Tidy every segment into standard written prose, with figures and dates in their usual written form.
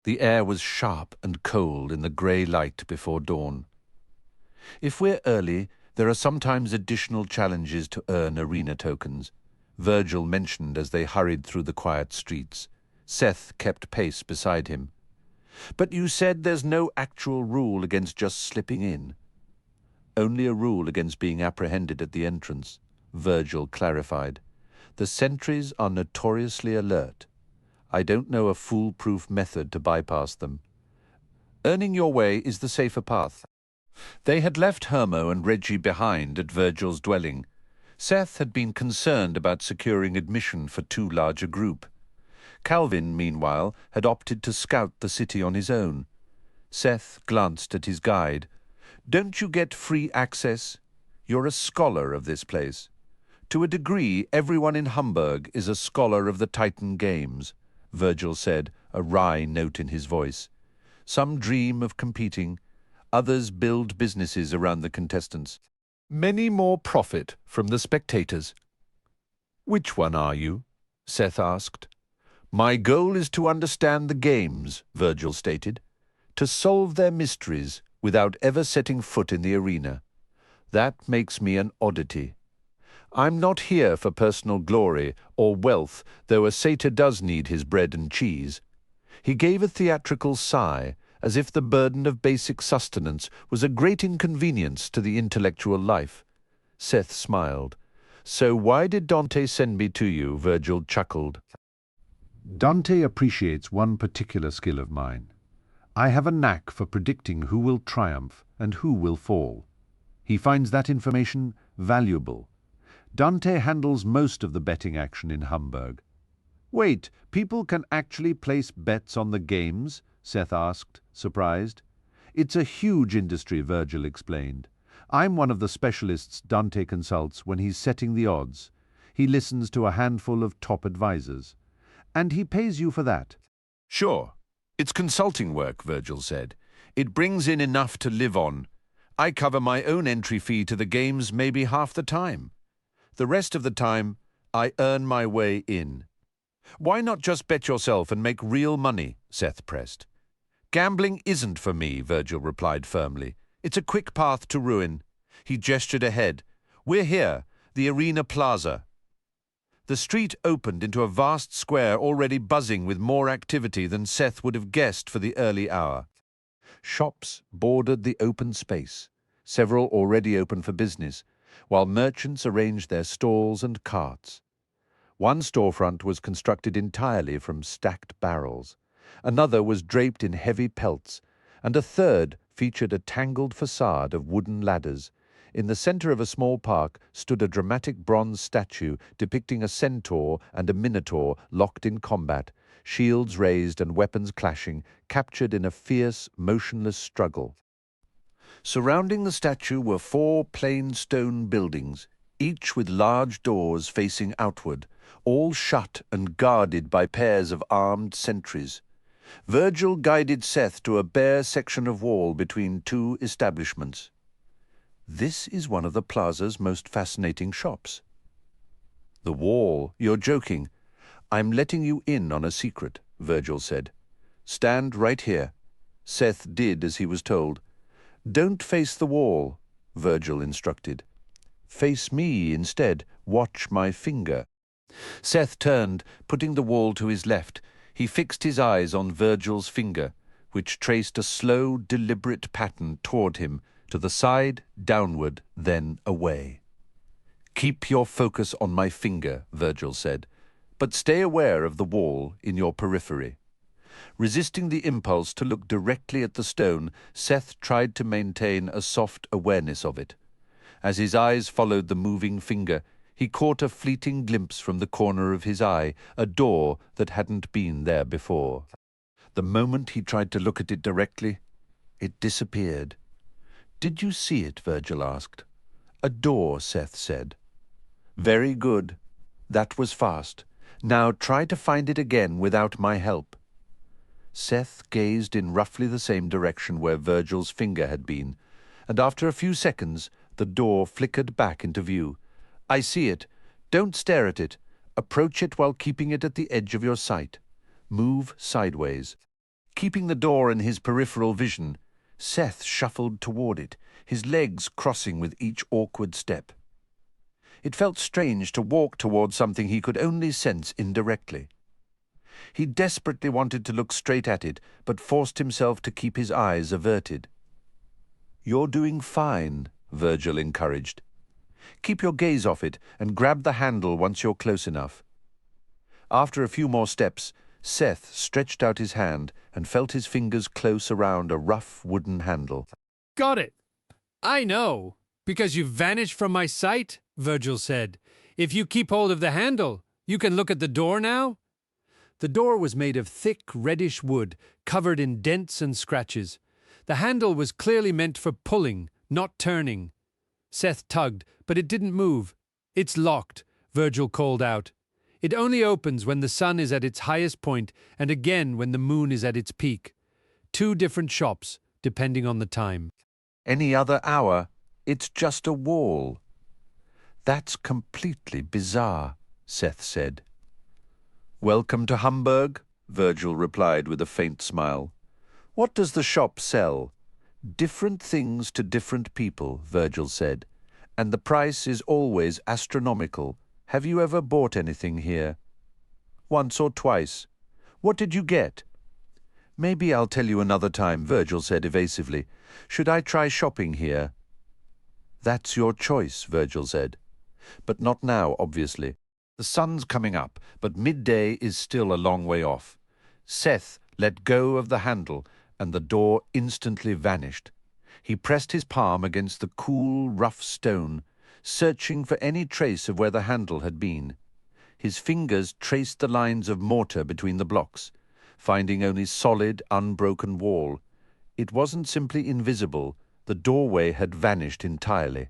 The air was sharp and cold in the grey light before dawn. If we're early, there are sometimes additional challenges to earn arena tokens, Virgil mentioned as they hurried through the quiet streets. Seth kept pace beside him. But you said there's no actual rule against just slipping in. Only a rule against being apprehended at the entrance, Virgil clarified. The sentries are notoriously alert. I don't know a foolproof method to bypass them. Earning your way is the safer path. They had left Hermo and Reggie behind at Virgil's dwelling. Seth had been concerned about securing admission for too large a group. Calvin, meanwhile, had opted to scout the city on his own. Seth glanced at his guide. Don't you get free access? You're a scholar of this place. To a degree, everyone in Hamburg is a scholar of the Titan Games, Virgil said, a wry note in his voice. Some dream of competing, others build businesses around the contestants. Many more profit from the spectators. Which one are you? Seth asked. My goal is to understand the games, Virgil stated, to solve their mysteries without ever setting foot in the arena. That makes me an oddity. I'm not here for personal glory or wealth, though a satyr does need his bread and cheese. He gave a theatrical sigh, as if the burden of basic sustenance was a great inconvenience to the intellectual life. Seth smiled. So why did Dante send me to you? Virgil chuckled. Dante appreciates one particular skill of mine. I have a knack for predicting who will triumph and who will fall. He finds that information valuable. Dante handles most of the betting action in Hamburg. Wait, people can actually place bets on the games? Seth asked, surprised. It's a huge industry, Virgil explained. I'm one of the specialists Dante consults when he's setting the odds. He listens to a handful of top advisors. And he pays you for that. Sure. It's consulting work, Virgil said. It brings in enough to live on. I cover my own entry fee to the games maybe half the time. The rest of the time, I earn my way in. Why not just bet yourself and make real money? Seth pressed. Gambling isn't for me, Virgil replied firmly. It's a quick path to ruin. He gestured ahead. We're here, the arena plaza. The street opened into a vast square already buzzing with more activity than Seth would have guessed for the early hour. Shops bordered the open space, several already open for business, while merchants arranged their stalls and carts. One storefront was constructed entirely from stacked barrels, another was draped in heavy pelts, and a third featured a tangled facade of wooden ladders. In the center of a small park stood a dramatic bronze statue depicting a centaur and a minotaur locked in combat, shields raised and weapons clashing, captured in a fierce, motionless struggle. Surrounding the statue were 4 plain stone buildings, each with large doors facing outward, all shut and guarded by pairs of armed sentries. Virgil guided Seth to a bare section of wall between 2 establishments. This is one of the plaza's most fascinating shops. The wall? You're joking. I'm letting you in on a secret, Virgil said. Stand right here. Seth did as he was told. Don't face the wall, Virgil instructed. Face me instead. Watch my finger. Seth turned, putting the wall to his left. He fixed his eyes on Virgil's finger, which traced a slow, deliberate pattern toward him, to the side, downward, then away. Keep your focus on my finger, Virgil said, but stay aware of the wall in your periphery. Resisting the impulse to look directly at the stone, Seth tried to maintain a soft awareness of it. As his eyes followed the moving finger, he caught a fleeting glimpse from the corner of his eye, a door that hadn't been there before. The moment he tried to look at it directly, it disappeared. Did you see it? Virgil asked. A door, Seth said. Very good. That was fast. Now try to find it again without my help. Seth gazed in roughly the same direction where Virgil's finger had been, and after a few seconds the door flickered back into view. I see it. Don't stare at it. Approach it while keeping it at the edge of your sight. Move sideways. Keeping the door in his peripheral vision, Seth shuffled toward it, his legs crossing with each awkward step. It felt strange to walk toward something he could only sense indirectly. He desperately wanted to look straight at it, but forced himself to keep his eyes averted. "You're doing fine," Virgil encouraged. "Keep your gaze off it and grab the handle once you're close enough." After a few more steps, Seth stretched out his hand and felt his fingers close around a rough wooden handle. "Got it. I know, because you've vanished from my sight," Virgil said. "If you keep hold of the handle, you can look at the door now." The door was made of thick, reddish wood, covered in dents and scratches. The handle was clearly meant for pulling, not turning. Seth tugged, but it didn't move. "It's locked," Virgil called out. "It only opens when the sun is at its highest point and again when the moon is at its peak. 2 different shops, depending on the time." "Any other hour, it's just a wall." "That's completely bizarre," Seth said. "Welcome to Hamburg," Virgil replied with a faint smile. "What does the shop sell?" "Different things to different people," Virgil said, "and the price is always astronomical. Have you ever bought anything here?" "Once or twice." "What did you get?" "Maybe I'll tell you another time," Virgil said evasively. "Should I try shopping here?" "That's your choice," Virgil said. "But not now, obviously. The sun's coming up, but midday is still a long way off." Seth let go of the handle, and the door instantly vanished. He pressed his palm against the cool, rough stone, searching for any trace of where the handle had been. His fingers traced the lines of mortar between the blocks, finding only solid, unbroken wall. It wasn't simply invisible, the doorway had vanished entirely.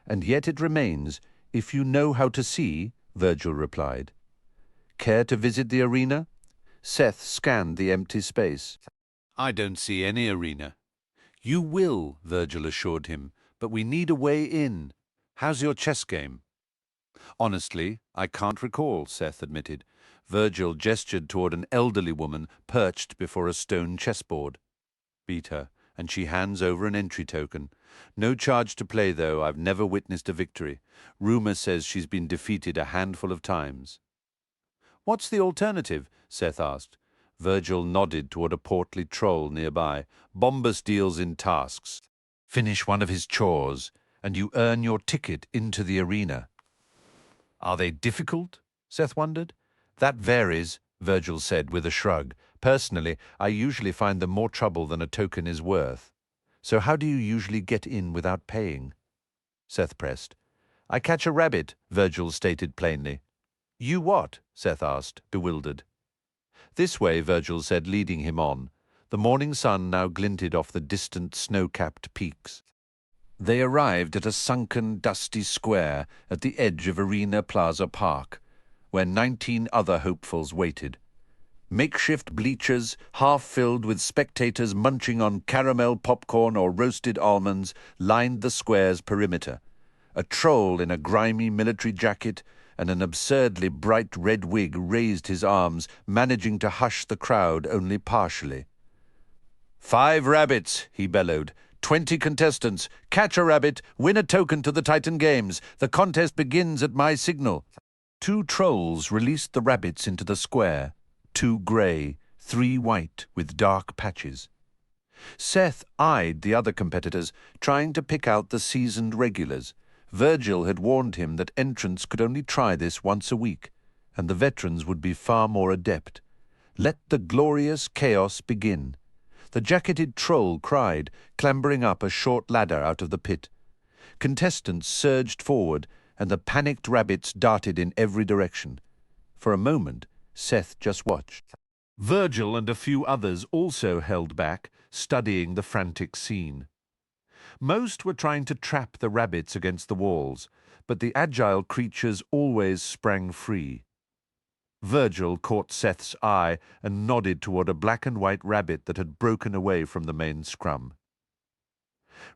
"And yet it remains, if you know how to see," Virgil replied. "Care to visit the arena?" Seth scanned the empty space. "I don't see any arena." "You will," Virgil assured him, "but we need a way in. How's your chess game?" "Honestly, I can't recall," Seth admitted. Virgil gestured toward an elderly woman perched before a stone chessboard. "Beat her, and she hands over an entry token. No charge to play, though. I've never witnessed a victory. Rumor says she's been defeated a handful of times." "What's the alternative?" Seth asked. Virgil nodded toward a portly troll nearby. "Bombus deals in tasks. Finish one of his chores, and you earn your ticket into the arena." "Are they difficult?" Seth wondered. "That varies," Virgil said with a shrug. "Personally, I usually find them more trouble than a token is worth." "So how do you usually get in without paying?" Seth pressed. "I catch a rabbit," Virgil stated plainly. "You what?" Seth asked, bewildered. "This way," Virgil said, leading him on. The morning sun now glinted off the distant snow-capped peaks. They arrived at a sunken, dusty square at the edge of Arena Plaza Park, where 19 other hopefuls waited. Makeshift bleachers, half filled with spectators munching on caramel popcorn or roasted almonds, lined the square's perimeter. A troll in a grimy military jacket and an absurdly bright red wig raised his arms, managing to hush the crowd only partially. "5 rabbits," he bellowed. 20 contestants. Catch a rabbit, win a token to the Titan Games. The contest begins at my signal." 2 trolls released the rabbits into the square. 2 grey, 3 white with dark patches. Seth eyed the other competitors, trying to pick out the seasoned regulars. Virgil had warned him that entrants could only try this once a week, and the veterans would be far more adept. Let the glorious chaos begin. The jacketed troll cried, clambering up a short ladder out of the pit. Contestants surged forward, and the panicked rabbits darted in every direction. For a moment, Seth just watched. Virgil and a few others also held back, studying the frantic scene. Most were trying to trap the rabbits against the walls, but the agile creatures always sprang free. Virgil caught Seth's eye and nodded toward a black and white rabbit that had broken away from the main scrum.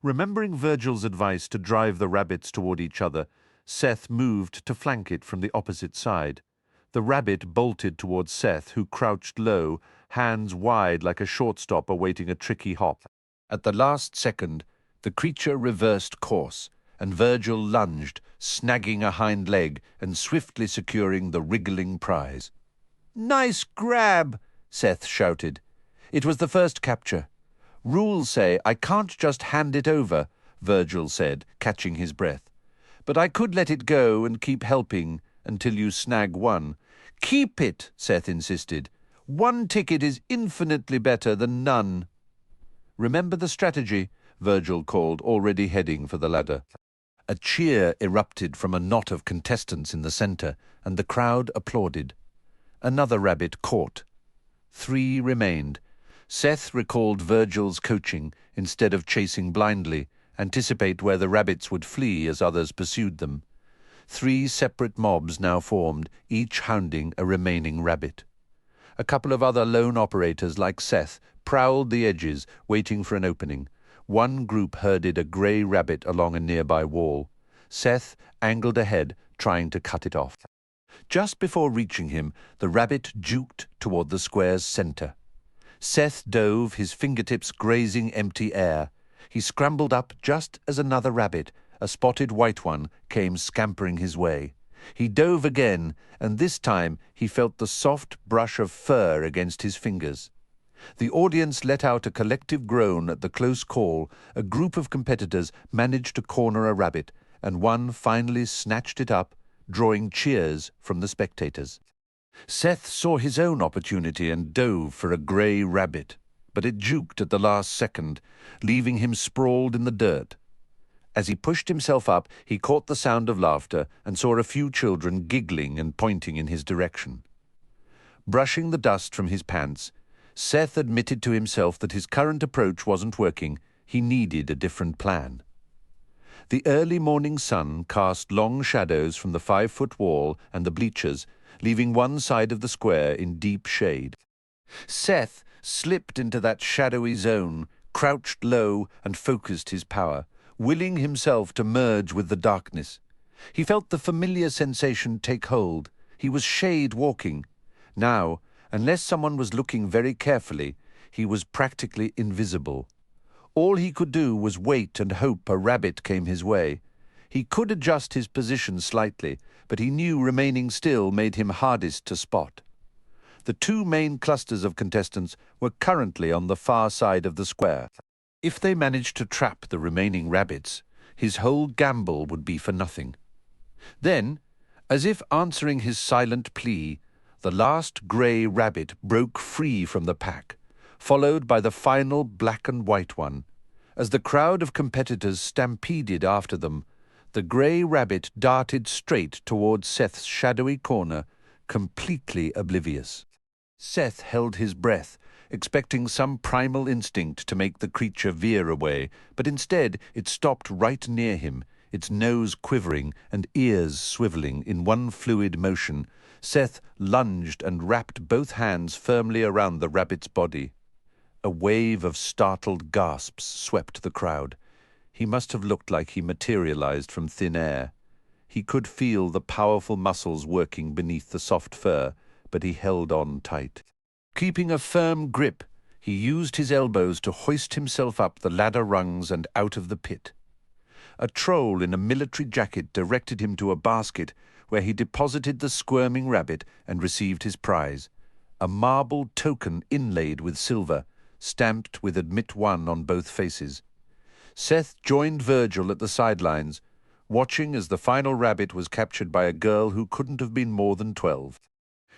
Remembering Virgil's advice to drive the rabbits toward each other, Seth moved to flank it from the opposite side. The rabbit bolted toward Seth, who crouched low, hands wide like a shortstop awaiting a tricky hop. At the last second, the creature reversed course, and Virgil lunged, snagging a hind leg and swiftly securing the wriggling prize. "Nice grab!" Seth shouted. It was the first capture. "Rules say I can't just hand it over," Virgil said, catching his breath. "But I could let it go and keep helping until you snag one." "Keep it," Seth insisted. "One ticket is infinitely better than none." "Remember the strategy," Virgil called, already heading for the ladder. A cheer erupted from a knot of contestants in the centre, and the crowd applauded. Another rabbit caught. 3 remained. Seth recalled Virgil's coaching instead of chasing blindly, anticipate where the rabbits would flee as others pursued them. 3 separate mobs now formed, each hounding a remaining rabbit. A couple of other lone operators like Seth prowled the edges, waiting for an opening. One group herded a grey rabbit along a nearby wall. Seth angled ahead, trying to cut it off. Just before reaching him, the rabbit juked toward the square's centre. Seth dove, his fingertips grazing empty air. He scrambled up just as another rabbit, a spotted white one, came scampering his way. He dove again, and this time he felt the soft brush of fur against his fingers. The audience let out a collective groan at the close call. A group of competitors managed to corner a rabbit, and one finally snatched it up, drawing cheers from the spectators. Seth saw his own opportunity and dove for a grey rabbit, but it juked at the last second, leaving him sprawled in the dirt. As he pushed himself up, he caught the sound of laughter and saw a few children giggling and pointing in his direction. Brushing the dust from his pants, Seth admitted to himself that his current approach wasn't working. He needed a different plan. The early morning sun cast long shadows from the 5-foot wall and the bleachers, leaving one side of the square in deep shade. Seth slipped into that shadowy zone, crouched low and focused his power, willing himself to merge with the darkness. He felt the familiar sensation take hold. He was shade walking. Now, unless someone was looking very carefully, he was practically invisible. All he could do was wait and hope a rabbit came his way. He could adjust his position slightly, but he knew remaining still made him hardest to spot. The 2 main clusters of contestants were currently on the far side of the square. If they managed to trap the remaining rabbits, his whole gamble would be for nothing. Then, as if answering his silent plea, the last grey rabbit broke free from the pack, followed by the final black and white one. As the crowd of competitors stampeded after them, the grey rabbit darted straight towards Seth's shadowy corner, completely oblivious. Seth held his breath, expecting some primal instinct to make the creature veer away, but instead it stopped right near him, its nose quivering and ears swiveling in one fluid motion. Seth lunged and wrapped both hands firmly around the rabbit's body. A wave of startled gasps swept the crowd. He must have looked like he materialized from thin air. He could feel the powerful muscles working beneath the soft fur, but he held on tight. Keeping a firm grip, he used his elbows to hoist himself up the ladder rungs and out of the pit. A troll in a military jacket directed him to a basket where he deposited the squirming rabbit and received his prize, a marble token inlaid with silver, stamped with Admit 1 on both faces. Seth joined Virgil at the sidelines, watching as the final rabbit was captured by a girl who couldn't have been more than 12.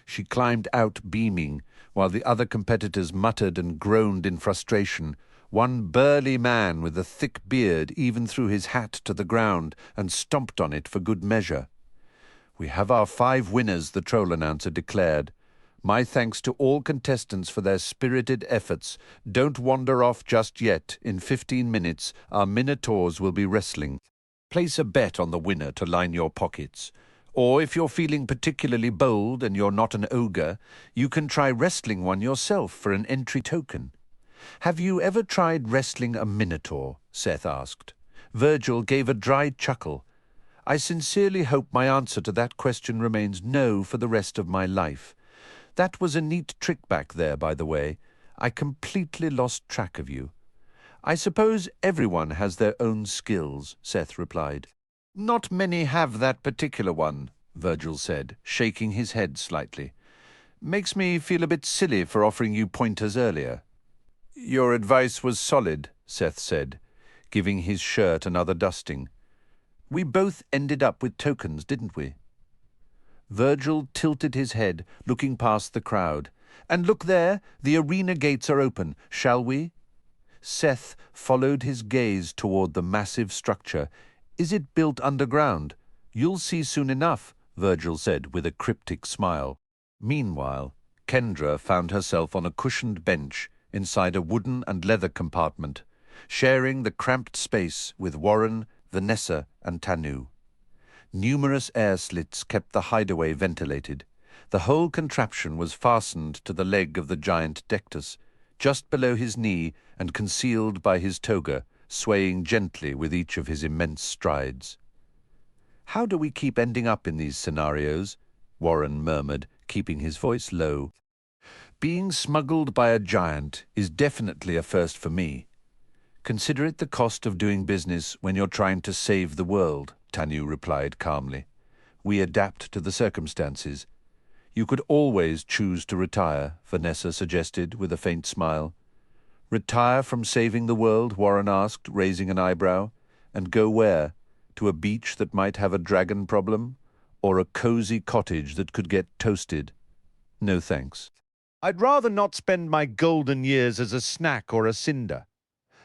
She climbed out beaming, while the other competitors muttered and groaned in frustration. One burly man with a thick beard even threw his hat to the ground and stomped on it for good measure. "We have our 5 winners," the troll announcer declared. "My thanks to all contestants for their spirited efforts. Don't wander off just yet. In 15 minutes, our minotaurs will be wrestling. Place a bet on the winner to line your pockets. Or if you're feeling particularly bold and you're not an ogre, you can try wrestling one yourself for an entry token." "Have you ever tried wrestling a minotaur?" Seth asked. Virgil gave a dry chuckle. "I sincerely hope my answer to that question remains no for the rest of my life. That was a neat trick back there, by the way. I completely lost track of you. I suppose everyone has their own skills, Seth replied. Not many have that particular one, Virgil said, shaking his head slightly. Makes me feel a bit silly for offering you pointers earlier. Your advice was solid, Seth said, giving his shirt another dusting. We both ended up with tokens, didn't we? Virgil tilted his head, looking past the crowd. And look there, the arena gates are open. Shall we? Seth followed his gaze toward the massive structure. Is it built underground? You'll see soon enough, Virgil said with a cryptic smile. Meanwhile, Kendra found herself on a cushioned bench inside a wooden and leather compartment, sharing the cramped space with Warren, Vanessa, and Tanu. Numerous air slits kept the hideaway ventilated. The whole contraption was fastened to the leg of the giant Dectus, just below his knee and concealed by his toga, swaying gently with each of his immense strides. How do we keep ending up in these scenarios? Warren murmured, keeping his voice low. Being smuggled by a giant is definitely a first for me. Consider it the cost of doing business when you're trying to save the world, Tanu replied calmly. We adapt to the circumstances. You could always choose to retire, Vanessa suggested with a faint smile. Retire from saving the world, Warren asked, raising an eyebrow. And go where? To a beach that might have a dragon problem? Or a cozy cottage that could get toasted? No thanks. I'd rather not spend my golden years as a snack or a cinder.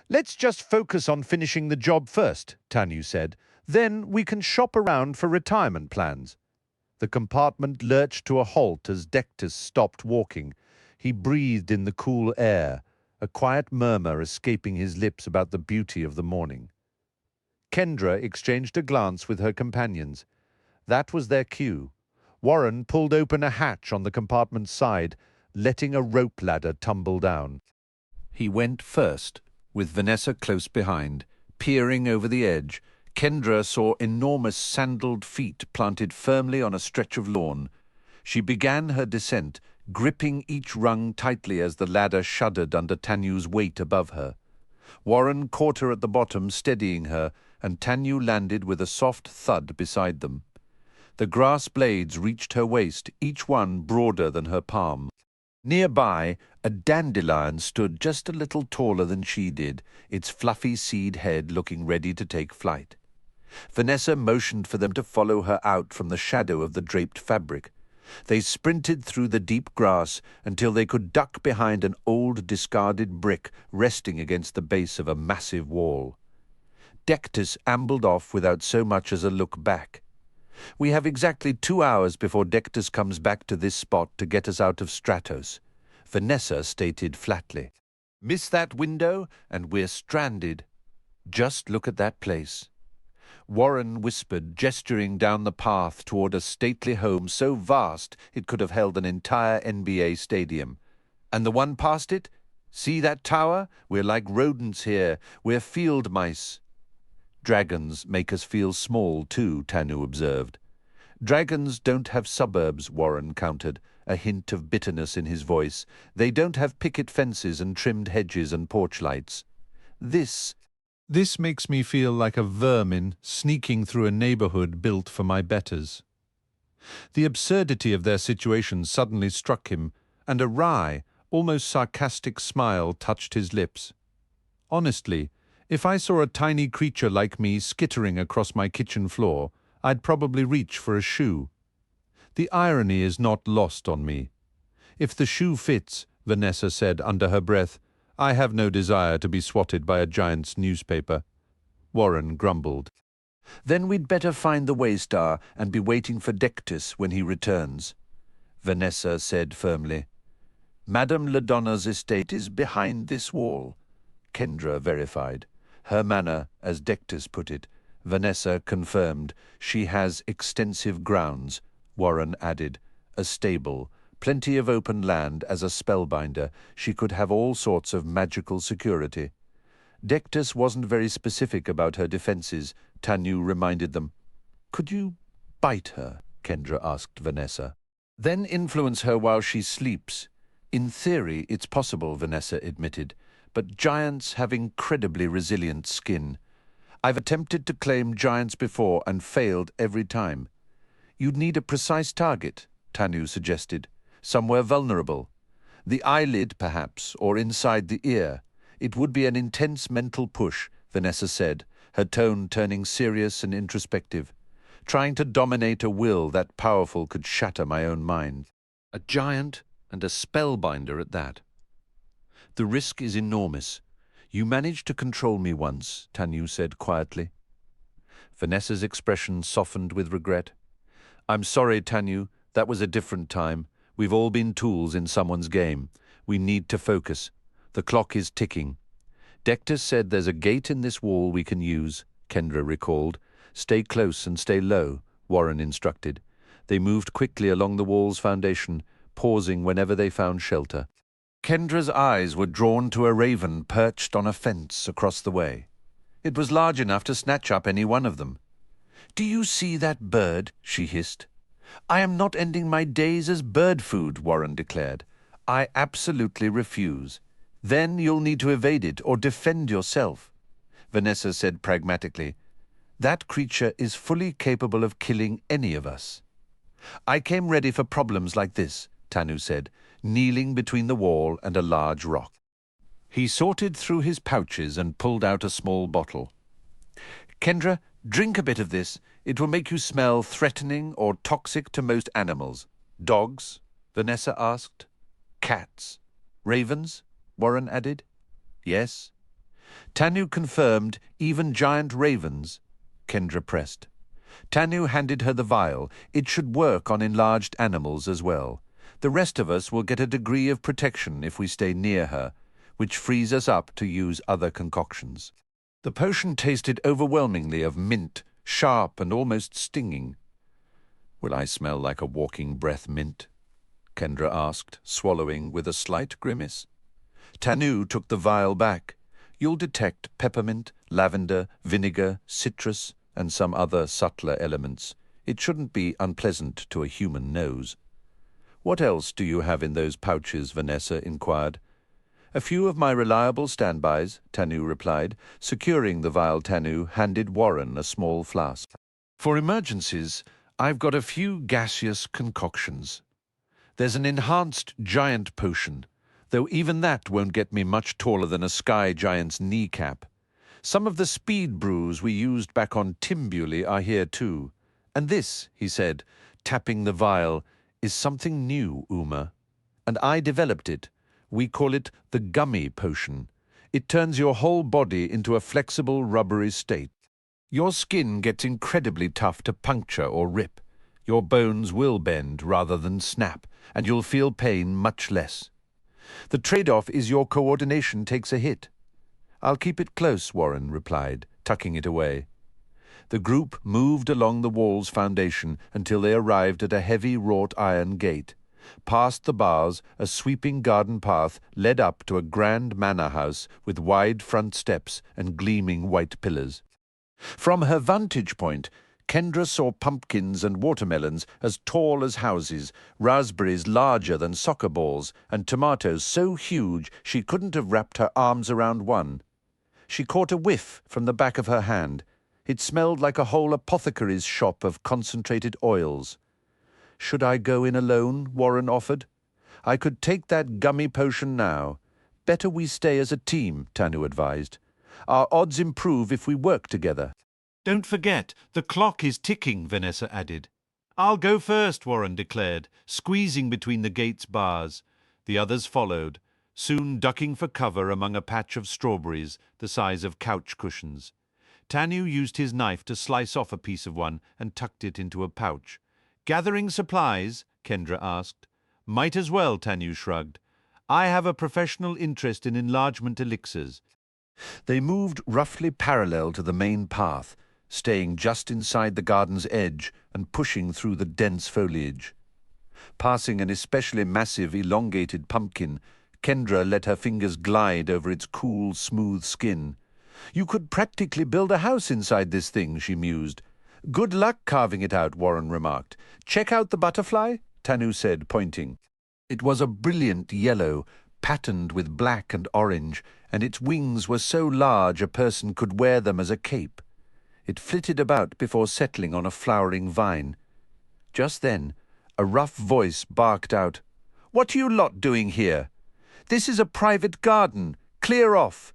Let's just focus on finishing the job first, Tanu said. Then we can shop around for retirement plans. The compartment lurched to a halt as Dectus stopped walking. He breathed in the cool air, a quiet murmur escaping his lips about the beauty of the morning. Kendra exchanged a glance with her companions. That was their cue. Warren pulled open a hatch on the compartment's side, letting a rope ladder tumble down. He went first, with Vanessa close behind, peering over the edge. Kendra saw enormous sandaled feet planted firmly on a stretch of lawn. She began her descent, gripping each rung tightly as the ladder shuddered under Tanu's weight above her. Warren caught her at the bottom, steadying her, and Tanu landed with a soft thud beside them. The grass blades reached her waist, each one broader than her palm. Nearby, a dandelion stood just a little taller than she did, its fluffy seed head looking ready to take flight. Vanessa motioned for them to follow her out from the shadow of the draped fabric. They sprinted through the deep grass until they could duck behind an old discarded brick resting against the base of a massive wall. Dectus ambled off without so much as a look back. We have exactly 2 hours before Dectus comes back to this spot to get us out of Stratos, Vanessa stated flatly. Miss that window and we're stranded. Just look at that place. Warren whispered, gesturing down the path toward a stately home so vast it could have held an entire NBA stadium. And the one past it? See that tower? We're like rodents here. We're field mice. Dragons make us feel small too, Tanu observed. Dragons don't have suburbs, Warren countered, a hint of bitterness in his voice. They don't have picket fences and trimmed hedges and porch lights. This makes me feel like a vermin sneaking through a neighborhood built for my betters. The absurdity of their situation suddenly struck him, and a wry, almost sarcastic smile touched his lips. Honestly, if I saw a tiny creature like me skittering across my kitchen floor, I'd probably reach for a shoe. The irony is not lost on me. If the shoe fits, Vanessa said under her breath, I have no desire to be swatted by a giant's newspaper. Warren grumbled. Then we'd better find the Waystar and be waiting for Dectus when he returns, Vanessa said firmly. Madame Ladonna's estate is behind this wall, Kendra verified. Her manner, as Dectus put it, Vanessa confirmed. She has extensive grounds, Warren added, a stable, plenty of open land. As a spellbinder, she could have all sorts of magical security. Dectus wasn't very specific about her defenses, Tanu reminded them. Could you bite her? Kendra asked Vanessa. Then influence her while she sleeps. In theory, it's possible, Vanessa admitted, but giants have incredibly resilient skin. I've attempted to claim giants before and failed every time. You'd need a precise target, Tanu suggested, somewhere vulnerable. The eyelid, perhaps, or inside the ear. It would be an intense mental push, Vanessa said, her tone turning serious and introspective. Trying to dominate a will that powerful could shatter my own mind. A giant and a spellbinder at that. The risk is enormous. You managed to control me once, Tanu said quietly. Vanessa's expression softened with regret. I'm sorry, Tanu, that was a different time. We've all been tools in someone's game. We need to focus. The clock is ticking. Dectus said there's a gate in this wall we can use, Kendra recalled. Stay close and stay low, Warren instructed. They moved quickly along the wall's foundation, pausing whenever they found shelter. Kendra's eyes were drawn to a raven perched on a fence across the way. It was large enough to snatch up any one of them. Do you see that bird? She hissed. I am not ending my days as bird food, Warren declared. I absolutely refuse. Then you'll need to evade it or defend yourself. Vanessa said pragmatically. That creature is fully capable of killing any of us. I came ready for problems like this, Tanu said, kneeling between the wall and a large rock. He sorted through his pouches and pulled out a small bottle. Kendra, drink a bit of this. It will make you smell threatening or toxic to most animals. Dogs? Vanessa asked. Cats? Ravens? Warren added. Yes. Tanu confirmed even giant ravens. Kendra pressed. Tanu handed her the vial. It should work on enlarged animals as well. The rest of us will get a degree of protection if we stay near her, which frees us up to use other concoctions. The potion tasted overwhelmingly of mint, sharp and almost stinging. Will I smell like a walking breath mint? Kendra asked, swallowing with a slight grimace. Tanu took the vial back. You'll detect peppermint, lavender, vinegar, citrus, and some other subtler elements. It shouldn't be unpleasant to a human nose. What else do you have in those pouches? Vanessa inquired. A few of my reliable standbys, Tanu replied. Securing the vial, Tanu handed Warren a small flask. For emergencies, I've got a few gaseous concoctions. There's an enhanced giant potion, though even that won't get me much taller than a sky giant's kneecap. Some of the speed brews we used back on Timbuli are here too. And this, he said, tapping the vial, is something new, Uma. And I developed it. We call it the gummy potion. It turns your whole body into a flexible, rubbery state. Your skin gets incredibly tough to puncture or rip. Your bones will bend rather than snap, and you'll feel pain much less. The trade-off is your coordination takes a hit. I'll keep it close, Warren replied, tucking it away. The group moved along the wall's foundation until they arrived at a heavy wrought iron gate. Past the bars, a sweeping garden path led up to a grand manor house with wide front steps and gleaming white pillars. From her vantage point, Kendra saw pumpkins and watermelons as tall as houses, raspberries larger than soccer balls, and tomatoes so huge she couldn't have wrapped her arms around one. She caught a whiff from the back of her hand. It smelled like a whole apothecary's shop of concentrated oils. Should I go in alone? Warren offered. I could take that gummy potion now. Better we stay as a team, Tanu advised. Our odds improve if we work together. Don't forget, the clock is ticking, Vanessa added. I'll go first, Warren declared, squeezing between the gate's bars. The others followed, soon ducking for cover among a patch of strawberries the size of couch cushions. Tanu used his knife to slice off a piece of one and tucked it into a pouch. Gathering supplies? Kendra asked. Might as well, Tanu shrugged. I have a professional interest in enlargement elixirs. They moved roughly parallel to the main path, staying just inside the garden's edge and pushing through the dense foliage. Passing an especially massive, elongated pumpkin, Kendra let her fingers glide over its cool, smooth skin. You could practically build a house inside this thing, she mused. Good luck carving it out, Warren remarked. Check out the butterfly, Tanu said, pointing. It was a brilliant yellow, patterned with black and orange, and its wings were so large a person could wear them as a cape. It flitted about before settling on a flowering vine. Just then, a rough voice barked out, "What are you lot doing here? This is a private garden. Clear off."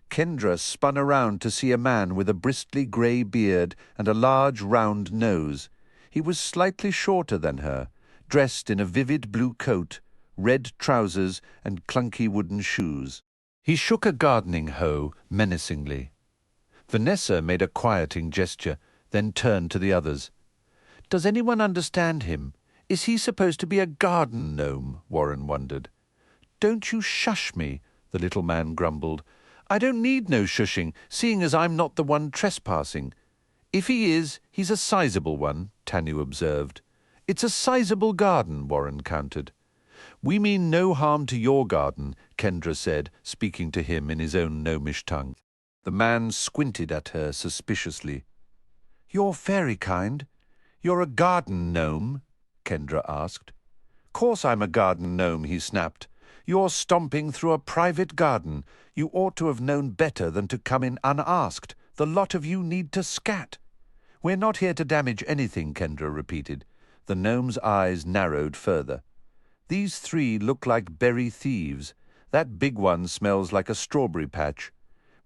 Kendra spun around to see a man with a bristly grey beard and a large round nose. He was slightly shorter than her, dressed in a vivid blue coat, red trousers and clunky wooden shoes. He shook a gardening hoe menacingly. Vanessa made a quieting gesture, then turned to the others. "Does anyone understand him? Is he supposed to be a garden gnome?" Warren wondered. "Don't you shush me," the little man grumbled. "I don't need no shushing, seeing as I'm not the one trespassing." "If he is, he's a sizable one," Tanu observed. "It's a sizable garden," Warren countered. "We mean no harm to your garden," Kendra said, speaking to him in his own gnomish tongue. The man squinted at her suspiciously. "You're very kind. You're a garden gnome?" Kendra asked. "Course I'm a garden gnome," he snapped. "You're stomping through a private garden. You ought to have known better than to come in unasked. The lot of you need to scat." "We're not here to damage anything," Kendra repeated. The gnome's eyes narrowed further. "These three look like berry thieves. That big one smells like a strawberry patch.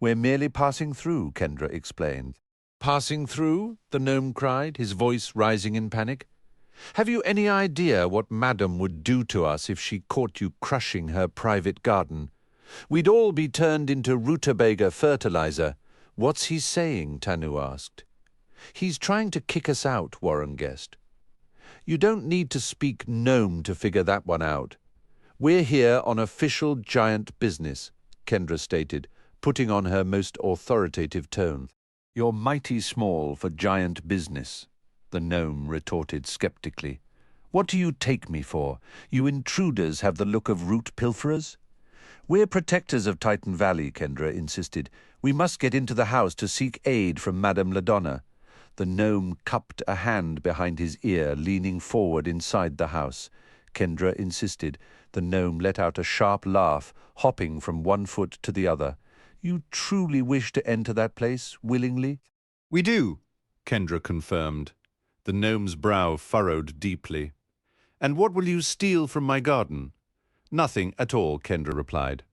We're merely passing through," Kendra explained. "Passing through?" the gnome cried, his voice rising in panic. "Have you any idea what Madam would do to us if she caught you crushing her private garden? We'd all be turned into rutabaga fertilizer." "What's he saying?" Tanu asked. "He's trying to kick us out," Warren guessed. "You don't need to speak gnome to figure that one out. We're here on official giant business," Kendra stated, putting on her most authoritative tone. "You're mighty small for giant business," the gnome retorted skeptically. "What do you take me for? You intruders have the look of root pilferers." "We're protectors of Titan Valley," Kendra insisted. "We must get into the house to seek aid from Madame Ladonna." The gnome cupped a hand behind his ear, leaning forward inside the house. Kendra insisted. The gnome let out a sharp laugh, hopping from one foot to the other. "You truly wish to enter that place, willingly?" "We do," Kendra confirmed. The gnome's brow furrowed deeply. "And what will you steal from my garden?" "Nothing at all," Kendra replied.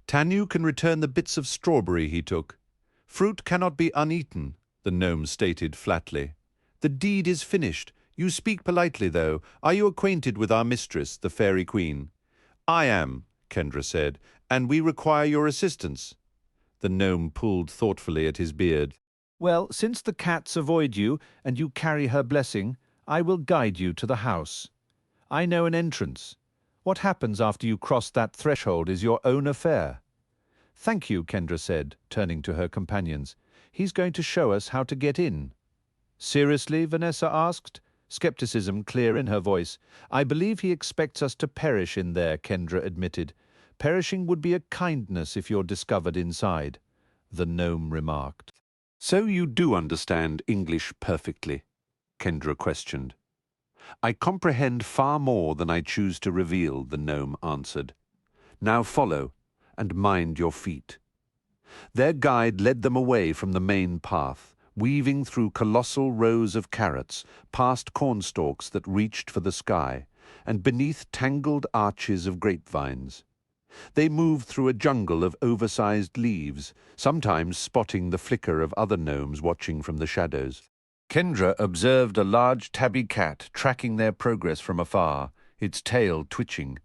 "Tanu can return the bits of strawberry he took. Fruit cannot be uneaten," the gnome stated flatly. "The deed is finished. You speak politely, though. Are you acquainted with our mistress, the Fairy Queen?" "I am," Kendra said, "and we require your assistance." The gnome pulled thoughtfully at his beard. "Well, since the cats avoid you and you carry her blessing, I will guide you to the house. I know an entrance. What happens after you cross that threshold is your own affair." "Thank you," Kendra said, turning to her companions. "He's going to show us how to get in." "Seriously?" Vanessa asked, skepticism clear in her voice. "I believe he expects us to perish in there," Kendra admitted. "Perishing would be a kindness if you're discovered inside," the gnome remarked. "So you do understand English perfectly?" Kendra questioned. "I comprehend far more than I choose to reveal," the gnome answered. "Now follow, and mind your feet." Their guide led them away from the main path, weaving through colossal rows of carrots, past cornstalks that reached for the sky, and beneath tangled arches of grapevines. They moved through a jungle of oversized leaves, sometimes spotting the flicker of other gnomes watching from the shadows. Kendra observed a large tabby cat tracking their progress from afar, its tail twitching.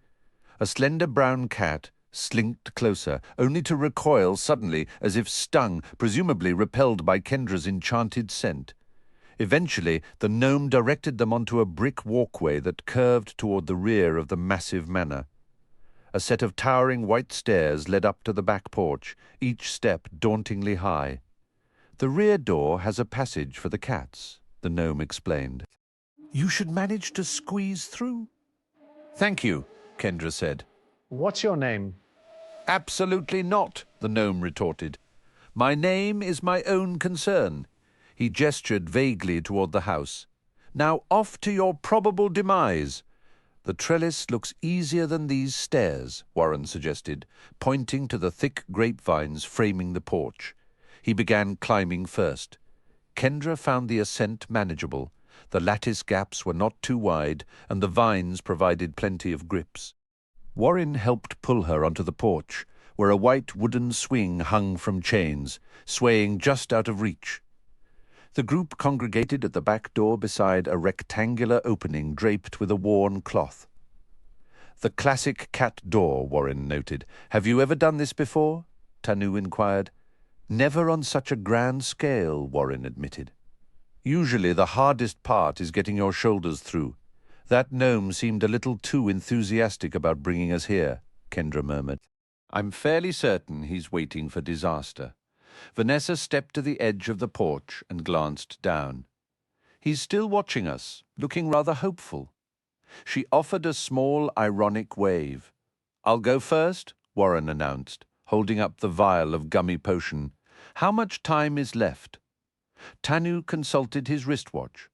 A slender brown cat slinked closer, only to recoil suddenly as if stung, presumably repelled by Kendra's enchanted scent. Eventually, the gnome directed them onto a brick walkway that curved toward the rear of the massive manor. A set of towering white stairs led up to the back porch, each step dauntingly high. "The rear door has a passage for the cats," the gnome explained. "You should manage to squeeze through." "Thank you," Kendra said. What's your name? "Absolutely not," the gnome retorted. "My name is my own concern." He gestured vaguely toward the house. "Now off to your probable demise. The trellis looks easier than these stairs, Warren suggested, pointing to the thick grapevines framing the porch. He began climbing first. Kendra found the ascent manageable. The lattice gaps were not too wide, and the vines provided plenty of grips. Warren helped pull her onto the porch, where a white wooden swing hung from chains, swaying just out of reach. The group congregated at the back door beside a rectangular opening draped with a worn cloth. "The classic cat door," Warren noted. "Have you ever done this before?" Tanu inquired. "Never on such a grand scale," Warren admitted. "Usually the hardest part is getting your shoulders through. That gnome seemed a little too enthusiastic about bringing us here," Kendra murmured. "I'm fairly certain he's waiting for disaster." Vanessa stepped to the edge of the porch and glanced down. "He's still watching us, looking rather hopeful." She offered a small, ironic wave. "I'll go first," Warren announced, holding up the vial of gummy potion. "How much time is left?" Tanu consulted his wristwatch.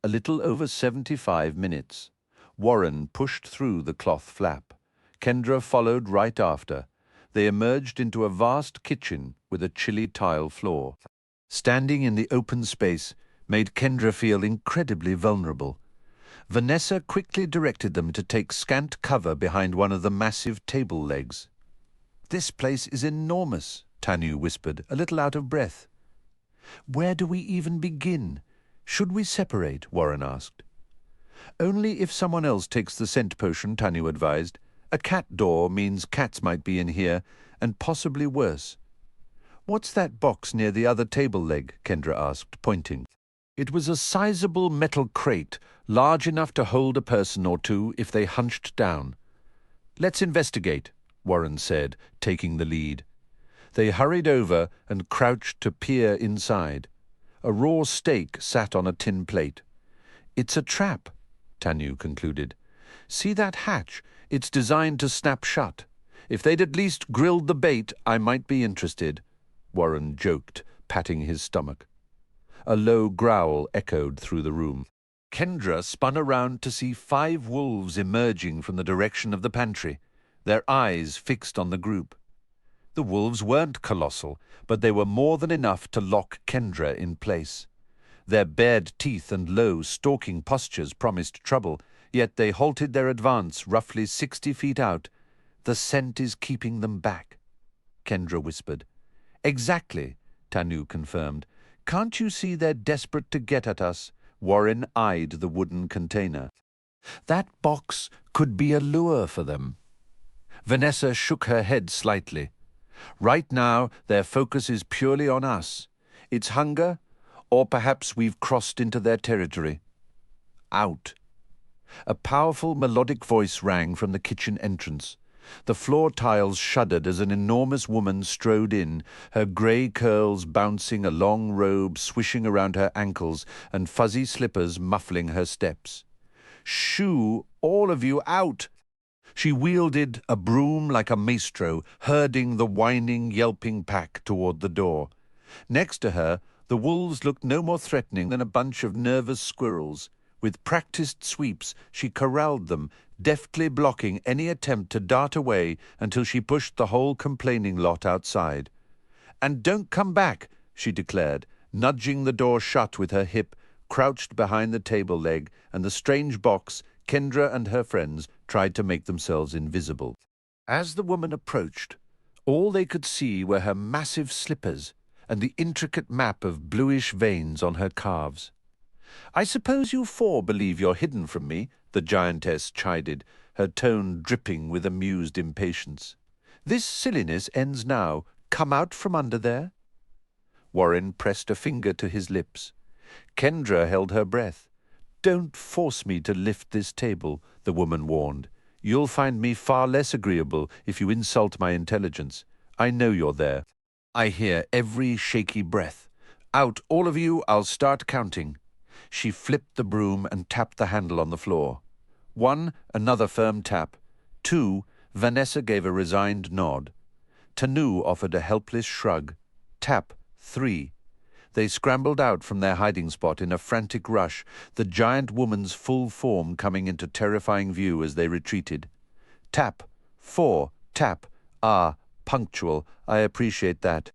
A little over 75 minutes. Warren pushed through the cloth flap. Kendra followed right after. They emerged into a vast kitchen with a chilly tile floor. Standing in the open space made Kendra feel incredibly vulnerable. Vanessa quickly directed them to take scant cover behind one of the massive table legs. "This place is enormous," Tanu whispered, a little out of breath. "Where do we even begin? Should we separate?" Warren asked. "Only if someone else takes the scent potion," Tanu advised. "A cat door means cats might be in here, and possibly worse." "What's that box near the other table leg?" Kendra asked, pointing. It was a sizable metal crate, large enough to hold a person or two if they hunched down. "Let's investigate," Warren said, taking the lead. They hurried over and crouched to peer inside. A raw steak sat on a tin plate. "It's a trap," Tanu concluded. "See that hatch? It's designed to snap shut. If they'd at least grilled the bait, I might be interested," Warren joked, patting his stomach. A low growl echoed through the room. Kendra spun around to see 5 wolves emerging from the direction of the pantry, their eyes fixed on the group. The wolves weren't colossal, but they were more than enough to lock Kendra in place. Their bared teeth and low, stalking postures promised trouble, yet they halted their advance roughly 60 feet out. "The scent is keeping them back," Kendra whispered. "Exactly," Tanu confirmed. "Can't you see they're desperate to get at us?" Warren eyed the wooden container. "That box could be a lure for them." Vanessa shook her head slightly. "Right now, their focus is purely on us. It's hunger, or perhaps we've crossed into their territory." "Out." A powerful melodic voice rang from the kitchen entrance. The floor tiles shuddered as an enormous woman strode in, her grey curls bouncing, a long robe swishing around her ankles, and fuzzy slippers muffling her steps. "Shoo, all of you out!" She wielded a broom like a maestro, herding the whining, yelping pack toward the door. Next to her, the wolves looked no more threatening than a bunch of nervous squirrels. With practiced sweeps, she corralled them, deftly blocking any attempt to dart away until she pushed the whole complaining lot outside. "And don't come back," she declared, nudging the door shut with her hip, crouched behind the table leg, and the strange box. Kendra and her friends tried to make themselves invisible. As the woman approached, all they could see were her massive slippers and the intricate map of bluish veins on her calves. "I suppose you 4 believe you're hidden from me," the giantess chided, her tone dripping with amused impatience. "This silliness ends now. Come out from under there." Warren pressed a finger to his lips. Kendra held her breath. "Don't force me to lift this table," the woman warned. "You'll find me far less agreeable if you insult my intelligence. I know you're there. I hear every shaky breath. Out, all of you, I'll start counting." She flipped the broom and tapped the handle on the floor. 1, another firm tap. 2, Vanessa gave a resigned nod. Tanu offered a helpless shrug. Tap. 3. They scrambled out from their hiding spot in a frantic rush, the giant woman's full form coming into terrifying view as they retreated. Tap, 4, tap, punctual, I appreciate that.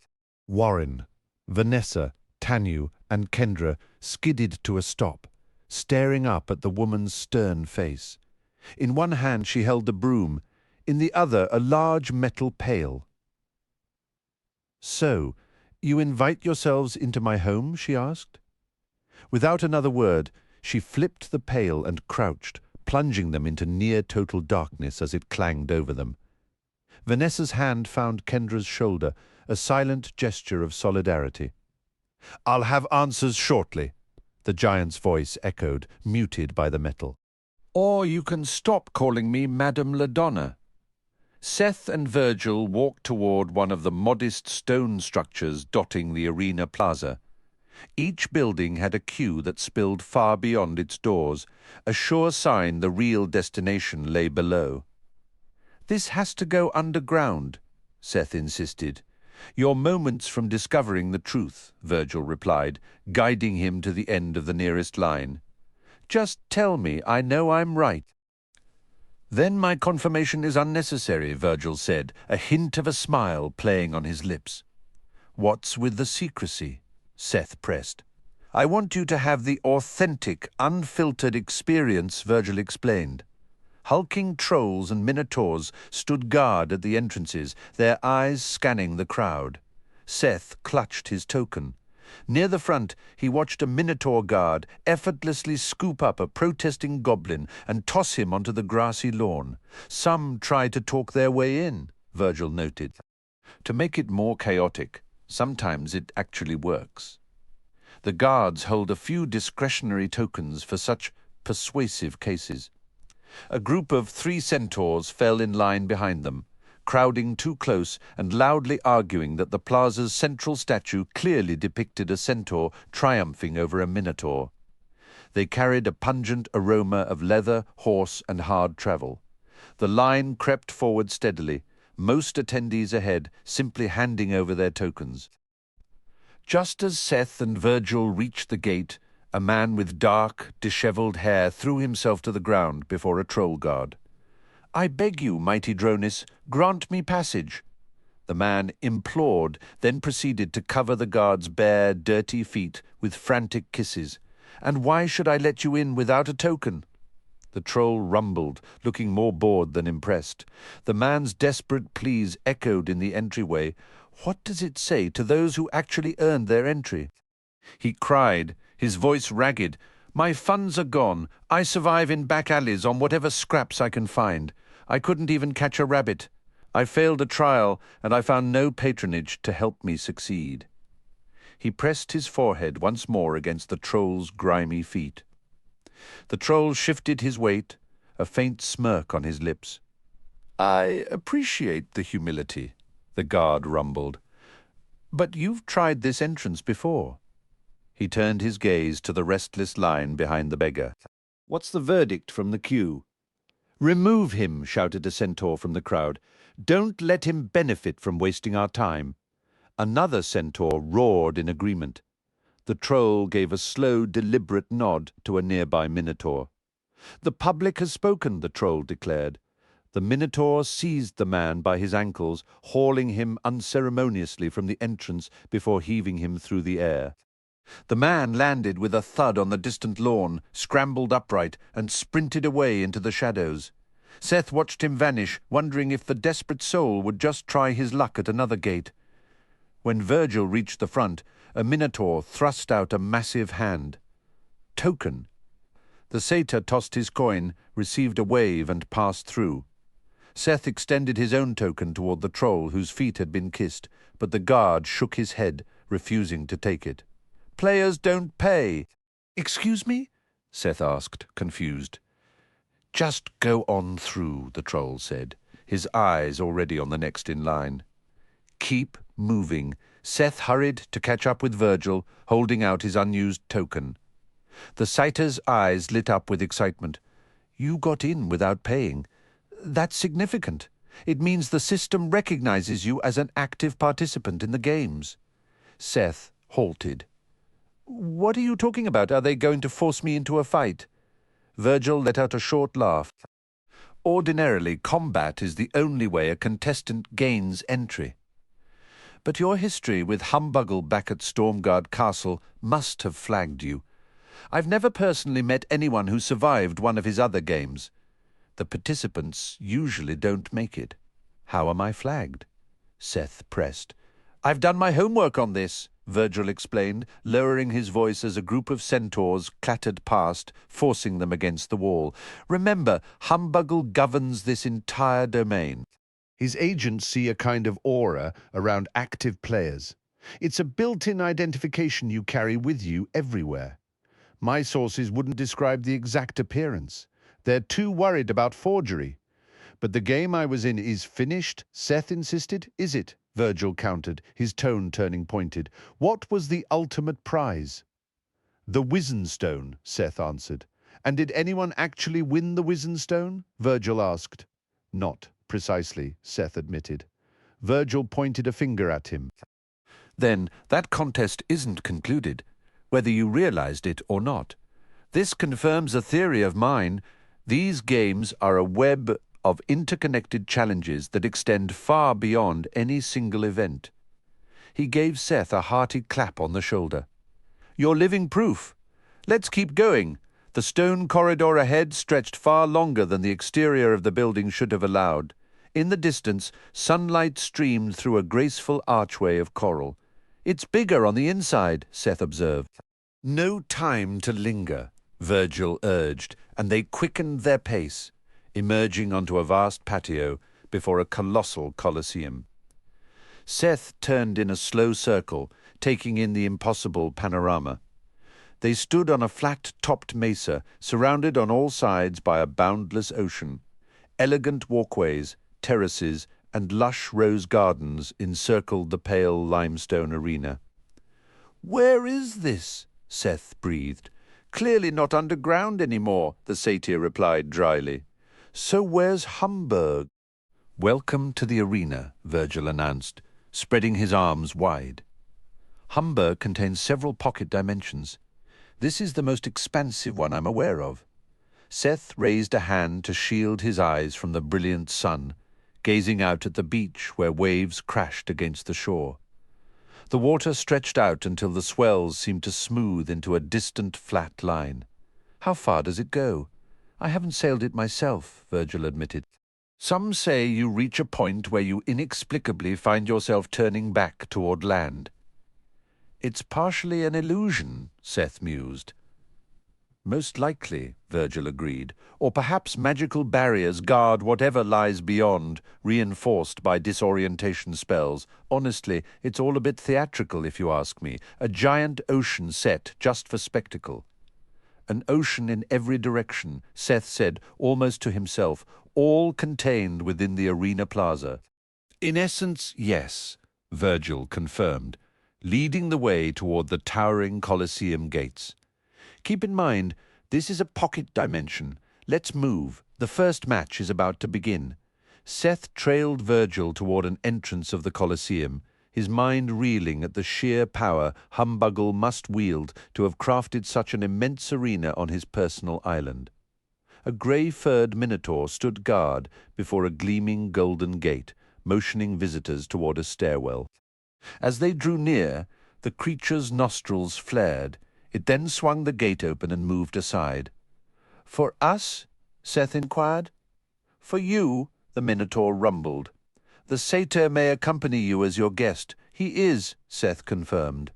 Warren, Vanessa, Tanu, and Kendra skidded to a stop, staring up at the woman's stern face. In one hand she held a broom, in the other a large metal pail. "So, you invite yourselves into my home?" she asked. Without another word, she flipped the pail and crouched, plunging them into near-total darkness as it clanged over them. Vanessa's hand found Kendra's shoulder, a silent gesture of solidarity. "I'll have answers shortly," the giant's voice echoed, muted by the metal. "Or you can stop calling me Madame LaDonna." Seth and Virgil walked toward one of the modest stone structures dotting the arena plaza. Each building had a queue that spilled far beyond its doors, a sure sign the real destination lay below. "This has to go underground," Seth insisted. "You're moments from discovering the truth," Virgil replied, guiding him to the end of the nearest line. "Just tell me I know I'm right." "Then my confirmation is unnecessary," Virgil said, a hint of a smile playing on his lips. "What's with the secrecy?" Seth pressed. "I want you to have the authentic, unfiltered experience," Virgil explained. Hulking trolls and minotaurs stood guard at the entrances, their eyes scanning the crowd. Seth clutched his token. Near the front, he watched a minotaur guard effortlessly scoop up a protesting goblin and toss him onto the grassy lawn. "Some try to talk their way in," Virgil noted. "To make it more chaotic, sometimes it actually works. The guards hold a few discretionary tokens for such persuasive cases." A group of 3 centaurs fell in line behind them, crowding too close and loudly arguing that the plaza's central statue clearly depicted a centaur triumphing over a minotaur. They carried a pungent aroma of leather, horse, and hard travel. The line crept forward steadily, most attendees ahead simply handing over their tokens. Just as Seth and Virgil reached the gate, a man with dark, dishevelled hair threw himself to the ground before a troll guard. "I beg you, mighty Dronis, grant me passage." The man implored, then proceeded to cover the guard's bare, dirty feet with frantic kisses. "And why should I let you in without a token?" The troll rumbled, looking more bored than impressed. The man's desperate pleas echoed in the entryway. What does it say to those who actually earned their entry? He cried, his voice ragged. "My funds are gone. I survive in back alleys on whatever scraps I can find. I couldn't even catch a rabbit. I failed a trial, and I found no patronage to help me succeed." He pressed his forehead once more against the troll's grimy feet. The troll shifted his weight, a faint smirk on his lips. "I appreciate the humility," the guard rumbled. "But you've tried this entrance before." He turned his gaze to the restless line behind the beggar. "What's the verdict from the queue?" "Remove him," shouted a centaur from the crowd. "Don't let him benefit from wasting our time." Another centaur roared in agreement. The troll gave a slow, deliberate nod to a nearby minotaur. "The public has spoken," the troll declared. The minotaur seized the man by his ankles, hauling him unceremoniously from the entrance before heaving him through the air. The man landed with a thud on the distant lawn, scrambled upright, and sprinted away into the shadows. Seth watched him vanish, wondering if the desperate soul would just try his luck at another gate. When Virgil reached the front, a minotaur thrust out a massive hand. "Token." The satyr tossed his coin, received a wave, and passed through. Seth extended his own token toward the troll whose feet had been kissed, but the guard shook his head, refusing to take it. "Players don't pay." "Excuse me?" Seth asked, confused. "Just go on through," the troll said, his eyes already on the next in line. "Keep moving." Seth hurried to catch up with Virgil, holding out his unused token. The sighter's eyes lit up with excitement. "You got in without paying. That's significant. It means the system recognizes you as an active participant in the games." Seth halted. What are you talking about? Are they going to force me into a fight? Virgil let out a short laugh. Ordinarily, combat is the only way a contestant gains entry. But your history with Humbuggle back at Stormguard Castle must have flagged you. I've never personally met anyone who survived one of his other games. The participants usually don't make it. How am I flagged? Seth pressed. I've done my homework on this, Virgil explained, lowering his voice as a group of centaurs clattered past, forcing them against the wall. Remember, Humbuggle governs this entire domain. His agents see a kind of aura around active players. It's a built-in identification you carry with you everywhere. My sources wouldn't describe the exact appearance. They're too worried about forgery. But the game I was in is finished, Seth insisted. Is it? Virgil countered, his tone turning pointed. What was the ultimate prize? The Wizenstone, Seth answered. And did anyone actually win the Wizenstone? Virgil asked. Not precisely, Seth admitted. Virgil pointed a finger at him. Then that contest isn't concluded, whether you realized it or not. This confirms a theory of mine. These games are a web of interconnected challenges that extend far beyond any single event. He gave Seth a hearty clap on the shoulder. You're living proof. Let's keep going. The stone corridor ahead stretched far longer than the exterior of the building should have allowed. In the distance, sunlight streamed through a graceful archway of coral. It's bigger on the inside, Seth observed. No time to linger, Virgil urged, and they quickened their pace, emerging onto a vast patio before a colossal colosseum. Seth turned in a slow circle, taking in the impossible panorama. They stood on a flat-topped mesa, surrounded on all sides by a boundless ocean. Elegant walkways, terraces, and lush rose gardens encircled the pale limestone arena. "Where is this?" Seth breathed. "Clearly not underground anymore," the satyr replied dryly. "So where's Hamburg?" "Welcome to the arena," Virgil announced, spreading his arms wide. Hamburg contains several pocket dimensions. This is the most expansive one I'm aware of. Seth raised a hand to shield his eyes from the brilliant sun, gazing out at the beach where waves crashed against the shore. The water stretched out until the swells seemed to smooth into a distant flat line. "How far does it go?" "I haven't sailed it myself," Virgil admitted. "Some say you reach a point where you inexplicably find yourself turning back toward land." "It's partially an illusion," Seth mused. "Most likely," Virgil agreed. "Or perhaps magical barriers guard whatever lies beyond, reinforced by disorientation spells. Honestly, it's all a bit theatrical, if you ask me. A giant ocean set just for spectacle." An ocean in every direction, Seth said, almost to himself, all contained within the arena plaza. "In essence, yes," Virgil confirmed, leading the way toward the towering Colosseum gates. "Keep in mind, this is a pocket dimension. Let's move. The first match is about to begin." Seth trailed Virgil toward an entrance of the Colosseum, his mind reeling at the sheer power Humbuggle must wield to have crafted such an immense arena on his personal island. A grey-furred minotaur stood guard before a gleaming golden gate, motioning visitors toward a stairwell. As they drew near, the creature's nostrils flared. It then swung the gate open and moved aside. "For us?" Seth inquired. "For you," the minotaur rumbled. "The satyr may accompany you as your guest." "He is," Seth confirmed.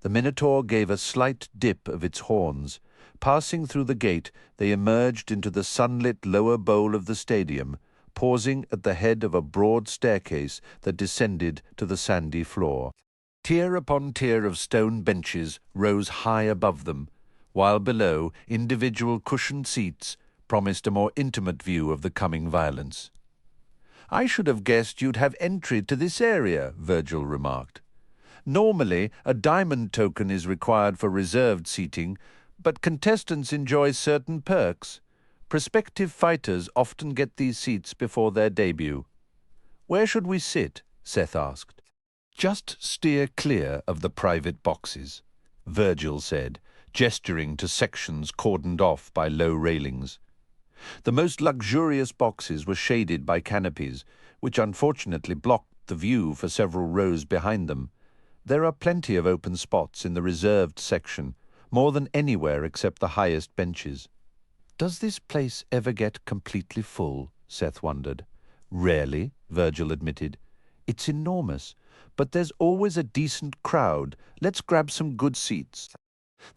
The minotaur gave a slight dip of its horns. Passing through the gate, they emerged into the sunlit lower bowl of the stadium, pausing at the head of a broad staircase that descended to the sandy floor. Tier upon tier of stone benches rose high above them, while below, individual cushioned seats promised a more intimate view of the coming violence. "I should have guessed you'd have entry to this area," Virgil remarked. "Normally, a diamond token is required for reserved seating, but contestants enjoy certain perks. Prospective fighters often get these seats before their debut." "Where should we sit?" Seth asked. "Just steer clear of the private boxes." Virgil said, gesturing to sections cordoned off by low railings. The most luxurious boxes were shaded by canopies, which unfortunately blocked the view for several rows behind them. There are plenty of open spots in the reserved section, more than anywhere except the highest benches. Does this place ever get completely full? Seth wondered. Rarely, Virgil admitted. It's enormous, but there's always a decent crowd. Let's grab some good seats.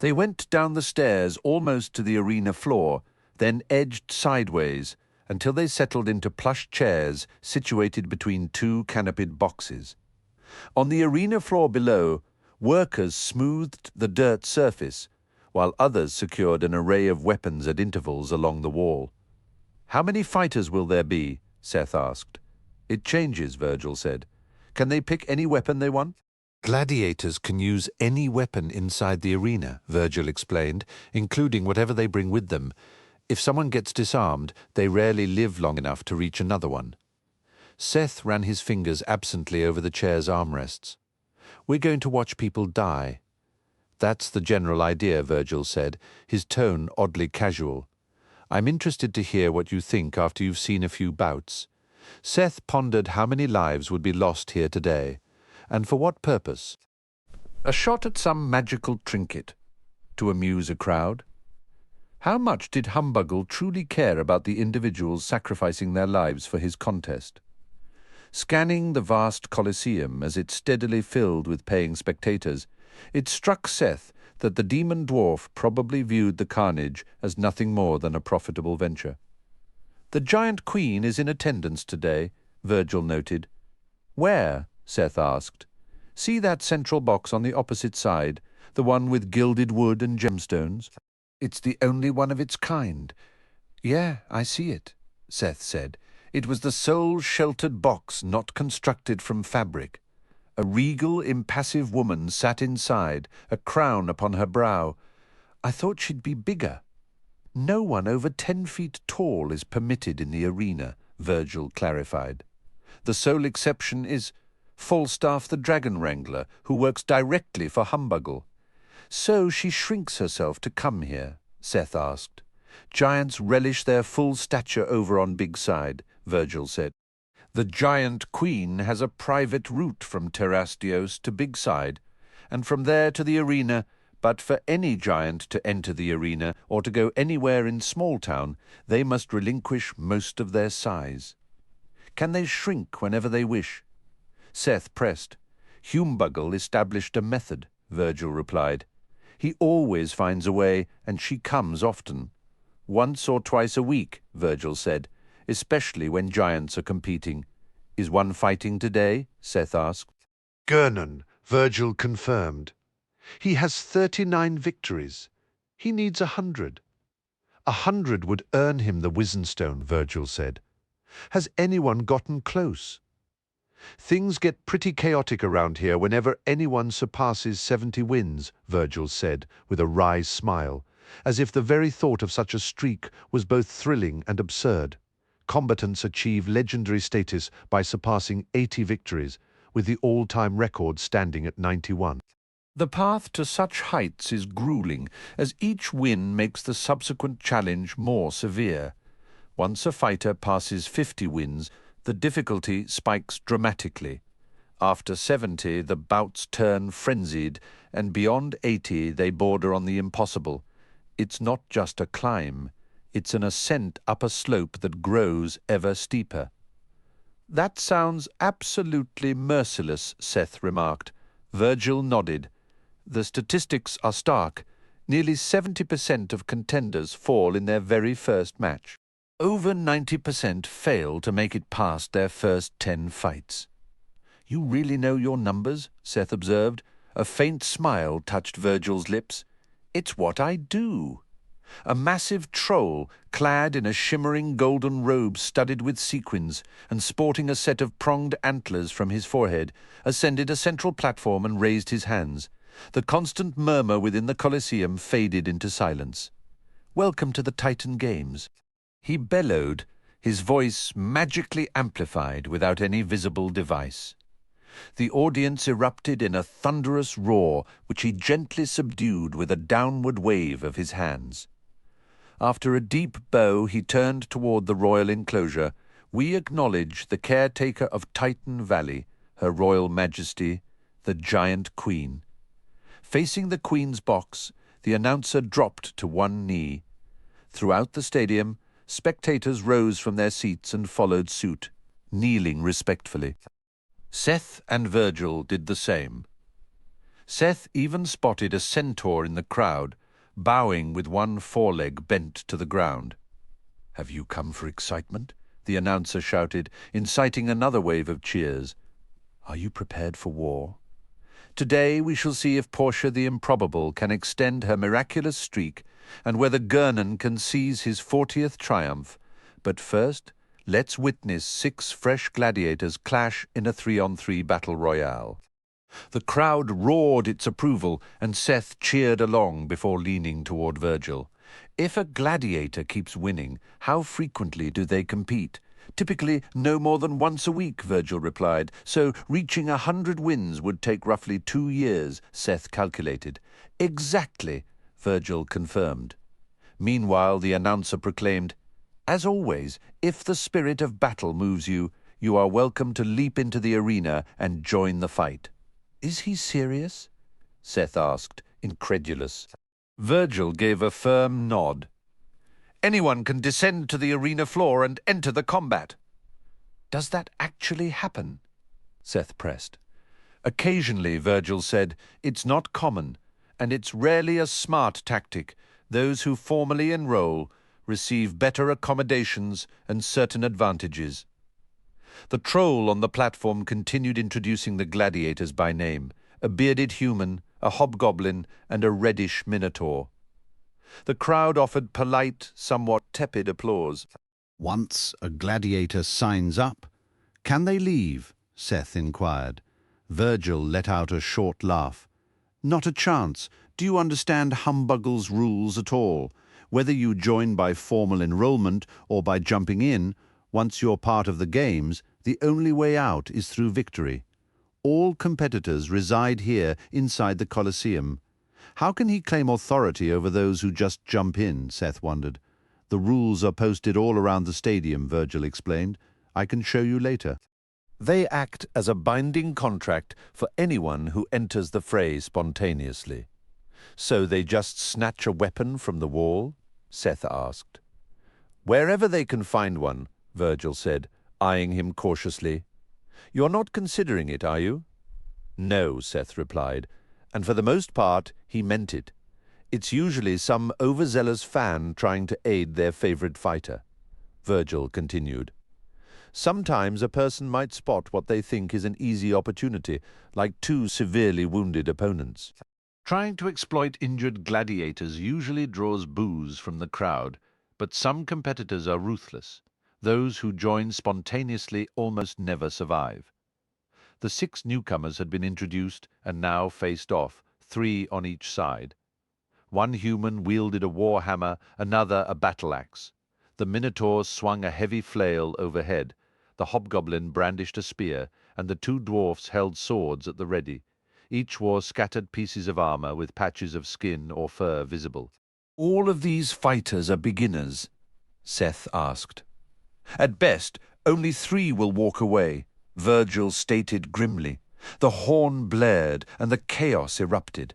They went down the stairs almost to the arena floor, then edged sideways until they settled into plush chairs situated between two canopied boxes. On the arena floor below, workers smoothed the dirt surface, while others secured an array of weapons at intervals along the wall. How many fighters will there be? Seth asked. It changes, Virgil said. Can they pick any weapon they want? Gladiators can use any weapon inside the arena, Virgil explained, including whatever they bring with them. If someone gets disarmed, they rarely live long enough to reach another one. Seth ran his fingers absently over the chair's armrests. We're going to watch people die. That's the general idea, Virgil said, his tone oddly casual. I'm interested to hear what you think after you've seen a few bouts. Seth pondered how many lives would be lost here today, and for what purpose. A shot at some magical trinket, to amuse a crowd. How much did Humbuggle truly care about the individuals sacrificing their lives for his contest? Scanning the vast Colosseum as it steadily filled with paying spectators, it struck Seth that the demon dwarf probably viewed the carnage as nothing more than a profitable venture. The giant queen is in attendance today, Virgil noted. Where? Seth asked. See that central box on the opposite side, the one with gilded wood and gemstones? It's the only one of its kind. Yeah, I see it, Seth said. It was the sole sheltered box not constructed from fabric. A regal, impassive woman sat inside, a crown upon her brow. I thought she'd be bigger. No one over 10 feet tall is permitted in the arena, Virgil clarified. The sole exception is Falstaff the Dragon Wrangler, who works directly for Humbuggle. So she shrinks herself to come here, Seth asked. Giants relish their full stature over on Big Side, Virgil said. The giant queen has a private route from Terrastios to Big Side, and from there to the arena, but for any giant to enter the arena or to go anywhere in Small Town, they must relinquish most of their size. Can they shrink whenever they wish? Seth pressed. Humbuggle established a method, Virgil replied. He always finds a way, and she comes often. Once or twice a week, Virgil said, especially when giants are competing. Is one fighting today? Seth asked. Gernon, Virgil confirmed. He has 39 victories. He needs 100. 100 would earn him the Wizenstone, Virgil said. Has anyone gotten close? Things get pretty chaotic around here whenever anyone surpasses 70 wins, Virgil said, with a wry smile, as if the very thought of such a streak was both thrilling and absurd. Combatants achieve legendary status by surpassing 80 victories, with the all-time record standing at 91. The path to such heights is grueling, as each win makes the subsequent challenge more severe. Once a fighter passes 50 wins, the difficulty spikes dramatically. After 70, the bouts turn frenzied, and beyond 80, they border on the impossible. It's not just a climb. It's an ascent up a slope that grows ever steeper. That sounds absolutely merciless, Seth remarked. Virgil nodded. The statistics are stark. Nearly 70% of contenders fall in their very first match. Over 90% fail to make it past their first 10 fights. You really know your numbers? Seth observed. A faint smile touched Virgil's lips. It's what I do. A massive troll, clad in a shimmering golden robe studded with sequins and sporting a set of pronged antlers from his forehead, ascended a central platform and raised his hands. The constant murmur within the Colosseum faded into silence. Welcome to the Titan Games. He bellowed, his voice magically amplified without any visible device. The audience erupted in a thunderous roar, which he gently subdued with a downward wave of his hands. After a deep bow, he turned toward the royal enclosure. We acknowledge the caretaker of Titan Valley, Her Royal Majesty, the Giant Queen. Facing the Queen's box, the announcer dropped to one knee. Throughout the stadium, spectators rose from their seats and followed suit, kneeling respectfully. Seth and Virgil did the same. Seth even spotted a centaur in the crowd, bowing with one foreleg bent to the ground. "Have you come for excitement?" the announcer shouted, inciting another wave of cheers. "Are you prepared for war? Today we shall see if Portia the Improbable can extend her miraculous streak and whether Gernon can seize his 40th triumph. But first, let's witness 6 fresh gladiators clash in a 3-on-3 battle royale." The crowd roared its approval, and Seth cheered along before leaning toward Virgil. "If a gladiator keeps winning, how frequently do they compete?" "Typically no more than once a week," Virgil replied. "So reaching 100 wins would take roughly 2 years," Seth calculated. "Exactly," Virgil confirmed. Meanwhile, the announcer proclaimed, "As always, if the spirit of battle moves you, you are welcome to leap into the arena and join the fight." "Is he serious?" Seth asked, incredulous. Virgil gave a firm nod. "Anyone can descend to the arena floor and enter the combat." "Does that actually happen?" Seth pressed. "Occasionally," Virgil said. "It's not common, and it's rarely a smart tactic. Those who formally enroll receive better accommodations and certain advantages." The troll on the platform continued introducing the gladiators by name: a bearded human, a hobgoblin, and a reddish minotaur. The crowd offered polite, somewhat tepid applause. "Once a gladiator signs up, can they leave?" Seth inquired. Virgil let out a short laugh. "Not a chance. Do you understand Humbuggle's rules at all? Whether you join by formal enrollment or by jumping in, once you're part of the games, the only way out is through victory. All competitors reside here inside the Colosseum. How can he claim authority over those who just jump in?" Seth wondered. "The rules are posted all around the stadium," Virgil explained. "I can show you later." They act as a binding contract for anyone who enters the fray spontaneously. "So they just snatch a weapon from the wall?" Seth asked. "Wherever they can find one," Virgil said, eyeing him cautiously. "You're not considering it, are you?" "No," Seth replied, and for the most part he meant it. It's usually some overzealous fan trying to aid their favorite fighter. Virgil continued. "Sometimes a person might spot what they think is an easy opportunity, like 2 severely wounded opponents." Trying to exploit injured gladiators usually draws boos from the crowd, but some competitors are ruthless. Those who join spontaneously almost never survive. The 6 newcomers had been introduced and now faced off, 3 on each side. One human wielded a war hammer, another a battle axe. The Minotaur swung a heavy flail overhead. The hobgoblin brandished a spear, and the 2 dwarfs held swords at the ready. Each wore scattered pieces of armor with patches of skin or fur visible. "All of these fighters are beginners?" Seth asked. "At best, only 3 will walk away," Virgil stated grimly. The horn blared, and the chaos erupted.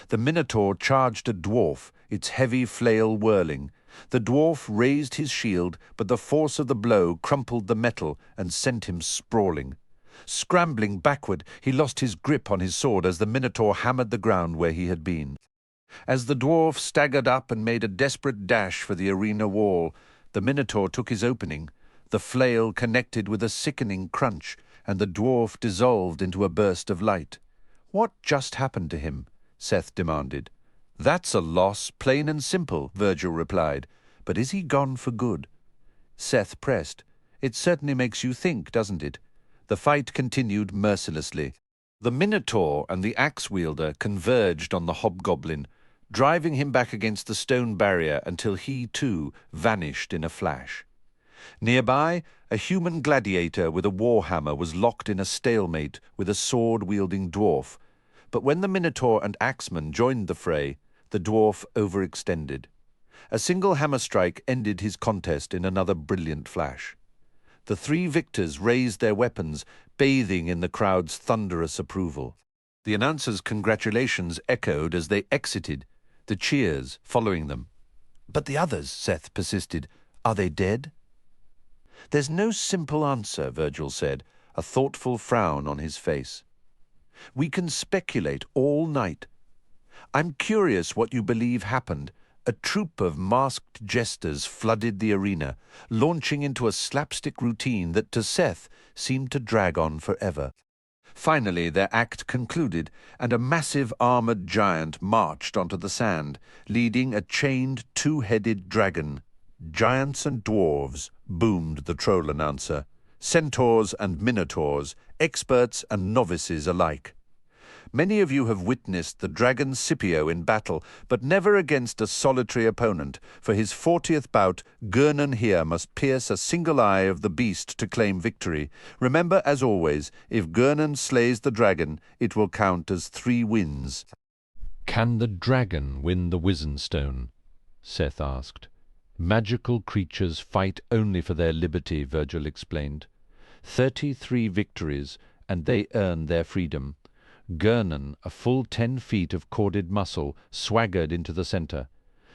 The Minotaur charged a dwarf, its heavy flail whirling. The dwarf raised his shield, but the force of the blow crumpled the metal and sent him sprawling. Scrambling backward, he lost his grip on his sword as the Minotaur hammered the ground where he had been. As the dwarf staggered up and made a desperate dash for the arena wall, the Minotaur took his opening. The flail connected with a sickening crunch, and the dwarf dissolved into a burst of light. "What just happened to him?" Seth demanded. "That's a loss, plain and simple," Virgil replied. "But is he gone for good?" Seth pressed. "It certainly makes you think, doesn't it?" The fight continued mercilessly. The Minotaur and the axe-wielder converged on the hobgoblin, driving him back against the stone barrier until he, too, vanished in a flash. Nearby, a human gladiator with a warhammer was locked in a stalemate with a sword-wielding dwarf, but when the Minotaur and Axeman joined the fray, the dwarf overextended. A single hammer strike ended his contest in another brilliant flash. The three victors raised their weapons, bathing in the crowd's thunderous approval. The announcers' congratulations echoed as they exited, the cheers following them. "But the others," Seth persisted, "are they dead?" "There's no simple answer," Virgil said, a thoughtful frown on his face. "We can speculate all night. I'm curious what you believe happened. A troupe of masked jesters flooded the arena, launching into a slapstick routine that to Seth seemed to drag on forever. Finally, their act concluded, and a massive armored giant marched onto the sand, leading a chained two-headed dragon. "Giants and dwarves," boomed the troll announcer. "Centaurs and minotaurs, experts and novices alike. Many of you have witnessed the dragon Scipio in battle, but never against a solitary opponent. For his 40th bout, Gurnon here must pierce a single eye of the beast to claim victory. Remember, as always, if Gurnon slays the dragon, it will count as 3 wins." "Can the dragon win the Wizen Stone?" Seth asked. "Magical creatures fight only for their liberty," Virgil explained. 33 victories, and they earn their freedom. Gurnon, a full 10 feet of corded muscle, swaggered into the center.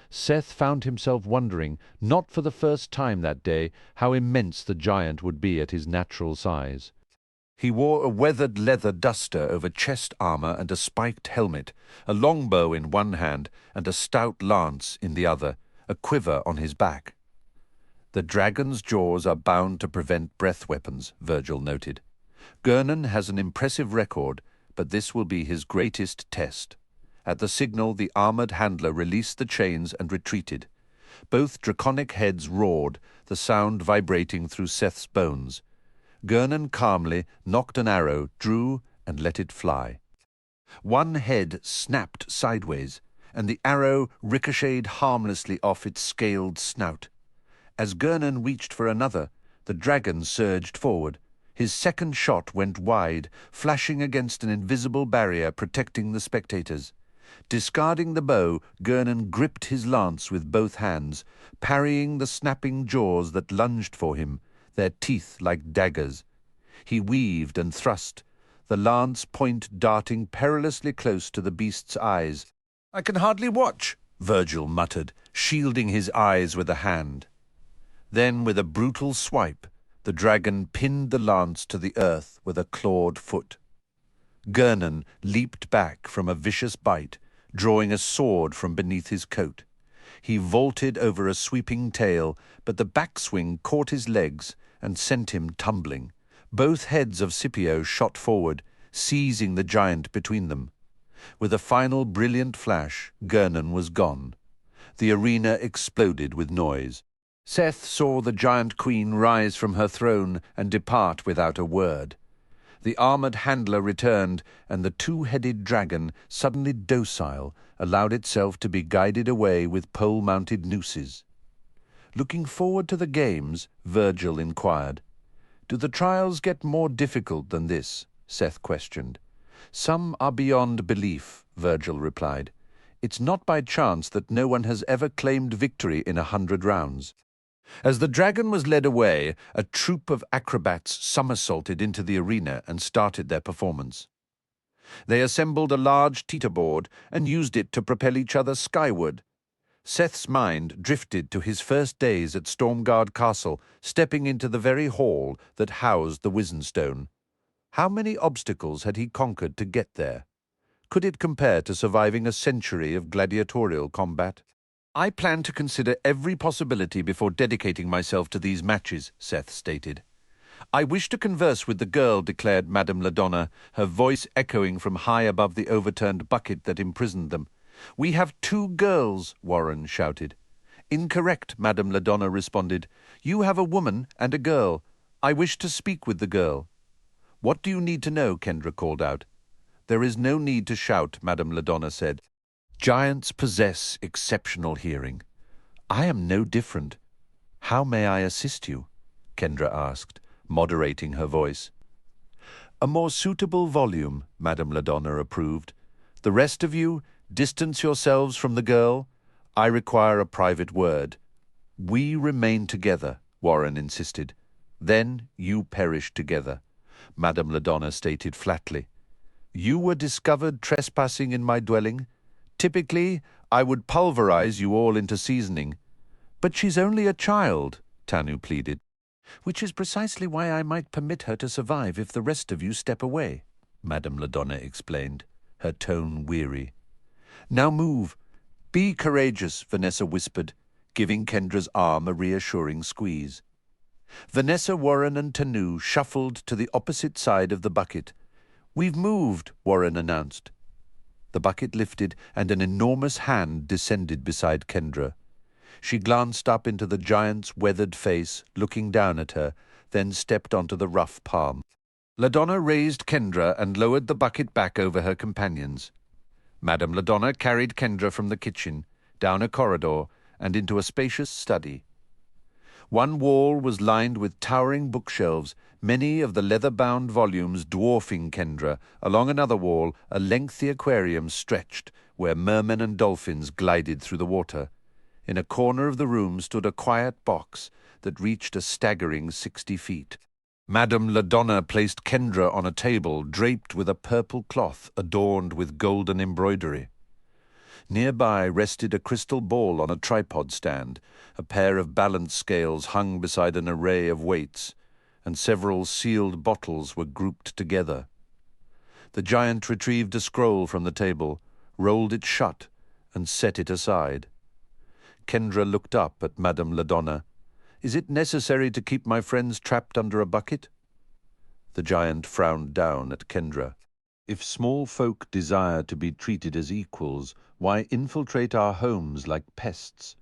Seth found himself wondering, not for the first time that day, how immense the giant would be at his natural size. He wore a weathered leather duster over chest armor and a spiked helmet, a longbow in one hand and a stout lance in the other, a quiver on his back. "The dragon's jaws are bound to prevent breath weapons," Virgil noted. "Gurnon has an impressive record, but this will be his greatest test." At the signal, the armored handler released the chains and retreated. Both draconic heads roared, the sound vibrating through Seth's bones. Gurnon calmly nocked an arrow, drew, and let it fly. One head snapped sideways, and the arrow ricocheted harmlessly off its scaled snout. As Gurnon reached for another, the dragon surged forward. His second shot went wide, flashing against an invisible barrier protecting the spectators. Discarding the bow, Gurnon gripped his lance with both hands, parrying the snapping jaws that lunged for him, their teeth like daggers. He weaved and thrust, the lance point darting perilously close to the beast's eyes. "I can hardly watch," Virgil muttered, shielding his eyes with a hand. Then, with a brutal swipe, the dragon pinned the lance to the earth with a clawed foot. Gurnon leaped back from a vicious bite, drawing a sword from beneath his coat. He vaulted over a sweeping tail, but the backswing caught his legs and sent him tumbling. Both heads of Scipio shot forward, seizing the giant between them. With a final brilliant flash, Gurnon was gone. The arena exploded with noise. Seth saw the giant queen rise from her throne and depart without a word. The armored handler returned, and the two-headed dragon, suddenly docile, allowed itself to be guided away with pole-mounted nooses. "Looking forward to the games?" Virgil inquired. "Do the trials get more difficult than this?" Seth questioned. "Some are beyond belief," Virgil replied. "It's not by chance that no one has ever claimed victory in 100 rounds." As the dragon was led away, a troupe of acrobats somersaulted into the arena and started their performance. They assembled a large teeterboard and used it to propel each other skyward. Seth's mind drifted to his first days at Stormguard Castle, stepping into the very hall that housed the Wizen Stone. How many obstacles had he conquered to get there? Could it compare to surviving a century of gladiatorial combat? "I plan to consider every possibility before dedicating myself to these matches," Seth stated. "I wish to converse with the girl," declared Madame Ladonna, her voice echoing from high above the overturned bucket that imprisoned them. "We have 2 girls," Warren shouted. "Incorrect," Madame Ladonna responded. "You have a woman and a girl. I wish to speak with the girl." "What do you need to know?" Kendra called out. "There is no need to shout," Madame Ladonna said. "Giants possess exceptional hearing. I am no different. How may I assist you?" Kendra asked, moderating her voice. A more suitable volume, Madame Ladonna approved. The rest of you, distance yourselves from the girl. I require a private word. We remain together, Warren insisted. Then you perish together, Madame Ladonna stated flatly. You were discovered trespassing in my dwelling. Typically, I would pulverize you all into seasoning. But she's only a child, Tanu pleaded. Which is precisely why I might permit her to survive if the rest of you step away, Madame Ladonna explained, her tone weary. Now move. Be courageous, Vanessa whispered, giving Kendra's arm a reassuring squeeze. Vanessa, Warren and Tanu shuffled to the opposite side of the bucket. We've moved, Warren announced. The bucket lifted and an enormous hand descended beside Kendra. She glanced up into the giant's weathered face, looking down at her, then stepped onto the rough palm. Ladonna raised Kendra and lowered the bucket back over her companions. Madame Ladonna carried Kendra from the kitchen, down a corridor, and into a spacious study. One wall was lined with towering bookshelves, many of the leather-bound volumes dwarfing Kendra. Along another wall, a lengthy aquarium stretched, where mermen and dolphins glided through the water. In a corner of the room stood a quiet box that reached a staggering 60 feet. Madame Ladonna placed Kendra on a table draped with a purple cloth adorned with golden embroidery. Nearby rested a crystal ball on a tripod stand, a pair of balance scales hung beside an array of weights, and several sealed bottles were grouped together. The giant retrieved a scroll from the table, rolled it shut, and set it aside. Kendra looked up at Madame Ladonna. Is it necessary to keep my friends trapped under a bucket? The giant frowned down at Kendra. If small folk desire to be treated as equals, why infiltrate our homes like pests?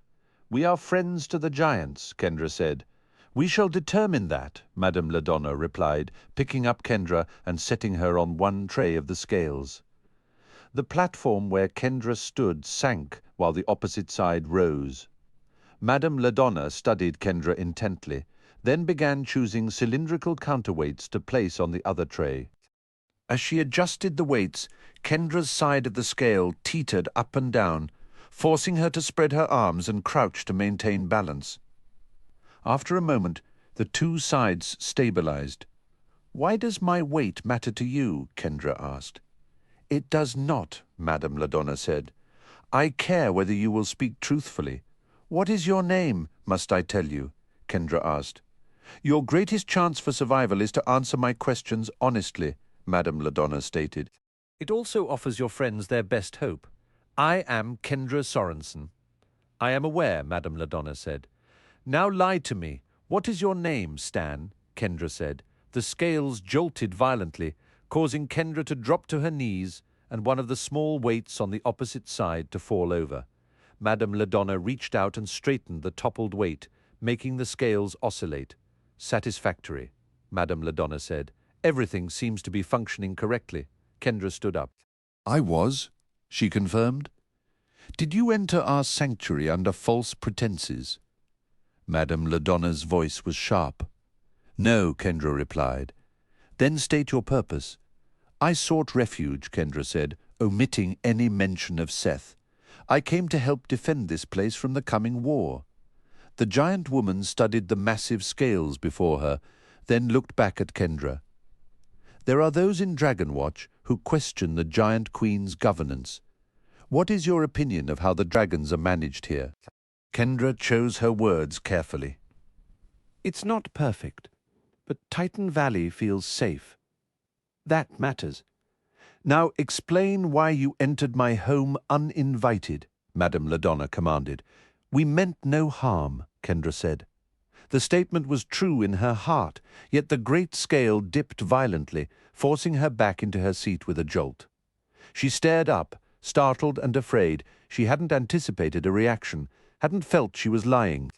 We are friends to the giants, Kendra said. We shall determine that, Madame Ladonna replied, picking up Kendra and setting her on one tray of the scales. The platform where Kendra stood sank while the opposite side rose. Madame Ladonna studied Kendra intently, then began choosing cylindrical counterweights to place on the other tray. As she adjusted the weights, Kendra's side of the scale teetered up and down, forcing her to spread her arms and crouch to maintain balance. After a moment, the two sides stabilized. Why does my weight matter to you? Kendra asked. It does not, Madame Ladonna said. I care whether you will speak truthfully. What is your name, must I tell you? Kendra asked. Your greatest chance for survival is to answer my questions honestly, Madame Ladonna stated. It also offers your friends their best hope. I am Kendra Sorensen. I am aware, Madame Ladonna said. Now lie to me. What is your name, Stan? Kendra said. The scales jolted violently, causing Kendra to drop to her knees and one of the small weights on the opposite side to fall over. Madame Ladonna reached out and straightened the toppled weight, making the scales oscillate. Satisfactory, Madame Ladonna said. Everything seems to be functioning correctly. Kendra stood up. I was, she confirmed. Did you enter our sanctuary under false pretenses? Madame Ladonna's voice was sharp. No, Kendra replied. Then state your purpose. I sought refuge, Kendra said, omitting any mention of Seth. I came to help defend this place from the coming war. The giant woman studied the massive scales before her, then looked back at Kendra. There are those in Dragonwatch who question the giant queen's governance. What is your opinion of how the dragons are managed here? Kendra chose her words carefully. It's not perfect, but Titan Valley feels safe. That matters. Now explain why you entered my home uninvited, Madame Ladonna commanded. We meant no harm, Kendra said. The statement was true in her heart, yet the great scale dipped violently, forcing her back into her seat with a jolt. She stared up, startled and afraid. She hadn't anticipated a reaction, hadn't felt she was lying.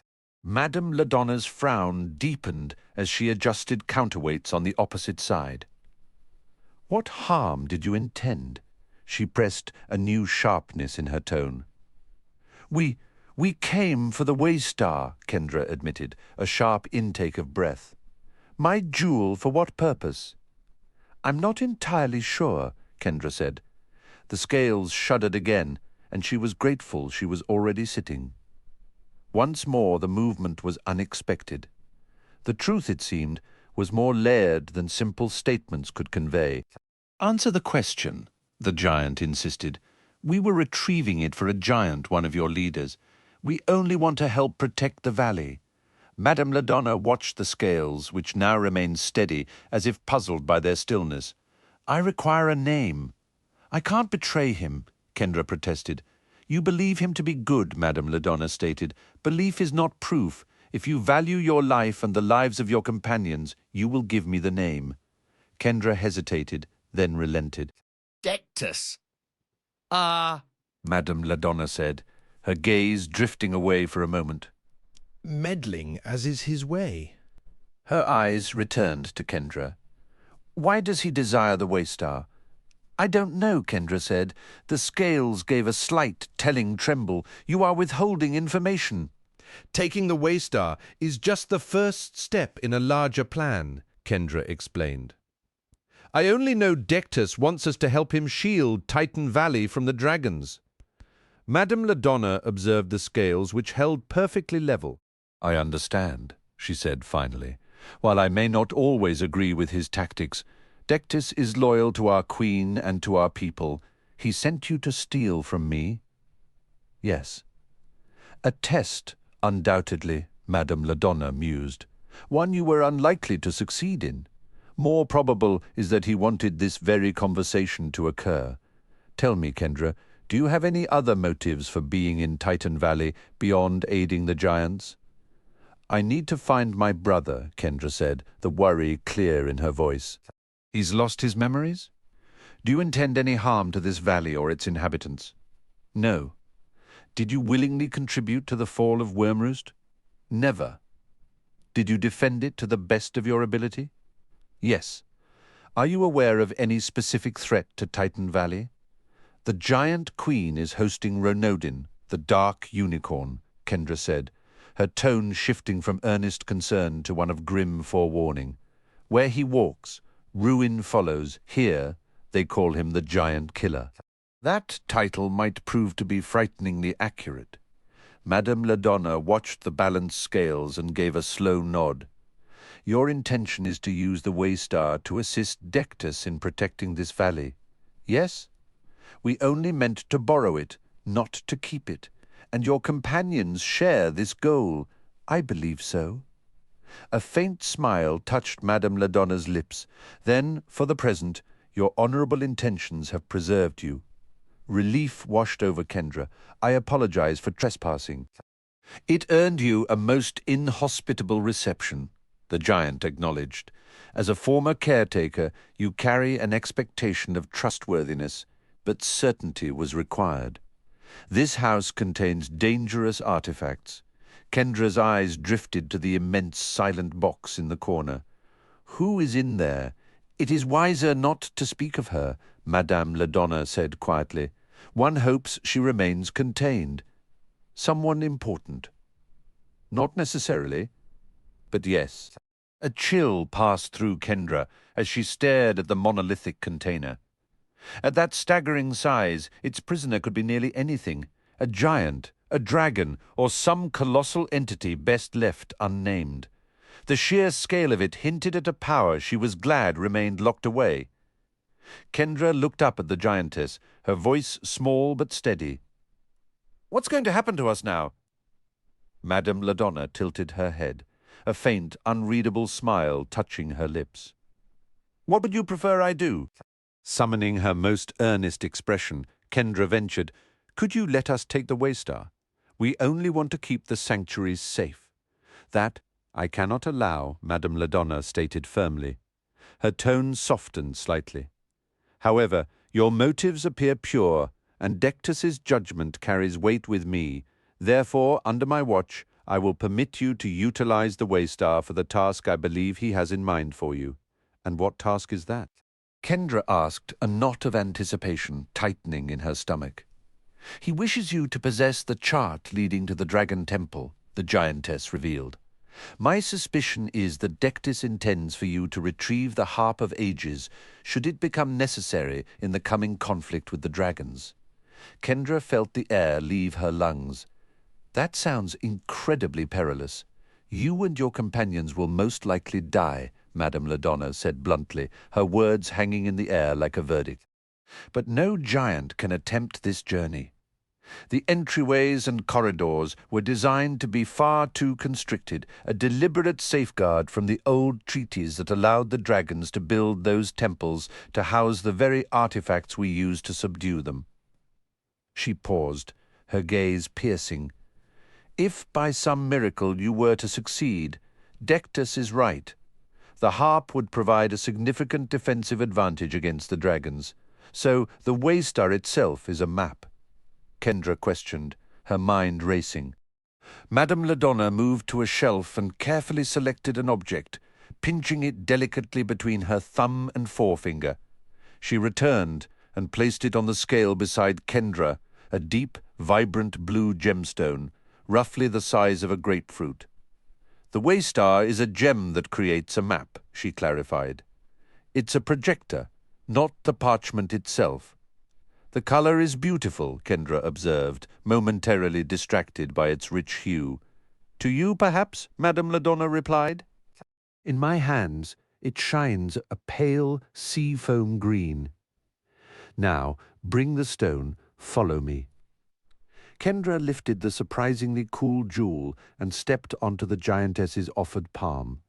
Madame Ladonna's frown deepened as she adjusted counterweights on the opposite side. What harm did you intend? She pressed a new sharpness in her tone. We We came for the Waystar, Kendra admitted, a sharp intake of breath. My jewel, for what purpose? I'm not entirely sure, Kendra said. The scales shuddered again, and she was grateful she was already sitting. Once more the movement was unexpected. The truth, it seemed, was more layered than simple statements could convey. Answer the question, the giant insisted. We were retrieving it for a giant, one of your leaders. We only want to help protect the valley. Madame LaDonna watched the scales, which now remained steady, as if puzzled by their stillness. I require a name. I can't betray him, Kendra protested. You believe him to be good, Madame LaDonna stated. Belief is not proof. If you value your life and the lives of your companions, you will give me the name. Kendra hesitated, then relented. Dectus. Madame LaDonna said, her gaze drifting away for a moment. Meddling as is his way. Her eyes returned to Kendra. Why does he desire the Waystar? I don't know, Kendra said. The scales gave a slight, telling tremble. You are withholding information. Taking the Waystar is just the first step in a larger plan, Kendra explained. I only know Dectus wants us to help him shield Titan Valley from the dragons. Madame LaDonna observed the scales, which held perfectly level. I understand, she said finally. While I may not always agree with his tactics, Dectus is loyal to our queen and to our people. He sent you to steal from me? Yes. A test, undoubtedly, Madame LaDonna mused. One you were unlikely to succeed in. More probable is that he wanted this very conversation to occur. Tell me, Kendra, do you have any other motives for being in Titan Valley beyond aiding the giants? I need to find my brother, Kendra said, the worry clear in her voice. He's lost his memories? Do you intend any harm to this valley or its inhabitants? No. Did you willingly contribute to the fall of Wormroost? Never. Did you defend it to the best of your ability? Yes. Are you aware of any specific threat to Titan Valley? The giant queen is hosting Ronodin, the dark unicorn, Kendra said, her tone shifting from earnest concern to one of grim forewarning. Where he walks, ruin follows. Here, they call him the Giant Killer. That title might prove to be frighteningly accurate. Madame LaDonna watched the balanced scales and gave a slow nod. Your intention is to use the Waystar to assist Dectus in protecting this valley. Yes? We only meant to borrow it, not to keep it. And your companions share this goal. I believe so. A faint smile touched Madame LaDonna's lips. Then, for the present, your honorable intentions have preserved you. Relief washed over Kendra. I apologize for trespassing. It earned you a most inhospitable reception, the giant acknowledged. As a former caretaker, you carry an expectation of trustworthiness, but certainty was required. This house contains dangerous artifacts. Kendra's eyes drifted to the immense silent box in the corner. Who is in there? It is wiser not to speak of her, Madame LaDonna said quietly. One hopes she remains contained. Someone important. Not necessarily, but yes. A chill passed through Kendra as she stared at the monolithic container. At that staggering size, its prisoner could be nearly anything. A giant, a dragon, or some colossal entity best left unnamed. The sheer scale of it hinted at a power she was glad remained locked away. Kendra looked up at the giantess, her voice small but steady. What's going to happen to us now? Madame LaDonna tilted her head, a faint, unreadable smile touching her lips. What would you prefer I do? Summoning her most earnest expression, Kendra ventured, Could you let us take the Waystar? We only want to keep the sanctuaries safe. That I cannot allow, Madame LaDonna stated firmly. Her tone softened slightly. However, your motives appear pure, and Dectus's judgment carries weight with me. Therefore, under my watch, I will permit you to utilize the Waystar for the task I believe he has in mind for you. And what task is that? Kendra asked, a knot of anticipation tightening in her stomach. He wishes you to possess the chart leading to the Dragon Temple, the giantess revealed. My suspicion is that Dectus intends for you to retrieve the Harp of Ages should it become necessary in the coming conflict with the dragons. Kendra felt the air leave her lungs. That sounds incredibly perilous. You and your companions will most likely die, Madame Ladonna said bluntly, her words hanging in the air like a verdict. But no giant can attempt this journey. The entryways and corridors were designed to be far too constricted, a deliberate safeguard from the old treaties that allowed the dragons to build those temples to house the very artifacts we use to subdue them. She paused, her gaze piercing. If by some miracle you were to succeed, Dectus is right. The harp would provide a significant defensive advantage against the dragons, so the Waystar itself is a map. Kendra questioned, her mind racing. Madame Ladonna moved to a shelf and carefully selected an object, pinching it delicately between her thumb and forefinger. She returned and placed it on the scale beside Kendra, a deep, vibrant blue gemstone, roughly the size of a grapefruit. The Waystar is a gem that creates a map, she clarified. It's a projector, not the parchment itself. The color is beautiful, Kendra observed, momentarily distracted by its rich hue. To you, perhaps, Madame Ladonna replied. In my hands, it shines a pale sea-foam green. Now, bring the stone, follow me. Kendra lifted the surprisingly cool jewel and stepped onto the giantess's offered palm.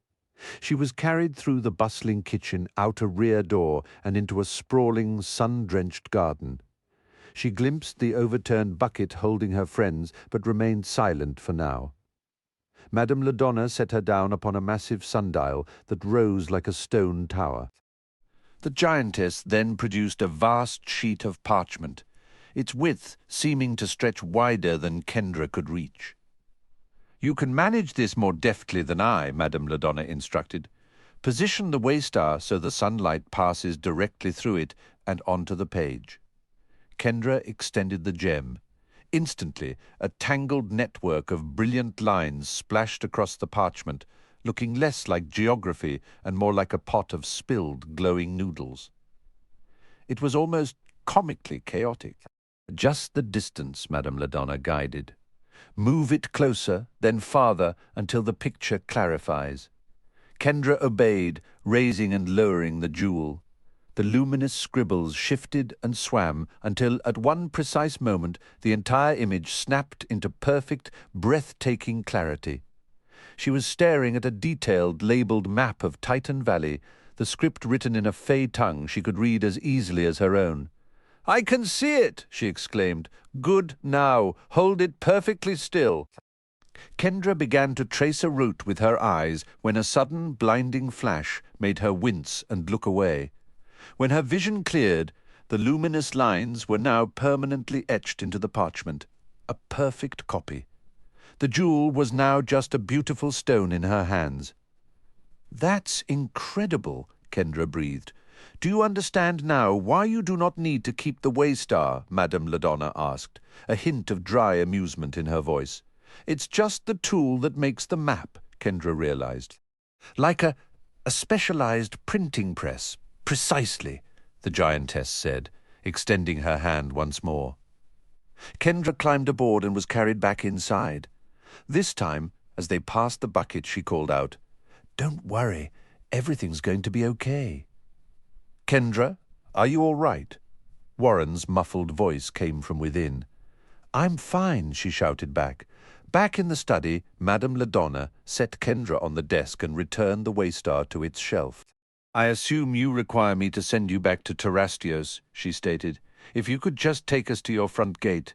She was carried through the bustling kitchen, out a rear door, and into a sprawling, sun-drenched garden. She glimpsed the overturned bucket holding her friends, but remained silent for now. Madame Ladonna set her down upon a massive sundial that rose like a stone tower. The giantess then produced a vast sheet of parchment, its width seeming to stretch wider than Kendra could reach. You can manage this more deftly than I, Madame Ladonna instructed. Position the Waystar so the sunlight passes directly through it and onto the page. Kendra extended the gem. Instantly, a tangled network of brilliant lines splashed across the parchment, looking less like geography and more like a pot of spilled, glowing noodles. It was almost comically chaotic. Just the distance, Madame Ladonna guided. Move it closer, then farther, until the picture clarifies. Kendra obeyed, raising and lowering the jewel. The luminous scribbles shifted and swam until, at one precise moment, the entire image snapped into perfect, breathtaking clarity. She was staring at a detailed, labeled map of Titan Valley, the script written in a Fey tongue she could read as easily as her own. "I can see it!" she exclaimed. "Good now. Hold it perfectly still." Kendra began to trace a route with her eyes when a sudden, blinding flash made her wince and look away. When her vision cleared, the luminous lines were now permanently etched into the parchment, a perfect copy. The jewel was now just a beautiful stone in her hands. "That's incredible," Kendra breathed. "Do you understand now why you do not need to keep the Waystar?" Madame Ladonna asked, a hint of dry amusement in her voice. "It's just the tool that makes the map," Kendra realized. "Like a specialized printing press. Precisely," the giantess said, extending her hand once more. Kendra climbed aboard and was carried back inside. This time, as they passed the bucket, she called out, "Don't worry, everything's going to be okay." "Kendra, are you all right?" Warren's muffled voice came from within. "I'm fine," she shouted back. Back in the study, Madame Ladonna set Kendra on the desk and returned the Waystar to its shelf. "I assume you require me to send you back to Terrastios," she stated. "If you could just take us to your front gate."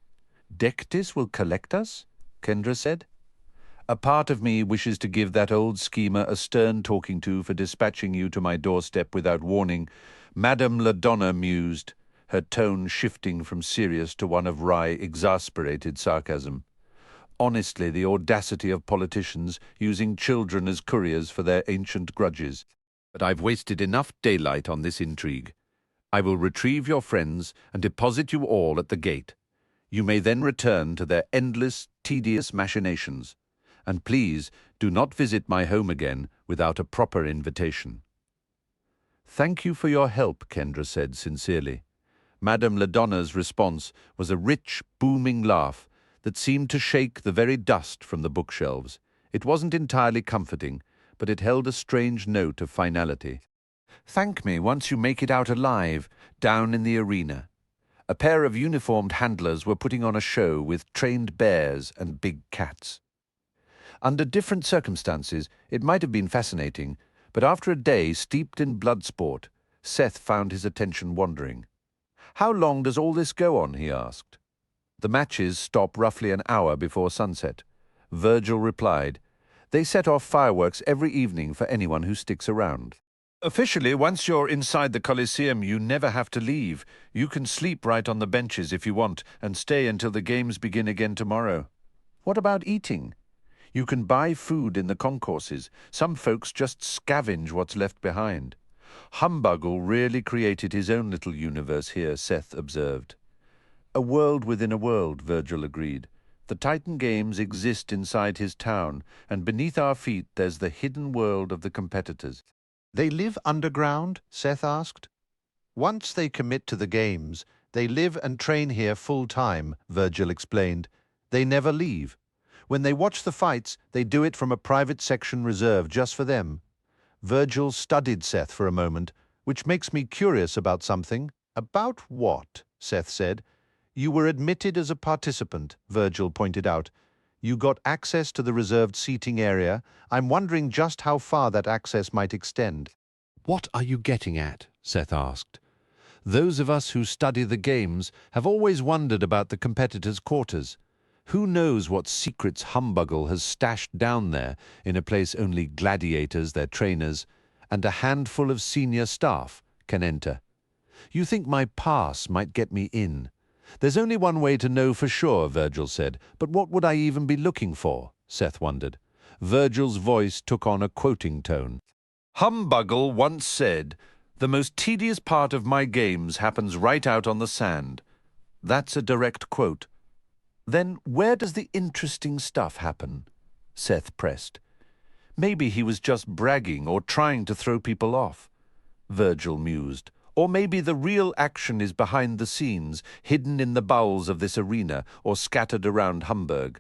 "Dectus will collect us?" Kendra said. "A part of me wishes to give that old schemer a stern talking to for dispatching you to my doorstep without warning," Madame Ladonna mused, her tone shifting from serious to one of wry, exasperated sarcasm. Honestly, the audacity of politicians using children as couriers for their ancient grudges. But I've wasted enough daylight on this intrigue. I will retrieve your friends and deposit you all at the gate. You may then return to their endless, tedious machinations. And please do not visit my home again without a proper invitation." "Thank you for your help," Kendra said sincerely. Madame Ladonna's response was a rich, booming laugh that seemed to shake the very dust from the bookshelves. It wasn't entirely comforting, but it held a strange note of finality. "Thank me once you make it out alive, down in the arena." A pair of uniformed handlers were putting on a show with trained bears and big cats. Under different circumstances, it might have been fascinating, but after a day steeped in blood sport, Seth found his attention wandering. "How long does all this go on?" he asked. "The matches stop roughly an hour before sunset." Virgil replied, "They set off fireworks every evening for anyone who sticks around. Officially, once you're inside the Colosseum, you never have to leave. You can sleep right on the benches if you want and stay until the games begin again tomorrow." "What about eating?" "You can buy food in the concourses. Some folks just scavenge what's left behind." Humbuggle really created his own little universe here, Seth observed. "A world within a world," Virgil agreed. "The Titan Games exist inside his town, and beneath our feet there's the hidden world of the competitors." "They live underground?" Seth asked. "Once they commit to the games, they live and train here full-time," Virgil explained. "They never leave. When they watch the fights, they do it from a private section reserved just for them." Virgil studied Seth for a moment, "which makes me curious about something." "About what?" Seth said. "You were admitted as a participant," Virgil pointed out. "You got access to the reserved seating area. I'm wondering just how far that access might extend." "What are you getting at?" Seth asked. "Those of us who study the games have always wondered about the competitors' quarters. Who knows what secrets Humbuggle has stashed down there in a place only gladiators, their trainers, and a handful of senior staff can enter? You think my pass might get me in? There's only one way to know for sure," Virgil said. "But what would I even be looking for?" Seth wondered. Virgil's voice took on a quoting tone. "Humbuggle once said, 'The most tedious part of my games happens right out on the sand.' That's a direct quote." "Then where does the interesting stuff happen?" Seth pressed. "Maybe he was just bragging or trying to throw people off." Virgil mused. "Or maybe the real action is behind the scenes, hidden in the bowels of this arena or scattered around Hamburg.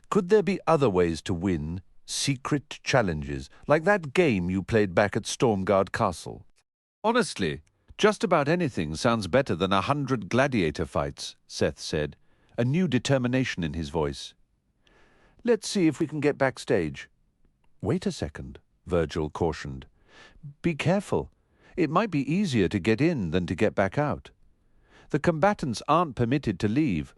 Could there be other ways to win, secret challenges, like that game you played back at Stormguard Castle?" "Honestly, just about anything sounds better than 100 gladiator fights," Seth said, a new determination in his voice. "Let's see if we can get backstage." "Wait a second," Virgil cautioned. "Be careful. It might be easier to get in than to get back out. The combatants aren't permitted to leave.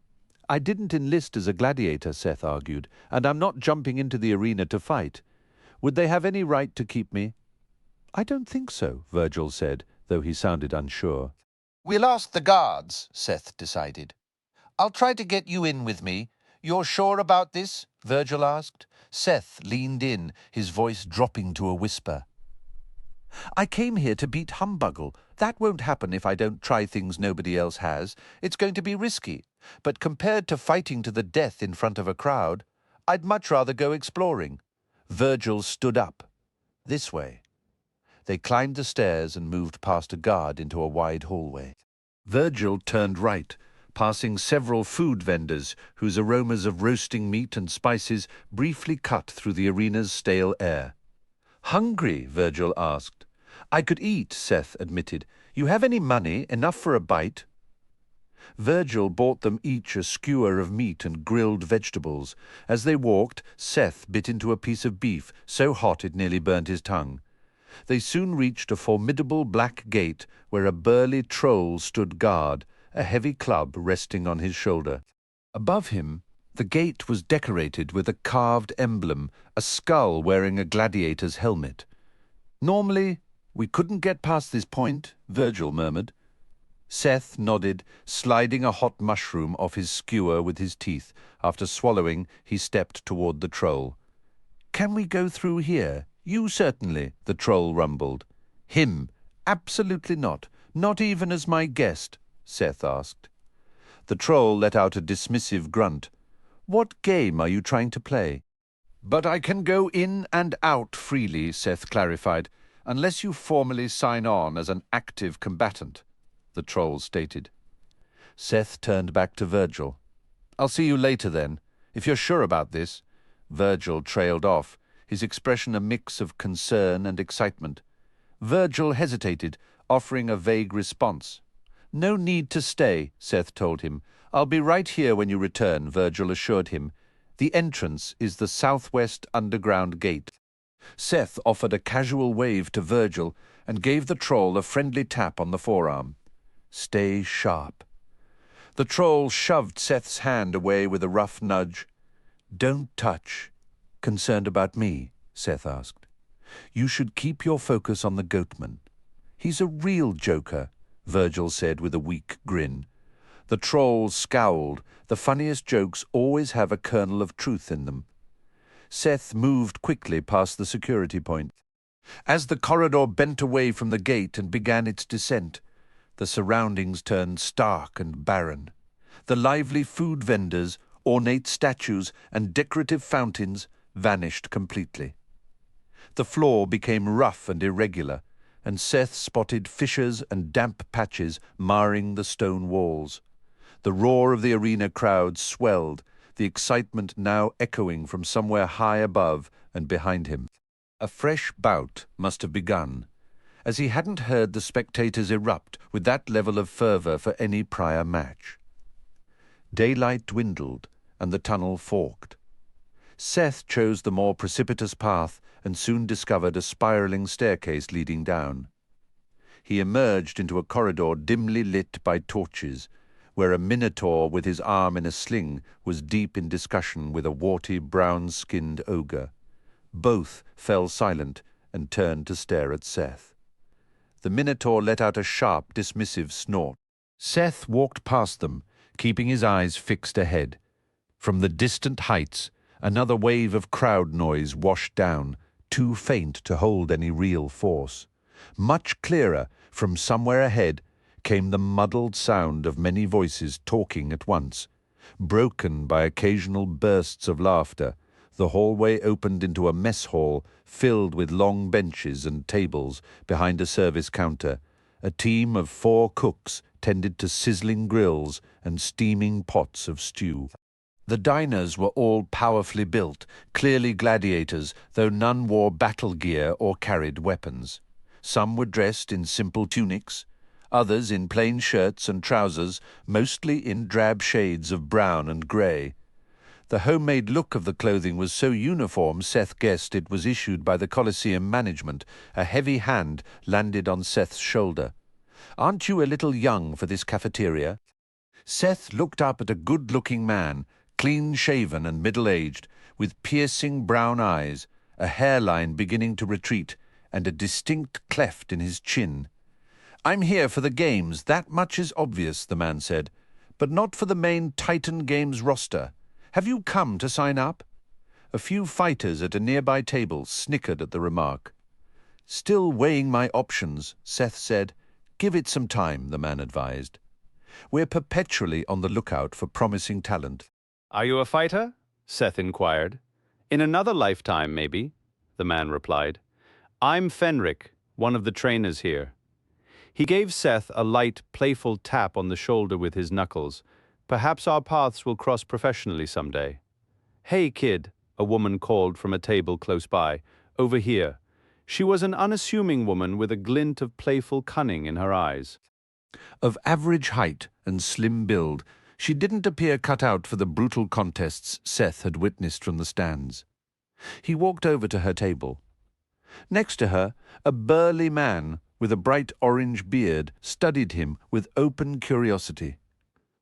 I didn't enlist as a gladiator," Seth argued, "and I'm not jumping into the arena to fight. Would they have any right to keep me?" "I don't think so," Virgil said, though he sounded unsure. "We'll ask the guards," Seth decided. "I'll try to get you in with me. You're sure about this?" Virgil asked. Seth leaned in, his voice dropping to a whisper. "I came here to beat Humbuggle. That won't happen if I don't try things nobody else has. It's going to be risky. But compared to fighting to the death in front of a crowd, I'd much rather go exploring." Virgil stood up. "This way." They climbed the stairs and moved past a guard into a wide hallway. Virgil turned right, passing several food vendors whose aromas of roasting meat and spices briefly cut through the arena's stale air. "Hungry?" Virgil asked. "I could eat," Seth admitted. "You have any money, enough for a bite?" Virgil bought them each a skewer of meat and grilled vegetables. As they walked, Seth bit into a piece of beef, so hot it nearly burnt his tongue. They soon reached a formidable black gate where a burly troll stood guard, a heavy club resting on his shoulder. Above him, the gate was decorated with a carved emblem, a skull wearing a gladiator's helmet. "Normally, we couldn't get past this point," Virgil murmured. Seth nodded, sliding a hot mushroom off his skewer with his teeth. After swallowing, he stepped toward the troll. "Can we go through here?" "You certainly," the troll rumbled. "Him? Absolutely not. Not even as my guest?" Seth asked. The troll let out a dismissive grunt. "What game are you trying to play?" "But I can go in and out freely," Seth clarified, "unless you formally sign on as an active combatant," the troll stated. Seth turned back to Virgil. "I'll see you later then, if you're sure about this." Virgil trailed off, his expression a mix of concern and excitement. Virgil hesitated, offering a vague response. "No need to stay," Seth told him. "I'll be right here when you return," Virgil assured him. "The entrance is the southwest underground gate." Seth offered a casual wave to Virgil and gave the troll a friendly tap on the forearm. "Stay sharp." The troll shoved Seth's hand away with a rough nudge. "Don't touch." "Concerned about me?" Seth asked. "You should keep your focus on the goatman. He's a real joker," Virgil said with a weak grin. The troll scowled. The funniest jokes always have a kernel of truth in them. Seth moved quickly past the security point. As the corridor bent away from the gate and began its descent, the surroundings turned stark and barren. The lively food vendors, ornate statues, and decorative fountains vanished completely. The floor became rough and irregular, and Seth spotted fissures and damp patches marring the stone walls. The roar of the arena crowd swelled, the excitement now echoing from somewhere high above and behind him. A fresh bout must have begun, as he hadn't heard the spectators erupt with that level of fervor for any prior match. Daylight dwindled, and the tunnel forked. Seth chose the more precipitous path and soon discovered a spiraling staircase leading down. He emerged into a corridor dimly lit by torches, where a minotaur with his arm in a sling was deep in discussion with a warty, brown-skinned ogre. Both fell silent and turned to stare at Seth. The minotaur let out a sharp, dismissive snort. Seth walked past them, keeping his eyes fixed ahead. From the distant heights, another wave of crowd noise washed down, too faint to hold any real force. Much clearer, from somewhere ahead, came the muddled sound of many voices talking at once. Broken by occasional bursts of laughter, the hallway opened into a mess hall filled with long benches and tables behind a service counter. A team of 4 cooks tended to sizzling grills and steaming pots of stew. The diners were all powerfully built, clearly gladiators, though none wore battle gear or carried weapons. Some were dressed in simple tunics, others in plain shirts and trousers, mostly in drab shades of brown and grey. The homemade look of the clothing was so uniform Seth guessed it was issued by the Colosseum management. A heavy hand landed on Seth's shoulder. "Aren't you a little young for this cafeteria?" Seth looked up at a good-looking man, clean-shaven and middle-aged, with piercing brown eyes, a hairline beginning to retreat, and a distinct cleft in his chin. "I'm here for the games, that much is obvious," the man said, "but not for the main Titan Games roster. Have you come to sign up?" A few fighters at a nearby table snickered at the remark. "Still weighing my options," Seth said. "Give it some time," the man advised. "We're perpetually on the lookout for promising talent." "Are you a fighter?" Seth inquired. "In another lifetime, maybe," the man replied. "I'm Fenric, one of the trainers here." He gave Seth a light, playful tap on the shoulder with his knuckles. "Perhaps our paths will cross professionally someday." "Hey, kid," a woman called from a table close by. "Over here." She was an unassuming woman with a glint of playful cunning in her eyes. Of average height and slim build, she didn't appear cut out for the brutal contests Seth had witnessed from the stands. He walked over to her table. Next to her, a burly man with a bright orange beard studied him with open curiosity.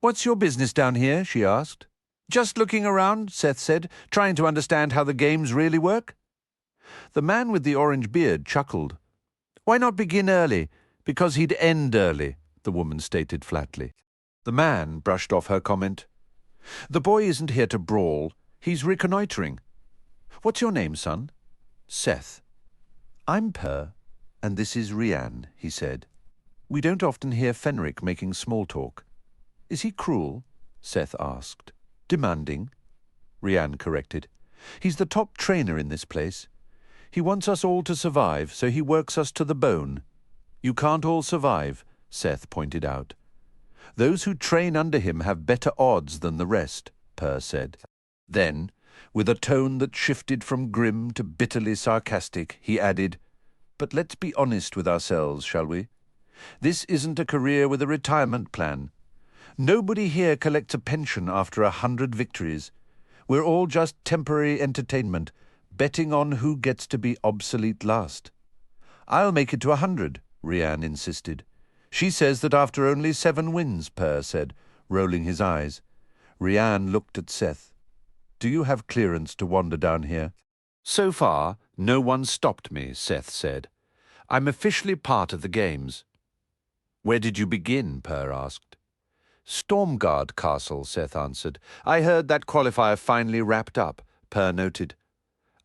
"What's your business down here?" she asked. "Just looking around," Seth said, "trying to understand how the games really work." The man with the orange beard chuckled. "Why not begin early? Because he'd end early," the woman stated flatly. The man brushed off her comment. "The boy isn't here to brawl. He's reconnoitering. What's your name, son?" "Seth." "I'm Per, and this is Rian," he said. "We don't often hear Fenric making small talk. Is he cruel?" Seth asked. Demanding, Rianne corrected. He's the top trainer in this place. He wants us all to survive, so he works us to the bone. You can't all survive, Seth pointed out. Those who train under him have better odds than the rest, Per said. Then, with a tone that shifted from grim to bitterly sarcastic, he added, But let's be honest with ourselves, shall we? This isn't a career with a retirement plan. Nobody here collects a pension after 100 victories. We're all just temporary entertainment, betting on who gets to be obsolete last. I'll make it to 100, Rianne insisted. She says that after only 7 wins, Per said, rolling his eyes. Rianne looked at Seth. Do you have clearance to wander down here? So far, no one stopped me, Seth said. I'm officially part of the games. Where did you begin? Per asked. Stormguard Castle, Seth answered. I heard that qualifier finally wrapped up, Per noted.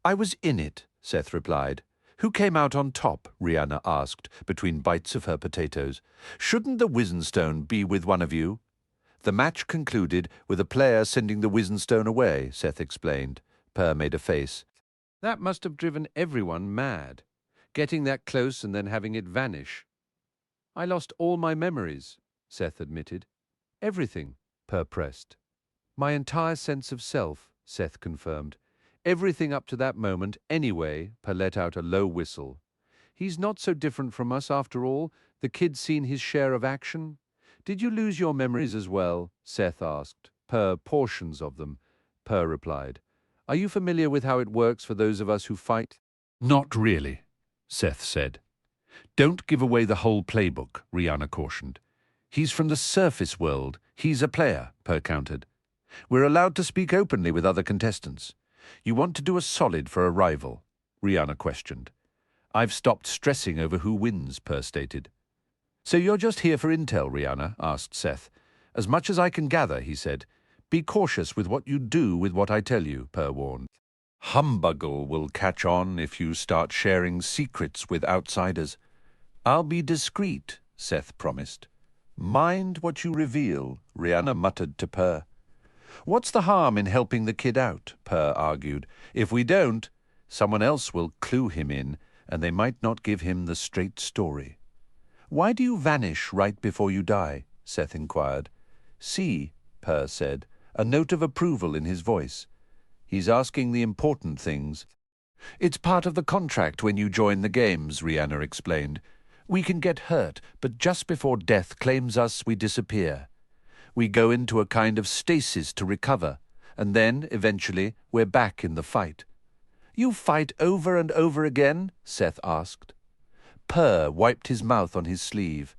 I was in it, Seth replied. Who came out on top? Rihanna asked, between bites of her potatoes. Shouldn't the Wizenstone be with one of you? The match concluded with a player sending the Wizenstone away, Seth explained. Per made a face. That must have driven everyone mad, getting that close and then having it vanish. I lost all my memories, Seth admitted. Everything, Per pressed. My entire sense of self, Seth confirmed. Everything up to that moment, anyway, Per let out a low whistle. He's not so different from us after all. The kid's seen his share of action. Did you lose your memories as well? Seth asked. Per, portions of them. Per replied. Are you familiar with how it works for those of us who fight? Not really, Seth said. Don't give away the whole playbook, Rihanna cautioned. He's from the surface world. He's a player, Per countered. We're allowed to speak openly with other contestants. You want to do a solid for a rival? Rihanna questioned. I've stopped stressing over who wins, Per stated. So you're just here for intel, Rihanna? Asked Seth. As much as I can gather, he said. Be cautious with what you do with what I tell you, Per warned. Humbuggle will catch on if you start sharing secrets with outsiders. I'll be discreet, Seth promised. Mind what you reveal, Rihanna muttered to Per. What's the harm in helping the kid out? Per argued. If we don't, someone else will clue him in, and they might not give him the straight story. Why do you vanish right before you die? Seth inquired. See, Per said, a note of approval in his voice. He's asking the important things. It's part of the contract when you join the games, Rihanna explained. We can get hurt, but just before death claims us, we disappear. We go into a kind of stasis to recover, and then, eventually, we're back in the fight. You fight over and over again? Seth asked. Per wiped his mouth on his sleeve.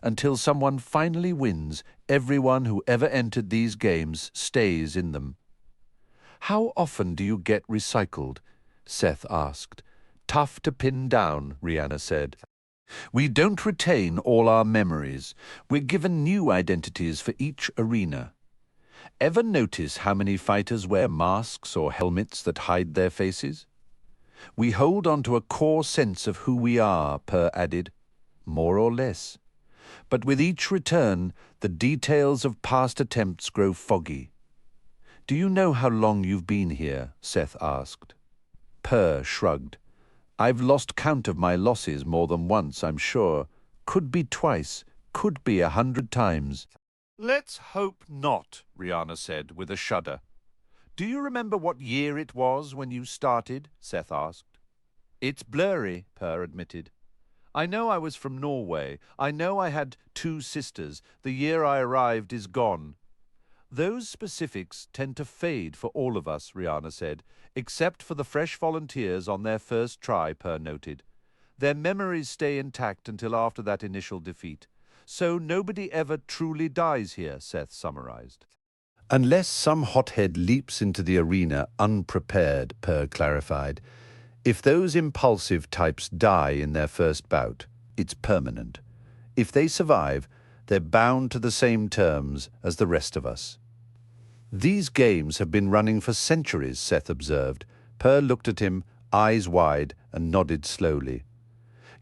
Until someone finally wins, everyone who ever entered these games stays in them. How often do you get recycled? Seth asked. Tough to pin down, Rihanna said. We don't retain all our memories. We're given new identities for each arena. Ever notice how many fighters wear masks or helmets that hide their faces? We hold on to a core sense of who we are, Per added. More or less. But with each return, the details of past attempts grow foggy. Do you know how long you've been here? Seth asked. Per shrugged. I've lost count of my losses more than once, I'm sure. Could be twice, could be 100 times. Let's hope not, Rihanna said with a shudder. Do you remember what year it was when you started? Seth asked. It's blurry, Per admitted. I know I was from Norway. I know I had 2 sisters. The year I arrived is gone. Those specifics tend to fade for all of us, Rihanna said, except for the fresh volunteers on their first try, Per noted. Their memories stay intact until after that initial defeat. So nobody ever truly dies here, Seth summarized. Unless some hothead leaps into the arena unprepared, Per clarified. If those impulsive types die in their first bout, it's permanent. If they survive, they're bound to the same terms as the rest of us. These games have been running for centuries, Seth observed. Per looked at him, eyes wide, and nodded slowly.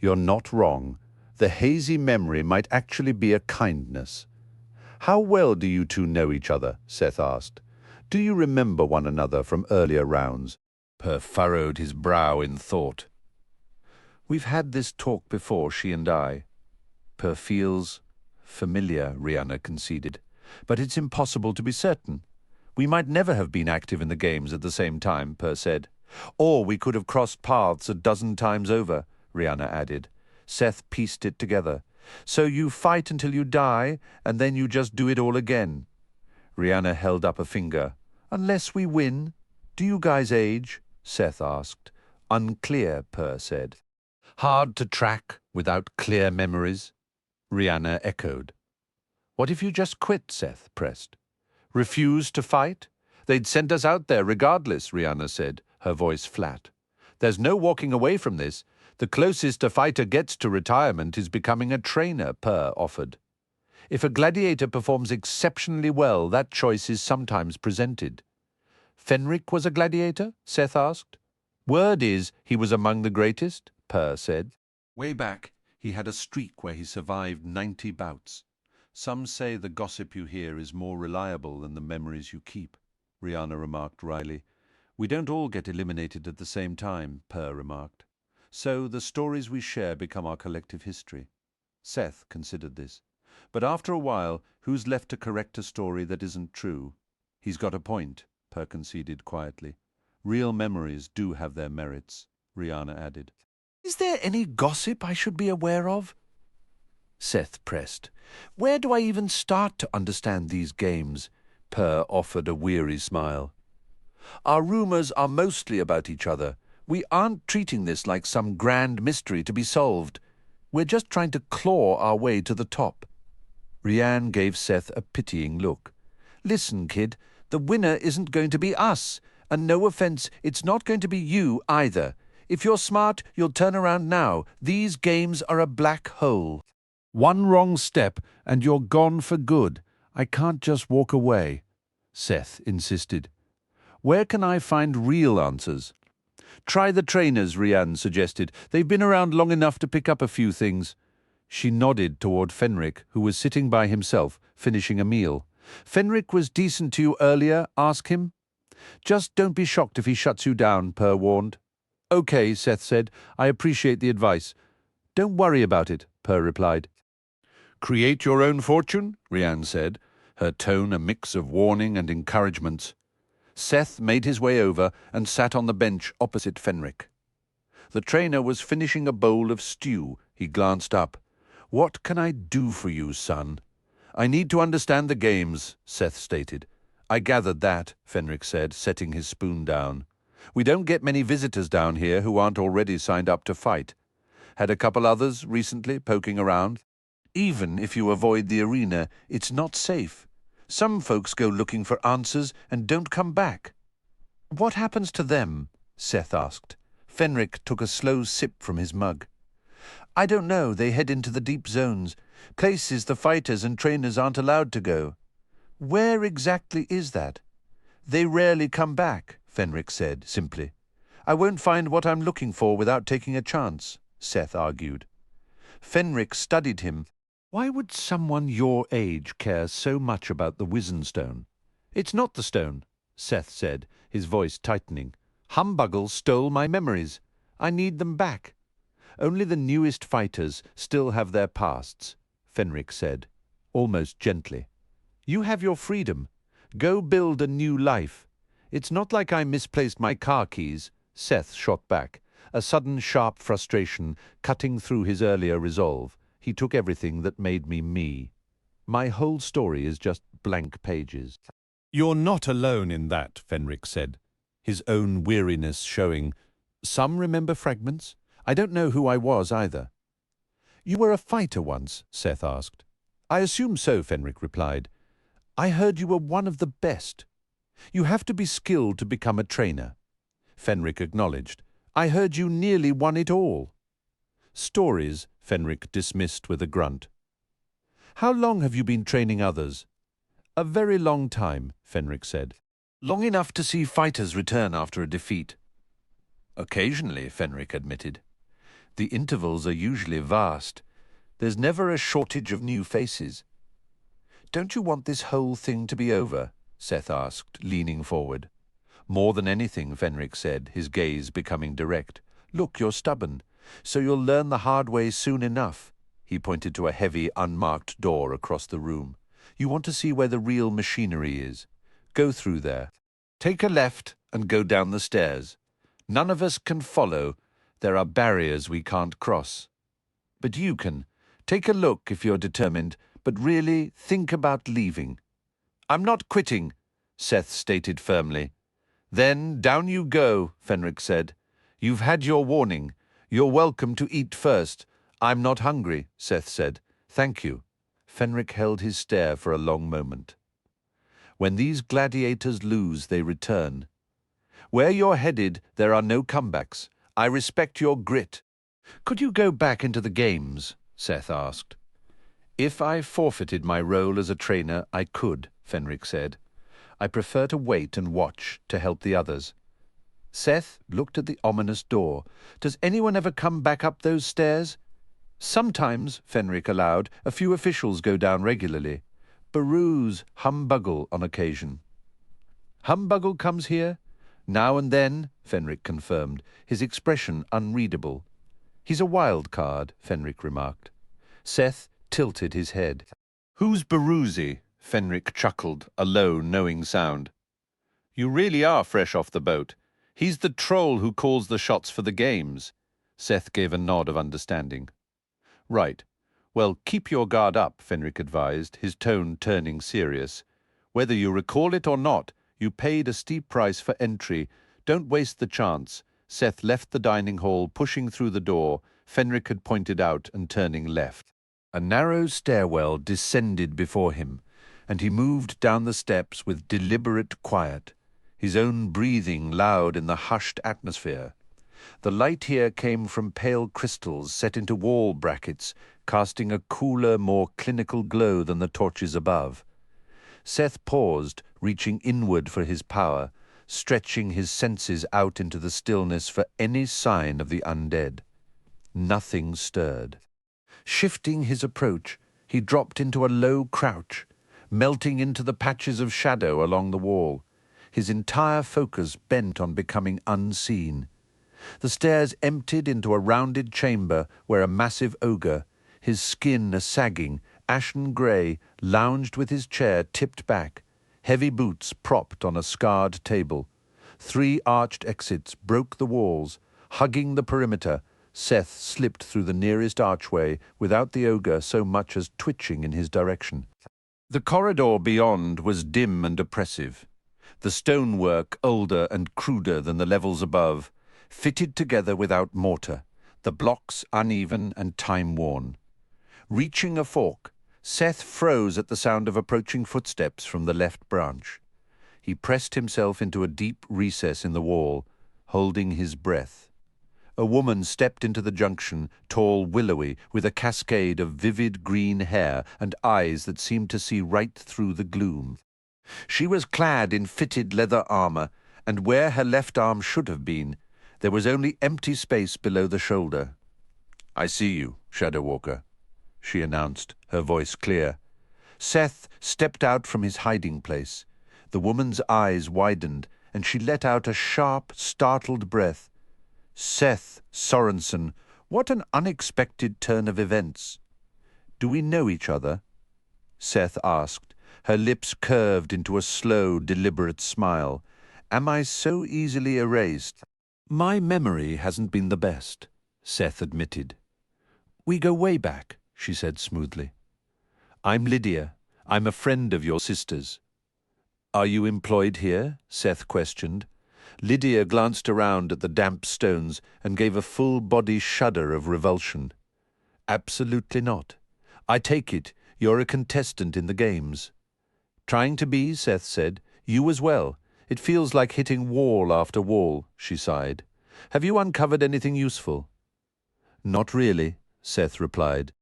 You're not wrong. The hazy memory might actually be a kindness. How well do you two know each other? Seth asked. Do you remember one another from earlier rounds? Per furrowed his brow in thought. We've had this talk before, she and I. Per feels familiar, Rihanna conceded. But it's impossible to be certain. We might never have been active in the games at the same time, Per said. Or we could have crossed paths a dozen times over, Rihanna added. Seth pieced it together. So you fight until you die, and then you just do it all again. Rihanna held up a finger. Unless we win. Do you guys age? Seth asked. Unclear, Per said. Hard to track without clear memories, Rihanna echoed. What if you just quit? Seth pressed. Refuse to fight? They'd send us out there regardless, Rihanna said, her voice flat. There's no walking away from this. The closest a fighter gets to retirement is becoming a trainer, Per offered. If a gladiator performs exceptionally well, that choice is sometimes presented. Fenric was a gladiator? Seth asked. Word is he was among the greatest, Per said. Way back, he had a streak where he survived 90 bouts. Some say the gossip you hear is more reliable than the memories you keep, Rihanna remarked wryly. We don't all get eliminated at the same time, Per remarked. So the stories we share become our collective history. Seth considered this. But after a while, who's left to correct a story that isn't true? He's got a point, Per conceded quietly. Real memories do have their merits, Rihanna added. Is there any gossip I should be aware of? Seth pressed. Where do I even start to understand these games? Per offered a weary smile. Our rumors are mostly about each other. We aren't treating this like some grand mystery to be solved. We're just trying to claw our way to the top. Rianne gave Seth a pitying look. Listen, kid, the winner isn't going to be us. And no offense, it's not going to be you either. If you're smart, you'll turn around now. These games are a black hole. One wrong step and you're gone for good. I can't just walk away, Seth insisted. Where can I find real answers? Try the trainers, Rianne suggested. They've been around long enough to pick up a few things. She nodded toward Fenric, who was sitting by himself, finishing a meal. Fenric was decent to you earlier, ask him. Just don't be shocked if he shuts you down, Per warned. Okay, Seth said. I appreciate the advice. Don't worry about it, Per replied. Create your own fortune, Rianne said, her tone a mix of warning and encouragement. Seth made his way over and sat on the bench opposite Fenric. The trainer was finishing a bowl of stew. He glanced up. What can I do for you, son? I need to understand the games, Seth stated. I gathered that, Fenric said, setting his spoon down. We don't get many visitors down here who aren't already signed up to fight. Had a couple others recently poking around. Even if you avoid the arena, it's not safe. Some folks go looking for answers and don't come back. What happens to them? Seth asked. Fenric took a slow sip from his mug. I don't know. They head into the deep zones, places the fighters and trainers aren't allowed to go. Where exactly is that? They rarely come back, Fenric said simply. I won't find what I'm looking for without taking a chance, Seth argued. Fenric studied him. Why would someone your age care so much about the Wizen Stone? It's not the stone, Seth said, his voice tightening. Humbuggles stole my memories. I need them back. Only the newest fighters still have their pasts, Fenric said, almost gently. You have your freedom. Go build a new life. It's not like I misplaced my car keys, Seth shot back, a sudden sharp frustration cutting through his earlier resolve. He took everything that made me me. My whole story is just blank pages. You're not alone in that, Fenric said, his own weariness showing. Some remember fragments. I don't know who I was either. You were a fighter once, Seth asked. I assume so, Fenric replied. I heard you were one of the best. You have to be skilled to become a trainer. Fenric acknowledged. I heard you nearly won it all. Stories, Fenric dismissed with a grunt. How long have you been training others? A very long time, Fenric said. Long enough to see fighters return after a defeat. Occasionally, Fenric admitted. The intervals are usually vast. There's never a shortage of new faces. Don't you want this whole thing to be over? Seth asked, leaning forward. More than anything, Fenric said, his gaze becoming direct. Look, you're stubborn, so you'll learn the hard way soon enough. He pointed to a heavy, unmarked door across the room. You want to see where the real machinery is. Go through there. Take a left and go down the stairs. None of us can follow. There are barriers we can't cross. But you can. Take a look if you're determined, but really think about leaving. I'm not quitting, Seth stated firmly. Then down you go, Fenric said. You've had your warning. You're welcome to eat first. I'm not hungry, Seth said. Thank you. Fenric held his stare for a long moment. When these gladiators lose, they return. Where you're headed, there are no comebacks. I respect your grit. Could you go back into the games? Seth asked. If I forfeited my role as a trainer, I could, Fenric said. I prefer to wait and watch to help the others. Seth looked at the ominous door. Does anyone ever come back up those stairs? Sometimes, Fenric allowed, a few officials go down regularly. Baroo's Humbuggle on occasion. Humbuggle comes here? Now and then, Fenric confirmed, his expression unreadable. He's a wild card, Fenric remarked. Seth tilted his head. Who's Baroozy? Fenric chuckled, a low, knowing sound. You really are fresh off the boat. He's the troll who calls the shots for the games. Seth gave a nod of understanding. Right. Well, keep your guard up, Fenric advised, his tone turning serious. Whether you recall it or not, you paid a steep price for entry. Don't waste the chance. Seth left the dining hall, pushing through the door Fenric had pointed out and turning left. A narrow stairwell descended before him, and he moved down the steps with deliberate quiet, his own breathing loud in the hushed atmosphere. The light here came from pale crystals set into wall brackets, casting a cooler, more clinical glow than the torches above. Seth paused, reaching inward for his power, stretching his senses out into the stillness for any sign of the undead. Nothing stirred. Shifting his approach, he dropped into a low crouch, melting into the patches of shadow along the wall, his entire focus bent on becoming unseen. The stairs emptied into a rounded chamber where a massive ogre, his skin a sagging, ashen grey, lounged with his chair tipped back, heavy boots propped on a scarred table. 3 arched exits broke the walls. Hugging the perimeter, Seth slipped through the nearest archway without the ogre so much as twitching in his direction. The corridor beyond was dim and oppressive, the stonework older and cruder than the levels above, fitted together without mortar, the blocks uneven and time-worn. Reaching a fork, Seth froze at the sound of approaching footsteps from the left branch. He pressed himself into a deep recess in the wall, holding his breath. A woman stepped into the junction, tall, willowy, with a cascade of vivid green hair and eyes that seemed to see right through the gloom. She was clad in fitted leather armor, and where her left arm should have been, there was only empty space below the shoulder. "I see you, Shadow Walker," she announced, her voice clear. Seth stepped out from his hiding place. The woman's eyes widened, and she let out a sharp, startled breath. Seth Sorensen, what an unexpected turn of events. "Do we know each other?" Seth asked, her lips curved into a slow, deliberate smile. "Am I so easily erased?" "My memory hasn't been the best," Seth admitted. "We go way back," she said smoothly. "I'm Lydia. I'm a friend of your sister's." "Are you employed here?" Seth questioned. Lydia glanced around at the damp stones and gave a full-body shudder of revulsion. "Absolutely not. I take it you're a contestant in the games." "Trying to be," Seth said. "You as well. It feels like hitting wall after wall," she sighed. "Have you uncovered anything useful?" "Not really," Seth replied.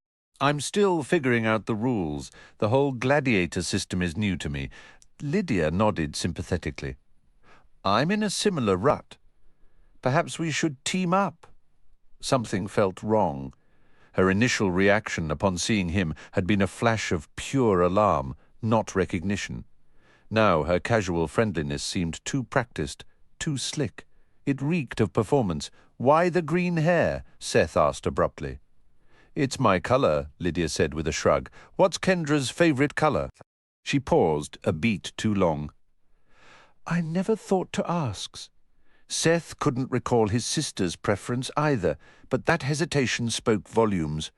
"I'm still figuring out the rules. The whole gladiator system is new to me." Lydia nodded sympathetically. "I'm in a similar rut. Perhaps we should team up." Something felt wrong. Her initial reaction upon seeing him had been a flash of pure alarm, not recognition. Now her casual friendliness seemed too practiced, too slick. It reeked of performance. "Why the green hair?" Seth asked abruptly. "It's my color," Lydia said with a shrug. "What's Kendra's favorite color?" She paused, a beat too long. "I never thought to ask." Seth couldn't recall his sister's preference either, but that hesitation spoke volumes.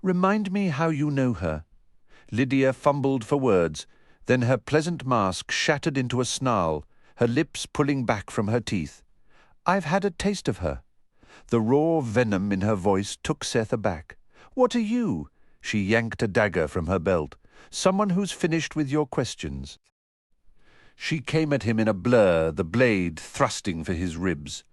"Remind me how you know her." Lydia fumbled for words. Then her pleasant mask shattered into a snarl, her lips pulling back from her teeth. "I've had a taste of her." The raw venom in her voice took Seth aback. "What are you?" She yanked a dagger from her belt. "Someone who's finished with your questions." She came at him in a blur, the blade thrusting for his ribs.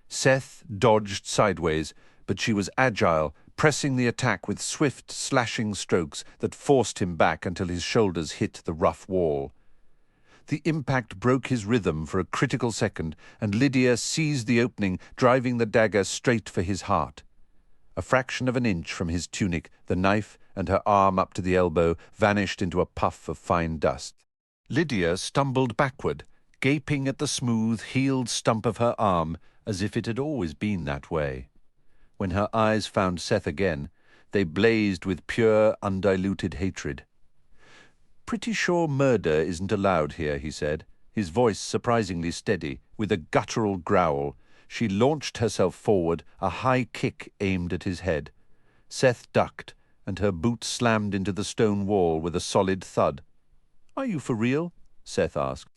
Seth dodged sideways, but she was agile, pressing the attack with swift, slashing strokes that forced him back until his shoulders hit the rough wall. The impact broke his rhythm for a critical second, and Lydia seized the opening, driving the dagger straight for his heart. A fraction of an inch from his tunic, the knife and her arm up to the elbow vanished into a puff of fine dust. Lydia stumbled backward, gaping at the smooth, healed stump of her arm as if it had always been that way. When her eyes found Seth again, they blazed with pure, undiluted hatred. "Pretty sure murder isn't allowed here," he said, his voice surprisingly steady. With a guttural growl, she launched herself forward, a high kick aimed at his head. Seth ducked, and her boot slammed into the stone wall with a solid thud. "Are you for real?" Seth asked.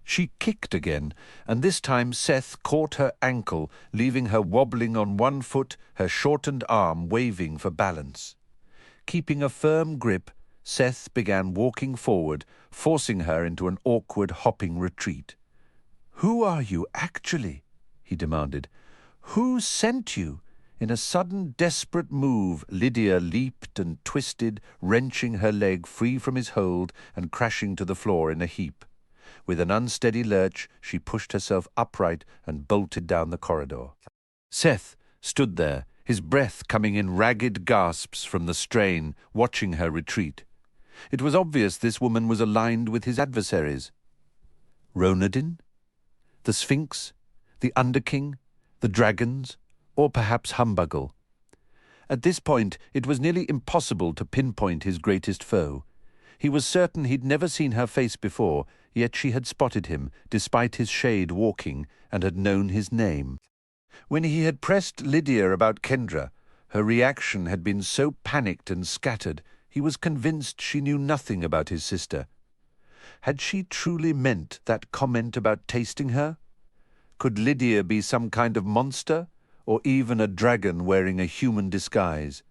She kicked again, and this time Seth caught her ankle, leaving her wobbling on one foot, her shortened arm waving for balance. Keeping a firm grip, Seth began walking forward, forcing her into an awkward hopping retreat. "Who are you, actually?" he demanded. "Who sent you?" In a sudden, desperate move, Lydia leaped and twisted, wrenching her leg free from his hold and crashing to the floor in a heap. With an unsteady lurch, she pushed herself upright and bolted down the corridor. Seth stood there, his breath coming in ragged gasps from the strain, watching her retreat. It was obvious this woman was aligned with his adversaries. Ronadin? The Sphinx? The Underking? The Dragons? Or perhaps Humbuggle? At this point, it was nearly impossible to pinpoint his greatest foe. He was certain he'd never seen her face before, yet she had spotted him, despite his shade walking, and had known his name. When he had pressed Lydia about Kendra, her reaction had been so panicked and scattered, he was convinced she knew nothing about his sister. Had she truly meant that comment about tasting her? Could Lydia be some kind of monster, or even a dragon wearing a human disguise?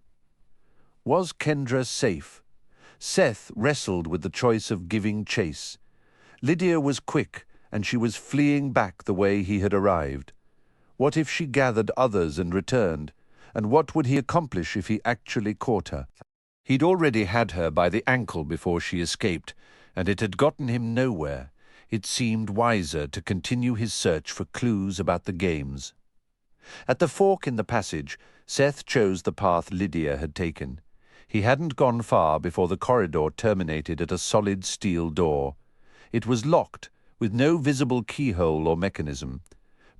Was Kendra safe? Seth wrestled with the choice of giving chase. Lydia was quick, and she was fleeing back the way he had arrived. What if she gathered others and returned? And what would he accomplish if he actually caught her? He'd already had her by the ankle before she escaped, and it had gotten him nowhere. It seemed wiser to continue his search for clues about the games. At the fork in the passage, Seth chose the path Lydia had taken. He hadn't gone far before the corridor terminated at a solid steel door. It was locked, with no visible keyhole or mechanism.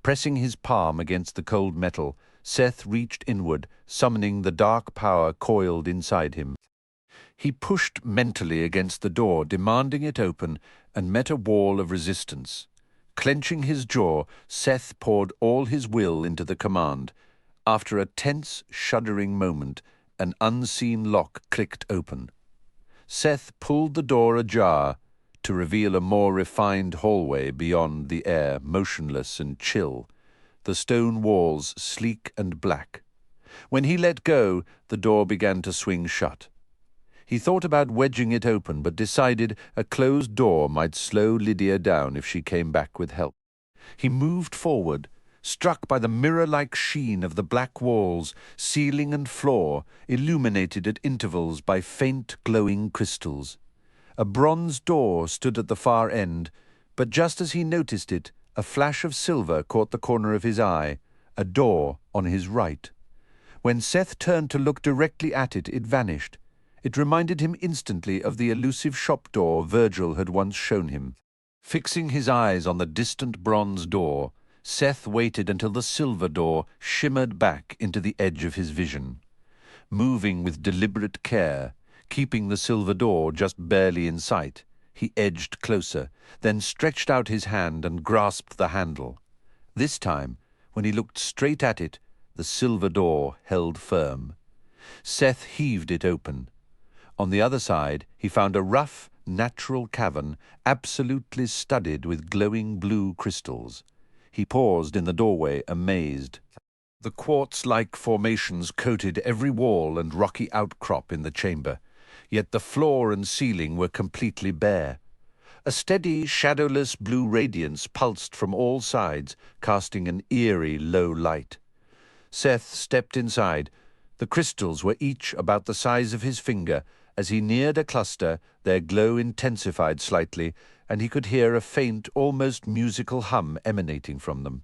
Pressing his palm against the cold metal, Seth reached inward, summoning the dark power coiled inside him. He pushed mentally against the door, demanding it open, and met a wall of resistance. Clenching his jaw, Seth poured all his will into the command. After a tense, shuddering moment, an unseen lock clicked open. Seth pulled the door ajar to reveal a more refined hallway beyond the air, motionless and chill, the stone walls sleek and black. When he let go, the door began to swing shut. He thought about wedging it open, but decided a closed door might slow Lydia down if she came back with help. He moved forward, struck by the mirror-like sheen of the black walls, ceiling and floor, illuminated at intervals by faint glowing crystals. A bronze door stood at the far end, but just as he noticed it, a flash of silver caught the corner of his eye, a door on his right. When Seth turned to look directly at it, it vanished. It reminded him instantly of the elusive shop door Virgil had once shown him. Fixing his eyes on the distant bronze door, Seth waited until the silver door shimmered back into the edge of his vision. Moving with deliberate care, keeping the silver door just barely in sight, he edged closer, then stretched out his hand and grasped the handle. This time, when he looked straight at it, the silver door held firm. Seth heaved it open. On the other side, he found a rough, natural cavern, absolutely studded with glowing blue crystals. He paused in the doorway, amazed. The quartz-like formations coated every wall and rocky outcrop in the chamber, yet the floor and ceiling were completely bare. A steady, shadowless blue radiance pulsed from all sides, casting an eerie low light. Seth stepped inside. The crystals were each about the size of his finger. As he neared a cluster, their glow intensified slightly, and he could hear a faint, almost musical hum emanating from them.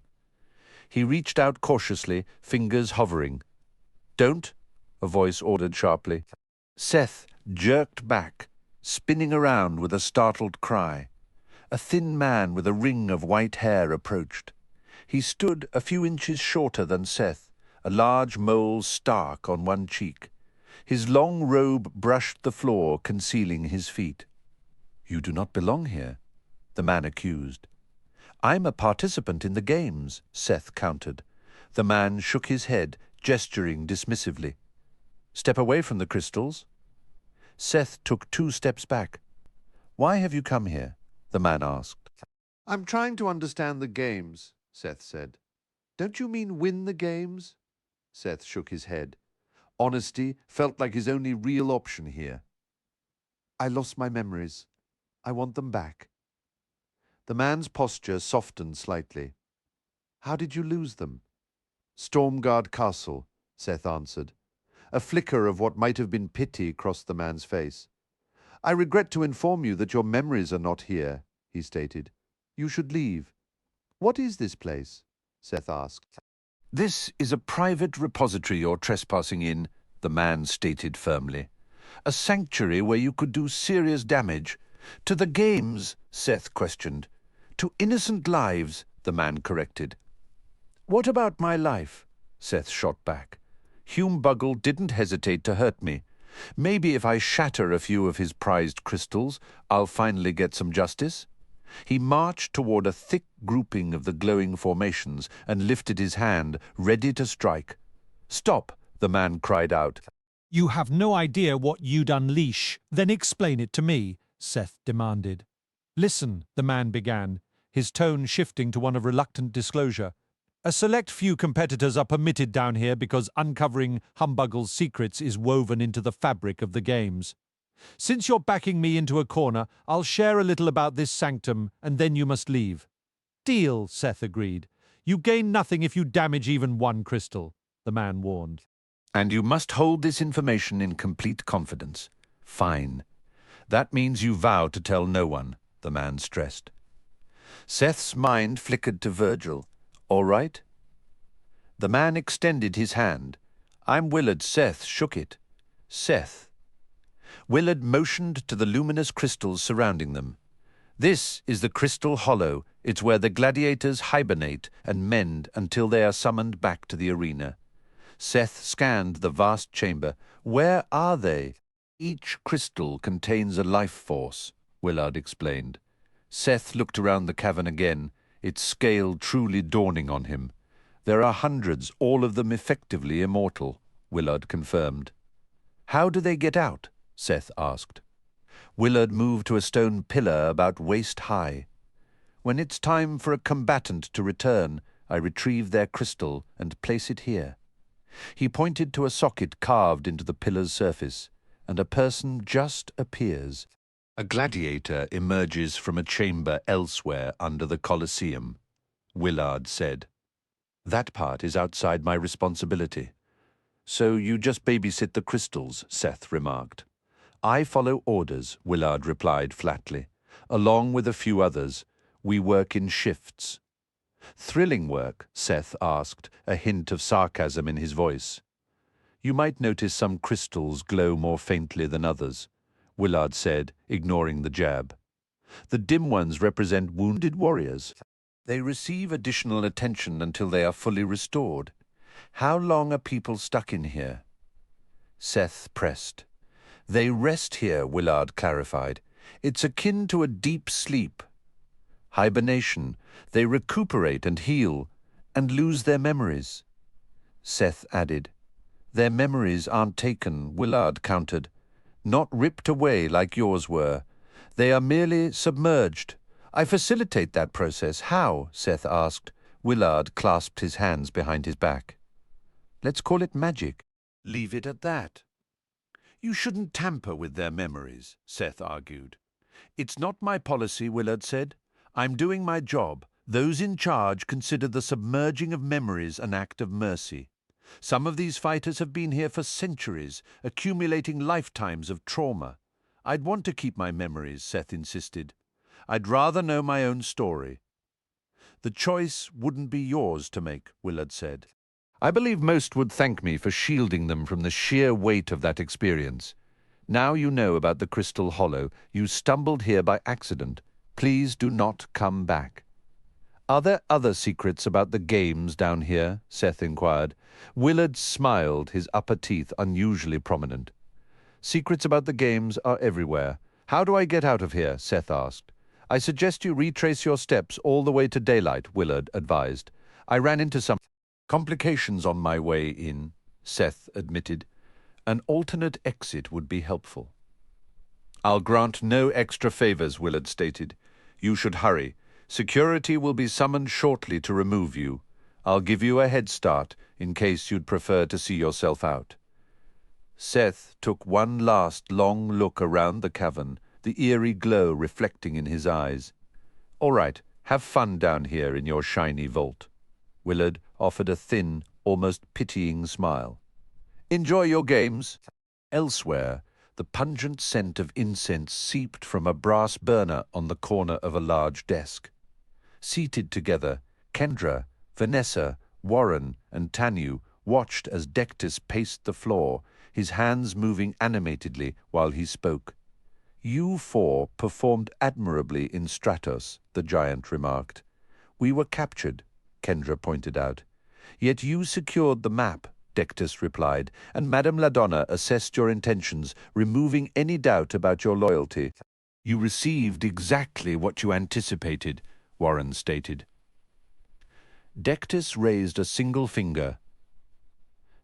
He reached out cautiously, fingers hovering. "Don't," a voice ordered sharply. Seth jerked back, spinning around with a startled cry. A thin man with a ring of white hair approached. He stood a few inches shorter than Seth, a large mole stark on one cheek. His long robe brushed the floor, concealing his feet. "You do not belong here," the man accused. "I'm a participant in the games," Seth countered. The man shook his head, gesturing dismissively. "Step away from the crystals." Seth took 2 steps back. "Why have you come here?" the man asked. "I'm trying to understand the games," Seth said. "Don't you mean win the games?" Seth shook his head. Honesty felt like his only real option here. "I lost my memories. I want them back." The man's posture softened slightly. "How did you lose them?" "Stormguard Castle," Seth answered. A flicker of what might have been pity crossed the man's face. "I regret to inform you that your memories are not here," he stated. "You should leave." "What is this place?" Seth asked. "This is a private repository you're trespassing in," the man stated firmly. "A sanctuary where you could do serious damage." "To the games?" Seth questioned. "To innocent lives," the man corrected. "What about my life?" Seth shot back. Hume-Buggle didn't hesitate to hurt me. Maybe if I shatter a few of his prized crystals, I'll finally get some justice. He marched toward a thick grouping of the glowing formations and lifted his hand, ready to strike. "Stop!" the man cried out. "You have no idea what you'd unleash, then explain it to me," Seth demanded. "Listen," the man began, his tone shifting to one of reluctant disclosure. "A select few competitors are permitted down here because uncovering Humbuggle's secrets is woven into the fabric of the games. Since you're backing me into a corner, I'll share a little about this sanctum, and then you must leave." "Deal," Seth agreed. "You gain nothing if you damage even one crystal," the man warned. "And you must hold this information in complete confidence." "Fine. That means you vow to tell no one," the man stressed. Seth's mind flickered to Virgil. "All right?" The man extended his hand. "I'm Willard." Seth shook it. "Seth." Willard motioned to the luminous crystals surrounding them. "This is the Crystal Hollow. It's where the gladiators hibernate and mend until they are summoned back to the arena." Seth scanned the vast chamber. "Where are they?" "Each crystal contains a life force," Willard explained. Seth looked around the cavern again, its scale truly dawning on him. "There are hundreds, all of them effectively immortal," Willard confirmed. "How do they get out?" Seth asked. Willard moved to a stone pillar about waist high. "When it's time for a combatant to return, I retrieve their crystal and place it here." He pointed to a socket carved into the pillar's surface, and a person just appears. A gladiator emerges from a chamber elsewhere under the Colosseum, Willard said. "That part is outside my responsibility." "So you just babysit the crystals," Seth remarked. "I follow orders," Willard replied flatly. "Along with a few others, we work in shifts." "Thrilling work?" Seth asked, a hint of sarcasm in his voice. You might notice some crystals glow more faintly than others, Willard said, ignoring the jab. The dim ones represent wounded warriors. They receive additional attention until they are fully restored. How long are people stuck in here? Seth pressed. They rest here, Willard clarified. It's akin to a deep sleep. Hibernation. They recuperate and heal, and lose their memories. Seth added. Their memories aren't taken, Willard countered. Not ripped away like yours were. They are merely submerged. I facilitate that process. How? Seth asked. Willard clasped his hands behind his back. Let's call it magic. Leave it at that. You shouldn't tamper with their memories, Seth argued. It's not my policy, Willard said. I'm doing my job. Those in charge consider the submerging of memories an act of mercy. Some of these fighters have been here for centuries, accumulating lifetimes of trauma. I'd want to keep my memories, Seth insisted. I'd rather know my own story. The choice wouldn't be yours to make, Willard said. I believe most would thank me for shielding them from the sheer weight of that experience. Now you know about the Crystal Hollow. You stumbled here by accident. Please do not come back. Are there other secrets about the games down here? Seth inquired. Willard smiled, his upper teeth unusually prominent. Secrets about the games are everywhere. How do I get out of here? Seth asked. I suggest you retrace your steps all the way to daylight, Willard advised. I ran into some complications on my way in, Seth admitted. An alternate exit would be helpful. I'll grant no extra favors, Willard stated. You should hurry. Security will be summoned shortly to remove you. I'll give you a head start in case you'd prefer to see yourself out. Seth took one last long look around the cavern, the eerie glow reflecting in his eyes. All right, have fun down here in your shiny vault. Willard offered a thin, almost pitying smile. Enjoy your games. Elsewhere, the pungent scent of incense seeped from a brass burner on the corner of a large desk. Seated together, Kendra, Vanessa, Warren, and Tanu watched as Dectus paced the floor, his hands moving animatedly while he spoke. You four performed admirably in Stratos, the giant remarked. We were captured, Kendra pointed out. Yet you secured the map, Dectus replied, and Madame Ladonna assessed your intentions, removing any doubt about your loyalty. You received exactly what you anticipated, Warren stated. Dectus raised a single finger.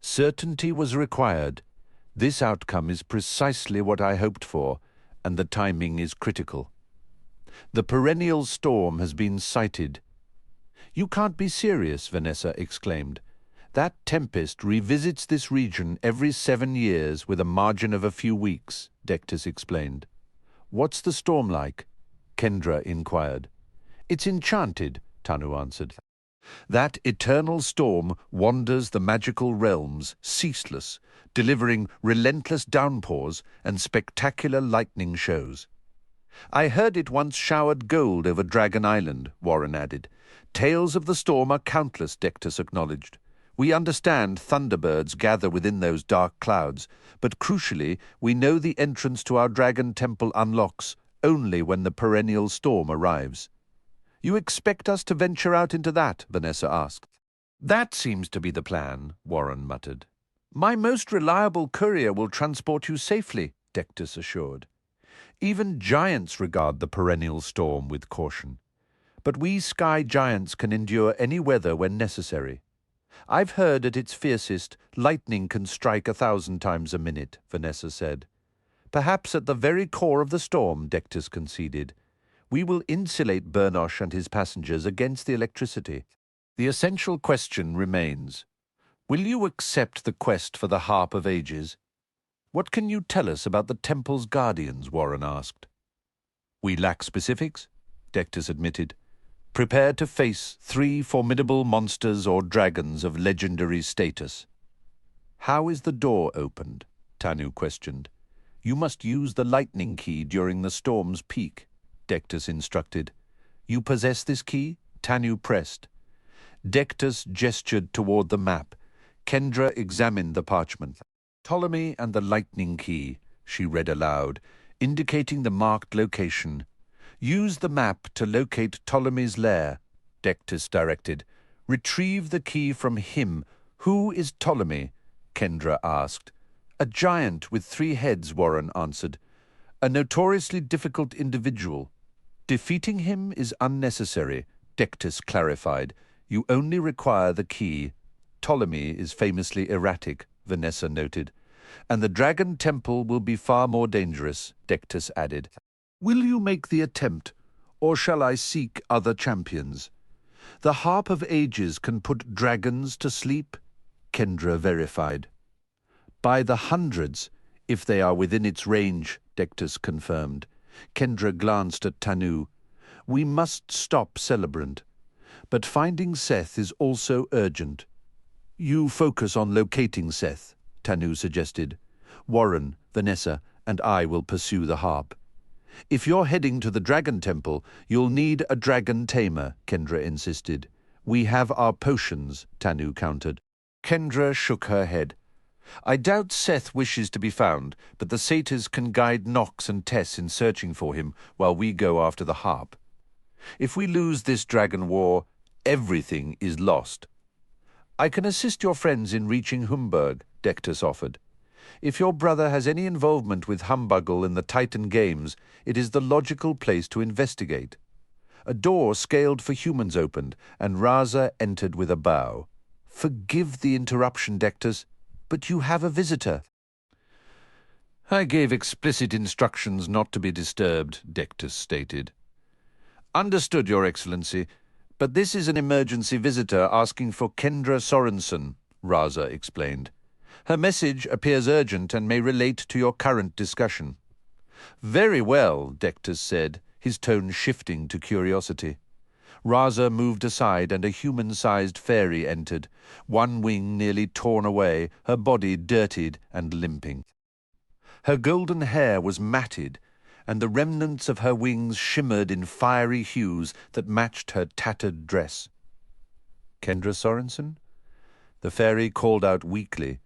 Certainty was required. This outcome is precisely what I hoped for, and the timing is critical. The perennial storm has been sighted. You can't be serious, Vanessa exclaimed. That tempest revisits this region every 7 years with a margin of a few weeks, Dectus explained. What's the storm like? Kendra inquired. It's enchanted, Tanu answered. That eternal storm wanders the magical realms, ceaseless, delivering relentless downpours and spectacular lightning shows. I heard it once showered gold over Dragon Island, Warren added. Tales of the storm are countless, Dectus acknowledged. We understand thunderbirds gather within those dark clouds, but crucially, we know the entrance to our dragon temple unlocks only when the perennial storm arrives. You expect us to venture out into that? Vanessa asked. That seems to be the plan, Warren muttered. My most reliable courier will transport you safely, Dectus assured. Even giants regard the perennial storm with caution. But we sky giants can endure any weather when necessary. I've heard at its fiercest, lightning can strike 1,000 times a minute, Vanessa said. Perhaps at the very core of the storm, Dectus conceded. We will insulate Bernosh and his passengers against the electricity. The essential question remains. Will you accept the quest for the Harp of Ages? What can you tell us about the temple's guardians? Warren asked. We lack specifics, Dectus admitted. Prepare to face 3 formidable monsters or dragons of legendary status. How is the door opened? Tanu questioned. You must use the lightning key during the storm's peak, Dectus instructed. You possess this key? Tanu pressed. Dectus gestured toward the map. Kendra examined the parchment. Ptolemy and the lightning key, she read aloud, indicating the marked location. Use the map to locate Ptolemy's lair, Dectus directed. Retrieve the key from him. Who is Ptolemy? Kendra asked. A giant with 3 heads, Warren answered. A notoriously difficult individual. Defeating him is unnecessary, Dectus clarified. You only require the key. Ptolemy is famously erratic, Vanessa noted. And the Dragon Temple will be far more dangerous, Dectus added. Will you make the attempt, or shall I seek other champions? The Harp of Ages can put dragons to sleep, Kendra verified. By the hundreds, if they are within its range, Dectus confirmed. Kendra glanced at Tanu. We must stop Celebrant, but finding Seth is also urgent. You focus on locating Seth, Tanu suggested. Warren, Vanessa, and I will pursue the harp. If you're heading to the Dragon Temple, you'll need a dragon tamer, Kendra insisted. We have our potions, Tanu countered. Kendra shook her head. I doubt Seth wishes to be found, but the satyrs can guide Nox and Tess in searching for him while we go after the harp. If we lose this dragon war, everything is lost. I can assist your friends in reaching Humburg, Dectus offered. If your brother has any involvement with Humbuggle in the Titan Games, it is the logical place to investigate. A door scaled for humans opened, and Raza entered with a bow. Forgive the interruption, Dectus, but you have a visitor. I gave explicit instructions not to be disturbed, Dectus stated. Understood, Your Excellency, but this is an emergency visitor asking for Kendra Sorensen, Raza explained. Her message appears urgent and may relate to your current discussion. Very well, Dectus said, his tone shifting to curiosity. Raza moved aside and a human-sized fairy entered, one wing nearly torn away, her body dirtied and limping. Her golden hair was matted, and the remnants of her wings shimmered in fiery hues that matched her tattered dress. Kendra Sorensen? The fairy called out weakly.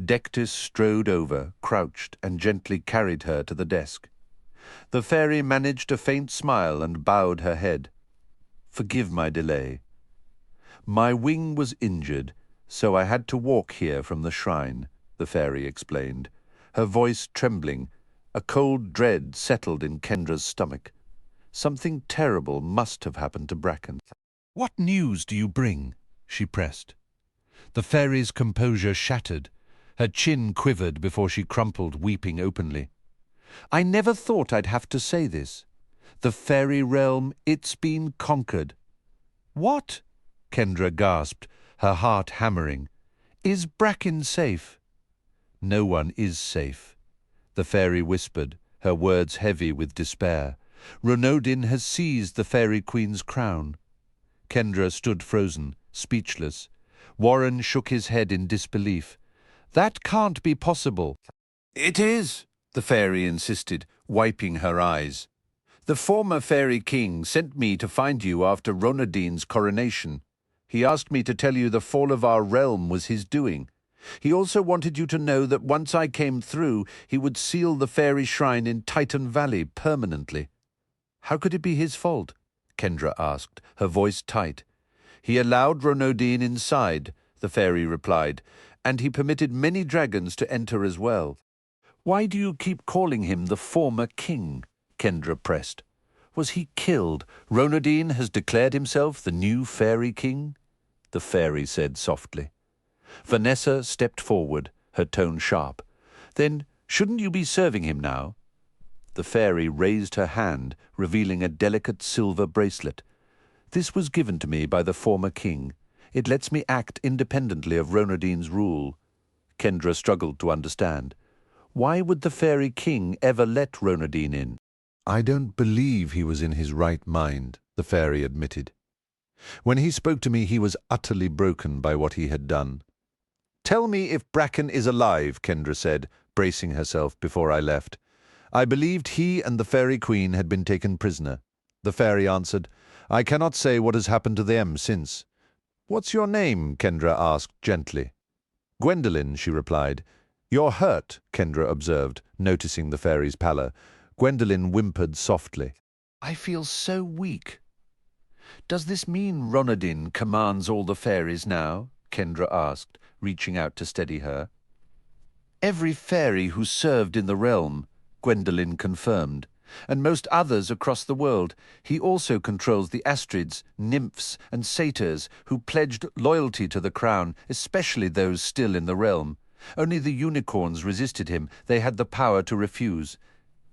Dectus strode over, crouched, and gently carried her to the desk. The fairy managed a faint smile and bowed her head. Forgive my delay. My wing was injured, so I had to walk here from the shrine, the fairy explained, her voice trembling. A cold dread settled in Kendra's stomach. Something terrible must have happened to Bracken. What news do you bring? She pressed. The fairy's composure shattered. Her chin quivered before she crumpled, weeping openly. I never thought I'd have to say this. The fairy realm, it's been conquered. What? Kendra gasped, her heart hammering. Is Bracken safe? No one is safe, the fairy whispered, her words heavy with despair. Ronodin has seized the fairy queen's crown. Kendra stood frozen, speechless. Warren shook his head in disbelief. That can't be possible. It is, the fairy insisted, wiping her eyes. The former fairy king sent me to find you after Ronodin's coronation. He asked me to tell you the fall of our realm was his doing. He also wanted you to know that once I came through, he would seal the fairy shrine in Titan Valley permanently. How could it be his fault? Kendra asked, her voice tight. He allowed Ronodin inside, the fairy replied, and he permitted many dragons to enter as well. Why do you keep calling him the former king? Kendra pressed. Was he killed? Ronodin has declared himself the new fairy king? The fairy said softly. Vanessa stepped forward, her tone sharp. Then, shouldn't you be serving him now? The fairy raised her hand, revealing a delicate silver bracelet. This was given to me by the former king. It lets me act independently of Ronodin's rule. Kendra struggled to understand. Why would the fairy king ever let Ronodin in? I don't believe he was in his right mind, the fairy admitted. When he spoke to me, he was utterly broken by what he had done. Tell me if Bracken is alive, Kendra said, bracing herself before I left. I believed he and the fairy queen had been taken prisoner. The fairy answered, I cannot say what has happened to them since. What's your name? Kendra asked gently. "Gwendolen," she replied. "You're hurt," Kendra observed, noticing the fairy's pallor. Gwendolen whimpered softly. "I feel so weak." "Does this mean Ronodin commands all the fairies now?" Kendra asked, reaching out to steady her. "Every fairy who served in the realm," Gwendolen confirmed, "and most others across the world. He also controls the Astrids, nymphs, and satyrs who pledged loyalty to the crown, especially those still in the realm. Only the unicorns resisted him. They had the power to refuse."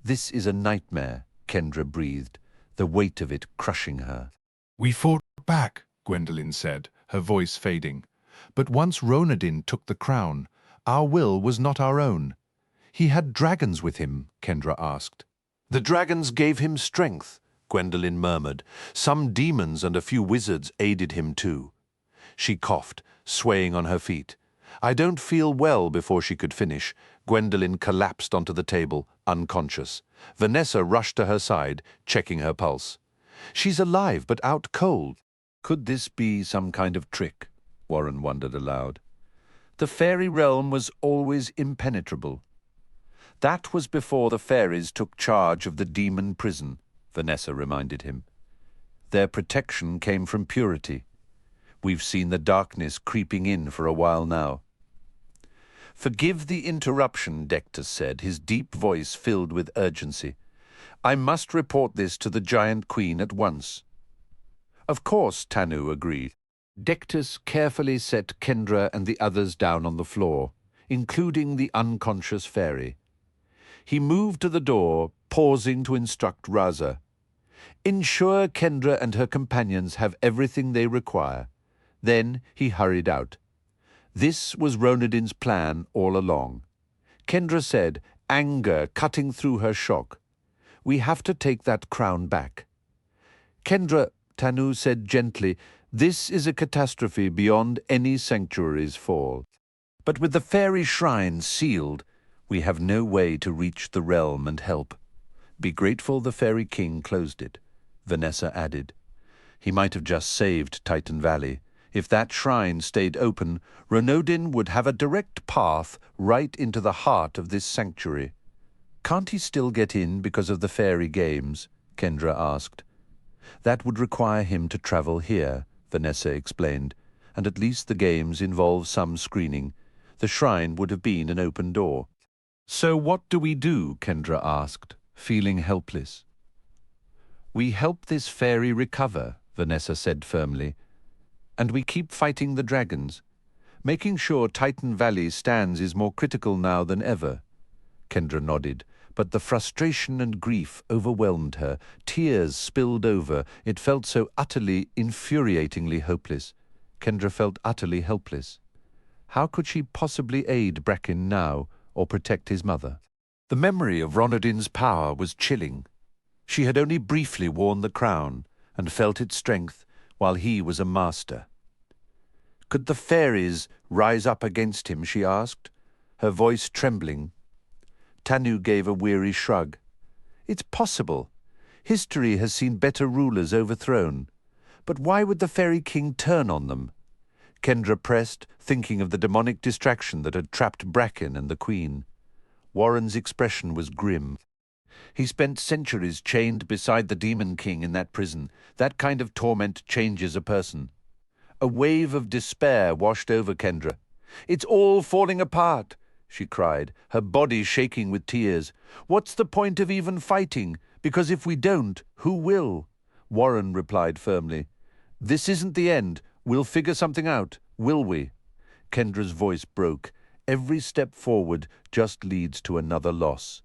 "This is a nightmare," Kendra breathed, the weight of it crushing her. "We fought back," Gwendolen said, her voice fading. "But once Ronodin took the crown, our will was not our own." "He had dragons with him?" Kendra asked. "The dragons gave him strength," Gwendolen murmured. "Some demons and a few wizards aided him too." She coughed, swaying on her feet. "I don't feel well." Before she could finish, Gwendolen collapsed onto the table, unconscious. Vanessa rushed to her side, checking her pulse. "She's alive, but out cold." Could this be some kind of trick? Warren wondered aloud. The fairy realm was always impenetrable. That was before the fairies took charge of the demon prison, Vanessa reminded him. Their protection came from purity. We've seen the darkness creeping in for a while now. "Forgive the interruption," Dectus said, his deep voice filled with urgency. "I must report this to the Giant Queen at once." "Of course," Tanu agreed. Dectus carefully set Kendra and the others down on the floor, including the unconscious fairy. He moved to the door, pausing to instruct Raza. "Ensure Kendra and her companions have everything they require." Then he hurried out. This was Ronodin's plan all along. Kendra said, anger cutting through her shock. "We have to take that crown back." "Kendra," Tanu said gently, "this is a catastrophe beyond any sanctuary's fall. But with the fairy shrine sealed, we have no way to reach the realm and help. Be grateful the fairy king closed it," Vanessa added. "He might have just saved Titan Valley. If that shrine stayed open, Ronodin would have a direct path right into the heart of this sanctuary." "Can't he still get in because of the fairy games?" Kendra asked. "That would require him to travel here," Vanessa explained, "and at least the games involve some screening. The shrine would have been an open door." "So what do we do?" Kendra asked, feeling helpless. "We help this fairy recover," Vanessa said firmly, "and we keep fighting the dragons. Making sure Titan Valley stands is more critical now than ever." Kendra nodded, but the frustration and grief overwhelmed her. Tears spilled over. It felt so utterly, infuriatingly hopeless. Kendra felt utterly helpless. How could she possibly aid Bracken now, or protect his mother? The memory of Ronodin's power was chilling. She had only briefly worn the crown and felt its strength while he was a master. "Could the fairies rise up against him?" she asked, her voice trembling. Tanu gave a weary shrug. "It's possible. History has seen better rulers overthrown. But why would the fairy king turn on them?" Kendra pressed, thinking of the demonic distraction that had trapped Bracken and the queen. Warren's expression was grim. "He spent centuries chained beside the demon king in that prison. That kind of torment changes a person." A wave of despair washed over Kendra. "It's all falling apart," she cried, her body shaking with tears. "What's the point of even fighting? Because if we don't, who will?" Warren replied firmly. "This isn't the end. We'll figure something out, will we?" Kendra's voice broke. "Every step forward just leads to another loss."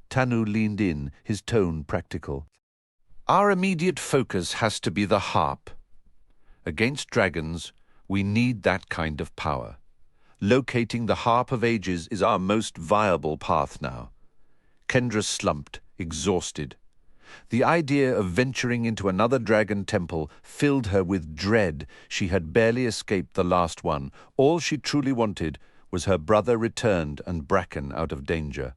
Tanu leaned in, his tone practical. "Our immediate focus has to be the harp. Against dragons, we need that kind of power. Locating the Harp of Ages is our most viable path now." Kendra slumped, exhausted. The idea of venturing into another dragon temple filled her with dread. She had barely escaped the last one. All she truly wanted was her brother returned and Bracken out of danger.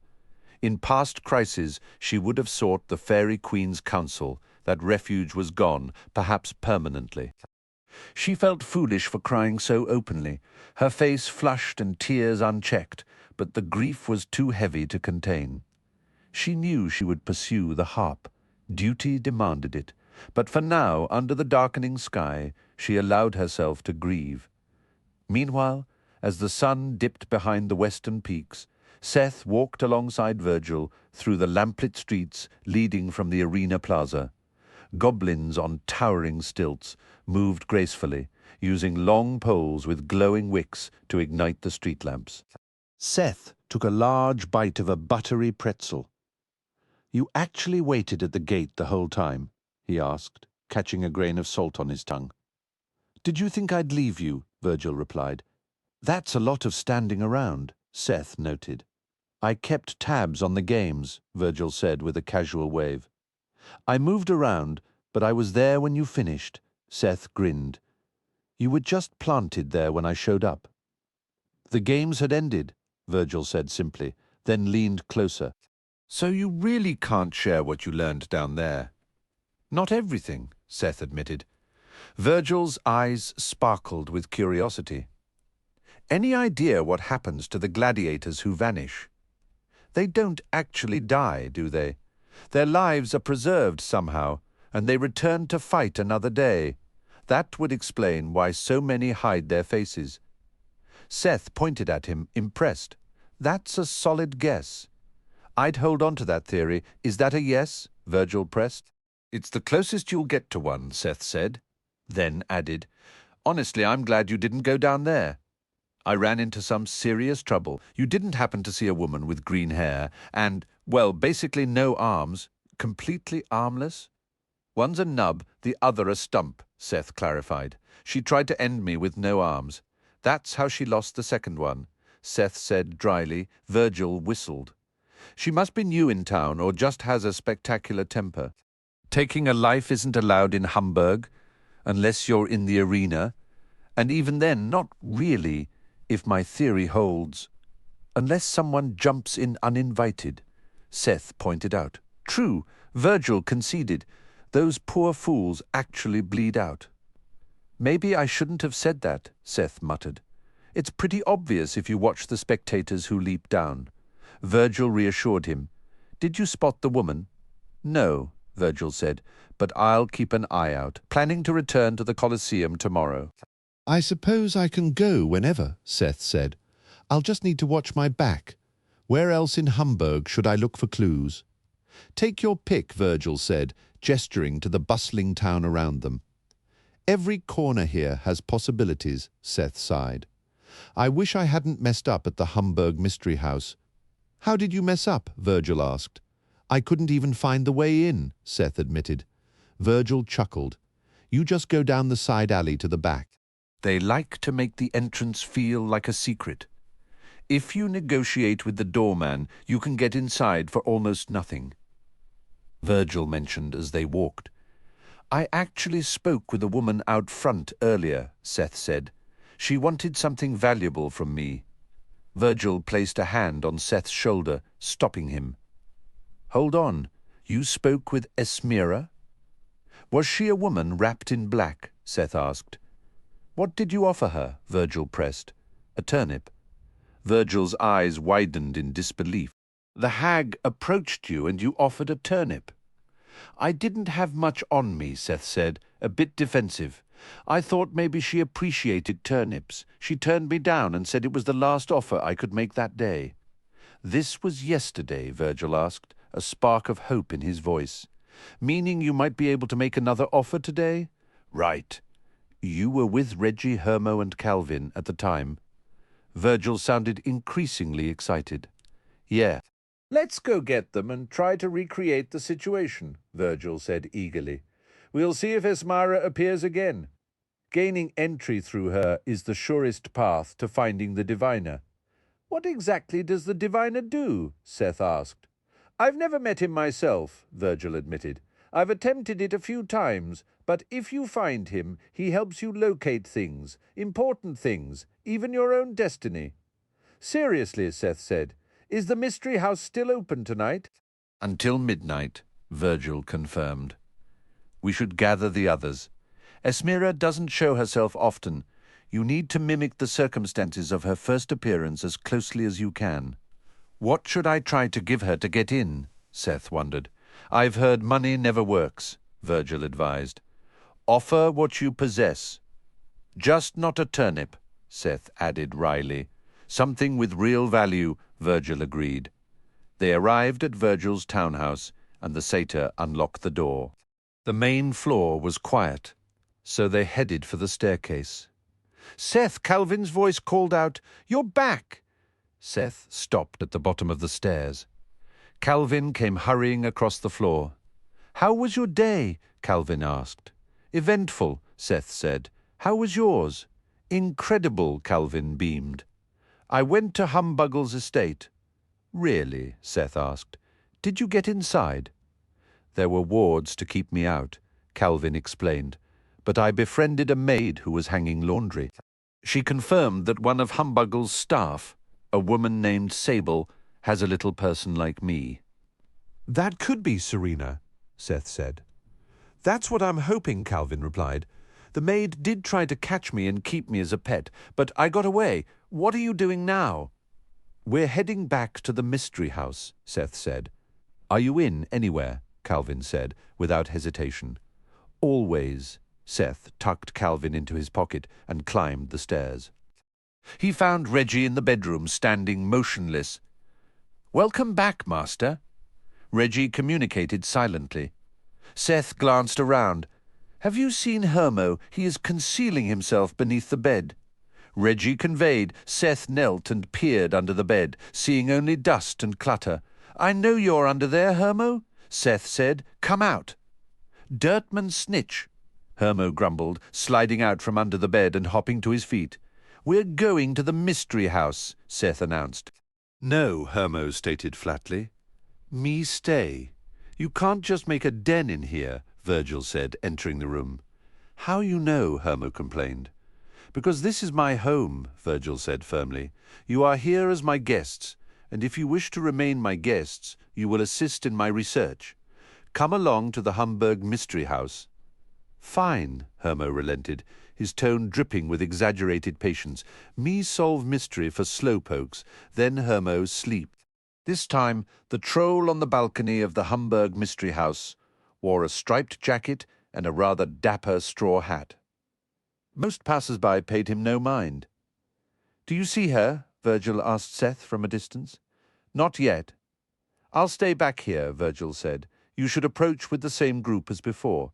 In past crises, she would have sought the Fairy Queen's counsel. That refuge was gone, perhaps permanently. She felt foolish for crying so openly, her face flushed and tears unchecked, but the grief was too heavy to contain. She knew she would pursue the harp. Duty demanded it, but for now, under the darkening sky, she allowed herself to grieve. Meanwhile, as the sun dipped behind the western peaks, Seth walked alongside Virgil through the lamplit streets leading from the arena plaza. Goblins on towering stilts moved gracefully, using long poles with glowing wicks to ignite the street lamps. Seth took a large bite of a buttery pretzel. "You actually waited at the gate the whole time?" he asked, catching a grain of salt on his tongue. "Did you think I'd leave you?" Virgil replied. "That's a lot of standing around," Seth noted. "I kept tabs on the games," Virgil said with a casual wave. "I moved around, but I was there when you finished," Seth grinned. "You were just planted there when I showed up." "The games had ended," Virgil said simply, then leaned closer. "So you really can't share what you learned down there?" "Not everything," Seth admitted. Virgil's eyes sparkled with curiosity. "Any idea what happens to the gladiators who vanish? They don't actually die, do they? Their lives are preserved somehow, and they return to fight another day. That would explain why so many hide their faces." Seth pointed at him, impressed. "That's a solid guess." "I'd hold on to that theory. Is that a yes?" Virgil pressed. "It's the closest you'll get to one," Seth said, then added, "Honestly, I'm glad you didn't go down there. I ran into some serious trouble. You didn't happen to see a woman with green hair and, well, basically no arms, completely armless?" "One's a nub, the other a stump," Seth clarified. "She tried to end me with no arms. That's how she lost the second one," Seth said dryly. Virgil whistled. "She must be new in town or just has a spectacular temper. Taking a life isn't allowed in Hamburg, unless you're in the arena. And even then, not really, if my theory holds. Unless someone jumps in uninvited," Seth pointed out. "True," Virgil conceded. "Those poor fools actually bleed out." "Maybe I shouldn't have said that," Seth muttered. "It's pretty obvious if you watch the spectators who leap down." Virgil reassured him. "Did you spot the woman?" "No," Virgil said, "but I'll keep an eye out, planning to return to the Colosseum tomorrow." "I suppose I can go whenever," Seth said. "I'll just need to watch my back. Where else in Hamburg should I look for clues?" "Take your pick," Virgil said, gesturing to the bustling town around them. "Every corner here has possibilities," Seth sighed. "I wish I hadn't messed up at the Hamburg Mystery House." "How did you mess up?" Virgil asked. "I couldn't even find the way in," Seth admitted. Virgil chuckled. "You just go down the side alley to the back." "They like to make the entrance feel like a secret. If you negotiate with the doorman, you can get inside for almost nothing," Virgil mentioned as they walked. "I actually spoke with a woman out front earlier," Seth said. "She wanted something valuable from me." Virgil placed a hand on Seth's shoulder, stopping him. "Hold on, you spoke with Esmira?" "Was she a woman wrapped in black?" Seth asked. "What did you offer her?" Virgil pressed. "A turnip." Virgil's eyes widened in disbelief. "The hag approached you and you offered a turnip." "I didn't have much on me," Seth said, a bit defensive. "I thought maybe she appreciated turnips. She turned me down and said it was the last offer I could make that day." "This was yesterday?" Virgil asked, a spark of hope in his voice. "Meaning you might be able to make another offer today?" "Right." "You were with Reggie, Hermo, and Calvin at the time?" Virgil sounded increasingly excited. "Yeah." "Let's go get them and try to recreate the situation," Virgil said eagerly. "We'll see if Esmira appears again. Gaining entry through her is the surest path to finding the diviner." "What exactly does the diviner do?" Seth asked. "I've never met him myself," Virgil admitted. "I've attempted it a few times, but if you find him, he helps you locate things, important things, even your own destiny." "Seriously," Seth said, "is the Mystery House still open tonight?" "Until midnight," Virgil confirmed. "We should gather the others. Esmira doesn't show herself often. You need to mimic the circumstances of her first appearance as closely as you can. What should I try to give her to get in? Seth wondered. I've heard money never works, Virgil advised. Offer what you possess. Just not a turnip, Seth added wryly. Something with real value, Virgil agreed. They arrived at Virgil's townhouse, and the satyr unlocked the door. The main floor was quiet, so they headed for the staircase. Seth, Calvin's voice called out, "You're back!" Seth stopped at the bottom of the stairs. Calvin came hurrying across the floor. "How was your day?" Calvin asked. "Eventful," Seth said. "How was yours?" "Incredible," Calvin beamed. "I went to Humbuggle's estate." "Really?" Seth asked. "Did you get inside?" "There were wards to keep me out," Calvin explained, "but I befriended a maid who was hanging laundry. She confirmed that one of Humbuggle's staff, a woman named Sable, has a little person like me." That could be Serena, Seth said. "That's what I'm hoping," Calvin replied. "The maid did try to catch me and keep me as a pet, but I got away. What are you doing now?" "We're heading back to the mystery house," Seth said. "Are you in anywhere?" Calvin said, without hesitation. "Always." Seth tucked Calvin into his pocket and climbed the stairs. He found Reggie in the bedroom, standing motionless. "Welcome back, Master." Reggie communicated silently. Seth glanced around. "Have you seen Hermo? He is concealing himself beneath the bed." Reggie conveyed. Seth knelt and peered under the bed, seeing only dust and clutter. "I know you're under there, Hermo," Seth said. "Come out." "Dirtman snitch," Hermo grumbled, sliding out from under the bed and hopping to his feet. "We're going to the mystery house," Seth announced. "No," Hermo stated flatly. "Me stay. You can't just make a den in here," Virgil said, entering the room. "How you know?" Hermo complained. "Because this is my home," Virgil said firmly. "You are here as my guests, and if you wish to remain my guests, you will assist in my research. Come along to the Hamburg Mystery House." "Fine," Hermo relented, his tone dripping with exaggerated patience. "Me solve mystery for slowpokes, then Hermo sleep." This time, the troll on the balcony of the Hamburg Mystery House wore a striped jacket and a rather dapper straw hat. Most passers-by paid him no mind. "Do you see her?" Virgil asked Seth from a distance. "Not yet." "I'll stay back here," Virgil said. "You should approach with the same group as before."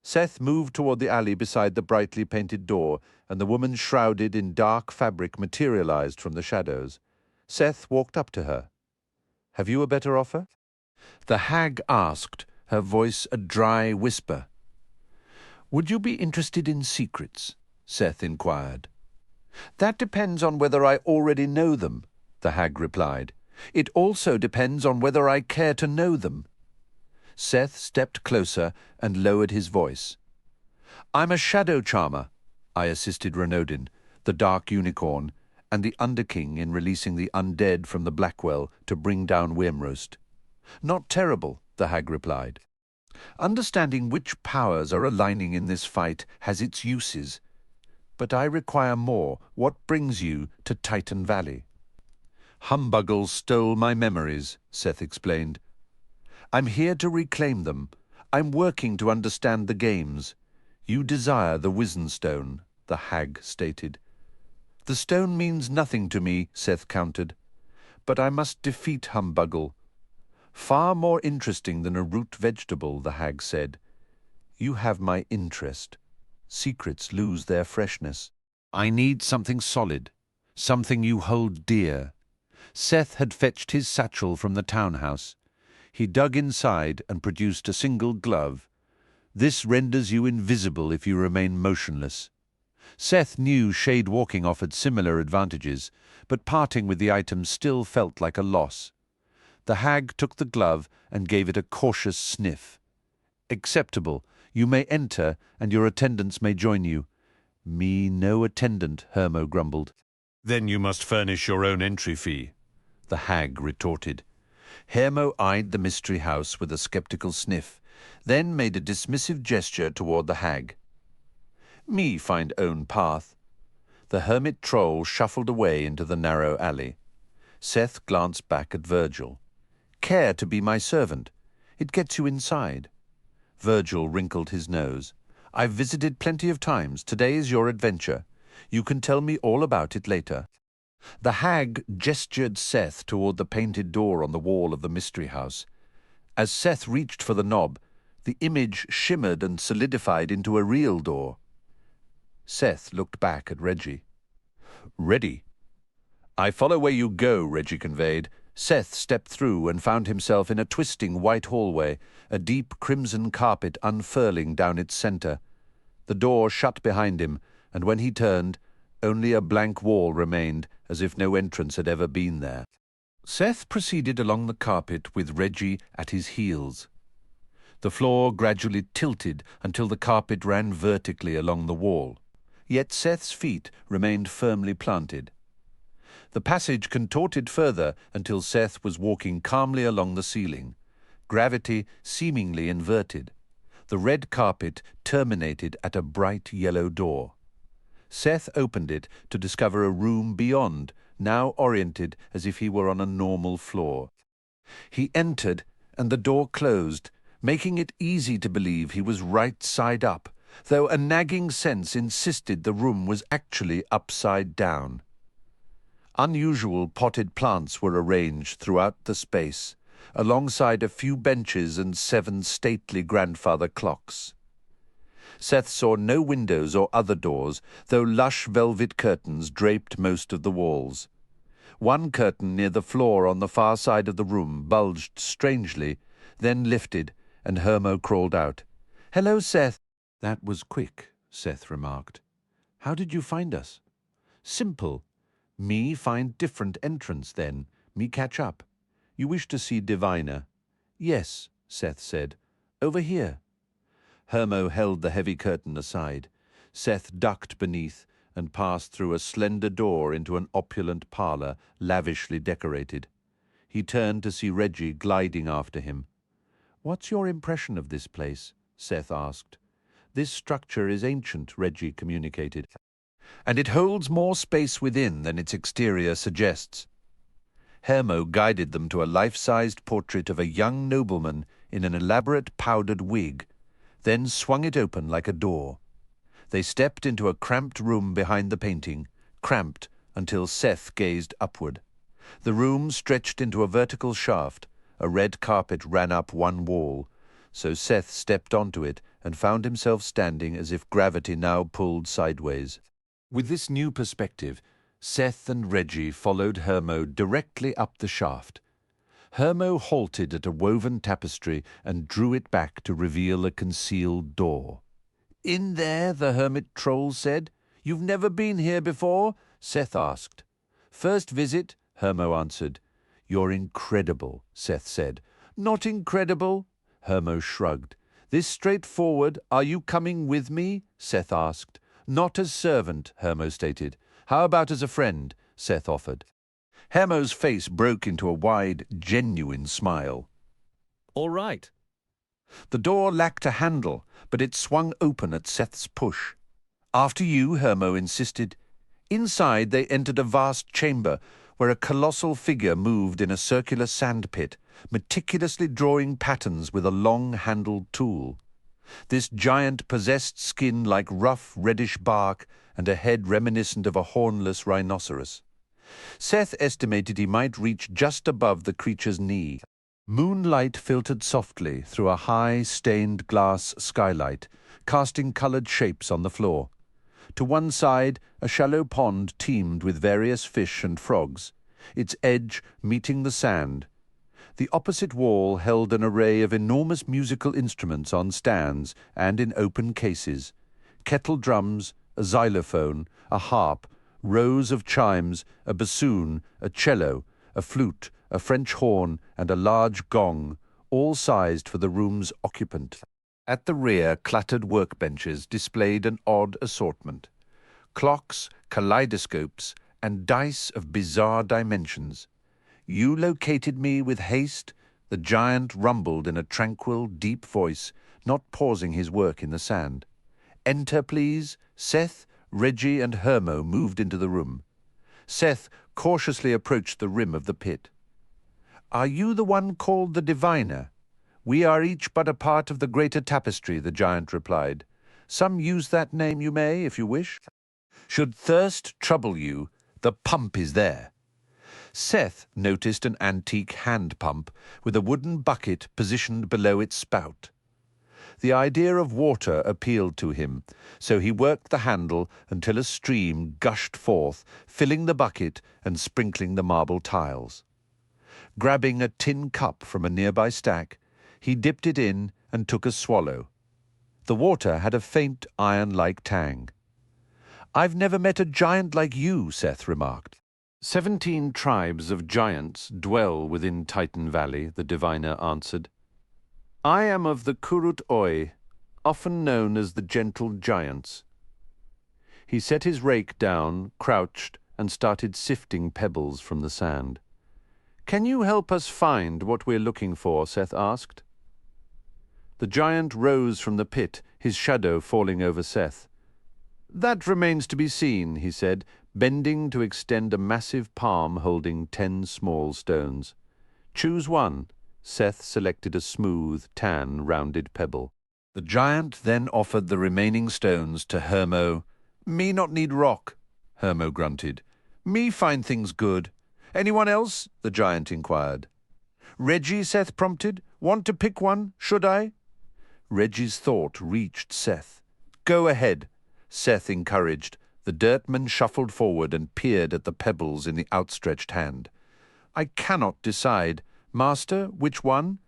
Seth moved toward the alley beside the brightly painted door, and the woman shrouded in dark fabric materialized from the shadows. Seth walked up to her. "Have you a better offer?" The hag asked, her voice a dry whisper. "Would you be interested in secrets?" Seth inquired. "That depends on whether I already know them," the hag replied. "It also depends on whether I care to know them." Seth stepped closer and lowered his voice. "I'm a shadow charmer," I assisted Renaudin, the dark unicorn, and the Underking in releasing the undead from the Blackwell to bring down Wyrmrost. "Not terrible," the hag replied. "Understanding which powers are aligning in this fight has its uses. But I require more. What brings you to Titan Valley?" "Humbuggle stole my memories," Seth explained. "I'm here to reclaim them. I'm working to understand the games. You desire the Wizen Stone," the hag stated. "The stone means nothing to me," Seth countered. "But I must defeat Humbuggle." "Far more interesting than a root vegetable," the hag said. "You have my interest. Secrets lose their freshness. I need something solid, something you hold dear." Seth had fetched his satchel from the townhouse. He dug inside and produced a single glove. "This renders you invisible if you remain motionless." Seth knew shade walking offered similar advantages, but parting with the item still felt like a loss. The hag took the glove and gave it a cautious sniff. "Acceptable. You may enter, and your attendants may join you." "Me no attendant," Hermo grumbled. "Then you must furnish your own entry fee," the hag retorted. Hermo eyed the mystery house with a skeptical sniff, then made a dismissive gesture toward the hag. Me find own path. The hermit troll shuffled away into the narrow alley. Seth glanced back at Virgil. Care to be my servant. It gets you inside. Virgil wrinkled his nose. I've visited plenty of times. Today is your adventure. You can tell me all about it later. The hag gestured Seth toward the painted door on the wall of the mystery house. As Seth reached for the knob, the image shimmered and solidified into a real door. Seth looked back at Reggie. Ready? I follow where you go, Reggie conveyed. Seth stepped through and found himself in a twisting white hallway, a deep crimson carpet unfurling down its center. The door shut behind him, and when he turned, only a blank wall remained, as if no entrance had ever been there. Seth proceeded along the carpet with Reggie at his heels. The floor gradually tilted until the carpet ran vertically along the wall. Yet Seth's feet remained firmly planted. The passage contorted further until Seth was walking calmly along the ceiling, gravity seemingly inverted. The red carpet terminated at a bright yellow door. Seth opened it to discover a room beyond, now oriented as if he were on a normal floor. He entered, and the door closed, making it easy to believe he was right side up, though a nagging sense insisted the room was actually upside down. Unusual potted plants were arranged throughout the space, alongside a few benches and 7 stately grandfather clocks. Seth saw no windows or other doors, though lush velvet curtains draped most of the walls. One curtain near the floor on the far side of the room bulged strangely, then lifted, and Hermo crawled out. "Hello, Seth." "That was quick," Seth remarked. "How did you find us?" "Simple. Me find different entrance then. Me catch up. You wish to see Diviner?" "Yes," Seth said. "Over here." Hermo held the heavy curtain aside. Seth ducked beneath and passed through a slender door into an opulent parlor, lavishly decorated. He turned to see Reggie gliding after him. "What's your impression of this place?" Seth asked. "This structure is ancient," Reggie communicated, "and it holds more space within than its exterior suggests." Hermo guided them to a life-sized portrait of a young nobleman in an elaborate powdered wig, then swung it open like a door. They stepped into a cramped room behind the painting, cramped until Seth gazed upward. The room stretched into a vertical shaft. A red carpet ran up one wall, so Seth stepped onto it and found himself standing as if gravity now pulled sideways. With this new perspective, Seth and Reggie followed Hermo directly up the shaft. Hermo halted at a woven tapestry and drew it back to reveal a concealed door. "In there," the hermit troll said. "You've never been here before?" Seth asked. "First visit," Hermo answered. "You're incredible," Seth said. "Not incredible," Hermo shrugged. "This straightforward. Are you coming with me?" Seth asked. "Not as servant," Hermo stated. "How about as a friend?" Seth offered. Hermo's face broke into a wide, genuine smile. "All right." The door lacked a handle, but it swung open at Seth's push. "After you," Hermo insisted. Inside they entered a vast chamber where a colossal figure moved in a circular sandpit, meticulously drawing patterns with a long-handled tool. This giant possessed skin like rough reddish bark and a head reminiscent of a hornless rhinoceros. Seth estimated he might reach just above the creature's knee. Moonlight filtered softly through a high, stained glass skylight, casting colored shapes on the floor. To one side, a shallow pond teemed with various fish and frogs, its edge meeting the sand. The opposite wall held an array of enormous musical instruments on stands and in open cases: kettle drums, a xylophone, a harp, rows of chimes, a bassoon, a cello, a flute, a French horn, and a large gong, all sized for the room's occupant. At the rear, cluttered workbenches displayed an odd assortment: clocks, kaleidoscopes, and dice of bizarre dimensions. "You located me with haste," the giant rumbled in a tranquil, deep voice, not pausing his work in the sand. Enter, please." Seth, Reggie, and Hermo moved into the room. Seth cautiously approached the rim of the pit. "Are you the one called the Diviner?" "We are each but a part of the greater tapestry," the giant replied. "Some use that name you may, if you wish. Should thirst trouble you, the pump is there." Seth noticed an antique hand pump with a wooden bucket positioned below its spout. The idea of water appealed to him, so he worked the handle until a stream gushed forth, filling the bucket and sprinkling the marble tiles. Grabbing a tin cup from a nearby stack, he dipped it in and took a swallow. The water had a faint iron-like tang. "I've never met a giant like you," Seth remarked. 17 tribes of giants dwell within Titan Valley, the diviner answered. "I am of the Kurut Oi, often known as the Gentle Giants." He set his rake down, crouched, and started sifting pebbles from the sand. "Can you help us find what we're looking for?" Seth asked. The giant rose from the pit, his shadow falling over Seth. "That remains to be seen," he said, bending to extend a massive palm holding 10 small stones. "Choose one." Seth selected a smooth, tan, rounded pebble. The giant then offered the remaining stones to Hermo. "Me not need rock," Hermo grunted. "Me find things good." "Anyone else?" the giant inquired. "Reggie," Seth prompted. "Want to pick one, should I?" Reggie's thought reached Seth. "Go ahead," Seth encouraged. The dirtman shuffled forward and peered at the pebbles in the outstretched hand. "I cannot decide. Master, which one?"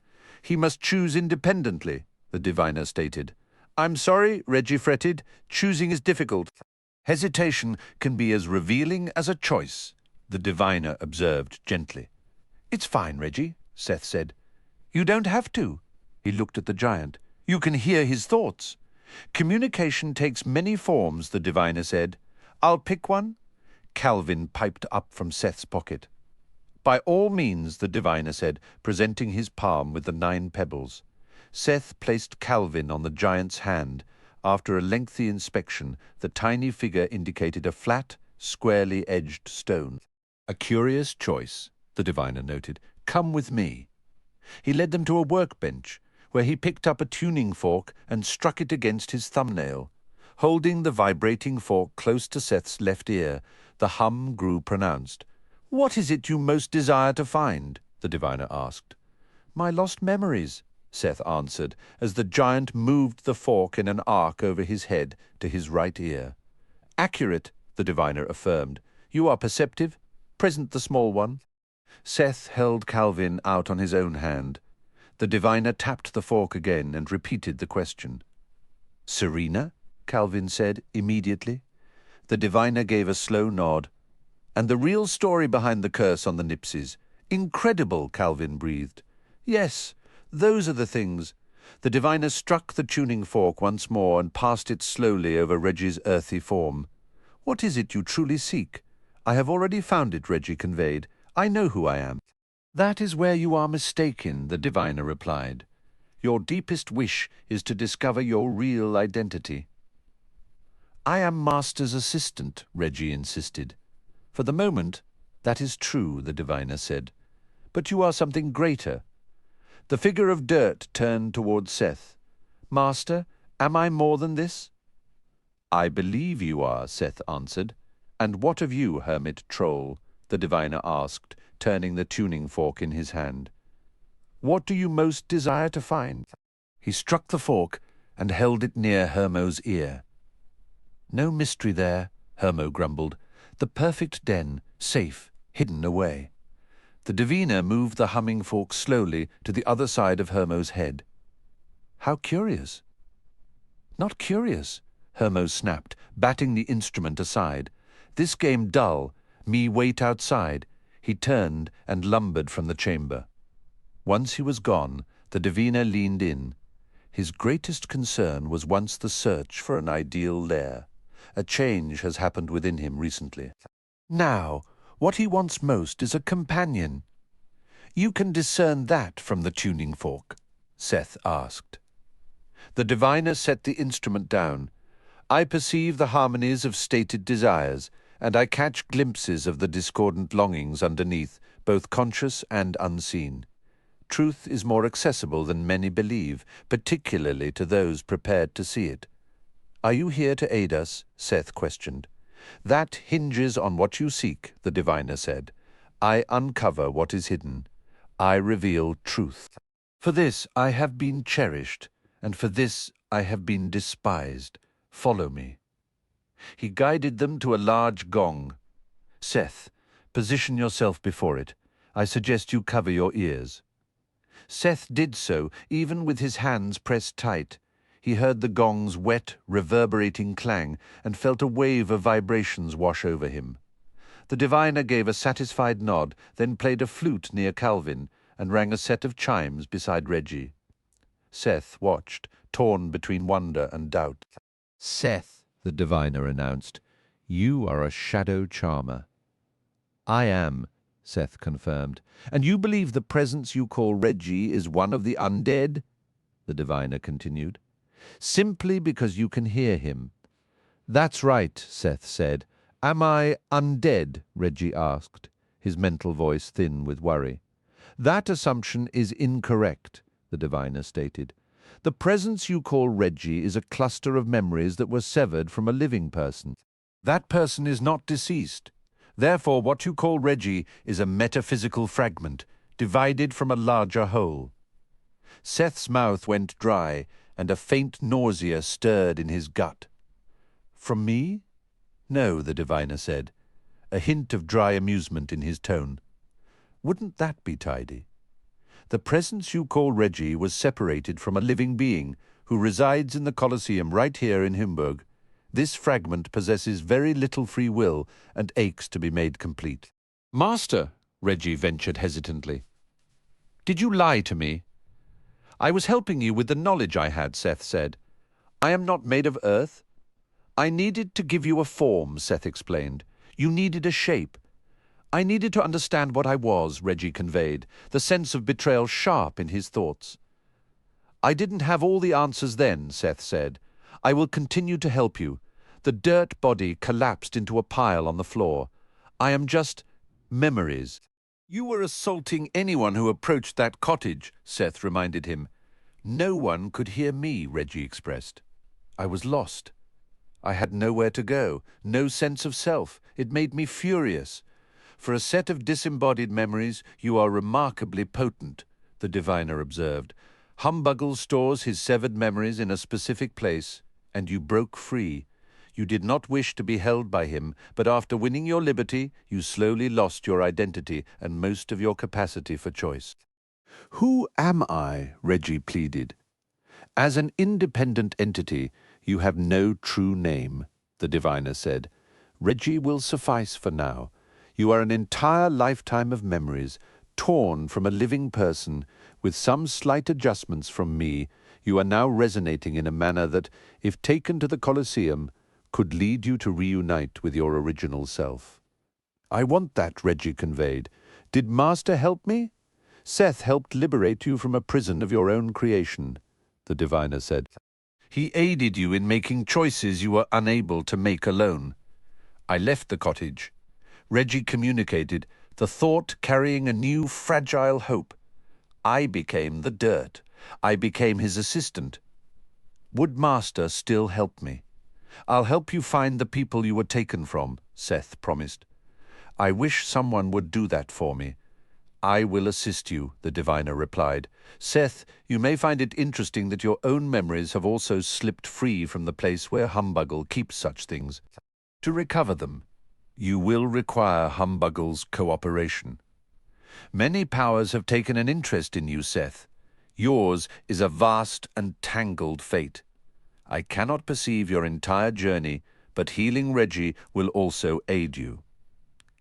"He must choose independently," the diviner stated. "I'm sorry," Reggie fretted. "Choosing is difficult." "Hesitation can be as revealing as a choice," the diviner observed gently. "It's fine, Reggie," Seth said. "You don't have to." He looked at the giant. "You can hear his thoughts." "Communication takes many forms," the diviner said. "I'll pick one." Calvin piped up from Seth's pocket. "By all means," the diviner said, presenting his palm with the 9 pebbles. Seth placed Calvin on the giant's hand. After a lengthy inspection, the tiny figure indicated a flat, squarely edged stone. "A curious choice," the diviner noted. "Come with me." He led them to a workbench, where he picked up a tuning fork and struck it against his thumbnail. Holding the vibrating fork close to Seth's left ear, the hum grew pronounced. "What is it you most desire to find?" the diviner asked. "My lost memories," Seth answered, as the giant moved the fork in an arc over his head to his right ear. "Accurate," the diviner affirmed. "You are perceptive. Present the small one." Seth held Calvin out on his own hand. The diviner tapped the fork again and repeated the question. "Serena?" Calvin said immediately. The diviner gave a slow nod. "And the real story behind the curse on the Nipsies? Incredible," Calvin breathed. "Yes, those are the things." The diviner struck the tuning fork once more and passed it slowly over Reggie's earthy form. "What is it you truly seek?" "I have already found it," Reggie conveyed. "I know who I am." "That is where you are mistaken," the diviner replied. "Your deepest wish is to discover your real identity." "I am Master's assistant," Reggie insisted. "For the moment, that is true," the diviner said. "But you are something greater." The figure of dirt turned toward Seth. "Master, am I more than this?" "I believe you are," Seth answered. "And what of you, hermit troll?" the diviner asked, turning the tuning fork in his hand. "What do you most desire to find?" He struck the fork and held it near Hermo's ear. "No mystery there," Hermo grumbled. "The perfect den, safe, hidden away." The diviner moved the humming fork slowly to the other side of Hermo's head. "How curious." "Not curious," Hermo snapped, batting the instrument aside. "This game dull. Me wait outside." He turned and lumbered from the chamber. Once he was gone, the diviner leaned in. His greatest concern was once the search for an ideal lair. A change has happened within him recently. Now, what he wants most is a companion. "You can discern that from the tuning fork?" Seth asked. The diviner set the instrument down. I perceive the harmonies of stated desires, and I catch glimpses of the discordant longings underneath, both conscious and unseen. Truth is more accessible than many believe, particularly to those prepared to see it. Are you here to aid us? Seth questioned. That hinges on what you seek, the diviner said. I uncover what is hidden. I reveal truth. For this I have been cherished, and for this I have been despised. Follow me. He guided them to a large gong. Seth, position yourself before it. I suggest you cover your ears. Seth did so, even with his hands pressed tight. He heard the gong's wet, reverberating clang and felt a wave of vibrations wash over him. The diviner gave a satisfied nod, then played a flute near Calvin and rang a set of chimes beside Reggie. Seth watched, torn between wonder and doubt. Seth, the diviner announced, you are a shadow charmer. I am, Seth confirmed. And you believe the presence you call Reggie is one of the undead? The diviner continued. Simply because you can hear him. That's right, Seth said. Am I undead? Reggie asked, his mental voice thin with worry. That assumption is incorrect, the diviner stated. The presence you call Reggie is a cluster of memories that were severed from a living person. That person is not deceased. Therefore, what you call Reggie is a metaphysical fragment, divided from a larger whole. Seth's mouth went dry, and a faint nausea stirred in his gut. From me? No, the diviner said, a hint of dry amusement in his tone. Wouldn't that be tidy? The presence you call Reggie was separated from a living being who resides in the Colosseum right here in Himburg. This fragment possesses very little free will and aches to be made complete. Master, Reggie ventured hesitantly, did you lie to me? I was helping you with the knowledge I had, Seth said. I am not made of earth. I needed to give you a form, Seth explained. You needed a shape. I needed to understand what I was, Reggie conveyed, the sense of betrayal sharp in his thoughts. I didn't have all the answers then, Seth said. I will continue to help you. The dirt body collapsed into a pile on the floor. I am just memories. You were assaulting anyone who approached that cottage, Seth reminded him. No one could hear me, Reggie expressed. I was lost. I had nowhere to go, no sense of self. It made me furious. For a set of disembodied memories, you are remarkably potent, the diviner observed. Humbuggle stores his severed memories in a specific place, and you broke free. You did not wish to be held by him, but after winning your liberty, you slowly lost your identity and most of your capacity for choice. Who am I? Reggie pleaded. As an independent entity, you have no true name, the diviner said. Reggie will suffice for now. You are an entire lifetime of memories, torn from a living person. With some slight adjustments from me, you are now resonating in a manner that, if taken to the Colosseum, could lead you to reunite with your original self. I want that, Reggie conveyed. Did Master help me? Seth helped liberate you from a prison of your own creation, the diviner said. He aided you in making choices you were unable to make alone. I left the cottage. Reggie communicated, the thought carrying a new fragile hope. I became the dirt. I became his assistant. Would Master still help me? I'll help you find the people you were taken from, Seth promised. I wish someone would do that for me. I will assist you, the diviner replied. Seth, you may find it interesting that your own memories have also slipped free from the place where Humbuggle keeps such things. To recover them, you will require Humbuggle's cooperation. Many powers have taken an interest in you, Seth. Yours is a vast and tangled fate. I cannot perceive your entire journey, but healing Reggie will also aid you.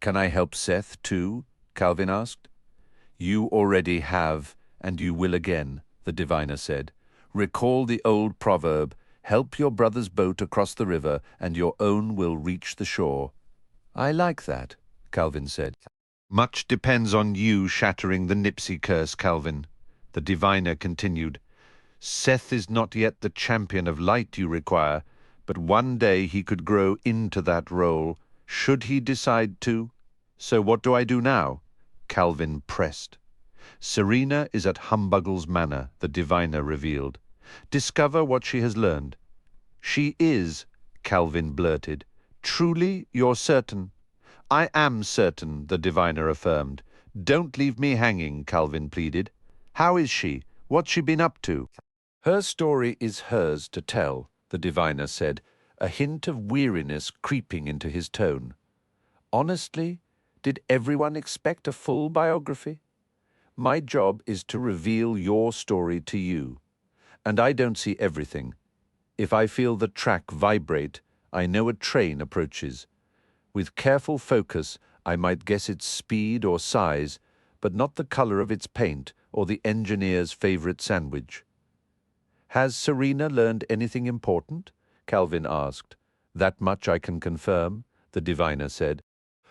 Can I help Seth too? Calvin asked. You already have, and you will again, the diviner said. Recall the old proverb, help your brother's boat across the river, and your own will reach the shore. I like that, Calvin said. Much depends on you shattering the Nipsey curse, Calvin, the diviner continued. Seth is not yet the champion of light you require, But one day he could grow into that role, should he decide to. So what do I do now? Calvin pressed. Serena is at Humbuggle's Manor, the diviner revealed. Discover what she has learned. She is, Calvin blurted. Truly, you're certain? I am certain, the diviner affirmed. Don't leave me hanging, Calvin pleaded. How is she? What's she been up to? Her story is hers to tell, the diviner said, a hint of weariness creeping into his tone. Honestly, did everyone expect a full biography? My job is to reveal your story to you. And I don't see everything. If I feel the track vibrate, I know a train approaches. With careful focus, I might guess its speed or size, but not the color of its paint or the engineer's favorite sandwich. Has Serena learned anything important? Calvin asked. That much I can confirm, the diviner said.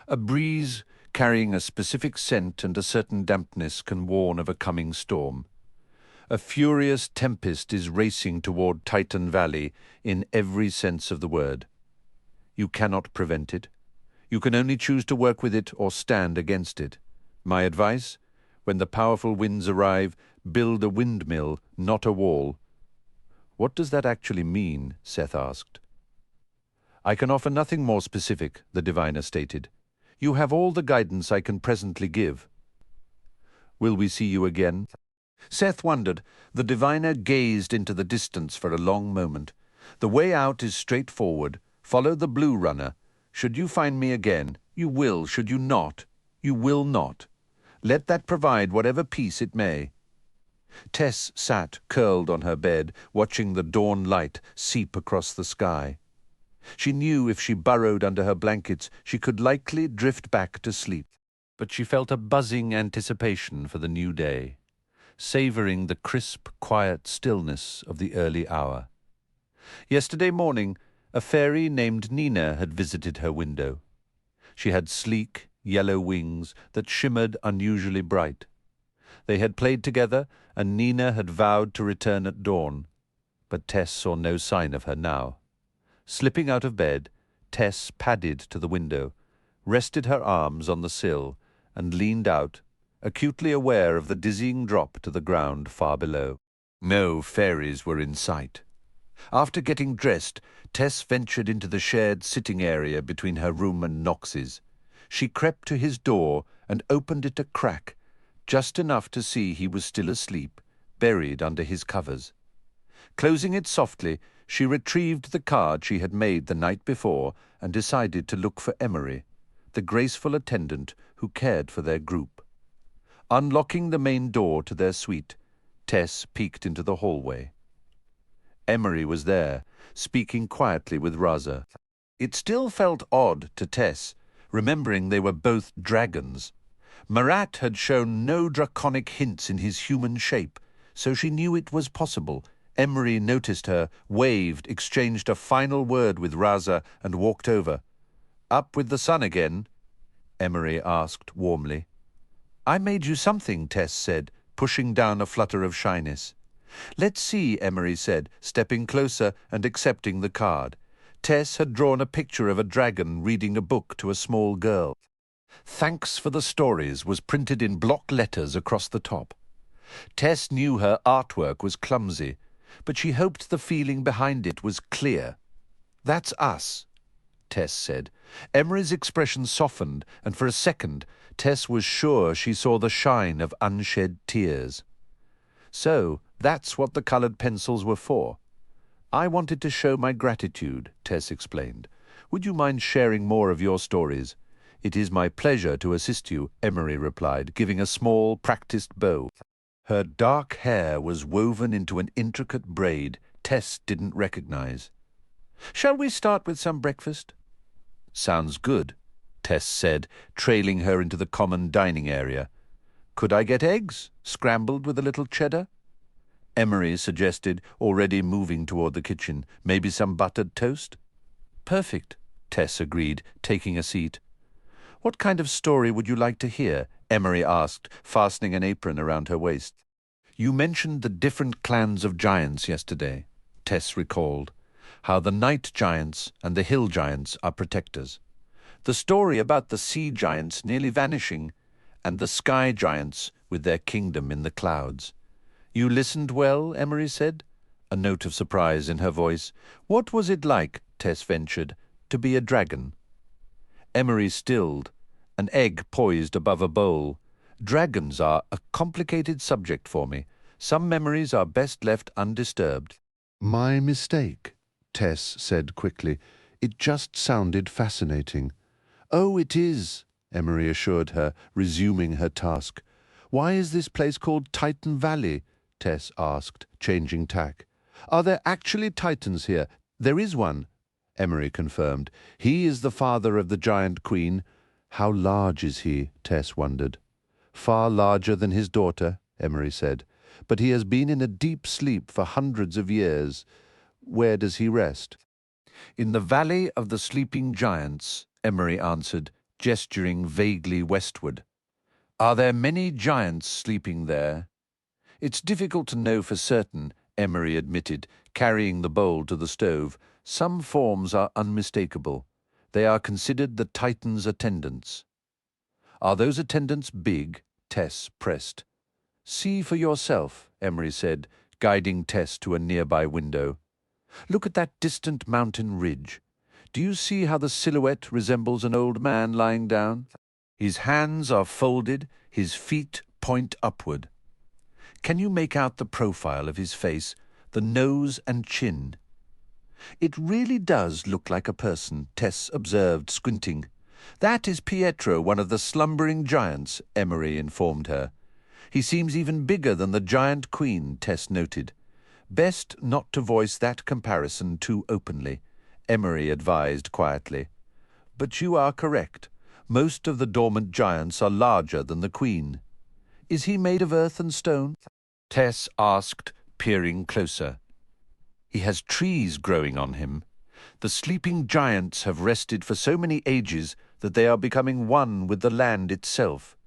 A breeze carrying a specific scent and a certain dampness can warn of a coming storm. A furious tempest is racing toward Titan Valley in every sense of the word. You cannot prevent it. You can only choose to work with it or stand against it. My advice? When the powerful winds arrive, build a windmill, not a wall. What does that actually mean? Seth asked. I can offer nothing more specific, the diviner stated. You have all the guidance I can presently give. Will we see you again? Seth wondered. The diviner gazed into the distance for a long moment. The way out is straightforward. Follow the blue runner. Should you find me again, you will. Should you not, you will not. Let that provide whatever peace it may. Tess sat curled on her bed, watching the dawn light seep across the sky. She knew if she burrowed under her blankets, she could likely drift back to sleep. But she felt a buzzing anticipation for the new day, savoring the crisp, quiet stillness of the early hour. Yesterday morning, a fairy named Nina had visited her window. She had sleek, yellow wings that shimmered unusually bright. They had played together, and Nina had vowed to return at dawn, but Tess saw no sign of her now. Slipping out of bed, Tess padded to the window, rested her arms on the sill, and leaned out, acutely aware of the dizzying drop to the ground far below. No fairies were in sight. After getting dressed, Tess ventured into the shared sitting area between her room and Knox's. She crept to his door and opened it a crack, just enough to see he was still asleep, buried under his covers. Closing it softly, she retrieved the card she had made the night before and decided to look for Emery, the graceful attendant who cared for their group. Unlocking the main door to their suite, Tess peeked into the hallway. Emery was there, speaking quietly with Raza. It still felt odd to Tess, remembering they were both dragons. Marat had shown no draconic hints in his human shape, so she knew it was possible. Emery noticed her, waved, exchanged a final word with Raza, and walked over. "Up with the sun again?" Emery asked warmly. "I made you something," Tess said, pushing down a flutter of shyness. "Let's see," Emery said, stepping closer and accepting the card. Tess had drawn a picture of a dragon reading a book to a small girl. "Thanks for the stories" was printed in block letters across the top. Tess knew her artwork was clumsy, but she hoped the feeling behind it was clear. "That's us," Tess said. Emery's expression softened, and for a second Tess was sure she saw the shine of unshed tears. "So, that's what the coloured pencils were for. I wanted to show my gratitude," Tess explained. "Would you mind sharing more of your stories?" "It is my pleasure to assist you," Emery replied, giving a small, practised bow. Her dark hair was woven into an intricate braid Tess didn't recognize. "Shall we start with some breakfast?" "Sounds good," Tess said, trailing her into the common dining area. "Could I get eggs, scrambled with a little cheddar?" Emery suggested, already moving toward the kitchen. "Maybe some buttered toast?" "Perfect," Tess agreed, taking a seat. "What kind of story would you like to hear?" Emery asked, fastening an apron around her waist. "You mentioned the different clans of giants yesterday," Tess recalled. how the night giants and the hill giants are protectors. The story about the sea giants nearly vanishing, and the sky giants with their kingdom in the clouds. You listened well, Emery said, a note of surprise in her voice. What was it like, Tess ventured, to be a dragon? Emery stilled, an egg poised above a bowl. Dragons are a complicated subject for me. Some memories are best left undisturbed. My mistake, Tess said quickly. It just sounded fascinating. Oh, it is, Emery assured her, resuming her task. Why is this place called Titan Valley? Tess asked, changing tack. Are there actually titans here? There is one, Emery confirmed. He is the father of the giant queen. How large is he? Tess wondered. Far larger than his daughter, Emery said. But he has been in a deep sleep for hundreds of years. Where does he rest? In the Valley of the Sleeping Giants, Emery answered, gesturing vaguely westward. Are there many giants sleeping there? It's difficult to know for certain, Emery admitted, carrying the bowl to the stove. Some forms are unmistakable. They are considered the Titan's attendants. Are those attendants big? Tess pressed. See for yourself, Emery said, guiding Tess to a nearby window. Look at that distant mountain ridge. Do you see how the silhouette resembles an old man lying down? His hands are folded, his feet point upward. Can you make out the profile of his face, the nose and chin? It really does look like a person, Tess observed, squinting. That is Pietro, one of the slumbering giants, Emery informed her. He seems even bigger than the giant queen, Tess noted. Best not to voice that comparison too openly, Emery advised quietly. But you are correct. Most of the dormant giants are larger than the queen. Is he made of earth and stone? Tess asked, peering closer. He has trees growing on him. The sleeping giants have rested for so many ages that they are becoming one with the land itself,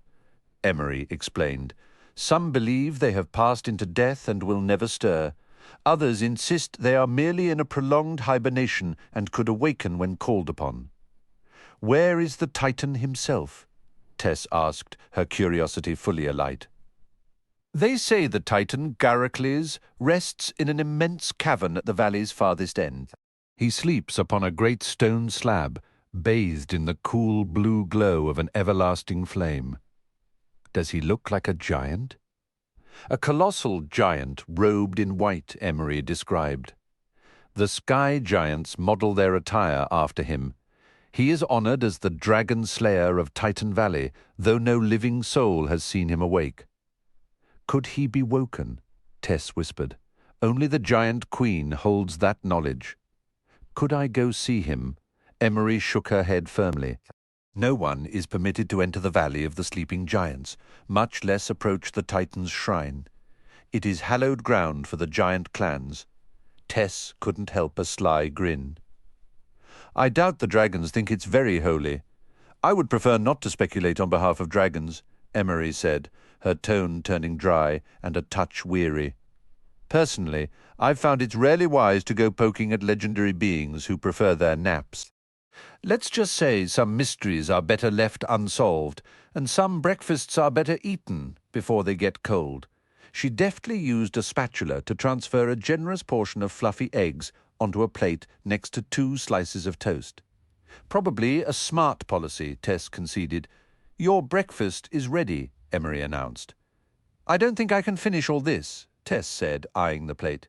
Emery explained. Some believe they have passed into death and will never stir. Others insist they are merely in a prolonged hibernation and could awaken when called upon. Where is the Titan himself? Tess asked, her curiosity fully alight. They say the Titan, Garacles, rests in an immense cavern at the valley's farthest end. He sleeps upon a great stone slab, bathed in the cool blue glow of an everlasting flame. Does he look like a giant? A colossal giant robed in white, Emery described. The sky giants model their attire after him. He is honored as the dragon slayer of Titan Valley, though no living soul has seen him awake. Could he be woken? Tess whispered. Only the giant queen holds that knowledge. Could I go see him? Emery shook her head firmly. No one is permitted to enter the Valley of the Sleeping Giants, much less approach the Titan's shrine. It is hallowed ground for the giant clans. Tess couldn't help a sly grin. I doubt the dragons think it's very holy. I would prefer not to speculate on behalf of dragons, Emery said, her tone turning dry and a touch weary. Personally, I've found it's rarely wise to go poking at legendary beings who prefer their naps. Let's just say some mysteries are better left unsolved, and some breakfasts are better eaten before they get cold. She deftly used a spatula to transfer a generous portion of fluffy eggs onto a plate next to 2 slices of toast. Probably a smart policy, Tess conceded. Your breakfast is ready, Emery announced. I don't think I can finish all this, Tess said, eyeing the plate.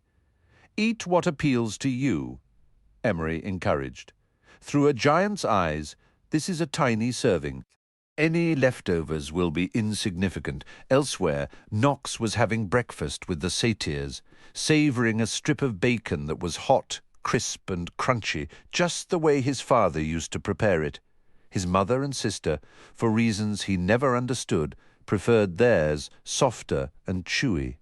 Eat what appeals to you, Emery encouraged. Through a giant's eyes, this is a tiny serving. Any leftovers will be insignificant. Elsewhere, Knox was having breakfast with the satyrs, savouring a strip of bacon that was hot, crisp and crunchy, just the way his father used to prepare it. His mother and sister, for reasons he never understood, preferred theirs softer and chewy.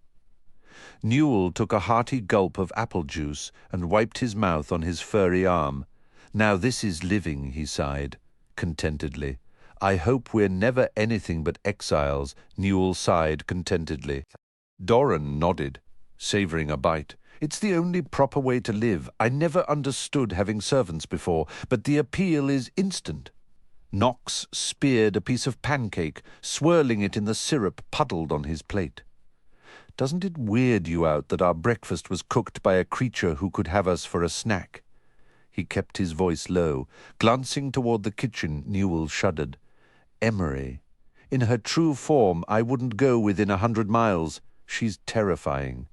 Newell took a hearty gulp of apple juice and wiped his mouth on his furry arm. Now this is living, he sighed, contentedly. I hope we're never anything but exiles, Newell sighed contentedly. Doran nodded, savouring a bite. It's the only proper way to live. I never understood having servants before, but the appeal is instant. Knox speared a piece of pancake, swirling it in the syrup puddled on his plate. Doesn't it weird you out that our breakfast was cooked by a creature who could have us for a snack? He kept his voice low. Glancing toward the kitchen, Newell shuddered. Emery. In her true form, I wouldn't go within 100 miles. She's terrifying.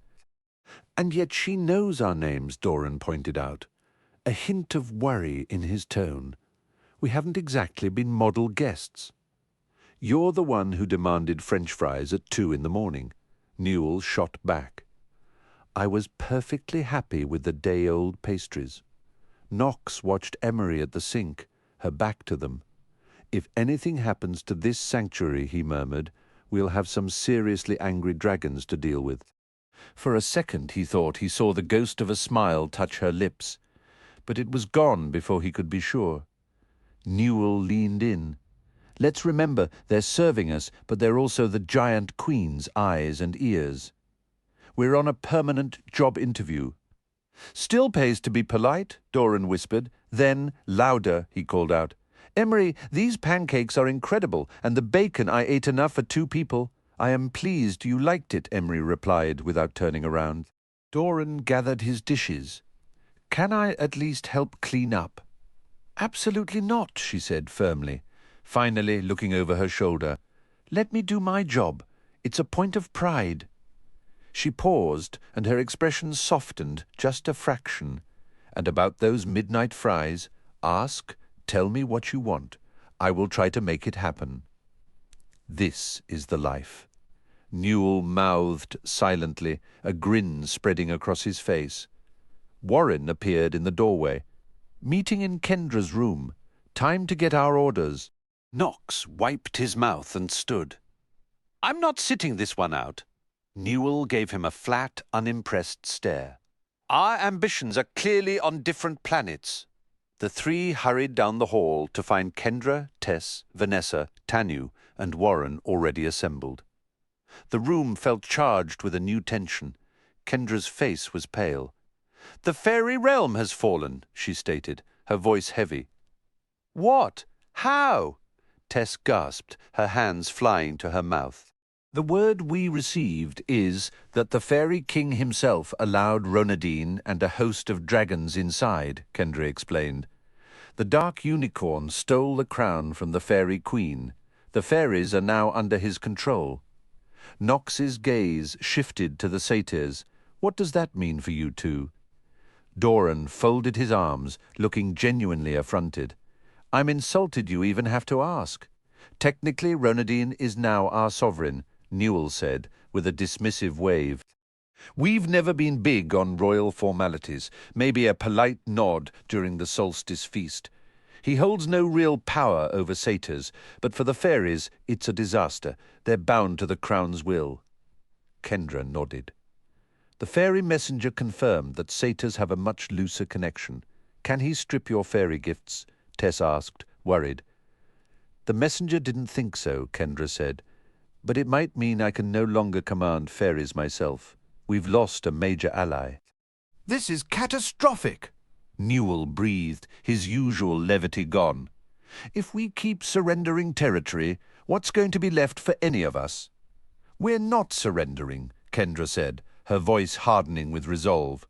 And yet she knows our names, Doran pointed out. A hint of worry in his tone. We haven't exactly been model guests. You're the one who demanded French fries at 2 in the morning. Newell shot back. I was perfectly happy with the day-old pastries. Knox watched Emery at the sink, her back to them. If anything happens to this sanctuary, he murmured, we'll have some seriously angry dragons to deal with. For a second he thought he saw the ghost of a smile touch her lips, but it was gone before he could be sure. Newell leaned in. Let's remember, they're serving us, but they're also the giant queen's eyes and ears. We're on a permanent job interview. Still pays to be polite, Doran whispered. Then, louder, he called out. Emery, these pancakes are incredible, and the bacon I ate enough for 2 people. I am pleased you liked it, Emery replied without turning around. Doran gathered his dishes. Can I at least help clean up? Absolutely not, she said firmly, finally looking over her shoulder. Let me do my job. It's a point of pride. She paused, and her expression softened just a fraction. And about those midnight fries, ask, tell me what you want. I will try to make it happen. This is the life. Newell mouthed silently, a grin spreading across his face. Warren appeared in the doorway. Meeting in Kendra's room. Time to get our orders. Knox wiped his mouth and stood. I'm not sitting this one out. Newell gave him a flat, unimpressed stare. Our ambitions are clearly on different planets. The 3 hurried down the hall to find Kendra, Tess, Vanessa, Tanu, and Warren already assembled. The room felt charged with a new tension. Kendra's face was pale. The fairy realm has fallen, she stated, her voice heavy. What? How? Tess gasped, her hands flying to her mouth. The word we received is that the fairy king himself allowed Ronadine and a host of dragons inside, Kendra explained. The dark unicorn stole the crown from the fairy queen. The fairies are now under his control. Knox's gaze shifted to the satyrs. What does that mean for you 2? Doran folded his arms, looking genuinely affronted. I'm insulted you even have to ask. Technically, Ronadine is now our sovereign, Newell said, with a dismissive wave. We've never been big on royal formalities, maybe a polite nod during the solstice feast. He holds no real power over satyrs, but for the fairies, it's a disaster. They're bound to the crown's will. Kendra nodded. The fairy messenger confirmed that satyrs have a much looser connection. Can he strip your fairy gifts? Tess asked, worried. The messenger didn't think so, Kendra said. But it might mean I can no longer command fairies myself. We've lost a major ally. This is catastrophic, Newell breathed, his usual levity gone. If we keep surrendering territory, what's going to be left for any of us? We're not surrendering, Kendra said, her voice hardening with resolve.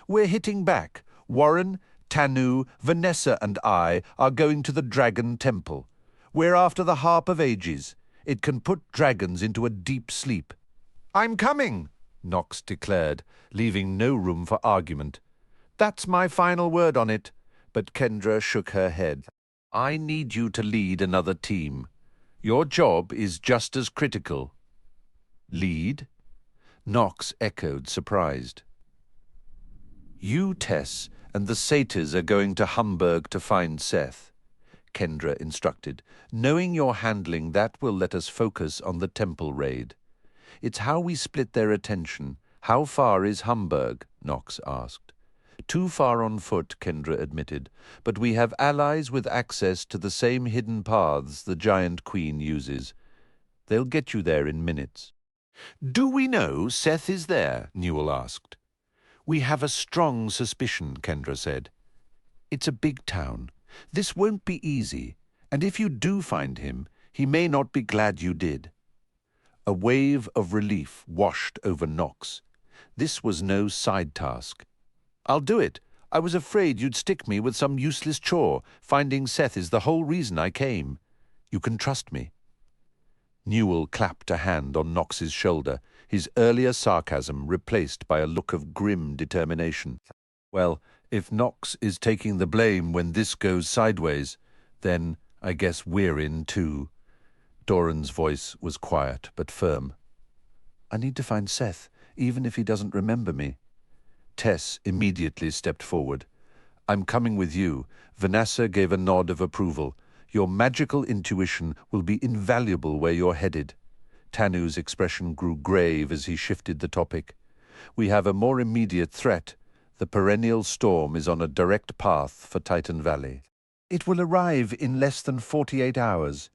We're hitting back. Warren, Tanu, Vanessa and I are going to the Dragon Temple. We're after the Harp of Ages. It can put dragons into a deep sleep. I'm coming, Knox declared, leaving no room for argument. That's my final word on it, but Kendra shook her head. I need you to lead another team. Your job is just as critical. Lead? Knox echoed, surprised. You, Tess, and the satyrs are going to Hamburg to find Seth, Kendra instructed. Knowing you're handling that will let us focus on the temple raid. It's how we split their attention. How far is Hamburg? Knox asked. Too far on foot, Kendra admitted, but we have allies with access to the same hidden paths the giant queen uses. They'll get you there in minutes. Do we know Seth is there? Newell asked. We have a strong suspicion, Kendra said. It's a big town. This won't be easy, and if you do find him, he may not be glad you did. A wave of relief washed over Knox. This was no side task. I'll do it. I was afraid you'd stick me with some useless chore. Finding Seth is the whole reason I came. You can trust me. Newell clapped a hand on Knox's shoulder, his earlier sarcasm replaced by a look of grim determination. Well, if Knox is taking the blame when this goes sideways, then I guess we're in too. Doran's voice was quiet but firm. I need to find Seth, even if he doesn't remember me. Tess immediately stepped forward. I'm coming with you. Vanessa gave a nod of approval. Your magical intuition will be invaluable where you're headed. Tanu's expression grew grave as he shifted the topic. We have a more immediate threat. The perennial storm is on a direct path for Titan Valley. It will arrive in less than 48 hours.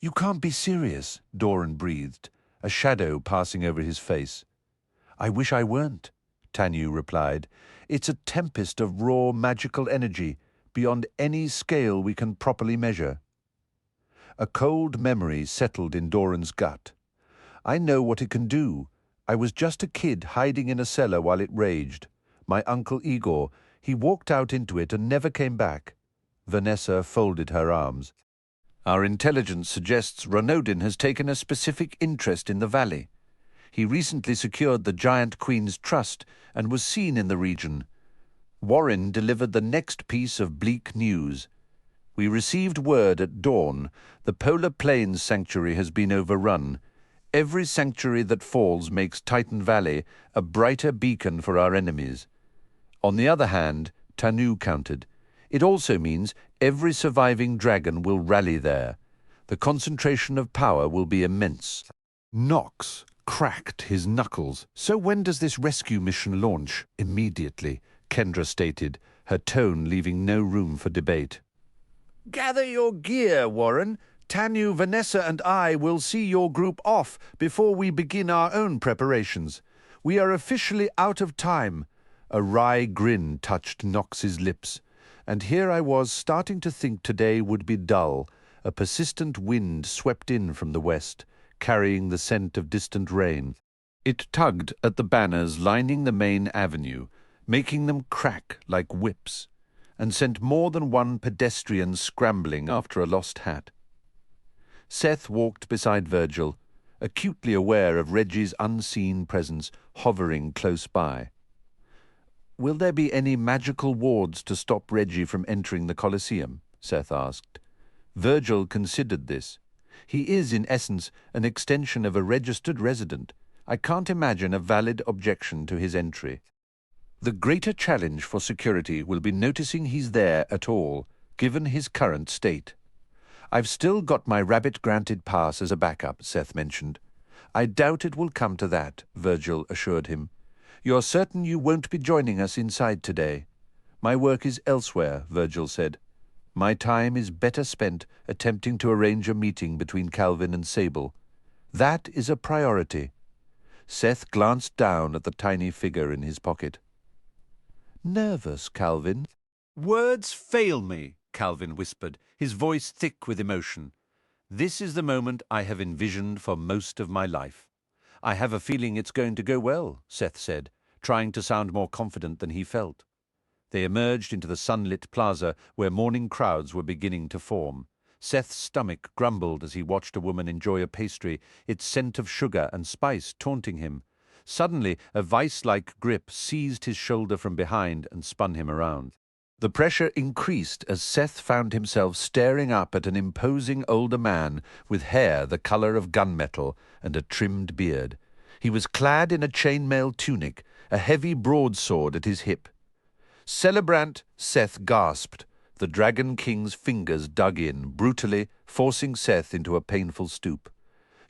You can't be serious, Doran breathed, a shadow passing over his face. I wish I weren't, Tanu replied. It's a tempest of raw magical energy, beyond any scale we can properly measure. A cold memory settled in Doran's gut. I know what it can do. I was just a kid hiding in a cellar while it raged. My uncle Igor, he walked out into it and never came back. Vanessa folded her arms. Our intelligence suggests Ronodin has taken a specific interest in the valley. He recently secured the Giant Queen's trust and was seen in the region. Warren delivered the next piece of bleak news. We received word at dawn the Polar Plains Sanctuary has been overrun. Every sanctuary that falls makes Titan Valley a brighter beacon for our enemies. On the other hand, Tanu countered, it also means every surviving dragon will rally there. The concentration of power will be immense. Knox cracked his knuckles. So when does this rescue mission launch? Immediately, Kendra stated, her tone leaving no room for debate. Gather your gear, Warren. Tanu, Vanessa and I will see your group off before we begin our own preparations. We are officially out of time. A wry grin touched Knox's lips, and here I was starting to think today would be dull. A persistent wind swept in from the west, carrying the scent of distant rain. It tugged at the banners lining the main avenue, making them crack like whips, and sent more than one pedestrian scrambling after a lost hat. Seth walked beside Virgil, acutely aware of Reggie's unseen presence hovering close by. Will there be any magical wards to stop Reggie from entering the Colosseum? Seth asked. Virgil considered this. He is, in essence, an extension of a registered resident. I can't imagine a valid objection to his entry. The greater challenge for security will be noticing he's there at all, given his current state. I've still got my rabbit-granted pass as a backup, Seth mentioned. I doubt it will come to that, Virgil assured him. You're certain you won't be joining us inside today? My work is elsewhere, Virgil said. My time is better spent attempting to arrange a meeting between Calvin and Sable. That is a priority. Seth glanced down at the tiny figure in his pocket. Nervous, Calvin? Words fail me, Calvin whispered, his voice thick with emotion. This is the moment I have envisioned for most of my life. I have a feeling it's going to go well, Seth said, trying to sound more confident than he felt. They emerged into the sunlit plaza where morning crowds were beginning to form. Seth's stomach grumbled as he watched a woman enjoy a pastry, its scent of sugar and spice taunting him. Suddenly, a vice-like grip seized his shoulder from behind and spun him around. The pressure increased as Seth found himself staring up at an imposing older man with hair the color of gunmetal and a trimmed beard. He was clad in a chainmail tunic, a heavy broadsword at his hip. Celebrant, Seth gasped. The Dragon King's fingers dug in, brutally, forcing Seth into a painful stoop.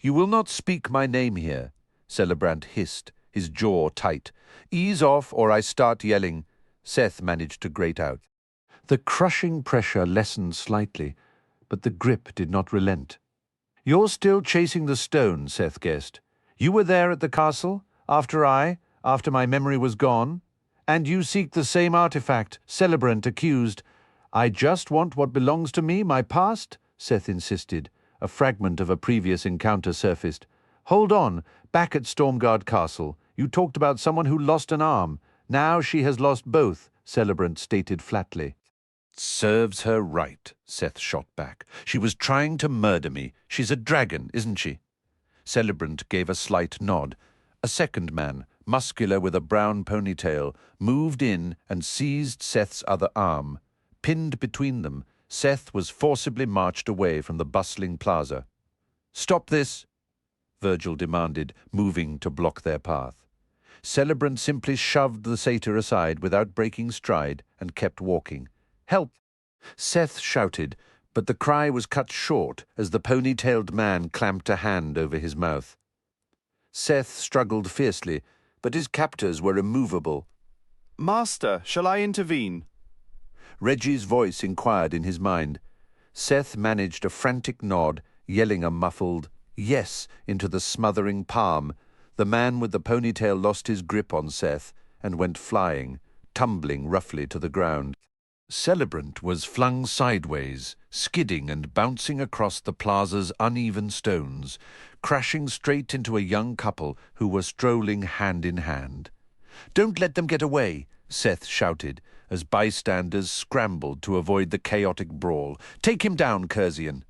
You will not speak my name here, Celebrant hissed, his jaw tight. Ease off or I start yelling. Seth managed to grate out. The crushing pressure lessened slightly, but the grip did not relent. You're still chasing the stone, Seth guessed. You were there at the castle, after my memory was gone? And you seek the same artifact, Celebrant accused. I just want what belongs to me, my past, Seth insisted. A fragment of a previous encounter surfaced. Hold on, back at Stormguard Castle. You talked about someone who lost an arm. Now she has lost both, Celebrant stated flatly. Serves her right, Seth shot back. She was trying to murder me. She's a dragon, isn't she? Celebrant gave a slight nod. A second man, muscular with a brown ponytail, moved in and seized Seth's other arm. Pinned between them, Seth was forcibly marched away from the bustling plaza. Stop this, Virgil demanded, moving to block their path. Celebrant simply shoved the satyr aside without breaking stride and kept walking. Help! Seth shouted, but the cry was cut short as the pony-tailed man clamped a hand over his mouth. Seth struggled fiercely, but his captors were immovable. Master, shall I intervene? Reggie's voice inquired in his mind. Seth managed a frantic nod, yelling a muffled yes into the smothering palm. The man with the ponytail lost his grip on Seth and went flying, tumbling roughly to the ground. Celebrant was flung sideways, skidding and bouncing across the plaza's uneven stones, crashing straight into a young couple who were strolling hand in hand. Don't let them get away, Seth shouted, as bystanders scrambled to avoid the chaotic brawl. Take him down, Curzian.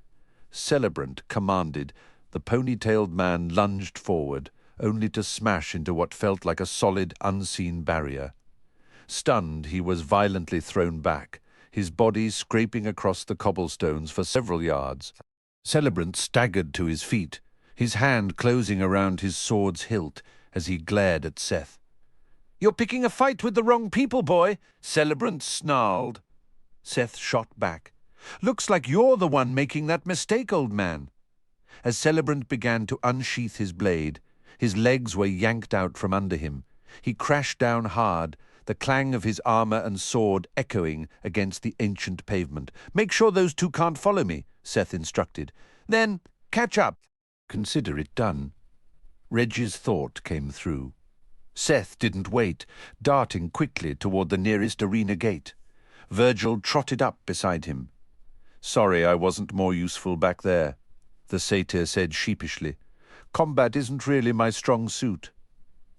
Celebrant commanded. The pony-tailed man lunged forward, only to smash into what felt like a solid, unseen barrier. Stunned, he was violently thrown back, his body scraping across the cobblestones for several yards. Celebrant staggered to his feet, his hand closing around his sword's hilt as he glared at Seth. "You're picking a fight with the wrong people, boy," Celebrant snarled. Seth shot back. "Looks like you're the one making that mistake, old man." As Celebrant began to unsheath his blade, his legs were yanked out from under him. He crashed down hard, the clang of his armor and sword echoing against the ancient pavement. "Make sure those two can't follow me," Seth instructed. "Then catch up. Consider it done." Reggie's thought came through. Seth didn't wait, darting quickly toward the nearest arena gate. Virgil trotted up beside him. "Sorry I wasn't more useful back there," the satyr said sheepishly. "Combat isn't really my strong suit."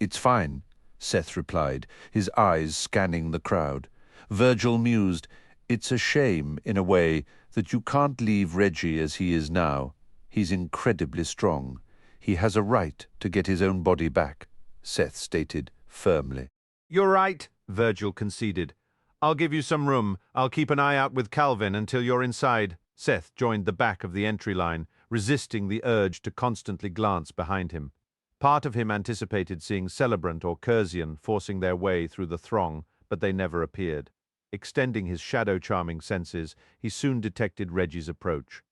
"It's fine," Seth replied, his eyes scanning the crowd. Virgil mused, "It's a shame, in a way, that you can't leave Reggie as he is now. He's incredibly strong. He has a right to get his own body back," Seth stated firmly. "You're right," Virgil conceded. "I'll give you some room. I'll keep an eye out with Calvin until you're inside." Seth joined the back of the entry line, resisting the urge to constantly glance behind him. Part of him anticipated seeing Celebrant or Curzian forcing their way through the throng, but they never appeared. Extending his shadow-charming senses, he soon detected Reggie's approach.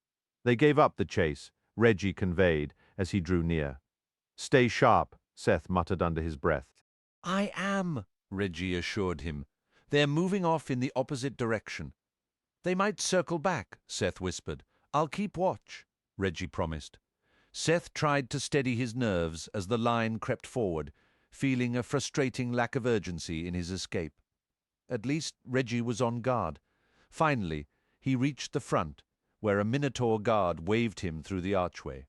They gave up the chase, Reggie conveyed, as he drew near. "Stay sharp," Seth muttered under his breath. "I am," Reggie assured him. "They're moving off in the opposite direction." "They might circle back," Seth whispered. "I'll keep watch," Reggie promised. Seth tried to steady his nerves as the line crept forward, feeling a frustrating lack of urgency in his escape. At least Reggie was on guard. Finally, he reached the front, where a Minotaur guard waved him through the archway.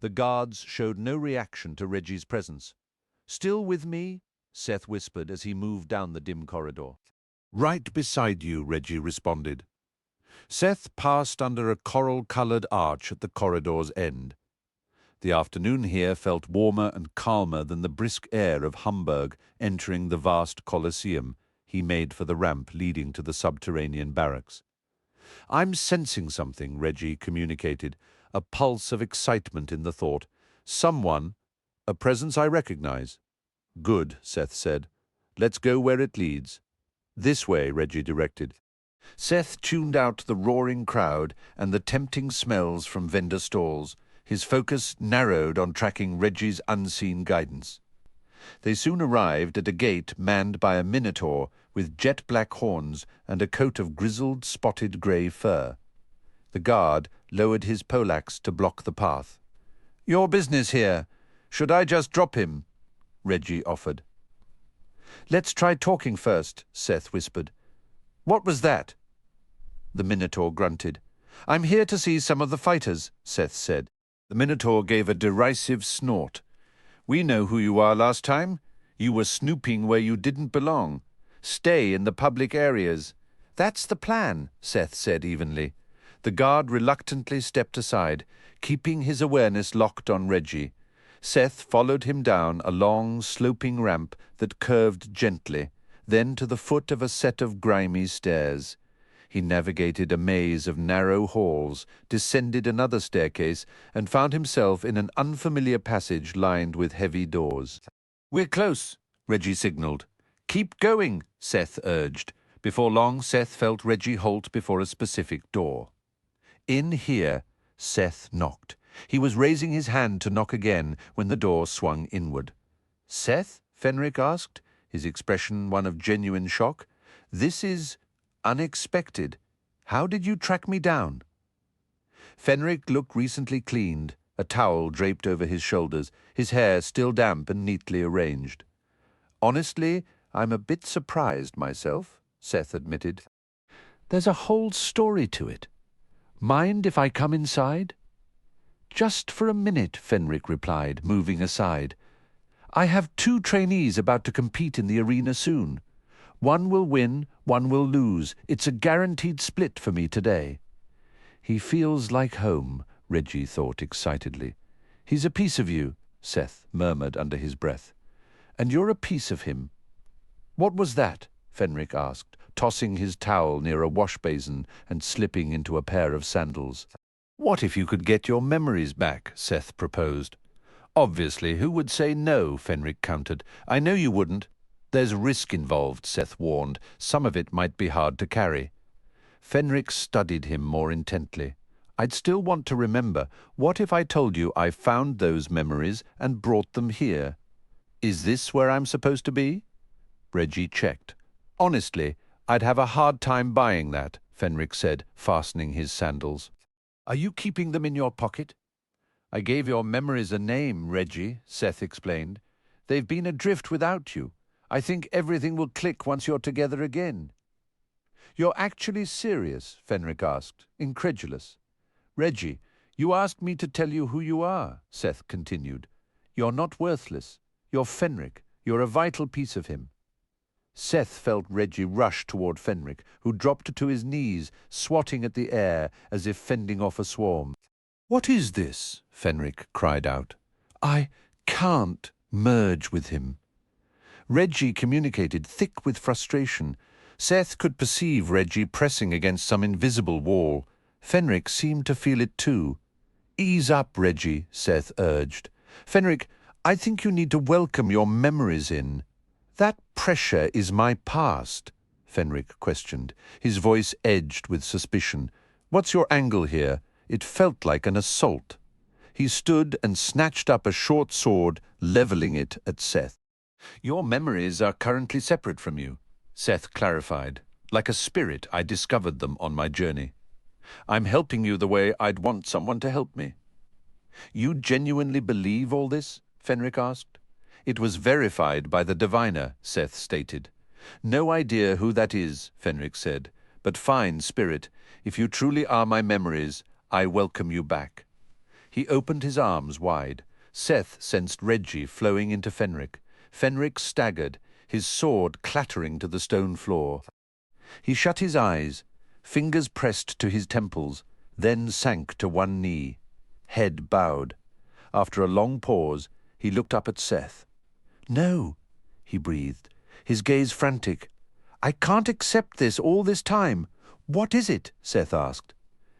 The guards showed no reaction to Reggie's presence. "Still with me?" Seth whispered as he moved down the dim corridor. "Right beside you," Reggie responded. Seth passed under a coral-colored arch at the corridor's end. The afternoon here felt warmer and calmer than the brisk air of Hamburg entering the vast Colosseum. He made for the ramp leading to the subterranean barracks. "I'm sensing something," Reggie communicated, a pulse of excitement in the thought. "Someone, a presence I recognize." "Good," Seth said. "Let's go where it leads." "This way," Reggie directed. Seth tuned out the roaring crowd and the tempting smells from vendor stalls, his focus narrowed on tracking Reggie's unseen guidance. They soon arrived at a gate manned by a minotaur with jet-black horns and a coat of grizzled, spotted grey fur. The guard lowered his poleaxe to block the path. "Your business here. Should I just drop him?" Reggie offered. "Let's try talking first," Seth whispered. "What was that?" The Minotaur grunted. "I'm here to see some of the fighters," Seth said. The Minotaur gave a derisive snort. "We know who you are last time. You were snooping where you didn't belong. Stay in the public areas." "That's the plan," Seth said evenly. The guard reluctantly stepped aside, keeping his awareness locked on Reggie. Seth followed him down a long, sloping ramp that curved gently, then to the foot of a set of grimy stairs. He navigated a maze of narrow halls, descended another staircase, and found himself in an unfamiliar passage lined with heavy doors. "We're close," Reggie signaled. "Keep going," Seth urged. Before long, Seth felt Reggie halt before a specific door. In here, Seth knocked. He was raising his hand to knock again when the door swung inward. "Seth?" Fenric asked, his expression one of genuine shock. "This is unexpected. How did you track me down?" Fenric looked recently cleaned, a towel draped over his shoulders, his hair still damp and neatly arranged. "Honestly, I'm a bit surprised myself," Seth admitted. "There's a whole story to it. Mind if I come inside?" "Just for a minute," Fenric replied, moving aside. "I have 2 trainees about to compete in the arena soon. One will win, one will lose. It's a guaranteed split for me today." "He feels like home," Reggie thought excitedly. "He's a piece of you," Seth murmured under his breath. "And you're a piece of him." "What was that?" Fenric asked, tossing his towel near a wash basin and slipping into a pair of sandals. "What if you could get your memories back?" Seth proposed. "Obviously, who would say no?" Fenric countered. "I know you wouldn't." "There's risk involved," Seth warned. "Some of it might be hard to carry." Fenric studied him more intently. "I'd still want to remember. What if I told you I found those memories and brought them here? Is this where I'm supposed to be?" Reggie checked. "Honestly, I'd have a hard time buying that," Fenric said, fastening his sandals. "Are you keeping them in your pocket?" "I gave your memories a name, Reggie," Seth explained. "They've been adrift without you. I think everything will click once you're together again." "You're actually serious?" Fenric asked, incredulous. "Reggie, you asked me to tell you who you are," Seth continued. "You're not worthless. You're Fenric. You're a vital piece of him." Seth felt Reggie rush toward Fenric, who dropped to his knees, swatting at the air as if fending off a swarm. "What is this?" Fenric cried out. "I can't merge with him." Reggie communicated, thick with frustration. Seth could perceive Reggie pressing against some invisible wall. Fenric seemed to feel it too. "Ease up, Reggie," Seth urged. "Fenric, I think you need to welcome your memories in." "That pressure is my past," Fenric questioned, his voice edged with suspicion. "What's your angle here?" It felt like an assault. He stood and snatched up a short sword, leveling it at Seth. "Your memories are currently separate from you," Seth clarified. "Like a spirit, I discovered them on my journey. I'm helping you the way I'd want someone to help me." "You genuinely believe all this?" Fenric asked. "It was verified by the diviner," Seth stated. "No idea who that is," Fenric said. "But fine, spirit, if you truly are my memories, I welcome you back." He opened his arms wide. Seth sensed Reggie flowing into Fenric. Fenric staggered, his sword clattering to the stone floor. He shut his eyes, fingers pressed to his temples, then sank to one knee, head bowed. After a long pause, he looked up at Seth. "No," he breathed, his gaze frantic. "I can't accept this all this time. What is it?" Seth asked.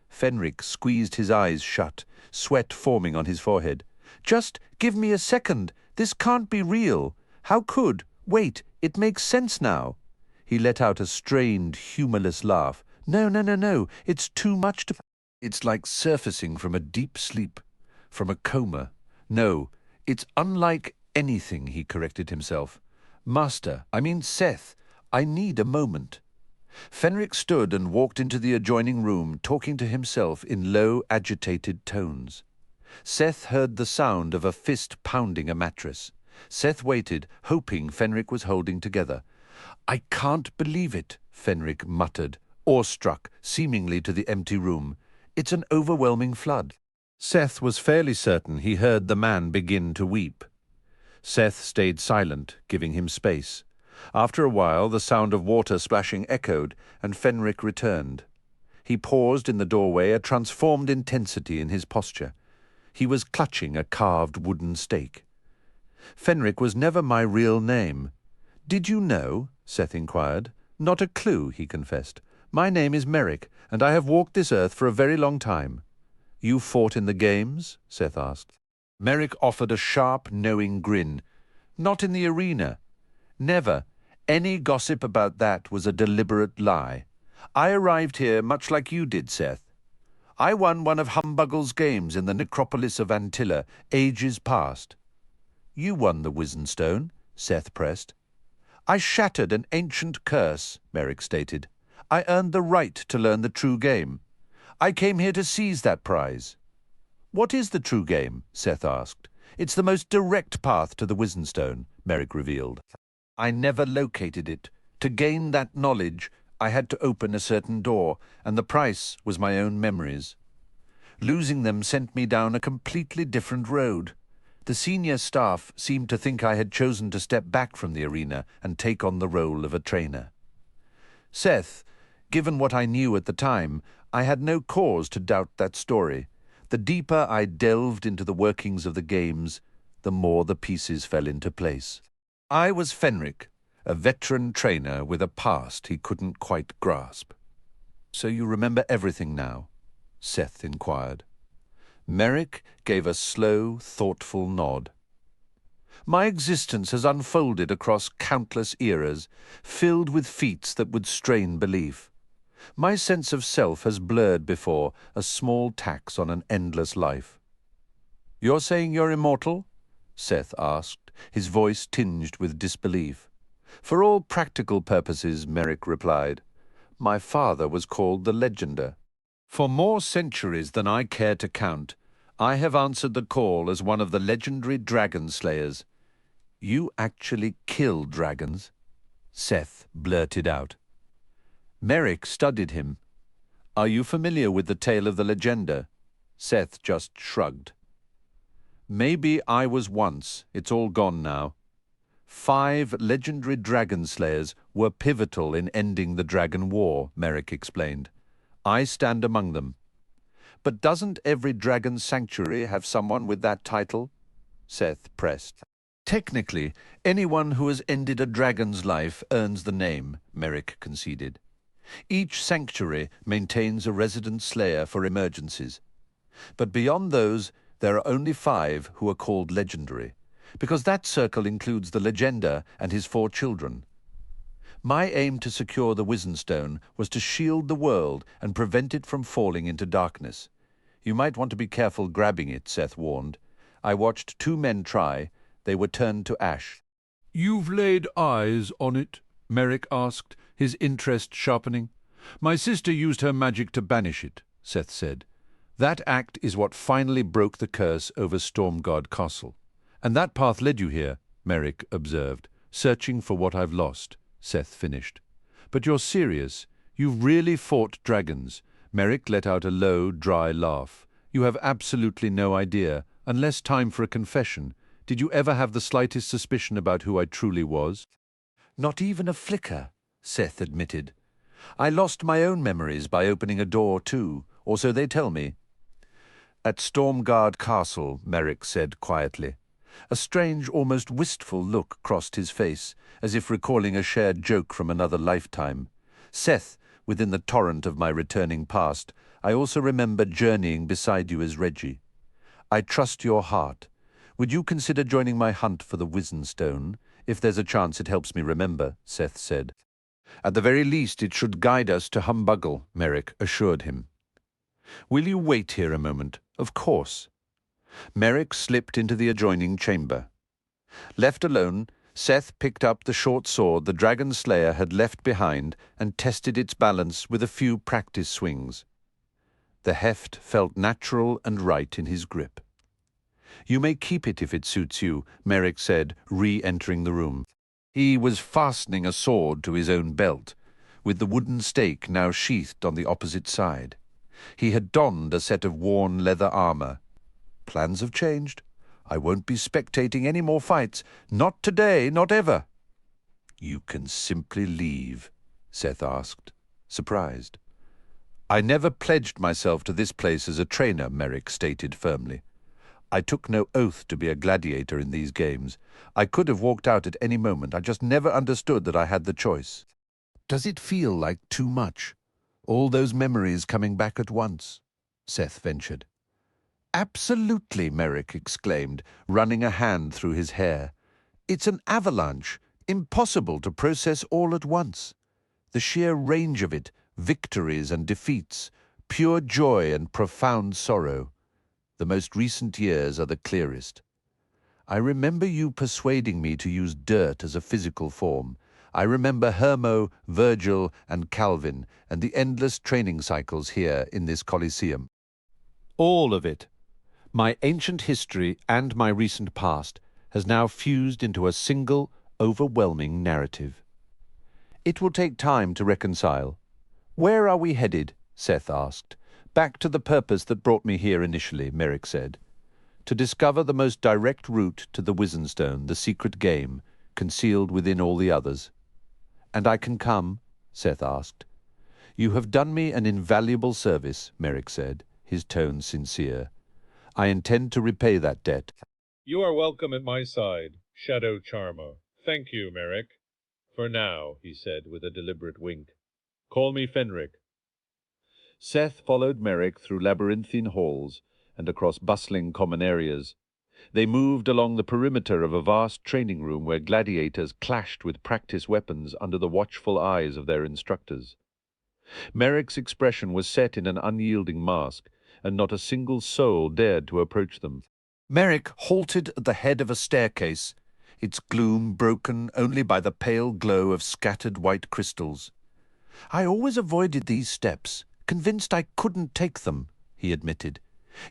Fenric squeezed his eyes shut, sweat forming on his forehead. "Just give me a second. This can't be real. How could? Wait, it makes sense now." He let out a strained, humorless laugh. No. It's too much to... It's like surfacing from a deep sleep, from a coma. No, it's unlike anything," he corrected himself. Seth, I need a moment." Fenric stood and walked into the adjoining room, talking to himself in low, agitated tones. Seth heard the sound of a fist pounding a mattress. Seth waited, hoping Fenric was holding together. "I can't believe it," Fenric muttered, awestruck, seemingly to the empty room. "It's an overwhelming flood." Seth was fairly certain he heard the man begin to weep. Seth stayed silent, giving him space. After a while, the sound of water splashing echoed, and Fenric returned. He paused in the doorway, a transformed intensity in his posture. He was clutching a carved wooden stake. "Fenric was never my real name." "Did you know?" Seth inquired. "Not a clue," he confessed. "My name is Merrick, and I have walked this earth for a very long time." "You fought in the games?" Seth asked. Merrick offered a sharp, knowing grin. "Not in the arena. Never. Any gossip about that was a deliberate lie. I arrived here much like you did, Seth. I won one of Humbuggle's games in the necropolis of Antilla, ages past." "You won the Wizen Stone," Seth pressed. "I shattered an ancient curse," Merrick stated. "I earned the right to learn the true game. I came here to seize that prize." "What is the true game?" Seth asked. "It's the most direct path to the Wizen Stone," Merrick revealed. "I never located it. To gain that knowledge, I had to open a certain door, and the price was my own memories. Losing them sent me down a completely different road. The senior staff seemed to think I had chosen to step back from the arena and take on the role of a trainer. Seth, given what I knew at the time, I had no cause to doubt that story. The deeper I delved into the workings of the games, the more the pieces fell into place. I was Fenric, a veteran trainer with a past he couldn't quite grasp." "So you remember everything now?" Seth inquired. Merrick gave a slow, thoughtful nod. "My existence has unfolded across countless eras, filled with feats that would strain belief. My sense of self has blurred before a small tax on an endless life." "You're saying you're immortal?" Seth asked, his voice tinged with disbelief. "For all practical purposes," Merrick replied. "My father was called the Legender. For more centuries than I care to count, I have answered the call as one of the legendary dragon slayers." "You actually kill dragons?" Seth blurted out. Merrick studied him. "Are you familiar with the tale of the Legender?" Seth just shrugged. "Maybe I was once. It's all gone now. 5 legendary dragon slayers were pivotal in ending the Dragon War," Merrick explained. "I stand among them." "But doesn't every dragon sanctuary have someone with that title?" Seth pressed. "Technically, anyone who has ended a dragon's life earns the name," Merrick conceded. "Each sanctuary maintains a resident slayer for emergencies. But beyond those, there are only 5 who are called legendary, because that circle includes the Legender and his 4 children. My aim to secure the Wizen Stone was to shield the world and prevent it from falling into darkness. You might want to be careful grabbing it," Seth warned. "I watched 2 men try. They were turned to ash." "You've laid eyes on it?" Merrick asked, his interest sharpening. "My sister used her magic to banish it," Seth said. "That act is what finally broke the curse over Stormguard Castle. And that path led you here," Merrick observed. "Searching for what I've lost," Seth finished. "But you're serious. You've really fought dragons." Merrick let out a low, dry laugh. "You have absolutely no idea. Unless time for a confession. Did you ever have the slightest suspicion about who I truly was?" "Not even a flicker," Seth admitted. "I lost my own memories by opening a door too, or so they tell me." "At Stormguard Castle," Merrick said quietly. A strange, almost wistful look crossed his face, as if recalling a shared joke from another lifetime. "Seth, within the torrent of my returning past, I also remember journeying beside you as Reggie. I trust your heart. Would you consider joining my hunt for the Wizen Stone? If there's a chance it helps me remember," Seth said. "At the very least it should guide us to Humbuggle," Merrick assured him. "Will you wait here a moment?" "Of course." Merrick slipped into the adjoining chamber. Left alone, Seth picked up the short sword the Dragon Slayer had left behind and tested its balance with a few practice swings. The heft felt natural and right in his grip. You may keep it if it suits you, Merrick said, re-entering the room. He was fastening a sword to his own belt, with the wooden stake now sheathed on the opposite side. He had donned a set of worn leather armor. Plans have changed. I won't be spectating any more fights. Not today, not ever. You can simply leave, Seth asked, surprised. I never pledged myself to this place as a trainer, Merrick stated firmly. I took no oath to be a gladiator in these games. I could have walked out at any moment. I just never understood that I had the choice. Does it feel like too much? All those memories coming back at once? Seth ventured. Absolutely, Merrick exclaimed, running a hand through his hair. It's an avalanche, impossible to process all at once. The sheer range of it, victories and defeats, pure joy and profound sorrow. The most recent years are the clearest. I remember you persuading me to use dirt as a physical form. I remember Hermo, Virgil, and Calvin, and the endless training cycles here in this Colosseum. All of it, my ancient history and my recent past, has now fused into a single, overwhelming narrative. It will take time to reconcile. Where are we headed? Seth asked. Back to the purpose that brought me here initially, Merrick said. To discover the most direct route to the Wizenstone, the secret game, concealed within all the others. And I can come? Seth asked. You have done me an invaluable service, Merrick said, his tone sincere. I intend to repay that debt. You are welcome at my side, Shadow Charmer. Thank you, Merrick. For now, he said with a deliberate wink. Call me Fenric. Seth followed Merrick through labyrinthine halls and across bustling common areas. They moved along the perimeter of a vast training room where gladiators clashed with practice weapons under the watchful eyes of their instructors. Merrick's expression was set in an unyielding mask, and not a single soul dared to approach them. Merrick halted at the head of a staircase, its gloom broken only by the pale glow of scattered white crystals. I always avoided these steps, convinced I couldn't take them, he admitted.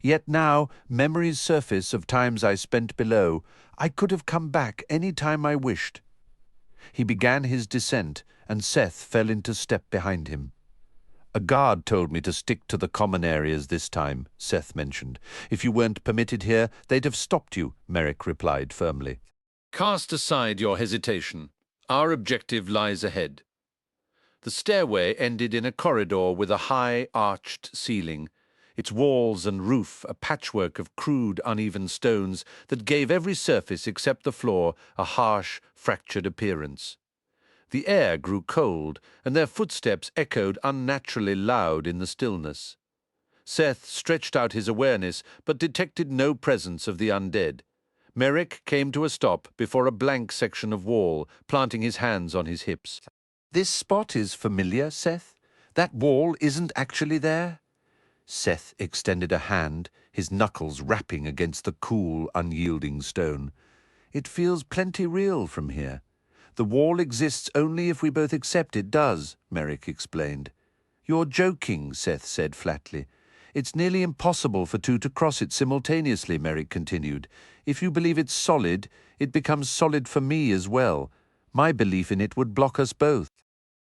Yet now, memories surface of times I spent below. I could have come back any time I wished. He began his descent, and Seth fell into step behind him. A guard told me to stick to the common areas this time, Seth mentioned. If you weren't permitted here, they'd have stopped you, Merrick replied firmly. Cast aside your hesitation. Our objective lies ahead. The stairway ended in a corridor with a high, arched ceiling, its walls and roof a patchwork of crude, uneven stones that gave every surface except the floor a harsh, fractured appearance. The air grew cold, and their footsteps echoed unnaturally loud in the stillness. Seth stretched out his awareness, but detected no presence of the undead. Merrick came to a stop before a blank section of wall, planting his hands on his hips. This spot is familiar, Seth? That wall isn't actually there? Seth extended a hand, his knuckles rapping against the cool, unyielding stone. It feels plenty real from here. The wall exists only if we both accept it does, Merrick explained. You're joking, Seth said flatly. It's nearly impossible for two to cross it simultaneously, Merrick continued. If you believe it's solid, it becomes solid for me as well. My belief in it would block us both.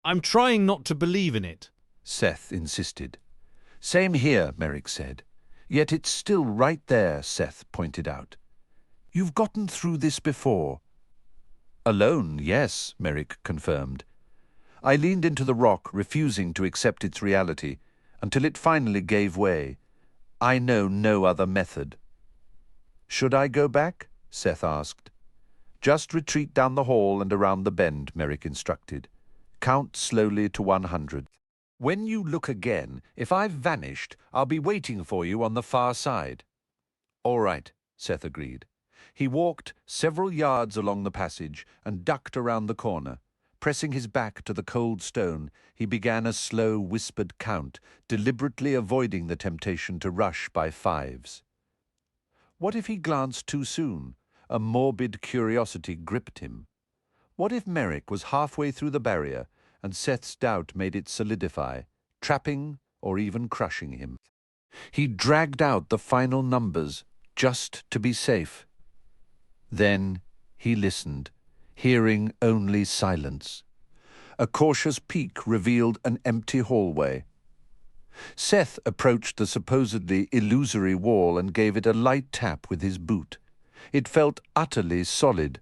I'm trying not to believe in it, Seth insisted. Same here, Merrick said. Yet it's still right there, Seth pointed out. You've gotten through this before. Alone, yes, Merrick confirmed. I leaned into the rock, refusing to accept its reality, until it finally gave way. I know no other method. Should I go back? Seth asked. Just retreat down the hall and around the bend, Merrick instructed. Count slowly to 100. When you look again, if I've vanished, I'll be waiting for you on the far side. All right, Seth agreed. He walked several yards along the passage and ducked around the corner. Pressing his back to the cold stone, he began a slow, whispered count, deliberately avoiding the temptation to rush by fives. What if he glanced too soon? A morbid curiosity gripped him. What if Merrick was halfway through the barrier, and Seth's doubt made it solidify, trapping or even crushing him? He dragged out the final numbers, just to be safe. Then he listened, hearing only silence. A cautious peek revealed an empty hallway. Seth approached the supposedly illusory wall and gave it a light tap with his boot. It felt utterly solid.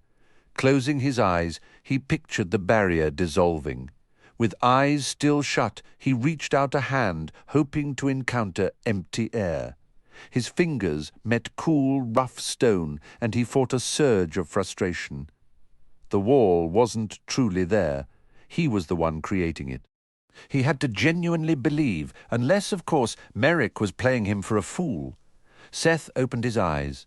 Closing his eyes, he pictured the barrier dissolving. With eyes still shut, he reached out a hand, hoping to encounter empty air. His fingers met cool, rough stone, and he fought a surge of frustration. The wall wasn't truly there. He was the one creating it. He had to genuinely believe, unless, of course, Merrick was playing him for a fool. Seth opened his eyes.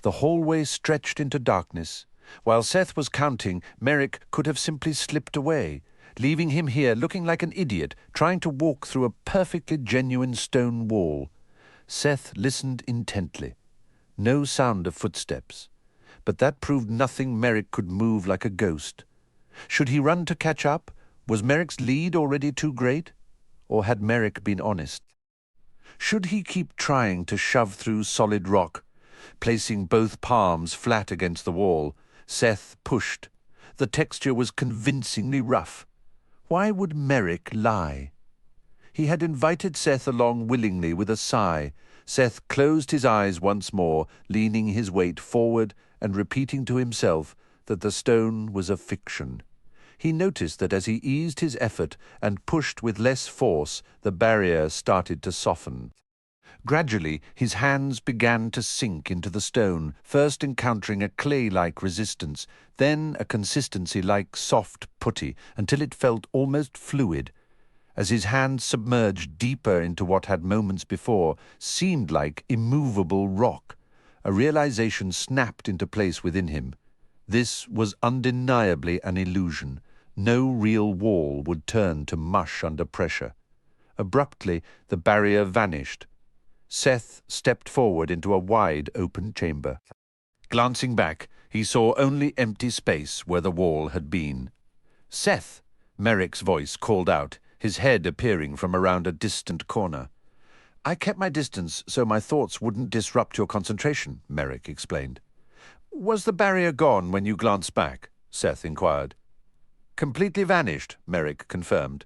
The hallway stretched into darkness. While Seth was counting, Merrick could have simply slipped away, leaving him here looking like an idiot, trying to walk through a perfectly genuine stone wall. Seth listened intently. No sound of footsteps. But that proved nothing Merrick could move like a ghost. Should he run to catch up? Was Merrick's lead already too great? Or had Merrick been honest? Should he keep trying to shove through solid rock? Placing both palms flat against the wall, Seth pushed. The texture was convincingly rough. Why would Merrick lie? He had invited Seth along willingly with a sigh. Seth closed his eyes once more, leaning his weight forward and repeating to himself that the stone was a fiction. He noticed that as he eased his effort and pushed with less force, the barrier started to soften. Gradually, his hands began to sink into the stone, first encountering a clay-like resistance, then a consistency like soft putty, until it felt almost fluid. As his hands submerged deeper into what had moments before seemed like immovable rock, a realization snapped into place within him. This was undeniably an illusion. No real wall would turn to mush under pressure. Abruptly, the barrier vanished. Seth stepped forward into a wide open chamber. Glancing back, he saw only empty space where the wall had been. "Seth!" Merrick's voice called out, his head appearing from around a distant corner. "I kept my distance so my thoughts wouldn't disrupt your concentration," Merrick explained. "Was the barrier gone when you glanced back?" Seth inquired. "Completely vanished," Merrick confirmed.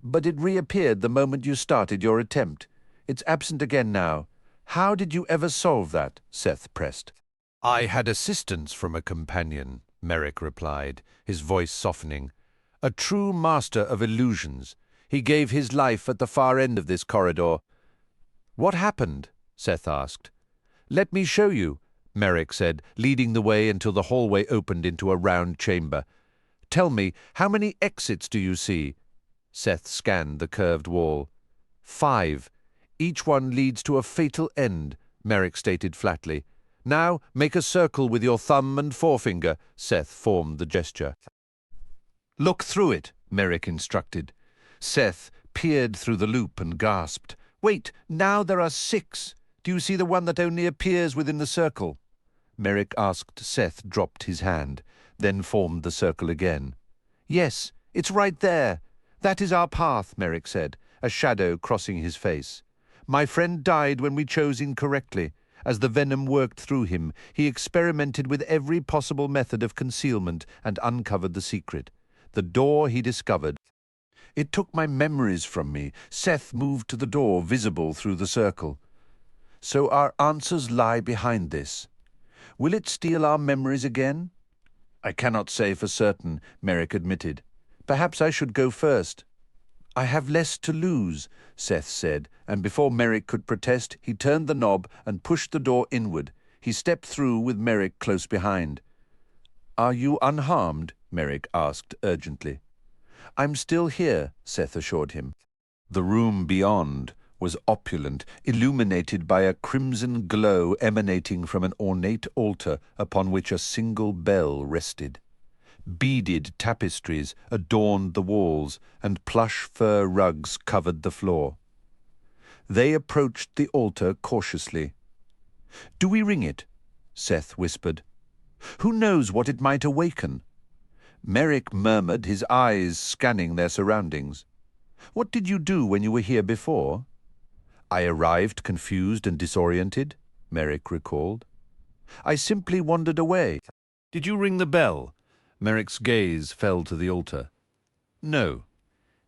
"But it reappeared the moment you started your attempt. It's absent again now. How did you ever solve that?" Seth pressed. "I had assistance from a companion," Merrick replied, his voice softening. "A true master of illusions. He gave his life at the far end of this corridor." "What happened?" Seth asked. "Let me show you," Merrick said, leading the way until the hallway opened into a round chamber. "Tell me, how many exits do you see?" Seth scanned the curved wall. "5. Each one leads to a fatal end," Merrick stated flatly. "Now make a circle with your thumb and forefinger." Seth formed the gesture. "Look through it," Merrick instructed. Seth peered through the loop and gasped. "Wait, now there are 6. Do you see the one that only appears within the circle?" Merrick asked. Seth dropped his hand, then formed the circle again. "Yes, it's right there. That is our path," Merrick said, a shadow crossing his face. "My friend died when we chose incorrectly. As the venom worked through him, he experimented with every possible method of concealment and uncovered the secret. The door he discovered. It took my memories from me." Seth moved to the door visible through the circle. "So our answers lie behind this. Will it steal our memories again?" "I cannot say for certain," Merrick admitted. "Perhaps I should go first." "I have less to lose," Seth said, and before Merrick could protest, he turned the knob and pushed the door inward. He stepped through with Merrick close behind. "Are you unharmed?" Merrick asked urgently. "I'm still here," Seth assured him. The room beyond was opulent, illuminated by a crimson glow emanating from an ornate altar upon which a single bell rested. Beaded tapestries adorned the walls, and plush fur rugs covered the floor. They approached the altar cautiously. "Do we ring it?" Seth whispered. "Who knows what it might awaken?" Merrick murmured, his eyes scanning their surroundings. "What did you do when you were here before?" "I arrived confused and disoriented." Merrick recalled. I simply wandered away. Did you ring the bell? Merrick's gaze fell to the altar. No.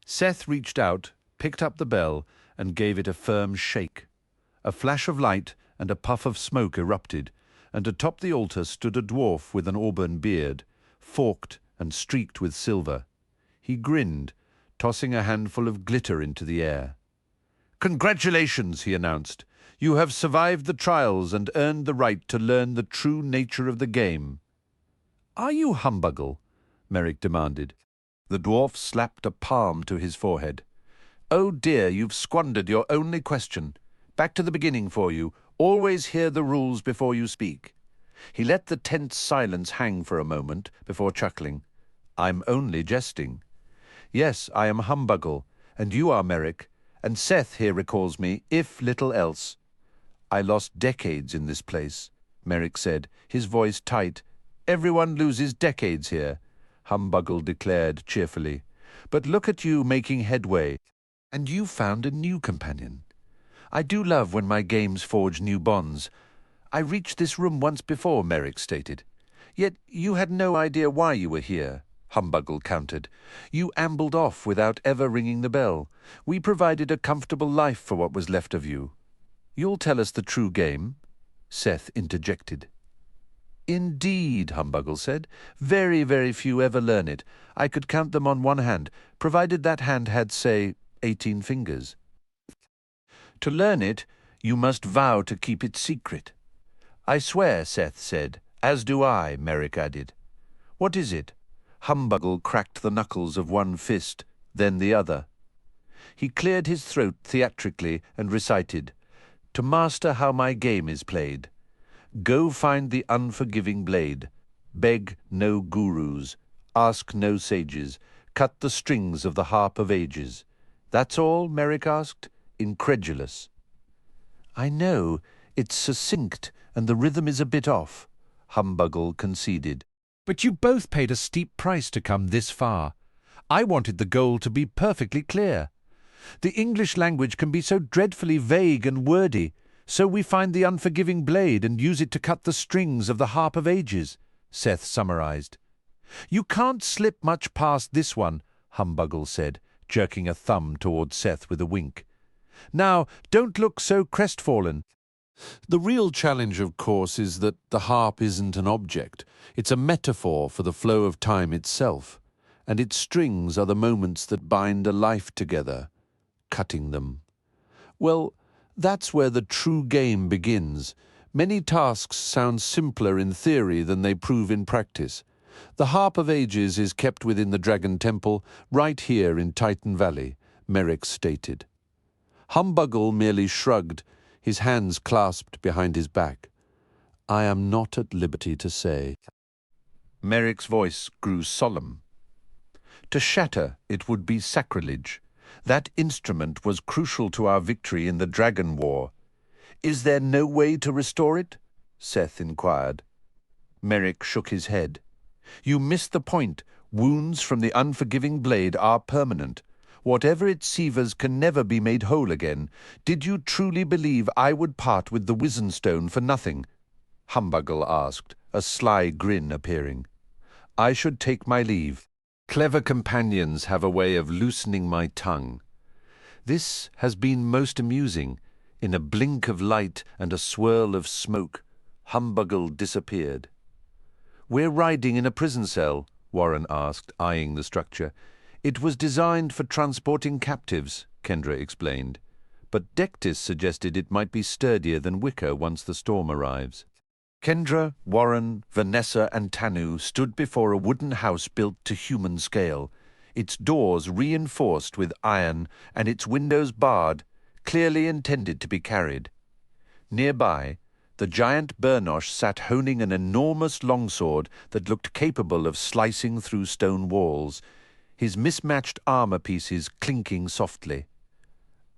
Seth reached out, picked up the bell, and gave it a firm shake. A flash of light and a puff of smoke erupted, and atop the altar stood a dwarf with an auburn beard, forked and streaked with silver. He grinned, tossing a handful of glitter into the air. Congratulations, he announced. You have survived the trials and earned the right to learn the true nature of the game. Are you Humbuggle? Merrick demanded. The dwarf slapped a palm to his forehead. Oh dear, you've squandered your only question. Back to the beginning for you. Always hear the rules before you speak. He let the tense silence hang for a moment before chuckling. I'm only jesting. Yes, I am Humbuggle, and you are Merrick, and Seth here recalls me, if little else. I lost decades in this place, Merrick said, his voice tight. Everyone loses decades here, Humbuggle declared cheerfully. But look at you making headway, and you found a new companion. I do love when my games forge new bonds. I reached this room once before, Merrick stated. Yet you had no idea why you were here, Humbuggle countered. You ambled off without ever ringing the bell. We provided a comfortable life for what was left of you. You'll tell us the true game? Seth interjected. Indeed, Humbuggle said. Very, very few ever learn it. I could count them on one hand, provided that hand had, say, 18 fingers. To learn it, you must vow to keep it secret. I swear, Seth said. As do I, Merrick added. What is it? Humbuggle cracked the knuckles of one fist, then the other. He cleared his throat theatrically and recited, To master how my game is played. Go find the unforgiving blade. Beg no gurus. Ask no sages. Cut the strings of the harp of ages. That's all? Merrick asked, incredulous. I know. It's succinct, and the rhythm is a bit off, Humbuggle conceded. But you both paid a steep price to come this far. I wanted the goal to be perfectly clear. The English language can be so dreadfully vague and wordy, so we find the unforgiving blade and use it to cut the strings of the harp of ages, Seth summarized. You can't slip much past this one, Humbuggle said, jerking a thumb toward Seth with a wink. Now, don't look so crestfallen. The real challenge, of course, is that the harp isn't an object. It's a metaphor for the flow of time itself, and its strings are the moments that bind a life together, cutting them. Well, that's where the true game begins. Many tasks sound simpler in theory than they prove in practice. The Harp of Ages is kept within the Dragon Temple, right here in Titan Valley, Merrick stated. Humbuggle merely shrugged, his hands clasped behind his back. I am not at liberty to say. Merrick's voice grew solemn. To shatter it would be sacrilege. That instrument was crucial to our victory in the Dragon War. Is there no way to restore it? Seth inquired. Merrick shook his head. You missed the point. Wounds from the unforgiving blade are permanent. Whatever it severs can never be made whole again. Did you truly believe I would part with the Wizen Stone for nothing? Humbuggle asked, a sly grin appearing. I should take my leave. Clever companions have a way of loosening my tongue. This has been most amusing. In a blink of light and a swirl of smoke, Humbuggle disappeared. We're riding in a prison cell, Warren asked, eyeing the structure. It was designed for transporting captives, Kendra explained, but Dectus suggested it might be sturdier than wicker once the storm arrives. Kendra, Warren, Vanessa and Tanu stood before a wooden house built to human scale, its doors reinforced with iron and its windows barred, clearly intended to be carried. Nearby, the giant Burnosh sat honing an enormous longsword that looked capable of slicing through stone walls, his mismatched armor pieces clinking softly.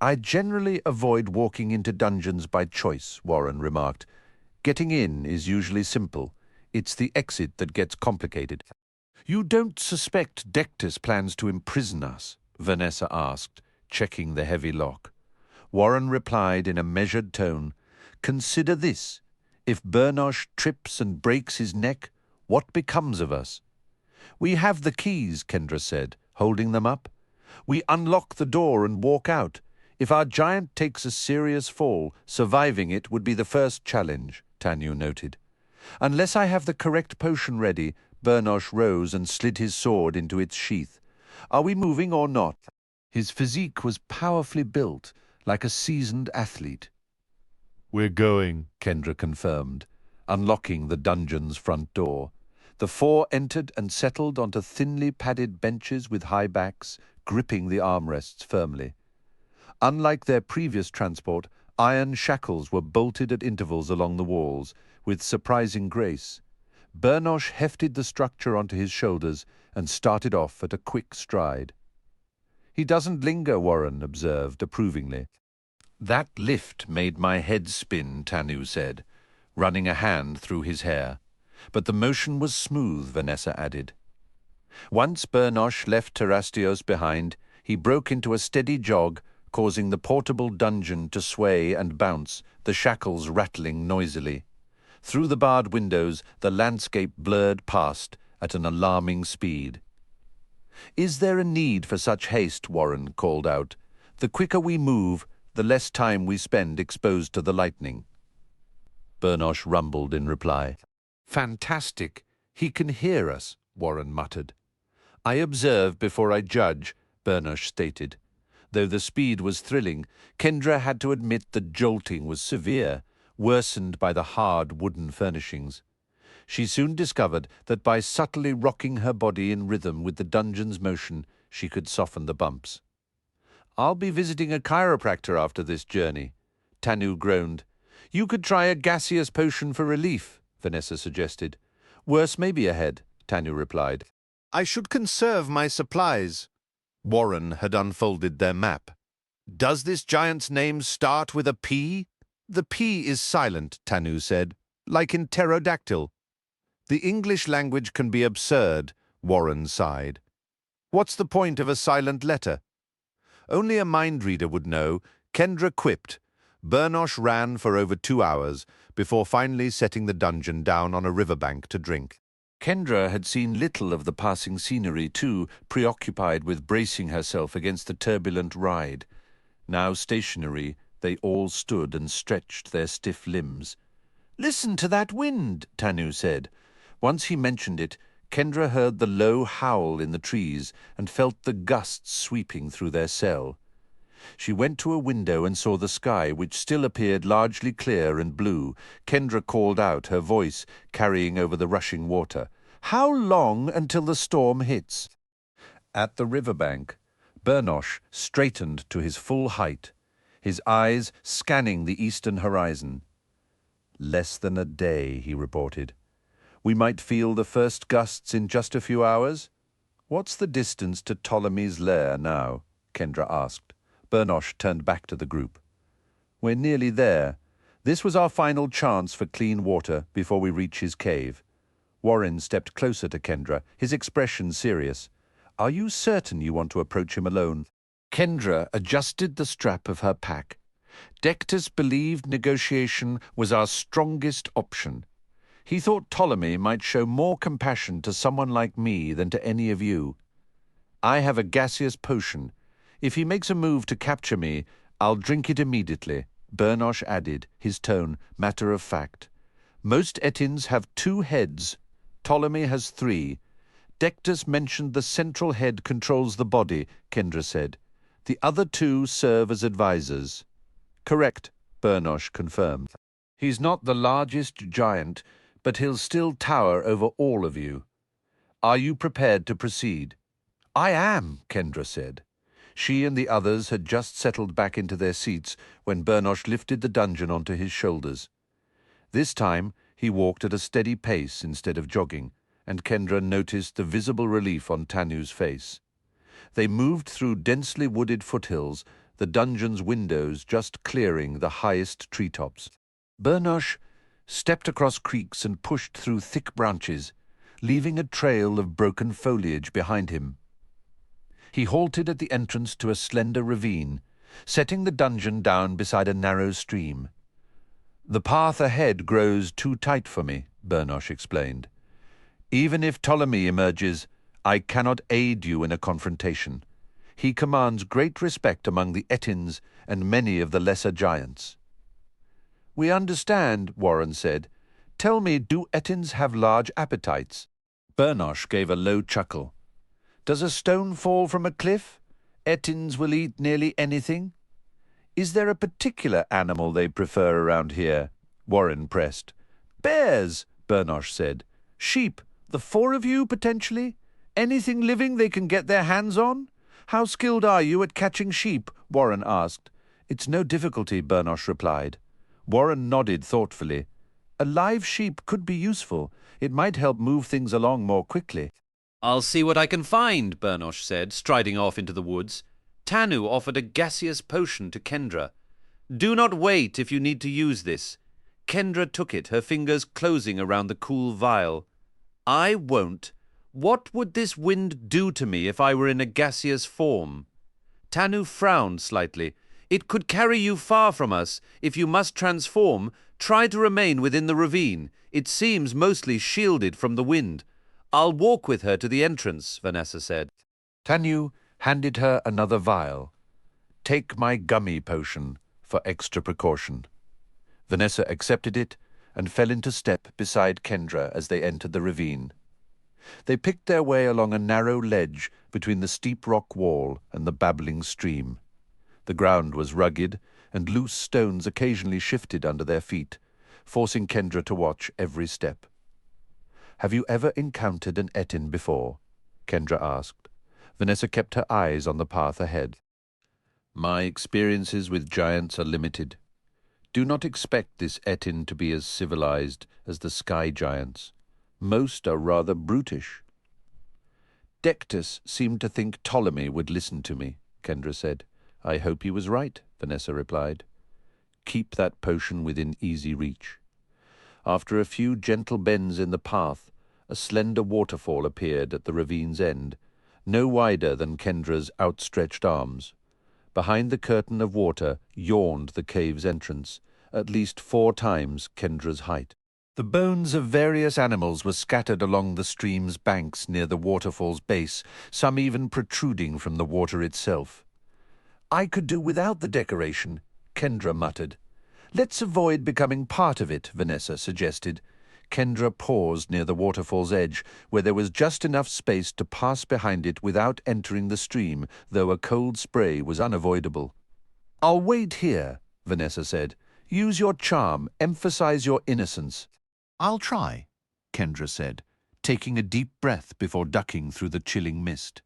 I generally avoid walking into dungeons by choice, Warren remarked. Getting in is usually simple. It's the exit that gets complicated. You don't suspect Dectus plans to imprison us? Vanessa asked, checking the heavy lock. Warren replied in a measured tone, Consider this. If Bernosh trips and breaks his neck, what becomes of us? We have the keys, Kendra said, holding them up. We unlock the door and walk out. If our giant takes a serious fall, surviving it would be the first challenge, Tanu noted. Unless I have the correct potion ready, Bernosh rose and slid his sword into its sheath. Are we moving or not? His physique was powerfully built, like a seasoned athlete. We're going, Kendra confirmed, unlocking the dungeon's front door. The four entered and settled onto thinly padded benches with high backs, gripping the armrests firmly. Unlike their previous transport, iron shackles were bolted at intervals along the walls, with surprising grace. Bernosh hefted the structure onto his shoulders and started off at a quick stride. He doesn't linger, Warren observed approvingly. That lift made my head spin, Tanu said, running a hand through his hair. But the motion was smooth, Vanessa added. Once Bernosh left Terrastios behind, he broke into a steady jog, causing the portable dungeon to sway and bounce, the shackles rattling noisily. Through the barred windows, the landscape blurred past at an alarming speed. Is there a need for such haste? Warren called out. The quicker we move, the less time we spend exposed to the lightning. Bernosh rumbled in reply. Fantastic. He can hear us, Warren muttered. I observe before I judge, Bernosh stated. Though the speed was thrilling, Kendra had to admit the jolting was severe, worsened by the hard wooden furnishings. She soon discovered that by subtly rocking her body in rhythm with the dungeon's motion, she could soften the bumps. I'll be visiting a chiropractor after this journey, Tanu groaned. You could try a gaseous potion for relief, Vanessa suggested. Worse may be ahead, Tanu replied. I should conserve my supplies. Warren had unfolded their map. Does this giant's name start with a P? The P is silent, Tanu said, like in pterodactyl. The English language can be absurd, Warren sighed. What's the point of a silent letter? Only a mind reader would know, Kendra quipped. Bernosh ran for over 2 hours before finally setting the dungeon down on a riverbank to drink. Kendra had seen little of the passing scenery too, preoccupied with bracing herself against the turbulent ride. Now stationary, they all stood and stretched their stiff limbs. Listen to that wind, Tanu said. Once he mentioned it, Kendra heard the low howl in the trees and felt the gusts sweeping through their cell. She went to a window and saw the sky, which still appeared largely clear and blue. Kendra called out, her voice carrying over the rushing water. How long until the storm hits? At the riverbank, Bernosh straightened to his full height, his eyes scanning the eastern horizon. Less than a day, he reported. We might feel the first gusts in just a few hours? What's the distance to Ptolemy's lair now? Kendra asked. Bernosh turned back to the group. We're nearly there. This was our final chance for clean water before we reach his cave. Warren stepped closer to Kendra, his expression serious. Are you certain you want to approach him alone? Kendra adjusted the strap of her pack. Dectus believed negotiation was our strongest option. He thought Ptolemy might show more compassion to someone like me than to any of you. I have a gaseous potion. If he makes a move to capture me, I'll drink it immediately, Bernosh added, his tone matter of fact. Most Etins have 2 heads. Ptolemy has 3. Dectus mentioned the central head controls the body, Kendra said. The other 2 serve as advisors. Correct, Bernosh confirmed. He's not the largest giant, but he'll still tower over all of you. Are you prepared to proceed? I am, Kendra said. She and the others had just settled back into their seats when Bernosh lifted the dungeon onto his shoulders. This time he walked at a steady pace instead of jogging, and Kendra noticed the visible relief on Tanu's face. They moved through densely wooded foothills, the dungeon's windows just clearing the highest treetops. Bernosh stepped across creeks and pushed through thick branches, leaving a trail of broken foliage behind him. He halted at the entrance to a slender ravine, setting the dungeon down beside a narrow stream. The path ahead grows too tight for me, Bernosh explained. Even if Ptolemy emerges, I cannot aid you in a confrontation. He commands great respect among the Etins and many of the lesser giants. We understand, Warren said. Tell me, do Etins have large appetites? Bernosh gave a low chuckle. Does a stone fall from a cliff? Etins will eat nearly anything. Is there a particular animal they prefer around here? Warren pressed. Bears, Bernosh said. Sheep, the four of you, potentially? Anything living they can get their hands on? How skilled are you at catching sheep? Warren asked. It's no difficulty, Bernosh replied. Warren nodded thoughtfully. A live sheep could be useful. It might help move things along more quickly. I'll see what I can find, Bernosh said, striding off into the woods. Tanu offered a gaseous potion to Kendra. Do not wait if you need to use this. Kendra took it, her fingers closing around the cool vial. I won't. What would this wind do to me if I were in a gaseous form? Tanu frowned slightly. It could carry you far from us. If you must transform, try to remain within the ravine. It seems mostly shielded from the wind. I'll walk with her to the entrance, Vanessa said. Tanu handed her another vial. Take my gummy potion for extra precaution. Vanessa accepted it and fell into step beside Kendra as they entered the ravine. They picked their way along a narrow ledge between the steep rock wall and the babbling stream. The ground was rugged, and loose stones occasionally shifted under their feet, forcing Kendra to watch every step. Have you ever encountered an Etin before? Kendra asked. Vanessa kept her eyes on the path ahead. My experiences with giants are limited. Do not expect this Etin to be as civilized as the sky giants. Most are rather brutish. Dectus seemed to think Ptolemy would listen to me, Kendra said. I hope he was right, Vanessa replied. Keep that potion within easy reach. After a few gentle bends in the path, a slender waterfall appeared at the ravine's end, no wider than Kendra's outstretched arms. Behind the curtain of water yawned the cave's entrance, at least 4 times Kendra's height. The bones of various animals were scattered along the stream's banks near the waterfall's base, some even protruding from the water itself. I could do without the decoration, Kendra muttered. Let's avoid becoming part of it, Vanessa suggested. Kendra paused near the waterfall's edge, where there was just enough space to pass behind it without entering the stream, though a cold spray was unavoidable. I'll wait here, Vanessa said. Use your charm, emphasize your innocence. I'll try, Kendra said, taking a deep breath before ducking through the chilling mist.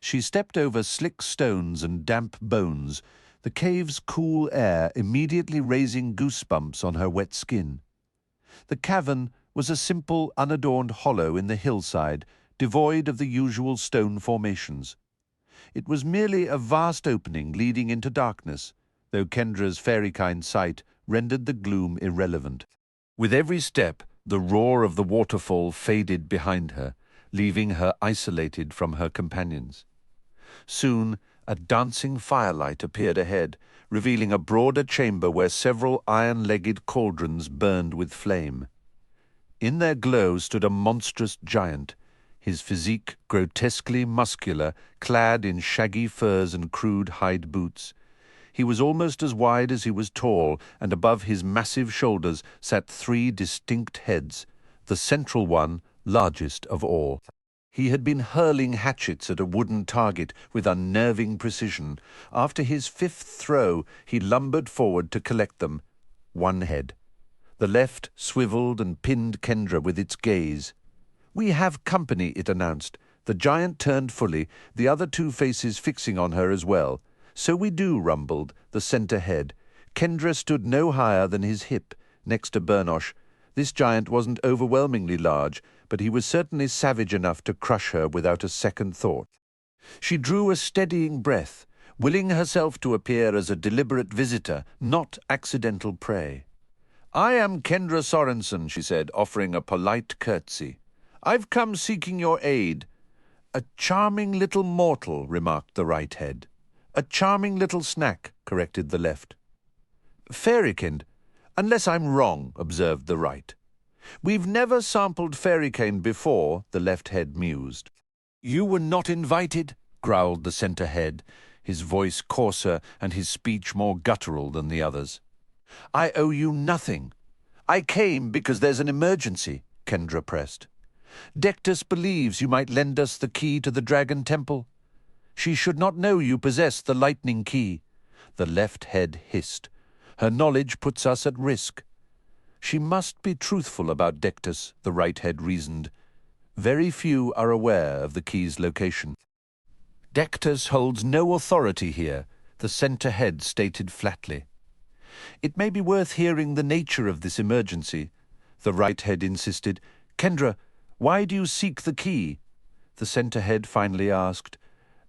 She stepped over slick stones and damp bones, the cave's cool air immediately raising goosebumps on her wet skin. The cavern was a simple, unadorned hollow in the hillside, devoid of the usual stone formations. It was merely a vast opening leading into darkness, though Kendra's fairy-kind sight rendered the gloom irrelevant. With every step, the roar of the waterfall faded behind her, leaving her isolated from her companions. Soon, a dancing firelight appeared ahead, revealing a broader chamber where several iron-legged cauldrons burned with flame. In their glow stood a monstrous giant, his physique grotesquely muscular, clad in shaggy furs and crude hide boots. He was almost as wide as he was tall, and above his massive shoulders sat 3 distinct heads, the central one largest of all. He had been hurling hatchets at a wooden target with unnerving precision. After his 5th throw, he lumbered forward to collect them. 1 head. The left swiveled and pinned Kendra with its gaze. We have company, it announced. The giant turned fully, the other 2 faces fixing on her as well. So we do, rumbled the center head. Kendra stood no higher than his hip, next to Bernosh. This giant wasn't overwhelmingly large, but he was certainly savage enough to crush her without a second thought. She drew a steadying breath, willing herself to appear as a deliberate visitor, not accidental prey. I am Kendra Sorensen, she said, offering a polite curtsy. I've come seeking your aid. A charming little mortal, remarked the right head. A charming little snack, corrected the left. Fairykind, Unless I'm wrong, observed the right. We've never sampled fairy cane before, the left head mused. You were not invited, growled the centre head, his voice coarser and his speech more guttural than the others. I owe you nothing. I came because there's an emergency, Kendra pressed. Dectus believes you might lend us the key to the Dragon Temple. She should not know you possess the lightning key. The left head hissed. Her knowledge puts us at risk. She must be truthful about Dectus, the right head reasoned. Very few are aware of the key's location. Dectus holds no authority here, the centre head stated flatly. It may be worth hearing the nature of this emergency, the right head insisted. Kendra, why do you seek the key? The centre head finally asked.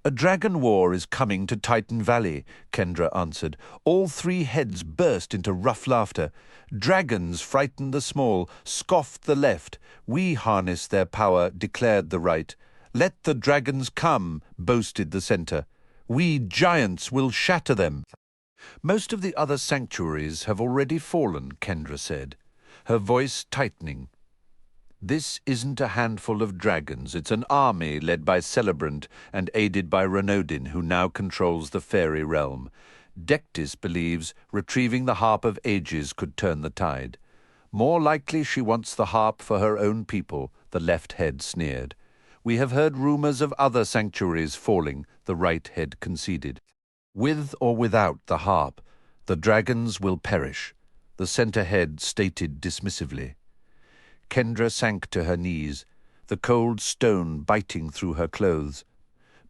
A dragon war is coming to Titan Valley, Kendra answered. All three heads burst into rough laughter. Dragons frighten the small, scoffed the left. We harness their power, declared the right. Let the dragons come, boasted the centre. We giants will shatter them. Most of the other sanctuaries have already fallen, Kendra said, her voice tightening. This isn't a handful of dragons, it's an army led by Celebrant and aided by Renodin, who now controls the fairy realm. Dectus believes retrieving the Harp of Ages could turn the tide. More likely she wants the harp for her own people, the left head sneered. We have heard rumors of other sanctuaries falling, the right head conceded. With or without the harp, the dragons will perish, the centre head stated dismissively. Kendra sank to her knees, the cold stone biting through her clothes.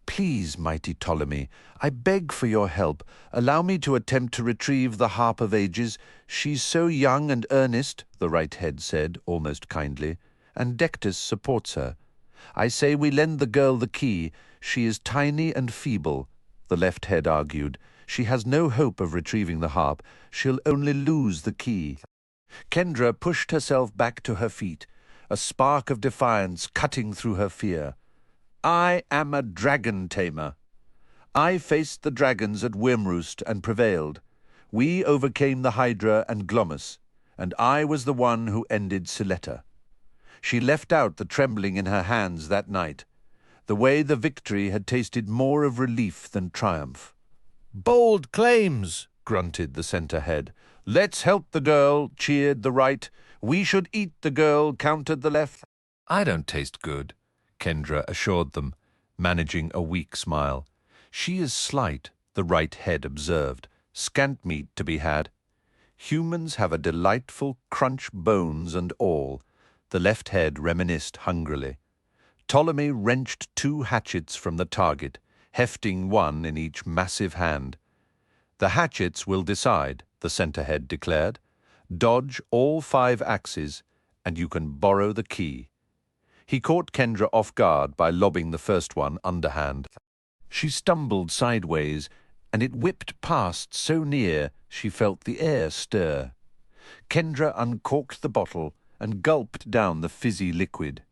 Please, mighty Ptolemy, I beg for your help. Allow me to attempt to retrieve the Harp of Ages. She's so young and earnest, the right head said, almost kindly, and Dectus supports her. I say we lend the girl the key. She is tiny and feeble, the left head argued. She has no hope of retrieving the harp. She'll only lose the key. Kendra pushed herself back to her feet, a spark of defiance cutting through her fear. I am a dragon tamer. I faced the dragons at Wyrmroost and prevailed. We overcame the Hydra and Glomus, and I was the one who ended Siletta. She left out the trembling in her hands that night. The way the victory had tasted more of relief than triumph. Bold claims, grunted the centre head. Let's help the girl, cheered the right. We should eat the girl, countered the left. I don't taste good, Kendra assured them, managing a weak smile. She is slight, the right head observed. Scant meat to be had. Humans have a delightful crunch bones and all. The left head reminisced hungrily. Ptolemy wrenched 2 hatchets from the target, hefting one in each massive hand. The hatchets will decide, the centre head declared. Dodge all 5 axes, and you can borrow the key. He caught Kendra off guard by lobbing the first one underhand. She stumbled sideways, and it whipped past so near she felt the air stir. Kendra uncorked the bottle and gulped down the fizzy liquid.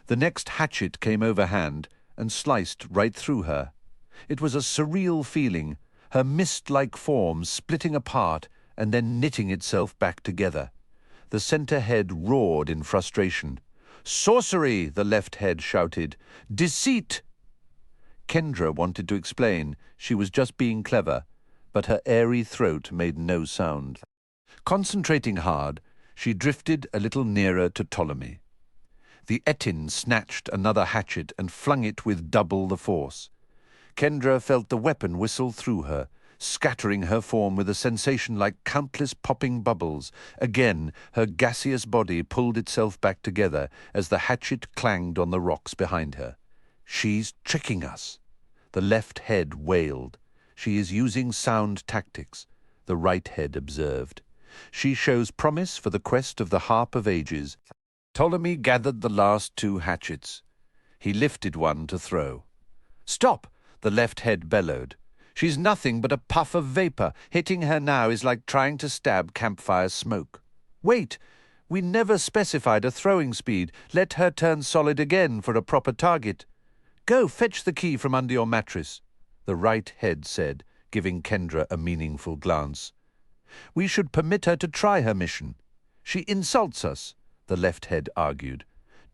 The next hatchet came overhand and sliced right through her. It was a surreal feeling, her mist-like form splitting apart and then knitting itself back together. The centre head roared in frustration. Sorcery, the left head shouted. Deceit! Kendra wanted to explain she was just being clever, but her airy throat made no sound. Concentrating hard, she drifted a little nearer to Ptolemy. The Etin snatched another hatchet and flung it with double the force. Kendra felt the weapon whistle through her, scattering her form with a sensation like countless popping bubbles. Again, her gaseous body pulled itself back together as the hatchet clanged on the rocks behind her. She's tricking us. The left head wailed. She is using sound tactics, the right head observed. She shows promise for the quest of the Harp of Ages. Ptolemy gathered the last 2 hatchets. He lifted one to throw. Stop! The left head bellowed. She's nothing but a puff of vapor. Hitting her now is like trying to stab campfire smoke. Wait! We never specified a throwing speed. Let her turn solid again for a proper target. Go, fetch the key from under your mattress, the right head said, giving Kendra a meaningful glance. We should permit her to try her mission. She insults us, the left head argued.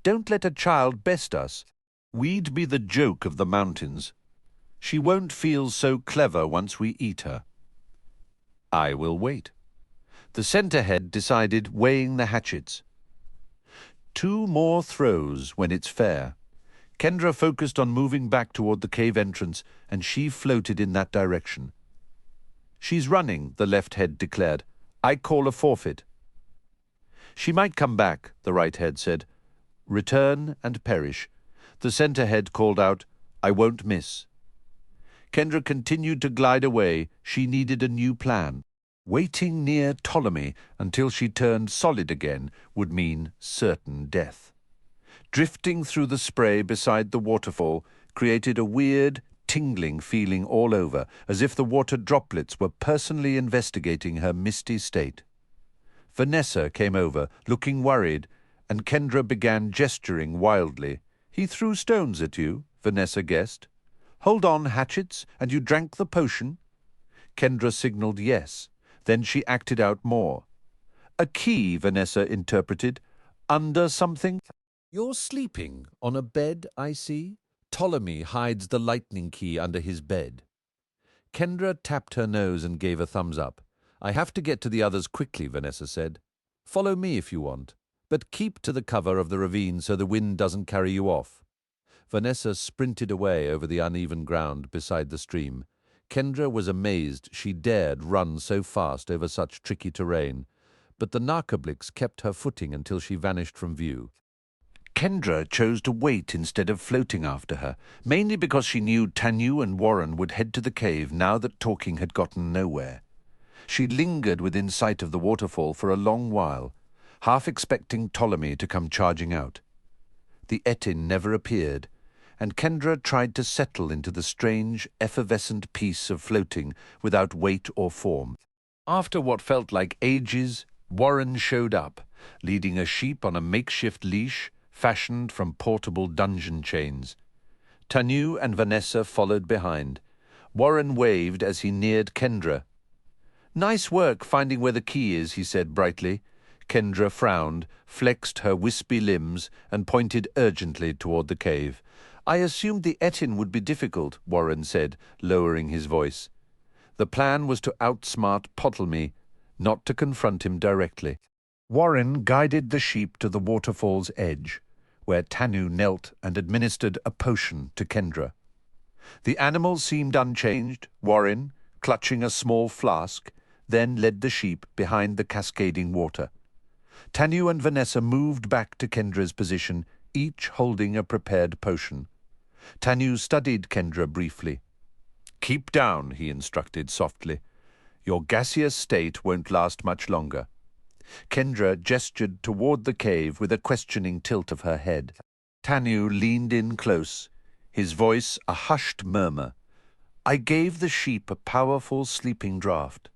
Don't let a child best us. We'd be the joke of the mountains. She won't feel so clever once we eat her. I will wait. The center head decided, weighing the hatchets. 2 more throws when it's fair. Kendra focused on moving back toward the cave entrance, and she floated in that direction. She's running, the left head declared. I call a forfeit. She might come back, the right head said. Return and perish. The center head called out, I won't miss. Kendra continued to glide away. She needed a new plan. Waiting near Ptolemy until she turned solid again would mean certain death. Drifting through the spray beside the waterfall created a weird, tingling feeling all over, as if the water droplets were personally investigating her misty state. Vanessa came over, looking worried, and Kendra began gesturing wildly. He threw stones at you, Vanessa guessed. Hold on, hatchets, and you drank the potion? Kendra signaled yes. Then she acted out more. A key, Vanessa interpreted. Under something? You're sleeping on a bed, I see. Ptolemy hides the lightning key under his bed. Kendra tapped her nose and gave a thumbs up. I have to get to the others quickly, Vanessa said. Follow me if you want, but keep to the cover of the ravine so the wind doesn't carry you off. Vanessa sprinted away over the uneven ground beside the stream. Kendra was amazed she dared run so fast over such tricky terrain, but the narcotics kept her footing until she vanished from view. Kendra chose to wait instead of floating after her, mainly because she knew Tanu and Warren would head to the cave now that talking had gotten nowhere. She lingered within sight of the waterfall for a long while, half expecting Ptolemy to come charging out. The Etin never appeared, and Kendra tried to settle into the strange, effervescent peace of floating without weight or form. After what felt like ages, Warren showed up, leading a sheep on a makeshift leash fashioned from portable dungeon chains. Tanu and Vanessa followed behind. Warren waved as he neared Kendra. Nice work finding where the key is, he said brightly. Kendra frowned, flexed her wispy limbs, and pointed urgently toward the cave. I assumed the Etin would be difficult, Warren said, lowering his voice. The plan was to outsmart Ptolemy, not to confront him directly. Warren guided the sheep to the waterfall's edge, where Tanu knelt and administered a potion to Kendra. The animal seemed unchanged. Warren, clutching a small flask, then led the sheep behind the cascading water. Tanu and Vanessa moved back to Kendra's position, each holding a prepared potion. Tanu studied Kendra briefly. Keep down, he instructed softly. Your gaseous state won't last much longer. Kendra gestured toward the cave with a questioning tilt of her head. Tanu leaned in close, his voice a hushed murmur. I gave the sheep a powerful sleeping draught.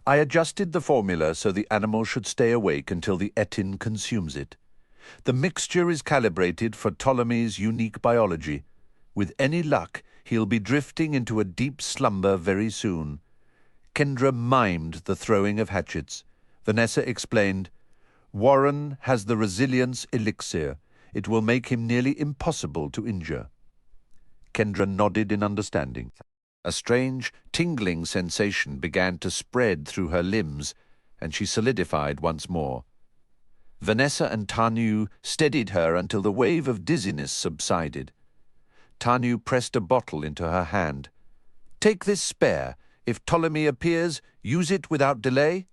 I adjusted the formula so the animal should stay awake until the Etin consumes it. The mixture is calibrated for Ptolemy's unique biology. With any luck, he'll be drifting into a deep slumber very soon. Kendra mimed the throwing of hatchets. Vanessa explained, Warren has the resilience elixir. It will make him nearly impossible to injure. Kendra nodded in understanding. A strange, tingling sensation began to spread through her limbs, and she solidified once more. Vanessa and Tanu steadied her until the wave of dizziness subsided. Tanu pressed a bottle into her hand. Take this spare. If Ptolemy appears, use it without delay.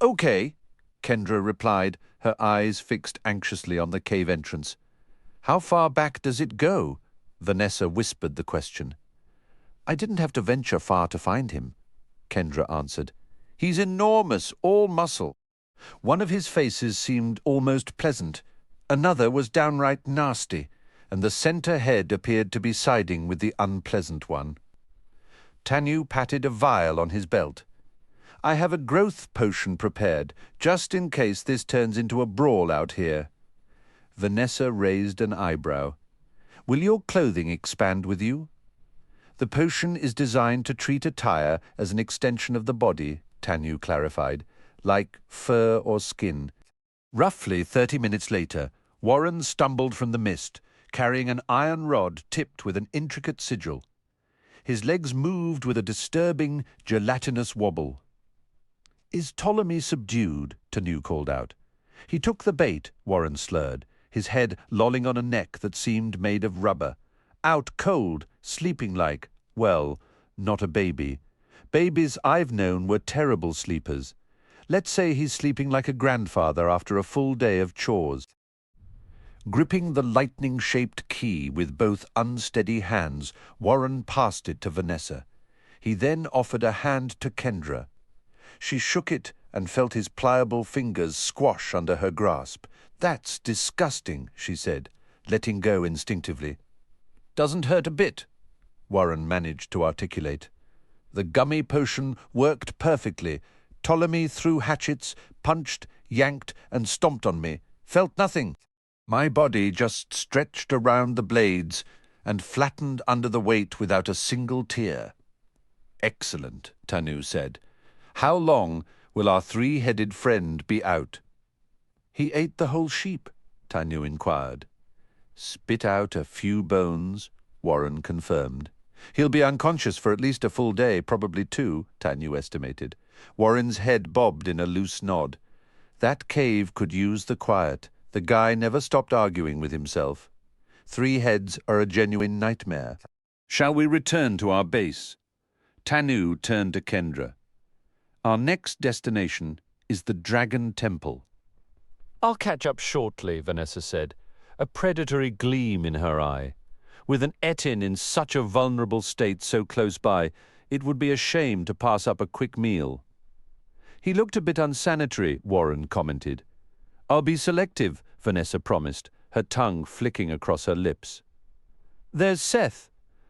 Okay, Kendra replied, her eyes fixed anxiously on the cave entrance. How far back does it go? Vanessa whispered the question. I didn't have to venture far to find him, Kendra answered. He's enormous, all muscle. One of his faces seemed almost pleasant. Another was downright nasty, and the center head appeared to be siding with the unpleasant one. Tanu patted a vial on his belt. I have a growth potion prepared, just in case this turns into a brawl out here. Vanessa raised an eyebrow. Will your clothing expand with you? The potion is designed to treat attire as an extension of the body, Tanu clarified, like fur or skin. Roughly 30 minutes later, Warren stumbled from the mist, carrying an iron rod tipped with an intricate sigil. His legs moved with a disturbing, gelatinous wobble. "Is Ptolemy subdued?" Tanu called out. "He took the bait," Warren slurred, his head lolling on a neck that seemed made of rubber. "Out cold, sleeping like, well, not a baby. Babies I've known were terrible sleepers. Let's say he's sleeping like a grandfather after a full day of chores." Gripping the lightning-shaped key with both unsteady hands, Warren passed it to Vanessa. He then offered a hand to Kendra. She shook it and felt his pliable fingers squash under her grasp. "That's disgusting," she said, letting go instinctively. "Doesn't hurt a bit," Warren managed to articulate. "The gummy potion worked perfectly. Ptolemy threw hatchets, punched, yanked, and stomped on me. Felt nothing. My body just stretched around the blades and flattened under the weight without a single tear." "Excellent," Tanu said. "How long will our three-headed friend be out?" "He ate the whole sheep," Tanu inquired. "Spit out a few bones," Warren confirmed. "He'll be unconscious for at least a full day, probably two," Tanu estimated. Warren's head bobbed in a loose nod. That cave could use the quiet. The guy never stopped arguing with himself. Three heads are a genuine nightmare. "Shall we return to our base?" Tanu turned to Kendra. "Our next destination is the Dragon Temple." "I'll catch up shortly," Vanessa said, a predatory gleam in her eye. With an Etin in such a vulnerable state so close by, it would be a shame to pass up a quick meal. "He looked a bit unsanitary," Warren commented. "I'll be selective," Vanessa promised, her tongue flicking across her lips. "There's Seth,"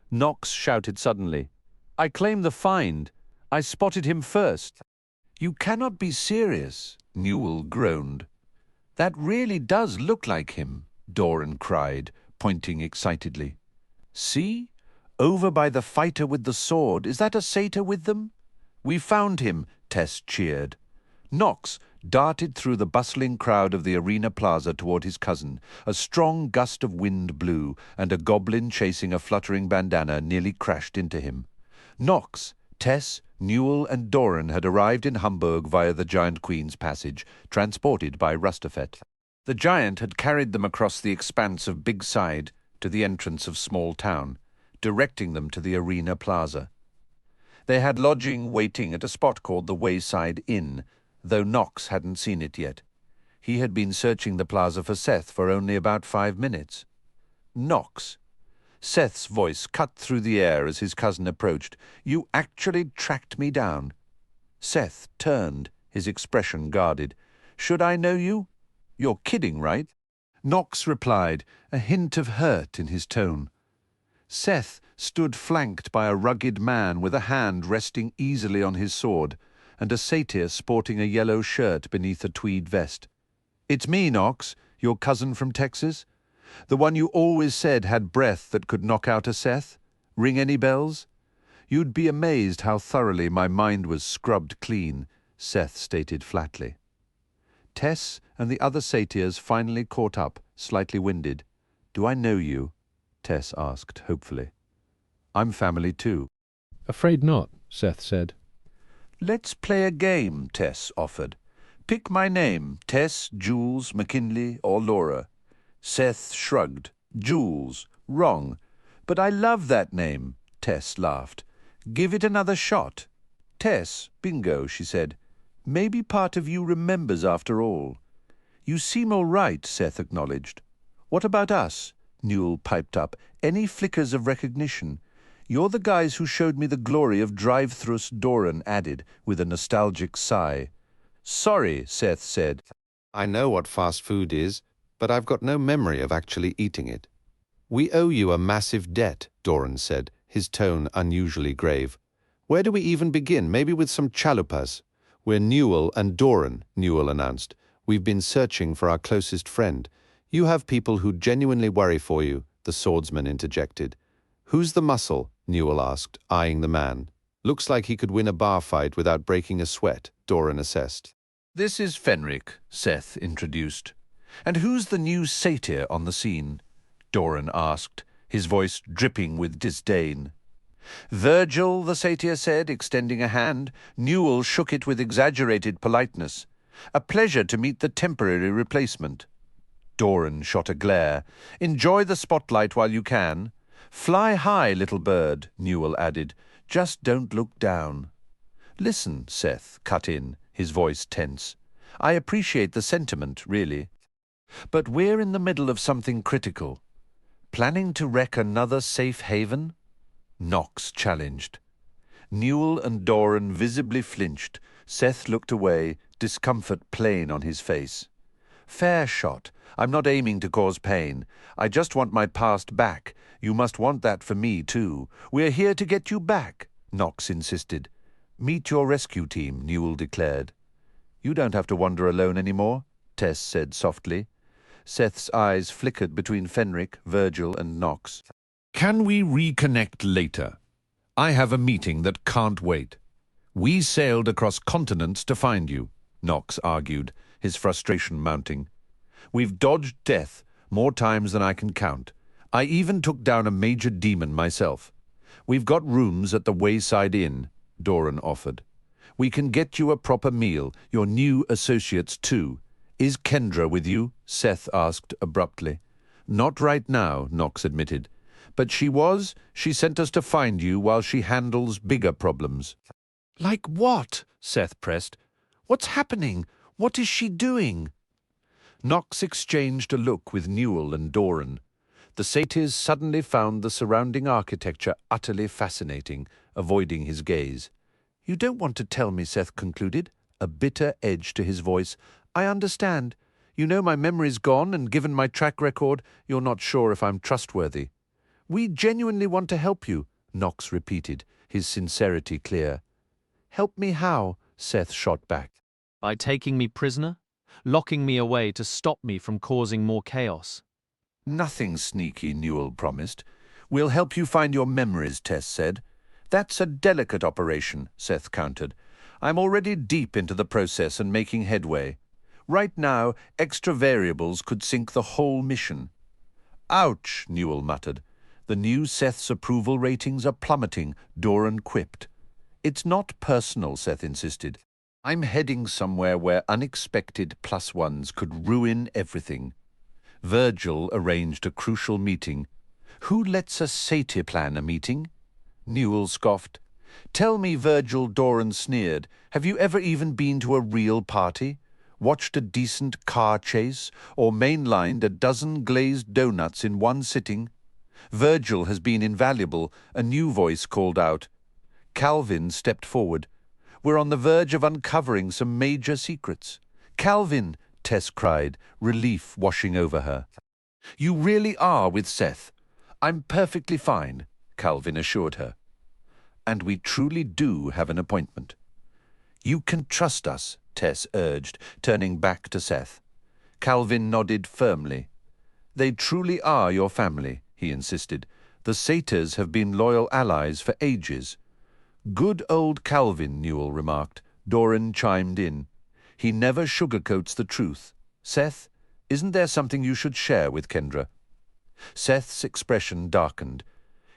Knox shouted suddenly. "I claim the find. I spotted him first." "You cannot be serious," Newell groaned. "That really does look like him," Doran cried, pointing excitedly. "See? Over by the fighter with the sword. Is that a satyr with them?" "We found him," Tess cheered. Knox darted through the bustling crowd of the arena plaza toward his cousin. A strong gust of wind blew, and a goblin chasing a fluttering bandana nearly crashed into him. Knox, Tess, Newell, and Doran had arrived in Hamburg via the Giant Queen's Passage, transported by Rustafet. The giant had carried them across the expanse of Big Side to the entrance of Small Town, directing them to the arena plaza. They had lodging waiting at a spot called the Wayside Inn, though Knox hadn't seen it yet. He had been searching the plaza for Seth for only about 5 minutes. "Knox." Seth's voice cut through the air as his cousin approached. "You actually tracked me down." Seth turned, his expression guarded. "Should I know you? You're kidding, right?" Knox replied, a hint of hurt in his tone. Seth stood flanked by a rugged man with a hand resting easily on his sword, and a satyr sporting a yellow shirt beneath a tweed vest. "It's me, Knox, your cousin from Texas. The one you always said had breath that could knock out a Seth. Ring any bells?" "You'd be amazed how thoroughly my mind was scrubbed clean," Seth stated flatly. Tess and the other satyrs finally caught up, slightly winded. "Do I know you?" Tess asked hopefully. "I'm family too." "Afraid not," Seth said. "Let's play a game," Tess offered. "Pick my name, Tess, Jules, McKinley, or Laura." Seth shrugged. "Jules. Wrong. But I love that name," Tess laughed. "Give it another shot." "Tess, bingo," she said. "Maybe part of you remembers after all." "You seem all right," Seth acknowledged. "What about us?" Newell piped up. "Any flickers of recognition?" "You're the guys who showed me the glory of drive-thrus," Doran added, with a nostalgic sigh. "Sorry," Seth said. "I know what fast food is, but I've got no memory of actually eating it." "We owe you a massive debt," Doran said, his tone unusually grave. "Where do we even begin? Maybe with some chalupas." "We're Newell and Doran," Newell announced. "We've been searching for our closest friend." "You have people who genuinely worry for you," the swordsman interjected. "Who's the muscle?" Newell asked, eyeing the man. Looks like he could win a bar fight without breaking a sweat, Doran assessed. This is Fenric, Seth introduced. And who's the new satyr on the scene? Doran asked, his voice dripping with disdain. Virgil, the satyr said, extending a hand. Newell shook it with exaggerated politeness. A pleasure to meet the temporary replacement. Doran shot a glare. Enjoy the spotlight while you can. Fly high, little bird, Newell added. Just don't look down. Listen, Seth cut in, his voice tense. I appreciate the sentiment, really. But we're in the middle of something critical. Planning to wreck another safe haven? Knox challenged. Newell and Doran visibly flinched. Seth looked away, discomfort plain on his face. Fair shot. I'm not aiming to cause pain. I just want my past back. You must want that for me, too. We're here to get you back, Knox insisted. Meet your rescue team, Newell declared. You don't have to wander alone anymore, Tess said softly. Seth's eyes flickered between Fenric, Virgil, and Knox. Can we reconnect later? I have a meeting that can't wait. We sailed across continents to find you, Knox argued, his frustration mounting. We've dodged death more times than I can count. I even took down a major demon myself. We've got rooms at the Wayside Inn, Doran offered. We can get you a proper meal, your new associates too. Is Kendra with you? Seth asked abruptly. Not right now, Knox admitted. But she sent us to find you while she handles bigger problems. Like what? Seth pressed. What's happening? What is she doing? Knox exchanged a look with Newell and Doran. The satyrs suddenly found the surrounding architecture utterly fascinating, avoiding his gaze. You don't want to tell me, Seth concluded, a bitter edge to his voice. I understand. You know my memory's gone, and given my track record, you're not sure if I'm trustworthy. We genuinely want to help you, Knox repeated, his sincerity clear. Help me how? Seth shot back. By taking me prisoner? Locking me away to stop me from causing more chaos? Nothing sneaky, Newell promised. We'll help you find your memories, Tess said. That's a delicate operation, Seth countered. I'm already deep into the process and making headway. Right now, extra variables could sink the whole mission. Ouch, Newell muttered. The new Seth's approval ratings are plummeting, Doran quipped. It's not personal, Seth insisted. I'm heading somewhere where unexpected +1s could ruin everything. Virgil arranged a crucial meeting. Who lets a satyr plan a meeting? Newell scoffed. Tell me, Virgil, Doran sneered, have you ever even been to a real party? Watched a decent car chase? Or mainlined a dozen glazed donuts in one sitting? Virgil has been invaluable, a new voice called out. Calvin stepped forward. We're on the verge of uncovering some major secrets. Calvin, Tess cried, relief washing over her. You really are with Seth. I'm perfectly fine, Calvin assured her. And we truly do have an appointment. You can trust us, Tess urged, turning back to Seth. Calvin nodded firmly. They truly are your family, he insisted. The satyrs have been loyal allies for ages. Good old Calvin, Newell remarked. Doran chimed in. He never sugarcoats the truth. Seth, isn't there something you should share with Kendra? Seth's expression darkened.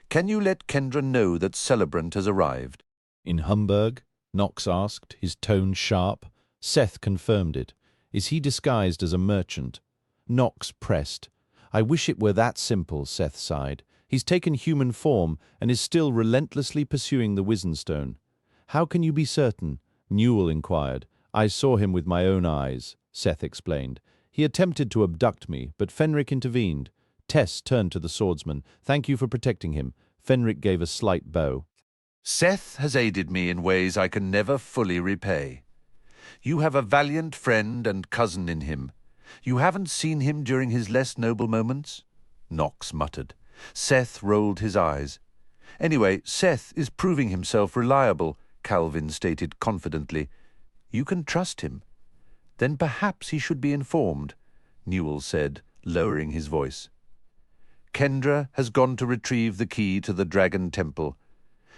Can you let Kendra know that Celebrant has arrived? In Hamburg? Knox asked, his tone sharp. Seth confirmed it. Is he disguised as a merchant? Knox pressed. I wish it were that simple, Seth sighed. He's taken human form and is still relentlessly pursuing the Wizenstone. How can you be certain? Newell inquired. I saw him with my own eyes, Seth explained. He attempted to abduct me, but Fenric intervened. Tess turned to the swordsman. Thank you for protecting him. Fenric gave a slight bow. Seth has aided me in ways I can never fully repay. You have a valiant friend and cousin in him. You haven't seen him during his less noble moments? Knox muttered. Seth rolled his eyes. Anyway, Seth is proving himself reliable, Calvin stated confidently. You can trust him. Then perhaps he should be informed, Newell said, lowering his voice. Kendra has gone to retrieve the key to the Dragon Temple.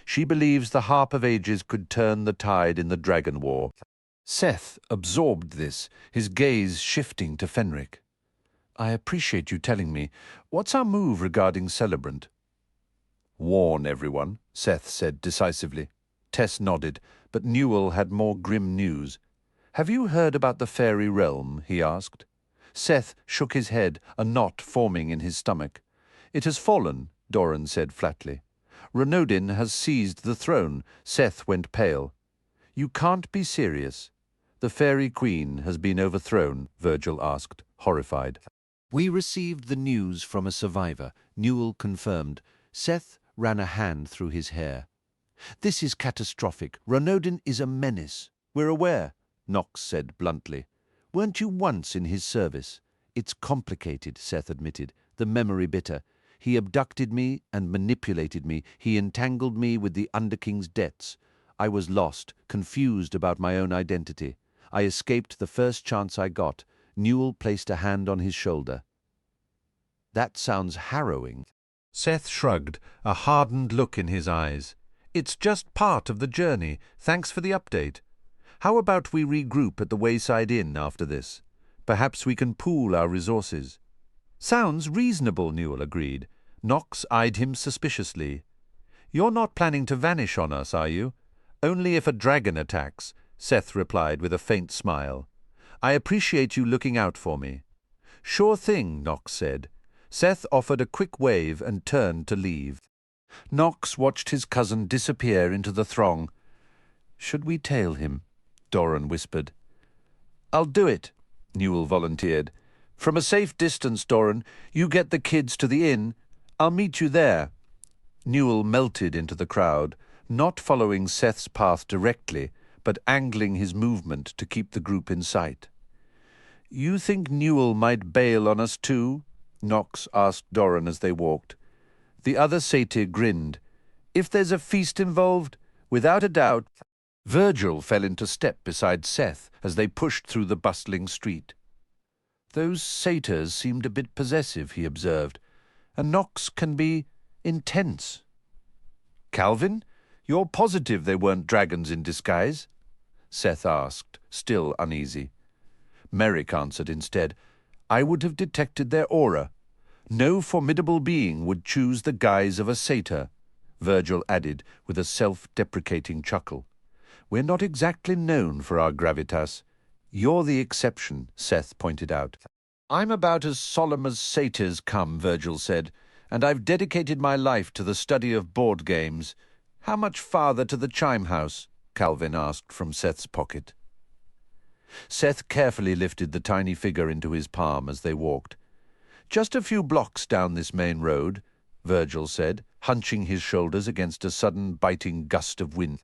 She believes the Harp of Ages could turn the tide in the Dragon War. Seth absorbed this, his gaze shifting to Fenric. I appreciate you telling me. What's our move regarding Celebrant? Warn everyone, Seth said decisively. Tess nodded, but Newell had more grim news. Have you heard about the fairy realm? He asked. Seth shook his head, a knot forming in his stomach. It has fallen, Doran said flatly. Renodin has seized the throne. Seth went pale. You can't be serious. The fairy queen has been overthrown, Virgil asked, horrified. We received the news from a survivor, Newell confirmed. Seth ran a hand through his hair. This is catastrophic. Renodin is a menace. We're aware, Knox said bluntly. Weren't you once in his service? It's complicated, Seth admitted, the memory bitter. He abducted me and manipulated me. He entangled me with the Underking's debts. I was lost, confused about my own identity. I escaped the first chance I got. Newell placed a hand on his shoulder. That sounds harrowing. Seth shrugged, a hardened look in his eyes. It's just part of the journey. Thanks for the update. How about we regroup at the Wayside Inn after this? Perhaps we can pool our resources. Sounds reasonable, Newell agreed. Knox eyed him suspiciously. You're not planning to vanish on us, are you? Only if a dragon attacks, Seth replied with a faint smile. I appreciate you looking out for me. Sure thing, Knox said. Seth offered a quick wave and turned to leave. Knox watched his cousin disappear into the throng. Should we tail him? Doran whispered. I'll do it, Newell volunteered. From a safe distance, Doran. You get the kids to the inn. I'll meet you there. Newell melted into the crowd, not following Seth's path directly, but angling his movement to keep the group in sight. You think Newell might bail on us too? Knox asked Doran as they walked. The other satyr grinned. If there's a feast involved, without a doubt. Virgil fell into step beside Seth as they pushed through the bustling street. Those satyrs seemed a bit possessive, he observed, and Knox can be intense. Calvin, you're positive they weren't dragons in disguise? Seth asked, still uneasy. Merrick answered instead, I would have detected their aura. No formidable being would choose the guise of a satyr, Virgil added with a self-deprecating chuckle. We're not exactly known for our gravitas. You're the exception, Seth pointed out. I'm about as solemn as satyrs come, Virgil said, and I've dedicated my life to the study of board games. How much farther to the chime house? Calvin asked from Seth's pocket. Seth carefully lifted the tiny figure into his palm as they walked. Just a few blocks down this main road, Virgil said, hunching his shoulders against a sudden biting gust of wind.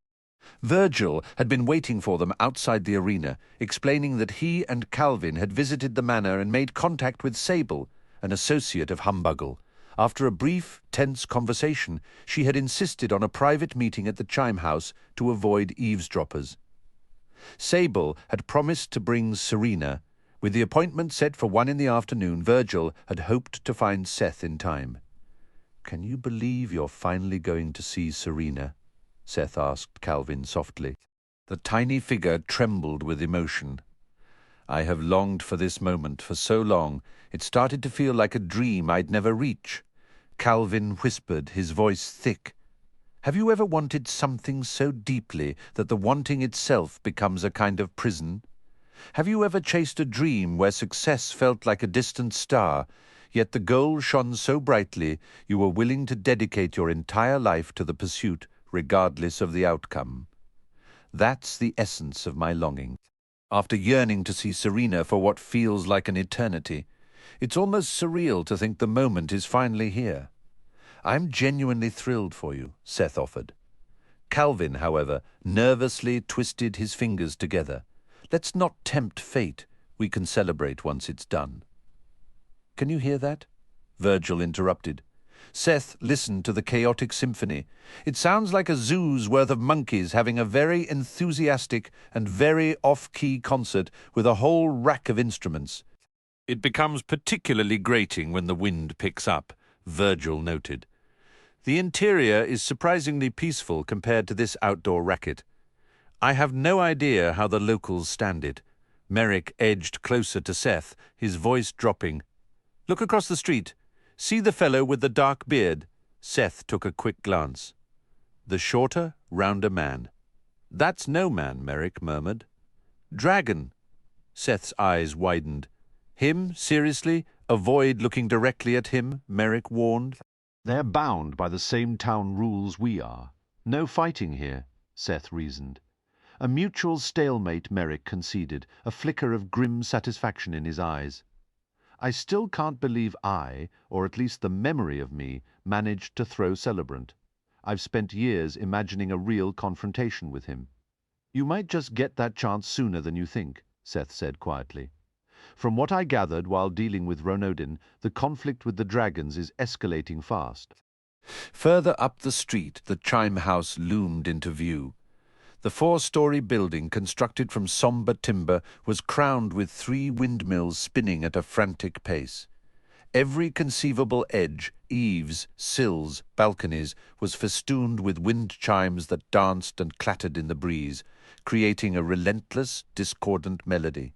Virgil had been waiting for them outside the arena, explaining that he and Calvin had visited the manor and made contact with Sable, an associate of Humbuggle. After a brief, tense conversation, she had insisted on a private meeting at the chime house to avoid eavesdroppers. Sable had promised to bring Serena. With the appointment set for 1 in the afternoon, Virgil had hoped to find Seth in time. Can you believe you're finally going to see Serena? Seth asked Calvin softly. The tiny figure trembled with emotion. I have longed for this moment for so long, it started to feel like a dream I'd never reach. Calvin whispered, his voice thick. Have you ever wanted something so deeply that the wanting itself becomes a kind of prison? Have you ever chased a dream where success felt like a distant star, yet the goal shone so brightly you were willing to dedicate your entire life to the pursuit, regardless of the outcome? That's the essence of my longing. After yearning to see Serena for what feels like an eternity, it's almost surreal to think the moment is finally here. I'm genuinely thrilled for you, Seth offered. Calvin, however, nervously twisted his fingers together. Let's not tempt fate. We can celebrate once it's done. Can you hear that? Virgil interrupted. Seth listened to the chaotic symphony. It sounds like a zoo's worth of monkeys having a very enthusiastic and very off-key concert with a whole rack of instruments. It becomes particularly grating when the wind picks up, Virgil noted. The interior is surprisingly peaceful compared to this outdoor racket. I have no idea how the locals stand it. Merrick edged closer to Seth, his voice dropping. Look across the street. See the fellow with the dark beard? Seth took a quick glance. The shorter, rounder man. That's no man, Merrick murmured. Dragon. Seth's eyes widened. Him, seriously? Avoid looking directly at him, Merrick warned. They're bound by the same town rules we are. No fighting here, Seth reasoned. A mutual stalemate, Merrick conceded, a flicker of grim satisfaction in his eyes. I still can't believe I, or at least the memory of me, managed to throw Celebrant. I've spent years imagining a real confrontation with him. You might just get that chance sooner than you think, Seth said quietly. From what I gathered while dealing with Ronodin, the conflict with the dragons is escalating fast. Further up the street, the chime house loomed into view. The 4-story building, constructed from sombre timber, was crowned with 3 windmills spinning at a frantic pace. Every conceivable edge, eaves, sills, balconies, was festooned with wind chimes that danced and clattered in the breeze, creating a relentless, discordant melody.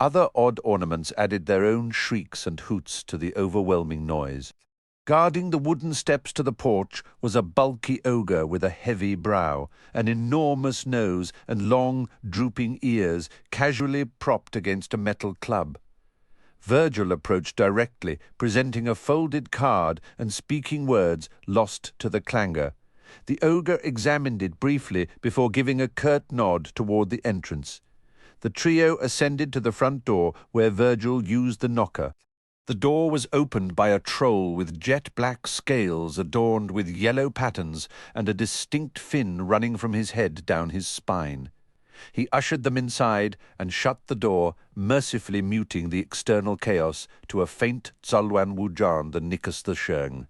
Other odd ornaments added their own shrieks and hoots to the overwhelming noise. Guarding the wooden steps to the porch was a bulky ogre with a heavy brow, an enormous nose, and long, drooping ears casually propped against a metal club. Virgil approached directly, presenting a folded card and speaking words lost to the clangor. The ogre examined it briefly before giving a curt nod toward the entrance. The trio ascended to the front door, where Virgil used the knocker. The door was opened by a troll with jet-black scales adorned with yellow patterns and a distinct fin running from his head down his spine. He ushered them inside and shut the door, mercifully muting the external chaos to a faint Zalwan Wujan the Nikas the Sheng.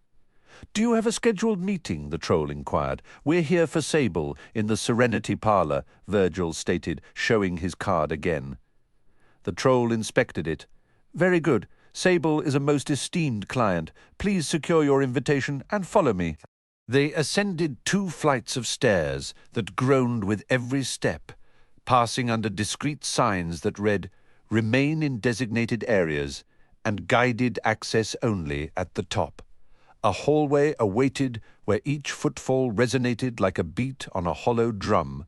"Do you have a scheduled meeting?" the troll inquired. "We're here for Sable, in the Serenity Parlor," Virgil stated, showing his card again. The troll inspected it. "Very good. Sable is a most esteemed client. Please secure your invitation and follow me." They ascended 2 flights of stairs that groaned with every step, passing under discreet signs that read, "Remain in designated areas," and "Guided access only" at the top. A hallway awaited where each footfall resonated like a beat on a hollow drum.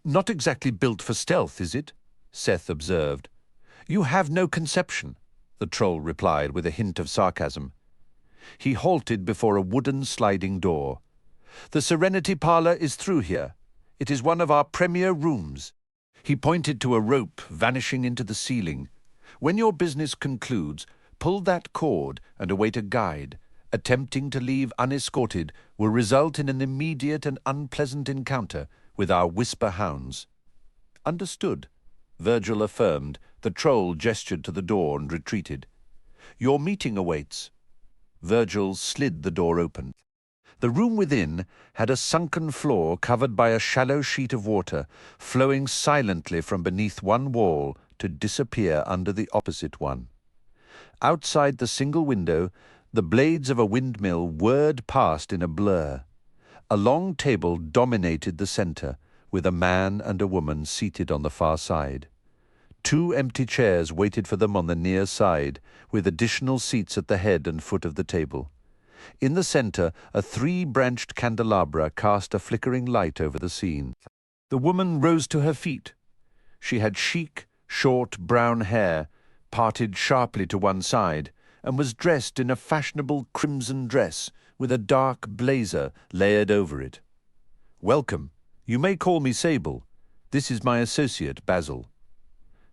"Not exactly built for stealth, is it?" Seth observed. "You have no conception," the troll replied with a hint of sarcasm. He halted before a wooden sliding door. "The Serenity Parlor is through here. It is one of our premier rooms." He pointed to a rope vanishing into the ceiling. "When your business concludes, pull that cord and await a guide. Attempting to leave unescorted will result in an immediate and unpleasant encounter with our whisper hounds." "Understood," Virgil affirmed. The troll gestured to the door and retreated. "Your meeting awaits." Virgil slid the door open. The room within had a sunken floor covered by a shallow sheet of water, flowing silently from beneath one wall to disappear under the opposite one. Outside the single window, the blades of a windmill whirred past in a blur. A long table dominated the center, with a man and a woman seated on the far side. 2 empty chairs waited for them on the near side, with additional seats at the head and foot of the table. In the center, a 3-branched candelabra cast a flickering light over the scene. The woman rose to her feet. She had chic, short brown hair, parted sharply to one side, and was dressed in a fashionable crimson dress with a dark blazer layered over it. "Welcome. You may call me Sable. This is my associate, Basil."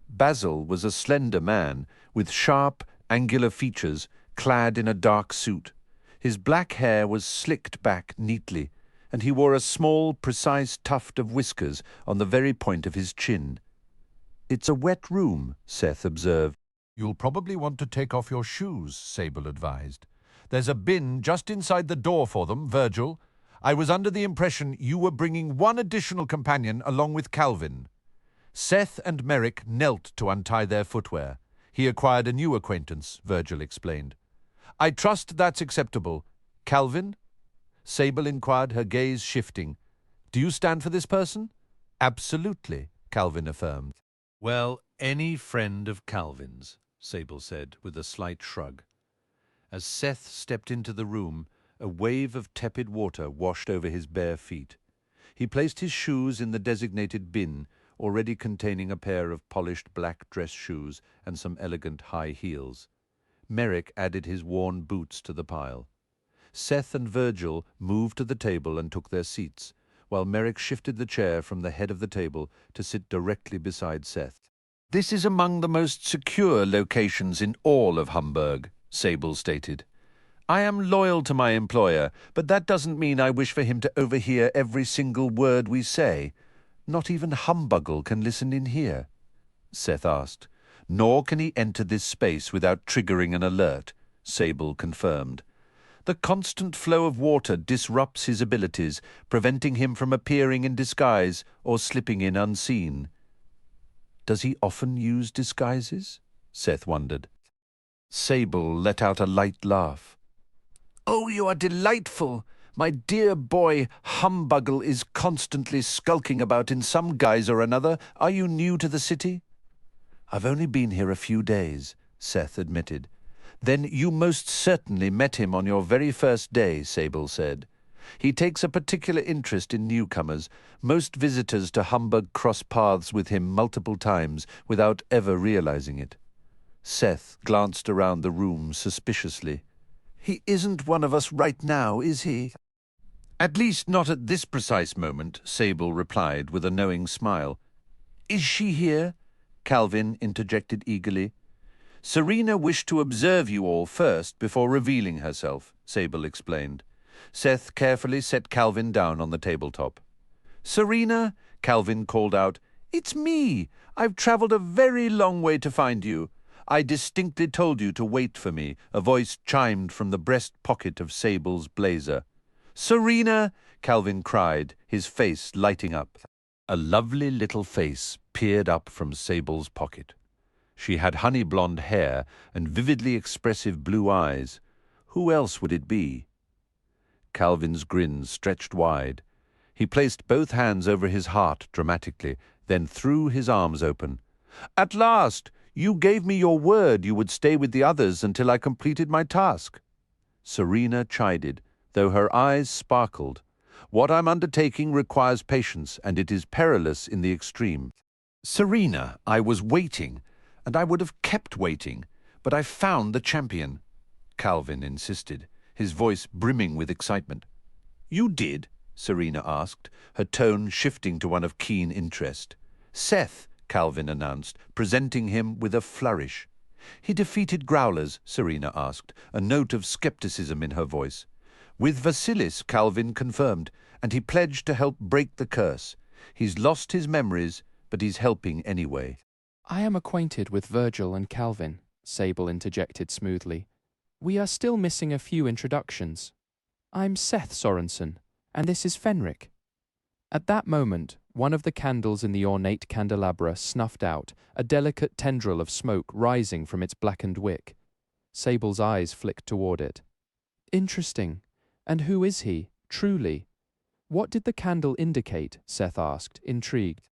Basil was a slender man with sharp, angular features, clad in a dark suit. His black hair was slicked back neatly, and he wore a small, precise tuft of whiskers on the very point of his chin. "It's a wet room," Seth observed. "You'll probably want to take off your shoes," Sable advised. "There's a bin just inside the door for them, Virgil. I was under the impression you were bringing one additional companion along with Calvin." Seth and Merrick knelt to untie their footwear. "He acquired a new acquaintance," Virgil explained. "I trust that's acceptable. Calvin? Sable inquired, her gaze shifting. Do you stand for this person? Absolutely, Calvin affirmed. Well, any friend of Calvin's, Sable said with a slight shrug. As Seth stepped into the room, a wave of tepid water washed over his bare feet. He placed his shoes in the designated bin, already containing a pair of polished black dress shoes and some elegant high heels. Merrick added his worn boots to the pile. Seth and Virgil moved to the table and took their seats, while Merrick shifted the chair from the head of the table to sit directly beside Seth. This is among the most secure locations in all of Hamburg, Sable stated. I am loyal to my employer, but that doesn't mean I wish for him to overhear every single word we say. Not even Humbuggle can listen in here, Seth asked. Nor can he enter this space without triggering an alert, Sable confirmed. The constant flow of water disrupts his abilities, preventing him from appearing in disguise or slipping in unseen. Does he often use disguises? Seth wondered. Sable let out a light laugh. Oh, you are delightful. My dear boy, Humbuggle is constantly skulking about in some guise or another. Are you new to the city? I've only been here a few days, Seth admitted. Then you most certainly met him on your very first day, Sable said. He takes a particular interest in newcomers. Most visitors to Hamburg cross paths with him multiple times without ever realizing it. Seth glanced around the room suspiciously. He isn't one of us right now, is he? At least not at this precise moment, Sable replied with a knowing smile. Is she here? Calvin interjected eagerly. Serena wished to observe you all first before revealing herself, Sable explained. Seth carefully set Calvin down on the tabletop. Serena, Calvin called out, it's me. I've travelled a very long way to find you. I distinctly told you to wait for me, a voice chimed from the breast pocket of Sable's blazer. Serena, Calvin cried, his face lighting up. A lovely little face peered up from Sable's pocket. She had honey-blonde hair and vividly expressive blue eyes. Who else would it be? Calvin's grin stretched wide. He placed both hands over his heart dramatically, then threw his arms open. At last! You gave me your word you would stay with the others until I completed my task. Serena chided, though her eyes sparkled. What I'm undertaking requires patience, and it is perilous in the extreme. Serena, I was waiting, and I would have kept waiting, but I found the champion, Calvin insisted, his voice brimming with excitement. You did? Serena asked, her tone shifting to one of keen interest. Seth, Calvin announced, presenting him with a flourish. He defeated Growlers, Serena asked, a note of skepticism in her voice. With Vasilis, Calvin confirmed, and he pledged to help break the curse. He's lost his memories, but he's helping anyway. I am acquainted with Virgil and Calvin, Sable interjected smoothly. We are still missing a few introductions. I'm Seth Sorensen, and this is Fenric. At that moment, one of the candles in the ornate candelabra snuffed out, a delicate tendril of smoke rising from its blackened wick. Sable's eyes flicked toward it. Interesting. And who is he, truly? What did the candle indicate? Seth asked, intrigued.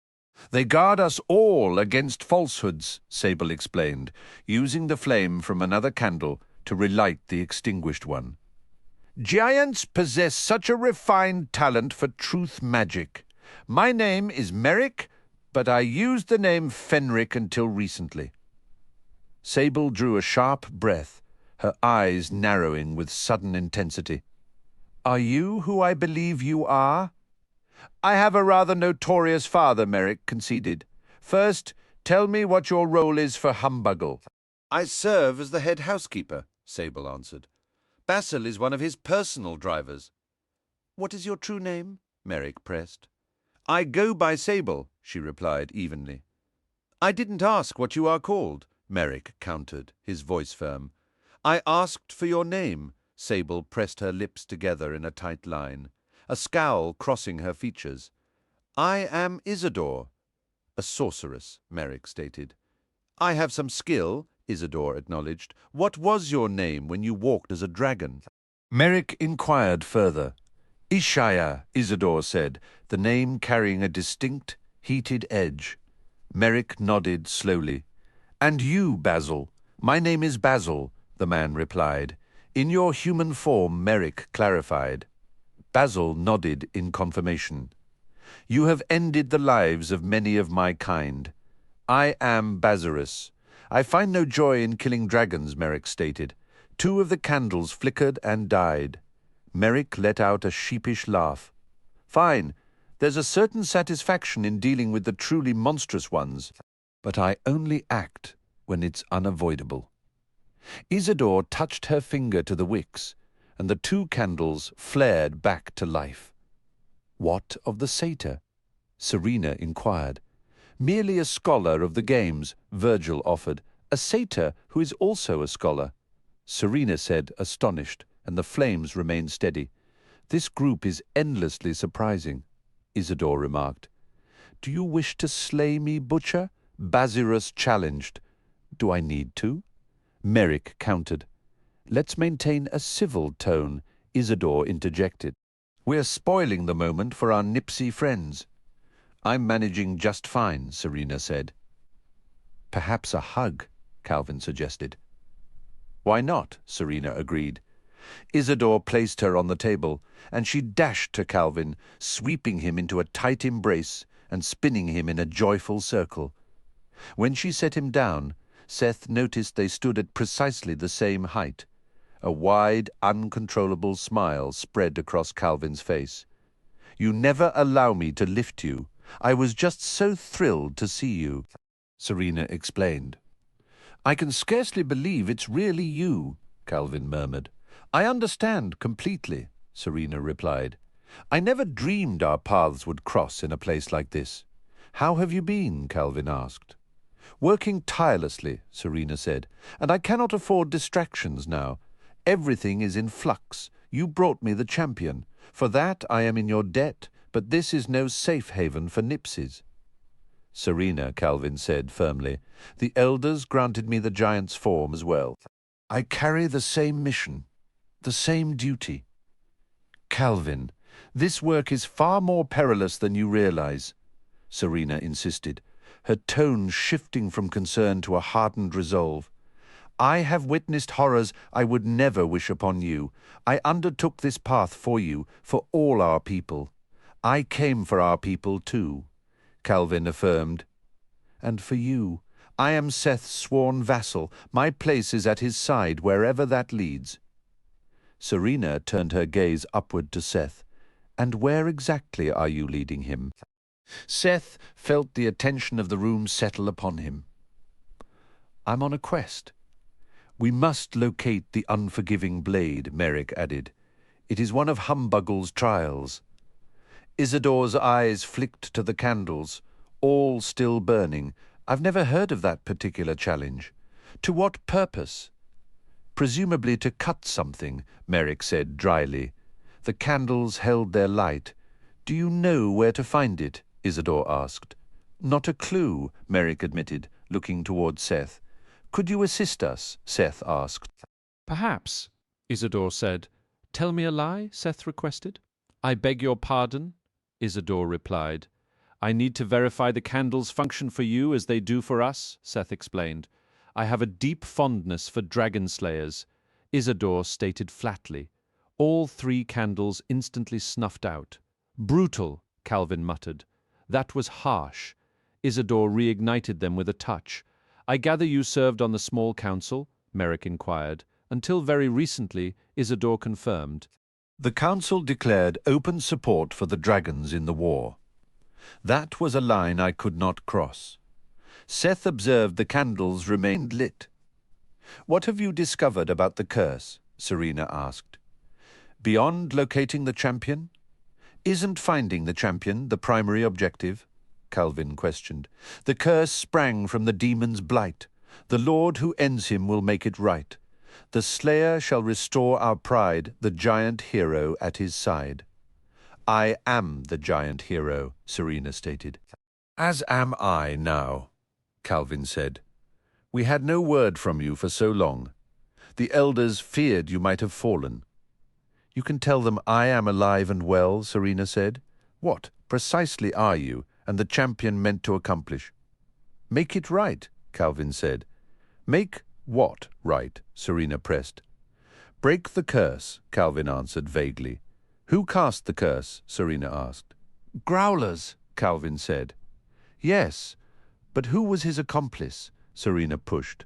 They guard us all against falsehoods, Sable explained, using the flame from another candle to relight the extinguished one. Giants possess such a refined talent for truth magic. My name is Merrick, but I used the name Fenric until recently. Sable drew a sharp breath, her eyes narrowing with sudden intensity. Are you who I believe you are? I have a rather notorious father, Merrick conceded. First, tell me what your role is for Humbuggle. I serve as the head housekeeper, Sable answered. Basil is one of his personal drivers. What is your true name? Merrick pressed. I go by Sable, she replied evenly. I didn't ask what you are called, Merrick countered, his voice firm. I asked for your name. Sable pressed her lips together in a tight line, a scowl crossing her features. I am Isidore. A sorceress, Merrick stated. I have some skill, Isidore acknowledged. What was your name when you walked as a dragon? Merrick inquired further. Ishaya, Isidore said, the name carrying a distinct, heated edge. Merrick nodded slowly. And you, Basil? My name is Basil, the man replied. In your human form, Merrick clarified. Basil nodded in confirmation. You have ended the lives of many of my kind. I am Bazarus. I find no joy in killing dragons, Merrick stated. 2 of the candles flickered and died. Merrick let out a sheepish laugh. Fine, there's a certain satisfaction in dealing with the truly monstrous ones, but I only act when it's unavoidable. Isidore touched her finger to the wicks, and the 2 candles flared back to life. What of the satyr? Serena inquired. Merely a scholar of the games, Virgil offered. A satyr who is also a scholar. Serena said, astonished, and the flames remained steady. This group is endlessly surprising, Isidore remarked. Do you wish to slay me, butcher? Bazirus challenged. Do I need to? Merrick countered. Let's maintain a civil tone, Isidore interjected. We're spoiling the moment for our Nipsey friends. I'm managing just fine, Serena said. Perhaps a hug, Calvin suggested. Why not? Serena agreed. Isidore placed her on the table, and she dashed to Calvin, sweeping him into a tight embrace and spinning him in a joyful circle. When she set him down, Seth noticed they stood at precisely the same height. A wide, uncontrollable smile spread across Calvin's face. You never allow me to lift you. I was just so thrilled to see you, Serena explained. I can scarcely believe it's really you, Calvin murmured. I understand completely, Serena replied. I never dreamed our paths would cross in a place like this. How have you been? Calvin asked. Working tirelessly, Serena said, and I cannot afford distractions now. Everything is in flux. You brought me the champion. For that I am in your debt, but this is no safe haven for Nipsies. Serena, Calvin said firmly, the elders granted me the giant's form as well. I carry the same mission, the same duty. Calvin, this work is far more perilous than you realize, Serena insisted, her tone shifting from concern to a hardened resolve. I have witnessed horrors I would never wish upon you. I undertook this path for you, for all our people. I came for our people too, Calvin affirmed. And for you, I am Seth's sworn vassal. My place is at his side wherever that leads. Serena turned her gaze upward to Seth. And where exactly are you leading him? Seth felt the attention of the room settle upon him. I'm on a quest. We must locate the unforgiving blade, Merrick added. It is one of Humbuggle's trials. Isidore's eyes flicked to the candles, all still burning. I've never heard of that particular challenge. To what purpose? Presumably to cut something, Merrick said dryly. The candles held their light. Do you know where to find it? Isidore asked. Not a clue, Merrick admitted, looking toward Seth. Could you assist us? Seth asked. Perhaps, Isidore said. Tell me a lie, Seth requested. I beg your pardon, Isidore replied. I need to verify the candles function for you as they do for us, Seth explained. I have a deep fondness for dragon slayers, Isidore stated flatly. All 3 candles instantly snuffed out. Brutal, Calvin muttered. That was harsh. Isidore reignited them with a touch. I gather you served on the small council? Merrick inquired. Until very recently, Isidore confirmed. The council declared open support for the dragons in the war. That was a line I could not cross. Seth observed the candles remained lit. What have you discovered about the curse? Serena asked. Beyond locating the champion? Isn't finding the champion the primary objective? Calvin questioned. The curse sprang from the demon's blight. The Lord who ends him will make it right. The slayer shall restore our pride, the giant hero at his side. I am the giant hero, Serena stated. As am I now, Calvin said. We had no word from you for so long. The elders feared you might have fallen. You can tell them I am alive and well, Serena said. What precisely are you and the champion meant to accomplish? Make it right, Calvin said. Make what right? Serena pressed. Break the curse, Calvin answered vaguely. Who cast the curse? Serena asked. Growlers, Calvin said. Yes, but who was his accomplice? Serena pushed.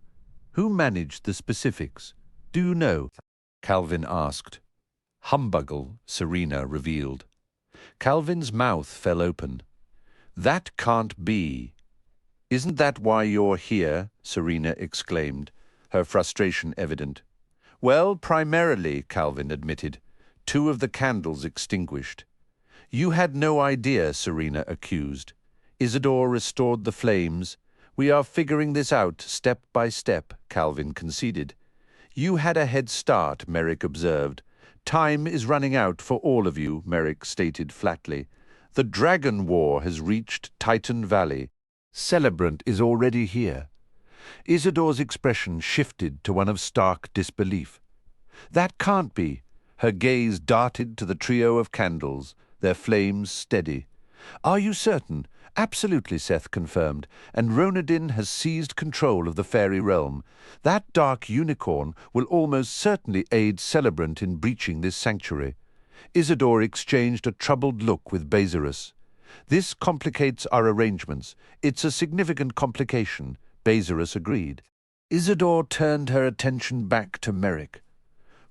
Who managed the specifics? Do you know? Calvin asked. Humbuggle, Serena revealed. Calvin's mouth fell open. That can't be. Isn't that why you're here? Serena exclaimed, her frustration evident. Well, primarily, Calvin admitted. 2 of the candles extinguished. You had no idea, Serena accused. Isidore restored the flames. We are figuring this out step by step, Calvin conceded. You had a head start, Merrick observed. Time is running out for all of you, Merrick stated flatly. The Dragon War has reached Titan Valley. Celebrant is already here. Isidore's expression shifted to one of stark disbelief. That can't be. Her gaze darted to the trio of candles, their flames steady. Are you certain? Absolutely, Seth confirmed, and Ronadin has seized control of the fairy realm. That dark unicorn will almost certainly aid Celebrant in breaching this sanctuary. Isidore exchanged a troubled look with Bazarus. This complicates our arrangements. It's a significant complication, Bazarus agreed. Isidore turned her attention back to Merrick.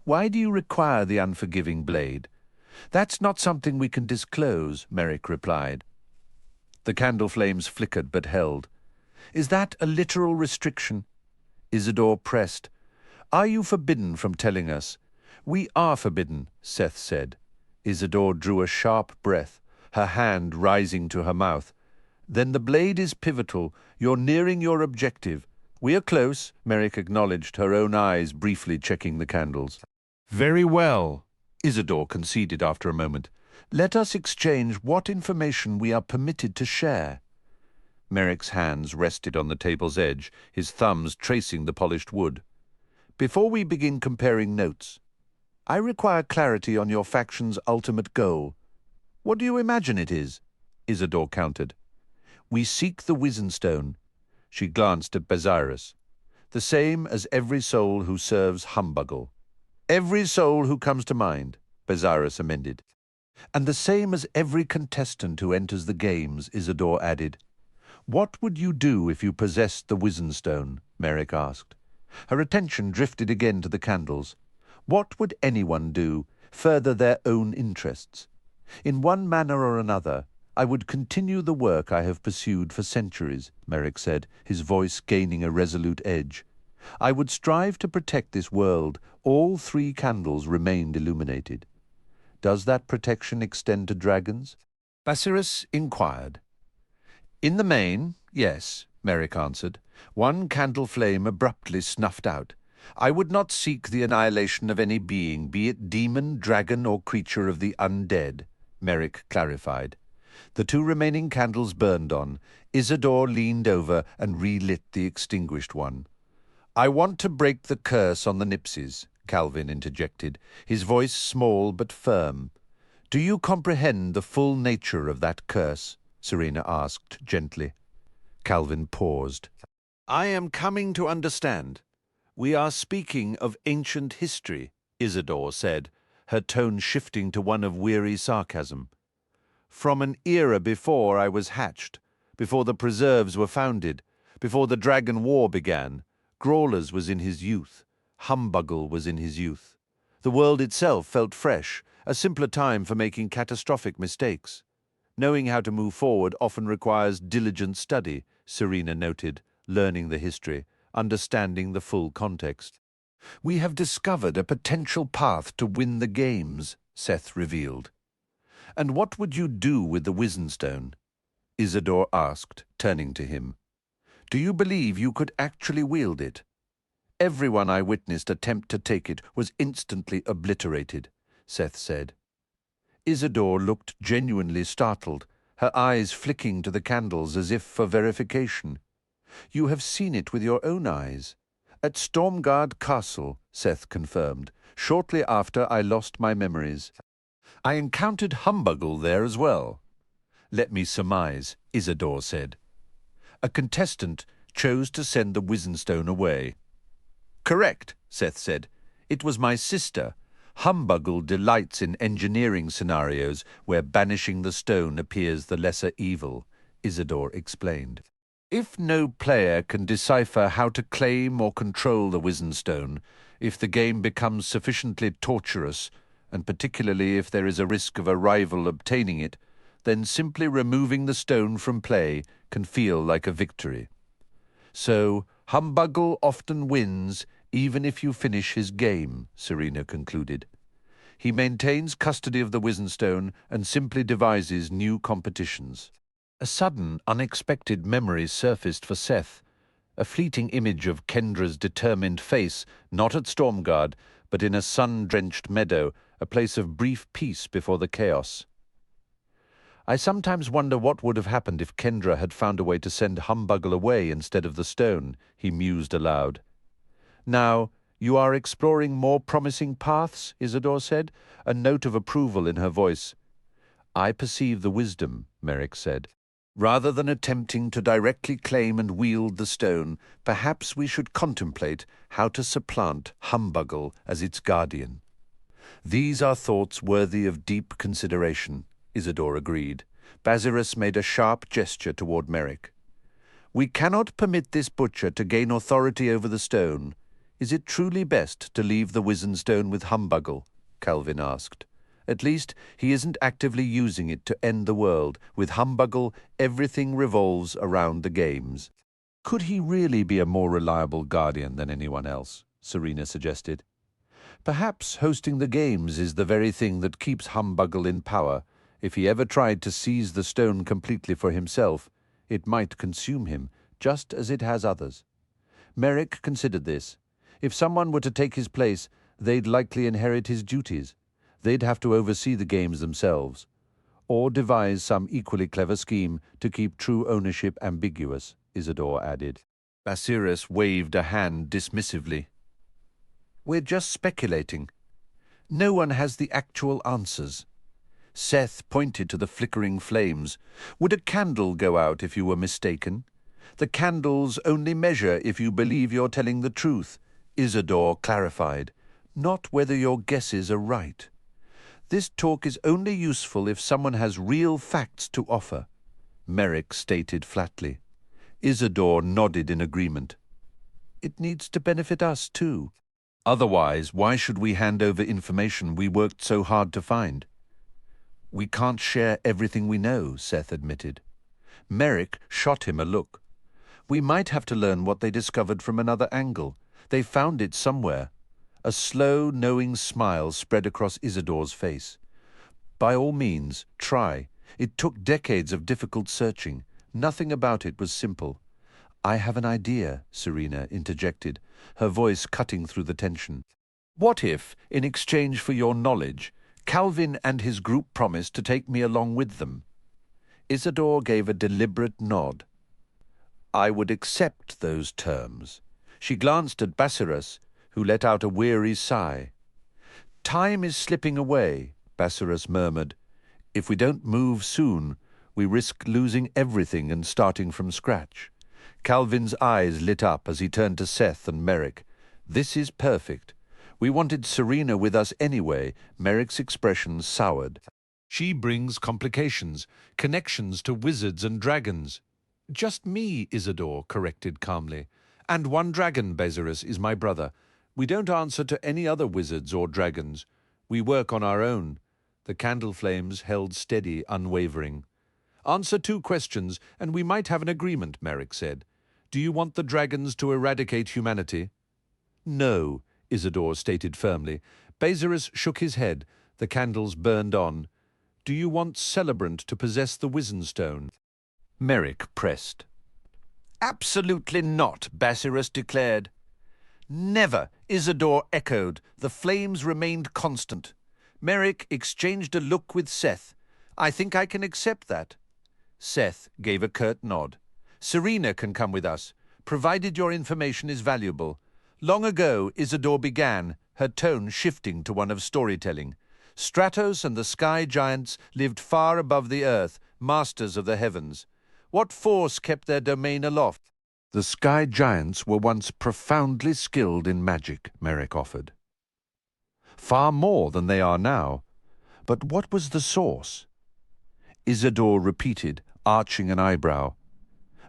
Why do you require the unforgiving blade? That's not something we can disclose, Merrick replied. The candle flames flickered but held. Is that a literal restriction? Isidore pressed. Are you forbidden from telling us? We are forbidden, Seth said. Isidore drew a sharp breath, her hand rising to her mouth. Then the blade is pivotal. You're nearing your objective. We are close, Merrick acknowledged, her own eyes briefly checking the candles. Very well, Isidore conceded after a moment. Let us exchange what information we are permitted to share. Merrick's hands rested on the table's edge, his thumbs tracing the polished wood. Before we begin comparing notes, I require clarity on your faction's ultimate goal. What do you imagine it is? Isidore countered. We seek the Wizenstone. She glanced at Bazarus. The same as every soul who serves Humbuggle. Every soul who comes to mind, Bazarus amended. And the same as every contestant who enters the games, Isidore added. What would you do if you possessed the Wizenstone? Merrick asked. Her attention drifted again to the candles. What would anyone do, further their own interests? In one manner or another, I would continue the work I have pursued for centuries, Merrick said, his voice gaining a resolute edge. I would strive to protect this world. All 3 candles remained illuminated. Does that protection extend to dragons? Bazarus inquired. In the main, yes, Merrick answered. One candle flame abruptly snuffed out. I would not seek the annihilation of any being, be it demon, dragon, or creature of the undead, Merrick clarified. The 2 remaining candles burned on. Isidore leaned over and relit the extinguished one. I want to break the curse on the Nipsies, Calvin interjected, his voice small but firm. Do you comprehend the full nature of that curse? Serena asked gently. Calvin paused. I am coming to understand. We are speaking of ancient history, Isidore said, her tone shifting to one of weary sarcasm. From an era before I was hatched, before the preserves were founded, before the Dragon War began. Grawlers was in his youth. Humbuggle was in his youth. The world itself felt fresh, a simpler time for making catastrophic mistakes. Knowing how to move forward often requires diligent study, Serena noted, learning the history, understanding the full context. We have discovered a potential path to win the games, Seth revealed. And what would you do with the Wizenstone? Isidore asked, turning to him. Do you believe you could actually wield it? Everyone I witnessed attempt to take it was instantly obliterated, Seth said. Isidore looked genuinely startled, her eyes flicking to the candles as if for verification. You have seen it with your own eyes. At Stormguard Castle, Seth confirmed. shortly after I lost my memories. I encountered Humbuggle there as well. Let me surmise, Isidore said. A contestant chose to send the Wizenstone away. Correct, Seth said. It was my sister. Humbuggle delights in engineering scenarios where banishing the stone appears the lesser evil, Isidore explained. If no player can decipher how to claim or control the Wizenstone, if the game becomes sufficiently torturous, and particularly if there is a risk of a rival obtaining it, then simply removing the stone from play can feel like a victory. So, Humbuggle often wins even if you finish his game, Serena concluded. He maintains custody of the Wizenstone and simply devises new competitions. A sudden, unexpected memory surfaced for Seth, a fleeting image of Kendra's determined face, not at Stormguard, but in a sun-drenched meadow, a place of brief peace before the chaos. I sometimes wonder what would have happened if Kendra had found a way to send Humbuggle away instead of the stone, he mused aloud. Now, you are exploring more promising paths, Isidore said, a note of approval in her voice. I perceive the wisdom, Merrick said. Rather than attempting to directly claim and wield the stone, perhaps we should contemplate how to supplant Humbuggle as its guardian. These are thoughts worthy of deep consideration, Isidore agreed. Basirus made a sharp gesture toward Merrick. We cannot permit this butcher to gain authority over the stone. Is it truly best to leave the Wizenstone with Humbuggle? Calvin asked. At least he isn't actively using it to end the world. With Humbuggle, everything revolves around the games. Could he really be a more reliable guardian than anyone else? Serena suggested. Perhaps hosting the games is the very thing that keeps Humbuggle in power. If he ever tried to seize the stone completely for himself, it might consume him, just as it has others. Merrick considered this. If someone were to take his place, they'd likely inherit his duties. They'd have to oversee the games themselves, or devise some equally clever scheme to keep true ownership ambiguous, Isidore added. Basirus waved a hand dismissively. We're just speculating. No one has the actual answers. Seth pointed to the flickering flames. Would a candle go out if you were mistaken? The candles only measure if you believe you're telling the truth, Isidore clarified, not whether your guesses are right. This talk is only useful if someone has real facts to offer, Merrick stated flatly. Isidore nodded in agreement. It needs to benefit us, too. Otherwise, why should we hand over information we worked so hard to find? We can't share everything we know, Seth admitted. Merrick shot him a look. We might have to learn what they discovered from another angle. They found it somewhere. A slow, knowing smile spread across Isidore's face. By all means, try. It took decades of difficult searching. Nothing about it was simple. I have an idea, Serena interjected, her voice cutting through the tension. What if, in exchange for your knowledge, Calvin and his group promised to take me along with them? Isidore gave a deliberate nod. I would accept those terms. She glanced at Basirus, who let out a weary sigh. Time is slipping away, Basirus murmured. If we don't move soon, we risk losing everything and starting from scratch. Calvin's eyes lit up as he turned to Seth and Merrick. This is perfect. We wanted Serena with us anyway. Merrick's expression soured. She brings complications, connections to wizards and dragons. Just me, Isidore corrected calmly. And one dragon, Basirus, is my brother. We don't answer to any other wizards or dragons. We work on our own. The candle flames held steady, unwavering. Answer 2 questions, and we might have an agreement, Merrick said. Do you want the dragons to eradicate humanity? No, Isidore stated firmly. Basirus shook his head. The candles burned on. Do you want Celebrant to possess the Wizenstone? Merrick pressed. Absolutely not, Basirus declared. Never, Isidore echoed. The flames remained constant. Merrick exchanged a look with Seth. I think I can accept that. Seth gave a curt nod. Serena can come with us, provided your information is valuable. Long ago, Isidore began, her tone shifting to one of storytelling. Stratos and the sky giants lived far above the earth, masters of the heavens. What force kept their domain aloft? The sky giants were once profoundly skilled in magic, Merrick offered. Far more than they are now. But what was the source? Isidore repeated, arching an eyebrow.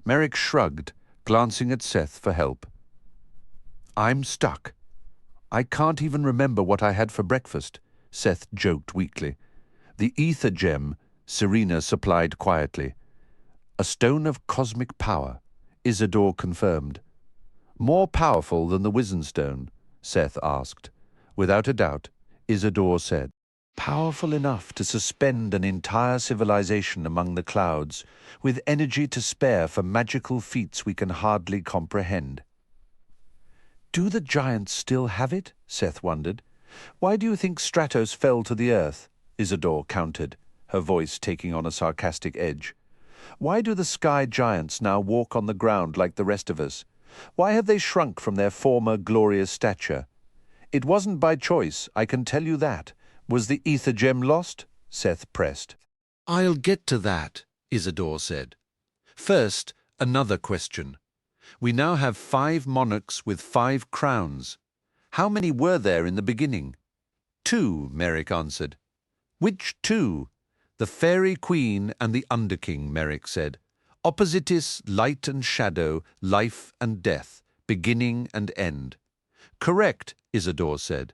Merrick shrugged, glancing at Seth for help. I'm stuck. I can't even remember what I had for breakfast, Seth joked weakly. The ether gem, Serena supplied quietly. A stone of cosmic power, Isidore confirmed. More powerful than the Wizen Stone? Seth asked. Without a doubt, Isidore said. Powerful enough to suspend an entire civilization among the clouds, with energy to spare for magical feats we can hardly comprehend. Do the giants still have it? Seth wondered. Why do you think Stratos fell to the earth? Isidore countered, her voice taking on a sarcastic edge. Why do the sky giants now walk on the ground like the rest of us? Why have they shrunk from their former glorious stature? It wasn't by choice, I can tell you that. Was the ether gem lost? Seth pressed. I'll get to that, Isidore said. First, another question. We now have 5 monarchs with 5 crowns. How many were there in the beginning? 2, Merrick answered. Which 2? The Fairy Queen and the Underking, Merrick said. Oppositis, light and shadow, life and death, beginning and end. Correct, Isidore said.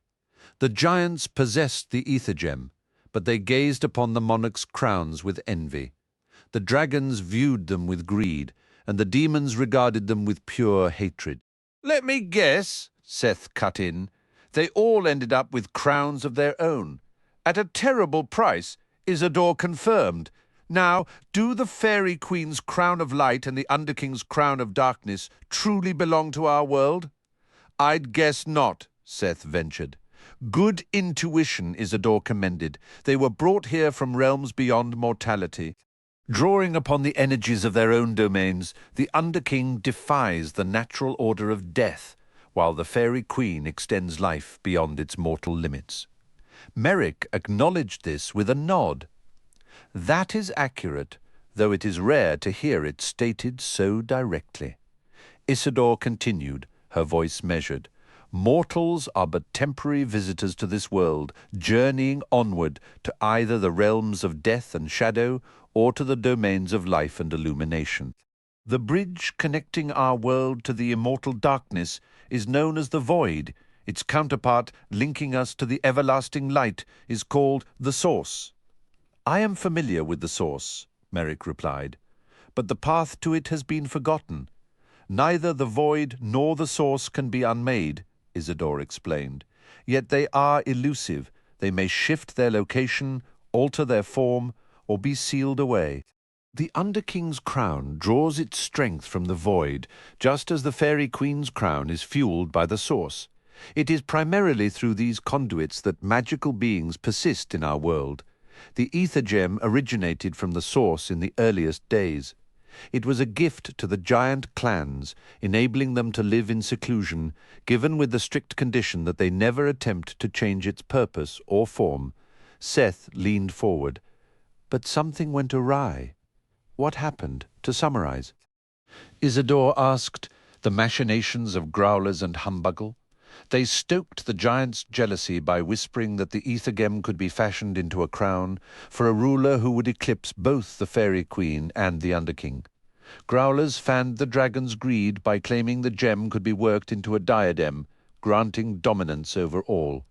The giants possessed the ether gem, but they gazed upon the monarchs' crowns with envy. The dragons viewed them with greed, and the demons regarded them with pure hatred. Let me guess, Seth cut in. They all ended up with crowns of their own. At a terrible price, Isidore confirmed. Now, do the Fairy Queen's crown of light and the Underking's crown of darkness truly belong to our world? I'd guess not, Seth ventured. Good intuition, Isidore commended. They were brought here from realms beyond mortality. Drawing upon the energies of their own domains, the Underking defies the natural order of death, while the Fairy Queen extends life beyond its mortal limits. Merrick acknowledged this with a nod. That is accurate, though it is rare to hear it stated so directly. Isidore continued, her voice measured. Mortals are but temporary visitors to this world, journeying onward to either the realms of death and shadow or to the domains of life and illumination. The bridge connecting our world to the immortal darkness is known as the Void. Its counterpart, linking us to the everlasting light, is called the Source. I am familiar with the Source, Merrick replied, but the path to it has been forgotten. Neither the Void nor the Source can be unmade, Isidore explained. Yet they are elusive. They may shift their location, alter their form, or be sealed away. The Underking's crown draws its strength from the Void, just as the Fairy Queen's crown is fueled by the Source. It is primarily through these conduits that magical beings persist in our world. The ether gem originated from the Source in the earliest days. It was a gift to the giant clans, enabling them to live in seclusion, given with the strict condition that they never attempt to change its purpose or form. Seth leaned forward. But something went awry. What happened, to summarize? Isidore asked. The machinations of growlers and humbugle. They stoked the giant's jealousy by whispering that the ether gem could be fashioned into a crown for a ruler who would eclipse both the Fairy Queen and the Underking. Growlers fanned the dragon's greed by claiming the gem could be worked into a diadem, granting dominance over all.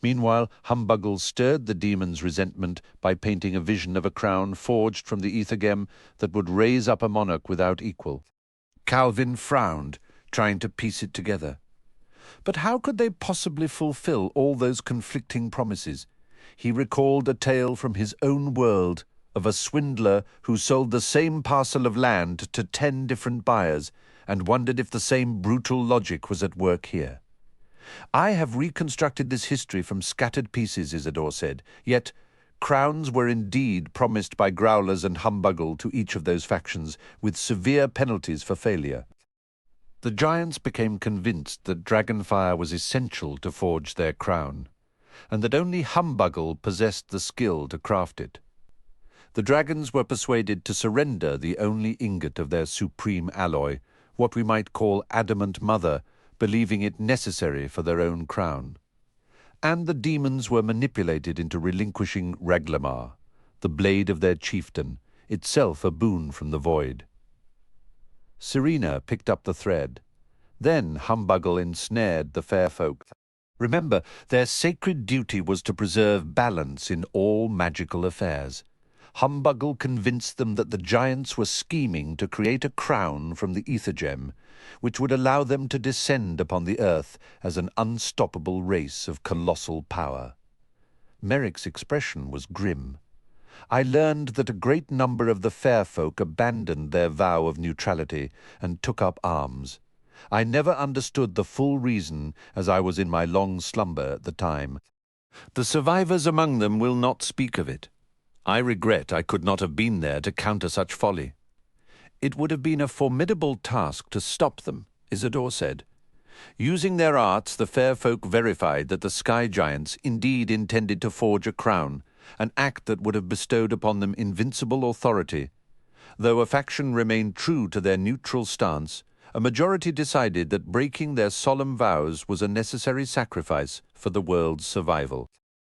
Meanwhile, humbugle stirred the demon's resentment by painting a vision of a crown forged from the ether gem that would raise up a monarch without equal. Calvin frowned, trying to piece it together. But how could they possibly fulfill all those conflicting promises? He recalled a tale from his own world of a swindler who sold the same parcel of land to 10 different buyers and wondered if the same brutal logic was at work here. I have reconstructed this history from scattered pieces, Isidore said, yet crowns were indeed promised by growlers and humbugle to each of those factions, with severe penalties for failure. The giants became convinced that dragonfire was essential to forge their crown, and that only Humbuggle possessed the skill to craft it. The dragons were persuaded to surrender the only ingot of their supreme alloy, what we might call adamant mother, believing it necessary for their own crown. And the demons were manipulated into relinquishing Raglamar, the blade of their chieftain, itself a boon from the void. Serena picked up the thread. Then Humbuggle ensnared the fair folk. Remember, their sacred duty was to preserve balance in all magical affairs. Humbuggle convinced them that the giants were scheming to create a crown from the ether gem, which would allow them to descend upon the earth as an unstoppable race of colossal power. Merrick's expression was grim. I learned that a great number of the fair folk abandoned their vow of neutrality and took up arms. I never understood the full reason, as I was in my long slumber at the time. The survivors among them will not speak of it. I regret I could not have been there to counter such folly. It would have been a formidable task to stop them, Isidore said. Using their arts, the fair folk verified that the sky giants indeed intended to forge a crown, an act that would have bestowed upon them invincible authority. Though a faction remained true to their neutral stance, a majority decided that breaking their solemn vows was a necessary sacrifice for the world's survival.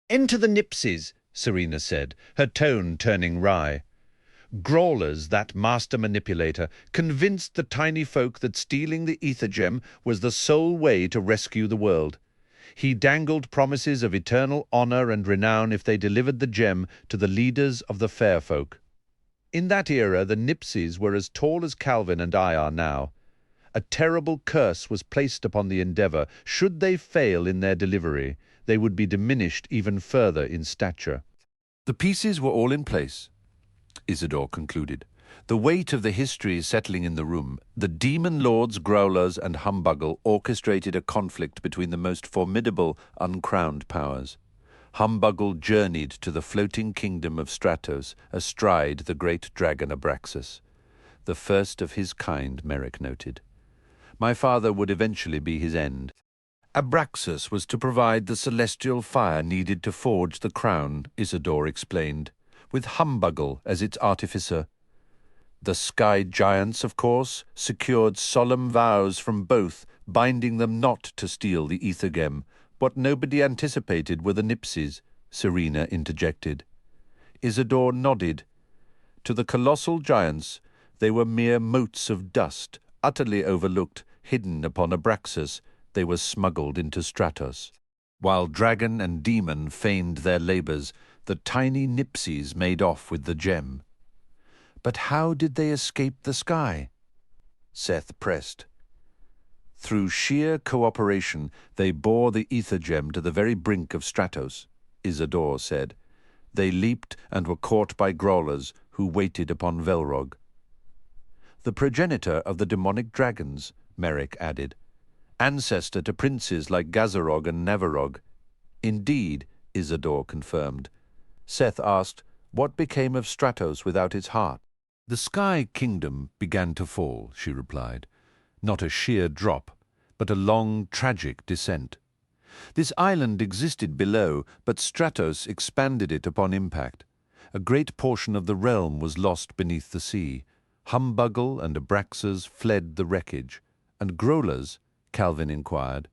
"Enter the Nipsies," Serena said, her tone turning wry. Growlers, that master manipulator, convinced the tiny folk that stealing the ether gem was the sole way to rescue the world. He dangled promises of eternal honor and renown if they delivered the gem to the leaders of the fair folk. In that era, the Nipsies were as tall as Calvin and I are now. A terrible curse was placed upon the endeavor. Should they fail in their delivery, they would be diminished even further in stature. The pieces were all in place, Isidore concluded. The weight of the history settling in the room, the demon lords, growlers, and Humbuggle orchestrated a conflict between the most formidable uncrowned powers. Humbuggle journeyed to the floating kingdom of Stratos, astride the great dragon Abraxas. The first of his kind, Merrick noted. My father would eventually be his end. Abraxas was to provide the celestial fire needed to forge the crown, Isidore explained, with Humbuggle as its artificer. The sky giants, of course, secured solemn vows from both, binding them not to steal the ether gem. What nobody anticipated were the Nipsies, Serena interjected. Isidore nodded. To the colossal giants, they were mere motes of dust, utterly overlooked, hidden upon Abraxas. They were smuggled into Stratos. While dragon and demon feigned their labors, the tiny Nipsies made off with the gem. But how did they escape the sky? Seth pressed. Through sheer cooperation, they bore the ether gem to the very brink of Stratos, Isidore said. They leaped and were caught by growlers who waited upon Velrog. The progenitor of the demonic dragons, Merrick added. Ancestor to princes like Gazarog and Navarog. Indeed, Isidore confirmed. Seth asked, what became of Stratos without its heart? The sky kingdom began to fall, she replied. Not a sheer drop, but a long, tragic descent. This island existed below, but Stratos expanded it upon impact. A great portion of the realm was lost beneath the sea. Humbuggle and Abraxas fled the wreckage. And growlers? Calvin inquired.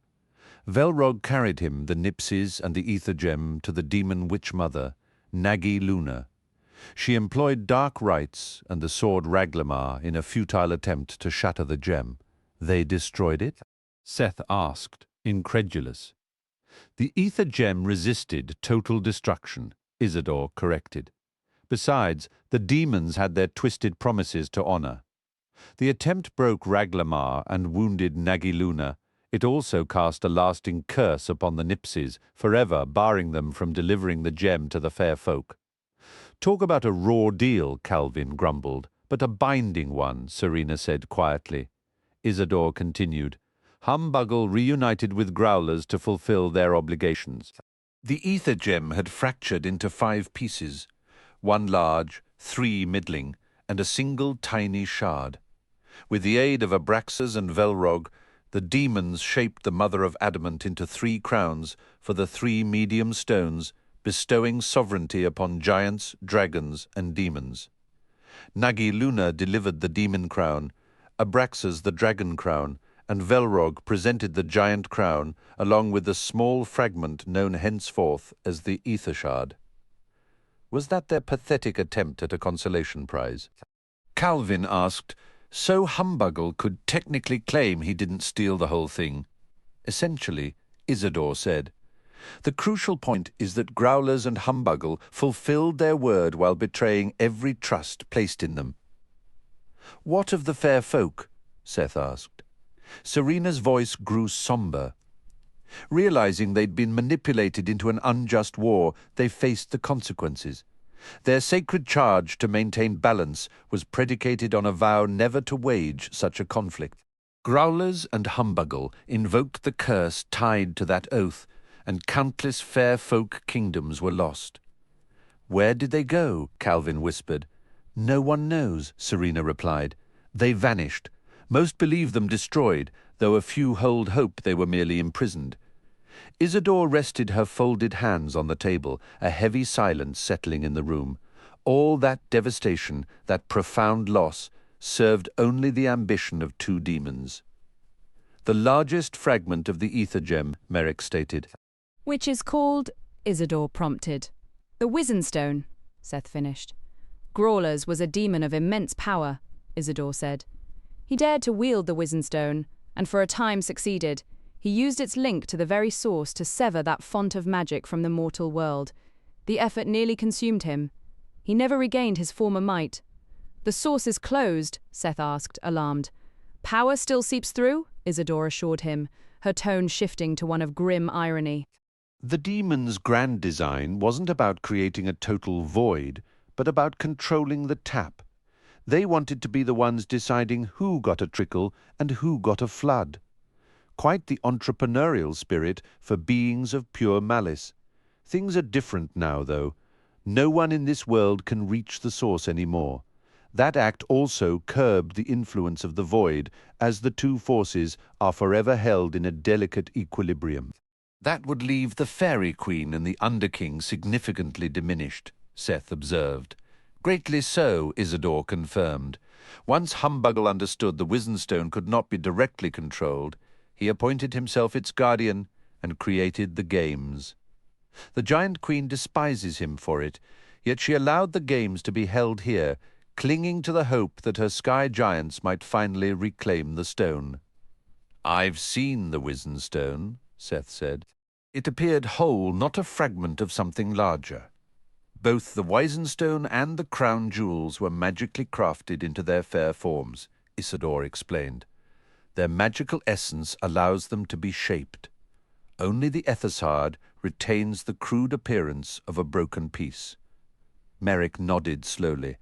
Velrog carried him, the Nipsies and the ether gem, to the demon witch-mother, Nagi Luna. She employed dark rites and the sword Raglamar in a futile attempt to shatter the gem. They destroyed it? Seth asked, incredulous. The ether gem resisted total destruction, Isidore corrected. Besides, the demons had their twisted promises to honor. The attempt broke Raglamar and wounded Nagi Luna. It also cast a lasting curse upon the Nipsies, forever barring them from delivering the gem to the fair folk. Talk about a raw deal, Calvin grumbled, but a binding one, Serena said quietly. Isidore continued. Humbuggle reunited with growlers to fulfill their obligations. The ether gem had fractured into 5 pieces, 1 large, 3 middling, and a single tiny shard. With the aid of Abraxas and Velrog, the demons shaped the Mother of Adamant into 3 crowns for the 3 medium stones, bestowing sovereignty upon giants, dragons, and demons. Nagi Luna delivered the demon crown, Abraxas the dragon crown, and Velrog presented the giant crown, along with the small fragment known henceforth as the Ether Shard. Was that their pathetic attempt at a consolation prize? Calvin asked, so Humbuggle could technically claim he didn't steal the whole thing. Essentially, Isidore said, the crucial point is that Growlers and Humbuggle fulfilled their word while betraying every trust placed in them. What of the fair folk? Seth asked. Serena's voice grew somber. Realizing they'd been manipulated into an unjust war, they faced the consequences. Their sacred charge to maintain balance was predicated on a vow never to wage such a conflict. Growlers and Humbuggle invoked the curse tied to that oath, and countless fair folk kingdoms were lost. Where did they go? Calvin whispered. No one knows, Serena replied. They vanished. Most believe them destroyed, though a few hold hope they were merely imprisoned. Isidore rested her folded hands on the table, a heavy silence settling in the room. All that devastation, that profound loss, served only the ambition of 2 demons. The largest fragment of the ether gem, Merrick stated. Which is called, Isidore prompted. The Wizen Stone, Seth finished. Growlers was a demon of immense power, Isidore said. He dared to wield the Wizen Stone, and for a time succeeded. He used its link to the very source to sever that font of magic from the mortal world. The effort nearly consumed him. He never regained his former might. The source is closed, Seth asked, alarmed. Power still seeps through, Isidore assured him, her tone shifting to one of grim irony. The demon's grand design wasn't about creating a total void, but about controlling the tap. They wanted to be the ones deciding who got a trickle and who got a flood. Quite the entrepreneurial spirit for beings of pure malice. Things are different now, though. No one in this world can reach the source anymore. That act also curbed the influence of the void, as the 2 forces are forever held in a delicate equilibrium. That would leave the Fairy Queen and the Underking significantly diminished, Seth observed. Greatly so, Isidore confirmed. Once Humbuggle understood the Wizen Stone could not be directly controlled, he appointed himself its guardian and created the games. The Giant Queen despises him for it, yet she allowed the games to be held here, clinging to the hope that her sky giants might finally reclaim the stone. I've seen the Wizen Stone, Seth said. It appeared whole, not a fragment of something larger. Both the Wizen Stone and the crown jewels were magically crafted into their fair forms, Isidore explained. Their magical essence allows them to be shaped. Only the Ethesard retains the crude appearance of a broken piece. Merrick nodded slowly.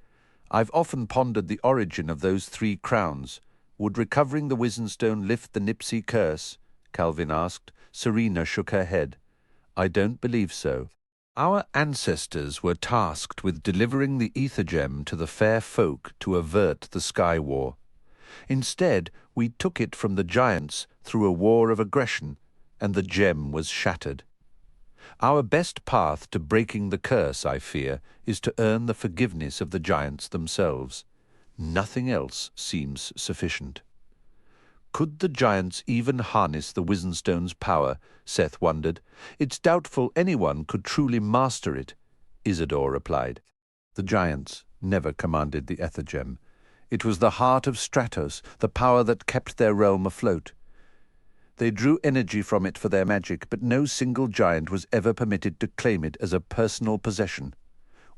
I've often pondered the origin of those 3 crowns. Would recovering the Wizen Stone lift the Nipsey curse? Calvin asked. Serena shook her head. I don't believe so. Our ancestors were tasked with delivering the ether gem to the fair folk to avert the Sky War. Instead, we took it from the giants through a war of aggression, and the gem was shattered. Our best path to breaking the curse, I fear, is to earn the forgiveness of the giants themselves. Nothing else seems sufficient. Could the giants even harness the Wizen Stone's power? Seth wondered. It's doubtful anyone could truly master it, Isidore replied. The giants never commanded the ether gem. It was the heart of Stratos, the power that kept their realm afloat. They drew energy from it for their magic, but no single giant was ever permitted to claim it as a personal possession.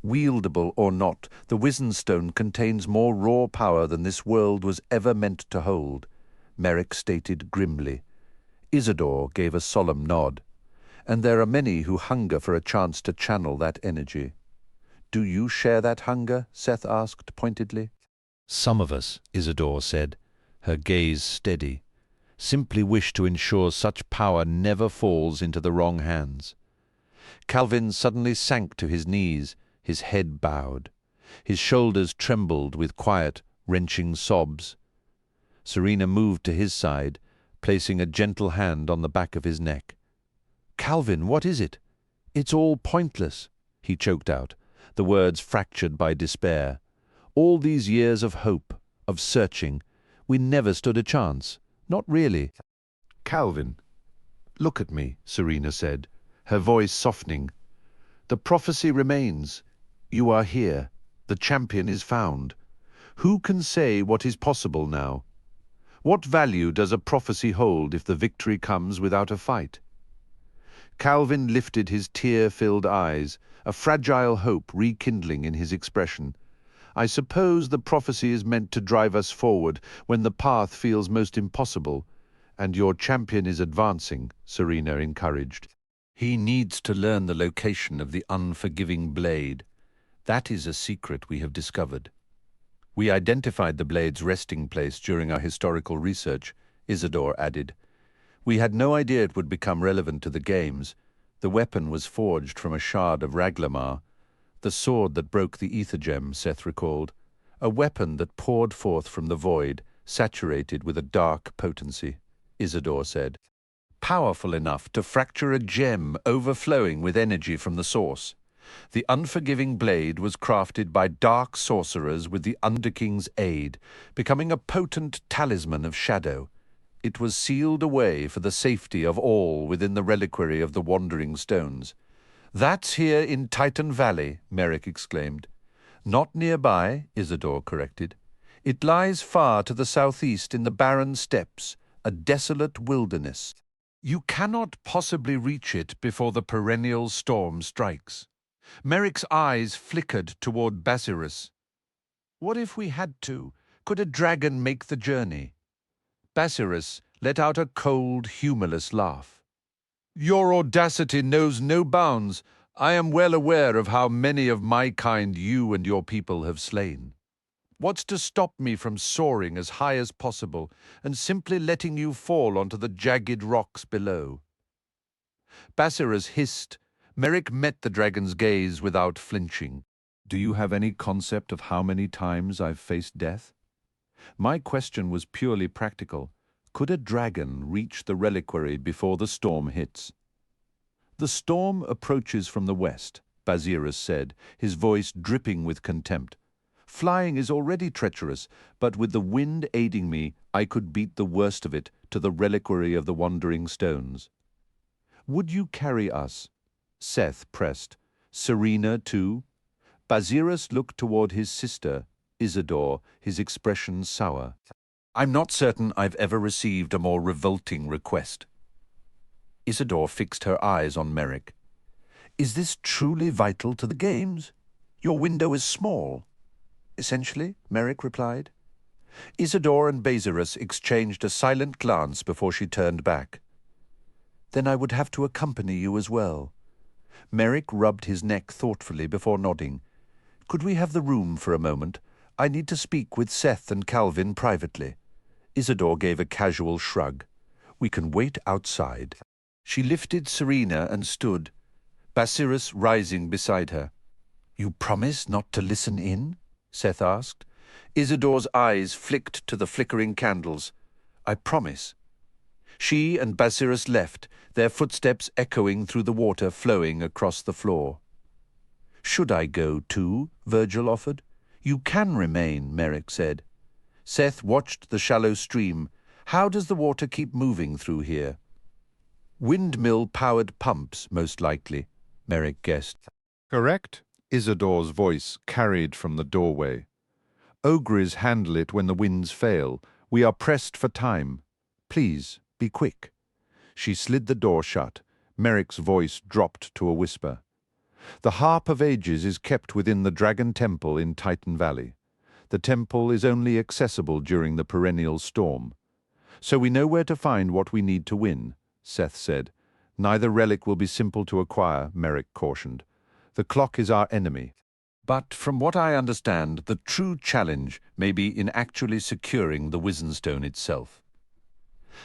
Wieldable or not, the Wizen Stone contains more raw power than this world was ever meant to hold, Merrick stated grimly. Isidore gave a solemn nod. And there are many who hunger for a chance to channel that energy. Do you share that hunger? Seth asked pointedly. Some of us, Isidore said, her gaze steady, simply wish to ensure such power never falls into the wrong hands. Calvin suddenly sank to his knees, his head bowed. His shoulders trembled with quiet, wrenching sobs. Serena moved to his side, placing a gentle hand on the back of his neck. "Calvin, what is it? It's all pointless," he choked out, the words fractured by despair. "All these years of hope, of searching, we never stood a chance. Not really." "Calvin, look at me," Serena said, her voice softening. "The prophecy remains. You are here. The champion is found. Who can say what is possible now? What value does a prophecy hold if the victory comes without a fight?" Calvin lifted his tear-filled eyes, a fragile hope rekindling in his expression. "I suppose the prophecy is meant to drive us forward when the path feels most impossible, and your champion is advancing," Serena encouraged. "He needs to learn the location of the unforgiving blade. That is a secret we have discovered. We identified the blade's resting place during our historical research," Isidore added. "We had no idea it would become relevant to the games. The weapon was forged from a shard of Raglamar, the sword that broke the ether gem," Seth recalled. "A weapon that poured forth from the void, saturated with a dark potency," Isidore said. "Powerful enough to fracture a gem overflowing with energy from the source. The unforgiving blade was crafted by dark sorcerers with the Underking's aid, becoming a potent talisman of shadow. It was sealed away for the safety of all within the reliquary of the Wandering Stones." "That's here in Titan Valley," Merrick exclaimed. "Not nearby," Isidore corrected. "It lies far to the southeast in the barren steppes, a desolate wilderness. You cannot possibly reach it before the perennial storm strikes." Merrick's eyes flickered toward Basirus. "What if we had to? Could a dragon make the journey?" Basirus let out a cold, humorless laugh. "Your audacity knows no bounds. I am well aware of how many of my kind you and your people have slain. What's to stop me from soaring as high as possible and simply letting you fall onto the jagged rocks below?" Basirus hissed. Merrick met the dragon's gaze without flinching. "Do you have any concept of how many times I've faced death? My question was purely practical. Could a dragon reach the reliquary before the storm hits?" "The storm approaches from the west," Basirus said, his voice dripping with contempt. "Flying is already treacherous, but with the wind aiding me, I could beat the worst of it to the reliquary of the Wandering Stones." "Would you carry us?" Seth pressed. "Serena, too?" Basirus looked toward his sister, Isidore, his expression sour. "I'm not certain I've ever received a more revolting request." Isidore fixed her eyes on Merrick. "Is this truly vital to the games? Your window is small." "Essentially," Merrick replied. Isidore and Basirus exchanged a silent glance before she turned back. "Then I would have to accompany you as well." Merrick rubbed his neck thoughtfully before nodding. "Could we have the room for a moment? I need to speak with Seth and Calvin privately." Isidore gave a casual shrug. "We can wait outside." She lifted Serena and stood, Basirus rising beside her. "You promise not to listen in?" Seth asked. Isidore's eyes flicked to the flickering candles. "I promise." She and Basirus left, their footsteps echoing through the water flowing across the floor. "Should I go too?" Virgil offered. "You can remain," Merrick said. Seth watched the shallow stream. "How does the water keep moving through here?" "Windmill-powered pumps, most likely," Merrick guessed. "Correct," Isidore's voice carried from the doorway. "Ogres handle it when the winds fail. We are pressed for time. Please, be quick." She slid the door shut. Merrick's voice dropped to a whisper. "The Harp of Ages is kept within the Dragon Temple in Titan Valley. The temple is only accessible during the perennial storm. So we know where to find what we need to win," Seth said. "Neither relic will be simple to acquire," Merrick cautioned. "The clock is our enemy." "But from what I understand, the true challenge may be in actually securing the Wizenstone itself."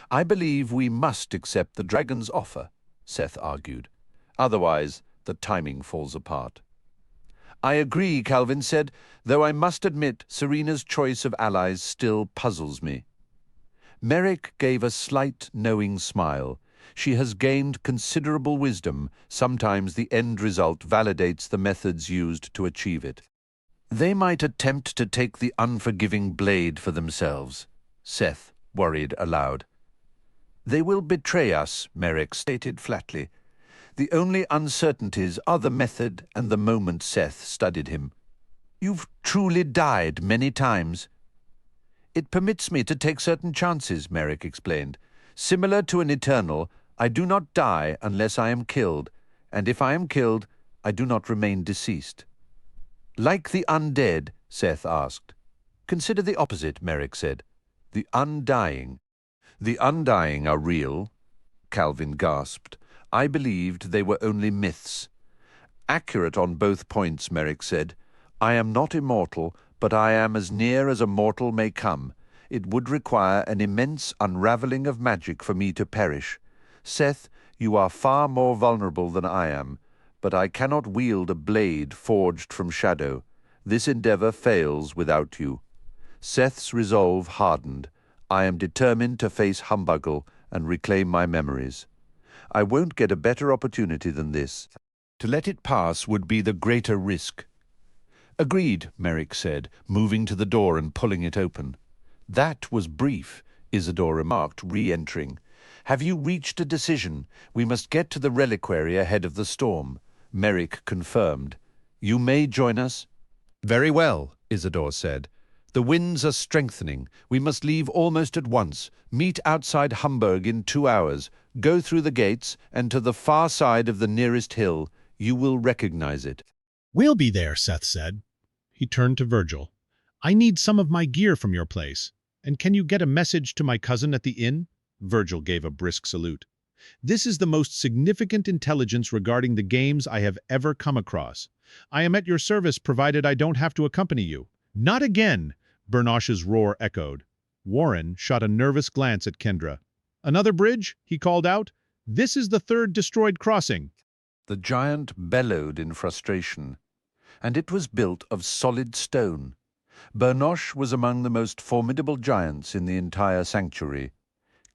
"I believe we must accept the dragon's offer," Seth argued. "Otherwise, the timing falls apart." "I agree," Calvin said, "though I must admit Serena's choice of allies still puzzles me." Merrick gave a slight, knowing smile. She has gained considerable wisdom. Sometimes the end result validates the methods used to achieve it. They might attempt to take the unforgiving blade for themselves, Seth worried aloud. They will betray us, Merrick stated flatly. The only uncertainties are the method and the moment. Seth studied him. You've truly died many times. It permits me to take certain chances, Merrick explained. Similar to an eternal, I do not die unless I am killed, and if I am killed, I do not remain deceased. Like the undead, Seth asked. Consider the opposite, Merrick said. The undying. The undying are real, Calvin gasped. I believed they were only myths. Accurate on both points, Merrick said. I am not immortal, but I am as near as a mortal may come. It would require an immense unraveling of magic for me to perish. Seth, you are far more vulnerable than I am, but I cannot wield a blade forged from shadow. This endeavor fails without you. Seth's resolve hardened. I am determined to face Humbuggle and reclaim my memories. I won't get a better opportunity than this. To let it pass would be the greater risk. Agreed, Merrick said, moving to the door and pulling it open. That was brief, Isidore remarked, re-entering. Have you reached a decision? We must get to the reliquary ahead of the storm. Merrick confirmed. You may join us? Very well, Isidore said. The winds are strengthening. We must leave almost at once. Meet outside Hamburg in 2 hours. Go through the gates and to the far side of the nearest hill. You will recognize it. We'll be there, Seth said. He turned to Virgil. I need some of my gear from your place. And can you get a message to my cousin at the inn? Virgil gave a brisk salute. This is the most significant intelligence regarding the games I have ever come across. I am at your service provided I don't have to accompany you. Not again, Bernosh's roar echoed. Warren shot a nervous glance at Kendra. Another bridge? He called out. This is the 3rd destroyed crossing. The giant bellowed in frustration, and it was built of solid stone. Bernosh was among the most formidable giants in the entire sanctuary.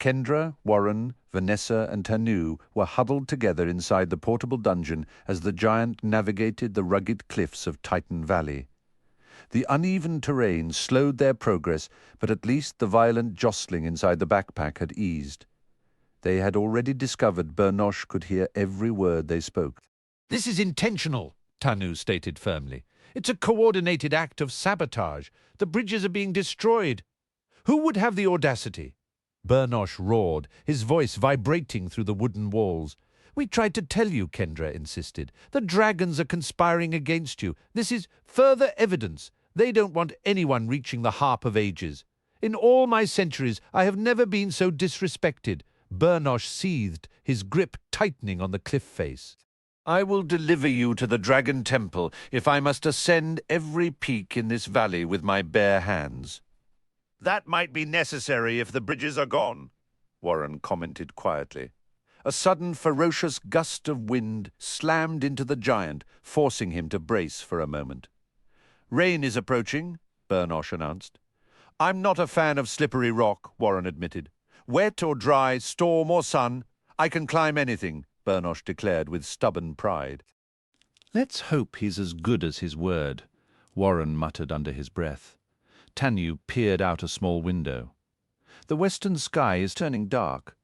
Kendra, Warren, Vanessa, and Tanu were huddled together inside the portable dungeon as the giant navigated the rugged cliffs of Titan Valley. The uneven terrain slowed their progress, but at least the violent jostling inside the backpack had eased. They had already discovered Bernosh could hear every word they spoke. This is intentional, Tanu stated firmly. It's a coordinated act of sabotage. The bridges are being destroyed. Who would have the audacity? Bernosh roared, his voice vibrating through the wooden walls. We tried to tell you, Kendra insisted. The dragons are conspiring against you. This is further evidence. They don't want anyone reaching the Harp of Ages. In all my centuries, I have never been so disrespected. Bernosh seethed, his grip tightening on the cliff face. I will deliver you to the Dragon Temple if I must ascend every peak in this valley with my bare hands. That might be necessary if the bridges are gone, Warren commented quietly. A sudden ferocious gust of wind slammed into the giant, forcing him to brace for a moment. Rain is approaching, Bernosh announced. I'm not a fan of slippery rock, Warren admitted. Wet or dry, storm or sun, I can climb anything, Bernosh declared with stubborn pride. Let's hope he's as good as his word, Warren muttered under his breath. Tanu peered out a small window. The western sky is turning dark.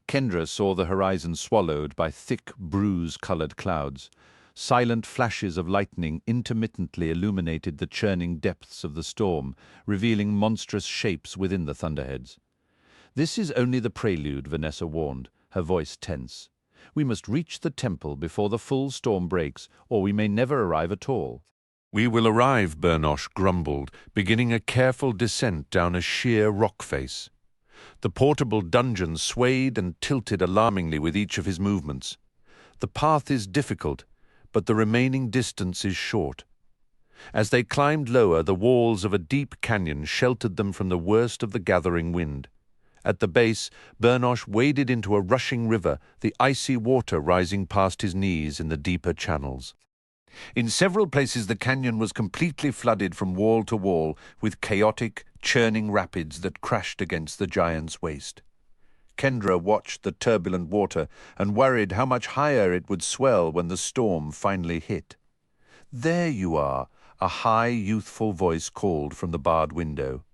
Kendra saw the horizon swallowed by thick, bruise-colored clouds. Silent flashes of lightning intermittently illuminated the churning depths of the storm, revealing monstrous shapes within the thunderheads. This is only the prelude, Vanessa warned, her voice tense. We must reach the temple before the full storm breaks, or we may never arrive at all. We will arrive, Bernosh grumbled, beginning a careful descent down a sheer rock face. The portable dungeon swayed and tilted alarmingly with each of his movements. The path is difficult, but the remaining distance is short. As they climbed lower, the walls of a deep canyon sheltered them from the worst of the gathering wind. At the base, Bernosh waded into a rushing river, the icy water rising past his knees in the deeper channels. In several places the canyon was completely flooded from wall to wall with chaotic, churning rapids that crashed against the giant's waist. Kendra watched the turbulent water and worried how much higher it would swell when the storm finally hit. "There you are," a high, youthful voice called from the barred window.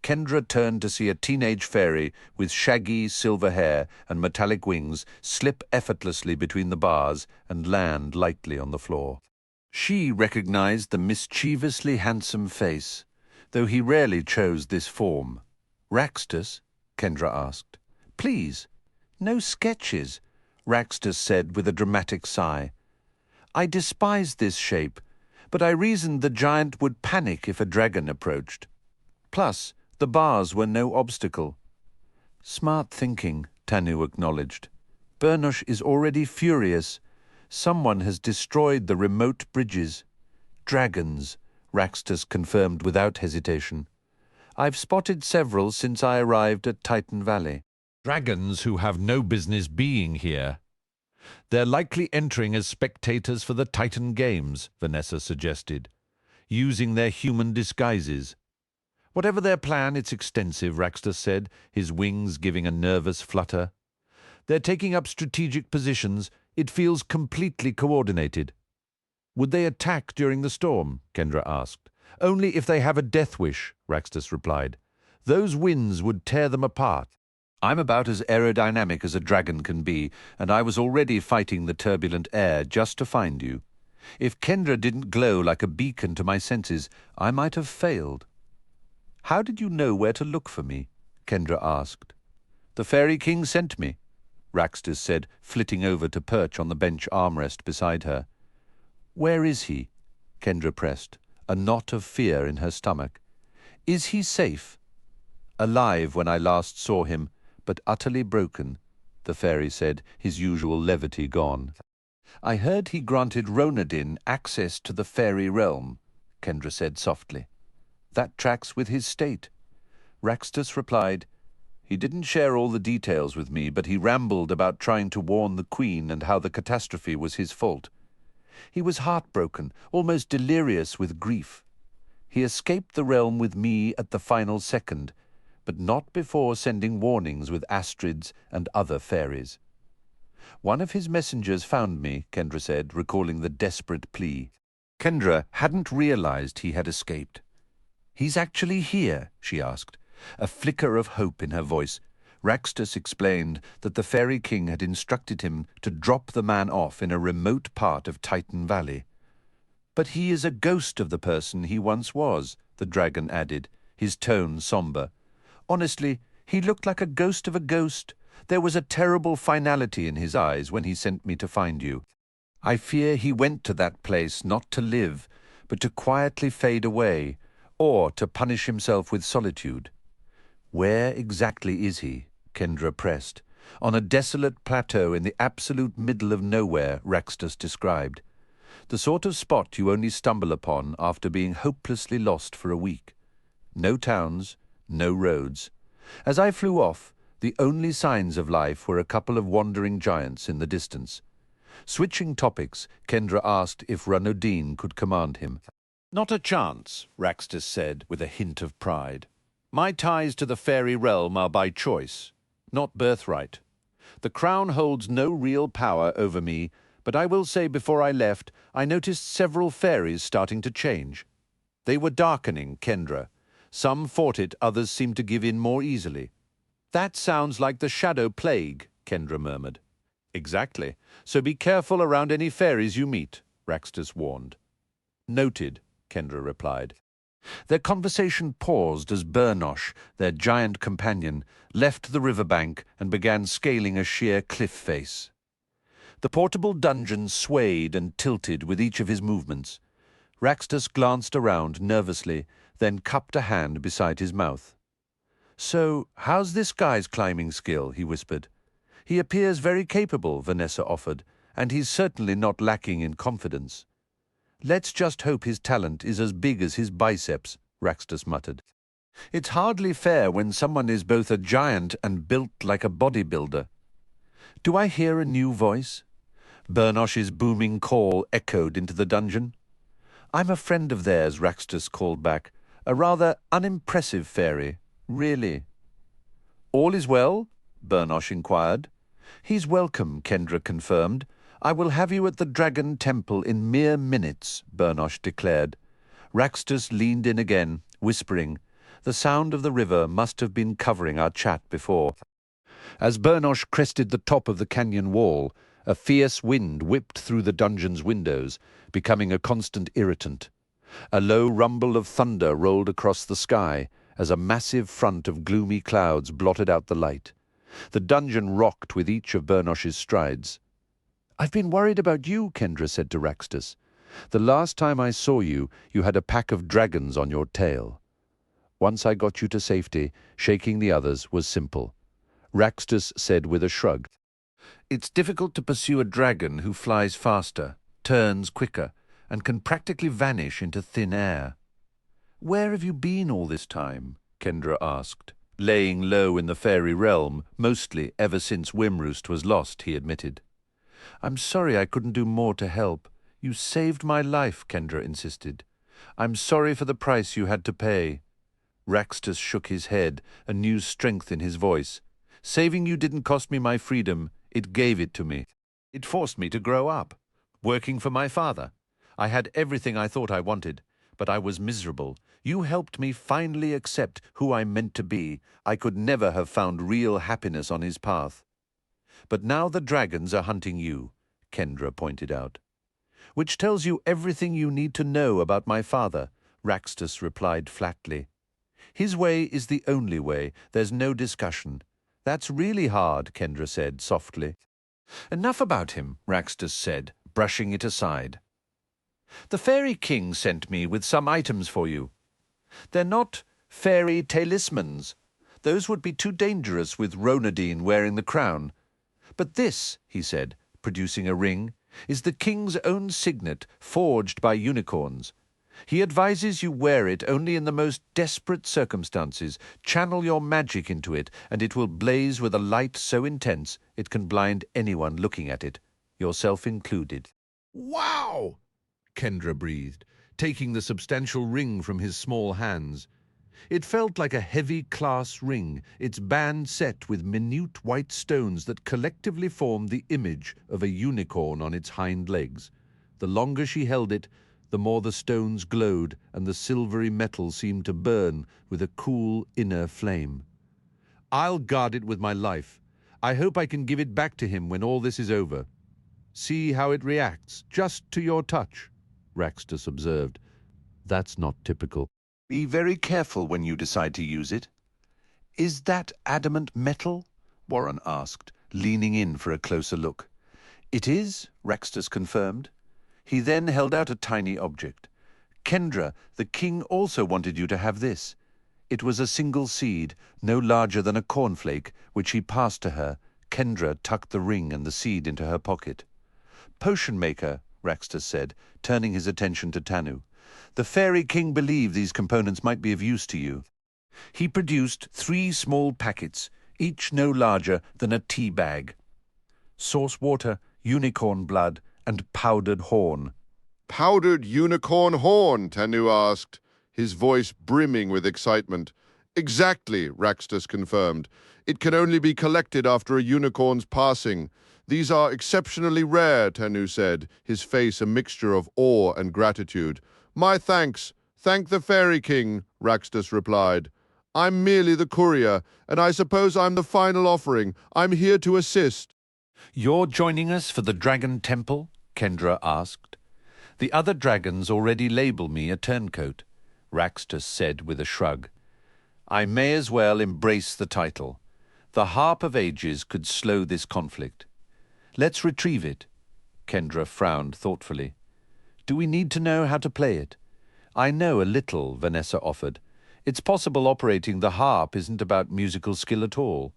Kendra turned to see a teenage fairy with shaggy silver hair and metallic wings slip effortlessly between the bars and land lightly on the floor. She recognized the mischievously handsome face, though he rarely chose this form. "Raxtus?" Kendra asked. "Please, no sketches," Raxtus said with a dramatic sigh. "I despised this shape, but I reasoned the giant would panic if a dragon approached. Plus, the bars were no obstacle." "Smart thinking," Tanu acknowledged. "Bernosh is already furious. Someone has destroyed the remote bridges." "Dragons," Raxtus confirmed without hesitation. "I've spotted several since I arrived at Titan Valley." "Dragons who have no business being here. They're likely entering as spectators for the Titan Games," Vanessa suggested, "using their human disguises." "Whatever their plan, it's extensive," Raxtus said, his wings giving a nervous flutter. "They're taking up strategic positions. It feels completely coordinated." "Would they attack during the storm?" Kendra asked. "Only if they have a death wish," Raxtus replied. "Those winds would tear them apart." "I'm about as aerodynamic as a dragon can be, and I was already fighting the turbulent air just to find you. If Kendra didn't glow like a beacon to my senses, I might have failed." "How did you know where to look for me?" Kendra asked. "The Fairy King sent me," Raxtus said, flitting over to perch on the bench armrest beside her. "Where is he?" Kendra pressed, a knot of fear in her stomach. "Is he safe?" "Alive when I last saw him, but utterly broken," the fairy said, his usual levity gone. "I heard he granted Ronadin access to the fairy realm," Kendra said softly. "That tracks with his state." Raxtus replied, "He didn't share all the details with me, but he rambled about trying to warn the Queen and how the catastrophe was his fault. He was heartbroken, almost delirious with grief. He escaped the realm with me at the final second, but not before sending warnings with Astrids and other fairies." "One of his messengers found me," Kendra said, recalling the desperate plea. Kendra hadn't realized he had escaped. "He's actually here?" she asked, a flicker of hope in her voice. Raxtus explained that the Fairy King had instructed him to drop the man off in a remote part of Titan Valley. "But he is a ghost of the person he once was," the dragon added, his tone somber. "Honestly, he looked like a ghost of a ghost. There was a terrible finality in his eyes when he sent me to find you. I fear he went to that place not to live, but to quietly fade away, or to punish himself with solitude." "Where exactly is he?" Kendra pressed. "On a desolate plateau in the absolute middle of nowhere," Raxtus described. "The sort of spot you only stumble upon after being hopelessly lost for a week. No towns, no roads. As I flew off, the only signs of life were a couple of wandering giants in the distance." Switching topics, Kendra asked if Ranodin could command him. "Not a chance," Raxtus said with a hint of pride. "My ties to the fairy realm are by choice, not birthright. The crown holds no real power over me, but I will say before I left, I noticed several fairies starting to change. They were darkening, Kendra. Some fought it, others seemed to give in more easily." "That sounds like the shadow plague," Kendra murmured. "Exactly. So be careful around any fairies you meet," Raxtus warned. "Noted," Kendra replied. Their conversation paused as Bernosh, their giant companion, left the riverbank and began scaling a sheer cliff face. The portable dungeon swayed and tilted with each of his movements. Raxtus glanced around nervously, then cupped a hand beside his mouth. "So, how's this guy's climbing skill?" he whispered. "He appears very capable," Vanessa offered, "and he's certainly not lacking in confidence." "Let's just hope his talent is as big as his biceps," Raxtus muttered. "It's hardly fair when someone is both a giant and built like a bodybuilder." "Do I hear a new voice?" Bernosh's booming call echoed into the dungeon. "I'm a friend of theirs," Raxtus called back. "A rather unimpressive fairy, really." "All is well?" Bernosh inquired. "He's welcome," Kendra confirmed. "I will have you at the Dragon Temple in mere minutes," Bernosh declared. Raxtus leaned in again, whispering. The sound of the river must have been covering our chat before. As Bernosh crested the top of the canyon wall, a fierce wind whipped through the dungeon's windows, becoming a constant irritant. A low rumble of thunder rolled across the sky as a massive front of gloomy clouds blotted out the light. The dungeon rocked with each of Bernosh's strides. "I've been worried about you," Kendra said to Raxtus. "The last time I saw you, you had a pack of dragons on your tail. Once I got you to safety, shaking the others was simple." Raxtus said with a shrug. "It's difficult to pursue a dragon who flies faster, turns quicker, and can practically vanish into thin air." "Where have you been all this time?" Kendra asked. "Laying low in the fairy realm, mostly ever since Wimroost was lost," he admitted. "I'm sorry I couldn't do more to help. You saved my life," Kendra insisted. "I'm sorry for the price you had to pay." Raxtus shook his head, a new strength in his voice. "Saving you didn't cost me my freedom, it gave it to me. It forced me to grow up, working for my father. I had everything I thought I wanted, but I was miserable. You helped me finally accept who I meant to be. I could never have found real happiness on his path. But now the dragons are hunting you," Kendra pointed out. "Which tells you everything you need to know about my father," Raxtus replied flatly. "His way is the only way. There's no discussion." "That's really hard," Kendra said softly. "Enough about him," Raxtus said, brushing it aside. "The Fairy King sent me with some items for you. They're not fairy talismans. Those would be too dangerous with Ronadine wearing the crown. But this," he said, producing a ring, "is the king's own signet, forged by unicorns. He advises you wear it only in the most desperate circumstances. Channel your magic into it, and it will blaze with a light so intense it can blind anyone looking at it, yourself included." "Wow!" Kendra breathed, taking the substantial ring from his small hands. It felt like a heavy class ring, its band set with minute white stones that collectively formed the image of a unicorn on its hind legs. The longer she held it, the more the stones glowed and the silvery metal seemed to burn with a cool inner flame. "I'll guard it with my life. I hope I can give it back to him when all this is over. See how it reacts, just to your touch," Raxtus observed. "That's not typical." "Be very careful when you decide to use it." "Is that adamant metal?" Warren asked, leaning in for a closer look. "It is," Raxtus confirmed. He then held out a tiny object. "Kendra, the king also wanted you to have this." It was a single seed, no larger than a cornflake, which he passed to her. Kendra tucked the ring and the seed into her pocket. "Potion maker," Raxtus said, turning his attention to Tanu. "The Fairy King believed these components might be of use to you. He produced 3 small packets, each no larger than a tea bag. Source water, unicorn blood, and powdered horn." "Powdered unicorn horn?" Tanu asked, his voice brimming with excitement. "Exactly," Raxtus confirmed. "It can only be collected after a unicorn's passing. These are exceptionally rare," Tanu said, his face a mixture of awe and gratitude. "My thanks. Thank the Fairy King," Raxtus replied. "I'm merely the courier, and I suppose I'm the final offering. I'm here to assist." "You're joining us for the Dragon Temple?" Kendra asked. "The other dragons already label me a turncoat," Raxtus said with a shrug. "I may as well embrace the title. The Harp of Ages could slow this conflict. Let's retrieve it." Kendra frowned thoughtfully. "Do we need to know how to play it?" "I know a little," Vanessa offered. "It's possible operating the harp isn't about musical skill at all.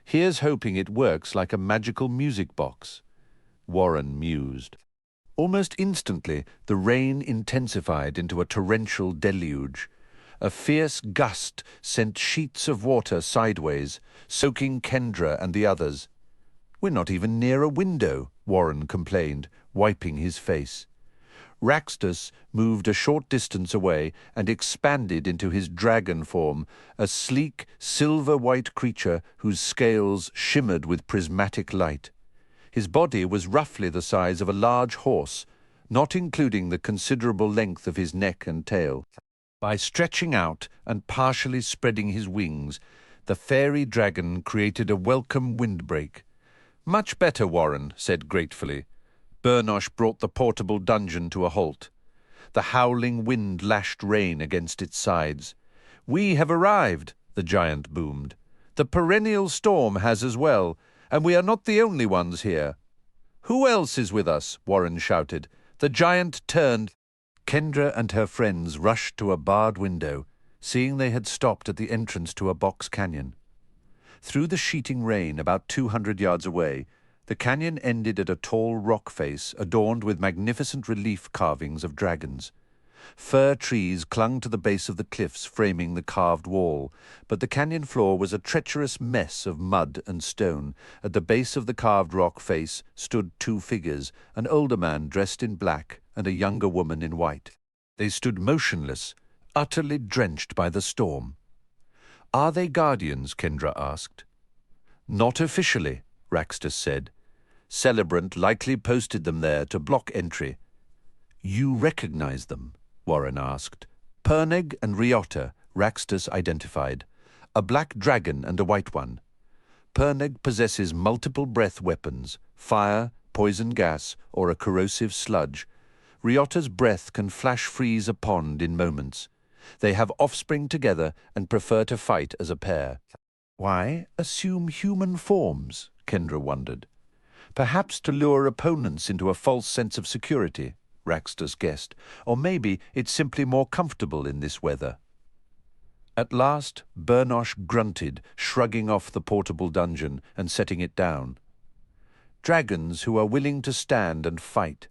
Here's hoping it works like a magical music box." Warren mused. Almost instantly, the rain intensified into a torrential deluge. A fierce gust sent sheets of water sideways, soaking Kendra and the others. We're not even near a window, Warren complained, wiping his face. Raxtus moved a short distance away and expanded into his dragon form, a sleek, silver-white creature whose scales shimmered with prismatic light. His body was roughly the size of a large horse, not including the considerable length of his neck and tail. By stretching out and partially spreading his wings, the fairy dragon created a welcome windbreak. "Much better," Warren said gratefully. Bernosh brought the portable dungeon to a halt. The howling wind lashed rain against its sides. "We have arrived," the giant boomed. "The perennial storm has as well, and we are not the only ones here." "Who else is with us?" Warren shouted. The giant turned. Kendra and her friends rushed to a barred window, seeing they had stopped at the entrance to a box canyon. Through the sheeting rain about 200 yards away, the canyon ended at a tall rock face adorned with magnificent relief carvings of dragons. Fir trees clung to the base of the cliffs framing the carved wall, but the canyon floor was a treacherous mess of mud and stone. At the base of the carved rock face stood two figures, an older man dressed in black and a younger woman in white. They stood motionless, utterly drenched by the storm. "Are they guardians?" Kendra asked. "Not officially," Raxtus said. "Celebrant likely posted them there to block entry." "You recognize them?" Warren asked. "Perneg and Riota," Raxtus identified. "A black dragon and a white one. Perneg possesses multiple breath weapons, fire, poison gas, or a corrosive sludge. Riota's breath can flash freeze a pond in moments. They have offspring together and prefer to fight as a pair." "Why assume human forms?" Kendra wondered. "Perhaps to lure opponents into a false sense of security," Raxtus guessed. "Or maybe it's simply more comfortable in this weather." At last, Bernosh grunted, shrugging off the portable dungeon and setting it down. "Dragons who are willing to stand and fight.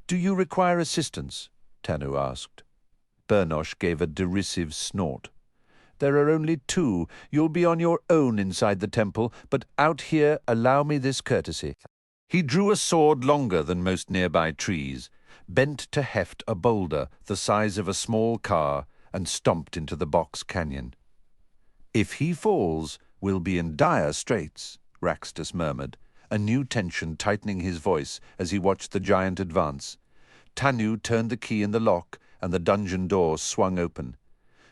Do you require assistance?" Tanu asked. Bernosh gave a derisive snort. "There are only two. You'll be on your own inside the temple, but out here allow me this courtesy." He drew a sword longer than most nearby trees, bent to heft a boulder the size of a small car, and stomped into the box canyon. "If he falls, we'll be in dire straits," Raxtus murmured, a new tension tightening his voice as he watched the giant advance. Tanu turned the key in the lock, and the dungeon door swung open.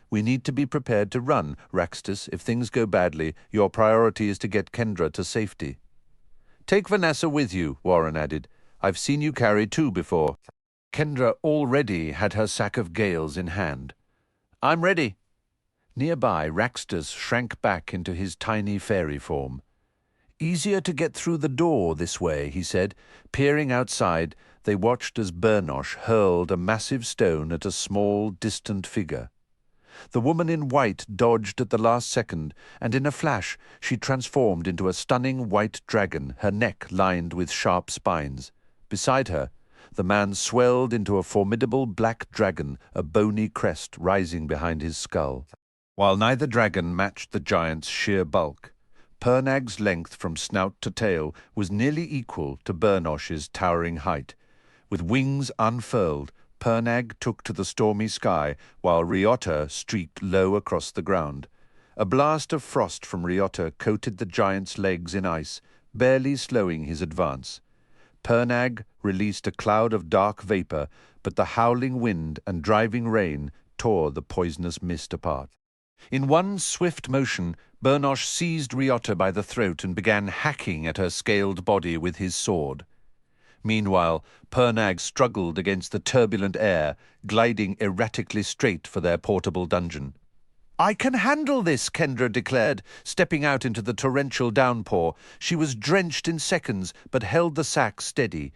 "We need to be prepared to run, Raxtus. If things go badly, your priority is to get Kendra to safety." "Take Vanessa with you," Warren added. "I've seen you carry two before." Kendra already had her sack of gales in hand. "I'm ready." Nearby, Raxtus shrank back into his tiny fairy form. "Easier to get through the door this way," he said. Peering outside, they watched as Bernosh hurled a massive stone at a small, distant figure. The woman in white dodged at the last second, and in a flash she transformed into a stunning white dragon, her neck lined with sharp spines. Beside her, the man swelled into a formidable black dragon, a bony crest rising behind his skull. While neither dragon matched the giant's sheer bulk, Pernag's length from snout to tail was nearly equal to Bernosh's towering height. With wings unfurled, Pernag took to the stormy sky, while Riota streaked low across the ground. A blast of frost from Riota coated the giant's legs in ice, barely slowing his advance. Pernag released a cloud of dark vapor, but the howling wind and driving rain tore the poisonous mist apart. In one swift motion, Bernosh seized Riota by the throat and began hacking at her scaled body with his sword. Meanwhile, Pernag struggled against the turbulent air, gliding erratically straight for their portable dungeon. "I can handle this," Kendra declared, stepping out into the torrential downpour. She was drenched in seconds, but held the sack steady.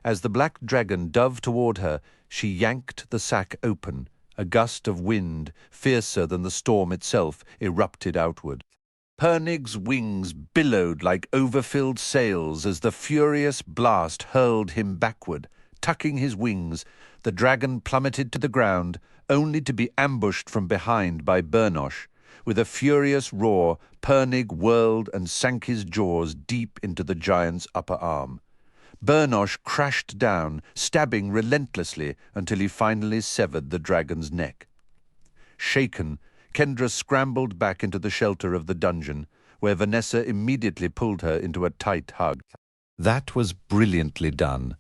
As the black dragon dove toward her, she yanked the sack open. A gust of wind, fiercer than the storm itself, erupted outward. Pernig's wings billowed like overfilled sails as the furious blast hurled him backward. Tucking his wings, the dragon plummeted to the ground, only to be ambushed from behind by Bernosh. With a furious roar, Pernig whirled and sank his jaws deep into the giant's upper arm. Bernosh crashed down, stabbing relentlessly until he finally severed the dragon's neck. Shaken, Kendra scrambled back into the shelter of the dungeon, where Vanessa immediately pulled her into a tight hug. That was brilliantly done,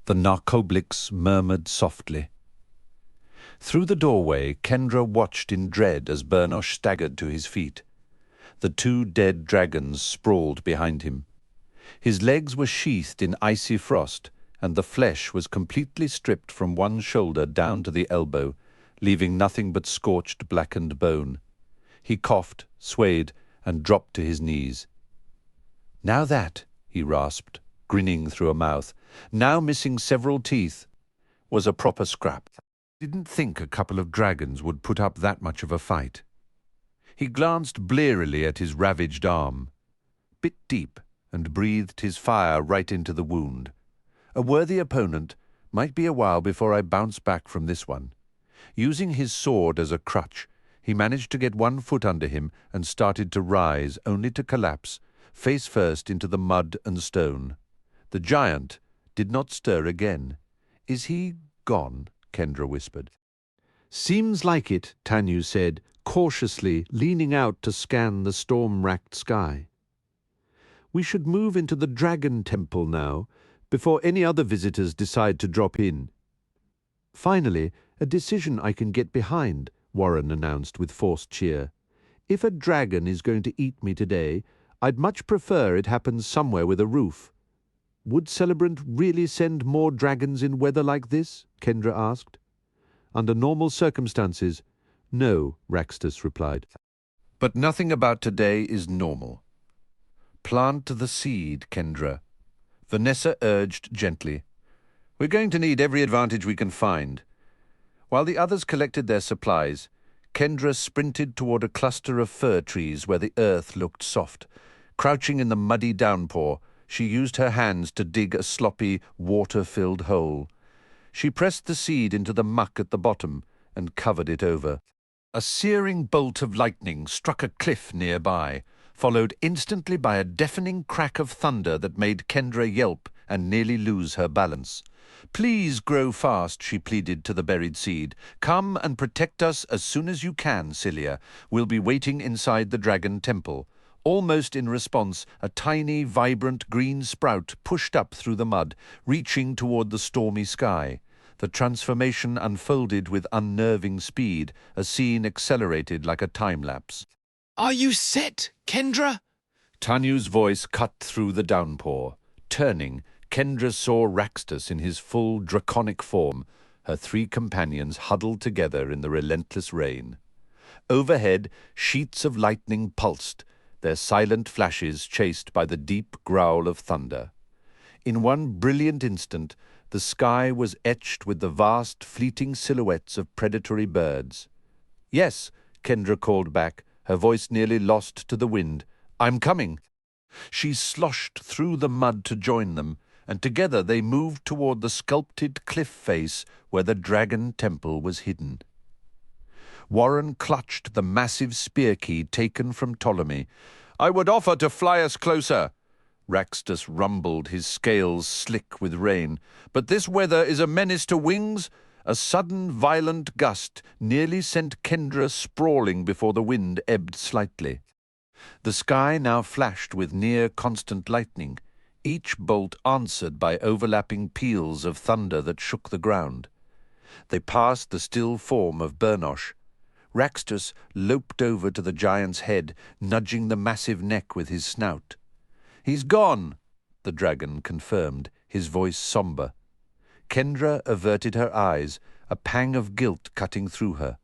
the narcoblics murmured softly. Through the doorway, Kendra watched in dread as Bernosh staggered to his feet. The two dead dragons sprawled behind him. His legs were sheathed in icy frost, and the flesh was completely stripped from one shoulder down to the elbow, leaving nothing but scorched, blackened bone. He coughed, swayed, and dropped to his knees. "Now that," he rasped, grinning through a mouth, now missing several teeth, was a proper scrap. Didn't think a couple of dragons would put up that much of a fight. He glanced blearily at his ravaged arm, bit deep, and breathed his fire right into the wound. A worthy opponent. Might be a while before I bounce back from this one. Using his sword as a crutch, he managed to get one foot under him and started to rise, only to collapse, face first into the mud and stone. The giant did not stir again. "Is he gone?" Kendra whispered. "Seems like it," Tanyu said, cautiously leaning out to scan the storm-racked sky. "We should move into the Dragon Temple now, before any other visitors decide to drop in." "Finally, a decision I can get behind," Warren announced with forced cheer. "If a dragon is going to eat me today, I'd much prefer it happens somewhere with a roof." "Would Celebrant really send more dragons in weather like this?" Kendra asked. "Under normal circumstances, no," Raxtus replied. "But nothing about today is normal. Plant the seed, Kendra," Vanessa urged gently. "We're going to need every advantage we can find." While the others collected their supplies, Kendra sprinted toward a cluster of fir trees where the earth looked soft. Crouching in the muddy downpour, she used her hands to dig a sloppy, water-filled hole. She pressed the seed into the muck at the bottom and covered it over. A searing bolt of lightning struck a cliff nearby, followed instantly by a deafening crack of thunder that made Kendra yelp and nearly lose her balance. "Please grow fast," she pleaded to the buried seed. "Come and protect us as soon as you can, Cilia. We'll be waiting inside the Dragon Temple." Almost in response, a tiny, vibrant green sprout pushed up through the mud, reaching toward the stormy sky. The transformation unfolded with unnerving speed, a scene accelerated like a time-lapse. "Are you set, Kendra?" Tanyu's voice cut through the downpour. Turning, Kendra saw Raxtus in his full draconic form, her three companions huddled together in the relentless rain. Overhead, sheets of lightning pulsed, their silent flashes chased by the deep growl of thunder. In one brilliant instant, the sky was etched with the vast, fleeting silhouettes of predatory birds. "Yes," Kendra called back, her voice nearly lost to the wind. "I'm coming." She sloshed through the mud to join them, and together they moved toward the sculpted cliff face where the Dragon Temple was hidden. Warren clutched the massive spear key taken from Ptolemy. "I would offer to fly us closer." Raxtus rumbled, his scales slick with rain. "But this weather is a menace to wings." A sudden violent gust nearly sent Kendra sprawling before the wind ebbed slightly. The sky now flashed with near-constant lightning, each bolt answered by overlapping peals of thunder that shook the ground. They passed the still form of Bernosh. Raxtus loped over to the giant's head, nudging the massive neck with his snout. "He's gone," the dragon confirmed, his voice somber. Kendra averted her eyes, a pang of guilt cutting through her.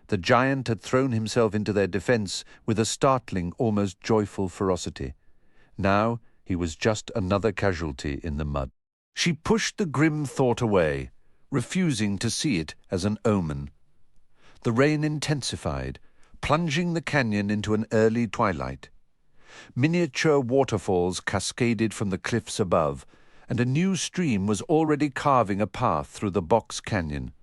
The giant had thrown himself into their defense with a startling, almost joyful ferocity. Now he was just another casualty in the mud. She pushed the grim thought away, refusing to see it as an omen. The rain intensified, plunging the canyon into an early twilight. Miniature waterfalls cascaded from the cliffs above, and a new stream was already carving a path through the box canyon.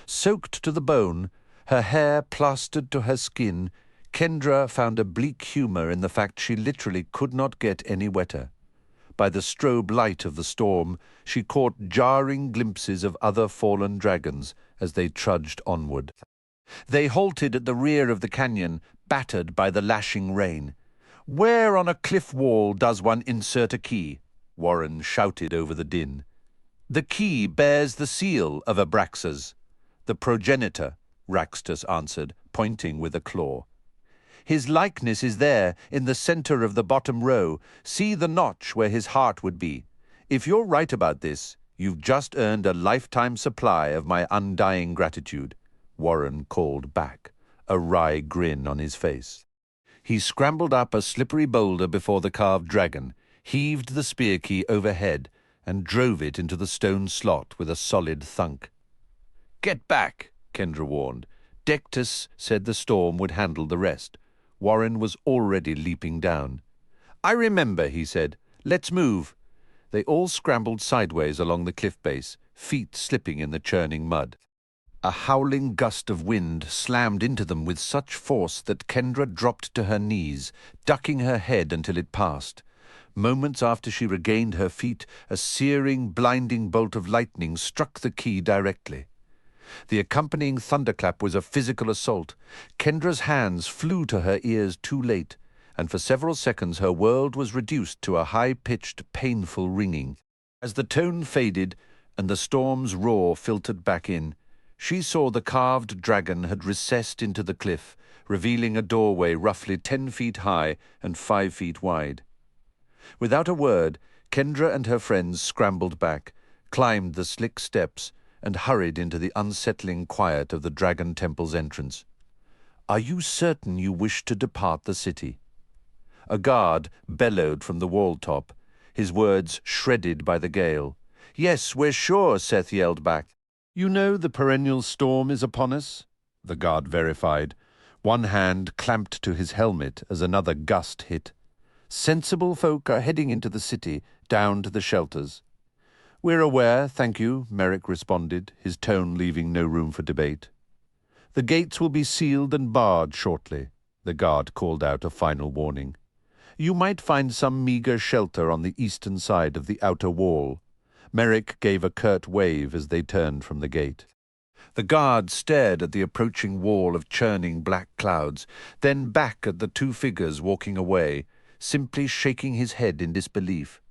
Soaked to the bone, her hair plastered to her skin, Kendra found a bleak humor in the fact she literally could not get any wetter. By the strobe light of the storm, she caught jarring glimpses of other fallen dragons as they trudged onward. They halted at the rear of the canyon, battered by the lashing rain. "Where on a cliff wall does one insert a key?" Warren shouted over the din. "The key bears the seal of Abraxas." "The progenitor," Raxtus answered, pointing with a claw. "His likeness is there, in the center of the bottom row. See the notch where his heart would be. If you're right about this, you've just earned a lifetime supply of my undying gratitude," Warren called back, a wry grin on his face. He scrambled up a slippery boulder before the carved dragon, heaved the spear key overhead, and drove it into the stone slot with a solid thunk. "Get back," Kendra warned. Dectus said the storm would handle the rest. Warren was already leaping down. "I remember," he said. "Let's move." They all scrambled sideways along the cliff base, feet slipping in the churning mud. A howling gust of wind slammed into them with such force that Kendra dropped to her knees, ducking her head until it passed. Moments after she regained her feet, a searing, blinding bolt of lightning struck the key directly. The accompanying thunderclap was a physical assault. Kendra's hands flew to her ears too late, and for several seconds her world was reduced to a high-pitched, painful ringing. As the tone faded and the storm's roar filtered back in, she saw the carved dragon had recessed into the cliff, revealing a doorway roughly 10 feet high and 5 feet wide. Without a word, Kendra and her friends scrambled back, climbed the slick steps, and hurried into the unsettling quiet of the Dragon Temple's entrance. "Are you certain you wish to depart the city?" A guard bellowed from the wall top, his words shredded by the gale. "Yes, we're sure," Seth yelled back. "You know the perennial storm is upon us?" the guard verified, one hand clamped to his helmet as another gust hit. "Sensible folk are heading into the city, down to the shelters." "We're aware, thank you," Merrick responded, his tone leaving no room for debate. "The gates will be sealed and barred shortly," the guard called out a final warning. "You might find some meager shelter on the eastern side of the outer wall." Merrick gave a curt wave as they turned from the gate. The guard stared at the approaching wall of churning black clouds, then back at the two figures walking away, simply shaking his head in disbelief.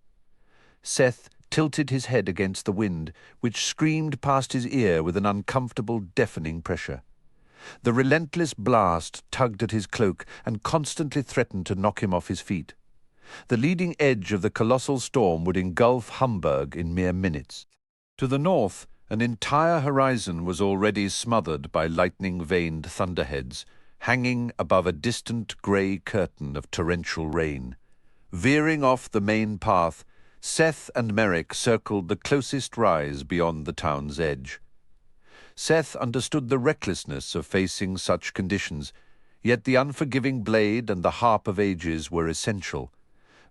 Seth tilted his head against the wind, which screamed past his ear with an uncomfortable, deafening pressure. The relentless blast tugged at his cloak and constantly threatened to knock him off his feet. The leading edge of the colossal storm would engulf Hamburg in mere minutes. To the north, an entire horizon was already smothered by lightning-veined thunderheads, hanging above a distant grey curtain of torrential rain. Veering off the main path, Seth and Merrick circled the closest rise beyond the town's edge. Seth understood the recklessness of facing such conditions, yet the unforgiving blade and the harp of ages were essential.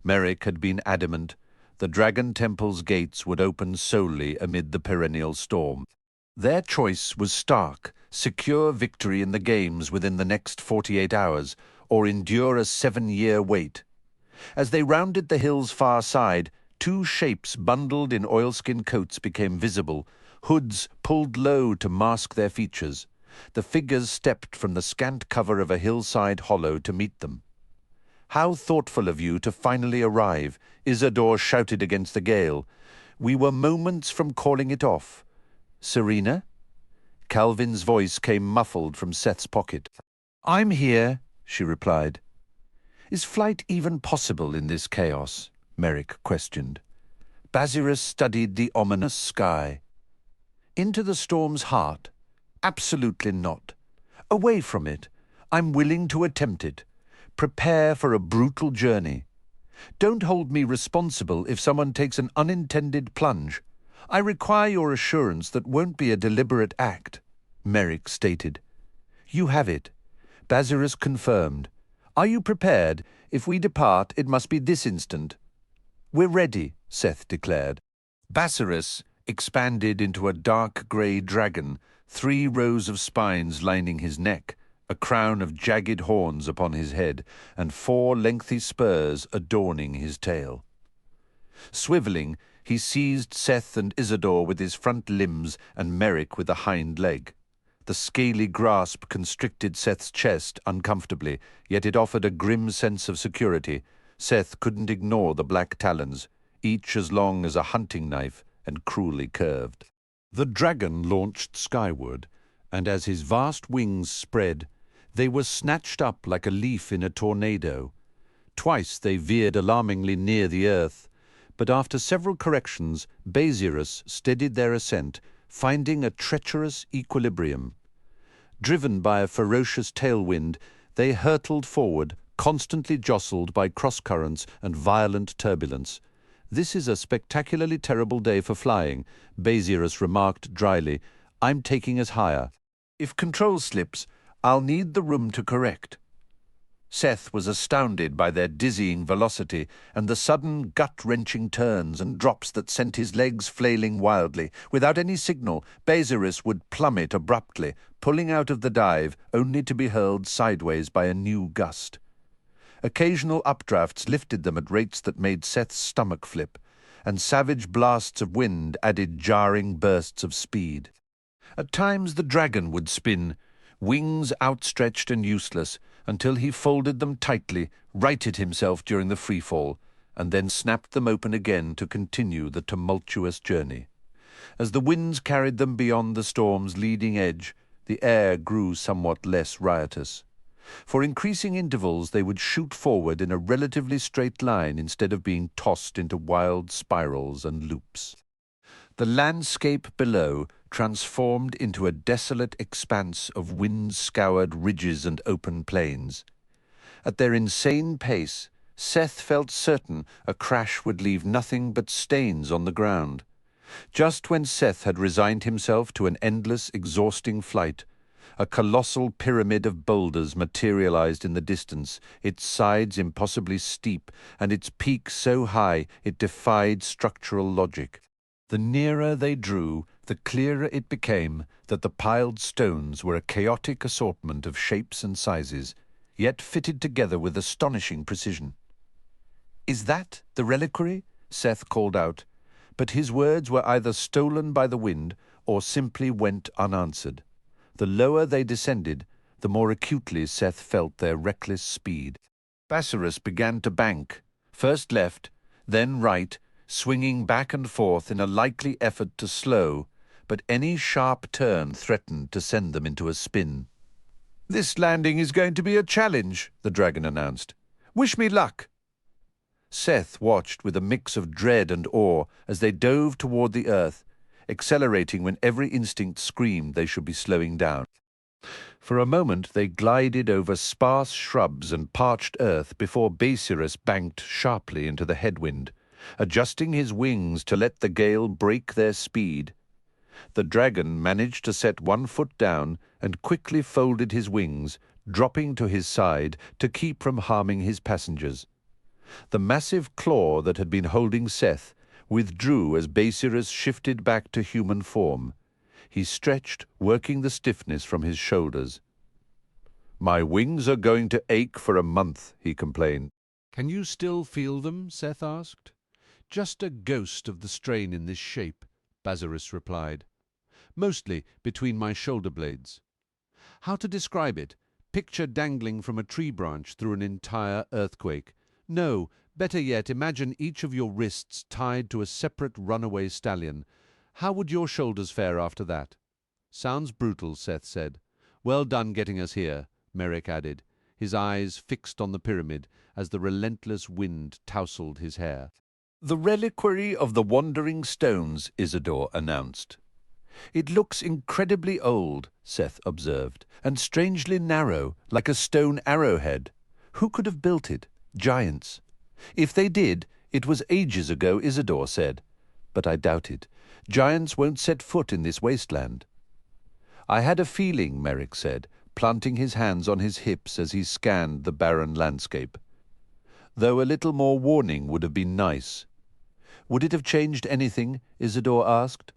Merrick had been adamant. The Dragon Temple's gates would open solely amid the perennial storm. Their choice was stark: secure victory in the games within the next 48 hours, or endure a 7-year wait. As they rounded the hill's far side, two shapes bundled in oilskin coats became visible, hoods pulled low to mask their features. The figures stepped from the scant cover of a hillside hollow to meet them. "How thoughtful of you to finally arrive," Isidore shouted against the gale. "We were moments from calling it off." "Serena?" Calvin's voice came muffled from Seth's pocket. "I'm here," she replied. "Is flight even possible in this chaos?" Merrick questioned. Bazirus studied the ominous sky. "Into the storm's heart? Absolutely not. Away from it. I'm willing to attempt it. Prepare for a brutal journey. Don't hold me responsible if someone takes an unintended plunge. I require your assurance that won't be a deliberate act," Merrick stated. "You have it." Bazirus confirmed. "Are you prepared? If we depart, it must be this instant." "We're ready," Seth declared. Bazirus expanded into a dark grey dragon, 3 rows of spines lining his neck, a crown of jagged horns upon his head, and 4 lengthy spurs adorning his tail. Swivelling, he seized Seth and Isidore with his front limbs and Merrick with the hind leg. The scaly grasp constricted Seth's chest uncomfortably, yet it offered a grim sense of security. Seth couldn't ignore the black talons, each as long as a hunting knife and cruelly curved. The dragon launched skyward, and as his vast wings spread, they were snatched up like a leaf in a tornado. Twice they veered alarmingly near the earth, but after several corrections, Beziris steadied their ascent, finding a treacherous equilibrium. Driven by a ferocious tailwind, they hurtled forward, constantly jostled by cross-currents and violent turbulence. "This is a spectacularly terrible day for flying," Beziris remarked dryly. "I'm taking us higher. If control slips, I'll need the room to correct." Seth was astounded by their dizzying velocity and the sudden gut-wrenching turns and drops that sent his legs flailing wildly. Without any signal, Beziris would plummet abruptly, pulling out of the dive only to be hurled sideways by a new gust. Occasional updrafts lifted them at rates that made Seth's stomach flip, and savage blasts of wind added jarring bursts of speed. At times the dragon would spin, wings outstretched and useless, until he folded them tightly, righted himself during the freefall, and then snapped them open again to continue the tumultuous journey. As the winds carried them beyond the storm's leading edge, the air grew somewhat less riotous. For increasing intervals they would shoot forward in a relatively straight line instead of being tossed into wild spirals and loops. The landscape below transformed into a desolate expanse of wind-scoured ridges and open plains. At their insane pace, Seth felt certain a crash would leave nothing but stains on the ground. Just when Seth had resigned himself to an endless, exhausting flight, a colossal pyramid of boulders materialized in the distance, its sides impossibly steep and its peak so high it defied structural logic. The nearer they drew, the clearer it became that the piled stones were a chaotic assortment of shapes and sizes, yet fitted together with astonishing precision. "Is that the reliquary?" Seth called out, but his words were either stolen by the wind or simply went unanswered. The lower they descended, the more acutely Seth felt their reckless speed. Beziris began to bank, first left, then right, swinging back and forth in a likely effort to slow, but any sharp turn threatened to send them into a spin. "This landing is going to be a challenge," the dragon announced. "Wish me luck." Seth watched with a mix of dread and awe as they dove toward the earth, accelerating when every instinct screamed they should be slowing down. For a moment they glided over sparse shrubs and parched earth before Beziris banked sharply into the headwind, adjusting his wings to let the gale break their speed. The dragon managed to set one foot down and quickly folded his wings, dropping to his side to keep from harming his passengers. The massive claw that had been holding Seth withdrew as Beziris shifted back to human form. He stretched, working the stiffness from his shoulders. "My wings are going to ache for a month," he complained. "Can you still feel them?" Seth asked. "Just a ghost of the strain in this shape," Beziris replied. "Mostly between my shoulder blades. How to describe it? Picture dangling from a tree branch through an entire earthquake. No, better yet, imagine each of your wrists tied to a separate runaway stallion. How would your shoulders fare after that?" "Sounds brutal," Seth said. "Well done getting us here," Merrick added, his eyes fixed on the pyramid as the relentless wind tousled his hair. "The reliquary of the Wandering Stones," Isidore announced. "It looks incredibly old," Seth observed, "and strangely narrow, like a stone arrowhead. Who could have built it? Giants. If they did, it was ages ago," Isidore said. "But I doubt it. Giants won't set foot in this wasteland." "I had a feeling," Merrick said, planting his hands on his hips as he scanned the barren landscape. "Though a little more warning would have been nice." "Would it have changed anything?" Isidore asked.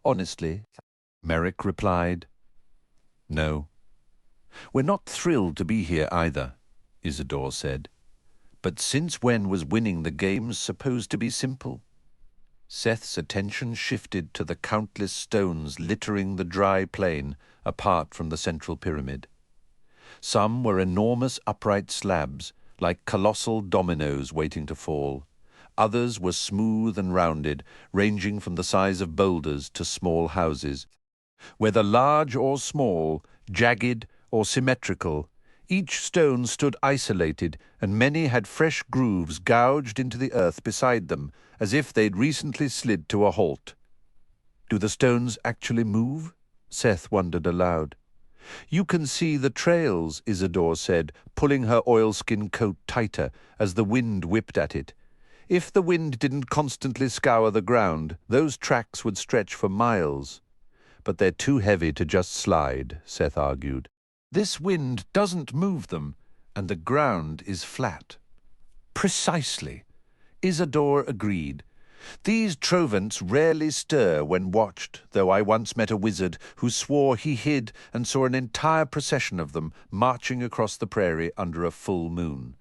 "Honestly," Merrick replied, "no." We're not thrilled to be here either, Isidore said. But since when was winning the games supposed to be simple? Seth's attention shifted to the countless stones littering the dry plain apart from the central pyramid. Some were enormous upright slabs, like colossal dominoes waiting to fall. Others were smooth and rounded, ranging from the size of boulders to small houses. Whether large or small, jagged or symmetrical, each stone stood isolated, and many had fresh grooves gouged into the earth beside them, as if they'd recently slid to a halt. Do the stones actually move? Seth wondered aloud. You can see the trails, Isidore said, pulling her oilskin coat tighter as the wind whipped at it. If the wind didn't constantly scour the ground, those tracks would stretch for miles. But they're too heavy to just slide, Seth argued. This wind doesn't move them, and the ground is flat. Precisely. Isidore agreed. These trovants rarely stir when watched, though I once met a wizard who swore he hid and saw an entire procession of them marching across the prairie under a full moon.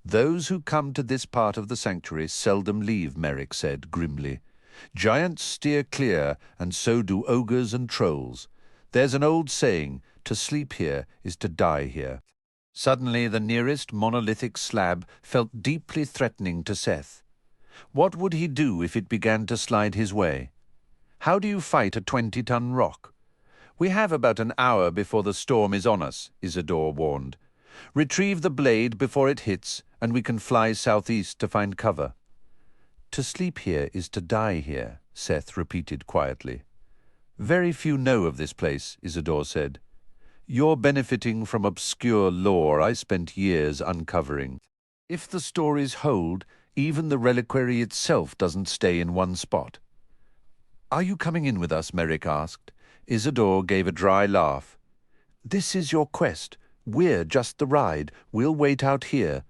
Those who come to this part of the sanctuary seldom leave, Merrick said grimly. Giants steer clear, and so do ogres and trolls. There's an old saying, to sleep here is to die here. Suddenly the nearest monolithic slab felt deeply threatening to Seth. What would he do if it began to slide his way? How do you fight a 20-ton rock? We have about an hour before the storm is on us, Isidore warned. Retrieve the blade before it hits, and we can fly southeast to find cover. To sleep here is to die here, Seth repeated quietly. Very few know of this place, Isidore said. You're benefiting from obscure lore I spent years uncovering. If the stories hold, even the reliquary itself doesn't stay in one spot. Are you coming in with us? Merrick asked. Isidore gave a dry laugh. This is your quest. We're just the ride. We'll wait out here.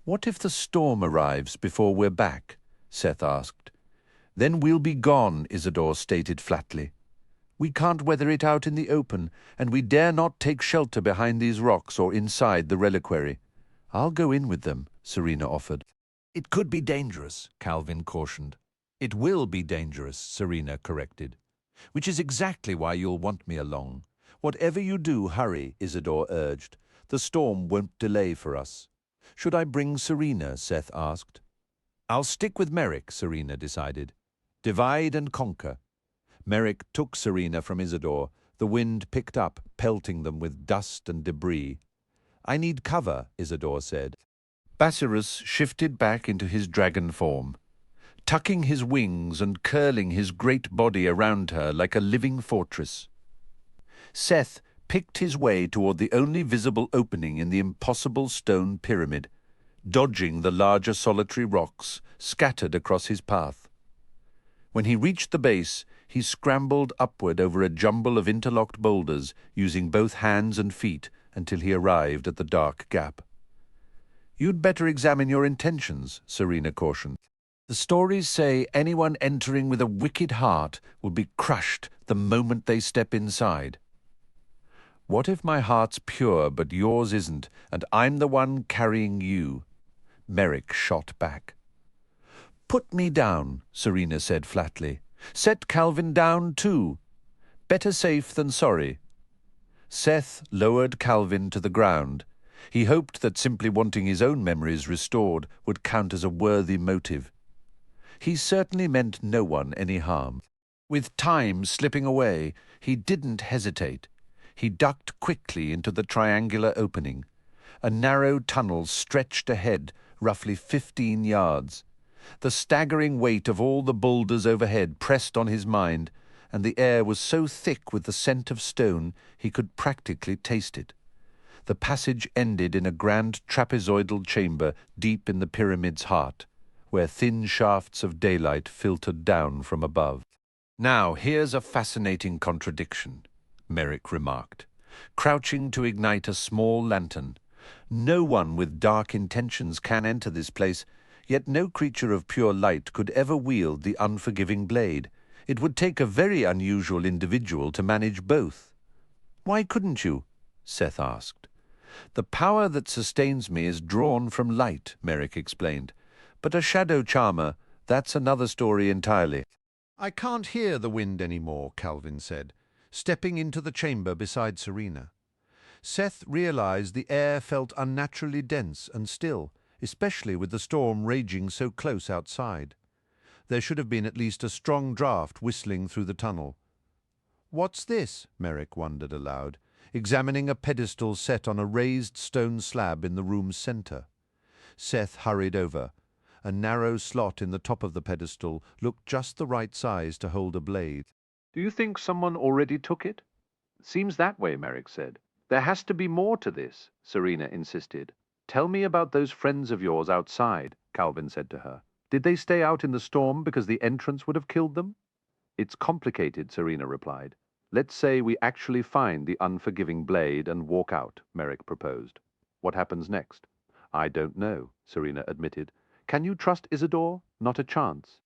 What if the storm arrives before we're back? Seth asked. Then we'll be gone, Isidore stated flatly. We can't weather it out in the open, and we dare not take shelter behind these rocks or inside the reliquary. I'll go in with them, Serena offered. It could be dangerous, Calvin cautioned. It will be dangerous, Serena corrected. Which is exactly why you'll want me along. Whatever you do, hurry, Isidore urged. The storm won't delay for us. Should I bring Serena? Seth asked. I'll stick with Merrick, Serena decided. Divide and conquer. Merrick took Serena from Isidore. The wind picked up, pelting them with dust and debris. I need cover, Isidore said. Basirus shifted back into his dragon form, tucking his wings and curling his great body around her like a living fortress. Seth picked his way toward the only visible opening in the impossible stone pyramid, dodging the larger solitary rocks scattered across his path. When he reached the base, he scrambled upward over a jumble of interlocked boulders, using both hands and feet until he arrived at the dark gap. You'd better examine your intentions, Serena cautioned. The stories say anyone entering with a wicked heart will be crushed the moment they step inside. What if my heart's pure but yours isn't, and I'm the one carrying you? Merrick shot back. Put me down, Serena said flatly. Set Calvin down too. Better safe than sorry. Seth lowered Calvin to the ground. He hoped that simply wanting his own memories restored would count as a worthy motive. He certainly meant no one any harm. With time slipping away, he didn't hesitate. He ducked quickly into the triangular opening. A narrow tunnel stretched ahead, roughly 15 yards. The staggering weight of all the boulders overhead pressed on his mind, and the air was so thick with the scent of stone he could practically taste it. The passage ended in a grand trapezoidal chamber deep in the pyramid's heart, where thin shafts of daylight filtered down from above. Now, here's a fascinating contradiction, Merrick remarked, crouching to ignite a small lantern. No one with dark intentions can enter this place, yet no creature of pure light could ever wield the unforgiving blade. It would take a very unusual individual to manage both. Why couldn't you? Seth asked. The power that sustains me is drawn from light, Merrick explained. But a shadow charmer, that's another story entirely. I can't hear the wind anymore, Calvin said, stepping into the chamber beside Serena. Seth realized the air felt unnaturally dense and still, especially with the storm raging so close outside. There should have been at least a strong draught whistling through the tunnel. "What's this?" Merrick wondered aloud, examining a pedestal set on a raised stone slab in the room's center. Seth hurried over. A narrow slot in the top of the pedestal looked just the right size to hold a blade. Do you think someone already took it? Seems that way, Merrick said. There has to be more to this, Serena insisted. Tell me about those friends of yours outside, Calvin said to her. Did they stay out in the storm because the entrance would have killed them? It's complicated, Serena replied. Let's say we actually find the unforgiving blade and walk out, Merrick proposed. What happens next? I don't know, Serena admitted. Can you trust Isidore? Not a chance.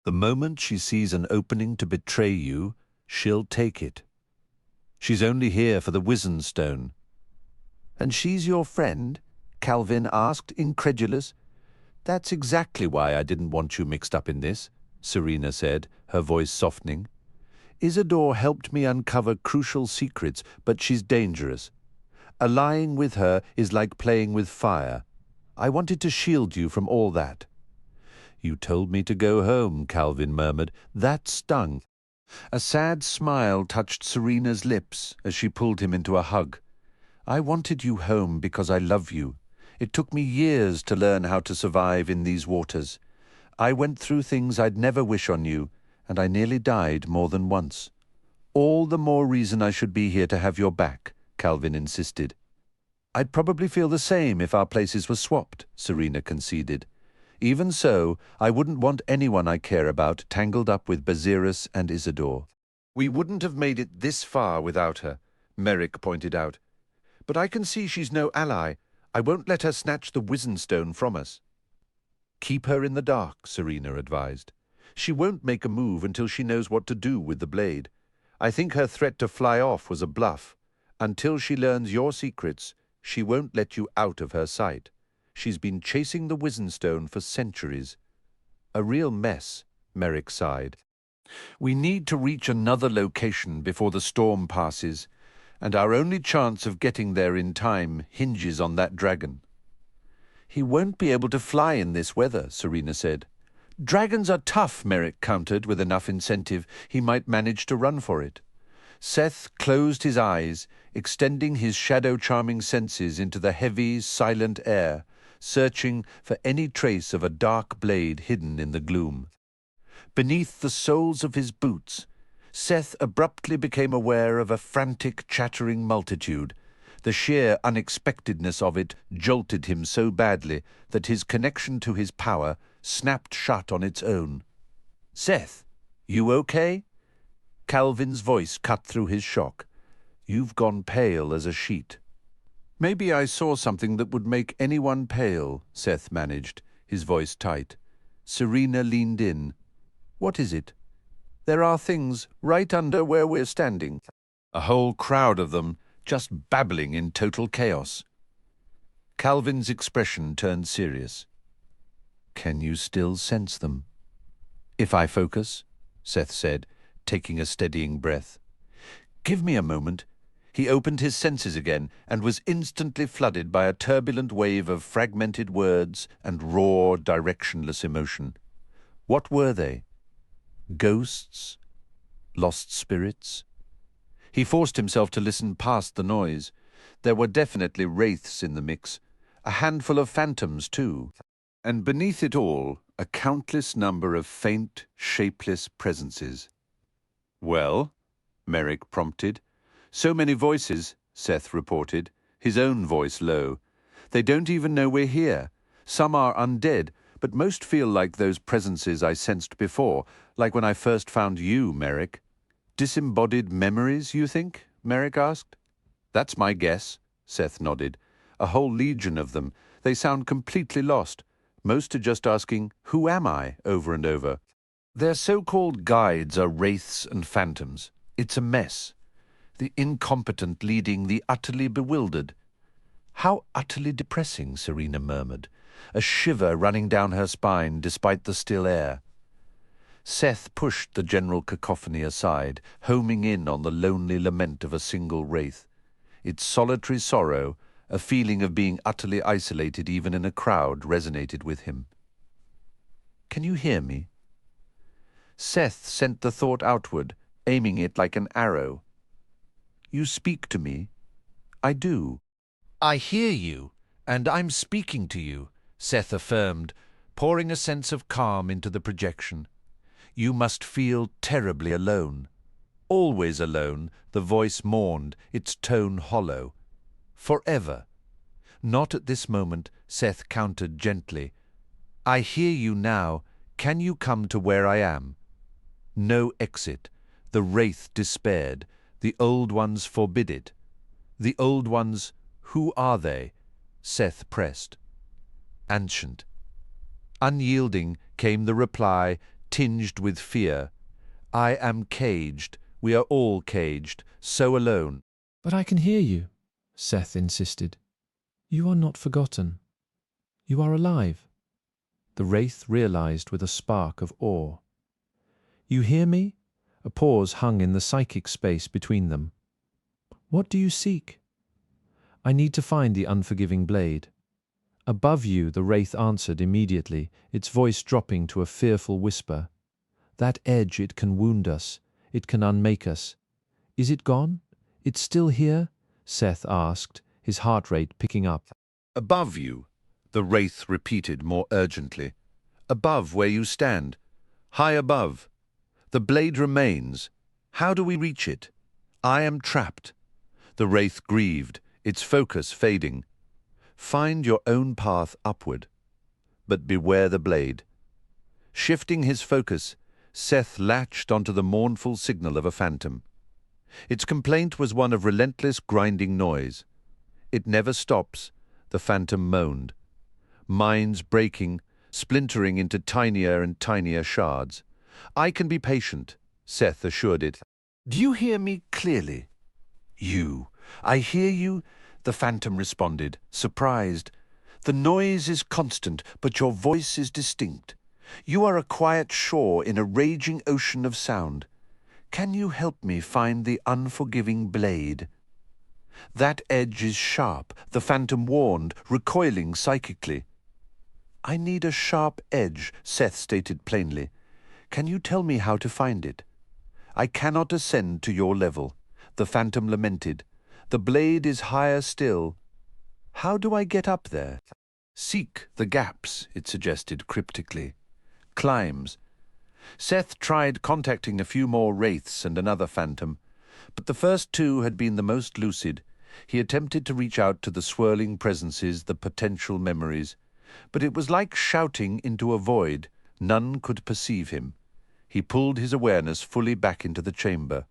The moment she sees an opening to betray you, she'll take it. She's only here for the wizened stone. And she's your friend? Calvin asked, incredulous. That's exactly why I didn't want you mixed up in this, Serena said, her voice softening. Isidore helped me uncover crucial secrets, but she's dangerous. Allying with her is like playing with fire. I wanted to shield you from all that. You told me to go home, Calvin murmured. That stung. A sad smile touched Serena's lips as she pulled him into a hug. I wanted you home because I love you. It took me years to learn how to survive in these waters. I went through things I'd never wish on you, and I nearly died more than once. All the more reason I should be here to have your back, Calvin insisted. I'd probably feel the same if our places were swapped, Serena conceded. Even so, I wouldn't want anyone I care about tangled up with Bazirus and Isidore. We wouldn't have made it this far without her, Merrick pointed out. But I can see she's no ally. I won't let her snatch the wizened stone from us. Keep her in the dark, Serena advised. She won't make a move until she knows what to do with the blade. I think her threat to fly off was a bluff. Until she learns your secrets, she won't let you out of her sight. She's been chasing the wizened stone for centuries. A real mess, Merrick sighed. We need to reach another location before the storm passes, and our only chance of getting there in time hinges on that dragon. He won't be able to fly in this weather, Serena said. Dragons are tough, Merrick countered with enough incentive he might manage to run for it. Seth closed his eyes, extending his shadow-charming senses into the heavy, silent air, searching for any trace of a dark blade hidden in the gloom. Beneath the soles of his boots, Seth abruptly became aware of a frantic, chattering multitude. The sheer unexpectedness of it jolted him so badly that his connection to his power snapped shut on its own. Seth, you okay? Calvin's voice cut through his shock. You've gone pale as a sheet. Maybe I saw something that would make anyone pale, Seth managed, his voice tight. Serena leaned in. What is it? There are things right under where we're standing. A whole crowd of them, just babbling in total chaos. Calvin's expression turned serious. Can you still sense them? If I focus, Seth said, taking a steadying breath. Give me a moment. He opened his senses again and was instantly flooded by a turbulent wave of fragmented words and raw, directionless emotion. What were they? Ghosts? Lost spirits? He forced himself to listen past the noise. There were definitely wraiths in the mix, a handful of phantoms too, and beneath it all, a countless number of faint, shapeless presences. Well, Merrick prompted. So many voices, Seth reported, his own voice low. They don't even know we're here. Some are undead, but most feel like those presences I sensed before, like when I first found you, Merrick. Disembodied memories, you think? Merrick asked. That's my guess, Seth nodded. A whole legion of them. They sound completely lost. Most are just asking, who am I, over and over. Their so-called guides are wraiths and phantoms. It's a mess. the incompetent leading the utterly bewildered. How utterly depressing, Serena murmured, a shiver running down her spine despite the still air. Seth pushed the general cacophony aside, homing in on the lonely lament of a single wraith. Its solitary sorrow, a feeling of being utterly isolated even in a crowd, resonated with him. "Can you hear me?" Seth sent the thought outward, aiming it like an arrow. "You speak to me." "I do." "I hear you, and I'm speaking to you," Seth affirmed, pouring a sense of calm into the projection. "You must feel terribly alone." "Always alone," the voice mourned, its tone hollow. "Forever." "Not at this moment," Seth countered gently. "I hear you now. Can you come to where I am?" No exit. The wraith despaired. The old ones forbid it. The old ones, who are they? Seth pressed. Ancient. Unyielding came the reply, tinged with fear. "I am caged. We are all caged, so alone." "But I can hear you," Seth insisted. "You are not forgotten. You are alive." The wraith realized with a spark of awe. "You hear me?" A pause hung in the psychic space between them. "What do you seek?" "I need to find the unforgiving blade." Above you, the wraith answered immediately, its voice dropping to a fearful whisper. "That edge, it can wound us. It can unmake us. Is it gone? It's still here?" Seth asked, his heart rate picking up. "Above you," the wraith repeated more urgently. "Above where you stand. High above. The blade remains. How do we reach it? I am trapped." The wraith grieved, its focus fading. "Find your own path upward. But beware the blade." Shifting his focus, Seth latched onto the mournful signal of a phantom. Its complaint was one of relentless grinding noise. "It never stops," the phantom moaned. Minds breaking, splintering into tinier and tinier shards. "I can be patient," Seth assured it. "Do you hear me clearly?" "You. I hear you," the phantom responded, surprised. "The noise is constant, but your voice is distinct. You are a quiet shore in a raging ocean of sound. Can you help me find the unforgiving blade?" "That edge is sharp," the phantom warned, recoiling psychically. "I need a sharp edge," Seth stated plainly. "Can you tell me how to find it?" "I cannot ascend to your level," the phantom lamented. "The blade is higher still." "How do I get up there?" "Seek the gaps," it suggested cryptically. "Climbs." Seth tried contacting a few more wraiths and another phantom, but the first two had been the most lucid. He attempted to reach out to the swirling presences, the potential memories, but it was like shouting into a void. None could perceive him. He pulled his awareness fully back into the chamber.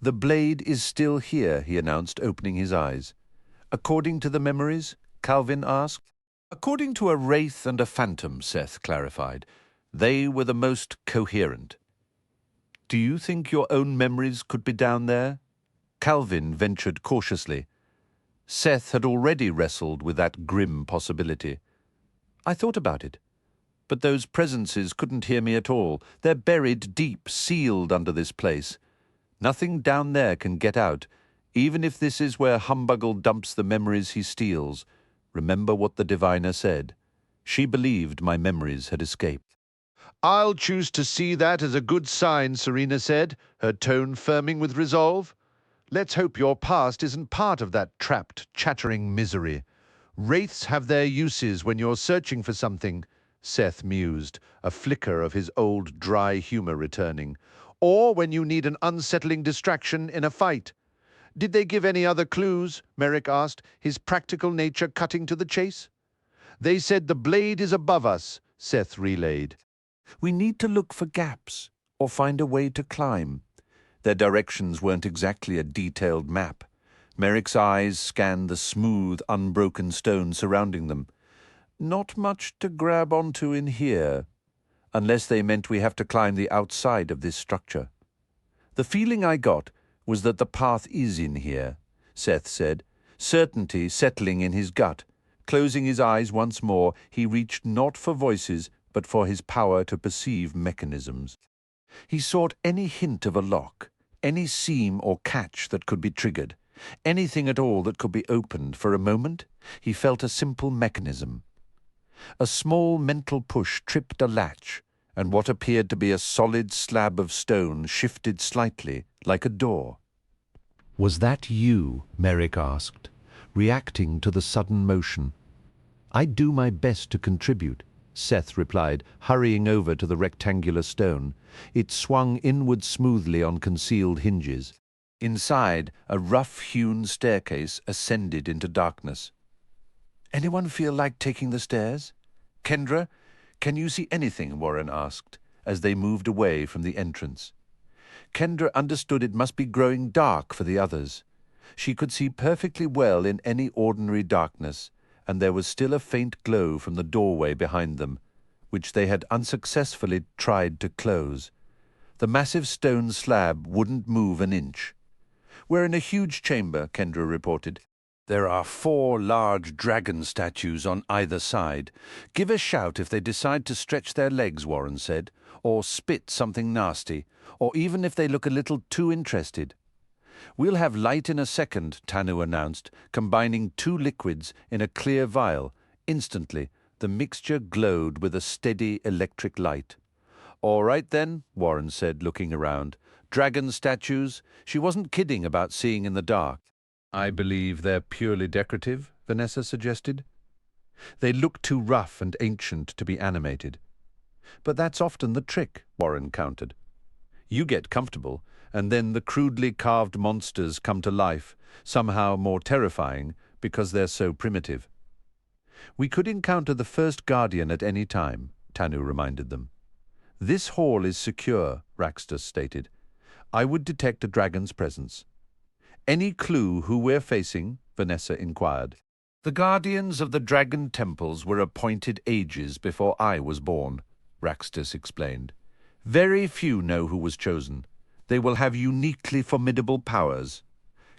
"The blade is still here," he announced, opening his eyes. "According to the memories?" Calvin asked. "According to a wraith and a phantom," Seth clarified. "They were the most coherent." "Do you think your own memories could be down there?" Calvin ventured cautiously. Seth had already wrestled with that grim possibility. "I thought about it. But those presences couldn't hear me at all. They're buried deep, sealed under this place. Nothing down there can get out, even if this is where Humbuggle dumps the memories he steals. Remember what the diviner said. She believed my memories had escaped." "I'll choose to see that as a good sign," Serena said, her tone firming with resolve. "Let's hope your past isn't part of that trapped, chattering misery. Wraiths have their uses when you're searching for something," Seth mused, a flicker of his old dry humor returning. "Or when you need an unsettling distraction in a fight." "Did they give any other clues?" Merrick asked, his practical nature cutting to the chase. "They said the blade is above us," Seth relayed. "We need to look for gaps, or find a way to climb." Their directions weren't exactly a detailed map. Merrick's eyes scanned the smooth, unbroken stone surrounding them. "Not much to grab onto in here, unless they meant we have to climb the outside of this structure." "The feeling I got was that the path is in here, Seth said, certainty settling in his gut. Closing his eyes once more, he reached not for voices, but for his power to perceive mechanisms. He sought any hint of a lock, any seam or catch that could be triggered, anything at all that could be opened. For a moment, he felt a simple mechanism. A small mental push tripped a latch, and what appeared to be a solid slab of stone shifted slightly, like a door. "Was that you?" Merrick asked, reacting to the sudden motion. "I'd do my best to contribute," Seth replied, hurrying over to the rectangular stone. It swung inward smoothly on concealed hinges. Inside, a rough-hewn staircase ascended into darkness. "Anyone feel like taking the stairs? Kendra, can you see anything?" Warren asked, as they moved away from the entrance. Kendra understood it must be growing dark for the others. She could see perfectly well in any ordinary darkness, and there was still a faint glow from the doorway behind them, which they had unsuccessfully tried to close. The massive stone slab wouldn't move an inch. "We're in a huge chamber," Kendra reported. "There are 4 large dragon statues on either side. Give a shout if they decide to stretch their legs," Warren said, "or spit something nasty, or even if they look a little too interested." "We'll have light in a second," Tanu announced, combining 2 liquids in a clear vial. Instantly, the mixture glowed with a steady electric light. "All right then," Warren said, looking around. "Dragon statues?" She wasn't kidding about seeing in the dark. "I believe they're purely decorative," Vanessa suggested. "They look too rough and ancient to be animated." "But that's often the trick," Warren countered. "You get comfortable, and then the crudely carved monsters come to life, somehow more terrifying because they're so primitive." "We could encounter the first guardian at any time," Tanu reminded them. "This hall is secure," Raxtus stated. "I would detect a dragon's presence." "Any clue who we're facing?" Vanessa inquired. "The guardians of the dragon temples were appointed ages before I was born," Raxtus explained. "Very few know who was chosen. They will have uniquely formidable powers."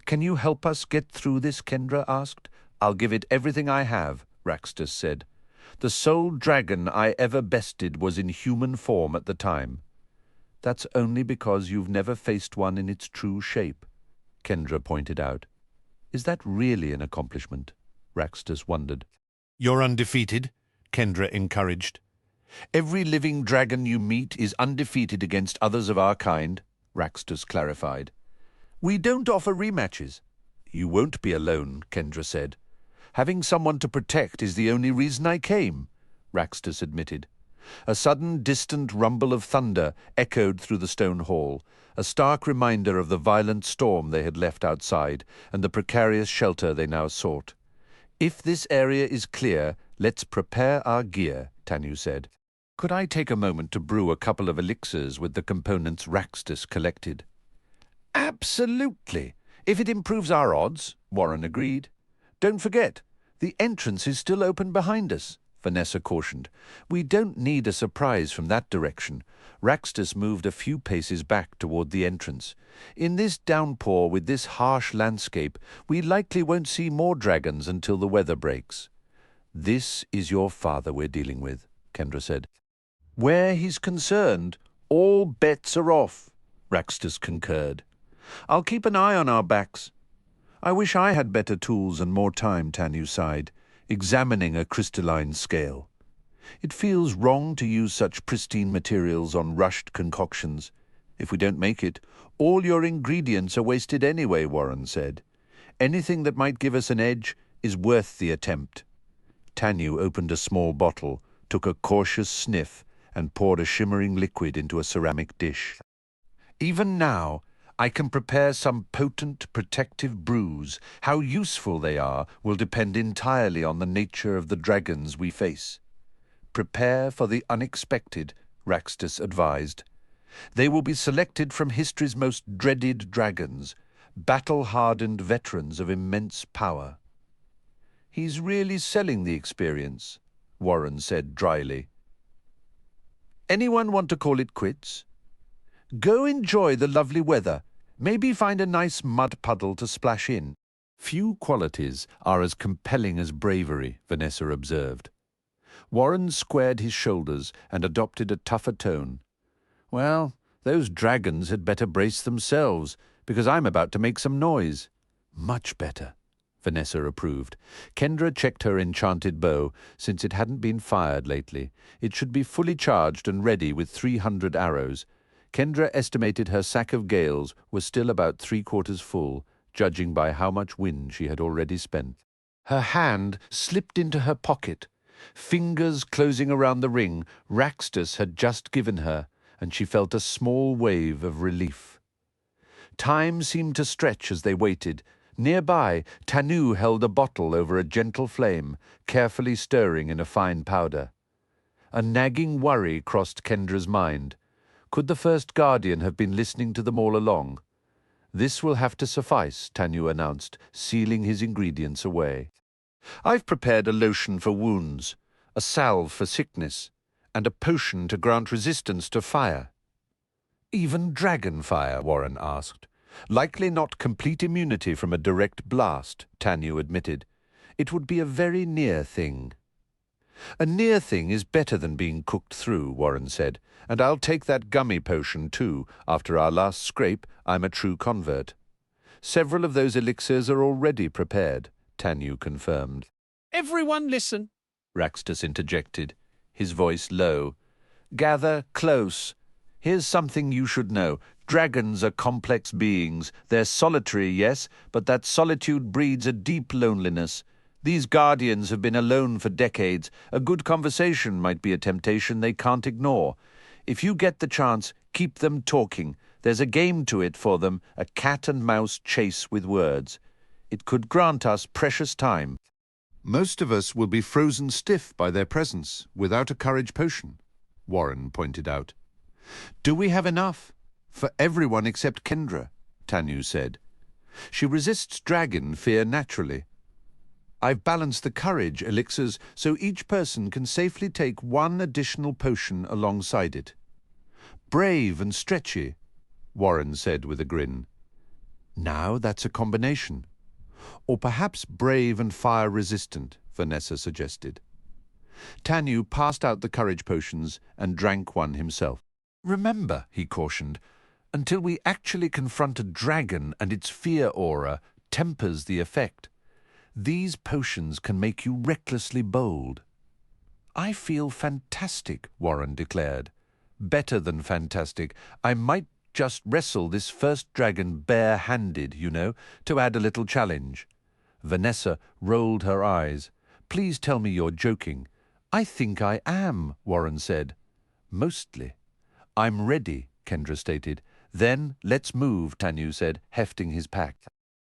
"Can you help us get through this?" Kendra asked. "I'll give it everything I have," Raxtus said. "The sole dragon I ever bested was in human form at the time." "That's only because you've never faced one in its true shape," Kendra pointed out. "Is that really an accomplishment?" Raxtus wondered. "You're undefeated," Kendra encouraged. "Every living dragon you meet is undefeated against others of our kind," Raxtus clarified. "We don't offer rematches." "You won't be alone," Kendra said. "Having someone to protect is the only reason I came," Raxtus admitted. A sudden, distant rumble of thunder echoed through the stone hall, a stark reminder of the violent storm they had left outside and the precarious shelter they now sought. "If this area is clear, let's prepare our gear," Tanu said. "Could I take a moment to brew a couple of elixirs with the components Raxtus collected?" "Absolutely, if it improves our odds," Warren agreed. "Don't forget, the entrance is still open behind us," Vanessa cautioned. "We don't need a surprise from that direction." Raxtus moved a few paces back toward the entrance. "In this downpour with this harsh landscape, we likely won't see more dragons until the weather breaks." "This is your father we're dealing with," Kendra said. "Where he's concerned, all bets are off," Raxtus concurred. "I'll keep an eye on our backs." "I wish I had better tools and more time," Tanu sighed, examining a crystalline scale. "It feels wrong to use such pristine materials on rushed concoctions. If we don't make it, all your ingredients are wasted anyway," Warren said. "Anything that might give us an edge is worth the attempt." Tanu opened a small bottle, took a cautious sniff, and poured a shimmering liquid into a ceramic dish. "Even now, I can prepare some potent protective brews. How useful they are will depend entirely on the nature of the dragons we face." "Prepare for the unexpected," Raxtus advised. "They will be selected from history's most dreaded dragons, battle-hardened veterans of immense power." "He's really selling the experience," Warren said dryly. "Anyone want to call it quits?" "Go enjoy the lovely weather," Maybe find a nice mud puddle to splash in. Few qualities are as compelling as bravery, Vanessa observed. Warren squared his shoulders and adopted a tougher tone. Well, those dragons had better brace themselves, because I'm about to make some noise. Much better, Vanessa approved. Kendra checked her enchanted bow, since it hadn't been fired lately. It should be fully charged and ready with 300 arrows. Kendra estimated her sack of gales was still about 3/4 full, judging by how much wind she had already spent. Her hand slipped into her pocket. Fingers closing around the ring Raxtus had just given her, and she felt a small wave of relief. Time seemed to stretch as they waited. Nearby, Tanu held a bottle over a gentle flame, carefully stirring in a fine powder. A nagging worry crossed Kendra's mind. Could the first guardian have been listening to them all along? This will have to suffice, Tanu announced, sealing his ingredients away. I've prepared a lotion for wounds, a salve for sickness, and a potion to grant resistance to fire. Even dragon fire, Warren asked. Likely not complete immunity from a direct blast, Tanu admitted. It would be a very near thing. A near thing is better than being cooked through, Warren said, and I'll take that gummy potion too. After our last scrape, I'm a true convert. Several of those elixirs are already prepared, Tanu confirmed. Everyone listen, Raxtus interjected, his voice low. Gather close. Here's something you should know. Dragons are complex beings. They're solitary, yes, but that solitude breeds a deep loneliness. These guardians have been alone for decades. A good conversation might be a temptation they can't ignore. If you get the chance, keep them talking. There's a game to it for them, a cat-and-mouse chase with words. It could grant us precious time. Most of us will be frozen stiff by their presence, without a courage potion, Warren pointed out. Do we have enough? For everyone except Kendra, Tanu said. She resists dragon fear naturally. I've balanced the courage elixirs so each person can safely take one additional potion alongside it. Brave and stretchy, Warren said with a grin. Now that's a combination. Or perhaps brave and fire-resistant, Vanessa suggested. Tanu passed out the courage potions and drank one himself. Remember, he cautioned, until we actually confront a dragon and its fear aura tempers the effect. These potions can make you recklessly bold. I feel fantastic, Warren declared. Better than fantastic. I might just wrestle this first dragon bare-handed, you know, to add a little challenge. Vanessa rolled her eyes. Please tell me you're joking. I think I am, Warren said. Mostly. I'm ready, Kendra stated. Then let's move, Tanu said, hefting his pack.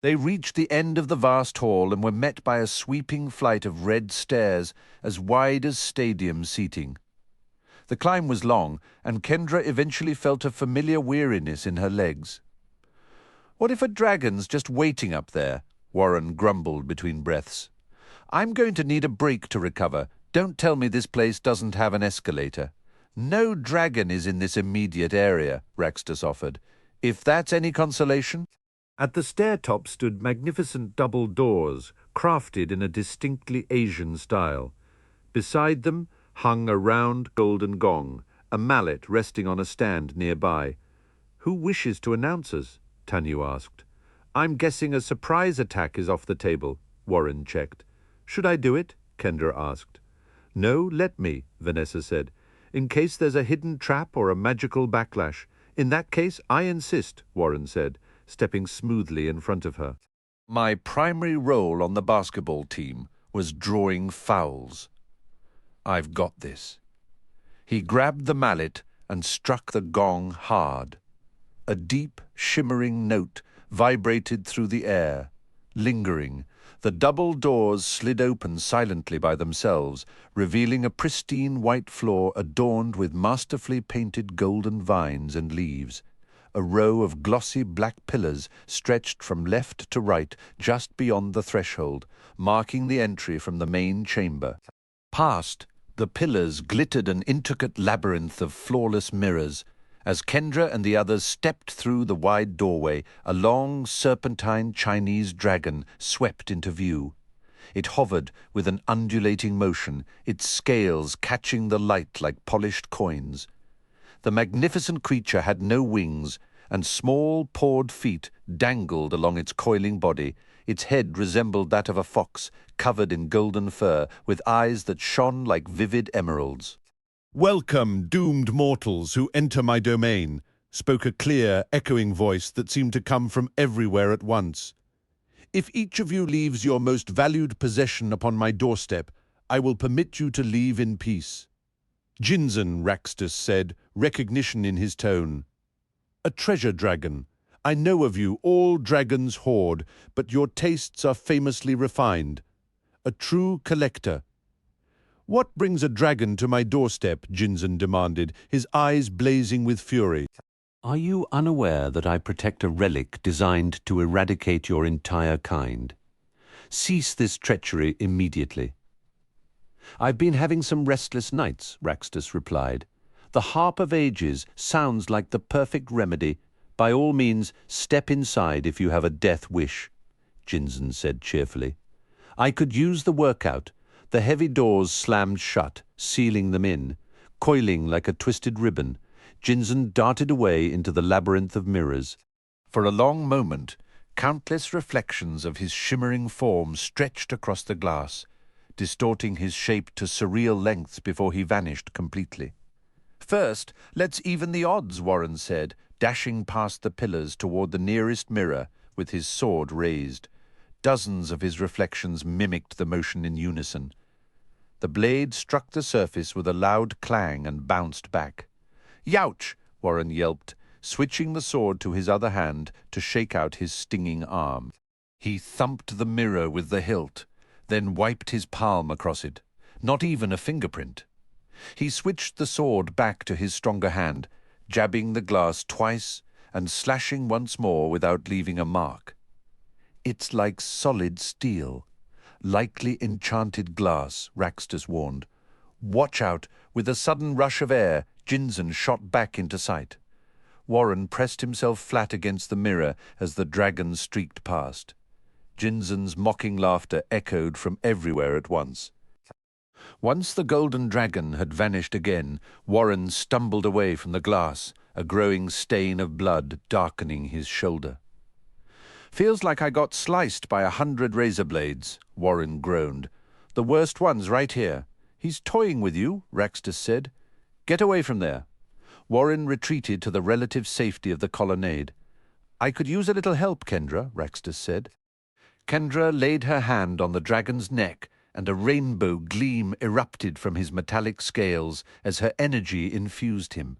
They reached the end of the vast hall and were met by a sweeping flight of red stairs as wide as stadium seating. The climb was long, and Kendra eventually felt a familiar weariness in her legs. What if a dragon's just waiting up there? Warren grumbled between breaths. I'm going to need a break to recover. Don't tell me this place doesn't have an escalator. No dragon is in this immediate area, Raxtus offered. If that's any consolation. At the stair-top stood magnificent double doors, crafted in a distinctly Asian style. Beside them hung a round golden gong, a mallet resting on a stand nearby. Who wishes to announce us? Tanu asked. I'm guessing a surprise attack is off the table, Warren checked. Should I do it? Kendra asked. No, let me, Vanessa said. In case there's a hidden trap or a magical backlash. In that case, I insist, Warren said, stepping smoothly in front of her. My primary role on the basketball team was drawing fouls. I've got this. He grabbed the mallet and struck the gong hard. A deep, shimmering note vibrated through the air, lingering. The double doors slid open silently by themselves, revealing a pristine white floor adorned with masterfully painted golden vines and leaves. A row of glossy black pillars stretched from left to right just beyond the threshold, marking the entry from the main chamber. Past, the pillars glittered an intricate labyrinth of flawless mirrors, As Kendra and the others stepped through the wide doorway, a long, serpentine Chinese dragon swept into view. It hovered with an undulating motion, its scales catching the light like polished coins. The magnificent creature had no wings, and small, pawed feet dangled along its coiling body. Its head resembled that of a fox, covered in golden fur, with eyes that shone like vivid emeralds. "Welcome, doomed mortals who enter my domain," spoke a clear, echoing voice that seemed to come from everywhere at once. "If each of you leaves your most valued possession upon my doorstep, I will permit you to leave in peace." "Jinzen," Raxtus said, recognition in his tone. "A treasure dragon. I know of you, all dragons hoard, but your tastes are famously refined. A true collector." "What brings a dragon to my doorstep?" Jinzen demanded, his eyes blazing with fury. "Are you unaware that I protect a relic designed to eradicate your entire kind? Cease this treachery immediately." "I've been having some restless nights," Raxtus replied. "The Harp of Ages sounds like the perfect remedy. By all means, step inside if you have a death wish," Jinzen said cheerfully. "I could use the workout." The heavy doors slammed shut, sealing them in. Coiling like a twisted ribbon, Jinzen darted away into the labyrinth of mirrors. For a long moment, countless reflections of his shimmering form stretched across the glass, distorting his shape to surreal lengths before he vanished completely. "First, let's even the odds," Warren said, dashing past the pillars toward the nearest mirror with his sword raised. Dozens of his reflections mimicked the motion in unison. The blade struck the surface with a loud clang and bounced back. "Youch!" Warren yelped, switching the sword to his other hand to shake out his stinging arm. He thumped the mirror with the hilt, then wiped his palm across it. Not even a fingerprint. He switched the sword back to his stronger hand, jabbing the glass twice and slashing once more without leaving a mark. "It's like solid steel. Likely enchanted glass," Raxtus warned. "Watch out!" With a sudden rush of air, Jinzen shot back into sight. Warren pressed himself flat against the mirror as the dragon streaked past. Jinzen's mocking laughter echoed from everywhere at once. Once the golden dragon had vanished again, Warren stumbled away from the glass, a growing stain of blood darkening his shoulder. "Feels like I got sliced by 100 razor blades," Warren groaned. "The worst one's right here." "He's toying with you," Raxtus said. "Get away from there." Warren retreated to the relative safety of the colonnade. "I could use a little help, Kendra," Raxtus said. Kendra laid her hand on the dragon's neck, and a rainbow gleam erupted from his metallic scales as her energy infused him.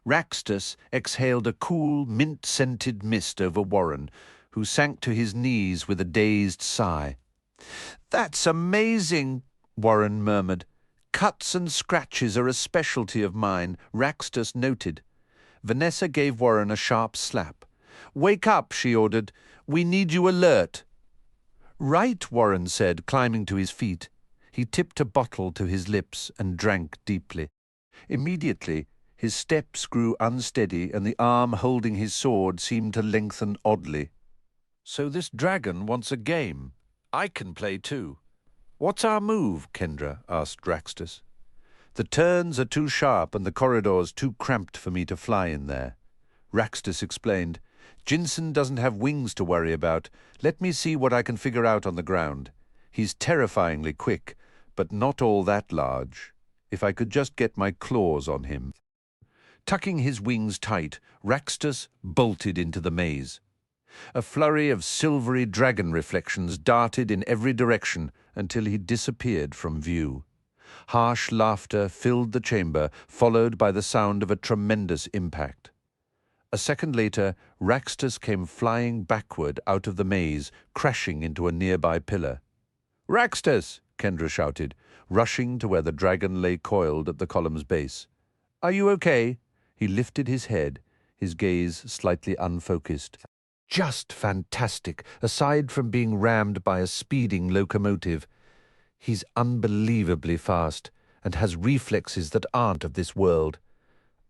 Raxtus exhaled a cool, mint-scented mist over Warren, who sank to his knees with a dazed sigh. "That's amazing," Warren murmured. "Cuts and scratches are a specialty of mine," Raxtus noted. Vanessa gave Warren a sharp slap. "Wake up," she ordered. "We need you alert." "Right," Warren said, climbing to his feet. He tipped a bottle to his lips and drank deeply. Immediately, his steps grew unsteady and the arm holding his sword seemed to lengthen oddly. "So this dragon wants a game. I can play too." "What's our move?" Kendra asked Raxtus. "The turns are too sharp and the corridors too cramped for me to fly in there." Raxtus explained. "Jinzen doesn't have wings to worry about. Let me see what I can figure out on the ground. He's terrifyingly quick, but not all that large. If I could just get my claws on him." Tucking his wings tight, Raxtus bolted into the maze. A flurry of silvery dragon reflections darted in every direction until he disappeared from view. Harsh laughter filled the chamber, followed by the sound of a tremendous impact. A second later, Raxtus came flying backward out of the maze, crashing into a nearby pillar. "Raxtus!" Kendra shouted, rushing to where the dragon lay coiled at the column's base. "Are you okay?" He lifted his head, his gaze slightly unfocused. "Just fantastic, aside from being rammed by a speeding locomotive. He's unbelievably fast and has reflexes that aren't of this world.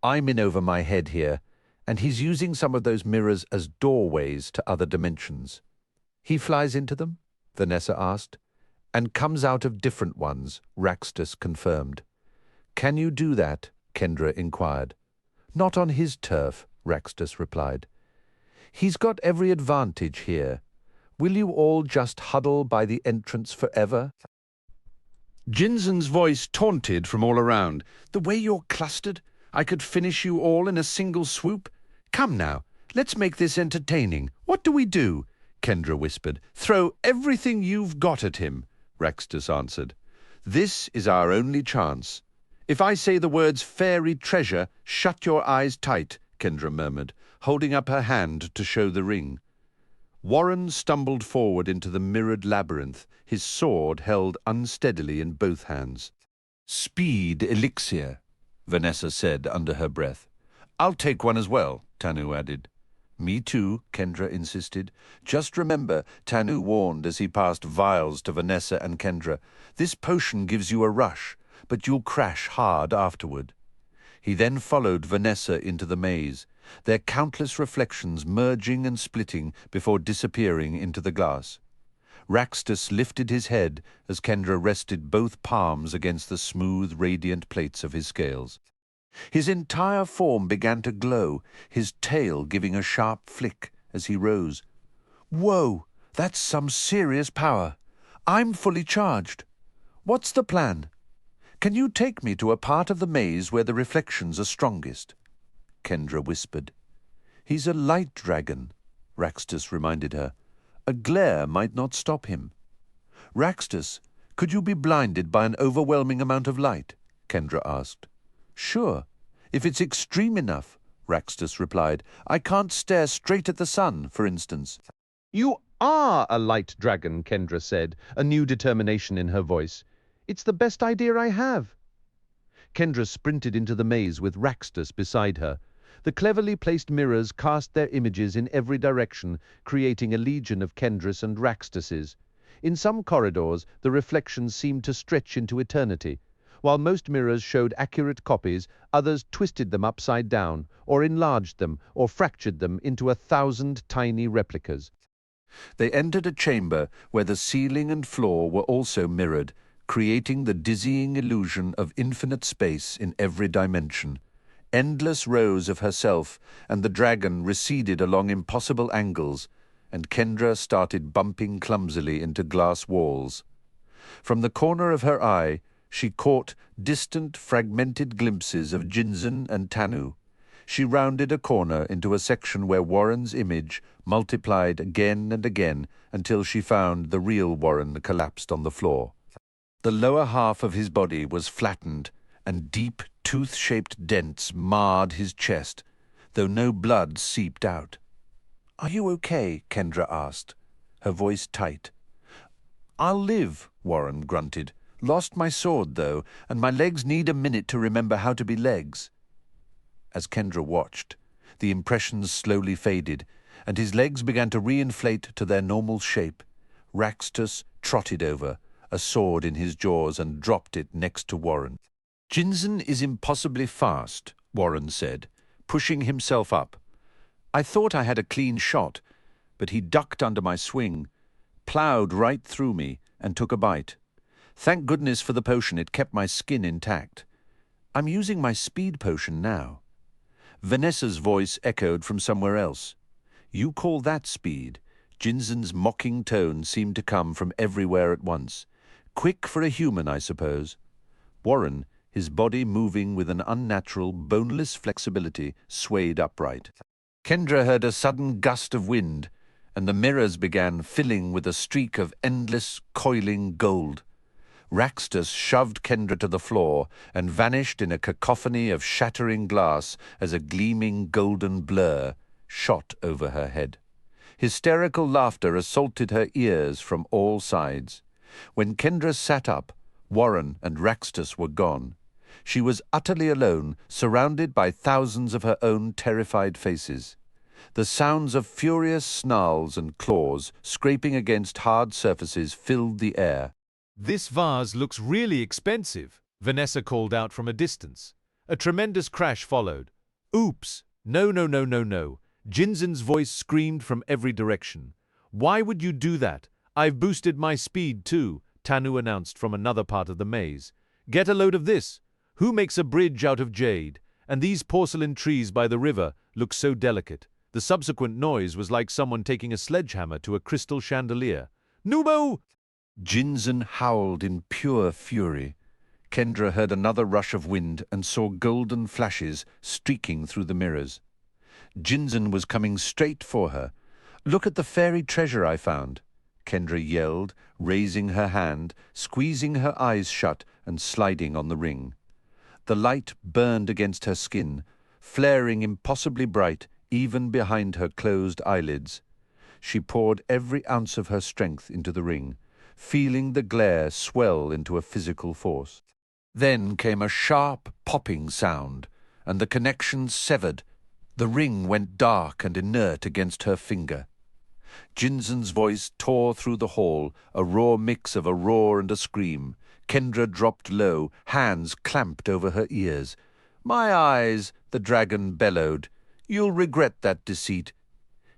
I'm in over my head here, and he's using some of those mirrors as doorways to other dimensions. He flies into them? Vanessa asked. And comes out of different ones, Raxtus confirmed. Can you do that? Kendra inquired. Not on his turf, Raxtus replied. He's got every advantage here. Will you all just huddle by the entrance forever? Jinzen's voice taunted from all around. The way you're clustered, I could finish you all in a single swoop. Come now, let's make this entertaining. What do we do? Kendra whispered. Throw everything you've got at him, Raxtus answered. This is our only chance. If I say the words fairy treasure, shut your eyes tight, Kendra murmured, holding up her hand to show the ring. Warren stumbled forward into the mirrored labyrinth, his sword held unsteadily in both hands. Speed elixir, Vanessa said under her breath. I'll take one as well, Tanu added. Me too, Kendra insisted. Just remember, Tanu warned as he passed vials to Vanessa and Kendra. This potion gives you a rush, but you'll crash hard afterward. He then followed Vanessa into the maze, their countless reflections merging and splitting before disappearing into the glass. Raxtus lifted his head as Kendra rested both palms against the smooth, radiant plates of his scales. His entire form began to glow, his tail giving a sharp flick as he rose. Whoa, that's some serious power. I'm fully charged. What's the plan? Can you take me to a part of the maze where the reflections are strongest? Kendra whispered. He's a light dragon, Raxtus reminded her. A glare might not stop him. Raxtus, could you be blinded by an overwhelming amount of light? Kendra asked. Sure, if it's extreme enough, Raxtus replied. I can't stare straight at the sun, for instance. You are a light dragon, Kendra said, a new determination in her voice. It's the best idea I have. Kendra sprinted into the maze with Raxtus beside her. The cleverly placed mirrors cast their images in every direction, creating a legion of Kendras and Raxtuses. In some corridors, the reflections seemed to stretch into eternity. While most mirrors showed accurate copies, others twisted them upside down, or enlarged them, or fractured them into 1,000 tiny replicas. They entered a chamber where the ceiling and floor were also mirrored, creating the dizzying illusion of infinite space in every dimension. Endless rows of herself and the dragon receded along impossible angles, and Kendra started bumping clumsily into glass walls. From the corner of her eye, she caught distant, fragmented glimpses of Jinzen and Tanu. She rounded a corner into a section where Warren's image multiplied again and again until she found the real Warren collapsed on the floor. The lower half of his body was flattened, and deep, tooth-shaped dents marred his chest, though no blood seeped out. Are you okay? Kendra asked, her voice tight. I'll live, Warren grunted. Lost my sword, though, and my legs need a minute to remember how to be legs. As Kendra watched, the impressions slowly faded, and his legs began to reinflate to their normal shape. Raxtus trotted over, a sword in his jaws, and dropped it next to Warren. Jinzen is impossibly fast, Warren said, pushing himself up. I thought I had a clean shot, but he ducked under my swing, ploughed right through me, and took a bite. Thank goodness for the potion, it kept my skin intact. I'm using my speed potion now. Vanessa's voice echoed from somewhere else. You call that speed? Jinzen's mocking tone seemed to come from everywhere at once. Quick for a human, I suppose. Warren, his body moving with an unnatural, boneless flexibility, swayed upright. Kendra heard a sudden gust of wind, and the mirrors began filling with a streak of endless, coiling gold. Raxtus shoved Kendra to the floor and vanished in a cacophony of shattering glass as a gleaming golden blur shot over her head. Hysterical laughter assaulted her ears from all sides. When Kendra sat up, Warren and Raxtus were gone. She was utterly alone, surrounded by thousands of her own terrified faces. The sounds of furious snarls and claws scraping against hard surfaces filled the air. This vase looks really expensive, Vanessa called out from a distance. A tremendous crash followed. Oops! No, no, no, no, no. Jinzen's voice screamed from every direction. Why would you do that? I've boosted my speed too, Tanu announced from another part of the maze. Get a load of this. Who makes a bridge out of jade? And these porcelain trees by the river look so delicate. The subsequent noise was like someone taking a sledgehammer to a crystal chandelier. Nubo! Jinzen howled in pure fury. Kendra heard another rush of wind and saw golden flashes streaking through the mirrors. Jinzen was coming straight for her. Look at the fairy treasure I found, Kendra yelled, raising her hand, squeezing her eyes shut and sliding on the ring. The light burned against her skin, flaring impossibly bright even behind her closed eyelids. She poured every ounce of her strength into the ring, feeling the glare swell into a physical force. Then came a sharp, popping sound, and the connection severed. The ring went dark and inert against her finger. Jinzen's voice tore through the hall, a raw mix of a roar and a scream. Kendra dropped low, hands clamped over her ears. "My eyes," the dragon bellowed. "You'll regret that deceit."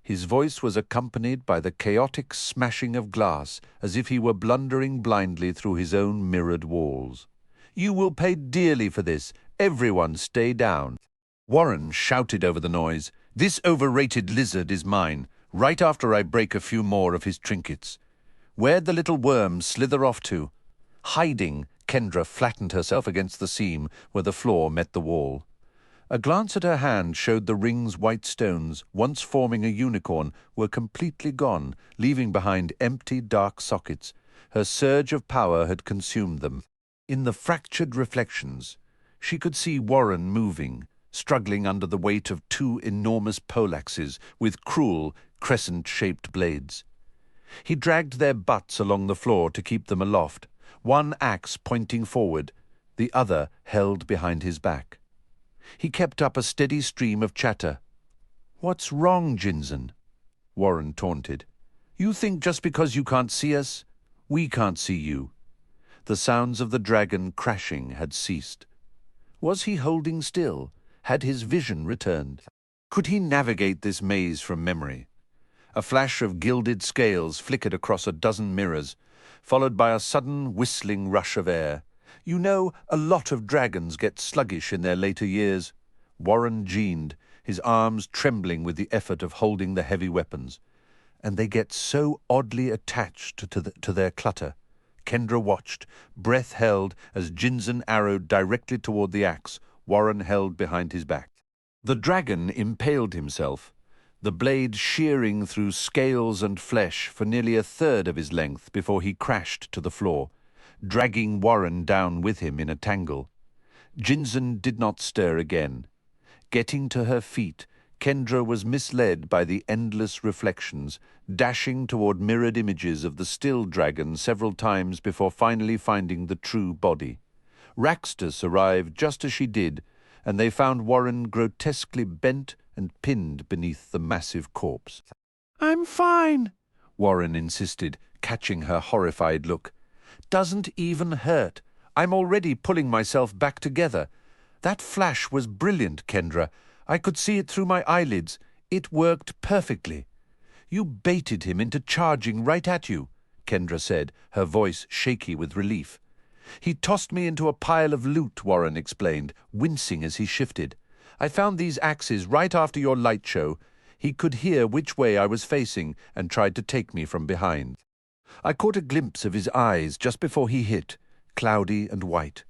His voice was accompanied by the chaotic smashing of glass, as if he were blundering blindly through his own mirrored walls. "You will pay dearly for this. Everyone stay down." Warren shouted over the noise. "This overrated lizard is mine, right after I break a few more of his trinkets. Where'd the little worm slither off to?" Hiding, Kendra flattened herself against the seam where the floor met the wall. A glance at her hand showed the ring's white stones, once forming a unicorn, were completely gone, leaving behind empty, dark sockets. Her surge of power had consumed them. In the fractured reflections, she could see Warren moving, struggling under the weight of two enormous poleaxes with cruel, crescent-shaped blades. He dragged their butts along the floor to keep them aloft, one axe pointing forward, the other held behind his back. He kept up a steady stream of chatter. "What's wrong, Jinzen?" Warren taunted. "You think just because you can't see us, we can't see you." The sounds of the dragon crashing had ceased. Was he holding still? Had his vision returned? Could he navigate this maze from memory? A flash of gilded scales flickered across a dozen mirrors, followed by a sudden whistling rush of air. "You know, a lot of dragons get sluggish in their later years." Warren jeaned, his arms trembling with the effort of holding the heavy weapons. "And they get so oddly attached to their clutter." Kendra watched, breath held as Jinzen arrowed directly toward the axe, Warren held behind his back. The dragon impaled himself, the blade shearing through scales and flesh for nearly a third of his length before he crashed to the floor, dragging Warren down with him in a tangle. Jinzen did not stir again. Getting to her feet, Kendra was misled by the endless reflections, dashing toward mirrored images of the still dragon several times before finally finding the true body. Raxtus arrived just as she did, and they found Warren grotesquely bent and pinned beneath the massive corpse. "I'm fine," Warren insisted, catching her horrified look. "Doesn't even hurt. I'm already pulling myself back together. That flash was brilliant, Kendra. I could see it through my eyelids. It worked perfectly." "You baited him into charging right at you," Kendra said, her voice shaky with relief. "He tossed me into a pile of loot," Warren explained, wincing as he shifted. "I found these axes right after your light show. He could hear which way I was facing and tried to take me from behind. I caught a glimpse of his eyes just before he hit, cloudy and white.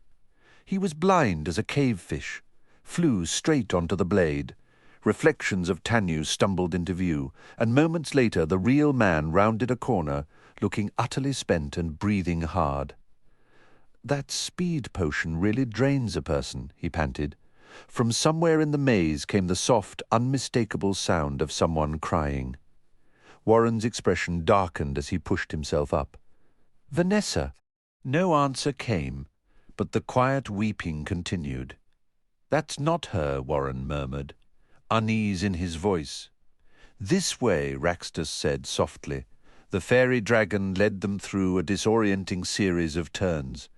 He was blind as a cave fish, flew straight onto the blade. Reflections of Tanu stumbled into view, and moments later the real man rounded a corner, looking utterly spent and breathing hard. "That speed potion really drains a person," he panted. From somewhere in the maze came the soft, unmistakable sound of someone crying. Warren's expression darkened as he pushed himself up. "Vanessa!" No answer came, but the quiet weeping continued. "That's not her," Warren murmured, unease in his voice. "This way," Raxtus said softly. The fairy dragon led them through a disorienting series of turns.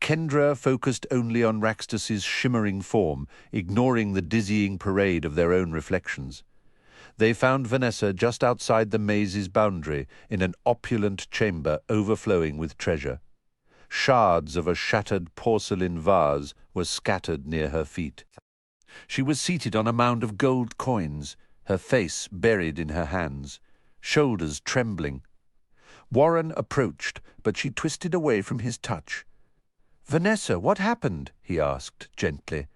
Kendra focused only on Raxtus's shimmering form, ignoring the dizzying parade of their own reflections. They found Vanessa just outside the maze's boundary in an opulent chamber overflowing with treasure. Shards of a shattered porcelain vase were scattered near her feet. She was seated on a mound of gold coins, her face buried in her hands, shoulders trembling. Warren approached, but she twisted away from his touch. "Vanessa, what happened?" he asked gently.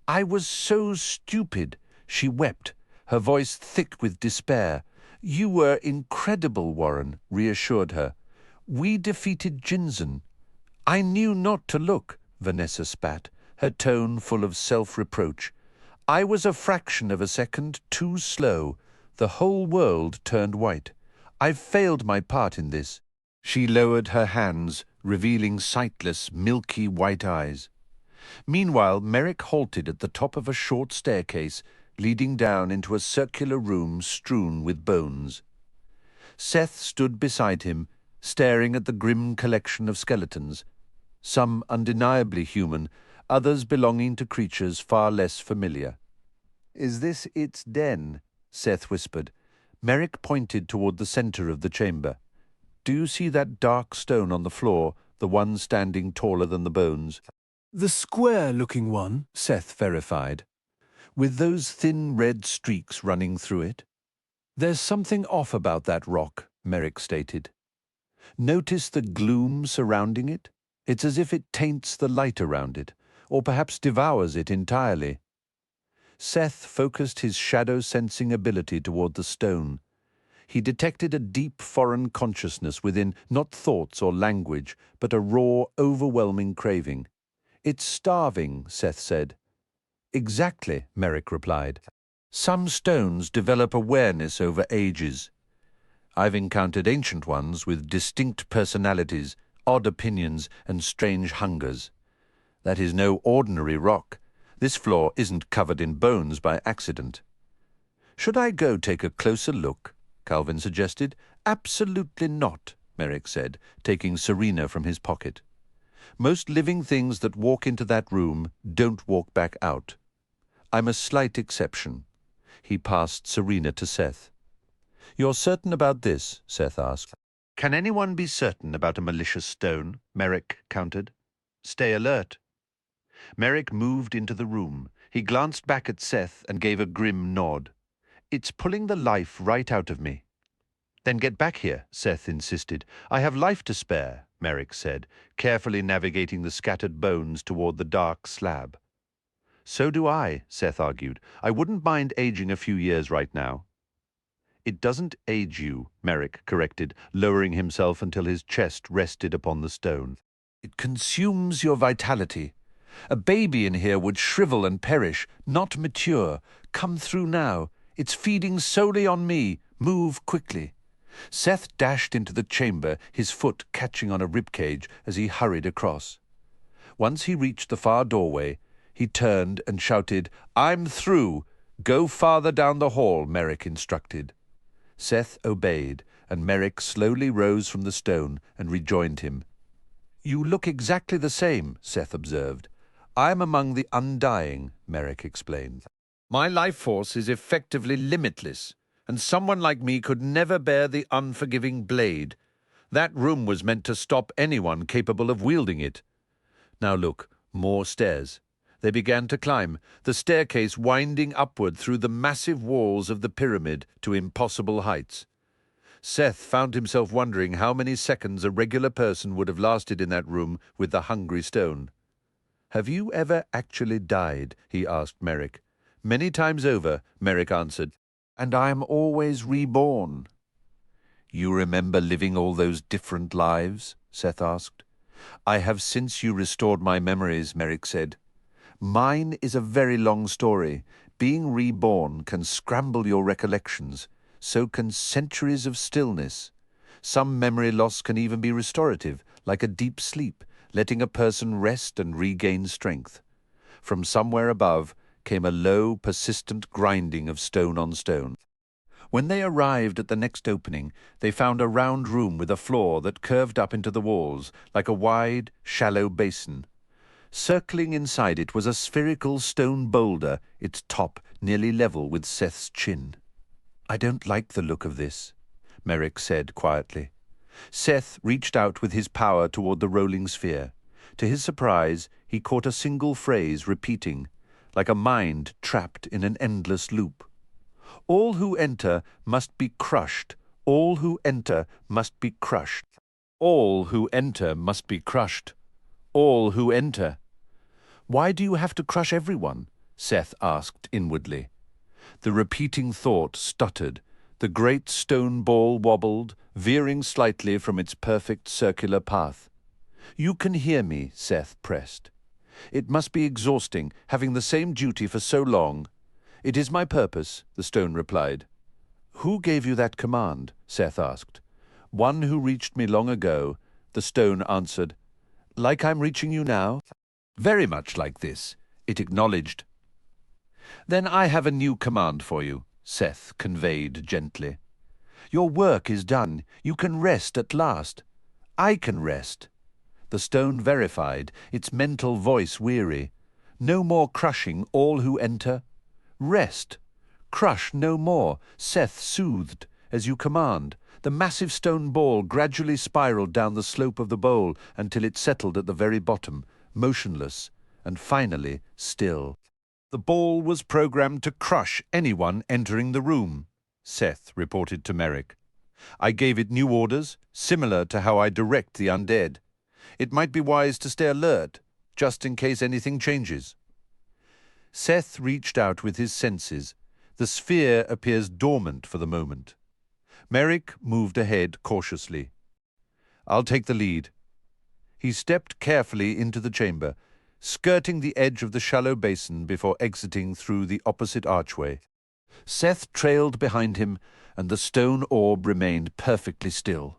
"I was so stupid." She wept, her voice thick with despair. "You were incredible," Warren reassured her. "We defeated Jinzen." "I knew not to look," Vanessa spat, her tone full of self-reproach. "I was a fraction of a second too slow. The whole world turned white. I've failed my part in this." She lowered her hands, revealing sightless, milky white eyes. Meanwhile, Merrick halted at the top of a short staircase, leading down into a circular room strewn with bones. Seth stood beside him, staring at the grim collection of skeletons, some undeniably human, others belonging to creatures far less familiar. "Is this its den?" Seth whispered. Merrick pointed toward the center of the chamber. "Do you see that dark stone on the floor, the one standing taller than the bones?" "The square-looking one," Seth verified, "with those thin red streaks running through it." "There's something off about that rock," Merrick stated. "Notice the gloom surrounding it? It's as if it taints the light around it, or perhaps devours it entirely." Seth focused his shadow-sensing ability toward the stone. He detected a deep foreign consciousness within, not thoughts or language, but a raw, overwhelming craving. "It's starving," Seth said. "Exactly," Merrick replied. "Some stones develop awareness over ages. I've encountered ancient ones with distinct personalities, odd opinions, and strange hungers. That is no ordinary rock. This floor isn't covered in bones by accident." "Should I go take a closer look?" Calvin suggested. "Absolutely not," Merrick said, taking Serena from his pocket. "Most living things that walk into that room don't walk back out. I'm a slight exception." He passed Serena to Seth. "You're certain about this?" Seth asked. "Can anyone be certain about a malicious stone?" Merrick countered. "Stay alert." Merrick moved into the room. He glanced back at Seth and gave a grim nod. "It's pulling the life right out of me." "Then get back here," Seth insisted. "I have life to spare," Merrick said, carefully navigating the scattered bones toward the dark slab. "So do I," Seth argued. "I wouldn't mind aging a few years right now." "It doesn't age you," Merrick corrected, lowering himself until his chest rested upon the stone. "It consumes your vitality. A baby in here would shrivel and perish, not mature. Come through now. It's feeding solely on me. Move quickly." Seth dashed into the chamber, his foot catching on a ribcage as he hurried across. Once he reached the far doorway, he turned and shouted, "I'm through. Go farther down the hall," Merrick instructed. Seth obeyed, and Merrick slowly rose from the stone and rejoined him. "You look exactly the same," Seth observed. "I'm among the undying," Merrick explained. "My life force is effectively limitless, and someone like me could never bear the unforgiving blade. That room was meant to stop anyone capable of wielding it. Now look, more stairs." They began to climb, the staircase winding upward through the massive walls of the pyramid to impossible heights. Seth found himself wondering how many seconds a regular person would have lasted in that room with the hungry stone. "Have you ever actually died?" he asked Merrick. "Many times over," Merrick answered, "and I am always reborn." "You remember living all those different lives?" Seth asked. "I have since you restored my memories," Merrick said. "Mine is a very long story. Being reborn can scramble your recollections. So can centuries of stillness. Some memory loss can even be restorative, like a deep sleep, letting a person rest and regain strength." From somewhere above came a low, persistent grinding of stone on stone. When they arrived at the next opening, they found a round room with a floor that curved up into the walls, like a wide, shallow basin. Circling inside it was a spherical stone boulder, its top nearly level with Seth's chin. "I don't like the look of this," Merrick said quietly. Seth reached out with his power toward the rolling sphere. To his surprise, he caught a single phrase repeating, like a mind trapped in an endless loop. "All who enter must be crushed. All who enter must be crushed. All who enter must be crushed. All who enter." "Why do you have to crush everyone?" Seth asked inwardly. The repeating thought stuttered. The great stone ball wobbled, veering slightly from its perfect circular path. "You can hear me," Seth pressed. "It must be exhausting, having the same duty for so long." "It is my purpose," the stone replied. "Who gave you that command?" Seth asked. "One who reached me long ago," the stone answered. "Like I'm reaching you now?" "Very much like this," it acknowledged. "Then I have a new command for you," Seth conveyed gently. "Your work is done. You can rest at last." "I can rest." The stone verified, its mental voice weary. "No more crushing all who enter." "Rest. Crush no more," Seth soothed, "as you command." The massive stone ball gradually spiraled down the slope of the bowl until it settled at the very bottom, motionless, and finally still. "The ball was programmed to crush anyone entering the room," Seth reported to Merrick. "I gave it new orders, similar to how I direct the undead. It might be wise to stay alert, just in case anything changes." Seth reached out with his senses. The sphere appears dormant for the moment. Merrick moved ahead cautiously. "I'll take the lead." He stepped carefully into the chamber, skirting the edge of the shallow basin before exiting through the opposite archway. Seth trailed behind him, and the stone orb remained perfectly still.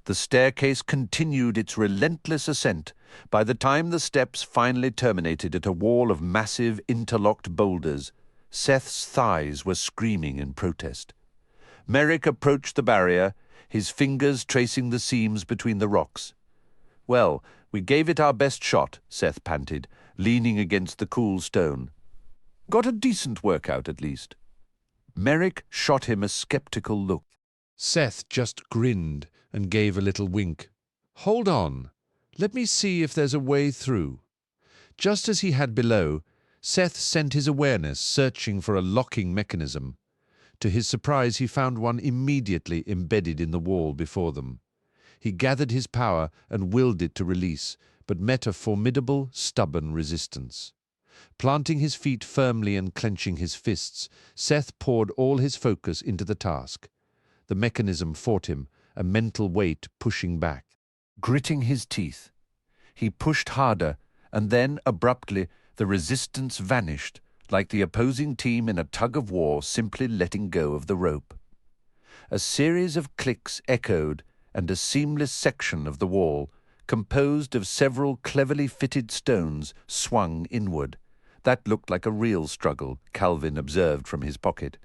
The staircase continued its relentless ascent. By the time the steps finally terminated at a wall of massive interlocked boulders, Seth's thighs were screaming in protest. Merrick approached the barrier, his fingers tracing the seams between the rocks. "Well, we gave it our best shot," Seth panted, leaning against the cool stone. "Got a decent workout, at least." Merrick shot him a skeptical look. Seth just grinned and gave a little wink. "Hold on. Let me see if there's a way through." Just as he had below, Seth sent his awareness searching for a locking mechanism. To his surprise, he found one immediately embedded in the wall before them. He gathered his power and willed it to release, but met a formidable, stubborn resistance. Planting his feet firmly and clenching his fists, Seth poured all his focus into the task. The mechanism fought him, a mental weight pushing back. Gritting his teeth, he pushed harder, and then, abruptly, the resistance vanished, like the opposing team in a tug-of-war simply letting go of the rope. A series of clicks echoed, and a seamless section of the wall, composed of several cleverly fitted stones, swung inward. That looked like a real struggle, Calvin observed from his pocket.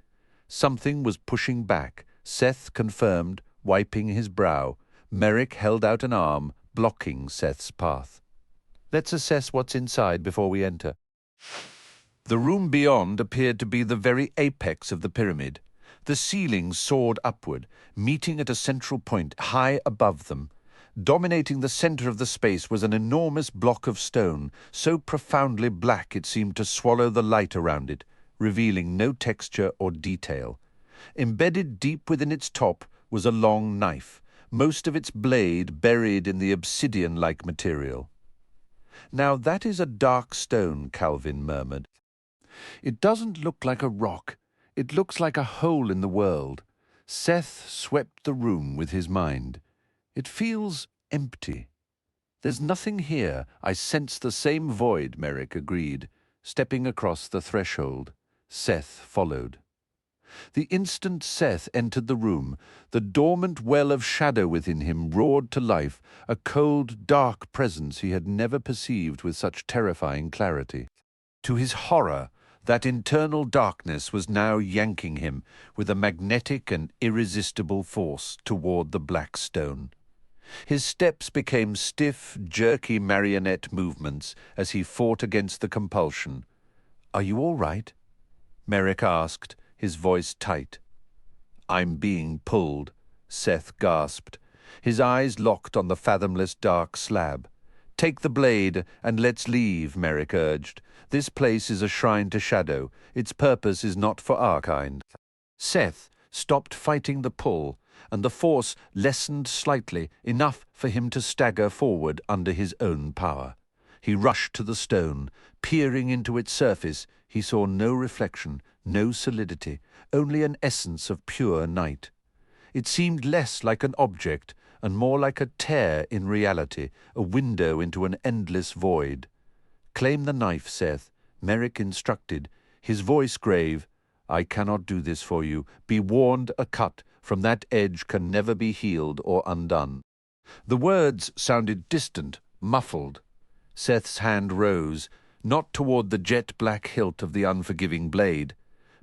Something was pushing back, Seth confirmed, wiping his brow. Merrick held out an arm, blocking Seth's path. "Let's assess what's inside before we enter." The room beyond appeared to be the very apex of the pyramid. The ceiling soared upward, meeting at a central point high above them. Dominating the center of the space was an enormous block of stone, so profoundly black it seemed to swallow the light around it, revealing no texture or detail. Embedded deep within its top was a long knife, most of its blade buried in the obsidian-like material. "Now that is a dark stone," Calvin murmured. "It doesn't look like a rock. It looks like a hole in the world." Seth swept the room with his mind. "It feels empty." "There's nothing here. I sense the same void," Merrick agreed, stepping across the threshold. Seth followed. The instant Seth entered the room, the dormant well of shadow within him roared to life, a cold, dark presence he had never perceived with such terrifying clarity. To his horror, that internal darkness was now yanking him with a magnetic and irresistible force toward the black stone. His steps became stiff, jerky marionette movements as he fought against the compulsion. "Are you all right?" Merrick asked, his voice tight. "I'm being pulled," Seth gasped. His eyes locked on the fathomless dark slab. "Take the blade and let's leave," Merrick urged. "This place is a shrine to shadow. Its purpose is not for our kind." Seth stopped fighting the pull, and the force lessened slightly, enough for him to stagger forward under his own power. He rushed to the stone. Peering into its surface, he saw no reflection, no solidity, only an essence of pure night. It seemed less like an object and more like a tear in reality, a window into an endless void. "Claim the knife, Seth," Merrick instructed, his voice grave. "I cannot do this for you. Be warned, a cut from that edge can never be healed or undone." The words sounded distant, muffled. Seth's hand rose, not toward the jet-black hilt of the unforgiving blade,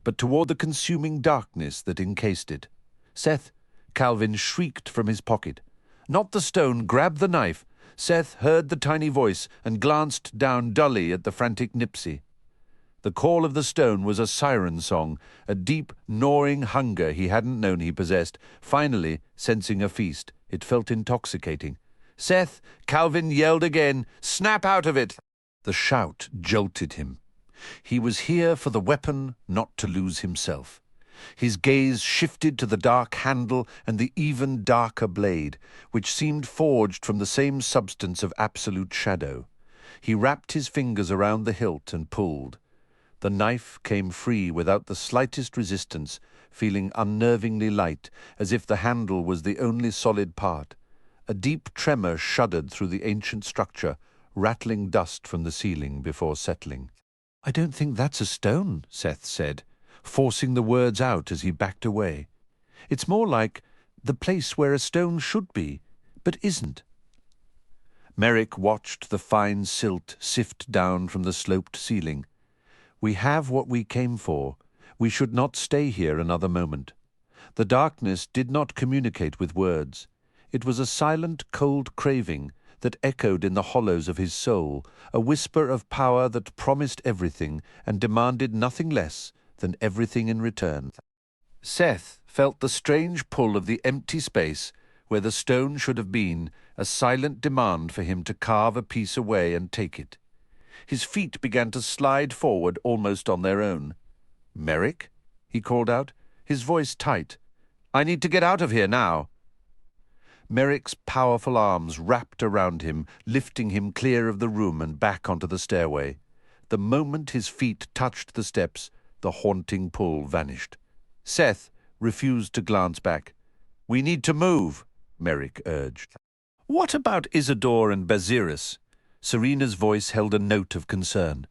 but toward the consuming darkness that encased it. "Seth!" Calvin shrieked from his pocket. Not the stone, grab the knife. Seth heard the tiny voice and glanced down dully at the frantic Nipsey. The call of the stone was a siren song, a deep, gnawing hunger he hadn't known he possessed. Finally, sensing a feast, it felt intoxicating. "Seth!" Calvin yelled again. "Snap out of it!" The shout jolted him. He was here for the weapon, not to lose himself. His gaze shifted to the dark handle and the even darker blade, which seemed forged from the same substance of absolute shadow. He wrapped his fingers around the hilt and pulled. The knife came free without the slightest resistance, feeling unnervingly light, as if the handle was the only solid part. A deep tremor shuddered through the ancient structure, rattling dust from the ceiling before settling. "I don't think that's a stone," Seth said, forcing the words out as he backed away. "It's more like the place where a stone should be, but isn't." Merrick watched the fine silt sift down from the sloped ceiling. "We have what we came for. We should not stay here another moment." The darkness did not communicate with words. It was a silent, cold craving that echoed in the hollows of his soul, a whisper of power that promised everything and demanded nothing less than everything in return. Seth felt the strange pull of the empty space where the stone should have been, a silent demand for him to carve a piece away and take it. His feet began to slide forward almost on their own. "Merrick?" he called out, his voice tight. "I need to get out of here now." Merrick's powerful arms wrapped around him, lifting him clear of the room and back onto the stairway. The moment his feet touched the steps, the haunting pull vanished. Seth refused to glance back. "We need to move," Merrick urged. "What about Isidore and Baziris?" Serena's voice held a note of concern.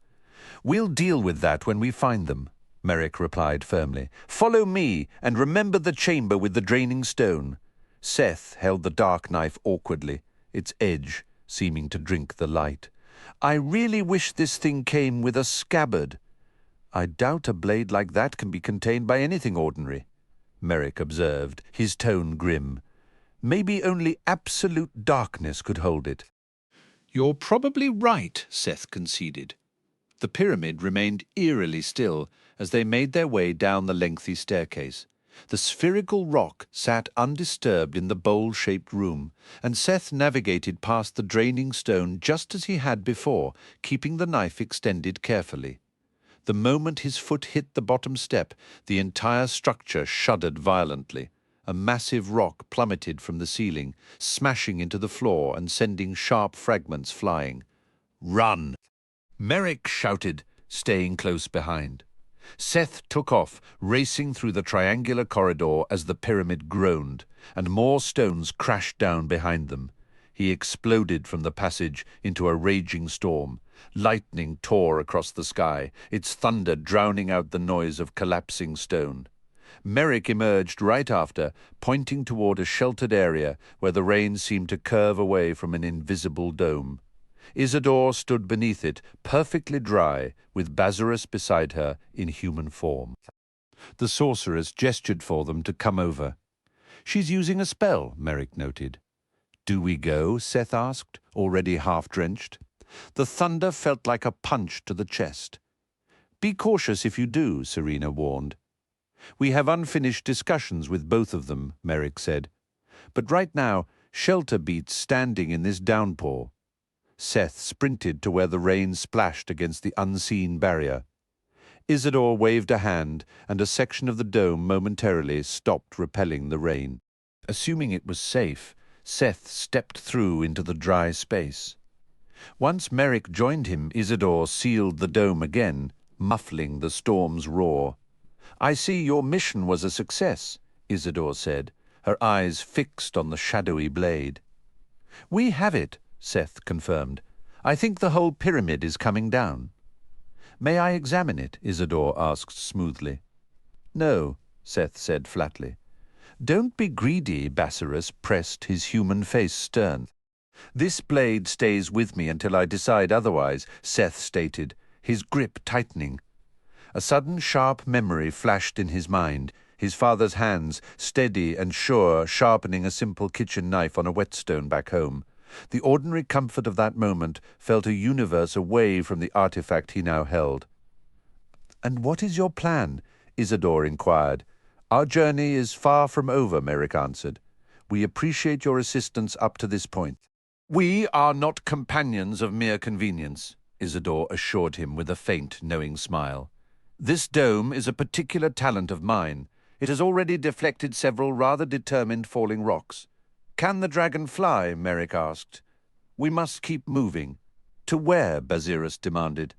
"We'll deal with that when we find them," Merrick replied firmly. "Follow me, and remember the chamber with the draining stone." Seth held the dark knife awkwardly, its edge seeming to drink the light. "I really wish this thing came with a scabbard." "I doubt a blade like that can be contained by anything ordinary," Merrick observed, his tone grim. "Maybe only absolute darkness could hold it." "You're probably right," Seth conceded. The pyramid remained eerily still as they made their way down the lengthy staircase. The spherical rock sat undisturbed in the bowl-shaped room, and Seth navigated past the draining stone just as he had before, keeping the knife extended carefully. The moment his foot hit the bottom step, the entire structure shuddered violently. A massive rock plummeted from the ceiling, smashing into the floor and sending sharp fragments flying. "Run!" Merrick shouted, staying close behind. Seth took off, racing through the triangular corridor as the pyramid groaned, and more stones crashed down behind them. He exploded from the passage into a raging storm. Lightning tore across the sky, its thunder drowning out the noise of collapsing stone. Merrick emerged right after, pointing toward a sheltered area where the rain seemed to curve away from an invisible dome. Isidore stood beneath it, perfectly dry, with Baziris beside her in human form. The sorceress gestured for them to come over. "She's using a spell," Merrick noted. Do we go? Seth asked, already half-drenched. The thunder felt like a punch to the chest. Be cautious if you do, Serena warned. We have unfinished discussions with both of them, Merrick said. But right now, shelter beats standing in this downpour. Seth sprinted to where the rain splashed against the unseen barrier. Isidore waved a hand, and a section of the dome momentarily stopped repelling the rain. Assuming it was safe, Seth stepped through into the dry space. Once Merrick joined him, Isidore sealed the dome again, muffling the storm's roar. I see your mission was a success, Isidore said, her eyes fixed on the shadowy blade. We have it, Seth confirmed. I think the whole pyramid is coming down. May I examine it? Isidore asked smoothly. No, Seth said flatly. Don't be greedy, Basarus pressed, his human face stern. This blade stays with me until I decide otherwise, Seth stated, his grip tightening. A sudden sharp memory flashed in his mind, his father's hands, steady and sure, sharpening a simple kitchen knife on a whetstone back home. The ordinary comfort of that moment felt a universe away from the artifact he now held. And what is your plan? Isidore inquired. Our journey is far from over, Merrick answered. We appreciate your assistance up to this point. We are not companions of mere convenience, Isidore assured him with a faint, knowing smile. This dome is a particular talent of mine. It has already deflected several rather determined falling rocks. Can the dragon fly? Merrick asked. We must keep moving. To where? Basirus demanded.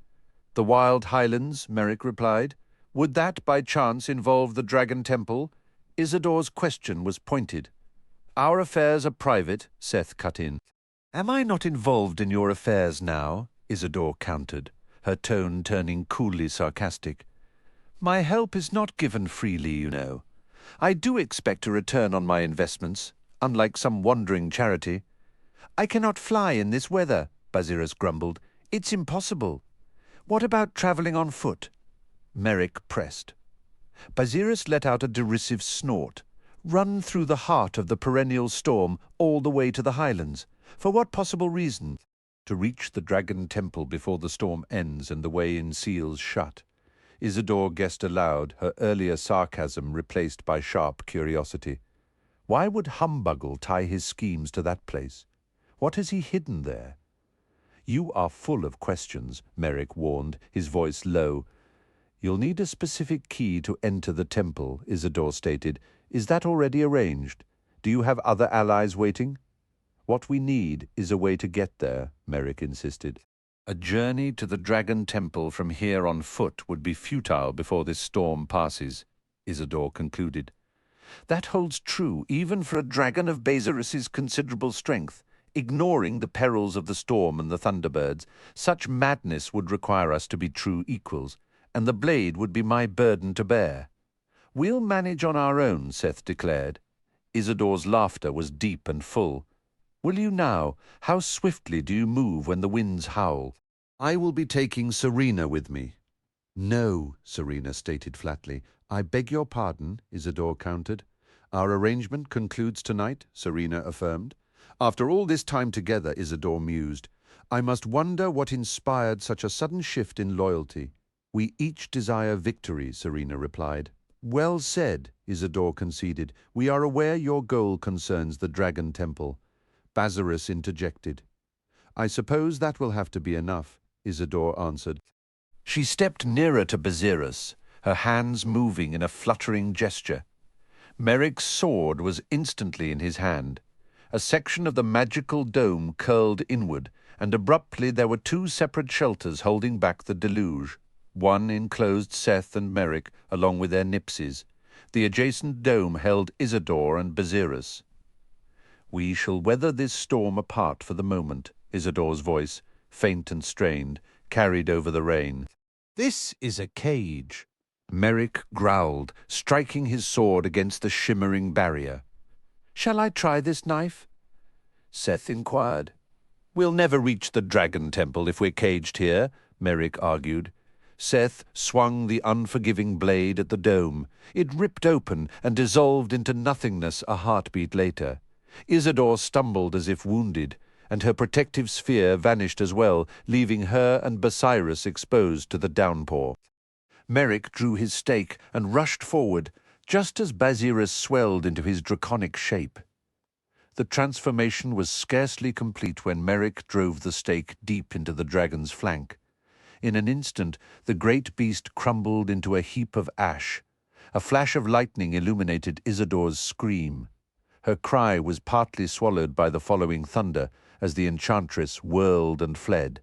The wild highlands, Merrick replied. Would that by chance involve the Dragon Temple? Isidore's question was pointed. Our affairs are private, Seth cut in. Am I not involved in your affairs now? Isidore countered, her tone turning coolly sarcastic. My help is not given freely, you know. I do expect a return on my investments, unlike some wandering charity. I cannot fly in this weather, Basirus grumbled. It's impossible. What about travelling on foot? Merrick pressed. Basirus let out a derisive snort. Run through the heart of the perennial storm all the way to the highlands. For what possible reason? To reach the Dragon Temple before the storm ends and the way in seals shut. Isidore guessed aloud, her earlier sarcasm replaced by sharp curiosity. Why would Humbuggle tie his schemes to that place? What has he hidden there? You are full of questions, Merrick warned, his voice low. You'll need a specific key to enter the temple, Isidore stated. Is that already arranged? Do you have other allies waiting? What we need is a way to get there, Merrick insisted. A journey to the Dragon Temple from here on foot would be futile before this storm passes, Isidore concluded. That holds true even for a dragon of Basarus's considerable strength. Ignoring the perils of the storm and the thunderbirds, such madness would require us to be true equals, and the blade would be my burden to bear. We'll manage on our own, Seth declared. Isidore's laughter was deep and full. Will you now? How swiftly do you move when the winds howl? I will be taking Serena with me. No, Serena stated flatly. I beg your pardon, Isidore countered. Our arrangement concludes tonight, Serena affirmed. After all this time together, Isidore mused, I must wonder what inspired such a sudden shift in loyalty. We each desire victory, Serena replied. Well said, Isidore conceded. We are aware your goal concerns the Dragon Temple. Basarus interjected. I suppose that will have to be enough, Isidore answered. She stepped nearer to Basirus, her hands moving in a fluttering gesture. Merrick's sword was instantly in his hand. A section of the magical dome curled inward, and abruptly there were two separate shelters holding back the deluge. One enclosed Seth and Merrick, along with their nipsies. The adjacent dome held Isidore and Basirus. We shall weather this storm apart for the moment, Isidore's voice, faint and strained, carried over the rain. This is a cage. Merrick growled, striking his sword against the shimmering barrier. Shall I try this knife? Seth inquired. We'll never reach the Dragon Temple if we're caged here, Merrick argued. Seth swung the unforgiving blade at the dome. It ripped open and dissolved into nothingness a heartbeat later. Isidore stumbled as if wounded, and her protective sphere vanished as well, leaving her and Basirus exposed to the downpour. Merrick drew his stake and rushed forward, just as Basirus swelled into his draconic shape. The transformation was scarcely complete when Merrick drove the stake deep into the dragon's flank. In an instant, the great beast crumbled into a heap of ash. A flash of lightning illuminated Isidore's scream. Her cry was partly swallowed by the following thunder as the enchantress whirled and fled.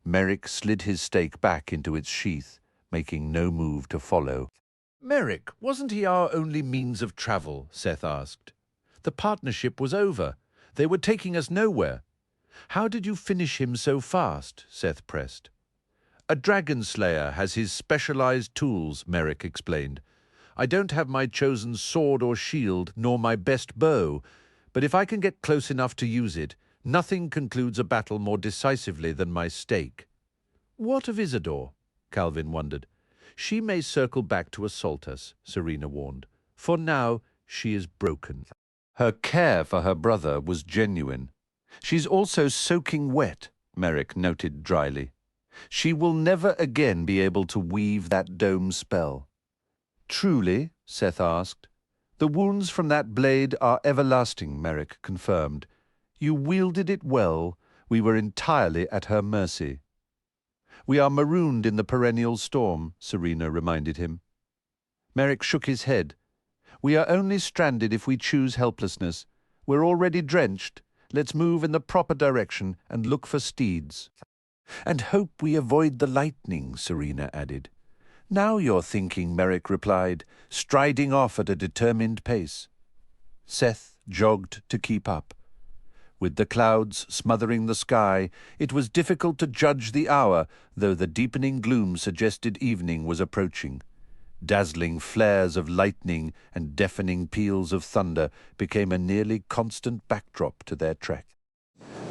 Merrick slid his stake back into its sheath, making no move to follow. "Merrick, wasn't he our only means of travel?" Seth asked. "The partnership was over. They were taking us nowhere. How did you finish him so fast?" Seth pressed. "A dragon slayer has his specialized tools," Merrick explained. "I don't have my chosen sword or shield, nor my best bow, but if I can get close enough to use it, nothing concludes a battle more decisively than my stake." "What of Isidore?" Calvin wondered. "She may circle back to assault us," Serena warned. "For now, she is broken." Her care for her brother was genuine. "She's also soaking wet," Merrick noted dryly. "She will never again be able to weave that dome spell." "Truly?" Seth asked. "The wounds from that blade are everlasting," Merrick confirmed. "You wielded it well. We were entirely at her mercy." "We are marooned in the perennial storm," Serena reminded him. Merrick shook his head. "We are only stranded if we choose helplessness. We're already drenched. Let's move in the proper direction and look for steeds." "And hope we avoid the lightning," Serena added. "Now you're thinking," Merrick replied, striding off at a determined pace. Seth jogged to keep up. With the clouds smothering the sky, it was difficult to judge the hour, though the deepening gloom suggested evening was approaching. Dazzling flares of lightning and deafening peals of thunder became a nearly constant backdrop to their trek.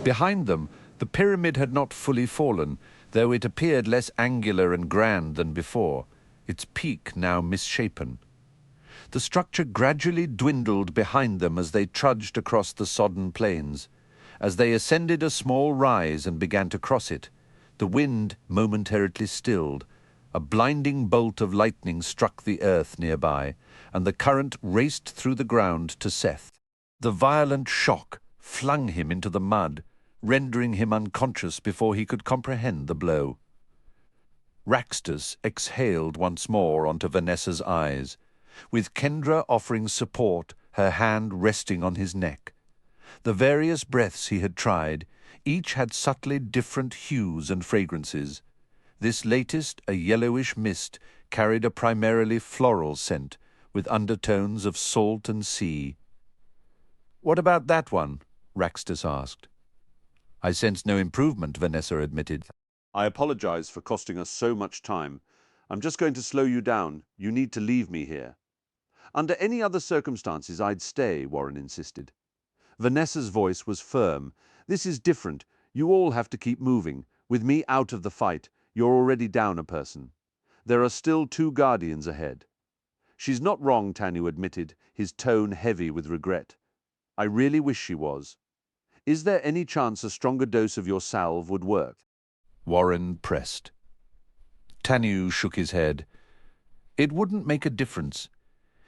Behind them, the pyramid had not fully fallen, though it appeared less angular and grand than before, its peak now misshapen. The structure gradually dwindled behind them as they trudged across the sodden plains. As they ascended a small rise and began to cross it, the wind momentarily stilled. A blinding bolt of lightning struck the earth nearby, and the current raced through the ground to Seth. The violent shock flung him into the mud, rendering him unconscious before he could comprehend the blow. Raxtus exhaled once more onto Vanessa's eyes, with Kendra offering support, her hand resting on his neck. The various breaths he had tried, each had subtly different hues and fragrances. This latest, a yellowish mist, carried a primarily floral scent, with undertones of salt and sea. "What about that one?" Raxtus asked. "I sense no improvement," Vanessa admitted. "I apologize for costing us so much time. I'm just going to slow you down. You need to leave me here." "Under any other circumstances, I'd stay," Warren insisted. Vanessa's voice was firm. "This is different. You all have to keep moving. With me out of the fight, you're already down a person. There are still 2 guardians ahead." "She's not wrong," Tanu admitted, his tone heavy with regret. "I really wish she was. Is there any chance a stronger dose of your salve would work?" Warren pressed. Tanu shook his head. "It wouldn't make a difference.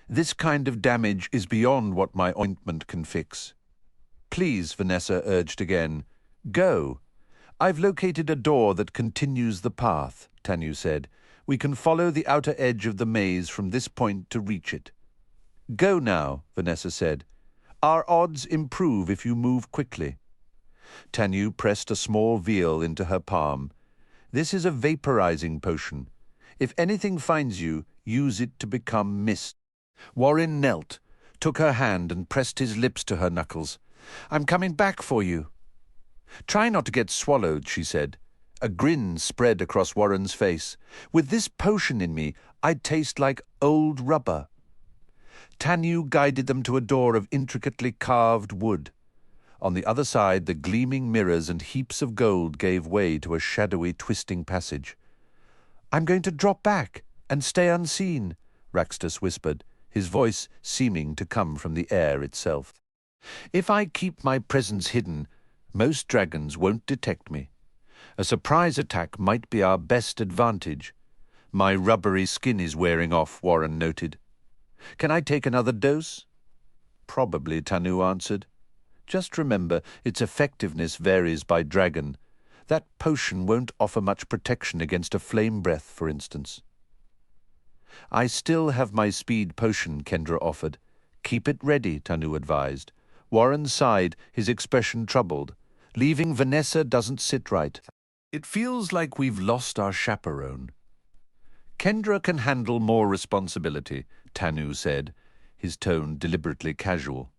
This kind of damage is beyond what my ointment can fix." "Please," Vanessa urged again. "Go. I've located a door that continues the path," Tanu said. "We can follow the outer edge of the maze from this point to reach it." "Go now," Vanessa said. "Our odds improve if you move quickly." Tanu pressed a small vial into her palm. "This is a vaporizing potion. If anything finds you, use it to become mist." Warren knelt, took her hand and pressed his lips to her knuckles. "I'm coming back for you." "Try not to get swallowed," she said. A grin spread across Warren's face. "With this potion in me, I'd taste like old rubber." Tanu guided them to a door of intricately carved wood. On the other side, the gleaming mirrors and heaps of gold gave way to a shadowy, twisting passage. "I'm going to drop back and stay unseen," Raxtus whispered, his voice seeming to come from the air itself. If I keep my presence hidden, most dragons won't detect me. A surprise attack might be our best advantage. My rubbery skin is wearing off, Warren noted. Can I take another dose? Probably, Tanu answered. Just remember, its effectiveness varies by dragon. That potion won't offer much protection against a flame breath, for instance. I still have my speed potion, Kendra offered. Keep it ready, Tanu advised. Warren sighed, his expression troubled. Leaving Vanessa doesn't sit right. It feels like we've lost our chaperone. Kendra can handle more responsibility, Tanu said, his tone deliberately casual.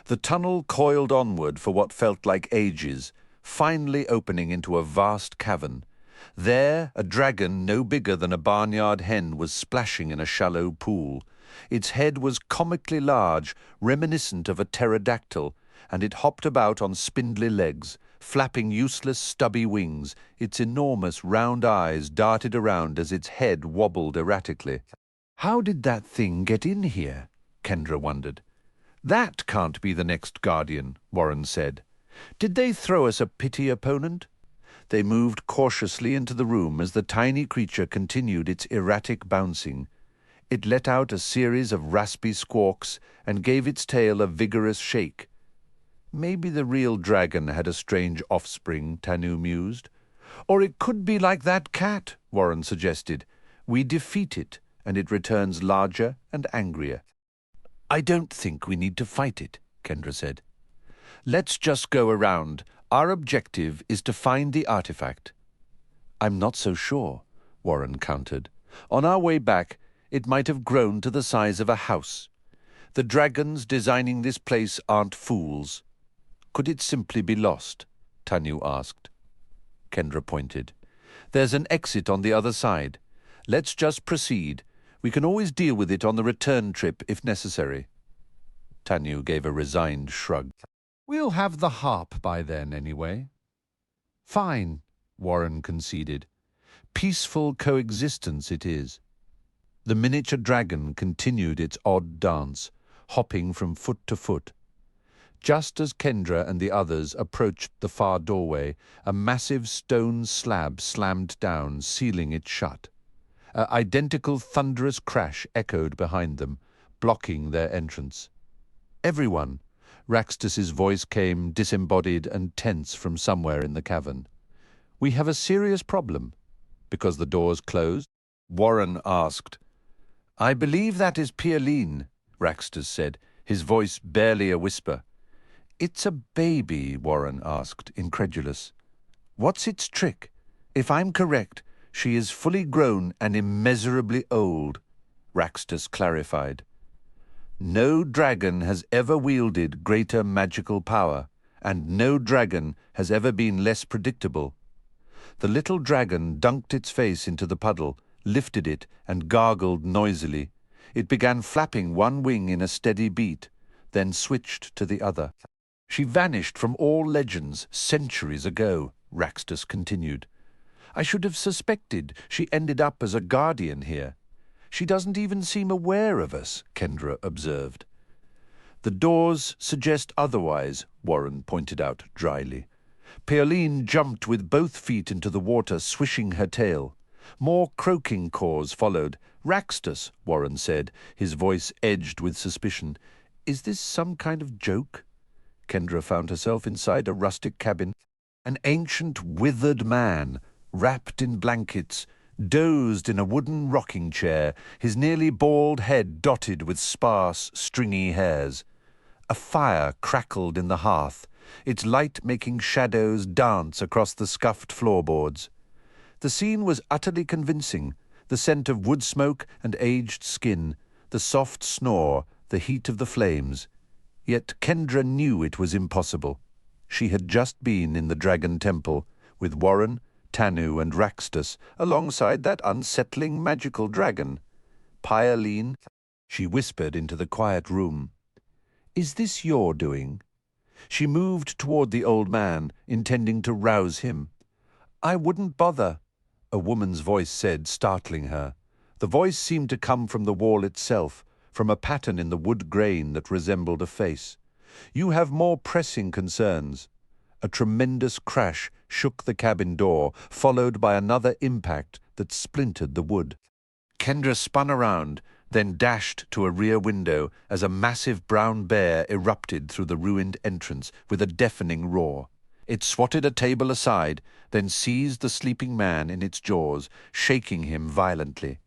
The tunnel coiled onward for what felt like ages, finally opening into a vast cavern. There, a dragon no bigger than a barnyard hen was splashing in a shallow pool. Its head was comically large, reminiscent of a pterodactyl, and it hopped about on spindly legs, flapping useless stubby wings. Its enormous round eyes darted around as its head wobbled erratically. How did that thing get in here? Kendra wondered. That can't be the next Guardian, Warren said. Did they throw us a pity opponent? They moved cautiously into the room as the tiny creature continued its erratic bouncing. It let out a series of raspy squawks and gave its tail a vigorous shake. Maybe the real dragon had a strange offspring, Tanu mused. Or it could be like that cat, Warren suggested. We defeat it, and it returns larger and angrier. I don't think we need to fight it, Kendra said. Let's just go around. Our objective is to find the artifact. I'm not so sure, Warren countered. On our way back, it might have grown to the size of a house. The dragons designing this place aren't fools. Could it simply be lost? Tanu asked. Kendra pointed. There's an exit on the other side. Let's just proceed. We can always deal with it on the return trip if necessary. Tanu gave a resigned shrug. We'll have the harp by then anyway. Fine, Warren conceded. Peaceful coexistence it is. The miniature dragon continued its odd dance, hopping from foot to foot. Just as Kendra and the others approached the far doorway, a massive stone slab slammed down, sealing it shut. An identical thunderous crash echoed behind them, blocking their entrance. Everyone, Raxtus's voice came disembodied and tense from somewhere in the cavern. We have a serious problem. Because the doors closed? Warren asked. I believe that is Pierline, Raxtus said, his voice barely a whisper. It's a baby, Warren asked, incredulous. What's its trick? If I'm correct, she is fully grown and immeasurably old, Raxtus clarified. No dragon has ever wielded greater magical power, and no dragon has ever been less predictable. The little dragon dunked its face into the puddle, lifted it, and gargled noisily. It began flapping one wing in a steady beat, then switched to the other. She vanished from all legends centuries ago, Raxtus continued. I should have suspected she ended up as a guardian here. She doesn't even seem aware of us, Kendra observed. The doors suggest otherwise, Warren pointed out dryly. Pierline jumped with both feet into the water, swishing her tail. More croaking caws followed. Raxtus, Warren said, his voice edged with suspicion. Is this some kind of joke? Kendra found herself inside a rustic cabin. An ancient, withered man, wrapped in blankets, dozed in a wooden rocking chair, his nearly bald head dotted with sparse, stringy hairs. A fire crackled in the hearth, its light making shadows dance across the scuffed floorboards. The scene was utterly convincing, the scent of wood smoke and aged skin, the soft snore, the heat of the flames. Yet Kendra knew it was impossible. She had just been in the Dragon Temple, with Warren, Tanu and Raxtus, alongside that unsettling magical dragon. Pierline, she whispered into the quiet room. Is this your doing? She moved toward the old man, intending to rouse him. I wouldn't bother, a woman's voice said, startling her. The voice seemed to come from the wall itself, from a pattern in the wood grain that resembled a face. You have more pressing concerns. A tremendous crash shook the cabin door, followed by another impact that splintered the wood. Kendra spun around, then dashed to a rear window as a massive brown bear erupted through the ruined entrance with a deafening roar. It swatted a table aside, then seized the sleeping man in its jaws, shaking him violently.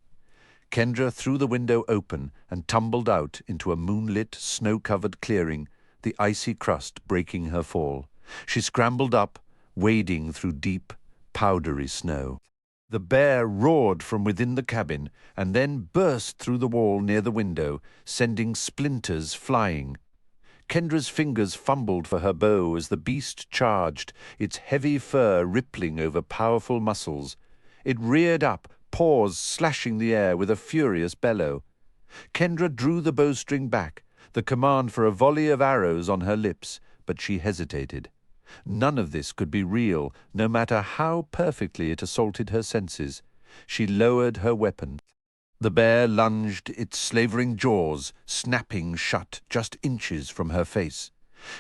Kendra threw the window open and tumbled out into a moonlit, snow-covered clearing, the icy crust breaking her fall. She scrambled up, wading through deep, powdery snow. The bear roared from within the cabin and then burst through the wall near the window, sending splinters flying. Kendra's fingers fumbled for her bow as the beast charged, its heavy fur rippling over powerful muscles. It reared up, paws slashing the air with a furious bellow. Kendra drew the bowstring back, the command for a volley of arrows on her lips, but she hesitated. None of this could be real, no matter how perfectly it assaulted her senses. She lowered her weapon. The bear lunged, its slavering jaws snapping shut just inches from her face.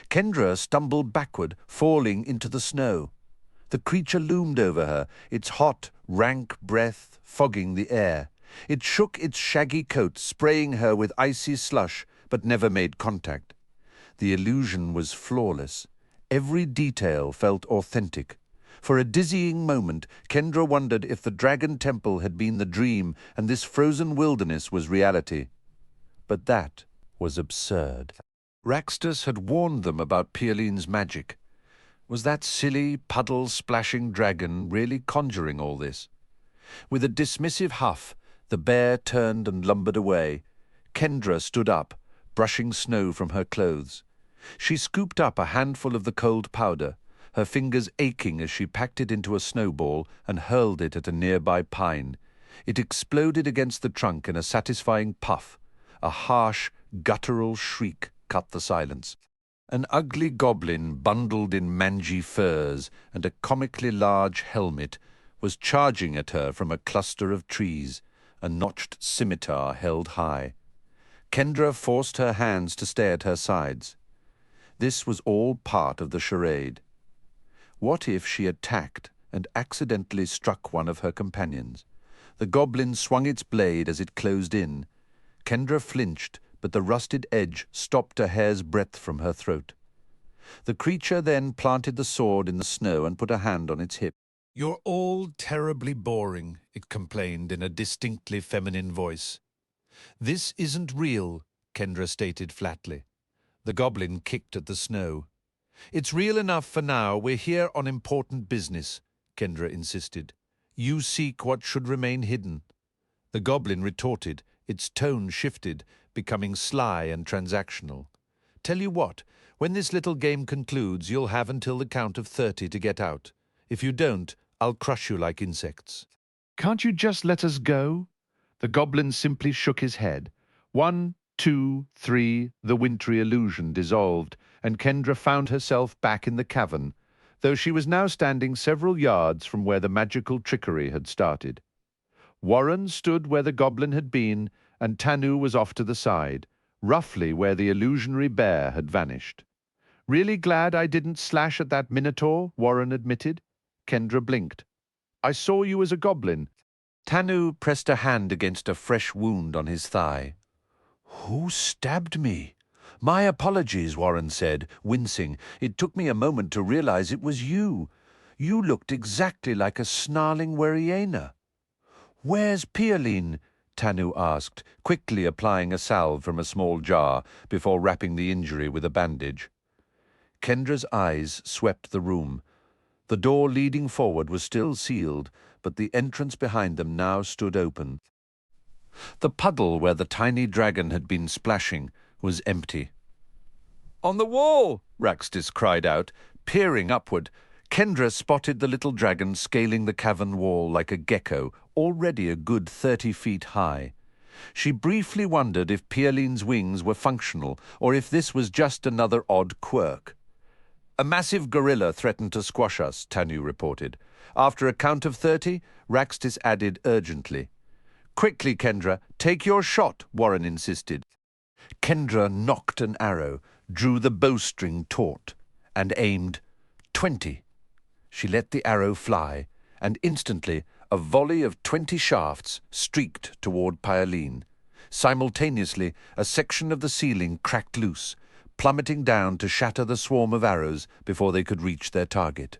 Kendra stumbled backward, falling into the snow. The creature loomed over her, its hot, rank breath fogging the air. It shook its shaggy coat, spraying her with icy slush, but never made contact. The illusion was flawless. Every detail felt authentic. For a dizzying moment, Kendra wondered if the Dragon Temple had been the dream and this frozen wilderness was reality. But that was absurd. Raxtus had warned them about Pialine's magic. Was that silly, puddle-splashing dragon really conjuring all this? With a dismissive huff, the bear turned and lumbered away. Kendra stood up, brushing snow from her clothes. She scooped up a handful of the cold powder, her fingers aching as she packed it into a snowball and hurled it at a nearby pine. It exploded against the trunk in a satisfying puff. A harsh, guttural shriek cut the silence. An ugly goblin bundled in mangy furs and a comically large helmet was charging at her from a cluster of trees, a notched scimitar held high. Kendra forced her hands to stay at her sides. This was all part of the charade. What if she attacked and accidentally struck one of her companions? The goblin swung its blade as it closed in. Kendra flinched, but the rusted edge stopped a hair's breadth from her throat. The creature then planted the sword in the snow and put a hand on its hip. "You're all terribly boring," it complained in a distinctly feminine voice. "This isn't real," Kendra stated flatly. The goblin kicked at the snow. "It's real enough for now. We're here on important business," Kendra insisted. "You seek what should remain hidden." The goblin retorted, its tone shifted, becoming sly and transactional. "Tell you what, when this little game concludes, you'll have until the count of 30 to get out. If you don't, I'll crush you like insects." "Can't you just let us go?" The goblin simply shook his head. 1, 2, 3, the wintry illusion dissolved, and Kendra found herself back in the cavern, though she was now standing several yards from where the magical trickery had started. Warren stood where the goblin had been, and Tanu was off to the side, roughly where the illusionary bear had vanished. "Really glad I didn't slash at that minotaur," Warren admitted. Kendra blinked. "I saw you as a goblin." Tanu pressed a hand against a fresh wound on his thigh. "Who stabbed me?" "My apologies," Warren said, wincing. "It took me a moment to realize it was you. You looked exactly like a snarling Weriana." "Where's Pialine?" Tanu asked, quickly applying a salve from a small jar before wrapping the injury with a bandage. Kendra's eyes swept the room. The door leading forward was still sealed, but the entrance behind them now stood open. The puddle where the tiny dragon had been splashing was empty. "On the wall!" Raxtus cried out, peering upward. Kendra spotted the little dragon scaling the cavern wall like a gecko, already a good 30 feet high. She briefly wondered if Pialine's wings were functional, or if this was just another odd quirk. "A massive gorilla threatened to squash us," Tanu reported. After a count of 30, Raxtus added urgently. "Quickly, Kendra, take your shot," Warren insisted. Kendra nocked an arrow, drew the bowstring taut, and aimed 20. She let the arrow fly, and instantly a volley of 20 shafts streaked toward Pyaline. Simultaneously, a section of the ceiling cracked loose, plummeting down to shatter the swarm of arrows before they could reach their target.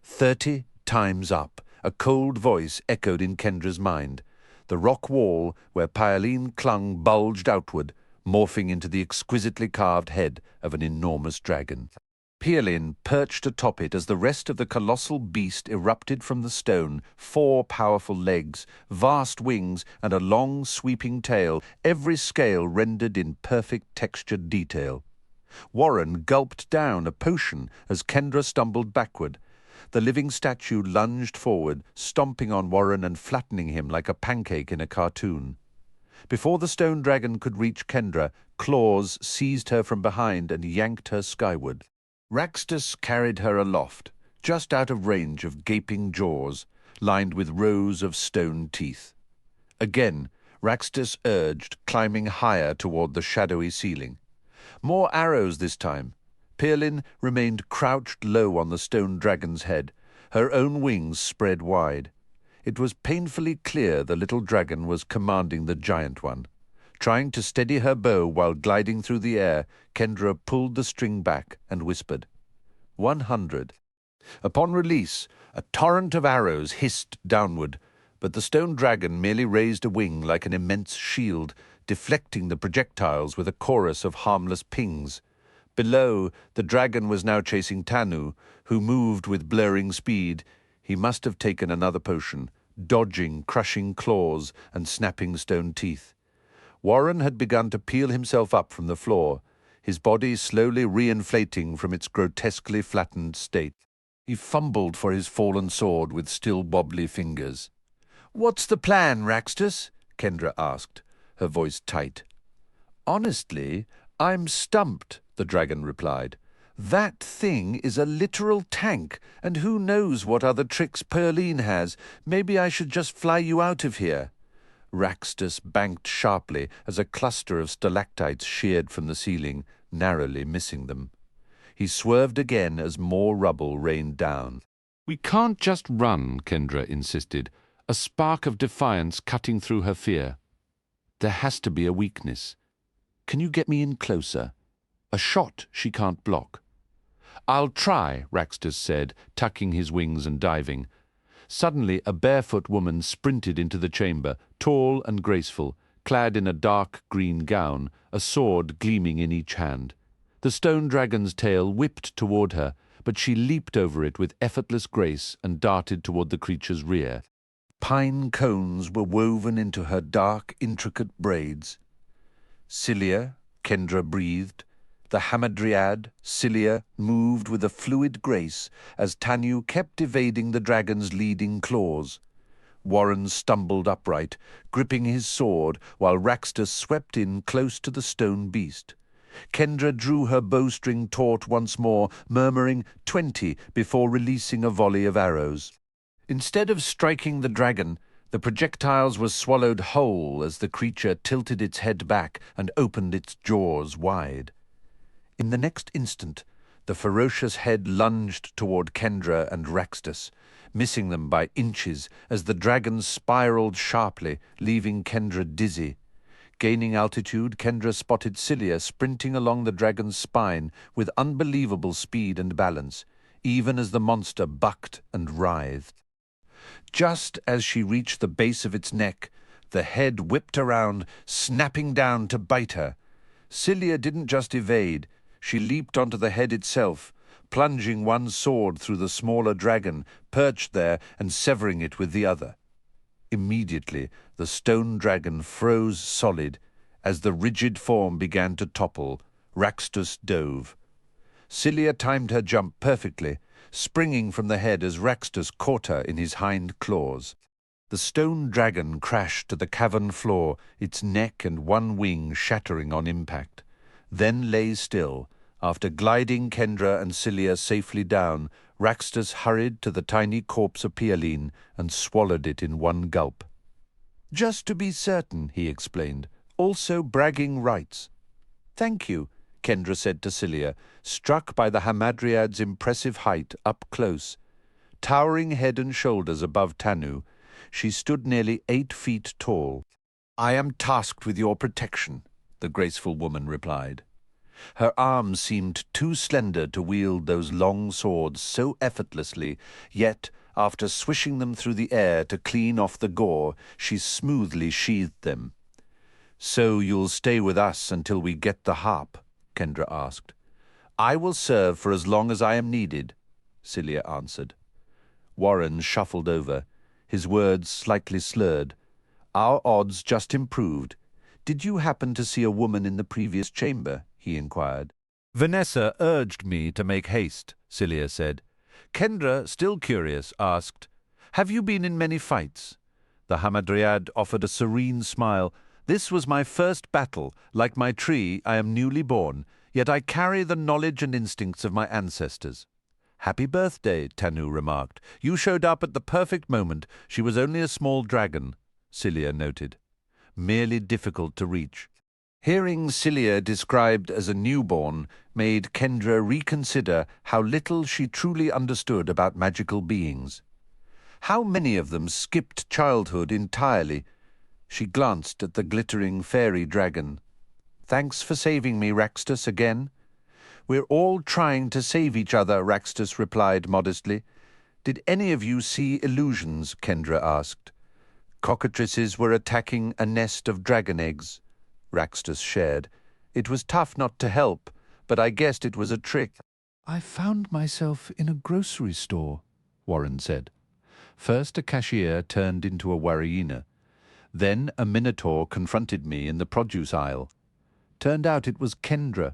30 times up, a cold voice echoed in Kendra's mind. The rock wall where Pyaline clung bulged outward, morphing into the exquisitely carved head of an enormous dragon. Pyaline perched atop it as the rest of the colossal beast erupted from the stone, 4 powerful legs, vast wings, and a long sweeping tail, every scale rendered in perfect textured detail. Warren gulped down a potion as Kendra stumbled backward. The living statue lunged forward, stomping on Warren and flattening him like a pancake in a cartoon. Before the stone dragon could reach Kendra, claws seized her from behind and yanked her skyward. Raxtus carried her aloft, just out of range of gaping jaws, lined with rows of stone teeth. Again, Raxtus urged, climbing higher toward the shadowy ceiling. More arrows this time. Pyaline remained crouched low on the stone dragon's head, her own wings spread wide. It was painfully clear the little dragon was commanding the giant one. Trying to steady her bow while gliding through the air, Kendra pulled the string back and whispered, 100. Upon release, a torrent of arrows hissed downward, but the stone dragon merely raised a wing like an immense shield, deflecting the projectiles with a chorus of harmless pings. Below, the dragon was now chasing Tanu, who moved with blurring speed. He must have taken another potion, dodging crushing claws and snapping stone teeth. Warren had begun to peel himself up from the floor, his body slowly re-inflating from its grotesquely flattened state. He fumbled for his fallen sword with still wobbly fingers. "What's the plan, Raxtus?" Kendra asked, her voice tight. "Honestly, I'm stumped," the dragon replied. "That thing is a literal tank, and who knows what other tricks Pyaline has. Maybe I should just fly you out of here." Raxtus banked sharply as a cluster of stalactites sheared from the ceiling, narrowly missing them. He swerved again as more rubble rained down. "We can't just run," Kendra insisted, a spark of defiance cutting through her fear. "There has to be a weakness. Can you get me in closer? A shot she can't block." "I'll try," Raxtus said, tucking his wings and diving. Suddenly, a barefoot woman sprinted into the chamber, tall and graceful, clad in a dark green gown, a sword gleaming in each hand. The stone dragon's tail whipped toward her, but she leaped over it with effortless grace and darted toward the creature's rear. Pine cones were woven into her dark, intricate braids. "Cilia," Kendra breathed. The hamadryad, Cilia, moved with a fluid grace as Tanu kept evading the dragon's leading claws. Warren stumbled upright, gripping his sword, while Raxtus swept in close to the stone beast. Kendra drew her bowstring taut once more, murmuring 20 before releasing a volley of arrows. Instead of striking the dragon, the projectiles were swallowed whole as the creature tilted its head back and opened its jaws wide. In the next instant, the ferocious head lunged toward Kendra and Raxtus, missing them by inches as the dragon spiraled sharply, leaving Kendra dizzy. Gaining altitude, Kendra spotted Cilia sprinting along the dragon's spine with unbelievable speed and balance, even as the monster bucked and writhed. Just as she reached the base of its neck, the head whipped around, snapping down to bite her. Cilia didn't just evade. She leaped onto the head itself, plunging one sword through the smaller dragon, perched there and severing it with the other. Immediately, the stone dragon froze solid. As the rigid form began to topple, Raxtus dove. Cilia timed her jump perfectly, springing from the head as Raxtus caught her in his hind claws. The stone dragon crashed to the cavern floor, its neck and one wing shattering on impact. Then lay still. After gliding Kendra and Cilia safely down, Raxtus hurried to the tiny corpse of Pyaline and swallowed it in one gulp. "Just to be certain," he explained, "also bragging rights." Thank you, Kendra said to Cilia, struck by the Hamadryad's impressive height up close. Towering head and shoulders above Tanu, she stood nearly 8 feet tall. I am tasked with your protection, the graceful woman replied. Her arms seemed too slender to wield those long swords so effortlessly, yet, after swishing them through the air to clean off the gore, she smoothly sheathed them. So you'll stay with us until we get the harp? Kendra asked. I will serve for as long as I am needed, Cilia answered. Warren shuffled over, his words slightly slurred. Our odds just improved. Did you happen to see a woman in the previous chamber? He inquired. Vanessa urged me to make haste, Cilia said. Kendra, still curious, asked, Have you been in many fights? The Hamadryad offered a serene smile. This was my first battle. Like my tree, I am newly born, yet I carry the knowledge and instincts of my ancestors. Happy birthday, Tanu remarked. You showed up at the perfect moment. She was only a small dragon, Cilia noted. Merely difficult to reach. Hearing Cilia described as a newborn made Kendra reconsider how little she truly understood about magical beings. How many of them skipped childhood entirely? She glanced at the glittering fairy dragon. Thanks for saving me, Raxtus, again. We're all trying to save each other, Raxtus replied modestly. Did any of you see illusions? Kendra asked. Cockatrices were attacking a nest of dragon eggs, Raxtus shared. It was tough not to help, but I guessed it was a trick. I found myself in a grocery store, Warren said. First a cashier turned into a warriena. Then a minotaur confronted me in the produce aisle. Turned out it was Kendra.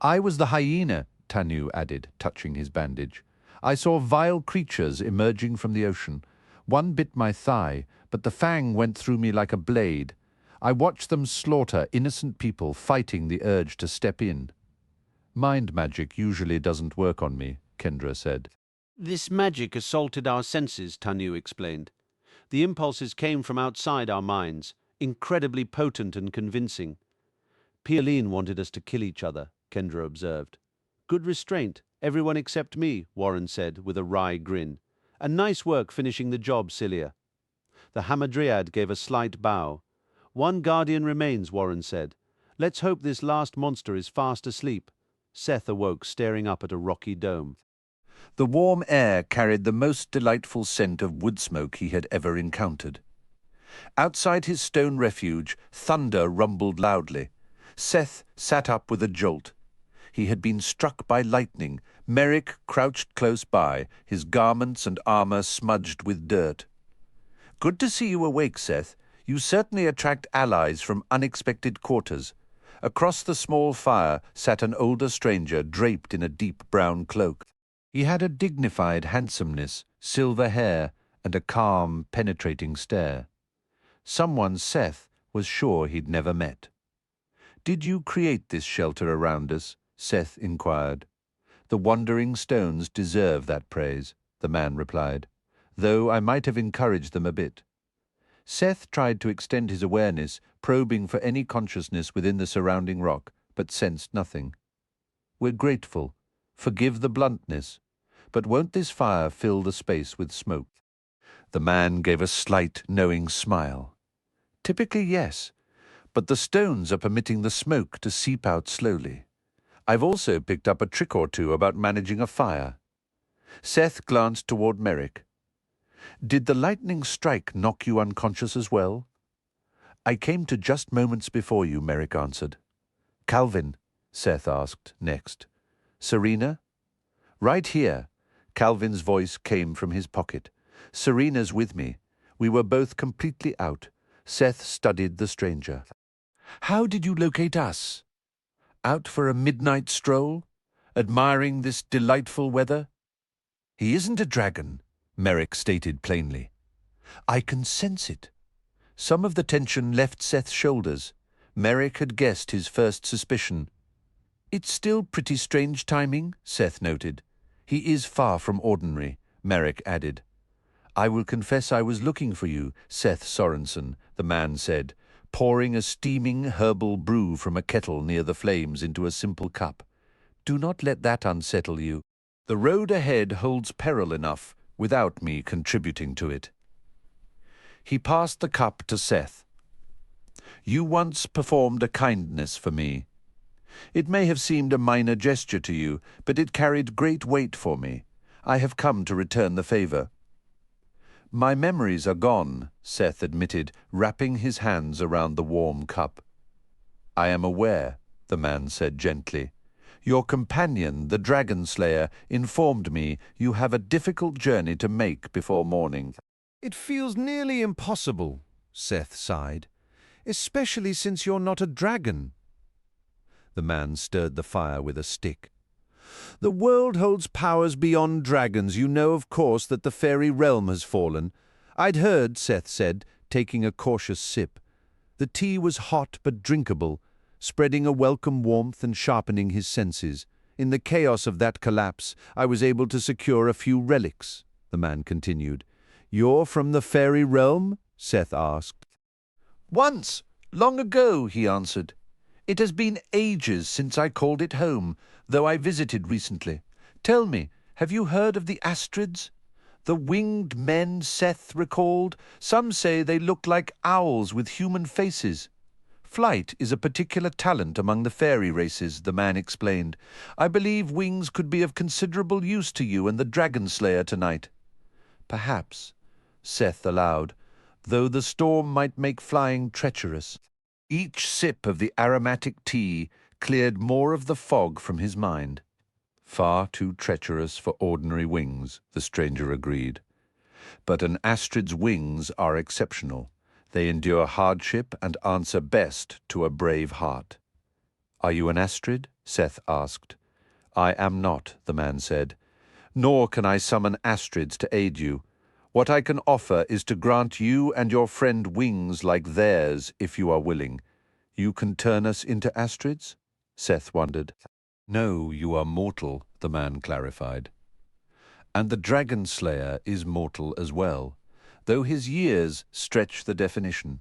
I was the hyena, Tanu added, touching his bandage. I saw vile creatures emerging from the ocean. One bit my thigh, but the fang went through me like a blade. I watched them slaughter innocent people fighting the urge to step in. Mind magic usually doesn't work on me, Kendra said. This magic assaulted our senses, Tanu explained. The impulses came from outside our minds, incredibly potent and convincing. Pialine wanted us to kill each other, Kendra observed. Good restraint, everyone except me, Warren said with a wry grin. And nice work finishing the job, Cilia. The Hamadryad gave a slight bow. One guardian remains, Warren said. Let's hope this last monster is fast asleep. Seth awoke, staring up at a rocky dome. The warm air carried the most delightful scent of wood smoke he had ever encountered. Outside his stone refuge, thunder rumbled loudly. Seth sat up with a jolt. He had been struck by lightning. Merrick crouched close by, his garments and armor smudged with dirt. Good to see you awake, Seth. You certainly attract allies from unexpected quarters. Across the small fire sat an older stranger draped in a deep brown cloak. He had a dignified handsomeness, silver hair, and a calm, penetrating stare. Someone Seth was sure he'd never met. Did you create this shelter around us? Seth inquired. The wandering stones deserve that praise, the man replied, though I might have encouraged them a bit. Seth tried to extend his awareness, probing for any consciousness within the surrounding rock, but sensed nothing. We're grateful. Forgive the bluntness. But won't this fire fill the space with smoke? The man gave a slight, knowing smile. Typically, yes, but the stones are permitting the smoke to seep out slowly. I've also picked up a trick or two about managing a fire. Seth glanced toward Merrick. Did the lightning strike knock you unconscious as well? I came to just moments before you, Merrick answered. Calvin, Seth asked next. Serena? Right here. Calvin's voice came from his pocket. Serena's with me. We were both completely out. Seth studied the stranger. How did you locate us? Out for a midnight stroll? Admiring this delightful weather? He isn't a dragon, Merrick stated plainly. I can sense it. Some of the tension left Seth's shoulders. Merrick had guessed his first suspicion. It's still pretty strange timing, Seth noted. He is far from ordinary, Merrick added. I will confess I was looking for you, Seth Sorensen, the man said, pouring a steaming herbal brew from a kettle near the flames into a simple cup. Do not let that unsettle you. The road ahead holds peril enough without me contributing to it. He passed the cup to Seth. You once performed a kindness for me. It may have seemed a minor gesture to you, but it carried great weight for me. I have come to return the favor. My memories are gone, Seth admitted, wrapping his hands around the warm cup. I am aware, the man said gently. Your companion, the Dragon Slayer, informed me you have a difficult journey to make before morning. It feels nearly impossible, Seth sighed, especially since you're not a dragon. The man stirred the fire with a stick. The world holds powers beyond dragons. You know, of course, that the fairy realm has fallen. I'd heard, Seth said, taking a cautious sip. The tea was hot but drinkable, spreading a welcome warmth and sharpening his senses. In the chaos of that collapse, I was able to secure a few relics, the man continued. You're from the fairy realm? Seth asked. Once, long ago, he answered. It has been ages since I called it home, though I visited recently. Tell me, have you heard of the Astrids? The winged men Seth recalled? Some say they look like owls with human faces. Flight is a particular talent among the fairy races, the man explained. I believe wings could be of considerable use to you and the Dragon Slayer tonight. Perhaps, Seth allowed, though the storm might make flying treacherous. Each sip of the aromatic tea cleared more of the fog from his mind. Far too treacherous for ordinary wings, the stranger agreed. But an Astrid's wings are exceptional. They endure hardship and answer best to a brave heart. Are you an Astrid? Seth asked. I am not, the man said. Nor can I summon Astrids to aid you. What I can offer is to grant you and your friend wings like theirs, if you are willing. You can turn us into Astrids? Seth wondered. No, you are mortal, the man clarified. And the Dragon Slayer is mortal as well, though his years stretch the definition.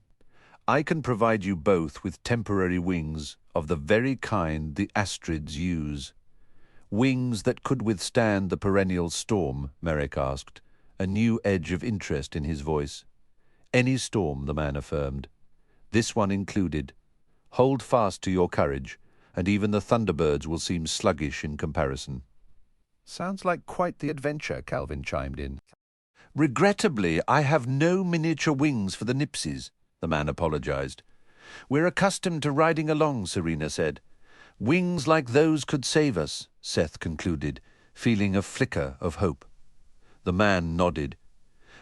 I can provide you both with temporary wings of the very kind the Astrids use. Wings that could withstand the perennial storm, Merrick asked, a new edge of interest in his voice. Any storm, the man affirmed. This one included. Hold fast to your courage, and even the thunderbirds will seem sluggish in comparison. Sounds like quite the adventure, Calvin chimed in. Regrettably, I have no miniature wings for the Nipsies, the man apologized. We're accustomed to riding along, Serena said. Wings like those could save us, Seth concluded, feeling a flicker of hope. The man nodded.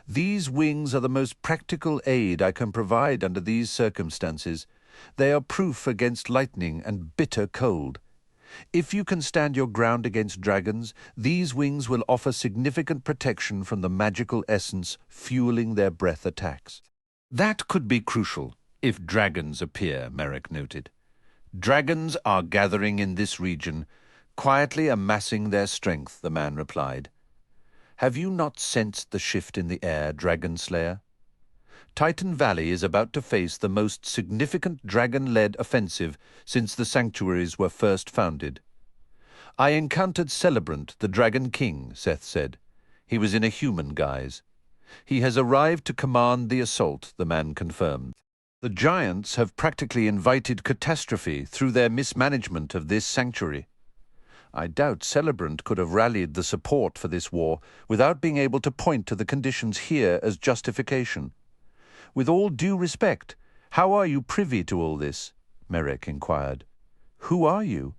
These wings are the most practical aid I can provide under these circumstances. They are proof against lightning and bitter cold. If you can stand your ground against dragons, these wings will offer significant protection from the magical essence fueling their breath attacks. That could be crucial if dragons appear, Merrick noted. Dragons are gathering in this region, quietly amassing their strength, the man replied. Have you not sensed the shift in the air, Dragon Slayer? Titan Valley is about to face the most significant dragon-led offensive since the sanctuaries were first founded. I encountered Celebrant, the Dragon King, Seth said. He was in a human guise. He has arrived to command the assault, the man confirmed. The giants have practically invited catastrophe through their mismanagement of this sanctuary. I doubt Celebrant could have rallied the support for this war without being able to point to the conditions here as justification. With all due respect, how are you privy to all this? Merrick inquired. Who are you?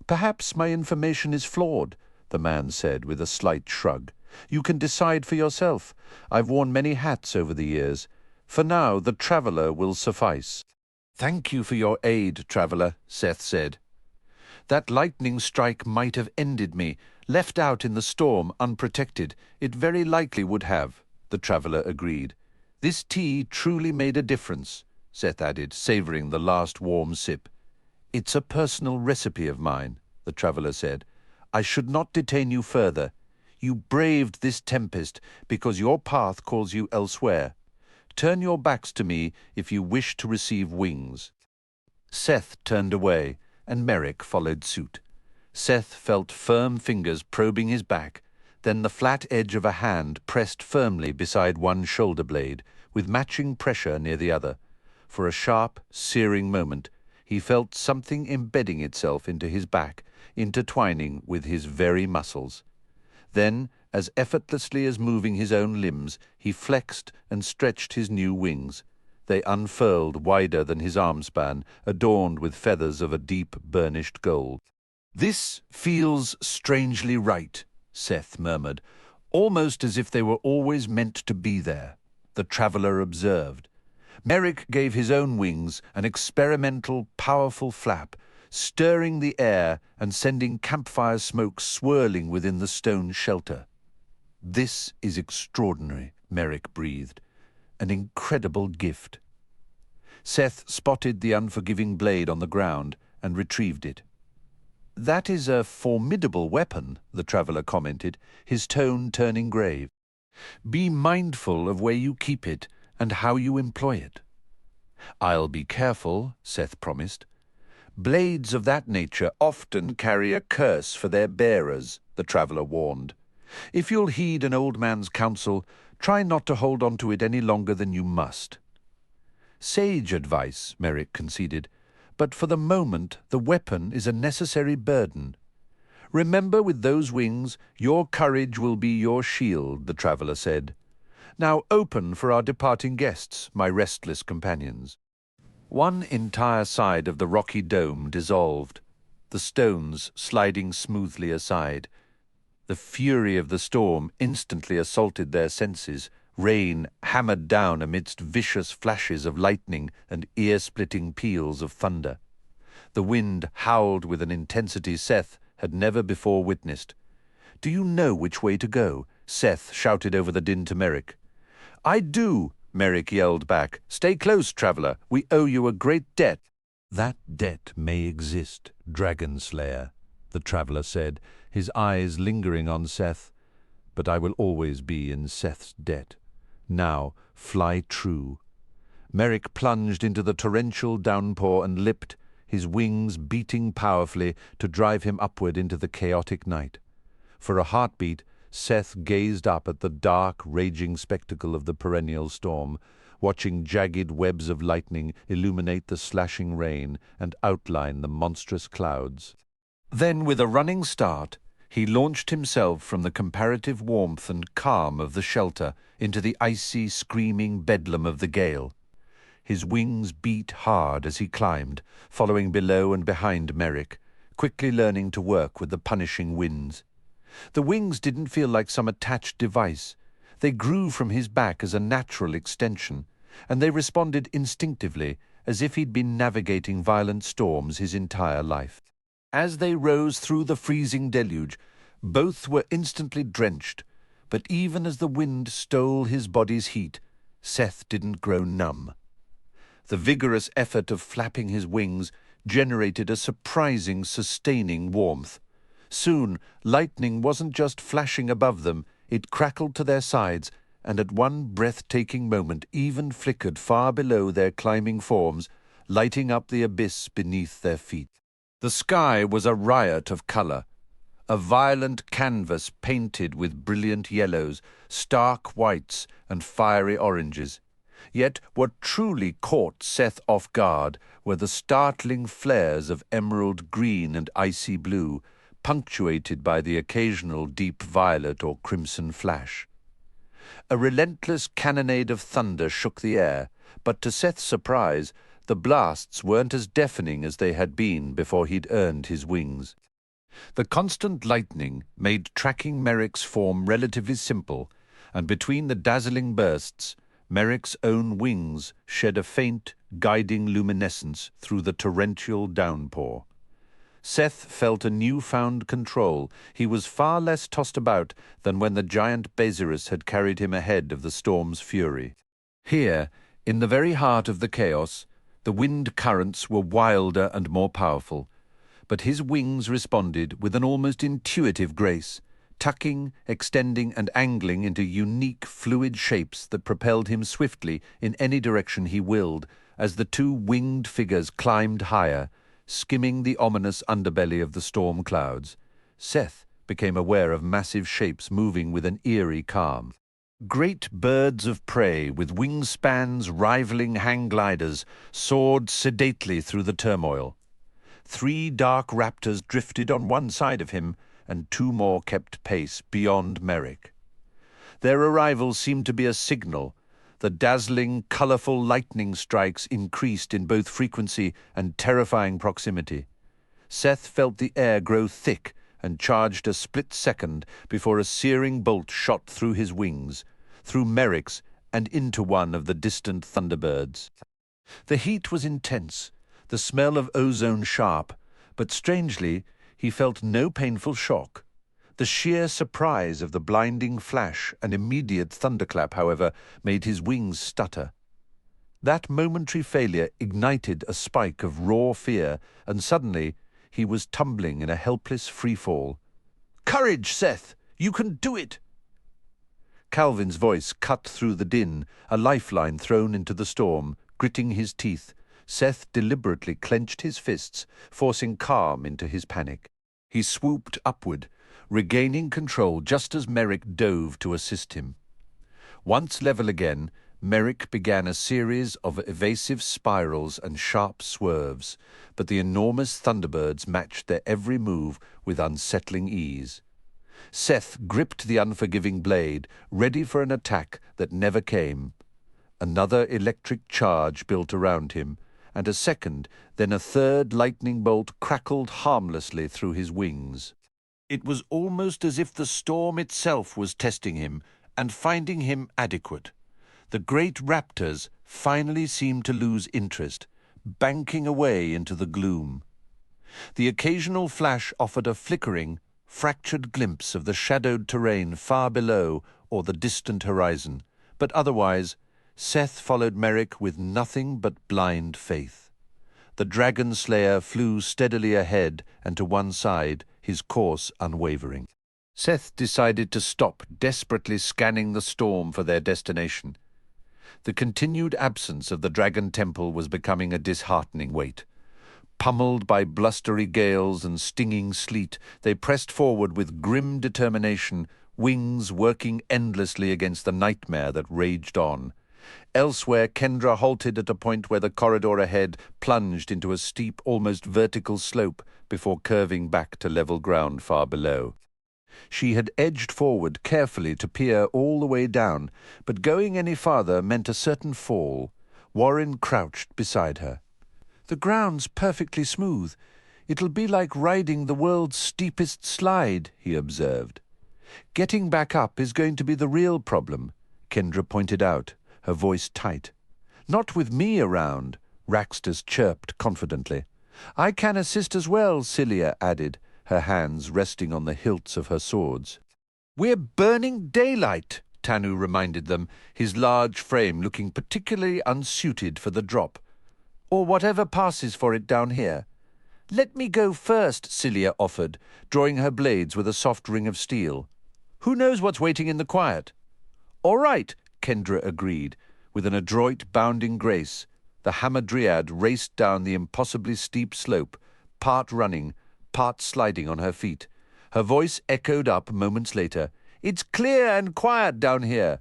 Perhaps my information is flawed, the man said with a slight shrug. You can decide for yourself. I've worn many hats over the years. For now, the traveler will suffice. Thank you for your aid, traveler, Seth said. That lightning strike might have ended me. Left out in the storm, unprotected, it very likely would have, the traveler agreed. This tea truly made a difference, Seth added, savoring the last warm sip. It's a personal recipe of mine, the traveler said. I should not detain you further. You braved this tempest because your path calls you elsewhere. Turn your backs to me if you wish to receive wings." Seth turned away, and Merrick followed suit. Seth felt firm fingers probing his back, then the flat edge of a hand pressed firmly beside one shoulder blade, with matching pressure near the other. For a sharp, searing moment, he felt something embedding itself into his back, intertwining with his very muscles. Then, as effortlessly as moving his own limbs, he flexed and stretched his new wings. They unfurled wider than his arm span, adorned with feathers of a deep burnished gold. "This feels strangely right," Seth murmured, "almost as if they were always meant to be there," the traveller observed. Merrick gave his own wings an experimental, powerful flap, stirring the air and sending campfire smoke swirling within the stone shelter. "This is extraordinary," Merrick breathed. "An incredible gift." Seth spotted the unforgiving blade on the ground and retrieved it. "That is a formidable weapon," the traveller commented, his tone turning grave. "Be mindful of where you keep it and how you employ it." "I'll be careful," Seth promised. "Blades of that nature often carry a curse for their bearers," the traveller warned. "If you'll heed an old man's counsel, try not to hold on to it any longer than you must." "Sage advice," Merrick conceded, "but for the moment the weapon is a necessary burden. Remember, with those wings, your courage will be your shield," the traveller said. "Now open for our departing guests, my restless companions." One entire side of the rocky dome dissolved, the stones sliding smoothly aside. The fury of the storm instantly assaulted their senses. Rain hammered down amidst vicious flashes of lightning and ear-splitting peals of thunder. The wind howled with an intensity Seth had never before witnessed. "Do you know which way to go?" Seth shouted over the din to Merrick. "I do," Merrick yelled back. "Stay close, traveller. We owe you a great debt." "That debt may exist, Dragon Slayer," the traveller said, his eyes lingering on Seth. "But I will always be in Seth's debt. Now, fly true." Merrick plunged into the torrential downpour and lipped, his wings beating powerfully to drive him upward into the chaotic night. For a heartbeat, Seth gazed up at the dark, raging spectacle of the perennial storm, watching jagged webs of lightning illuminate the slashing rain and outline the monstrous clouds. Then, with a running start, he launched himself from the comparative warmth and calm of the shelter into the icy, screaming bedlam of the gale. His wings beat hard as he climbed, following below and behind Merrick, quickly learning to work with the punishing winds. The wings didn't feel like some attached device. They grew from his back as a natural extension, and they responded instinctively, as if he'd been navigating violent storms his entire life. As they rose through the freezing deluge, both were instantly drenched, but even as the wind stole his body's heat, Seth didn't grow numb. The vigorous effort of flapping his wings generated a surprising, sustaining warmth. Soon, lightning wasn't just flashing above them, it crackled to their sides, and at one breathtaking moment even flickered far below their climbing forms, lighting up the abyss beneath their feet. The sky was a riot of colour, a violent canvas painted with brilliant yellows, stark whites, and fiery oranges. Yet what truly caught Seth off guard were the startling flares of emerald green and icy blue, punctuated by the occasional deep violet or crimson flash. A relentless cannonade of thunder shook the air, but to Seth's surprise, the blasts weren't as deafening as they had been before he'd earned his wings. The constant lightning made tracking Merrick's form relatively simple, and between the dazzling bursts, Merrick's own wings shed a faint, guiding luminescence through the torrential downpour. Seth felt a newfound control. He was far less tossed about than when the giant Bezirus had carried him ahead of the storm's fury. Here, in the very heart of the chaos, the wind currents were wilder and more powerful, but his wings responded with an almost intuitive grace, tucking, extending and angling into unique fluid shapes that propelled him swiftly in any direction he willed as the two winged figures climbed higher, skimming the ominous underbelly of the storm clouds. Seth became aware of massive shapes moving with an eerie calm. Great birds of prey with wingspans rivaling hang gliders soared sedately through the turmoil. 3 dark raptors drifted on one side of him, and 2 more kept pace beyond Merrick. Their arrival seemed to be a signal. The dazzling, colourful lightning strikes increased in both frequency and terrifying proximity. Seth felt the air grow thick and charged a split second before a searing bolt shot through his wings, through Merrick's and into one of the distant thunderbirds. The heat was intense, the smell of ozone sharp, but strangely, he felt no painful shock. The sheer surprise of the blinding flash and immediate thunderclap, however, made his wings stutter. That momentary failure ignited a spike of raw fear, and suddenly he was tumbling in a helpless freefall. "Courage, Seth! You can do it!" Calvin's voice cut through the din, a lifeline thrown into the storm. Gritting his teeth, Seth deliberately clenched his fists, forcing calm into his panic. He swooped upward, regaining control just as Merrick dove to assist him. Once level again, Merrick began a series of evasive spirals and sharp swerves, but the enormous thunderbirds matched their every move with unsettling ease. Seth gripped the unforgiving blade, ready for an attack that never came. Another electric charge built around him, and a second, then a third lightning bolt crackled harmlessly through his wings. It was almost as if the storm itself was testing him and finding him adequate. The great raptors finally seemed to lose interest, banking away into the gloom. The occasional flash offered a flickering, fractured glimpse of the shadowed terrain far below or the distant horizon, but otherwise, Seth followed Merrick with nothing but blind faith. The dragon slayer flew steadily ahead and to one side, his course unwavering. Seth decided to stop desperately scanning the storm for their destination. The continued absence of the dragon temple was becoming a disheartening weight. Pummeled by blustery gales and stinging sleet, they pressed forward with grim determination, wings working endlessly against the nightmare that raged on. Elsewhere, Kendra halted at a point where the corridor ahead plunged into a steep, almost vertical slope before curving back to level ground far below. She had edged forward carefully to peer all the way down, but going any farther meant a certain fall. Warren crouched beside her. "The ground's perfectly smooth. It'll be like riding the world's steepest slide," he observed. "Getting back up is going to be the real problem," Kendra pointed out, her voice tight. "Not with me around," Raxtus chirped confidently. "I can assist as well," Cilia added, her hands resting on the hilts of her swords. "We're burning daylight," Tanu reminded them, his large frame looking particularly unsuited for the drop. "Or whatever passes for it down here." "Let me go first," Cilia offered, drawing her blades with a soft ring of steel. "Who knows what's waiting in the quiet?" "All right," Kendra agreed, with an adroit bounding grace. The Hamadryad raced down the impossibly steep slope, part running, part sliding on her feet. Her voice echoed up moments later. "It's clear and quiet down here."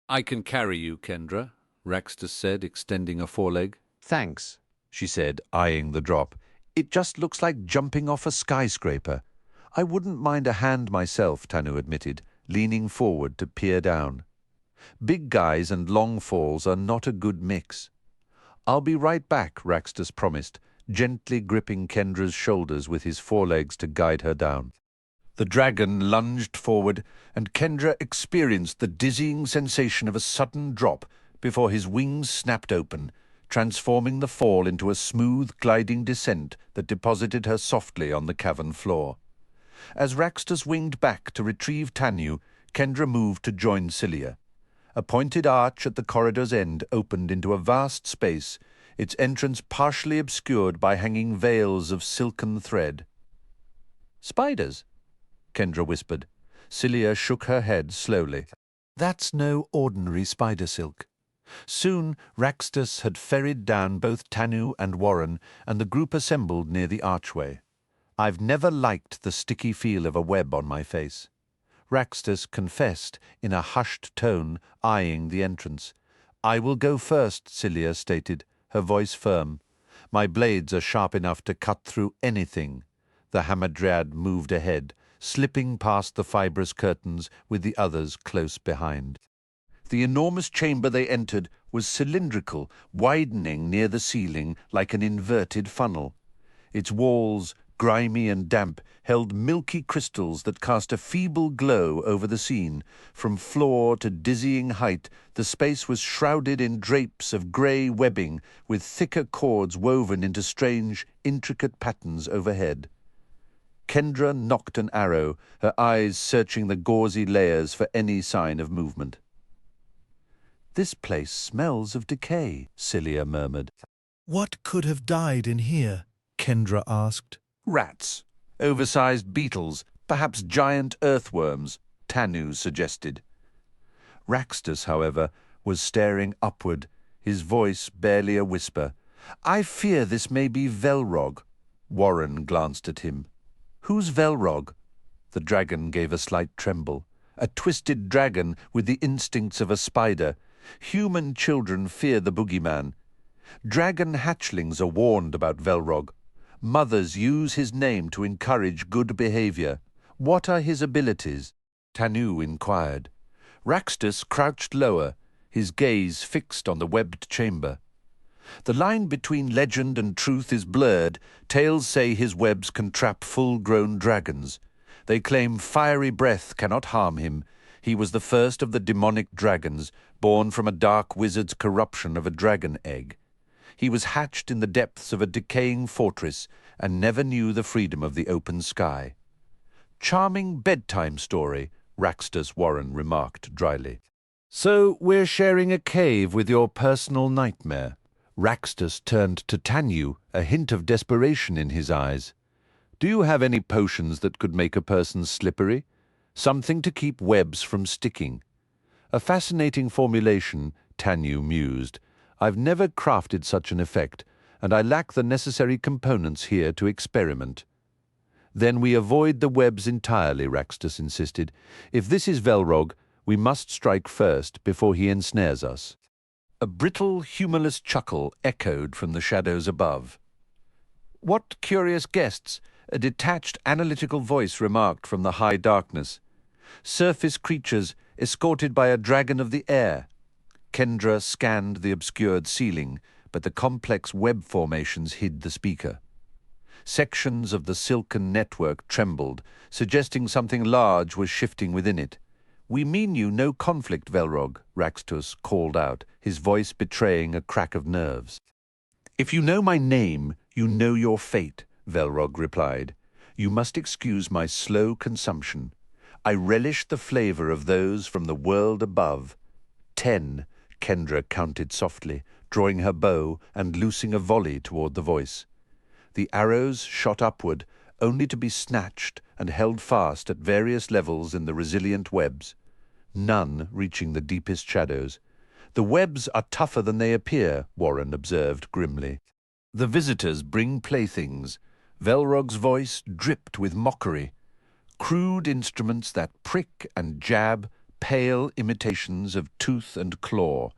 "I can carry you, Kendra," Raxtus said, extending a foreleg. "Thanks," she said, eyeing the drop. "It just looks like jumping off a skyscraper." "I wouldn't mind a hand myself," Tanu admitted, leaning forward to peer down. Big guys and long falls are not a good mix. "I'll be right back," Raxtus promised, gently gripping Kendra's shoulders with his forelegs to guide her down. The dragon lunged forward, and Kendra experienced the dizzying sensation of a sudden drop before his wings snapped open, transforming the fall into a smooth, gliding descent that deposited her softly on the cavern floor. As Raxtus winged back to retrieve Tanu, Kendra moved to join Cilia. A pointed arch at the corridor's end opened into a vast space, its entrance partially obscured by hanging veils of silken thread. "Spiders," Kendra whispered. Cilia shook her head slowly. That's no ordinary spider silk. Soon Raxtus had ferried down both Tanu and Warren, and the group assembled near the archway. I've never liked the sticky feel of a web on my face. Raxtus confessed in a hushed tone, eyeing the entrance. I will go first, Cilia stated, her voice firm. My blades are sharp enough to cut through anything. The Hamadryad moved ahead, slipping past the fibrous curtains with the others close behind. The enormous chamber they entered was cylindrical, widening near the ceiling like an inverted funnel. Its walls, grimy and damp, held milky crystals that cast a feeble glow over the scene. From floor to dizzying height, the space was shrouded in drapes of grey webbing, with thicker cords woven into strange, intricate patterns overhead. Kendra nocked an arrow, her eyes searching the gauzy layers for any sign of movement. This place smells of decay, Cilia murmured. What could have died in here? Kendra asked. Rats. Oversized beetles, perhaps giant earthworms, Tanu suggested. Raxtus, however, was staring upward, his voice barely a whisper. I fear this may be Velrog. Warren glanced at him. Who's Velrog? The dragon gave a slight tremble. A twisted dragon with the instincts of a spider. Human children fear the boogeyman. Dragon hatchlings are warned about Velrog. Mothers use his name to encourage good behavior. What are his abilities? Tanu inquired. Raxtus crouched lower, his gaze fixed on the webbed chamber. The line between legend and truth is blurred. Tales say his webs can trap full-grown dragons. They claim fiery breath cannot harm him. He was the first of the demonic dragons, born from a dark wizard's corruption of a dragon egg. He was hatched in the depths of a decaying fortress and never knew the freedom of the open sky. Charming bedtime story, Raxtus Warren remarked dryly. So we're sharing a cave with your personal nightmare. Raxtus turned to Tanu, a hint of desperation in his eyes. Do you have any potions that could make a person slippery? Something to keep webs from sticking? A fascinating formulation, Tanu mused. I've never crafted such an effect, and I lack the necessary components here to experiment. Then we avoid the webs entirely, Raxtus insisted. If this is Velrog, we must strike first before he ensnares us. A brittle, humorless chuckle echoed from the shadows above. What curious guests, a detached, analytical voice remarked from the high darkness. Surface creatures escorted by a dragon of the air. Kendra scanned the obscured ceiling, but the complex web formations hid the speaker. Sections of the silken network trembled, suggesting something large was shifting within it. We mean you no conflict, Velrog, Raxtus called out, his voice betraying a crack of nerves. If you know my name, you know your fate, Velrog replied. You must excuse my slow consumption. I relish the flavor of those from the world above. 10, Kendra counted softly, drawing her bow and loosing a volley toward the voice. The arrows shot upward, only to be snatched and held fast at various levels in the resilient webs, none reaching the deepest shadows. The webs are tougher than they appear, Warren observed grimly. The visitors bring playthings. Velrog's voice dripped with mockery. Crude instruments that prick and jab, pale imitations of tooth and claw.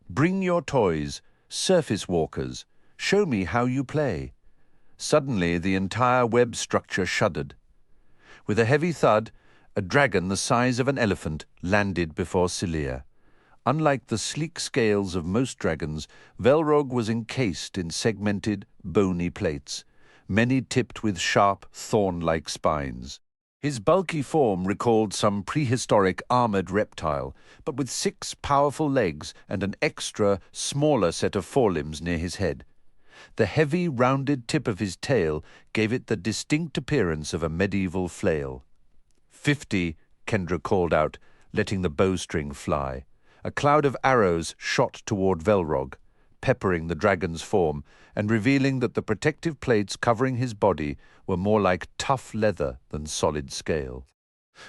Bring your toys, surface walkers. Show me how you play. Suddenly the entire web structure shuddered. With a heavy thud, a dragon the size of an elephant landed before Cilia. Unlike the sleek scales of most dragons, Velrog was encased in segmented, bony plates, many tipped with sharp, thorn-like spines. His bulky form recalled some prehistoric armored reptile, but with 6 powerful legs and an extra, smaller set of forelimbs near his head. The heavy, rounded tip of his tail gave it the distinct appearance of a medieval flail. 50, Kendra called out, letting the bowstring fly. A cloud of arrows shot toward Velrog, peppering the dragon's form and revealing that the protective plates covering his body were more like tough leather than solid scale.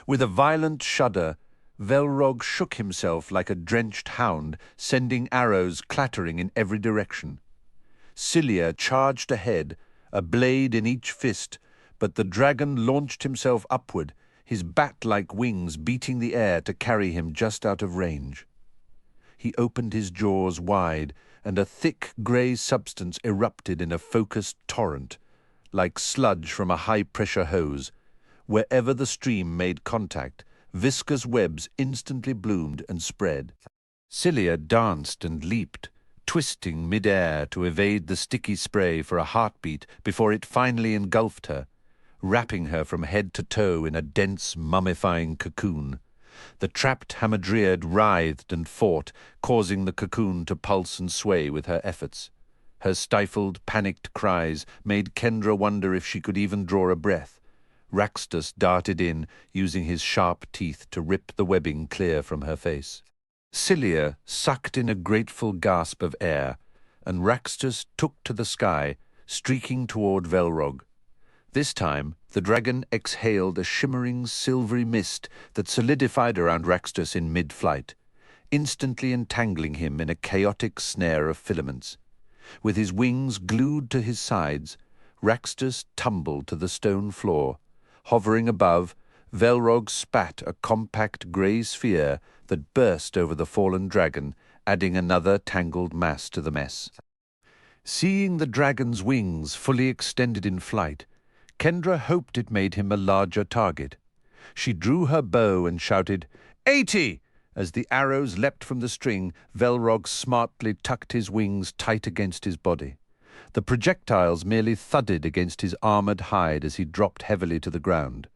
With a violent shudder, Velrog shook himself like a drenched hound, sending arrows clattering in every direction. Cilia charged ahead, a blade in each fist, but the dragon launched himself upward, his bat-like wings beating the air to carry him just out of range. He opened his jaws wide, and a thick grey substance erupted in a focused torrent, like sludge from a high-pressure hose. Wherever the stream made contact, viscous webs instantly bloomed and spread. Cilia danced and leaped, twisting mid-air to evade the sticky spray for a heartbeat before it finally engulfed her, wrapping her from head to toe in a dense, mummifying cocoon. The trapped hamadryad writhed and fought, causing the cocoon to pulse and sway with her efforts. Her stifled, panicked cries made Kendra wonder if she could even draw a breath. Raxtus darted in, using his sharp teeth to rip the webbing clear from her face. Cilia sucked in a grateful gasp of air, and Raxtus took to the sky, streaking toward Velrog. This time, the dragon exhaled a shimmering silvery mist that solidified around Raxtus in mid-flight, instantly entangling him in a chaotic snare of filaments. With his wings glued to his sides, Raxtus tumbled to the stone floor. Hovering above, Velrog spat a compact grey sphere that burst over the fallen dragon, adding another tangled mass to the mess. Seeing the dragon's wings fully extended in flight, Kendra hoped it made him a larger target. She drew her bow and shouted, "80!" As the arrows leapt from the string, Velrog smartly tucked his wings tight against his body. The projectiles merely thudded against his armored hide as he dropped heavily to the ground.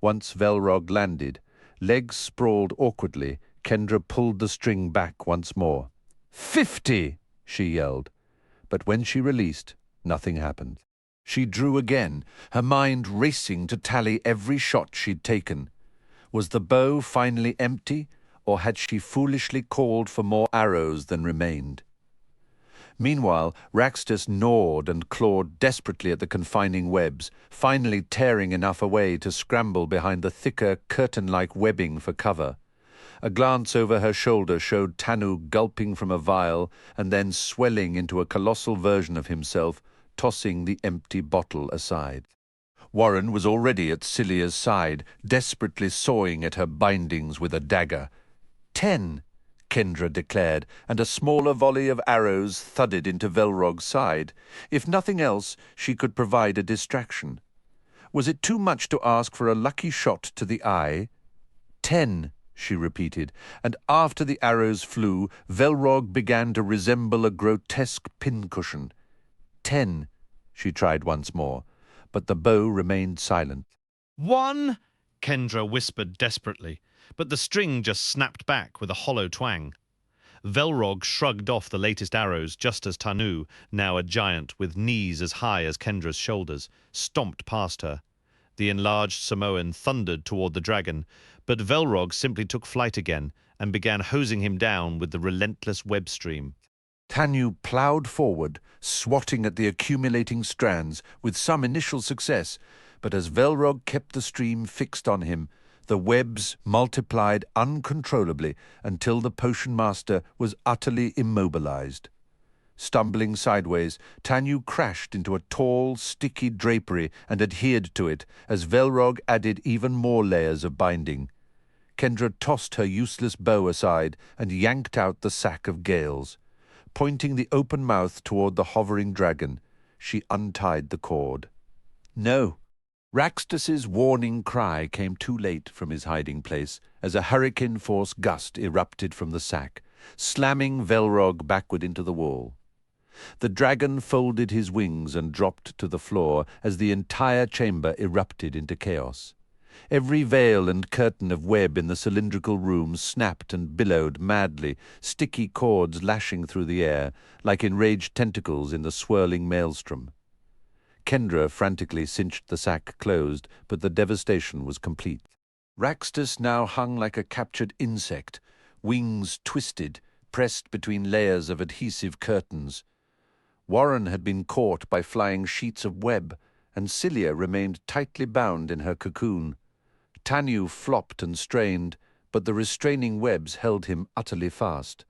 Once Velrog landed, legs sprawled awkwardly, Kendra pulled the string back once more. 50! She yelled. But when she released, nothing happened. She drew again, her mind racing to tally every shot she'd taken. Was the bow finally empty, or had she foolishly called for more arrows than remained? Meanwhile, Raxtus gnawed and clawed desperately at the confining webs, finally tearing enough away to scramble behind the thicker, curtain-like webbing for cover. A glance over her shoulder showed Tanu gulping from a vial and then swelling into a colossal version of himself, tossing the empty bottle aside. Warren was already at Cilia's side, desperately sawing at her bindings with a dagger. 10, Kendra declared, and a smaller volley of arrows thudded into Velrog's side. If nothing else, she could provide a distraction. Was it too much to ask for a lucky shot to the eye? 10, she repeated, and after the arrows flew, Velrog began to resemble a grotesque pincushion. 10, she tried once more, but the bow remained silent. 1, Kendra whispered desperately, but the string just snapped back with a hollow twang. Velrog shrugged off the latest arrows just as Tanu, now a giant with knees as high as Kendra's shoulders, stomped past her. The enlarged Samoan thundered toward the dragon, but Velrog simply took flight again and began hosing him down with the relentless web stream. Tanu ploughed forward, swatting at the accumulating strands, with some initial success, but as Velrog kept the stream fixed on him, the webs multiplied uncontrollably until the potion master was utterly immobilized. Stumbling sideways, Tanu crashed into a tall, sticky drapery and adhered to it as Velrog added even more layers of binding. Kendra tossed her useless bow aside and yanked out the sack of gales. Pointing the open mouth toward the hovering dragon, she untied the cord. No. Raxtus's warning cry came too late from his hiding place as a hurricane-force gust erupted from the sack, slamming Velrog backward into the wall. The dragon folded his wings and dropped to the floor as the entire chamber erupted into chaos. Every veil and curtain of web in the cylindrical room snapped and billowed madly, sticky cords lashing through the air, like enraged tentacles in the swirling maelstrom. Kendra frantically cinched the sack closed, but the devastation was complete. Raxtus now hung like a captured insect, wings twisted, pressed between layers of adhesive curtains. Warren had been caught by flying sheets of web, and Cilia remained tightly bound in her cocoon. Tanyu flopped and strained, but the restraining webs held him utterly fast.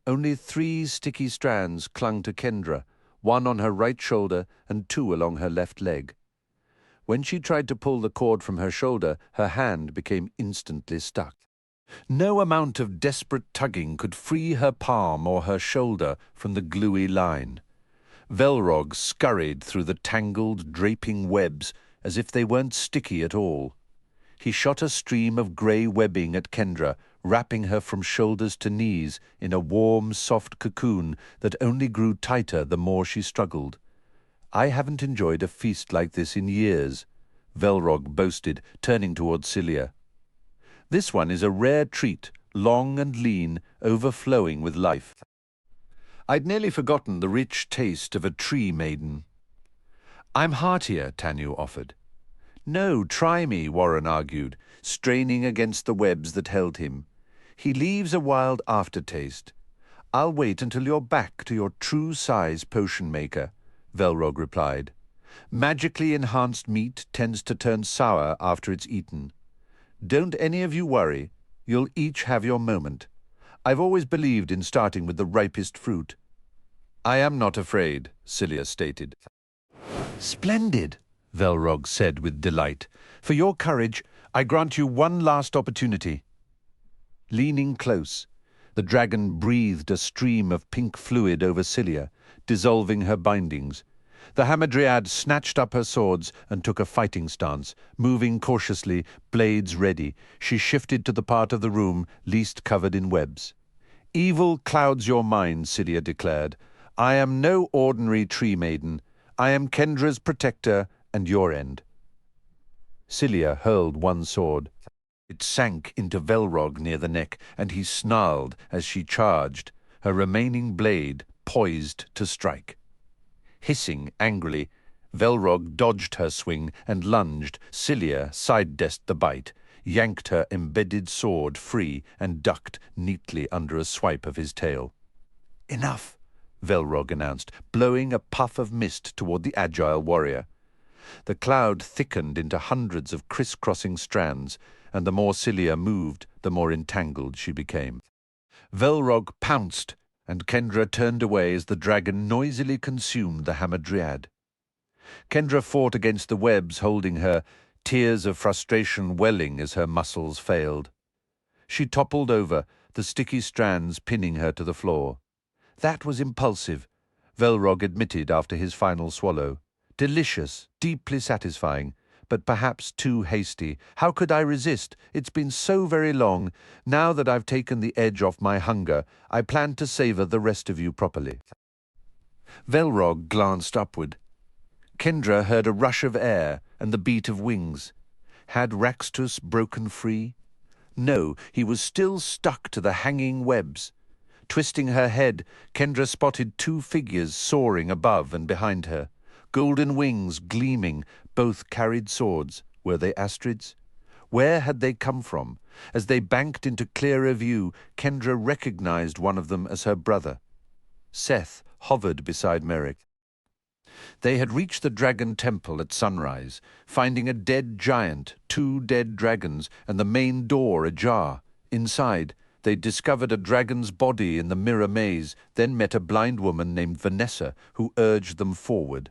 Only 3 sticky strands clung to Kendra, 1 on her right shoulder and 2 along her left leg. When she tried to pull the cord from her shoulder, her hand became instantly stuck. No amount of desperate tugging could free her palm or her shoulder from the gluey line. Velrog scurried through the tangled, draping webs as if they weren't sticky at all. He shot a stream of grey webbing at Kendra, wrapping her from shoulders to knees in a warm, soft cocoon that only grew tighter the more she struggled. "I haven't enjoyed a feast like this in years," Velrog boasted, turning towards Cilia. "This one is a rare treat, long and lean, overflowing with life." I'd nearly forgotten the rich taste of a tree maiden. "I'm heartier," Tanyu offered. "No, try me," Warren argued, straining against the webs that held him. "He leaves a wild aftertaste. I'll wait until you're back to your true size potion maker," Velrog replied. "Magically enhanced meat tends to turn sour after it's eaten. Don't any of you worry. You'll each have your moment. I've always believed in starting with the ripest fruit." "I am not afraid," Cilia stated. "Splendid," Velrog said with delight. "For your courage, I grant you one last opportunity." Leaning close, the dragon breathed a stream of pink fluid over Cilia, dissolving her bindings. The Hamadryad snatched up her swords and took a fighting stance. Moving cautiously, blades ready, she shifted to the part of the room least covered in webs. "Evil clouds your mind," Cilia declared. "I am no ordinary tree maiden. I am Kendra's protector and your end." Cilia hurled one sword. It sank into Velrog near the neck, and he snarled as she charged, her remaining blade poised to strike. Hissing angrily, Velrog dodged her swing and lunged. Cilia side-desked the bite, yanked her embedded sword free and ducked neatly under a swipe of his tail. "Enough," Velrog announced, blowing a puff of mist toward the agile warrior. The cloud thickened into hundreds of criss-crossing strands, and the more Cilia moved, the more entangled she became. Velrog pounced, and Kendra turned away as the dragon noisily consumed the Hamadryad. Kendra fought against the webs holding her, tears of frustration welling as her muscles failed. She toppled over, the sticky strands pinning her to the floor. "That was impulsive," Velrog admitted after his final swallow. "Delicious, deeply satisfying, but perhaps too hasty. How could I resist? It's been so very long. Now that I've taken the edge off my hunger, I plan to savor the rest of you properly." Velrog glanced upward. Kendra heard a rush of air and the beat of wings. Had Raxtus broken free? No, he was still stuck to the hanging webs. Twisting her head, Kendra spotted 2 figures soaring above and behind her. Golden wings gleaming, both carried swords. Were they Astrids? Where had they come from? As they banked into clearer view, Kendra recognized one of them as her brother. Seth hovered beside Merrick. They had reached the dragon temple at sunrise, finding a dead giant, 2 dead dragons, and the main door ajar. Inside, they discovered a dragon's body in the mirror maze, then met a blind woman named Vanessa, who urged them forward.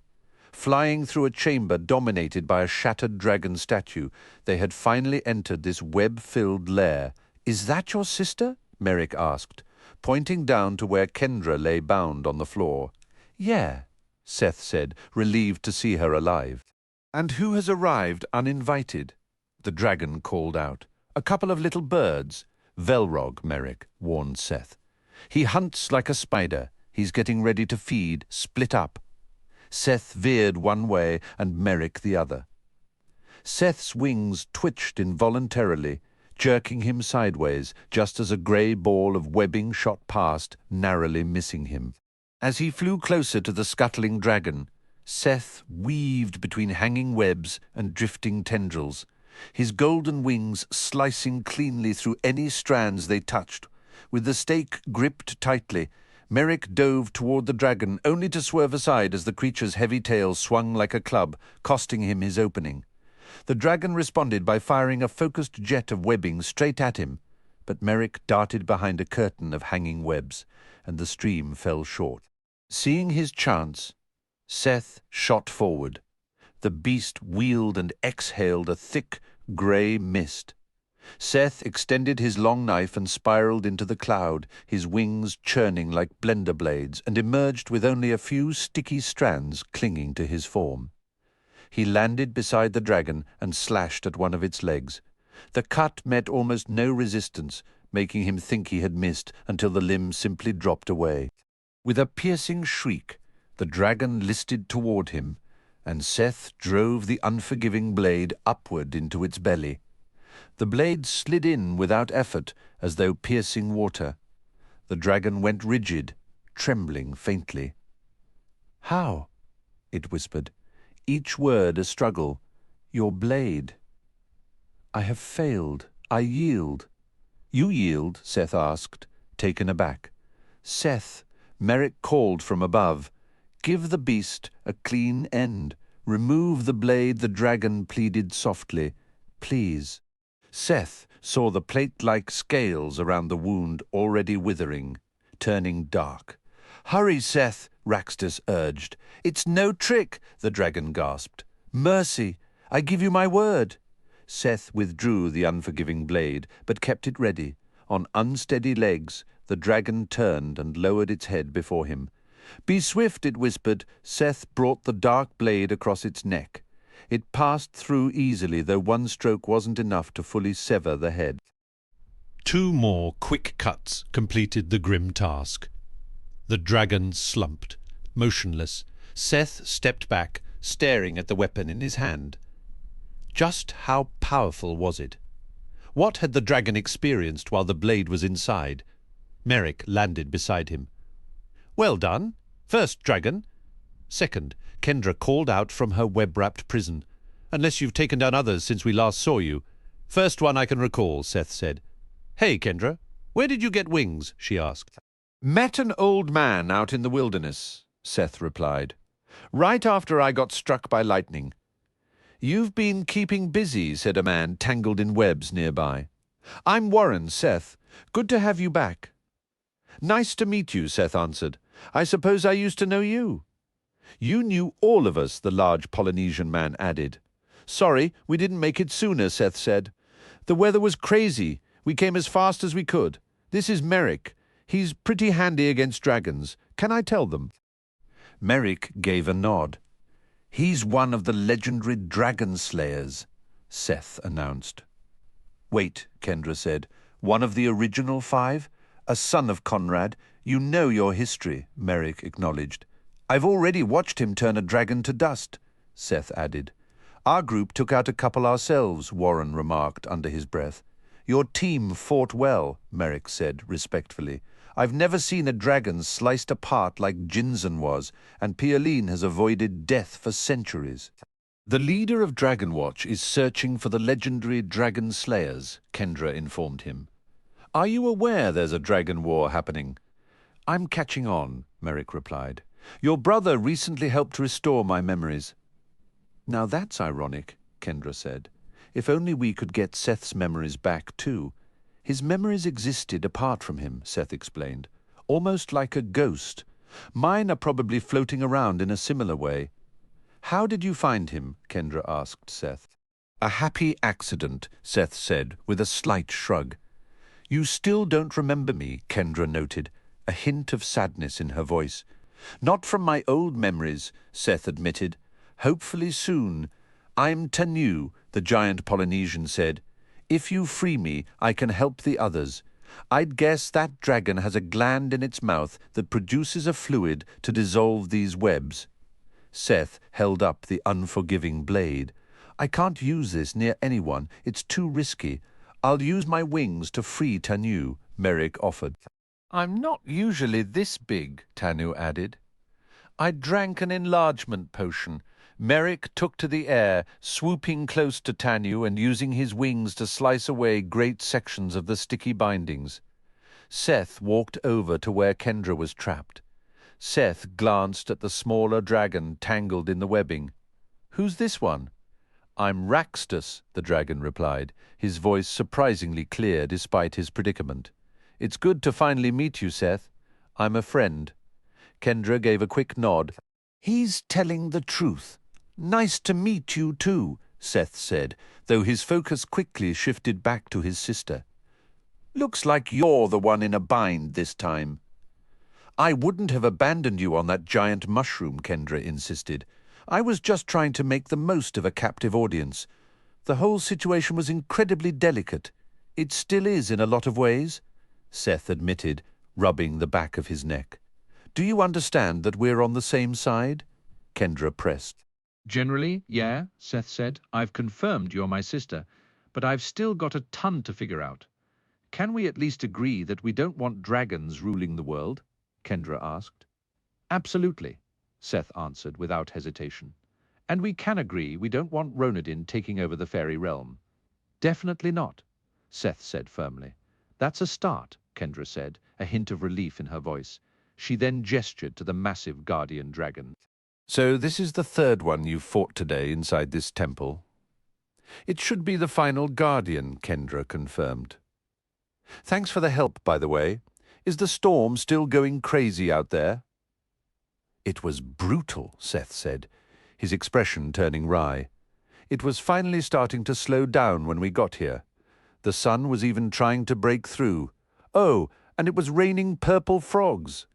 Flying through a chamber dominated by a shattered dragon statue, they had finally entered this web-filled lair. "Is that your sister?" Merrick asked, pointing down to where Kendra lay bound on the floor. "Yeah," Seth said, relieved to see her alive. "And who has arrived uninvited?" the dragon called out. "A couple of little birds." "Velrog," Merrick warned Seth. "He hunts like a spider. He's getting ready to feed. Split up." Seth veered one way and Merrick the other. Seth's wings twitched involuntarily, jerking him sideways, just as a grey ball of webbing shot past, narrowly missing him. As he flew closer to the scuttling dragon, Seth weaved between hanging webs and drifting tendrils, his golden wings slicing cleanly through any strands they touched. With the stake gripped tightly, Merrick dove toward the dragon, only to swerve aside as the creature's heavy tail swung like a club, costing him his opening. The dragon responded by firing a focused jet of webbing straight at him, but Merrick darted behind a curtain of hanging webs, and the stream fell short. Seeing his chance, Seth shot forward. The beast wheeled and exhaled a thick, grey mist. Seth extended his long knife and spiraled into the cloud, his wings churning like blender blades, and emerged with only a few sticky strands clinging to his form. He landed beside the dragon and slashed at one of its legs. The cut met almost no resistance, making him think he had missed until the limb simply dropped away. With a piercing shriek, the dragon listed toward him, and Seth drove the unforgiving blade upward into its belly. The blade slid in without effort, as though piercing water. The dragon went rigid, trembling faintly. "How?" it whispered, each word a struggle. "Your blade." "I have failed. I yield." "You yield?" Seth asked, taken aback. "Seth," Merrick called from above, "give the beast a clean end. Remove the blade," the dragon pleaded softly. "Please." Seth saw the plate-like scales around the wound already withering, turning dark. "Hurry, Seth," Raxtus urged. "It's no trick," the dragon gasped. "Mercy, I give you my word." Seth withdrew the unforgiving blade, but kept it ready. On unsteady legs, the dragon turned and lowered its head before him. "Be swift," it whispered. Seth brought the dark blade across its neck. It passed through easily, though one stroke wasn't enough to fully sever the head. 2 more quick cuts completed the grim task. The dragon slumped, motionless. Seth stepped back, staring at the weapon in his hand. Just how powerful was it? What had the dragon experienced while the blade was inside? Merrick landed beside him. "Well done. First, dragon." "Second," Kendra called out from her web-wrapped prison. "Unless you've taken down others since we last saw you." "First one I can recall," Seth said. "Hey, Kendra, where did you get wings?" she asked. "Met an old man out in the wilderness," Seth replied. "Right after I got struck by lightning." "You've been keeping busy," said a man tangled in webs nearby. "I'm Warren, Seth. Good to have you back." "Nice to meet you," Seth answered. "I suppose I used to know you." "You knew all of us," the large Polynesian man added. "Sorry, we didn't make it sooner," Seth said. "The weather was crazy. We came as fast as we could. This is Merrick. He's pretty handy against dragons. Can I tell them?" Merrick gave a nod. "He's one of the legendary dragon slayers," Seth announced. "Wait," Kendra said. "One of the original 5? A son of Conrad? You know your history," Merrick acknowledged. "I've already watched him turn a dragon to dust," Seth added. "Our group took out a couple ourselves," Warren remarked under his breath. "Your team fought well," Merrick said respectfully. "I've never seen a dragon sliced apart like Jinzen was, and Pialine has avoided death for centuries." "The leader of Dragonwatch is searching for the legendary dragon slayers," Kendra informed him. "Are you aware there's a dragon war happening?" "I'm catching on," Merrick replied. "Your brother recently helped restore my memories." "Now that's ironic," Kendra said. "If only we could get Seth's memories back too." "His memories existed apart from him," Seth explained, "almost like a ghost. Mine are probably floating around in a similar way." "How did you find him?" Kendra asked Seth. "A happy accident," Seth said, with a slight shrug. "You still don't remember me," Kendra noted, a hint of sadness in her voice. "Not from my old memories," Seth admitted. "Hopefully soon. I'm Tanu," the giant Polynesian said. "If you free me, I can help the others. I'd guess that dragon has a gland in its mouth that produces a fluid to dissolve these webs." Seth held up the unforgiving blade. "I can't use this near anyone. It's too risky. I'll use my wings to free Tanu," Merrick offered. "I'm not usually this big," Tanu added. "I drank an enlargement potion." Merrick took to the air, swooping close to Tanu and using his wings to slice away great sections of the sticky bindings. Seth walked over to where Kendra was trapped. Seth glanced at the smaller dragon tangled in the webbing. "Who's this one?" I'm Raxtus, the dragon replied, his voice surprisingly clear despite his predicament. It's good to finally meet you, Seth. I'm a friend. Kendra gave a quick nod. He's telling the truth. Nice to meet you too, Seth said, though his focus quickly shifted back to his sister. Looks like you're the one in a bind this time. I wouldn't have abandoned you on that giant mushroom, Kendra insisted. I was just trying to make the most of a captive audience. The whole situation was incredibly delicate. It still is in a lot of ways, Seth admitted, rubbing the back of his neck. Do you understand that we're on the same side? Kendra pressed. Generally, yeah, Seth said. I've confirmed you're my sister, but I've still got a ton to figure out. Can we at least agree that we don't want dragons ruling the world? Kendra asked. Absolutely, Seth answered without hesitation. And we can agree we don't want Ronodin taking over the fairy realm. Definitely not, Seth said firmly. That's a start, Kendra said, a hint of relief in her voice. She then gestured to the massive guardian dragon. So this is the third one you've fought today inside this temple? It should be the final guardian, Kendra confirmed. Thanks for the help, by the way. Is the storm still going crazy out there? It was brutal, Seth said, his expression turning wry. It was finally starting to slow down when we got here. The sun was even trying to break through. Oh, and it was raining purple frogs.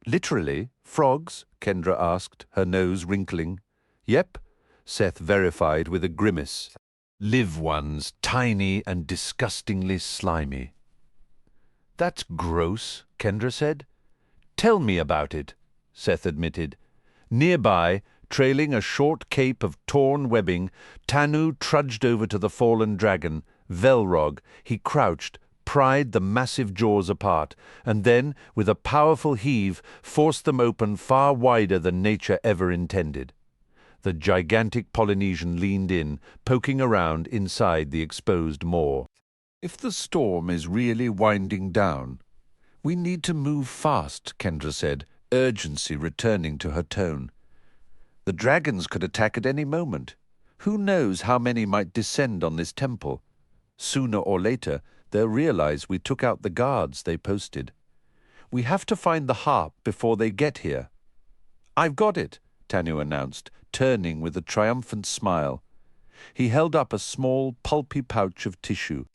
Literally, frogs? Kendra asked, her nose wrinkling. Yep, Seth verified with a grimace. Live ones, tiny and disgustingly slimy. That's gross, Kendra said. Tell me about it, Seth admitted. Nearby, trailing a short cape of torn webbing, Tanu trudged over to the fallen dragon, Velrog. He crouched, pried the massive jaws apart, and then, with a powerful heave, forced them open far wider than nature ever intended. The gigantic Polynesian leaned in, poking around inside the exposed maw. If the storm is really winding down, we need to move fast, Kendra said, urgency returning to her tone. The dragons could attack at any moment. Who knows how many might descend on this temple? Sooner or later, they'll realize we took out the guards they posted. We have to find the harp before they get here. I've got it, Tanu announced, turning with a triumphant smile. He held up a small, pulpy pouch of tissue.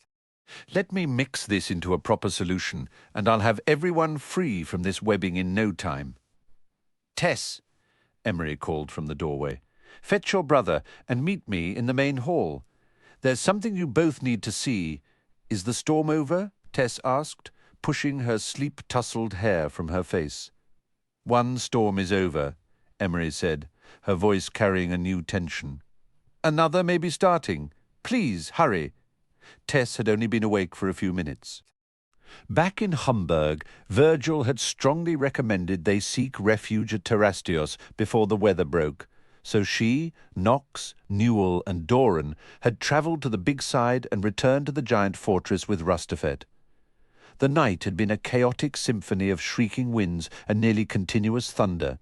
Let me mix this into a proper solution, and I'll have everyone free from this webbing in no time. Tess, Emery called from the doorway, fetch your brother and meet me in the main hall. There's something you both need to see. Is the storm over? Tess asked, pushing her sleep-tousled hair from her face. One storm is over, Emery said, her voice carrying a new tension. Another may be starting. Please, hurry. Tess had only been awake for a few minutes. Back in Hamburg, Virgil had strongly recommended they seek refuge at Terrastios before the weather broke, so she, Knox, Newell and Doran had travelled to the big side and returned to the giant fortress with Rustafet. The night had been a chaotic symphony of shrieking winds and nearly continuous thunder,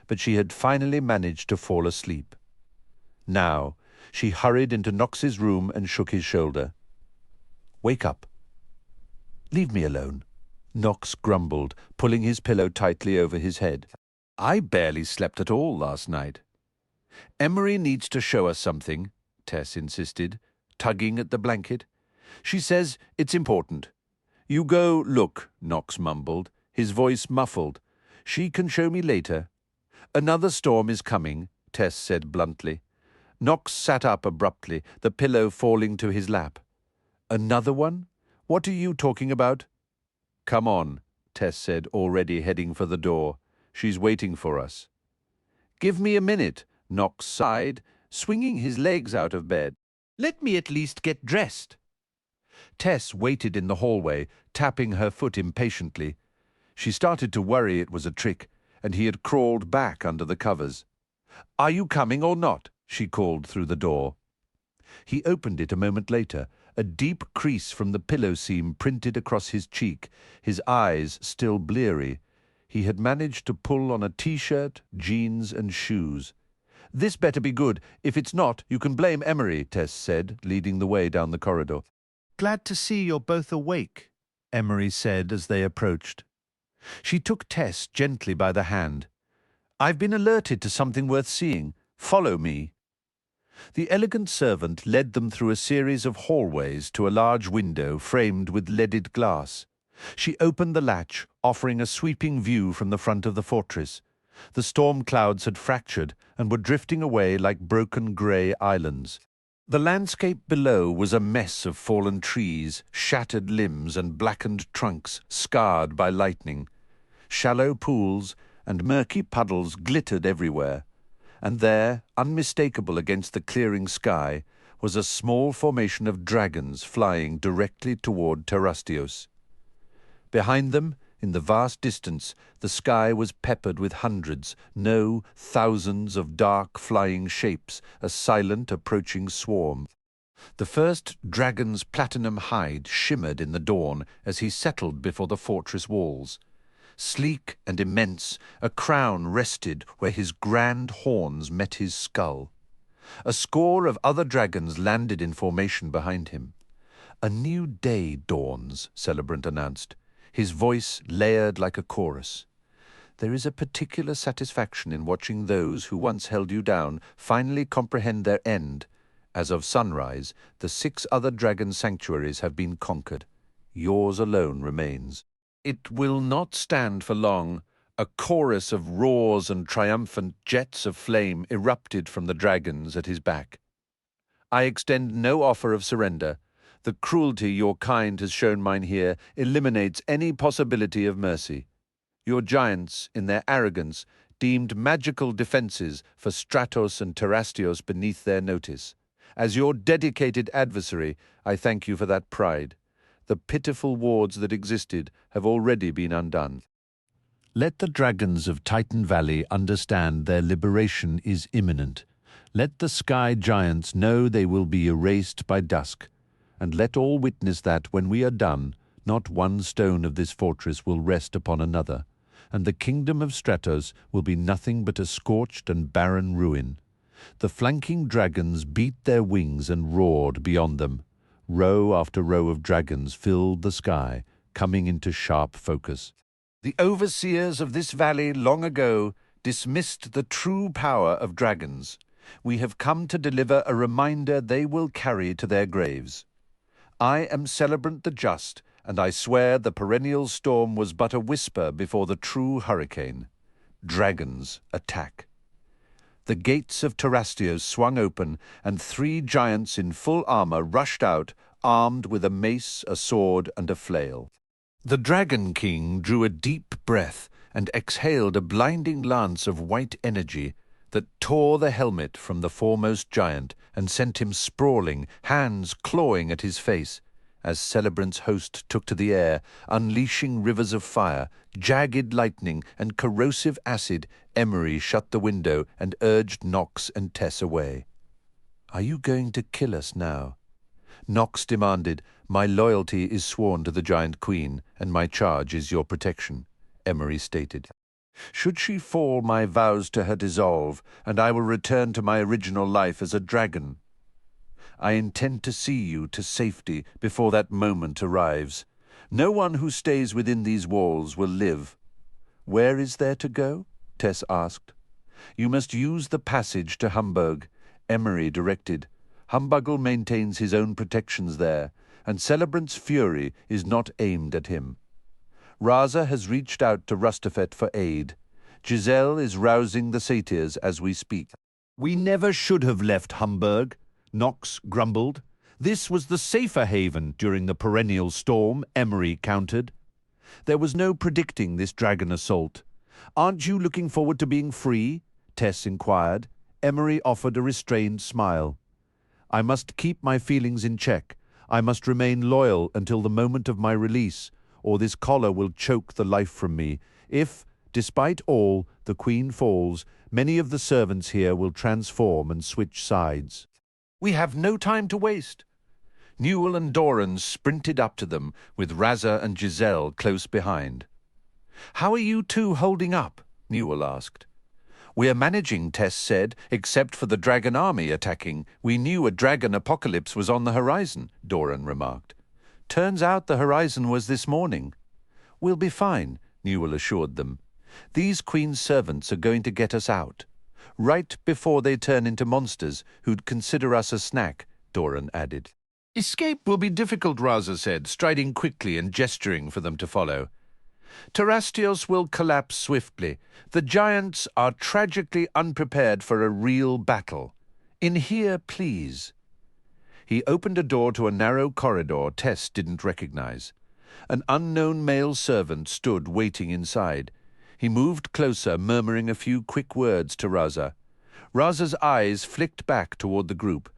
but she had finally managed to fall asleep. Now, she hurried into Knox's room and shook his shoulder. Wake up. Leave me alone, Knox grumbled, pulling his pillow tightly over his head. I barely slept at all last night. Emery needs to show us something, Tess insisted, tugging at the blanket. She says it's important. You go look, Knox mumbled, his voice muffled. She can show me later. Another storm is coming, Tess said bluntly. Knox sat up abruptly, the pillow falling to his lap. Another one? What are you talking about? Come on, Tess said, already heading for the door. She's waiting for us. Give me a minute, Knox sighed, swinging his legs out of bed. Let me at least get dressed. Tess waited in the hallway, tapping her foot impatiently. She started to worry it was a trick, and he had crawled back under the covers. Are you coming or not? She called through the door. He opened it a moment later, a deep crease from the pillow seam printed across his cheek, his eyes still bleary. He had managed to pull on a t-shirt, jeans and shoes. This better be good. If it's not, you can blame Emery, Tess said, leading the way down the corridor. Glad to see you're both awake, Emery said as they approached. She took Tess gently by the hand. I've been alerted to something worth seeing. Follow me. The elegant servant led them through a series of hallways to a large window framed with leaded glass. She opened the latch, offering a sweeping view from the front of the fortress. The storm clouds had fractured and were drifting away like broken grey islands. The landscape below was a mess of fallen trees, shattered limbs and blackened trunks scarred by lightning. Shallow pools and murky puddles glittered everywhere, and there, unmistakable against the clearing sky, was a small formation of dragons flying directly toward Terrastios. Behind them, in the vast distance, the sky was peppered with hundreds, no, thousands of dark flying shapes, a silent approaching swarm. The first dragon's platinum hide shimmered in the dawn as he settled before the fortress walls. Sleek and immense, a crown rested where his grand horns met his skull. A score of other dragons landed in formation behind him. A new day dawns, Celebrant announced, his voice layered like a chorus. There is a particular satisfaction in watching those who once held you down finally comprehend their end. As of sunrise, the 6 other dragon sanctuaries have been conquered. Yours alone remains. It will not stand for long. A chorus of roars and triumphant jets of flame erupted from the dragons at his back. I extend no offer of surrender. The cruelty your kind has shown mine here eliminates any possibility of mercy. Your giants, in their arrogance, deemed magical defences for Stratos and Terrastios beneath their notice. As your dedicated adversary, I thank you for that pride. The pitiful wards that existed have already been undone. Let the dragons of Titan Valley understand their liberation is imminent. Let the sky giants know they will be erased by dusk. And let all witness that, when we are done, not one stone of this fortress will rest upon another, and the kingdom of Stratos will be nothing but a scorched and barren ruin. The flanking dragons beat their wings and roared beyond them. Row after row of dragons filled the sky, coming into sharp focus. The overseers of this valley long ago dismissed the true power of dragons. We have come to deliver a reminder they will carry to their graves. I am Celebrant the Just, and I swear the perennial storm was but a whisper before the true hurricane. Dragons attack. The gates of Terrastios swung open, and 3 giants in full armor rushed out, armed with a mace, a sword, and a flail. The Dragon King drew a deep breath and exhaled a blinding lance of white energy that tore the helmet from the foremost giant and sent him sprawling, hands clawing at his face. As Celebrant's host took to the air, unleashing rivers of fire, jagged lightning, and corrosive acid, Emery shut the window and urged Nox and Tess away. "Are you going to kill us now?" Nox demanded. "My loyalty is sworn to the Giant Queen, and my charge is your protection," Emery stated. "Should she fall, my vows to her dissolve, and I will return to my original life as a dragon. I intend to see you to safety before that moment arrives. No one who stays within these walls will live." "Where is there to go?" Tess asked. "You must use the passage to Hamburg," Emery directed. "Humbuggle maintains his own protections there, and Celebrant's fury is not aimed at him. Raza has reached out to Rustafet for aid. Giselle is rousing the satyrs as we speak." "We never should have left Hamburg," Nox grumbled. "This was the safer haven during the perennial storm," Emery countered. "There was no predicting this dragon assault. Aren't you looking forward to being free?" Tess inquired. Emery offered a restrained smile. "I must keep my feelings in check. I must remain loyal until the moment of my release, or this collar will choke the life from me. If, despite all, the Queen falls, many of the servants here will transform and switch sides." "We have no time to waste." Newell and Doran sprinted up to them, with Raza and Giselle close behind. "How are you two holding up?" Newell asked. "We're managing," Tess said, "except for the dragon army attacking. We knew a dragon apocalypse was on the horizon," Doran remarked. "Turns out the horizon was this morning." "We'll be fine," Newell assured them. "These Queen's servants are going to get us out. Right before they turn into monsters who'd consider us a snack," Doran added. "Escape will be difficult," Raza said, striding quickly and gesturing for them to follow. "Terrastios will collapse swiftly. The giants are tragically unprepared for a real battle. In here, please." He opened a door to a narrow corridor Tess didn't recognize. An unknown male servant stood waiting inside. He moved closer, murmuring a few quick words to Raza. Raza's eyes flicked back toward the group.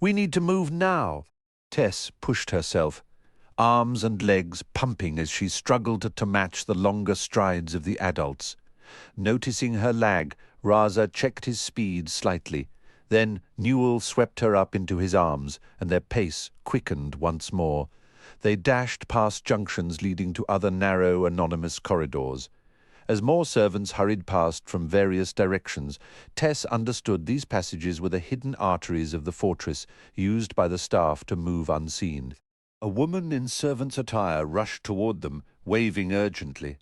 "We need to move now." Tess pushed herself, arms and legs pumping as she struggled to match the longer strides of the adults. Noticing her lag, Raza checked his speed slightly. Then Newell swept her up into his arms, and their pace quickened once more. They dashed past junctions leading to other narrow, anonymous corridors. As more servants hurried past from various directions, Tess understood these passages were the hidden arteries of the fortress, used by the staff to move unseen. A woman in servant's attire rushed toward them, waving urgently.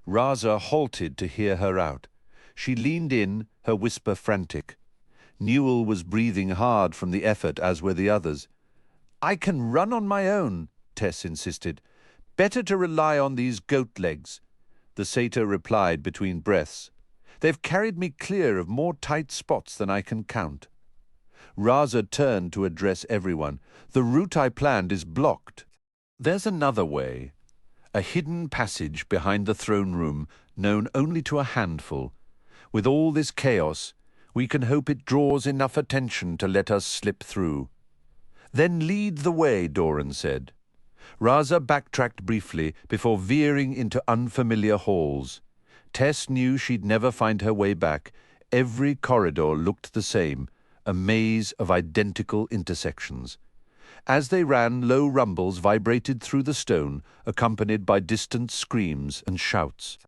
Raza halted to hear her out. She leaned in, her whisper frantic. Newell was breathing hard from the effort, as were the others. "I can run on my own," Tess insisted. "Better to rely on these goat legs." The satyr replied between breaths. "They've carried me clear of more tight spots than I can count." Raza turned to address everyone. "The route I planned is blocked. There's another way. A hidden passage behind the throne room, known only to a handful. With all this chaos, we can hope it draws enough attention to let us slip through." "Then lead the way," Doran said. Raza backtracked briefly before veering into unfamiliar halls. Tess knew she'd never find her way back. Every corridor looked the same, a maze of identical intersections. As they ran, low rumbles vibrated through the stone, accompanied by distant screams and shouts.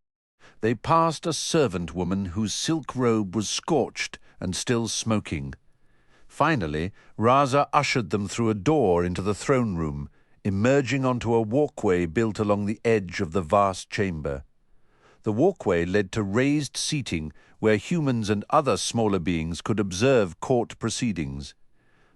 They passed a servant woman whose silk robe was scorched and still smoking. Finally, Raza ushered them through a door into the throne room, emerging onto a walkway built along the edge of the vast chamber. The walkway led to raised seating where humans and other smaller beings could observe court proceedings.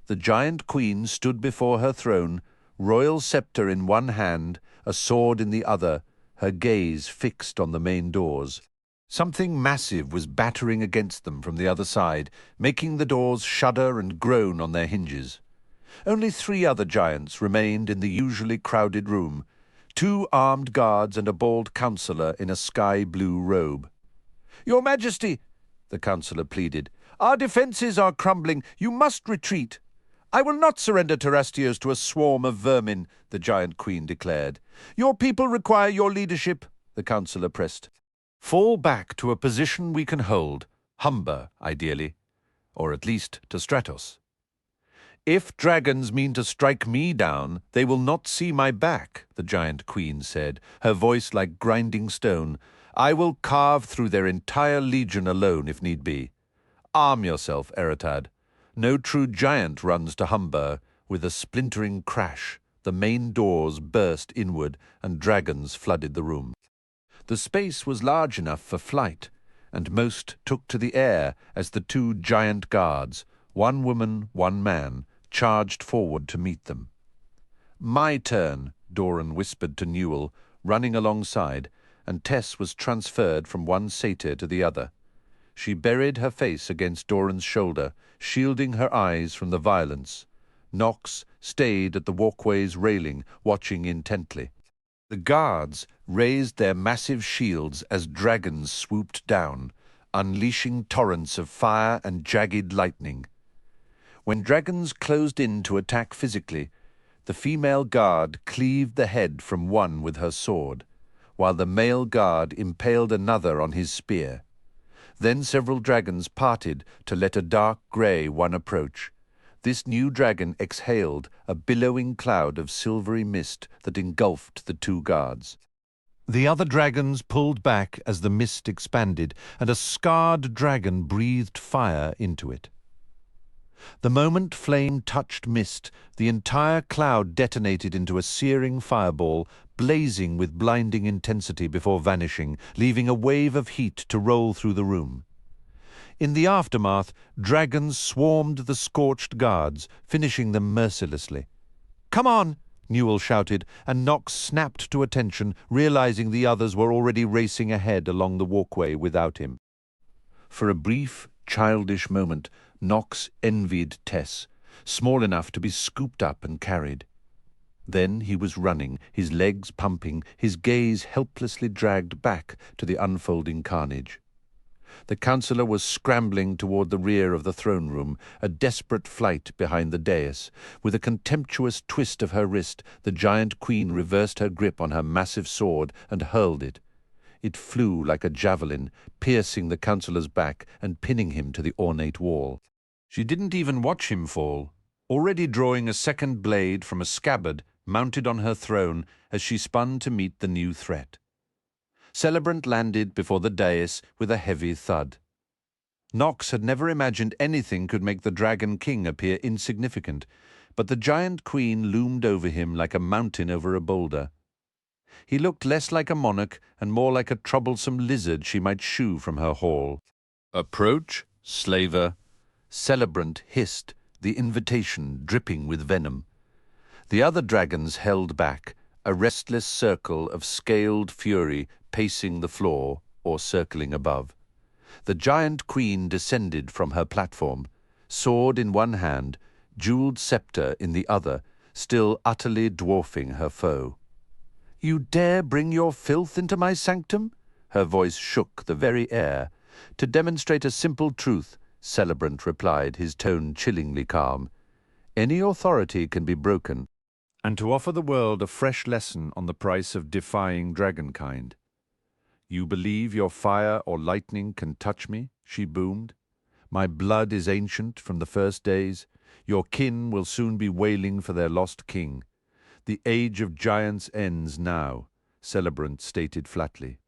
The giant queen stood before her throne, royal scepter in one hand, a sword in the other, her gaze fixed on the main doors. Something massive was battering against them from the other side, making the doors shudder and groan on their hinges. Only 3 other giants remained in the usually crowded room, 2 armed guards and a bald councillor in a sky-blue robe. "Your Majesty," the councillor pleaded, "our defences are crumbling. You must retreat." "I will not surrender Terrastios to a swarm of vermin," the giant queen declared. "Your people require your leadership," the councillor pressed. "Fall back to a position we can hold, Humber, ideally, or at least to Stratos. If dragons mean to strike me down, they will not see my back," the giant queen said, her voice like grinding stone. "I will carve through their entire legion alone if need be. Arm yourself, Eretad. No true giant runs to Humber." With a splintering crash, the main doors burst inward and dragons flooded the room. The space was large enough for flight, and most took to the air as the 2 giant guards, 1 woman, 1 man, charged forward to meet them. "My turn," Doran whispered to Newell, running alongside, and Tess was transferred from one satyr to the other. She buried her face against Doran's shoulder, shielding her eyes from the violence. Nox stayed at the walkway's railing, watching intently. The guards raised their massive shields as dragons swooped down, unleashing torrents of fire and jagged lightning. When dragons closed in to attack physically, the female guard cleaved the head from one with her sword, while the male guard impaled another on his spear. Then several dragons parted to let a dark grey one approach. This new dragon exhaled a billowing cloud of silvery mist that engulfed the 2 guards. The other dragons pulled back as the mist expanded, and a scarred dragon breathed fire into it. The moment flame touched mist, the entire cloud detonated into a searing fireball, blazing with blinding intensity before vanishing, leaving a wave of heat to roll through the room. In the aftermath, dragons swarmed the scorched guards, finishing them mercilessly. "Come on!" Newell shouted, and Knox snapped to attention, realizing the others were already racing ahead along the walkway without him. For a brief, childish moment, Knox envied Tess, small enough to be scooped up and carried. Then he was running, his legs pumping, his gaze helplessly dragged back to the unfolding carnage. The councillor was scrambling toward the rear of the throne room, a desperate flight behind the dais. With a contemptuous twist of her wrist, the giant queen reversed her grip on her massive sword and hurled it. It flew like a javelin, piercing the councillor's back and pinning him to the ornate wall. She didn't even watch him fall, already drawing a second blade from a scabbard mounted on her throne as she spun to meet the new threat. Celebrant landed before the dais with a heavy thud. Knox had never imagined anything could make the Dragon King appear insignificant, but the giant queen loomed over him like a mountain over a boulder. He looked less like a monarch and more like a troublesome lizard she might shoo from her hall. "Approach, slaver." Celebrant hissed, the invitation dripping with venom. The other dragons held back, a restless circle of scaled fury pacing the floor or circling above. The giant queen descended from her platform, sword in one hand, jeweled scepter in the other, still utterly dwarfing her foe. "You dare bring your filth into my sanctum?" Her voice shook the very air. "To demonstrate a simple truth," Celebrant replied, his tone chillingly calm. "Any authority can be broken." And to offer the world a fresh lesson on the price of defying dragonkind. "You believe your fire or lightning can touch me?" she boomed. "My blood is ancient from the first days. Your kin will soon be wailing for their lost king. The age of giants ends now," Celebrant stated flatly.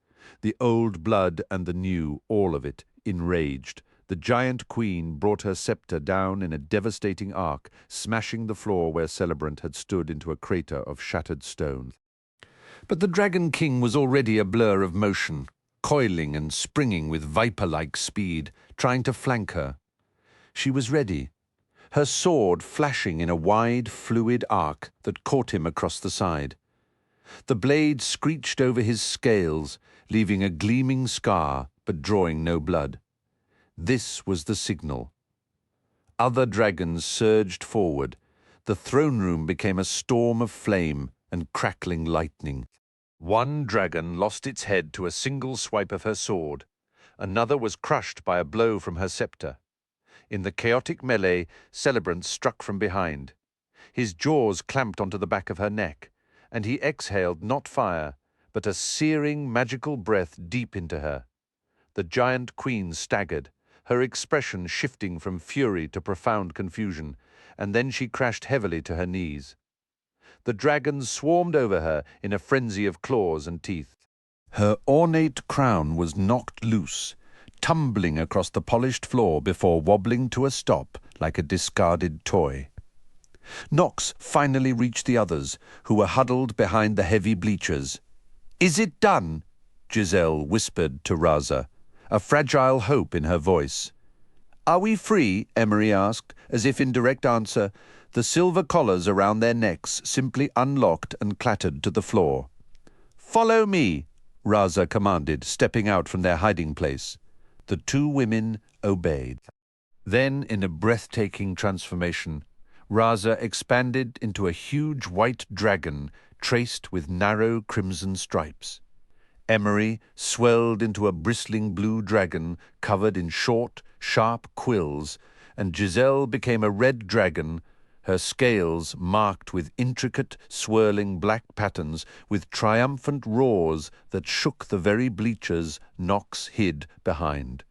The old blood and the new, all of it, enraged. The giant queen brought her scepter down in a devastating arc, smashing the floor where Celebrant had stood into a crater of shattered stone. But the Dragon King was already a blur of motion, coiling and springing with viper-like speed, trying to flank her. She was ready, her sword flashing in a wide, fluid arc that caught him across the side. The blade screeched over his scales, leaving a gleaming scar, but drawing no blood. This was the signal. Other dragons surged forward. The throne room became a storm of flame and crackling lightning. One dragon lost its head to a single swipe of her sword. Another was crushed by a blow from her scepter. In the chaotic melee, Celebrant struck from behind. His jaws clamped onto the back of her neck, and he exhaled not fire, but a searing, magical breath deep into her. The giant queen staggered, her expression shifting from fury to profound confusion, and then she crashed heavily to her knees. The dragons swarmed over her in a frenzy of claws and teeth. Her ornate crown was knocked loose, tumbling across the polished floor before wobbling to a stop like a discarded toy. Knox finally reached the others, who were huddled behind the heavy bleachers. "Is it done?" Giselle whispered to Raza, a fragile hope in her voice. "Are we free?" Emery asked, as if in direct answer. The silver collars around their necks simply unlocked and clattered to the floor. "Follow me," Raza commanded, stepping out from their hiding place. The two women obeyed. Then, in a breathtaking transformation, Raza expanded into a huge white dragon traced with narrow crimson stripes. Emery swelled into a bristling blue dragon covered in short, sharp quills, and Giselle became a red dragon, her scales marked with intricate, swirling black patterns with triumphant roars that shook the very bleachers Knox hid behind.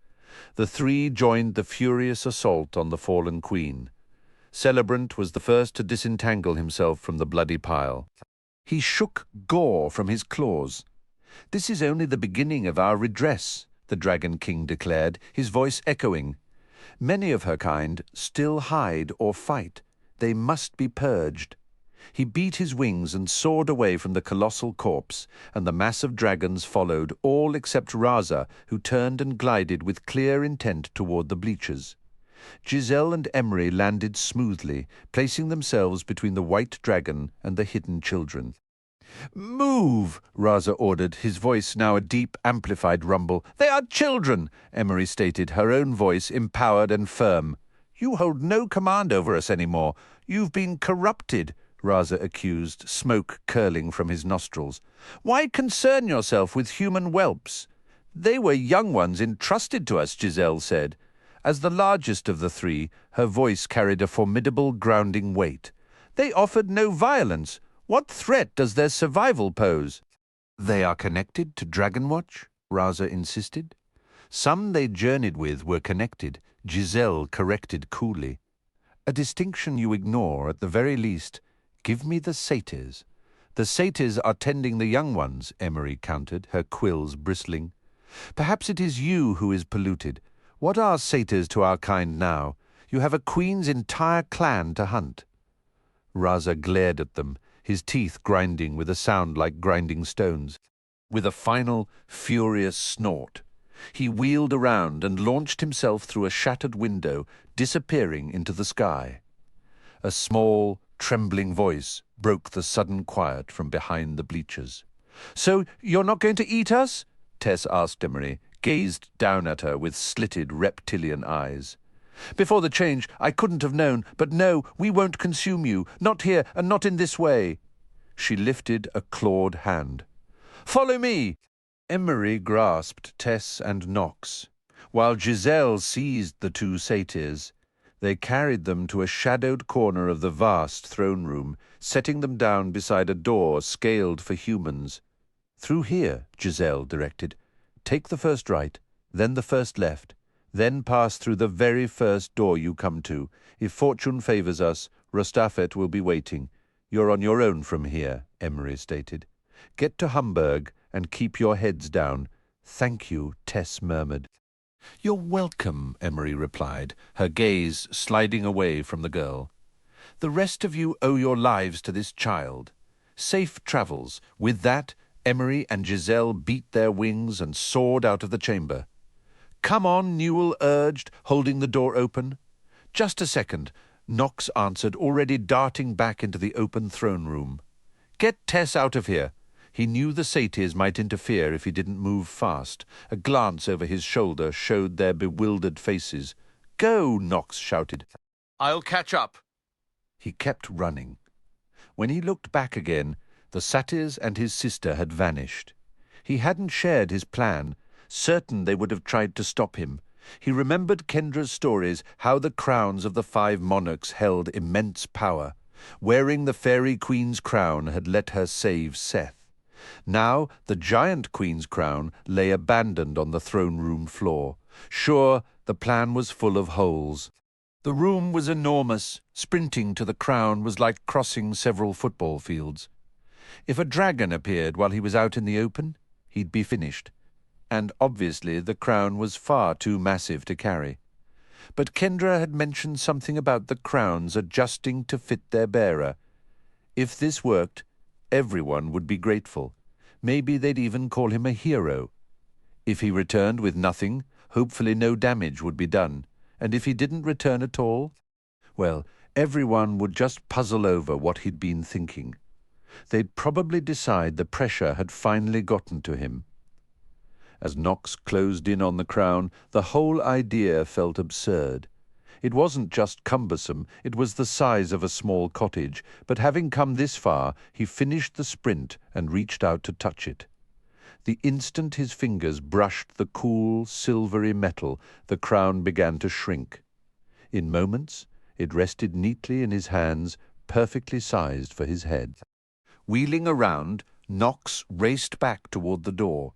The three joined the furious assault on the fallen queen. Celebrant was the first to disentangle himself from the bloody pile. He shook gore from his claws. "This is only the beginning of our redress," the Dragon King declared, his voice echoing. "Many of her kind still hide or fight. They must be purged." He beat his wings and soared away from the colossal corpse, and the mass of dragons followed, all except Raza, who turned and glided with clear intent toward the bleachers. Giselle and Emery landed smoothly, placing themselves between the white dragon and the hidden children. "Move!" Raza ordered, his voice now a deep, amplified rumble. "They are children," Emery stated, her own voice empowered and firm. "You hold no command over us anymore. You've been corrupted," Raza accused, smoke curling from his nostrils. "Why concern yourself with human whelps?" "They were young ones entrusted to us," Giselle said. As the largest of the three, her voice carried a formidable grounding weight. "They offered no violence. What threat does their survival pose?" "They are connected to Dragonwatch?" Raza insisted. "Some they journeyed with were connected," Giselle corrected coolly. "A distinction you ignore, at the very least. Give me the satyrs." "The satyrs are tending the young ones," Emery countered, her quills bristling. "Perhaps it is you who is polluted. What are satyrs to our kind now? You have a queen's entire clan to hunt." Raza glared at them, his teeth grinding with a sound like grinding stones. With a final, furious snort, he wheeled around and launched himself through a shattered window, disappearing into the sky. A small, trembling voice broke the sudden quiet from behind the bleachers. "So you're not going to eat us?" Tess asked Emery, gazed down at her with slitted reptilian eyes. "Before the change, I couldn't have known, but no, we won't consume you, not here and not in this way." She lifted a clawed hand. "Follow me!" Emery grasped Tess and Nox, while Giselle seized the two satyrs. They carried them to a shadowed corner of the vast throne room, setting them down beside a door scaled for humans. "Through here," Giselle directed. "Take the first right, then the first left, then pass through the very first door you come to. If fortune favors us, Rostafet will be waiting. You're on your own from here," Emery stated. "Get to Hamburg and keep your heads down." "Thank you," Tess murmured. "You're welcome," Emery replied, her gaze sliding away from the girl. "The rest of you owe your lives to this child. Safe travels." With that, Emery and Giselle beat their wings and soared out of the chamber. "Come on," Newell urged, holding the door open. "Just a second," Knox answered, already darting back into the open throne room. "Get Tess out of here." He knew the satyrs might interfere if he didn't move fast. A glance over his shoulder showed their bewildered faces. "Go!" Knox shouted. "I'll catch up." He kept running. When he looked back again, the satyrs and his sister had vanished. He hadn't shared his plan, certain they would have tried to stop him. He remembered Kendra's stories, how the crowns of the 5 monarchs held immense power. Wearing the fairy queen's crown had let her save Seth. Now the giant queen's crown lay abandoned on the throne room floor. Sure, the plan was full of holes. The room was enormous. Sprinting to the crown was like crossing several football fields. If a dragon appeared while he was out in the open, he'd be finished. And obviously the crown was far too massive to carry. But Kendra had mentioned something about the crowns adjusting to fit their bearer. If this worked, everyone would be grateful. Maybe they'd even call him a hero. If he returned with nothing, hopefully no damage would be done. And if he didn't return at all, well, everyone would just puzzle over what he'd been thinking. They'd probably decide the pressure had finally gotten to him. As Knox closed in on the crown, the whole idea felt absurd. It wasn't just cumbersome, it was the size of a small cottage, but having come this far, he finished the sprint and reached out to touch it. The instant his fingers brushed the cool, silvery metal, the crown began to shrink. In moments, it rested neatly in his hands, perfectly sized for his head. Wheeling around, Knox raced back toward the door.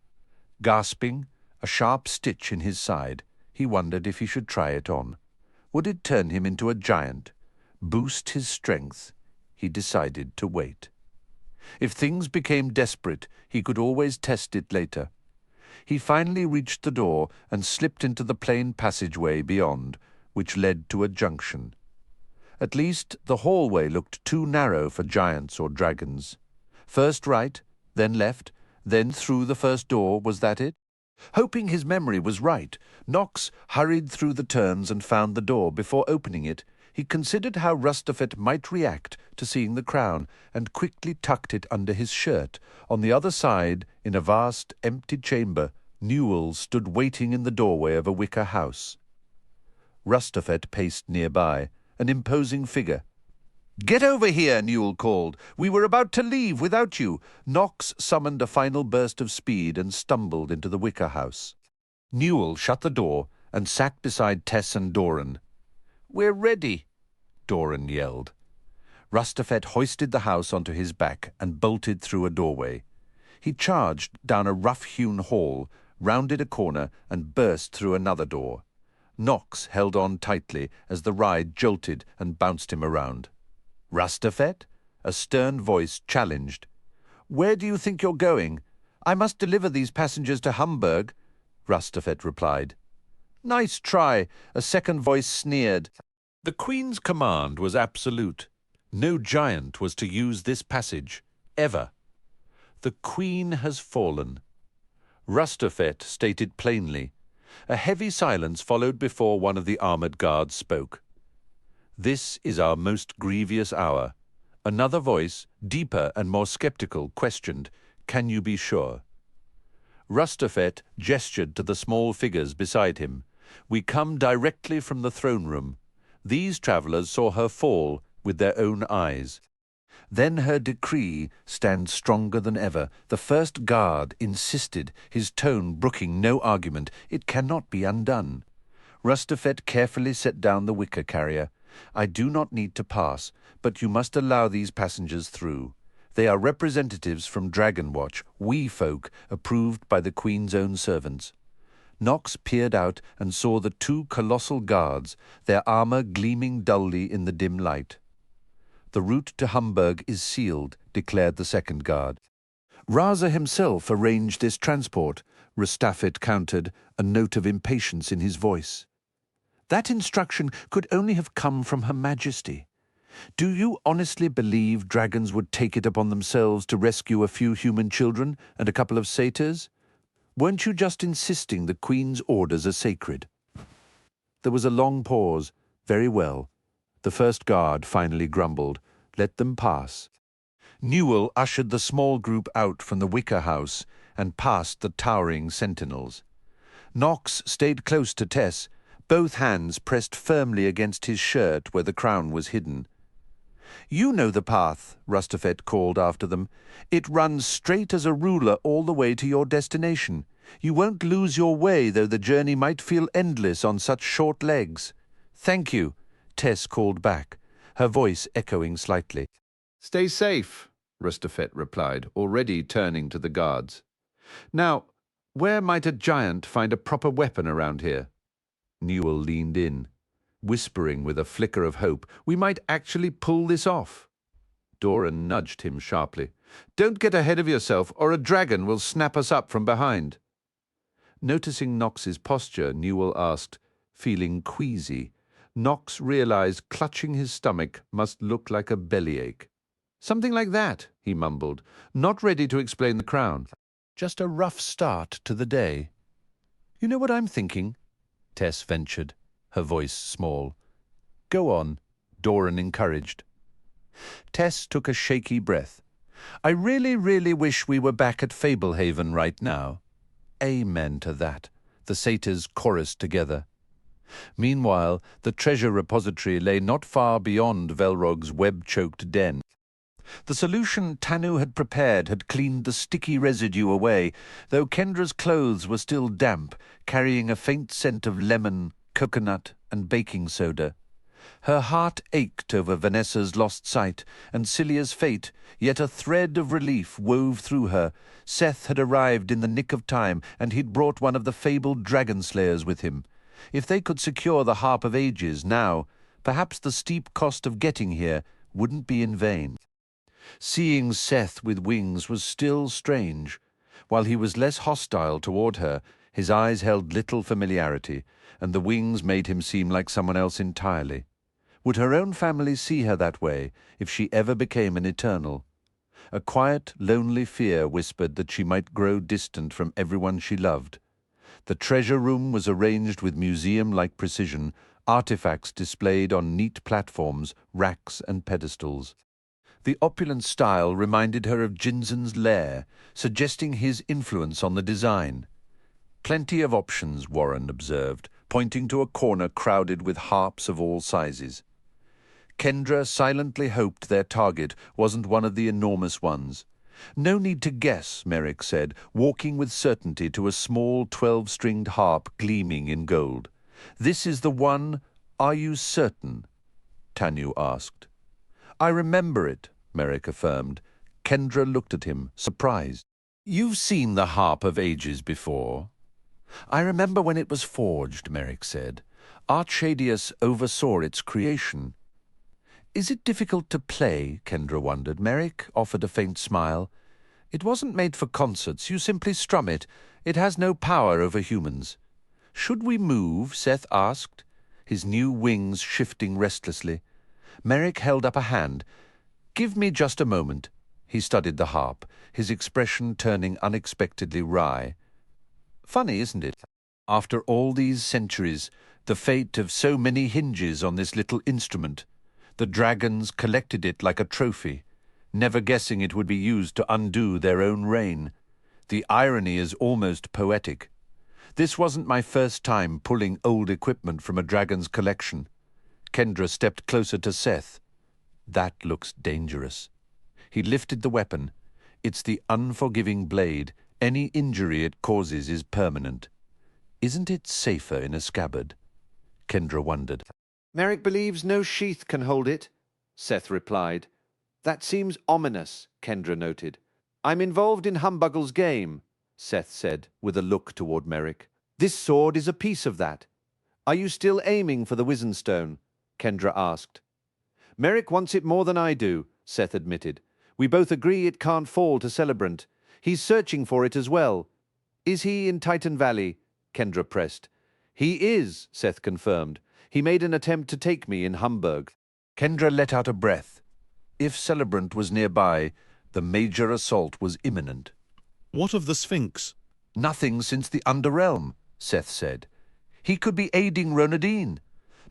Gasping, a sharp stitch in his side, he wondered if he should try it on. Would it turn him into a giant? Boost his strength? He decided to wait. If things became desperate, he could always test it later. He finally reached the door and slipped into the plain passageway beyond, which led to a junction. At least the hallway looked too narrow for giants or dragons. First right, then left, then through the first door, was that it? Hoping his memory was right, Knox hurried through the turns and found the door. Before opening it, he considered how Rustafet might react to seeing the crown and quickly tucked it under his shirt. On the other side, in a vast, empty chamber, Newell stood waiting in the doorway of a wicker house. Rustafet paced nearby, an imposing figure. "Get over here," Newell called. "We were about to leave without you." Knox summoned a final burst of speed and stumbled into the wicker house. Newell shut the door and sat beside Tess and Doran. "We're ready," Doran yelled. Rustafet hoisted the house onto his back and bolted through a doorway. He charged down a rough-hewn hall, rounded a corner, and burst through another door. Knox held on tightly as the ride jolted and bounced him around. "Rustafet?" A stern voice challenged. "Where do you think you're going?" "I must deliver these passengers to Hamburg," Rustafet replied. "Nice try," a second voice sneered. The Queen's command was absolute. No giant was to use this passage, ever. The Queen has fallen. Rustafet stated plainly. A heavy silence followed before one of the armoured guards spoke. "This is our most grievous hour." Another voice, deeper and more sceptical, questioned, "Can you be sure?" Rustafet gestured to the small figures beside him. "We come directly from the throne room. These travellers saw her fall with their own eyes. Then her decree stands stronger than ever." The first guard insisted, his tone brooking no argument. "It cannot be undone." Rustafet carefully set down the wicker carrier. "I do not need to pass, but you must allow these passengers through. They are representatives from Dragon Watch, we folk approved by the Queen's own servants." Knox peered out and saw the two colossal guards, their armour gleaming dully in the dim light. "The route to Hamburg is sealed," declared the second guard. "Raza himself arranged this transport," Rustafet countered, a note of impatience in his voice. "That instruction could only have come from Her Majesty. Do you honestly believe dragons would take it upon themselves to rescue a few human children and a couple of satyrs? Weren't you just insisting the Queen's orders are sacred?" There was a long pause. "Very well." The first guard finally grumbled. "Let them pass." Newell ushered the small group out from the wicker house and past the towering sentinels. Knox stayed close to Tess, both hands pressed firmly against his shirt where the crown was hidden. "You know the path," Rustafet called after them. "It runs straight as a ruler all the way to your destination. You won't lose your way, though the journey might feel endless on such short legs." "Thank you," Tess called back, her voice echoing slightly. "Stay safe," Rustafet replied, already turning to the guards. "Now, where might a giant find a proper weapon around here?" Newell leaned in, whispering with a flicker of hope, "We might actually pull this off." Doran nudged him sharply. "Don't get ahead of yourself, or a dragon will snap us up from behind." Noticing Knox's posture, Newell asked, feeling queasy. Knox realized clutching his stomach must look like a bellyache. "Something like that," he mumbled, not ready to explain the crown. "Just a rough start to the day." "You know what I'm thinking?" Tess ventured, her voice small. "Go on," Doran encouraged. Tess took a shaky breath. "I really, really wish we were back at Fablehaven right now." "Amen to that," the satyrs chorused together. Meanwhile, the treasure repository lay not far beyond Velrog's web-choked den. The solution Tanu had prepared had cleaned the sticky residue away, though Kendra's clothes were still damp, carrying a faint scent of lemon, coconut, and baking soda. Her heart ached over Vanessa's lost sight and Celia's fate, yet a thread of relief wove through her. Seth had arrived in the nick of time, and he'd brought one of the fabled dragon slayers with him. If they could secure the Harp of Ages now, perhaps the steep cost of getting here wouldn't be in vain. Seeing Seth with wings was still strange. While he was less hostile toward her, his eyes held little familiarity, and the wings made him seem like someone else entirely. Would her own family see her that way if she ever became an Eternal? A quiet, lonely fear whispered that she might grow distant from everyone she loved. The treasure room was arranged with museum-like precision, artifacts displayed on neat platforms, racks and pedestals. The opulent style reminded her of Jinzen's lair, suggesting his influence on the design. Plenty of options, Warren observed, pointing to a corner crowded with harps of all sizes. Kendra silently hoped their target wasn't one of the enormous ones. No need to guess, Merrick said, walking with certainty to a small 12-stringed harp gleaming in gold. This is the one, are you certain? Tanu asked. I remember it, Merrick affirmed. Kendra looked at him, surprised. You've seen the harp of ages before. I remember when it was forged, Merrick said. Archadius oversaw its creation. Is it difficult to play? Kendra wondered. Merrick offered a faint smile. It wasn't made for concerts. You simply strum it. It has no power over humans. Should we move? Seth asked, his new wings shifting restlessly. Merrick held up a hand. Give me just a moment. He studied the harp, his expression turning unexpectedly wry. Funny, isn't it? After all these centuries, the fate of so many hinges on this little instrument. The dragons collected it like a trophy, never guessing it would be used to undo their own reign. The irony is almost poetic. This wasn't my first time pulling old equipment from a dragon's collection. Kendra stepped closer to Seth. That looks dangerous. He lifted the weapon. It's the unforgiving blade. Any injury it causes is permanent. Isn't it safer in a scabbard? Kendra wondered. Merrick believes no sheath can hold it, Seth replied. That seems ominous, Kendra noted. I'm involved in Humbuggle's game, Seth said, with a look toward Merrick. This sword is a piece of that. Are you still aiming for the Wizenstone? Kendra asked. Merrick wants it more than I do, Seth admitted. We both agree it can't fall to Celebrant. He's searching for it as well. Is he in Titan Valley? Kendra pressed. He is, Seth confirmed. He made an attempt to take me in Hamburg. Kendra let out a breath. If Celebrant was nearby, the major assault was imminent. What of the Sphinx? Nothing since the Underrealm, Seth said. He could be aiding Ronadine.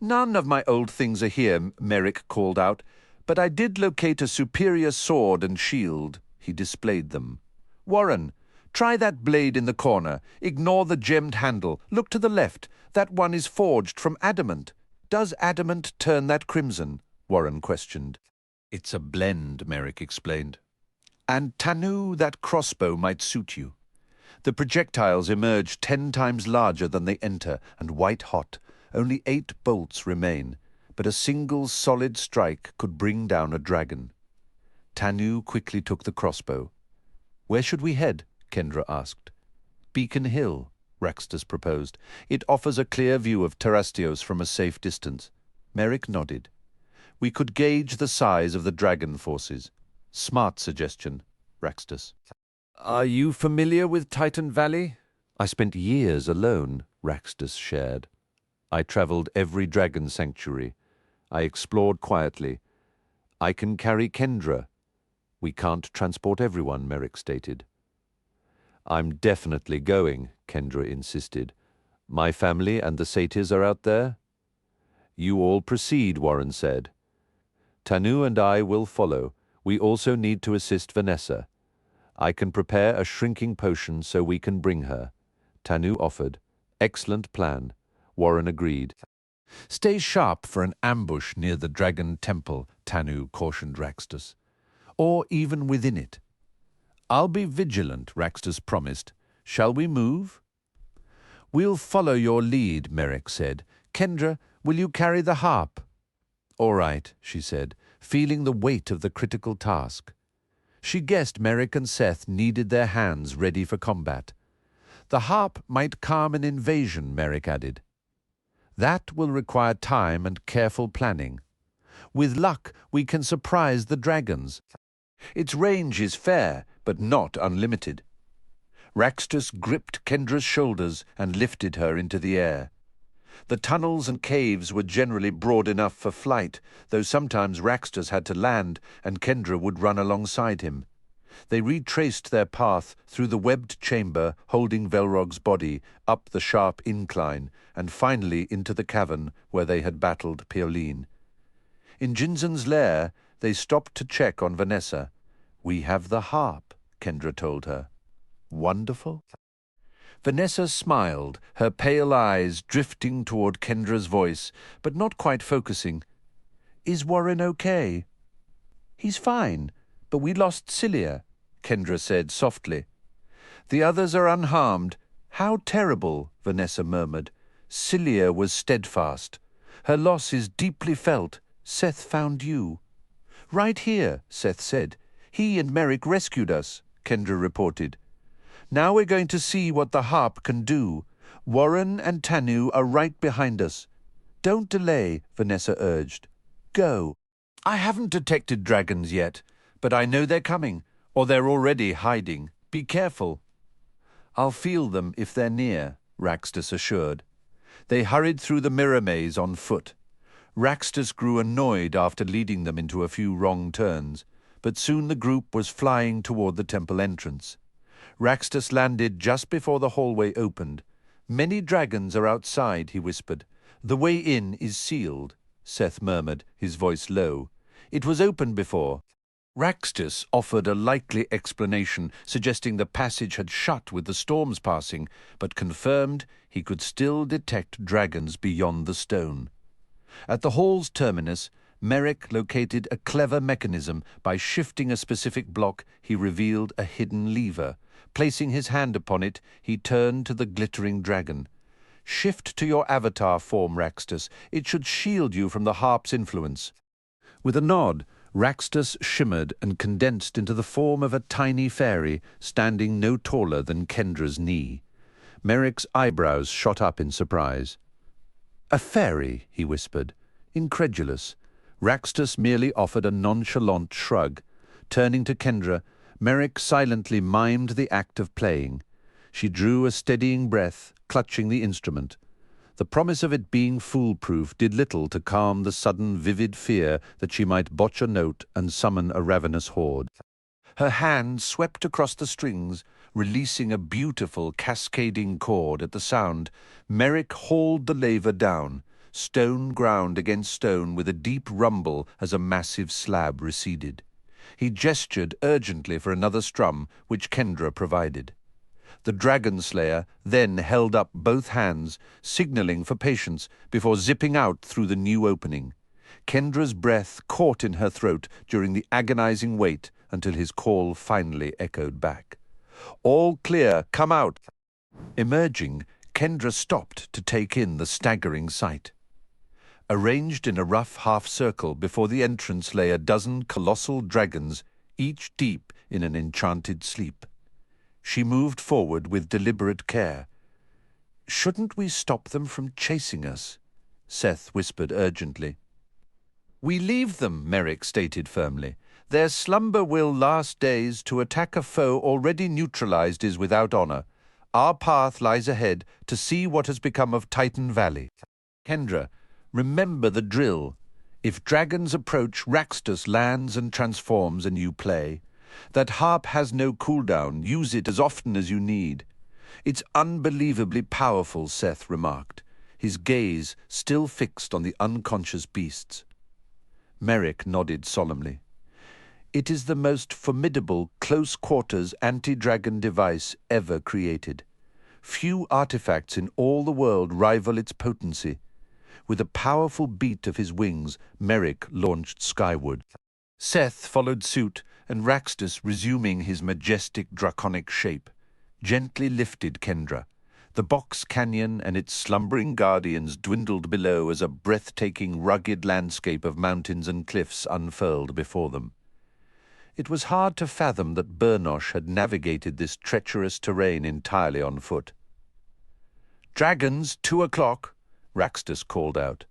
None of my old things are here, Merrick called out, but I did locate a superior sword and shield. He displayed them. Warren, try that blade in the corner. Ignore the gemmed handle. Look to the left. That one is forged from adamant. Does adamant turn that crimson? Warren questioned. It's a blend, Merrick explained. And Tanu, that crossbow might suit you. The projectiles emerge 10 times larger than they enter, and white-hot. Only 8 bolts remain, but a single solid strike could bring down a dragon. Tanu quickly took the crossbow. Where should we head? Kendra asked. Beacon Hill, Raxtus proposed. It offers a clear view of Terrastios from a safe distance. Merrick nodded. We could gauge the size of the dragon forces. Smart suggestion, Raxtus. Are you familiar with Titan Valley? I spent years alone, Raxtus shared. I traveled every dragon sanctuary. I explored quietly. I can carry Kendra. We can't transport everyone, Merrick stated. I'm definitely going, Kendra insisted. My family and the satyrs are out there? You all proceed, Warren said. Tanu and I will follow. We also need to assist Vanessa. I can prepare a shrinking potion so we can bring her. Tanu offered. Excellent plan. Warren agreed. Stay sharp for an ambush near the Dragon Temple, Tanu cautioned Raxtus. Or even within it. I'll be vigilant, Raxtus promised. Shall we move? We'll follow your lead, Merrick said. Kendra, will you carry the harp? All right, she said, feeling the weight of the critical task. She guessed Merrick and Seth needed their hands ready for combat. The harp might calm an invasion, Merrick added. That will require time and careful planning. With luck, we can surprise the dragons. Its range is fair, but not unlimited. Raxtus gripped Kendra's shoulders and lifted her into the air. The tunnels and caves were generally broad enough for flight, though sometimes Raxtus had to land and Kendra would run alongside him. They retraced their path through the webbed chamber holding Velrog's body, up the sharp incline, and finally into the cavern where they had battled Peoline. In Jinzen's lair, they stopped to check on Vanessa. "We have the harp," Kendra told her. "Wonderful?" Vanessa smiled, her pale eyes drifting toward Kendra's voice, but not quite focusing. "Is Warren okay?" "He's fine, but we lost Cilia," Kendra said softly. "The others are unharmed. How terrible," Vanessa murmured. "Cilia was steadfast. Her loss is deeply felt. Seth found you." "Right here," Seth said. "He and Merrick rescued us," Kendra reported. "Now we're going to see what the harp can do. Warren and Tanu are right behind us." "Don't delay," Vanessa urged. "Go." "I haven't detected dragons yet, but I know they're coming, or they're already hiding. Be careful." "I'll feel them if they're near," Raxtus assured. They hurried through the mirror maze on foot. Raxtus grew annoyed after leading them into a few wrong turns, but soon the group was flying toward the temple entrance. Raxtus landed just before the hallway opened. "Many dragons are outside," he whispered. "The way in is sealed," Seth murmured, his voice low. "It was open before." Raxtus offered a likely explanation, suggesting the passage had shut with the storms passing, but confirmed he could still detect dragons beyond the stone. At the hall's terminus, Merrick located a clever mechanism. By shifting a specific block, he revealed a hidden lever. Placing his hand upon it, he turned to the glittering dragon. "Shift to your avatar form, Raxtus. It should shield you from the harp's influence." With a nod, Raxtus shimmered and condensed into the form of a tiny fairy, standing no taller than Kendra's knee. Merrick's eyebrows shot up in surprise. "A fairy," he whispered, incredulous. Raxtus merely offered a nonchalant shrug. Turning to Kendra, Merrick silently mimed the act of playing. She drew a steadying breath, clutching the instrument. The promise of it being foolproof did little to calm the sudden vivid fear that she might botch a note and summon a ravenous horde. Her hand swept across the strings, releasing a beautiful cascading chord at the sound. Merrick hauled the laver down. Stone ground against stone with a deep rumble as a massive slab receded. He gestured urgently for another strum, which Kendra provided. The dragon slayer then held up both hands, signaling for patience before zipping out through the new opening. Kendra's breath caught in her throat during the agonizing wait until his call finally echoed back. "All clear, come out." Emerging, Kendra stopped to take in the staggering sight. Arranged in a rough half-circle before the entrance lay a dozen colossal dragons, each deep in an enchanted sleep. She moved forward with deliberate care. "Shouldn't we stop them from chasing us?" Seth whispered urgently. "We leave them," Merrick stated firmly. "Their slumber will last days. To attack a foe already neutralized is without honor. Our path lies ahead to see what has become of Titan Valley. Kendra, remember the drill. If dragons approach, Raxtus lands and transforms and you play. That harp has no cooldown. Use it as often as you need." "It's unbelievably powerful," Seth remarked, his gaze still fixed on the unconscious beasts. Merrick nodded solemnly. "It is the most formidable close-quarters anti-dragon device ever created. Few artifacts in all the world rival its potency." With a powerful beat of his wings, Merrick launched skyward. Seth followed suit, and Raxtus, resuming his majestic draconic shape, gently lifted Kendra. The box canyon and its slumbering guardians dwindled below as a breathtaking, rugged landscape of mountains and cliffs unfurled before them. It was hard to fathom that Burnosh had navigated this treacherous terrain entirely on foot. "Dragons, 2 o'clock," Raxtus called out.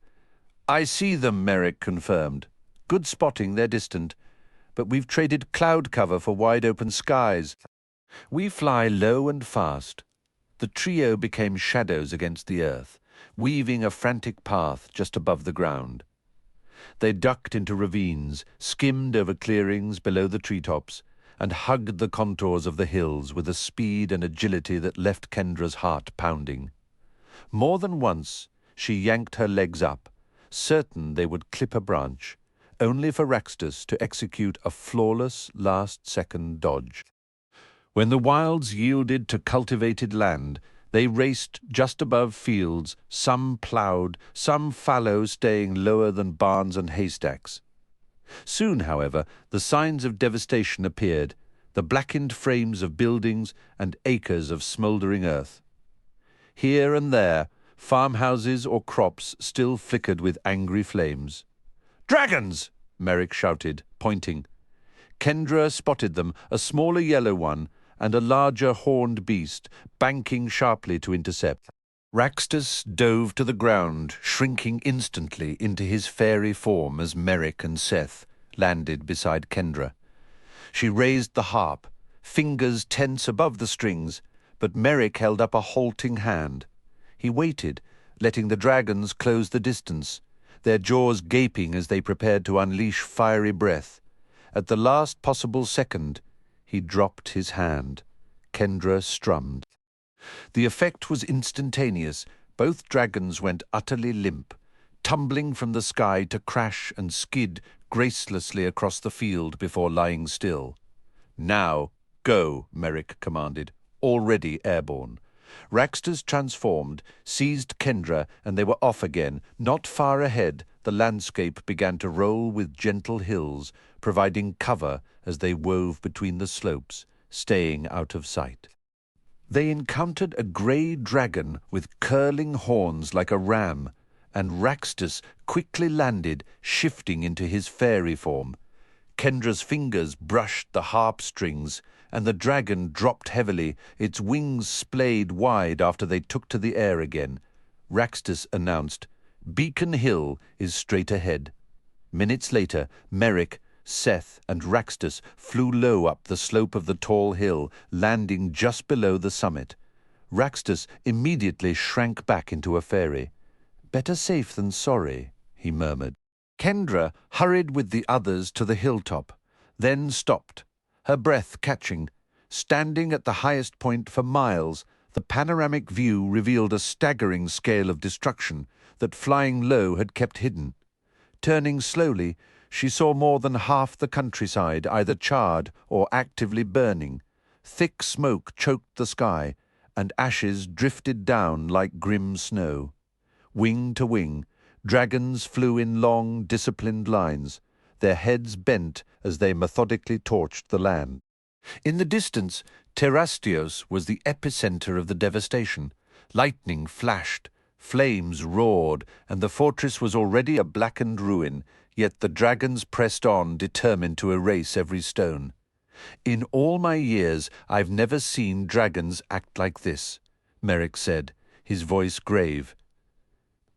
"I see them," Merrick confirmed. "Good spotting, they're distant. but we've traded cloud cover for wide-open skies. We fly low and fast. The trio became shadows against the earth, weaving a frantic path just above the ground. They ducked into ravines, skimmed over clearings below the treetops, and hugged the contours of the hills with a speed and agility that left Kendra's heart pounding. More than once, she yanked her legs up, certain they would clip a branch, only for Raxtus to execute a flawless last-second dodge. When the wilds yielded to cultivated land, they raced just above fields, some ploughed, some fallow, staying lower than barns and haystacks. Soon, however, the signs of devastation appeared, the blackened frames of buildings and acres of smouldering earth. Here and there, farmhouses or crops still flickered with angry flames. "Dragons!" Merrick shouted, pointing. Kendra spotted them, a smaller yellow one and a larger horned beast, banking sharply to intercept. Raxtus dove to the ground, shrinking instantly into his fairy form as Merrick and Seth landed beside Kendra. She raised the harp, fingers tense above the strings, but Merrick held up a halting hand. He waited, letting the dragons close the distance, their jaws gaping as they prepared to unleash fiery breath. At the last possible second, he dropped his hand. Kendra strummed. The effect was instantaneous. Both dragons went utterly limp, tumbling from the sky to crash and skid gracelessly across the field before lying still. "Now, go," Merrick commanded, already airborne. Raxtus transformed, seized Kendra, and they were off again. Not far ahead, the landscape began to roll with gentle hills, providing cover as they wove between the slopes, staying out of sight. They encountered a grey dragon with curling horns like a ram, and Raxtus quickly landed, shifting into his fairy form. Kendra's fingers brushed the harp strings, and the dragon dropped heavily, its wings splayed wide after they took to the air again. Raxtus announced, "Beacon Hill is straight ahead." Minutes later, Merrick, Seth, and Raxtus flew low up the slope of the tall hill, landing just below the summit. Raxtus immediately shrank back into a fairy. "Better safe than sorry," he murmured. Kendra hurried with the others to the hilltop, then stopped, her breath catching. Standing at the highest point for miles, the panoramic view revealed a staggering scale of destruction that flying low had kept hidden. Turning slowly, she saw more than half the countryside either charred or actively burning. Thick smoke choked the sky, and ashes drifted down like grim snow. Wing to wing, dragons flew in long, disciplined lines, their heads bent as they methodically torched the land. In the distance, Terrastios was the epicenter of the devastation. Lightning flashed, flames roared, and the fortress was already a blackened ruin, yet the dragons pressed on, determined to erase every stone. "In all my years, I've never seen dragons act like this," Merrick said, his voice grave.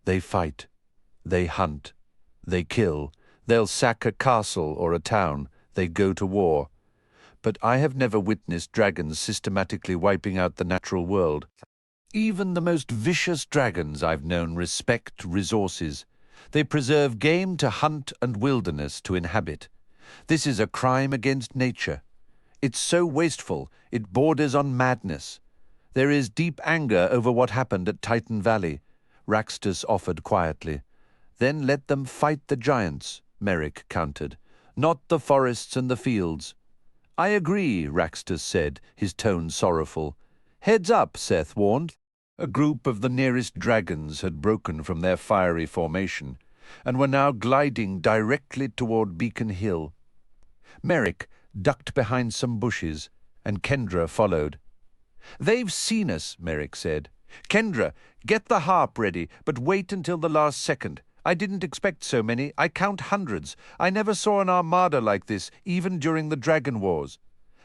"They fight. They hunt. They kill. They'll sack a castle or a town. They go to war. But I have never witnessed dragons systematically wiping out the natural world. Even the most vicious dragons I've known respect resources. They preserve game to hunt and wilderness to inhabit. This is a crime against nature. It's so wasteful, it borders on madness. There is deep anger over what happened at Titan Valley," Raxtus offered quietly. "Then let them fight the giants," Merrick countered, "not the forests and the fields." "I agree," Raxtus said, his tone sorrowful. "Heads up," Seth warned. A group of the nearest dragons had broken from their fiery formation and were now gliding directly toward Beacon Hill. Merrick ducked behind some bushes, and Kendra followed. "They've seen us," Merrick said. "Kendra, get the harp ready, but wait until the last second. I didn't expect so many. I count hundreds. I never saw an armada like this, even during the Dragon Wars."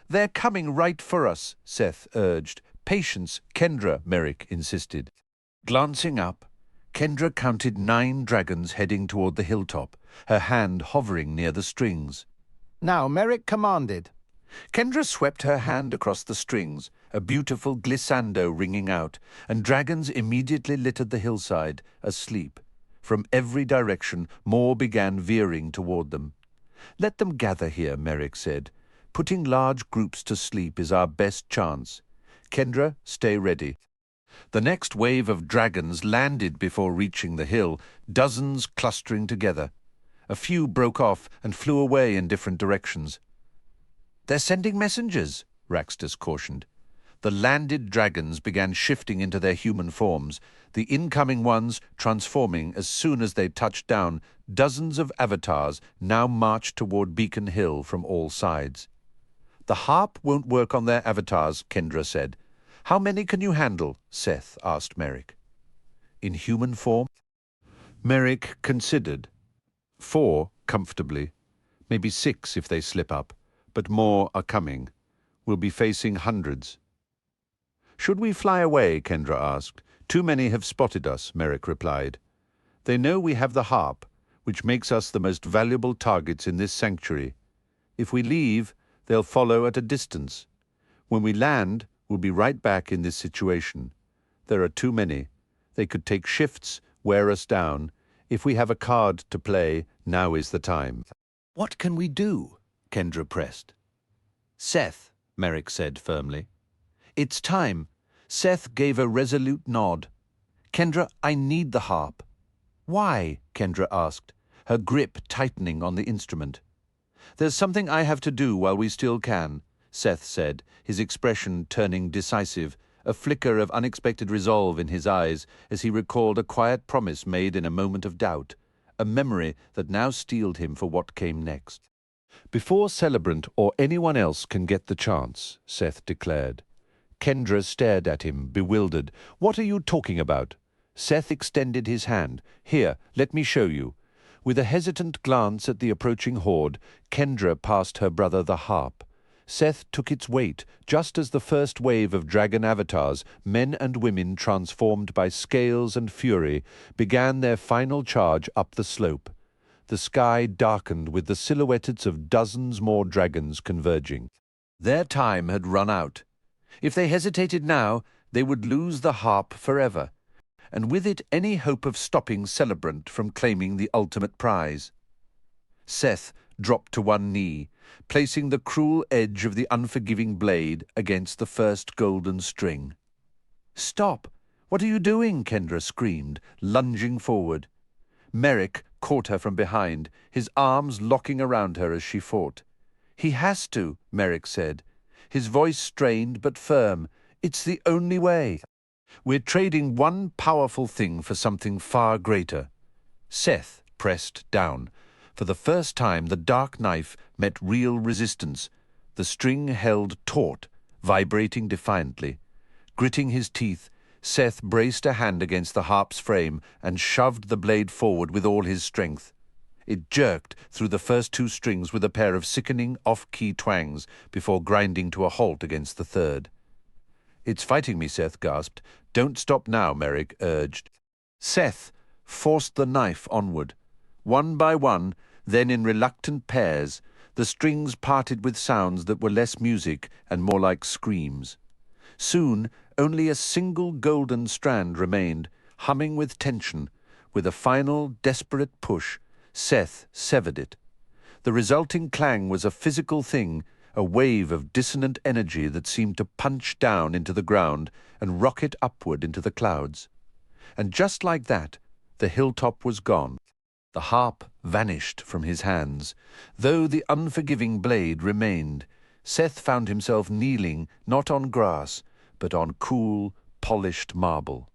"They're coming right for us," Seth urged. "Patience, Kendra," Merrick insisted. Glancing up, Kendra counted 9 dragons heading toward the hilltop, her hand hovering near the strings. Now Merrick commanded. Kendra swept her hand across the strings, a beautiful glissando ringing out, and dragons immediately littered the hillside, asleep. From every direction, more began veering toward them. Let them gather here, Merrick said. Putting large groups to sleep is our best chance. Kendra, stay ready. The next wave of dragons landed before reaching the hill, dozens clustering together. A few broke off and flew away in different directions. "They're sending messengers," Raxtus cautioned. The landed dragons began shifting into their human forms, the incoming ones transforming as soon as they touched down. Dozens of avatars now marched toward Beacon Hill from all sides. "The harp won't work on their avatars," Kendra said. "How many can you handle?" Seth asked Merrick. "In human form?" Merrick considered. 4, comfortably. Maybe 6 if they slip up, but more are coming. We'll be facing hundreds. "Should we fly away?" Kendra asked. "Too many have spotted us," Merrick replied. "They know we have the harp, which makes us the most valuable targets in this sanctuary. If we leave, they'll follow at a distance. When we land, we'll be right back in this situation. There are too many. They could take shifts, wear us down. If we have a card to play, now is the time." "What can we do?" Kendra pressed. "Seth," Merrick said firmly. "It's time." Seth gave a resolute nod. "Kendra, I need the harp." "Why?" Kendra asked, her grip tightening on the instrument. "There's something I have to do while we still can," Seth said, his expression turning decisive, a flicker of unexpected resolve in his eyes as he recalled a quiet promise made in a moment of doubt, a memory that now steeled him for what came next. "Before Celebrant or anyone else can get the chance," Seth declared. Kendra stared at him, bewildered. "What are you talking about?" Seth extended his hand. "Here, let me show you." With a hesitant glance at the approaching horde, Kendra passed her brother the harp. Seth took its weight, just as the first wave of dragon avatars, men and women transformed by scales and fury, began their final charge up the slope. The sky darkened with the silhouettes of dozens more dragons converging. Their time had run out. If they hesitated now, they would lose the harp forever, and with it any hope of stopping Celebrant from claiming the ultimate prize. Seth dropped to one knee, placing the cruel edge of the unforgiving blade against the first golden string. "Stop! What are you doing?" Kendra screamed, lunging forward. Merrick caught her from behind, his arms locking around her as she fought. "He has to," Merrick said, his voice strained but firm. "It's the only way. We're trading one powerful thing for something far greater." Seth pressed down. For the first time, the dark knife met real resistance. The string held taut, vibrating defiantly. Gritting his teeth, Seth braced a hand against the harp's frame and shoved the blade forward with all his strength. It jerked through the first 2 strings with a pair of sickening off-key twangs before grinding to a halt against the third. "It's fighting me," Seth gasped. "Don't stop now," Merrick urged. Seth forced the knife onward. One by one, then in reluctant pairs, the strings parted with sounds that were less music and more like screams. Soon, only a single golden strand remained, humming with tension. With a final, desperate push, Seth severed it. The resulting clang was a physical thing, a wave of dissonant energy that seemed to punch down into the ground and rocket upward into the clouds. And just like that, the hilltop was gone. The harp vanished from his hands. Though the unforgiving blade remained, Seth found himself kneeling not on grass, but on cool, polished marble.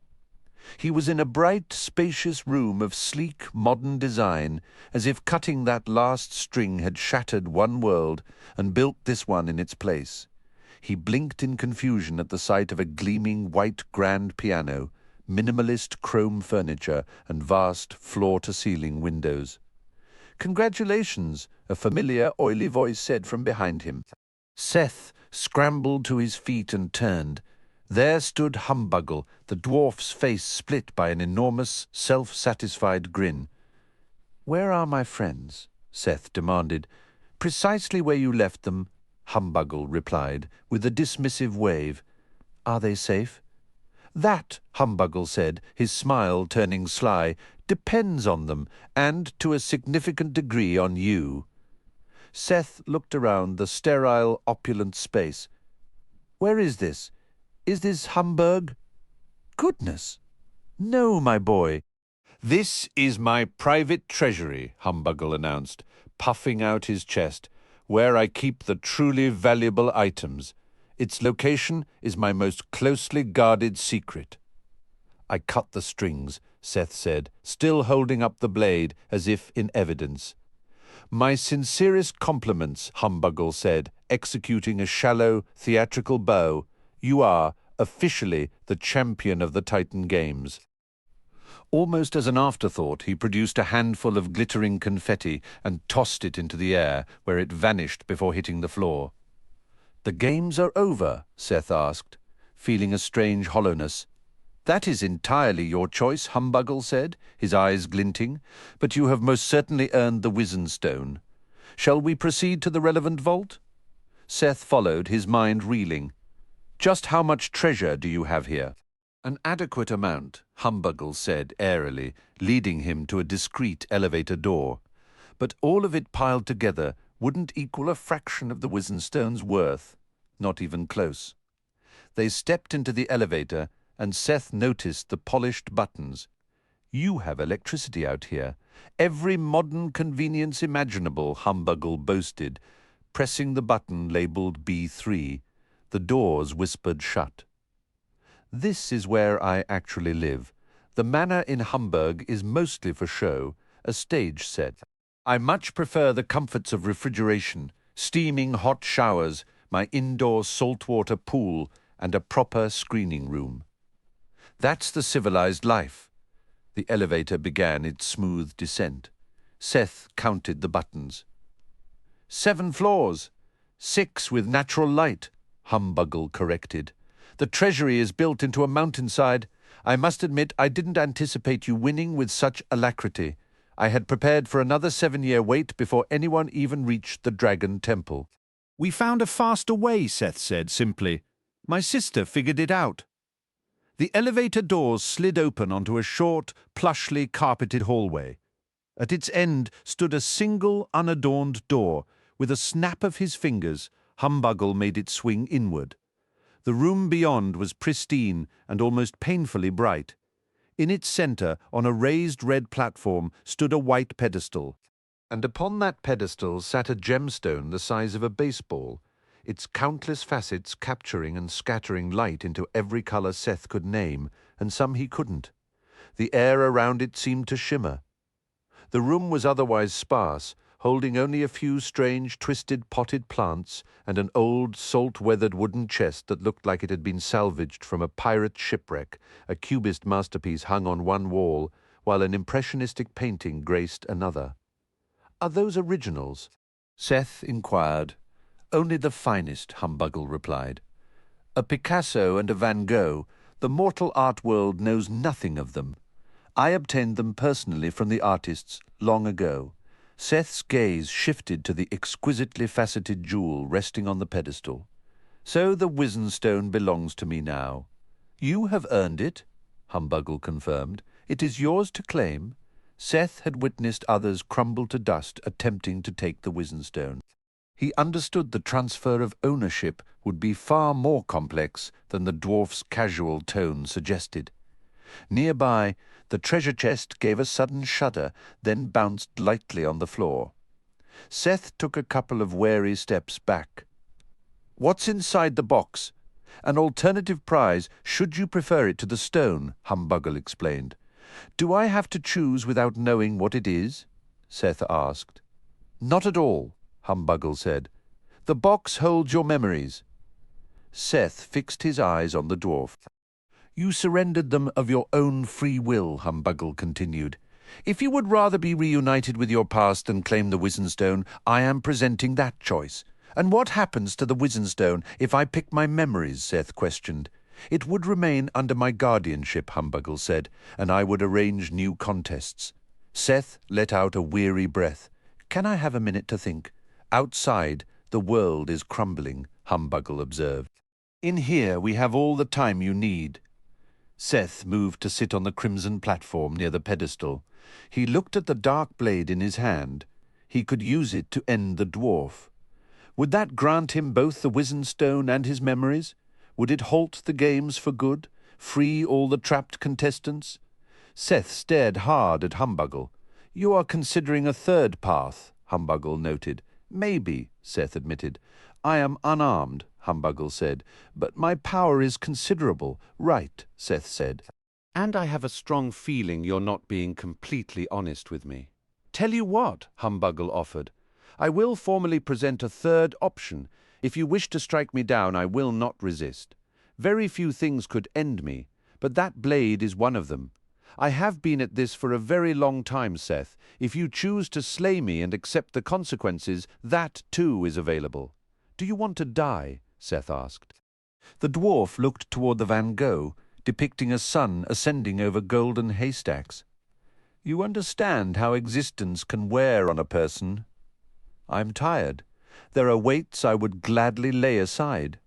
He was in a bright, spacious room of sleek, modern design, as if cutting that last string had shattered one world and built this one in its place. He blinked in confusion at the sight of a gleaming white grand piano, minimalist chrome furniture, and vast floor-to-ceiling windows. "Congratulations," a familiar, oily voice said from behind him. Seth scrambled to his feet and turned. There stood Humbuggle, the dwarf's face split by an enormous, self-satisfied grin. "Where are my friends?" Seth demanded. Precisely where you left them, Humbuggle replied, with a dismissive wave. Are they safe? That, Humbuggle said, his smile turning sly, depends on them, and to a significant degree on you. Seth looked around the sterile, opulent space. Where is this? Is this Hamburg? Goodness! No, my boy. This is my private treasury, Humbuggle announced, puffing out his chest, where I keep the truly valuable items. Its location is my most closely guarded secret. I cut the strings, Seth said, still holding up the blade as if in evidence. My sincerest compliments, Humbuggle said, executing a shallow, theatrical bow. You are, officially, the champion of the Titan Games. Almost as an afterthought, he produced a handful of glittering confetti and tossed it into the air, where it vanished before hitting the floor. The games are over, Seth asked, feeling a strange hollowness. That is entirely your choice, Humbuggle said, his eyes glinting, but you have most certainly earned the Wizen Stone. Shall we proceed to the relevant vault? Seth followed, his mind reeling. Just how much treasure do you have here? An adequate amount, Humbuggle said airily, leading him to a discreet elevator door. But all of it piled together wouldn't equal a fraction of the Wizen Stone's worth, not even close. They stepped into the elevator, and Seth noticed the polished buttons. You have electricity out here. Every modern convenience imaginable, Humbuggle boasted, pressing the button labeled B3. The doors whispered shut. This is where I actually live. The manor in Hamburg is mostly for show, a stage set. I much prefer the comforts of refrigeration, steaming hot showers, my indoor saltwater pool, and a proper screening room. That's the civilized life. The elevator began its smooth descent. Seth counted the buttons. 7 floors. 6 with natural light, Humbuggle corrected. The treasury is built into a mountainside. I must admit I didn't anticipate you winning with such alacrity. I had prepared for another 7-year wait before anyone even reached the Dragon Temple. We found a faster way, Seth said simply. My sister figured it out. The elevator doors slid open onto a short, plushly carpeted hallway. At its end stood a single, unadorned door. With a snap of his fingers, Humbuggle made it swing inward. The room beyond was pristine and almost painfully bright. In its center, on a raised red platform, stood a white pedestal. And upon that pedestal sat a gemstone the size of a baseball, its countless facets capturing and scattering light into every color Seth could name, and some he couldn't. The air around it seemed to shimmer. The room was otherwise sparse, holding only a few strange, twisted potted plants and an old, salt-weathered wooden chest that looked like it had been salvaged from a pirate shipwreck. A cubist masterpiece hung on one wall, while an impressionistic painting graced another. Are those originals? Seth inquired. Only the finest, Humbuggle replied. A Picasso and a Van Gogh, the mortal art world knows nothing of them. I obtained them personally from the artists long ago. Seth's gaze shifted to the exquisitely faceted jewel resting on the pedestal. So the Wizen Stone belongs to me now. You have earned it, Humbuggle confirmed. It is yours to claim. Seth had witnessed others crumble to dust attempting to take the Wizen Stone. He understood the transfer of ownership would be far more complex than the dwarf's casual tone suggested. Nearby, the treasure chest gave a sudden shudder, then bounced lightly on the floor. Seth took a couple of wary steps back. What's inside the box? An alternative prize, should you prefer it to the stone, Humbuggle explained. Do I have to choose without knowing what it is? Seth asked. Not at all, Humbuggle said. The box holds your memories. Seth fixed his eyes on the dwarf. You surrendered them of your own free will, Humbuggle continued. If you would rather be reunited with your past than claim the Wizen Stone, I am presenting that choice. And what happens to the Wizen Stone if I pick my memories? Seth questioned. It would remain under my guardianship, Humbuggle said, and I would arrange new contests. Seth let out a weary breath. Can I have a minute to think? Outside, the world is crumbling, Humbuggle observed. In here we have all the time you need. Seth moved to sit on the crimson platform near the pedestal. He looked at the dark blade in his hand. He could use it to end the dwarf. Would that grant him both the wizen stone and his memories? Would it halt the games for good, free all the trapped contestants? Seth stared hard at Humbuggle. You are considering a third path, Humbuggle noted. Maybe, Seth admitted. I am unarmed, Humbuggle said, but my power is considerable. Right, Seth said. And I have a strong feeling you're not being completely honest with me. Tell you what, Humbuggle offered. I will formally present a third option. If you wish to strike me down, I will not resist. Very few things could end me, but that blade is one of them. I have been at this for a very long time, Seth. If you choose to slay me and accept the consequences, that too is available. Do you want to die? Seth asked. The dwarf looked toward the Van Gogh, depicting a sun ascending over golden haystacks. You understand how existence can wear on a person. I'm tired. There are weights I would gladly lay aside.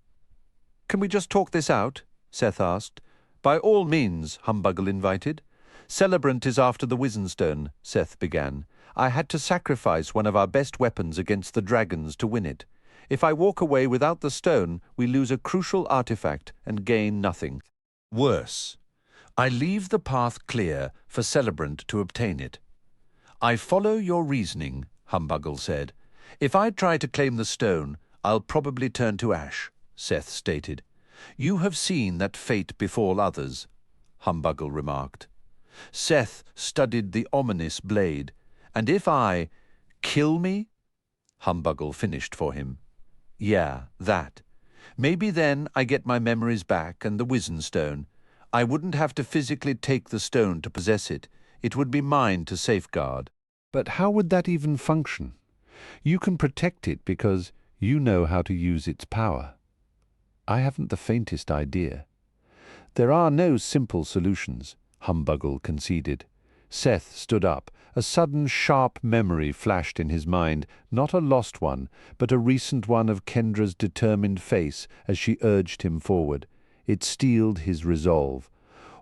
Can we just talk this out? Seth asked. By all means, Humbuggle invited. Celebrant is after the Wizenstone, Seth began. I had to sacrifice one of our best weapons against the dragons to win it. If I walk away without the stone, we lose a crucial artifact and gain nothing. Worse, I leave the path clear for Celebrant to obtain it. I follow your reasoning, Humbuggle said. If I try to claim the stone, I'll probably turn to ash, Seth stated. You have seen that fate befall others, Humbuggle remarked. Seth studied the ominous blade. And if I kill me? Humbuggle finished for him. Yeah, that. Maybe then I get my memories back and the Wizenstone. I wouldn't have to physically take the stone to possess it. It would be mine to safeguard. But how would that even function? You can protect it because you know how to use its power. I haven't the faintest idea. There are no simple solutions, Humbuggle conceded. Seth stood up. A sudden sharp memory flashed in his mind, not a lost one, but a recent one of Kendra's determined face as she urged him forward. It steeled his resolve.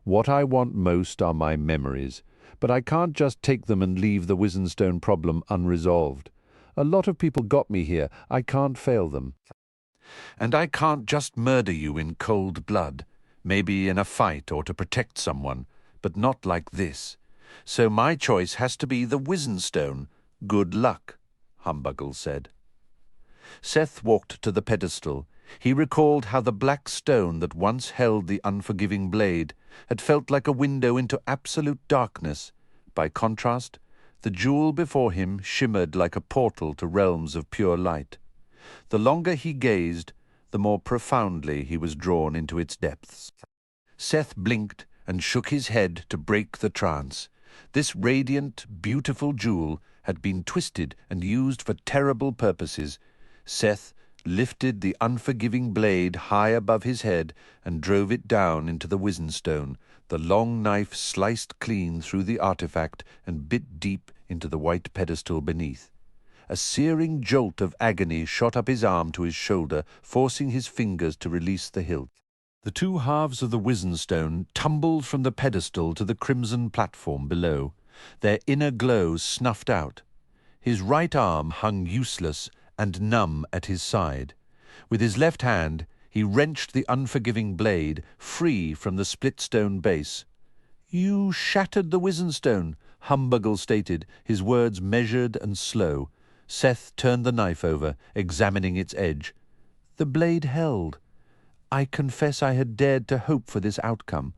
What I want most are my memories, but I can't just take them and leave the Wizenstone problem unresolved. A lot of people got me here. I can't fail them. And I can't just murder you in cold blood, maybe in a fight or to protect someone, but not like this. So my choice has to be the Wizenstone. Good luck, Humbuggle said. Seth walked to the pedestal. He recalled how the black stone that once held the unforgiving blade had felt like a window into absolute darkness. By contrast, the jewel before him shimmered like a portal to realms of pure light. The longer he gazed, the more profoundly he was drawn into its depths. Seth blinked and shook his head to break the trance. This radiant, beautiful jewel had been twisted and used for terrible purposes. Seth lifted the unforgiving blade high above his head and drove it down into the Wizenstone. The long knife sliced clean through the artifact and bit deep into the white pedestal beneath. A searing jolt of agony shot up his arm to his shoulder, forcing his fingers to release the hilt. The two halves of the Wizenstone tumbled from the pedestal to the crimson platform below. Their inner glow snuffed out. His right arm hung useless and numb at his side. With his left hand, he wrenched the unforgiving blade free from the split stone base. You shattered the Wizenstone, Humbuggle stated, his words measured and slow. Seth turned the knife over, examining its edge. The blade held. I confess I had dared to hope for this outcome,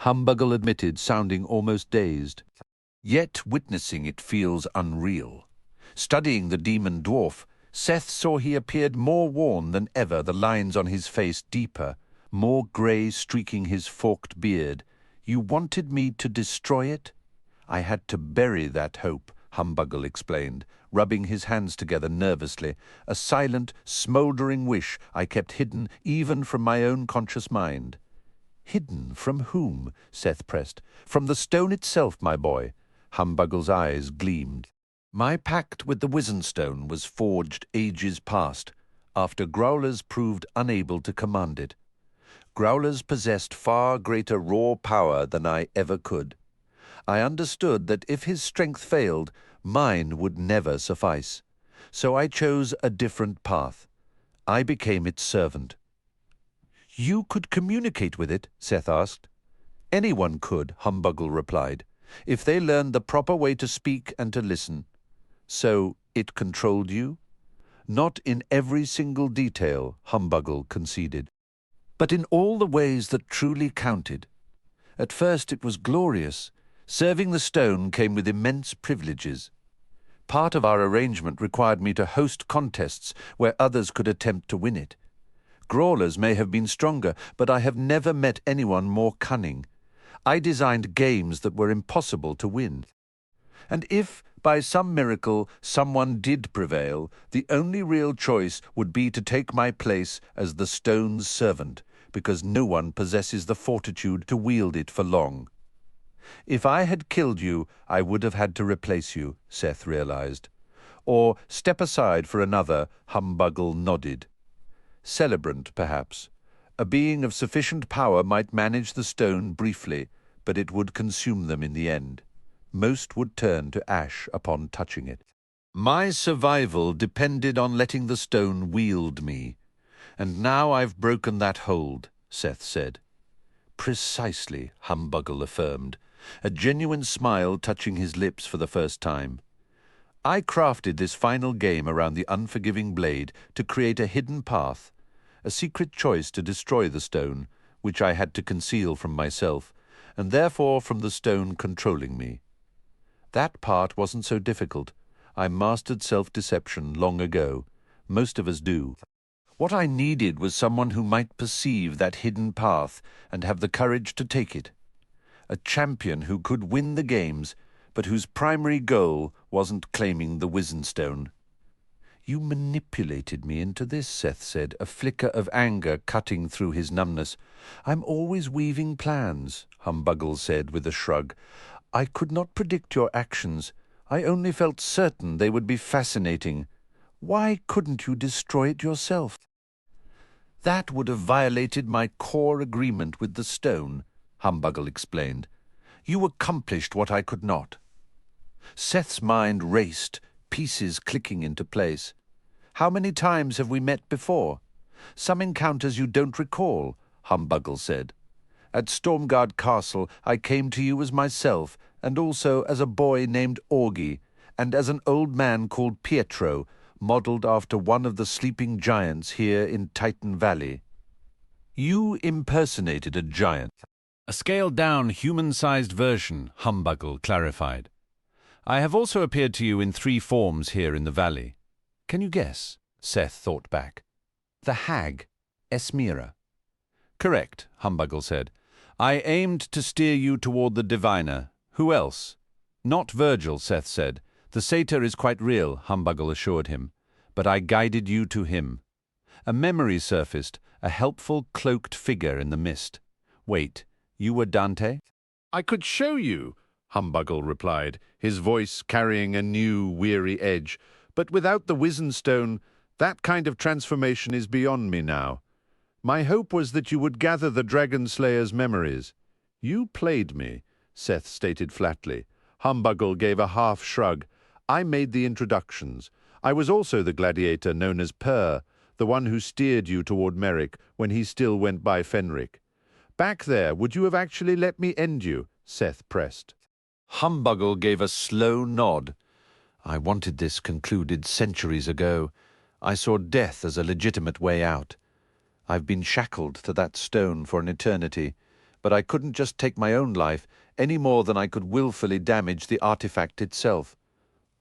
Humbuggle admitted, sounding almost dazed. Yet witnessing it feels unreal. Studying the demon dwarf, Seth saw he appeared more worn than ever, the lines on his face deeper, more grey streaking his forked beard. You wanted me to destroy it? I had to bury that hope, Humbuggle explained, rubbing his hands together nervously, a silent, smouldering wish I kept hidden even from my own conscious mind. Hidden from whom? Seth pressed. From the stone itself, my boy. Humbuggle's eyes gleamed. My pact with the Wizenstone was forged ages past, after growlers proved unable to command it. Growlers possessed far greater raw power than I ever could. I understood that if his strength failed, mine would never suffice. So I chose a different path. I became its servant. You could communicate with it, Seth asked. Anyone could, Humbuggle replied, if they learned the proper way to speak and to listen. So it controlled you? Not in every single detail, Humbuggle conceded, but in all the ways that truly counted. At first it was glorious. Serving the stone came with immense privileges. Part of our arrangement required me to host contests where others could attempt to win it. Grawlers may have been stronger, but I have never met anyone more cunning. I designed games that were impossible to win. And if, by some miracle, someone did prevail, the only real choice would be to take my place as the stone's servant, because no one possesses the fortitude to wield it for long. If I had killed you, I would have had to replace you, Seth realized. Or step aside for another, Humbuggle nodded. Celebrant, perhaps. A being of sufficient power might manage the stone briefly, but it would consume them in the end. Most would turn to ash upon touching it. My survival depended on letting the stone wield me. And now I've broken that hold, Seth said. Precisely, Humbuggle affirmed, a genuine smile touching his lips for the first time. I crafted this final game around the unforgiving blade to create a hidden path, a secret choice to destroy the stone, which I had to conceal from myself, and therefore from the stone controlling me. That part wasn't so difficult. I mastered self-deception long ago. Most of us do. What I needed was someone who might perceive that hidden path and have the courage to take it. A champion who could win the games, but whose primary goal wasn't claiming the Wizenstone. You manipulated me into this, Seth said, a flicker of anger cutting through his numbness. I'm always weaving plans, Humbuggle said with a shrug. I could not predict your actions. I only felt certain they would be fascinating. Why couldn't you destroy it yourself? That would have violated my core agreement with the stone, Humbuggle explained. You accomplished what I could not. Seth's mind raced, pieces clicking into place. How many times have we met before? Some encounters you don't recall, Humbuggle said. At Stormguard Castle I came to you as myself, and also as a boy named Augie, and as an old man called Pietro, modelled after one of the sleeping giants here in Titan Valley. You impersonated a giant. A scaled-down, human-sized version, Humbuggle clarified. I have also appeared to you in 3 forms here in the valley. Can you guess? Seth thought back. The hag, Esmira. Correct, Humbuggle said. I aimed to steer you toward the diviner. Who else? Not Virgil, Seth said. The satyr is quite real, Humbuggle assured him. But I guided you to him. A memory surfaced, a helpful cloaked figure in the mist. Wait, you were Dante? I could show you, Humbuggle replied, his voice carrying a new, weary edge. But without the Wizenstone, that kind of transformation is beyond me now. My hope was that you would gather the Dragon Slayer's memories. You played me, Seth stated flatly. Humbuggle gave a half shrug. I made the introductions. I was also the gladiator known as Purr, the one who steered you toward Merrick when he still went by Fenric. Back there, would you have actually let me end you? Seth pressed. Humbuggle gave a slow nod. I wanted this concluded centuries ago. I saw death as a legitimate way out. I've been shackled to that stone for an eternity, but I couldn't just take my own life any more than I could willfully damage the artifact itself.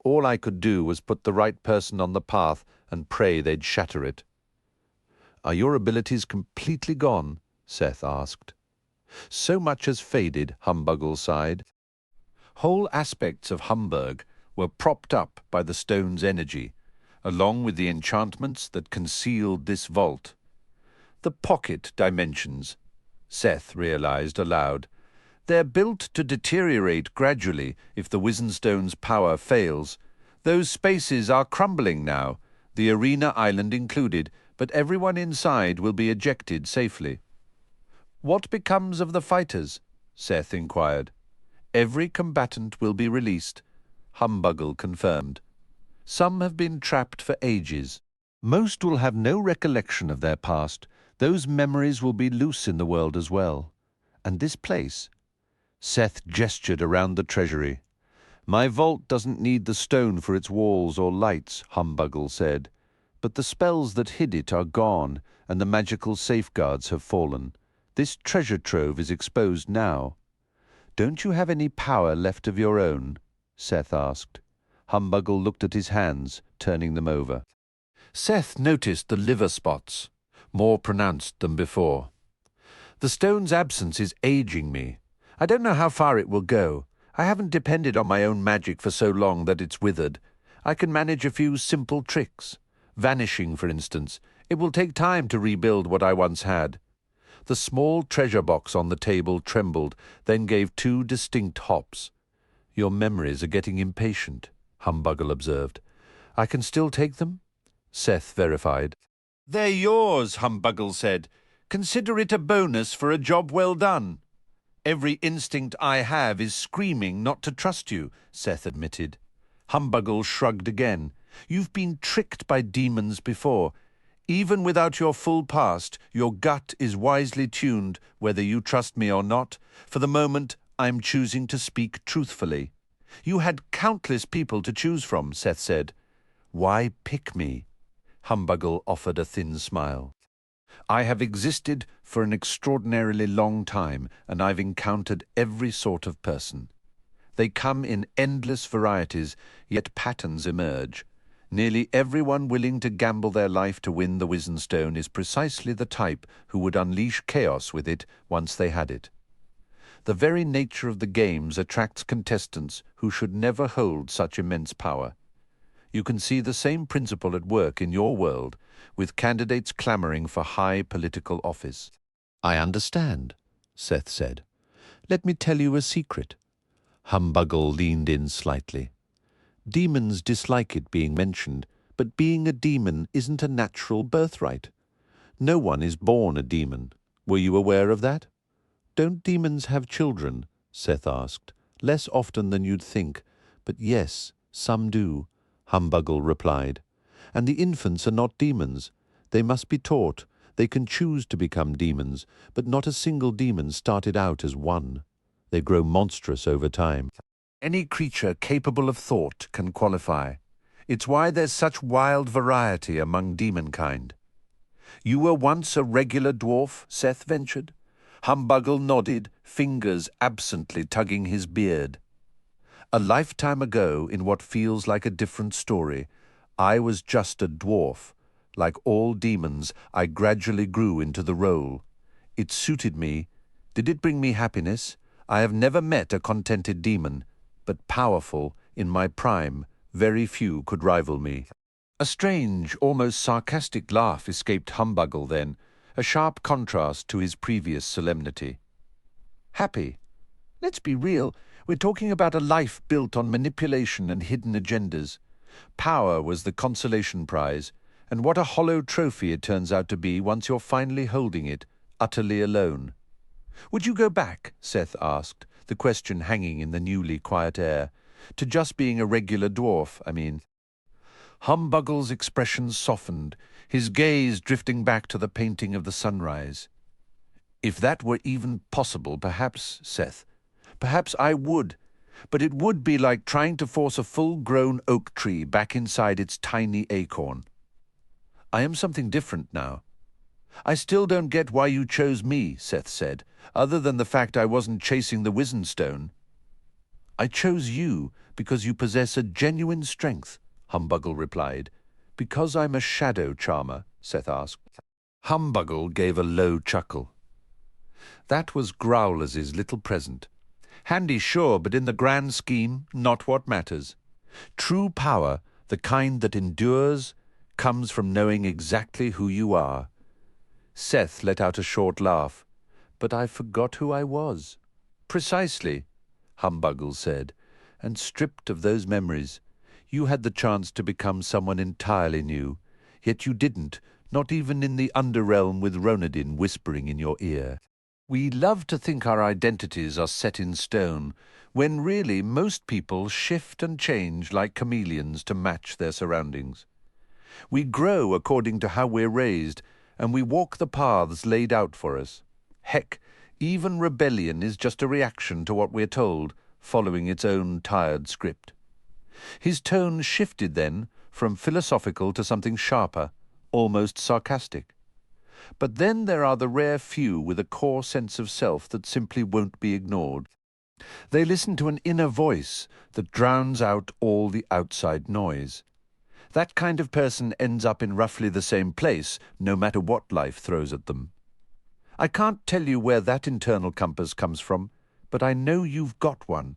All I could do was put the right person on the path and pray they'd shatter it. Are your abilities completely gone? Seth asked. So much has faded, Humbuggle sighed. Whole aspects of Humburg were propped up by the stone's energy, along with the enchantments that concealed this vault. The pocket dimensions, Seth realized aloud. They're built to deteriorate gradually if the Wizenstone's power fails. Those spaces are crumbling now, the arena island included, but everyone inside will be ejected safely. What becomes of the fighters? Seth inquired. Every combatant will be released, Humbuggle confirmed. Some have been trapped for ages. Most will have no recollection of their past. Those memories will be loose in the world as well. And this place? Seth gestured around the treasury. My vault doesn't need the stone for its walls or lights, Humbuggle said. But the spells that hid it are gone, and the magical safeguards have fallen. This treasure trove is exposed now. Don't you have any power left of your own? Seth asked. Humbuggle looked at his hands, turning them over. Seth noticed the liver spots, more pronounced than before. The stone's absence is aging me. I don't know how far it will go. I haven't depended on my own magic for so long that it's withered. I can manage a few simple tricks. Vanishing, for instance. It will take time to rebuild what I once had. The small treasure box on the table trembled, then gave 2 distinct hops. Your memories are getting impatient, Humbuggle observed. I can still take them? Seth verified. They're yours, Humbuggle said. Consider it a bonus for a job well done. Every instinct I have is screaming not to trust you, Seth admitted. Humbuggle shrugged again. You've been tricked by demons before. Even without your full past, your gut is wisely tuned, whether you trust me or not. For the moment, I'm choosing to speak truthfully. You had countless people to choose from, Seth said. Why pick me? Humbuggle offered a thin smile. I have existed for an extraordinarily long time, and I've encountered every sort of person. They come in endless varieties, yet patterns emerge. Nearly everyone willing to gamble their life to win the Wizenstone is precisely the type who would unleash chaos with it once they had it. The very nature of the games attracts contestants who should never hold such immense power. You can see the same principle at work in your world, with candidates clamoring for high political office. I understand, Seth said. Let me tell you a secret. Humbuggle leaned in slightly. Demons dislike it being mentioned, but being a demon isn't a natural birthright. No one is born a demon. Were you aware of that? Don't demons have children? Seth asked. Less often than you'd think, but yes, some do, Humbuggle replied. And the infants are not demons. They must be taught. They can choose to become demons, but not a single demon started out as one. They grow monstrous over time. Any creature capable of thought can qualify. It's why there's such wild variety among demonkind. You were once a regular dwarf, Seth ventured. Humbuggle nodded, fingers absently tugging his beard. A lifetime ago, in what feels like a different story, I was just a dwarf. Like all demons, I gradually grew into the role. It suited me. Did it bring me happiness? I have never met a contented demon, but powerful, in my prime, very few could rival me. A strange, almost sarcastic laugh escaped Humbuggle then, a sharp contrast to his previous solemnity. Happy? Let's be real. We're talking about a life built on manipulation and hidden agendas. Power was the consolation prize, and what a hollow trophy it turns out to be once you're finally holding it, utterly alone. Would you go back, Seth asked, the question hanging in the newly quiet air, to just being a regular dwarf, I mean? Humbuggle's expression softened, his gaze drifting back to the painting of the sunrise. If that were even possible, perhaps, Seth, perhaps I would, but it would be like trying to force a full-grown oak tree back inside its tiny acorn. I am something different now. I still don't get why you chose me, Seth said, other than the fact I wasn't chasing the Wizenstone. I chose you because you possess a genuine strength, Humbuggle replied. Because I'm a shadow charmer, Seth asked. Humbuggle gave a low chuckle. That was Growler's little present. Handy, sure, but in the grand scheme, not what matters. True power, the kind that endures, comes from knowing exactly who you are. Seth let out a short laugh. But I forgot who I was. Precisely, Humbuggle said, and stripped of those memories. You had the chance to become someone entirely new, yet you didn't, not even in the underrealm with Ronadin whispering in your ear. We love to think our identities are set in stone, when really most people shift and change like chameleons to match their surroundings. We grow according to how we're raised, and we walk the paths laid out for us. Heck, even rebellion is just a reaction to what we're told, following its own tired script. His tone shifted then, from philosophical to something sharper, almost sarcastic. But then there are the rare few with a core sense of self that simply won't be ignored. They listen to an inner voice that drowns out all the outside noise. That kind of person ends up in roughly the same place, no matter what life throws at them. I can't tell you where that internal compass comes from, but I know you've got one.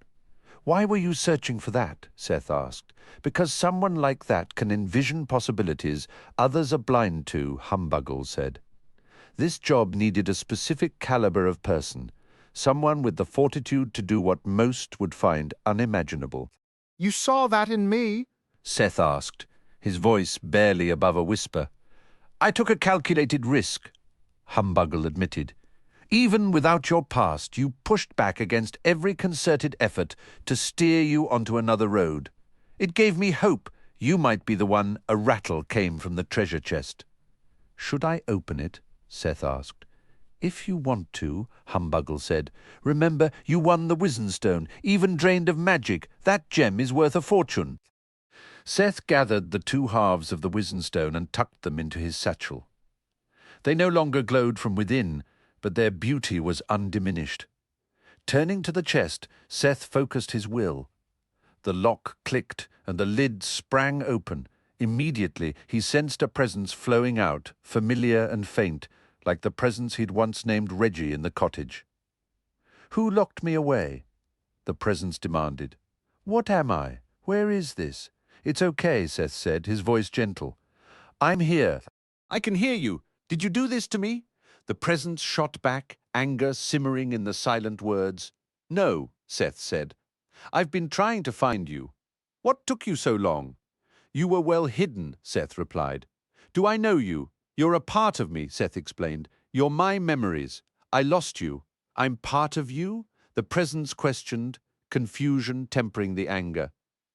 Why were you searching for that? Seth asked. Because someone like that can envision possibilities others are blind to, Humbuggle said. This job needed a specific caliber of person, someone with the fortitude to do what most would find unimaginable. You saw that in me? Seth asked, his voice barely above a whisper. I took a calculated risk, Humbuggle admitted. Even without your past, you pushed back against every concerted effort to steer you onto another road. It gave me hope you might be the one a rattle came from the treasure chest. Should I open it? Seth asked. If you want to, Humbuggle said. Remember, you won the Wizenstone, even drained of magic. That gem is worth a fortune. Seth gathered the two halves of the Wizenstone and tucked them into his satchel. They no longer glowed from within, but their beauty was undiminished. Turning to the chest, Seth focused his will. The lock clicked and the lid sprang open. Immediately he sensed a presence flowing out, familiar and faint, like the presence he'd once named Reggie in the cottage. Who locked me away? The presence demanded. What am I? Where is this? It's okay, Seth said, his voice gentle. I'm here. I can hear you. Did you do this to me? The presence shot back, anger simmering in the silent words. No, Seth said. I've been trying to find you. What took you so long? You were well hidden, Seth replied. Do I know you? You're a part of me, Seth explained. You're my memories. I lost you. I'm part of you? The presence questioned, confusion tempering the anger.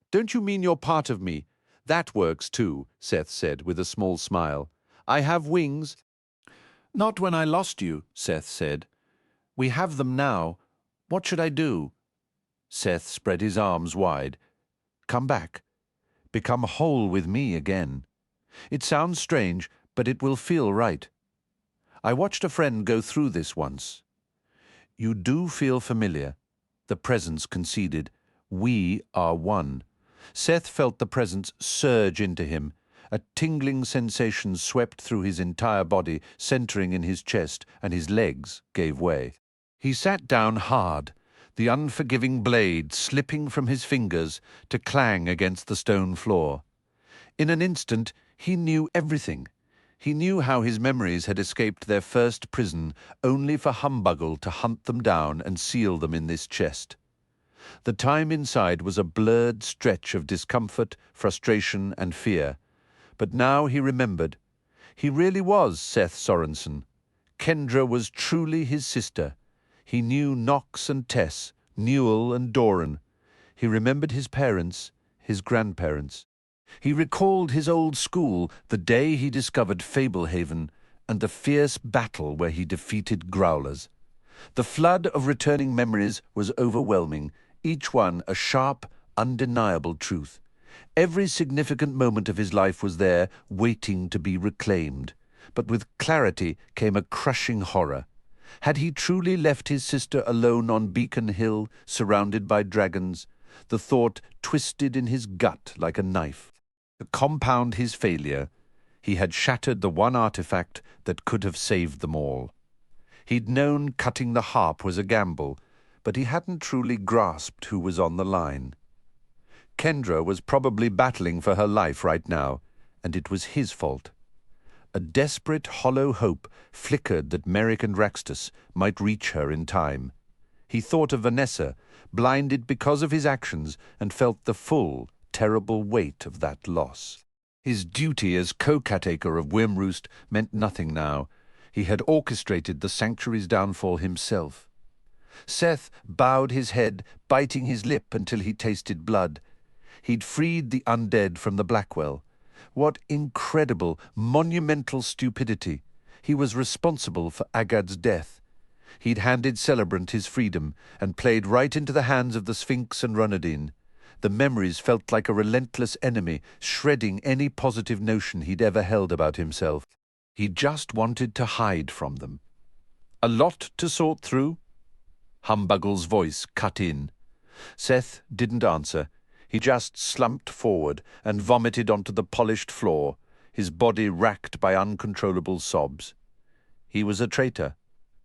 Don't you mean you're part of me? That works too, Seth said with a small smile. I have wings. Not when I lost you, Seth said. We have them now. What should I do? Seth spread his arms wide. Come back. Become whole with me again. It sounds strange, but it will feel right. I watched a friend go through this once. You do feel familiar. The presence conceded. We are one. Seth felt the presence surge into him. A tingling sensation swept through his entire body, centering in his chest, and his legs gave way. He sat down hard, the unforgiving blade slipping from his fingers to clang against the stone floor. In an instant, he knew everything. He knew how his memories had escaped their first prison, only for Humbuggle to hunt them down and seal them in this chest. The time inside was a blurred stretch of discomfort, frustration, and fear. But now he remembered. He really was Seth Sorensen. Kendra was truly his sister. He knew Knox and Tess, Newell and Doran. He remembered his parents, his grandparents. He recalled his old school, the day he discovered Fablehaven, and the fierce battle where he defeated growlers. The flood of returning memories was overwhelming, each one a sharp, undeniable truth. Every significant moment of his life was there, waiting to be reclaimed. But with clarity came a crushing horror. Had he truly left his sister alone on Beacon Hill, surrounded by dragons? The thought twisted in his gut like a knife. To compound his failure, he had shattered the one artifact that could have saved them all. He'd known cutting the harp was a gamble, but he hadn't truly grasped who was on the line. Kendra was probably battling for her life right now, and it was his fault. A desperate, hollow hope flickered that Merrick and Raxtus might reach her in time. He thought of Vanessa, blinded because of his actions, and felt the full, terrible weight of that loss. His duty as co-caretaker of Wyrmroost meant nothing now. He had orchestrated the sanctuary's downfall himself. Seth bowed his head, biting his lip until he tasted blood. He'd freed the undead from the Blackwell. What incredible, monumental stupidity! He was responsible for Agad's death. He'd handed Celebrant his freedom and played right into the hands of the Sphinx and Runadin. The memories felt like a relentless enemy, shredding any positive notion he'd ever held about himself. He just wanted to hide from them. A lot to sort through? Humbuggle's voice cut in. Seth didn't answer. He just slumped forward and vomited onto the polished floor, his body racked by uncontrollable sobs. He was a traitor,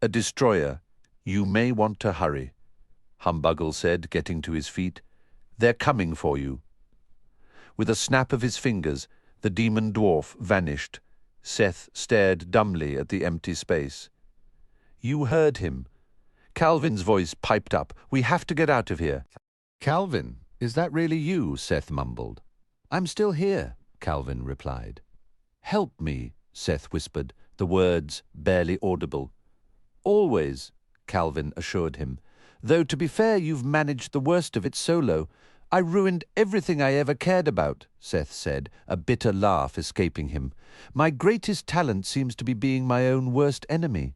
a destroyer. You may want to hurry, Humbuggle said, getting to his feet. They're coming for you. With a snap of his fingers, the demon dwarf vanished. Seth stared dumbly at the empty space. You heard him. Calvin's voice piped up. We have to get out of here. Calvin, is that really you? Seth mumbled. I'm still here, Calvin replied. Help me, Seth whispered, the words barely audible. Always, Calvin assured him. Though, to be fair, you've managed the worst of it solo. I ruined everything I ever cared about, Seth said, a bitter laugh escaping him. My greatest talent seems to be being my own worst enemy.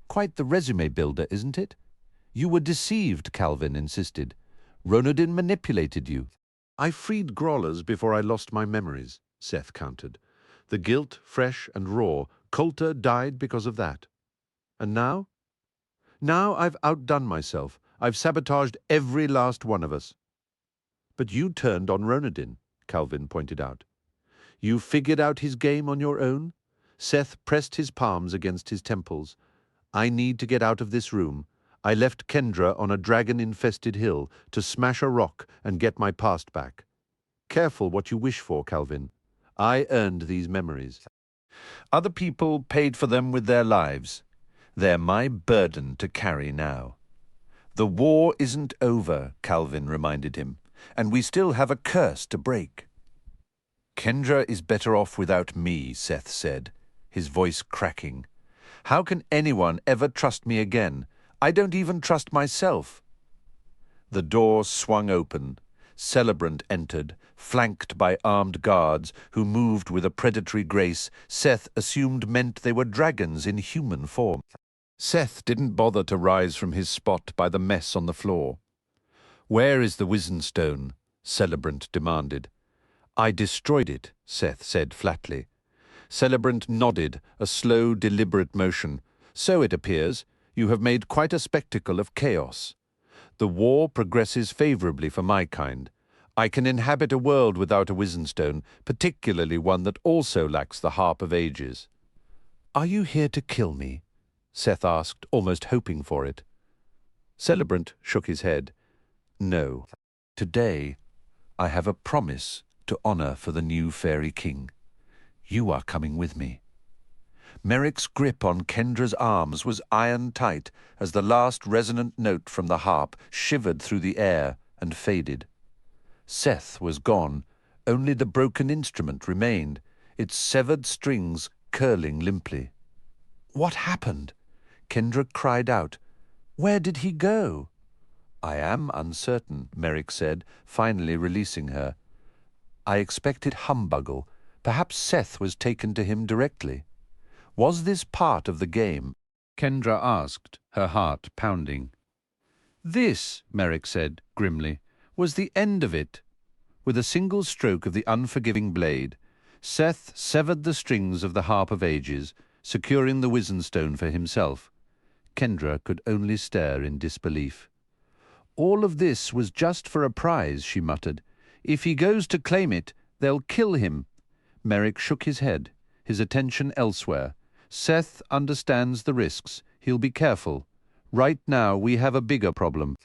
Quite the resume builder, isn't it? You were deceived, Calvin insisted. Ronodin manipulated you. I freed Growlers before I lost my memories, Seth countered. The guilt, fresh and raw, Coulter died because of that. And now? Now I've outdone myself. I've sabotaged every last one of us. But you turned on Ronodin, Calvin pointed out. You figured out his game on your own? Seth pressed his palms against his temples. I need to get out of this room. I left Kendra on a dragon-infested hill to smash a rock and get my past back. Careful what you wish for, Calvin. I earned these memories. Other people paid for them with their lives. They're my burden to carry now. The war isn't over, Calvin reminded him, and we still have a curse to break. Kendra is better off without me, Seth said, his voice cracking. How can anyone ever trust me again? I don't even trust myself. The door swung open. Celebrant entered, flanked by armed guards who moved with a predatory grace Seth assumed meant they were dragons in human form. Seth didn't bother to rise from his spot by the mess on the floor. Where is the Wizen Stone? Celebrant demanded. I destroyed it, Seth said flatly. Celebrant nodded, a slow, deliberate motion. So it appears, you have made quite a spectacle of chaos. The war progresses favorably for my kind. I can inhabit a world without a Wizenstone, particularly one that also lacks the Harp of Ages. Are you here to kill me? Seth asked, almost hoping for it. Celebrant shook his head. No. Today, I have a promise to honor for the new Fairy King. You are coming with me. Merrick's grip on Kendra's arms was iron-tight as the last resonant note from the harp shivered through the air and faded. Seth was gone. Only the broken instrument remained, its severed strings curling limply. What happened? Kendra cried out. Where did he go? I am uncertain, Merrick said, finally releasing her. I expected Humbuggle. Perhaps Seth was taken to him directly. Was this part of the game? Kendra asked, her heart pounding. This, Merrick said grimly, was the end of it. With a single stroke of the unforgiving blade, Seth severed the strings of the Harp of Ages, securing the Wizenstone for himself. Kendra could only stare in disbelief. All of this was just for a prize, she muttered. If he goes to claim it, they'll kill him. Merrick shook his head, his attention elsewhere. Seth understands the risks. He'll be careful. Right now we have a bigger problem.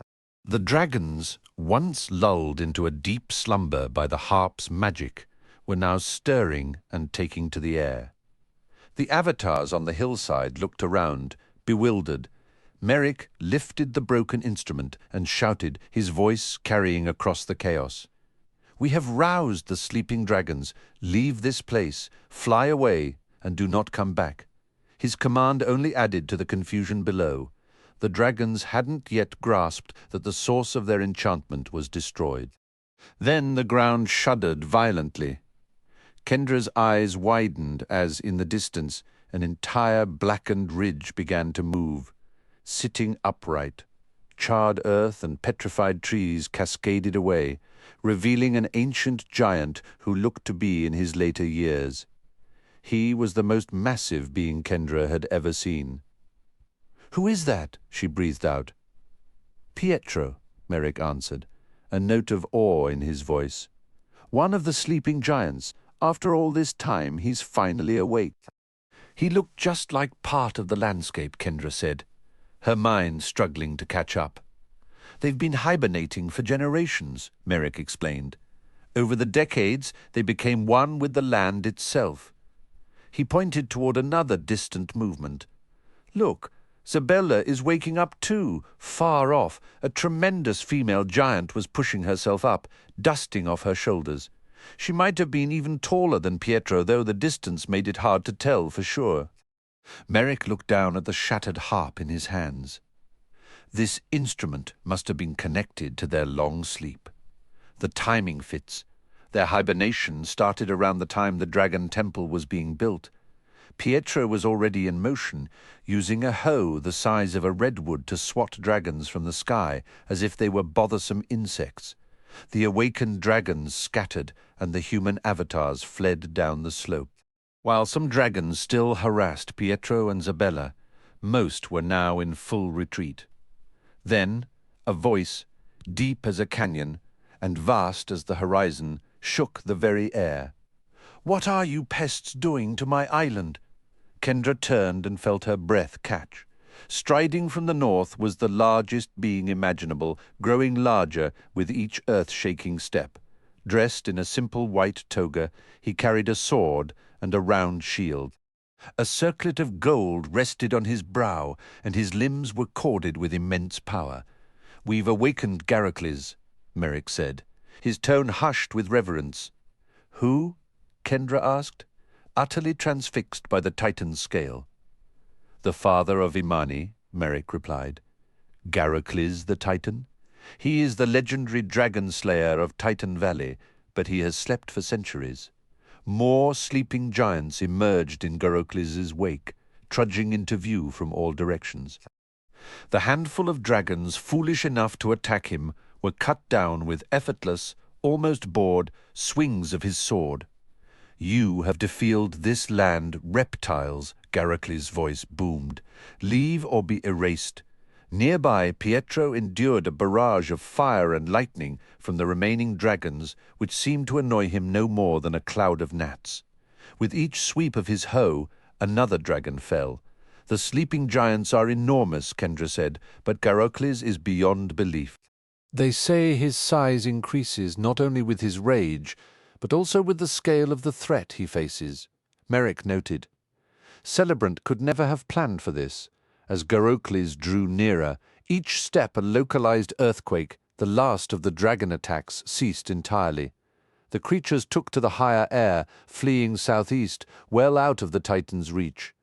The dragons, once lulled into a deep slumber by the harp's magic, were now stirring and taking to the air. The avatars on the hillside looked around, bewildered. Merrick lifted the broken instrument and shouted, his voice carrying across the chaos. We have roused the sleeping dragons. Leave this place, fly away, and do not come back. His command only added to the confusion below. The dragons hadn't yet grasped that the source of their enchantment was destroyed. Then the ground shuddered violently. Kendra's eyes widened as, in the distance, an entire blackened ridge began to move. Sitting upright, charred earth and petrified trees cascaded away, revealing an ancient giant who looked to be in his later years. He was the most massive being Kendra had ever seen. "Who is that?" she breathed out. "Pietro," Merrick answered, a note of awe in his voice. "One of the sleeping giants. After all this time, he's finally awake." "He looked just like part of the landscape," Kendra said, her mind struggling to catch up. "They've been hibernating for generations," Merrick explained. "Over the decades, they became one with the land itself." He pointed toward another distant movement. "Look, Zabella is waking up too. Far off, a tremendous female giant was pushing herself up, dusting off her shoulders. She might have been even taller than Pietro, though the distance made it hard to tell for sure." Merrick looked down at the shattered harp in his hands. This instrument must have been connected to their long sleep. The timing fits. Their hibernation started around the time the Dragon Temple was being built. Pietro was already in motion, using a hoe the size of a redwood to swat dragons from the sky as if they were bothersome insects. The awakened dragons scattered, and the human avatars fled down the slope. While some dragons still harassed Pietro and Zabella, most were now in full retreat. Then a voice, deep as a canyon and vast as the horizon, shook the very air. "What are you pests doing to my island?" Kendra turned and felt her breath catch. Striding from the north was the largest being imaginable, growing larger with each earth-shaking step. Dressed in a simple white toga, he carried a sword and a round shield. A circlet of gold rested on his brow, and his limbs were corded with immense power. "We've awakened Garacles," Merrick said, his tone hushed with reverence. "Who?" Kendra asked, utterly transfixed by the Titan's scale. "The father of Imani," Merrick replied. "Garacles the Titan? He is the legendary dragon slayer of Titan Valley, but he has slept for centuries. More sleeping giants emerged in Garocles' wake, trudging into view from all directions. The handful of dragons foolish enough to attack him were cut down with effortless, almost bored, swings of his sword. "You have defiled this land, reptiles," Garacles' voice boomed. "Leave or be erased." Nearby, Pietro endured a barrage of fire and lightning from the remaining dragons, which seemed to annoy him no more than a cloud of gnats. With each sweep of his hoe, another dragon fell. "The sleeping giants are enormous," Kendra said, "but Garocles is beyond belief. They say his size increases not only with his rage, but also with the scale of the threat he faces," Merrick noted. Celebrant could never have planned for this. As Garocles drew nearer, each step a localized earthquake, the last of the dragon attacks ceased entirely. The creatures took to the higher air, fleeing southeast, well out of the Titan's reach.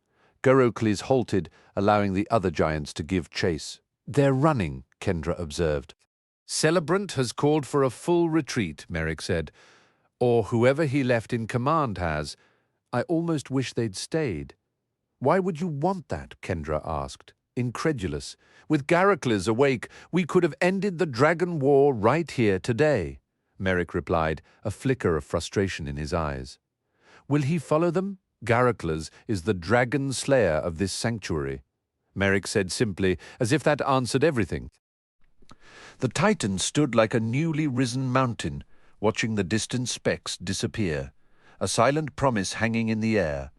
Garocles halted, allowing the other giants to give chase. "They're running," Kendra observed. "Celebrant has called for a full retreat," Merrick said. "Or whoever he left in command has. I almost wish they'd stayed." "Why would you want that?" Kendra asked, incredulous. "With Garocles awake, we could have ended the dragon war right here today," Merrick replied, a flicker of frustration in his eyes. "Will he follow them? Garocles is the dragon slayer of this sanctuary," Merrick said simply, as if that answered everything. The Titan stood like a newly risen mountain, watching the distant specks disappear, a silent promise hanging in the air.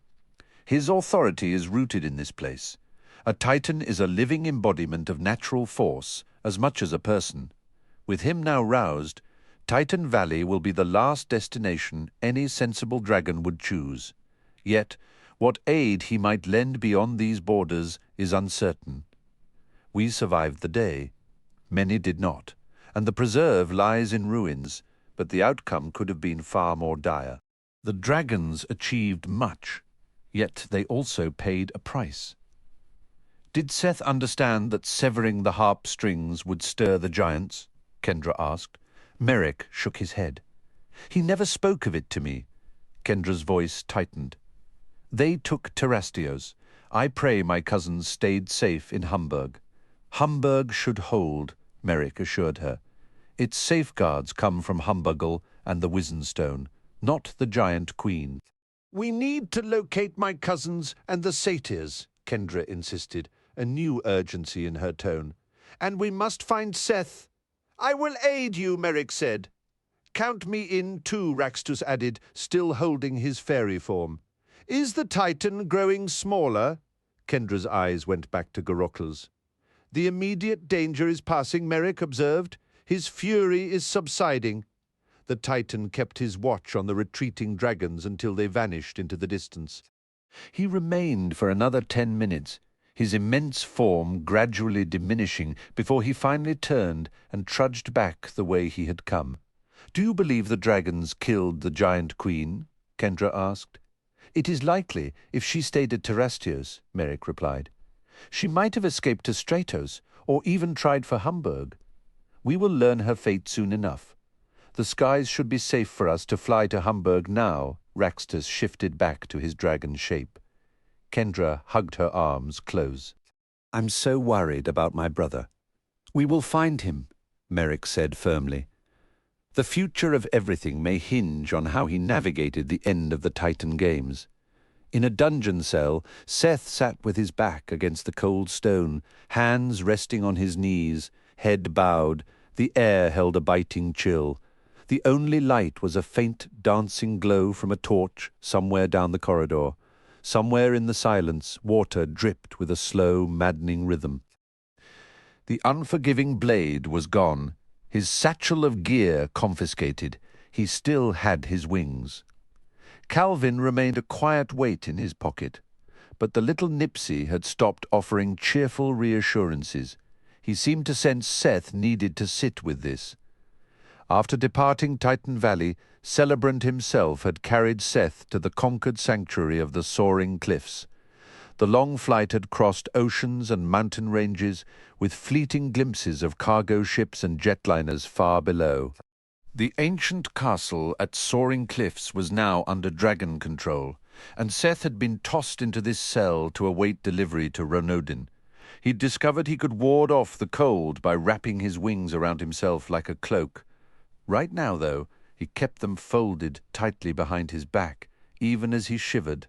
His authority is rooted in this place. A Titan is a living embodiment of natural force, as much as a person. With him now roused, Titan Valley will be the last destination any sensible dragon would choose. Yet, what aid he might lend beyond these borders is uncertain. We survived the day. Many did not, and the preserve lies in ruins, but the outcome could have been far more dire. The dragons achieved much, yet they also paid a price. Did Seth understand that severing the harp strings would stir the giants? Kendra asked. Merrick shook his head. He never spoke of it to me. Kendra's voice tightened. They took Terrastios. I pray my cousins stayed safe in Hamburg. Hamburg should hold, Merrick assured her. Its safeguards come from Humburgel and the Wizenstone, not the giant queen. We need to locate my cousins and the satyrs, Kendra insisted, a new urgency in her tone. And we must find Seth. I will aid you, Merrick said. Count me in too, Raxtus added, still holding his fairy form. Is the Titan growing smaller? Kendra's eyes went back to Garocle's. The immediate danger is passing, Merrick observed. His fury is subsiding. The Titan kept his watch on the retreating dragons until they vanished into the distance. He remained for another 10 minutes, his immense form gradually diminishing before he finally turned and trudged back the way he had come. Do you believe the dragons killed the giant queen? Kendra asked. It is likely if she stayed at Terrastios, Merrick replied. She might have escaped to Stratos, or even tried for Hamburg. We will learn her fate soon enough. The skies should be safe for us to fly to Hamburg now. Raxtus shifted back to his dragon shape. Kendra hugged her arms close. I'm so worried about my brother. We will find him, Merrick said firmly. The future of everything may hinge on how he navigated the end of the Titan Games. In a dungeon cell, Seth sat with his back against the cold stone, hands resting on his knees, head bowed. The air held a biting chill. The only light was a faint dancing glow from a torch somewhere down the corridor. Somewhere in the silence, water dripped with a slow, maddening rhythm. The unforgiving blade was gone, his satchel of gear confiscated. He still had his wings. Calvin remained a quiet weight in his pocket, but the little Nipsey had stopped offering cheerful reassurances. He seemed to sense Seth needed to sit with this. After departing Titan Valley, Celebrant himself had carried Seth to the conquered sanctuary of the soaring cliffs. The long flight had crossed oceans and mountain ranges, with fleeting glimpses of cargo ships and jetliners far below. The ancient castle at Soaring Cliffs was now under dragon control, and Seth had been tossed into this cell to await delivery to Ronodin. He'd discovered he could ward off the cold by wrapping his wings around himself like a cloak. Right now, though, he kept them folded tightly behind his back, even as he shivered.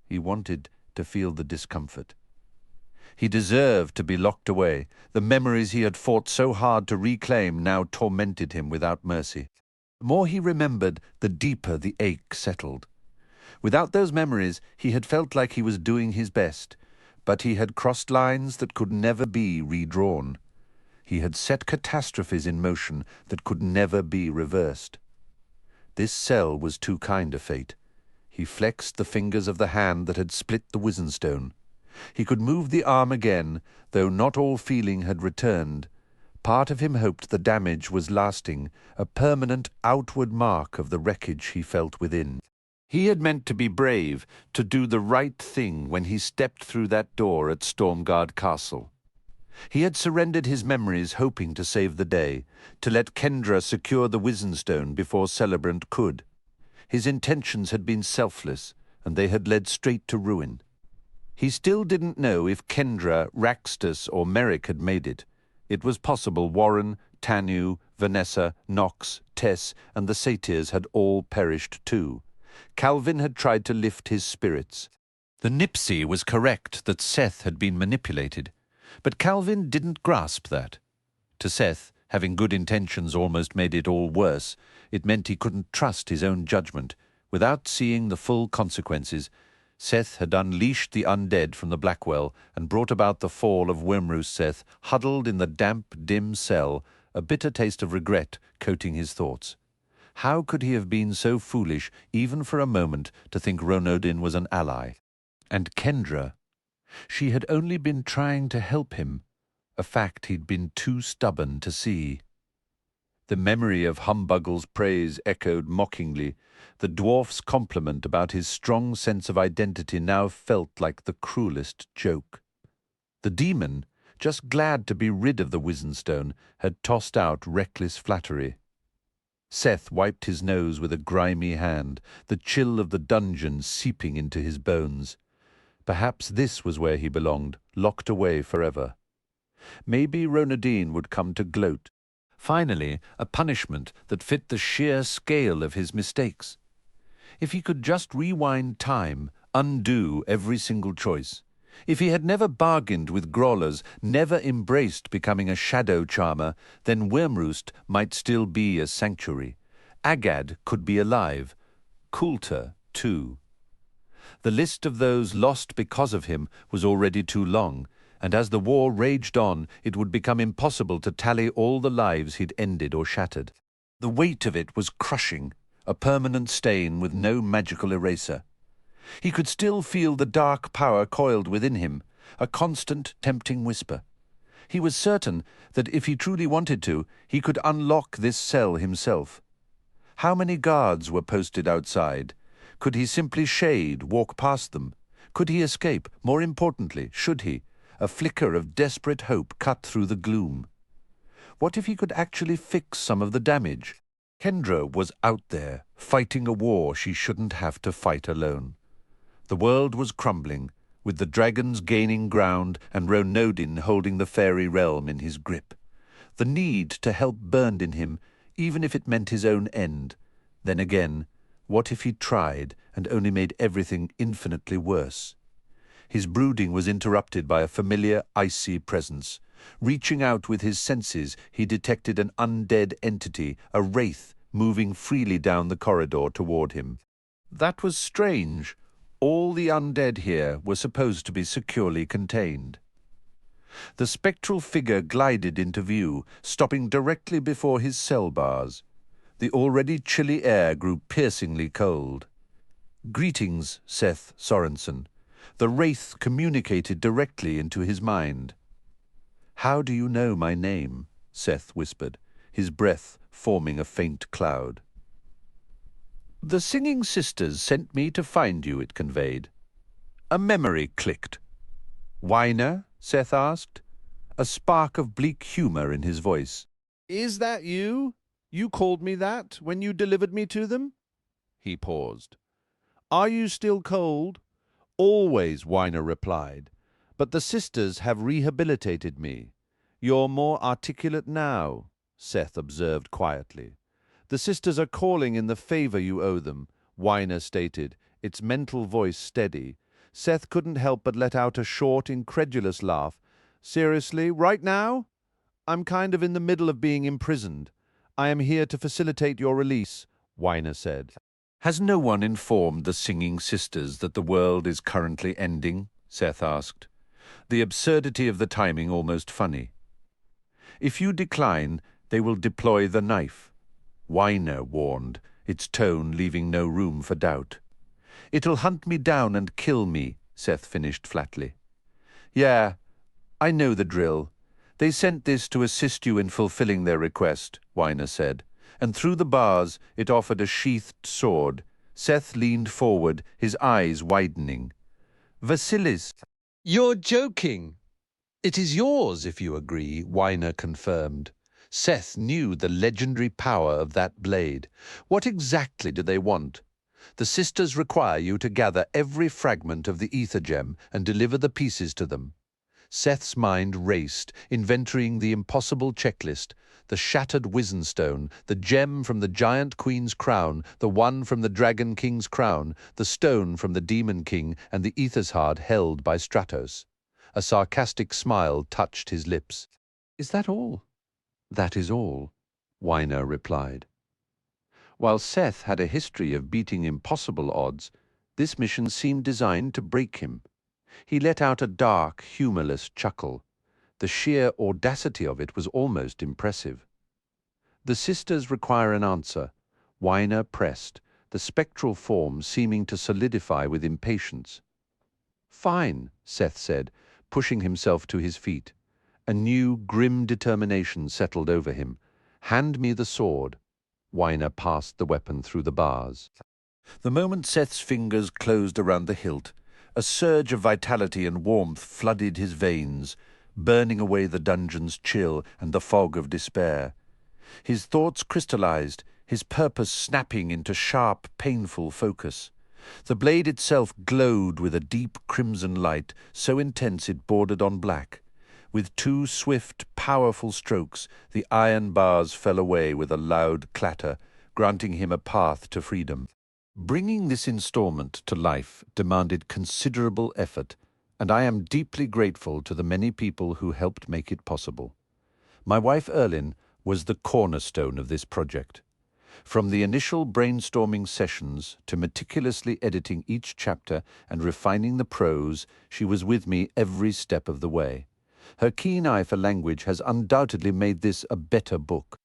He wanted to feel the discomfort. He deserved to be locked away. The memories he had fought so hard to reclaim now tormented him without mercy. The more he remembered, the deeper the ache settled. Without those memories, he had felt like he was doing his best, but he had crossed lines that could never be redrawn. He had set catastrophes in motion that could never be reversed. This cell was too kind a fate. He flexed the fingers of the hand that had split the Wizenstone. He could move the arm again, though not all feeling had returned. Part of him hoped the damage was lasting, a permanent outward mark of the wreckage he felt within. He had meant to be brave, to do the right thing when he stepped through that door at Stormguard Castle. He had surrendered his memories hoping to save the day, to let Kendra secure the Wizenstone before Celebrant could. His intentions had been selfless, and they had led straight to ruin. He still didn't know if Kendra, Raxtus, or Merrick had made it. It was possible Warren, Tanu, Vanessa, Knox, Tess, and the satyrs had all perished too. Calvin had tried to lift his spirits. The Nipsey was correct that Seth had been manipulated, but Calvin didn't grasp that. To Seth, having good intentions almost made it all worse. It meant he couldn't trust his own judgment. Without seeing the full consequences, Seth had unleashed the undead from the Blackwell and brought about the fall of Wormroost-Seth, huddled in the damp, dim cell, a bitter taste of regret coating his thoughts. How could he have been so foolish, even for a moment, to think Ronodin was an ally? And Kendra, she had only been trying to help him, a fact he'd been too stubborn to see. The memory of Humbuggle's praise echoed mockingly. The dwarf's compliment about his strong sense of identity now felt like the cruelest joke. The demon, just glad to be rid of the Wizenstone, had tossed out reckless flattery. Seth wiped his nose with a grimy hand, the chill of the dungeon seeping into his bones. Perhaps this was where he belonged, locked away forever. Maybe Ronadine would come to gloat. Finally, a punishment that fit the sheer scale of his mistakes. If he could just rewind time, undo every single choice. If he had never bargained with Growlers, never embraced becoming a shadow charmer, then Wormroost might still be a sanctuary. Agad could be alive. Coulter, too. The list of those lost because of him was already too long, and as the war raged on, it would become impossible to tally all the lives he'd ended or shattered. The weight of it was crushing, a permanent stain with no magical eraser. He could still feel the dark power coiled within him, a constant, tempting whisper. He was certain that if he truly wanted to, he could unlock this cell himself. How many guards were posted outside? Could he simply shade, walk past them? Could he escape? More importantly, should he? A flicker of desperate hope cut through the gloom. What if he could actually fix some of the damage? Kendra was out there, fighting a war she shouldn't have to fight alone. The world was crumbling, with the dragons gaining ground and Ronodin holding the fairy realm in his grip. The need to help burned in him, even if it meant his own end. Then again, what if he tried and only made everything infinitely worse? His brooding was interrupted by a familiar, icy presence. Reaching out with his senses, he detected an undead entity, a wraith, moving freely down the corridor toward him. That was strange. All the undead here were supposed to be securely contained. The spectral figure glided into view, stopping directly before his cell bars. The already chilly air grew piercingly cold. "Greetings, Seth Sorensen." The wraith communicated directly into his mind. "How do you know my name?" Seth whispered, his breath forming a faint cloud. "The Singing Sisters sent me to find you," it conveyed. A memory clicked. "Whiner?" Seth asked, a spark of bleak humor in his voice. "Is that you? You called me that when you delivered me to them?" He paused. "Are you still cold?" "Always," Whiner replied. "But the sisters have rehabilitated me." "You're more articulate now," Seth observed quietly. "The sisters are calling in the favor you owe them," Whiner stated, its mental voice steady. Seth couldn't help but let out a short, incredulous laugh. "Seriously, right now? I'm kind of in the middle of being imprisoned. I am here to facilitate your release," Whiner said. "Has no one informed the Singing Sisters that the world is currently ending?" Seth asked, the absurdity of the timing almost funny. "If you decline, they will deploy the knife," Whiner warned, its tone leaving no room for doubt. "It'll hunt me down and kill me," Seth finished flatly. "Yeah, I know the drill. They sent this to assist you in fulfilling their request," Whiner said, and through the bars it offered a sheathed sword. Seth leaned forward, his eyes widening. "Vasilis." "You're joking." "It is yours, if you agree," Whiner confirmed. Seth knew the legendary power of that blade. "What exactly do they want?" "The sisters require you to gather every fragment of the ether gem and deliver the pieces to them." Seth's mind raced, inventorying the impossible checklist: the shattered Wizenstone, the gem from the Giant Queen's crown, the one from the Dragon King's crown, the stone from the Demon King, and the ether's heart held by Stratos. A sarcastic smile touched his lips. "Is that all?" "That is all," Whiner replied. While Seth had a history of beating impossible odds, this mission seemed designed to break him. He let out a dark, humorless chuckle. The sheer audacity of it was almost impressive. "The sisters require an answer." Whiner pressed, the spectral form seeming to solidify with impatience. "Fine," Seth said, pushing himself to his feet. A new, grim determination settled over him. Hand me the sword. Wyner passed the weapon through the bars. The moment Seth's fingers closed around the hilt, a surge of vitality and warmth flooded his veins, burning away the dungeon's chill and the fog of despair. His thoughts crystallized, his purpose snapping into sharp, painful focus. The blade itself glowed with a deep crimson light, so intense it bordered on black. With 2 swift, powerful strokes, the iron bars fell away with a loud clatter, granting him a path to freedom. Bringing this installment to life demanded considerable effort, and I am deeply grateful to the many people who helped make it possible. My wife Erlyn was the cornerstone of this project. From the initial brainstorming sessions to meticulously editing each chapter and refining the prose, she was with me every step of the way. Her keen eye for language has undoubtedly made this a better book.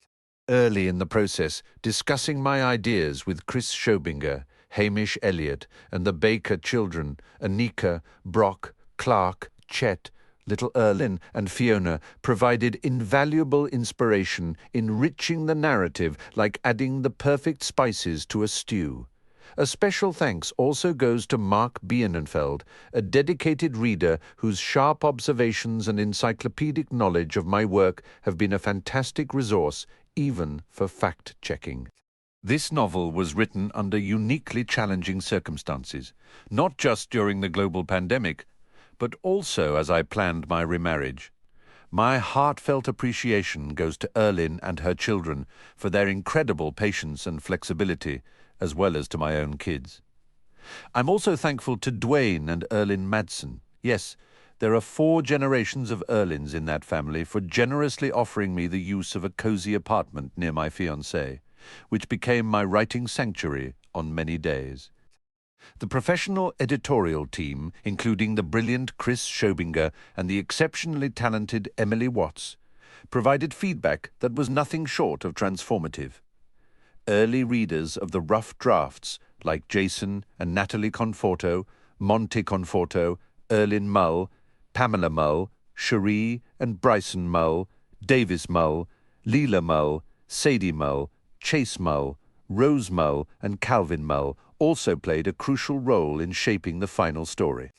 Early in the process, discussing my ideas with Chris Schobinger, Hamish Elliott, and the Baker children, Anika, Brock, Clark, Chet, little Erlyn, and Fiona, provided invaluable inspiration, enriching the narrative like adding the perfect spices to a stew. A special thanks also goes to Mark Bienenfeld, a dedicated reader whose sharp observations and encyclopedic knowledge of my work have been a fantastic resource, even for fact-checking. This novel was written under uniquely challenging circumstances, not just during the global pandemic, but also as I planned my remarriage. My heartfelt appreciation goes to Erlyn and her children for their incredible patience and flexibility, as well as to my own kids. I'm also thankful to Dwayne and Erlyn Madsen. Yes, there are 4 generations of Erlyns in that family for generously offering me the use of a cozy apartment near my fiancée, which became my writing sanctuary on many days. The professional editorial team, including the brilliant Chris Schobinger and the exceptionally talented Emily Watts, provided feedback that was nothing short of transformative. Early readers of the rough drafts, like Jason and Natalie Conforto, Monty Conforto, Erlyn Mull, Pamela Mull, Cherie and Bryson Mull, Davis Mull, Leela Mull, Sadie Mull, Chase Mull, Rose Mull, and Calvin Mull also played a crucial role in shaping the final story.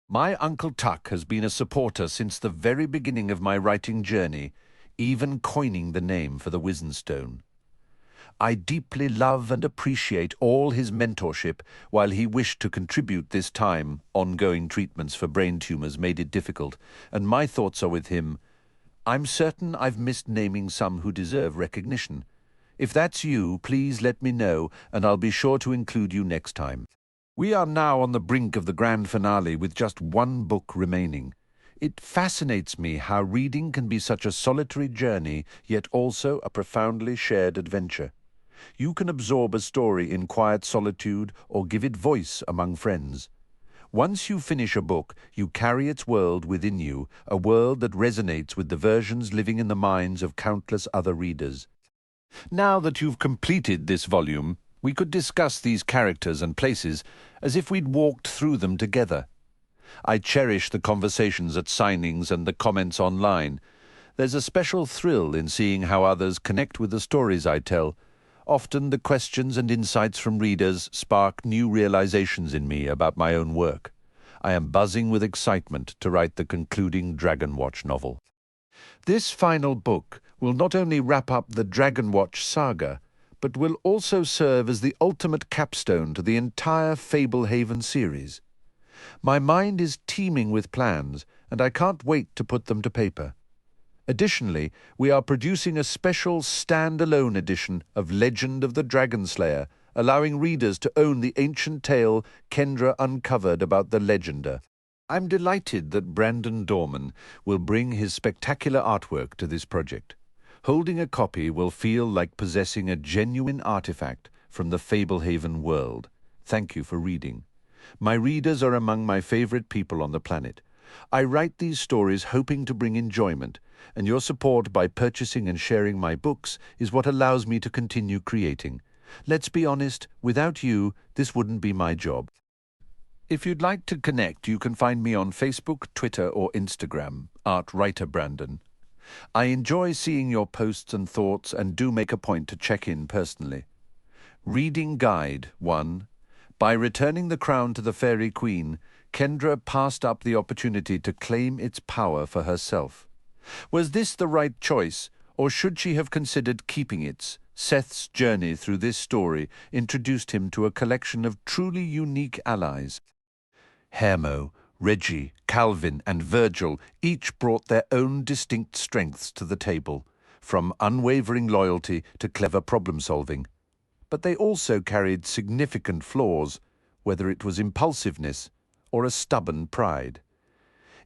My Uncle Tuck has been a supporter since the very beginning of my writing journey, even coining the name for the Wizenstone. I deeply love and appreciate all his mentorship while he wished to contribute this time. Ongoing treatments for brain tumors made it difficult, and my thoughts are with him. I'm certain I've missed naming some who deserve recognition. If that's you, please let me know, and I'll be sure to include you next time. We are now on the brink of the grand finale with just 1 book remaining. It fascinates me how reading can be such a solitary journey, yet also a profoundly shared adventure. You can absorb a story in quiet solitude or give it voice among friends. Once you finish a book, you carry its world within you, a world that resonates with the versions living in the minds of countless other readers. Now that you've completed this volume, we could discuss these characters and places as if we'd walked through them together. I cherish the conversations at signings and the comments online. There's a special thrill in seeing how others connect with the stories I tell. Often the questions and insights from readers spark new realizations in me about my own work. I am buzzing with excitement to write the concluding Dragonwatch novel. This final book will not only wrap up the Dragonwatch saga, but will also serve as the ultimate capstone to the entire Fablehaven series. My mind is teeming with plans, and I can't wait to put them to paper. Additionally, we are producing a special stand-alone edition of Legend of the Dragonslayer, allowing readers to own the ancient tale Kendra uncovered about the Legender. I'm delighted that Brandon Dorman will bring his spectacular artwork to this project. Holding a copy will feel like possessing a genuine artifact from the Fablehaven world. Thank you for reading. My readers are among my favorite people on the planet. I write these stories hoping to bring enjoyment, and your support by purchasing and sharing my books is what allows me to continue creating. Let's be honest, without you, this wouldn't be my job. If you'd like to connect, you can find me on Facebook, Twitter, or Instagram, @WriterBrandon. I enjoy seeing your posts and thoughts and do make a point to check in personally. Reading Guide 1. By returning the crown to the Fairy Queen, Kendra passed up the opportunity to claim its power for herself. Was this the right choice, or should she have considered keeping it? Seth's journey through this story introduced him to a collection of truly unique allies. Hermo, Reggie, Calvin, and Virgil each brought their own distinct strengths to the table, from unwavering loyalty to clever problem-solving. But they also carried significant flaws, whether it was impulsiveness or a stubborn pride.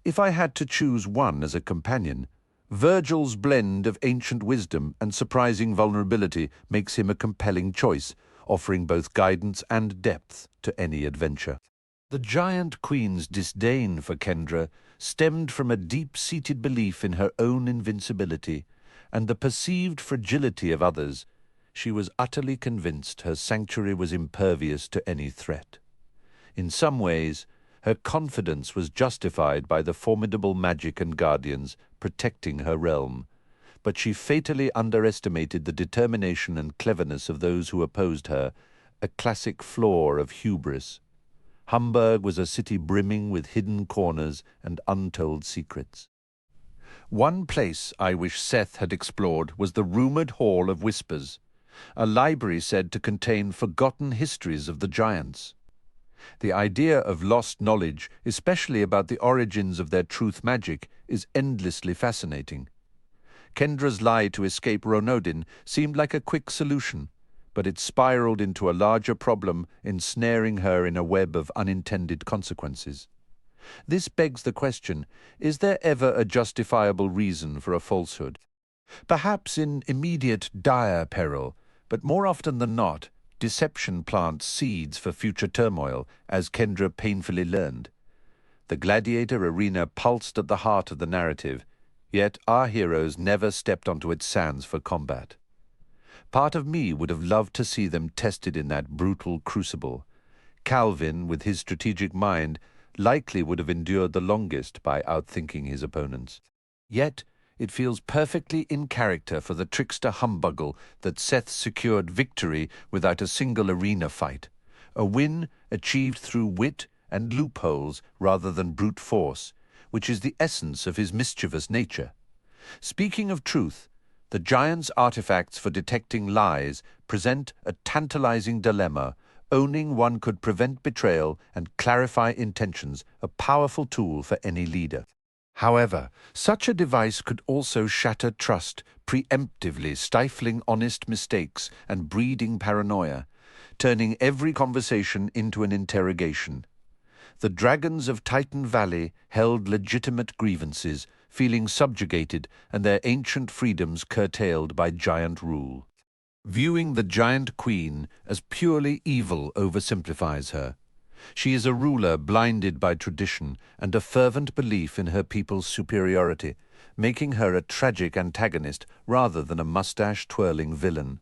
If I had to choose one as a companion, Virgil's blend of ancient wisdom and surprising vulnerability makes him a compelling choice, offering both guidance and depth to any adventure. The Giant Queen's disdain for Kendra stemmed from a deep-seated belief in her own invincibility and the perceived fragility of others. She was utterly convinced her sanctuary was impervious to any threat. In some ways, her confidence was justified by the formidable magic and guardians protecting her realm, but she fatally underestimated the determination and cleverness of those who opposed her, a classic flaw of hubris. Hamburg was a city brimming with hidden corners and untold secrets. One place I wish Seth had explored was the rumored Hall of Whispers, a library said to contain forgotten histories of the giants. The idea of lost knowledge, especially about the origins of their truth magic, is endlessly fascinating. Kendra's lie to escape Ronodin seemed like a quick solution, but it spiraled into a larger problem, ensnaring her in a web of unintended consequences. This begs the question, is there ever a justifiable reason for a falsehood? Perhaps in immediate dire peril, but more often than not, deception plants seeds for future turmoil, as Kendra painfully learned. The gladiator arena pulsed at the heart of the narrative, yet our heroes never stepped onto its sands for combat. Part of me would have loved to see them tested in that brutal crucible. Calvin, with his strategic mind, likely would have endured the longest by outthinking his opponents. Yet, it feels perfectly in character for the trickster humbuggle that Seth secured victory without a single arena fight, a win achieved through wit and loopholes rather than brute force, which is the essence of his mischievous nature. Speaking of truth, the giant's artifacts for detecting lies present a tantalizing dilemma. Owning one could prevent betrayal and clarify intentions, a powerful tool for any leader. However, such a device could also shatter trust, preemptively stifling honest mistakes and breeding paranoia, turning every conversation into an interrogation. The dragons of Titan Valley held legitimate grievances, feeling subjugated and their ancient freedoms curtailed by giant rule. Viewing the Giant Queen as purely evil oversimplifies her. She is a ruler blinded by tradition and a fervent belief in her people's superiority, making her a tragic antagonist rather than a mustache-twirling villain.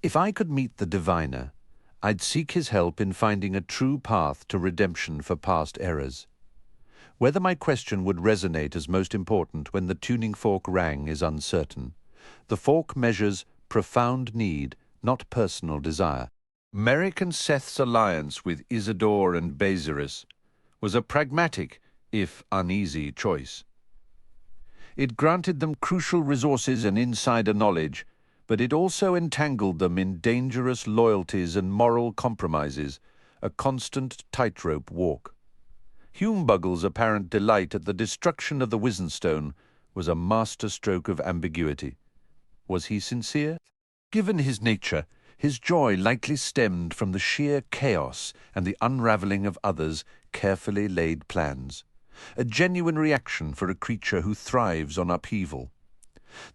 If I could meet the diviner, I'd seek his help in finding a true path to redemption for past errors. Whether my question would resonate as most important when the tuning fork rang is uncertain. The fork measures profound need, not personal desire. Merrick and Seth's alliance with Isidore and Beziris was a pragmatic, if uneasy, choice. It granted them crucial resources and insider knowledge, but it also entangled them in dangerous loyalties and moral compromises, a constant tightrope walk. Humebuggle's apparent delight at the destruction of the Wizenstone was a masterstroke of ambiguity. Was he sincere? Given his nature, his joy likely stemmed from the sheer chaos and the unravelling of others' carefully laid plans, a genuine reaction for a creature who thrives on upheaval.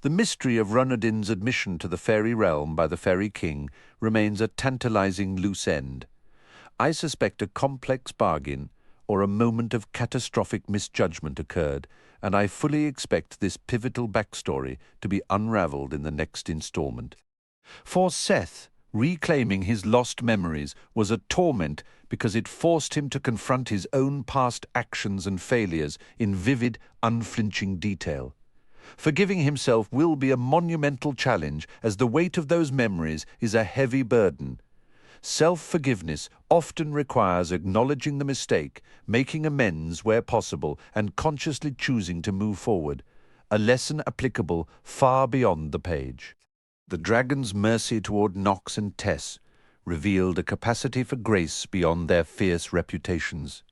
The mystery of Runadin's admission to the fairy realm by the Fairy King remains a tantalizing loose end. I suspect a complex bargain or a moment of catastrophic misjudgment occurred, and I fully expect this pivotal backstory to be unravelled in the next installment. For Seth, reclaiming his lost memories was a torment because it forced him to confront his own past actions and failures in vivid, unflinching detail. Forgiving himself will be a monumental challenge, as the weight of those memories is a heavy burden. Self-forgiveness often requires acknowledging the mistake, making amends where possible, and consciously choosing to move forward, a lesson applicable far beyond the page. The dragon's mercy toward Nox and Tess revealed a capacity for grace beyond their fierce reputations.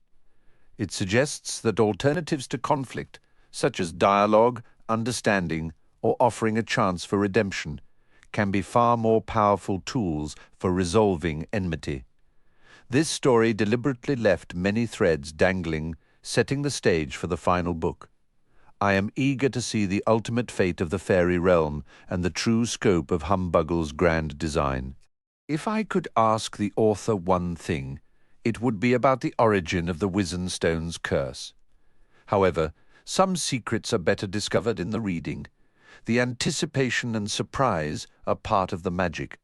It suggests that alternatives to conflict, such as dialogue, understanding, or offering a chance for redemption, can be far more powerful tools for resolving enmity. This story deliberately left many threads dangling, setting the stage for the final book. I am eager to see the ultimate fate of the fairy realm and the true scope of Humbuggle's grand design. If I could ask the author one thing, it would be about the origin of the Wizenstone's curse. However, some secrets are better discovered in the reading. The anticipation and surprise are part of the magic.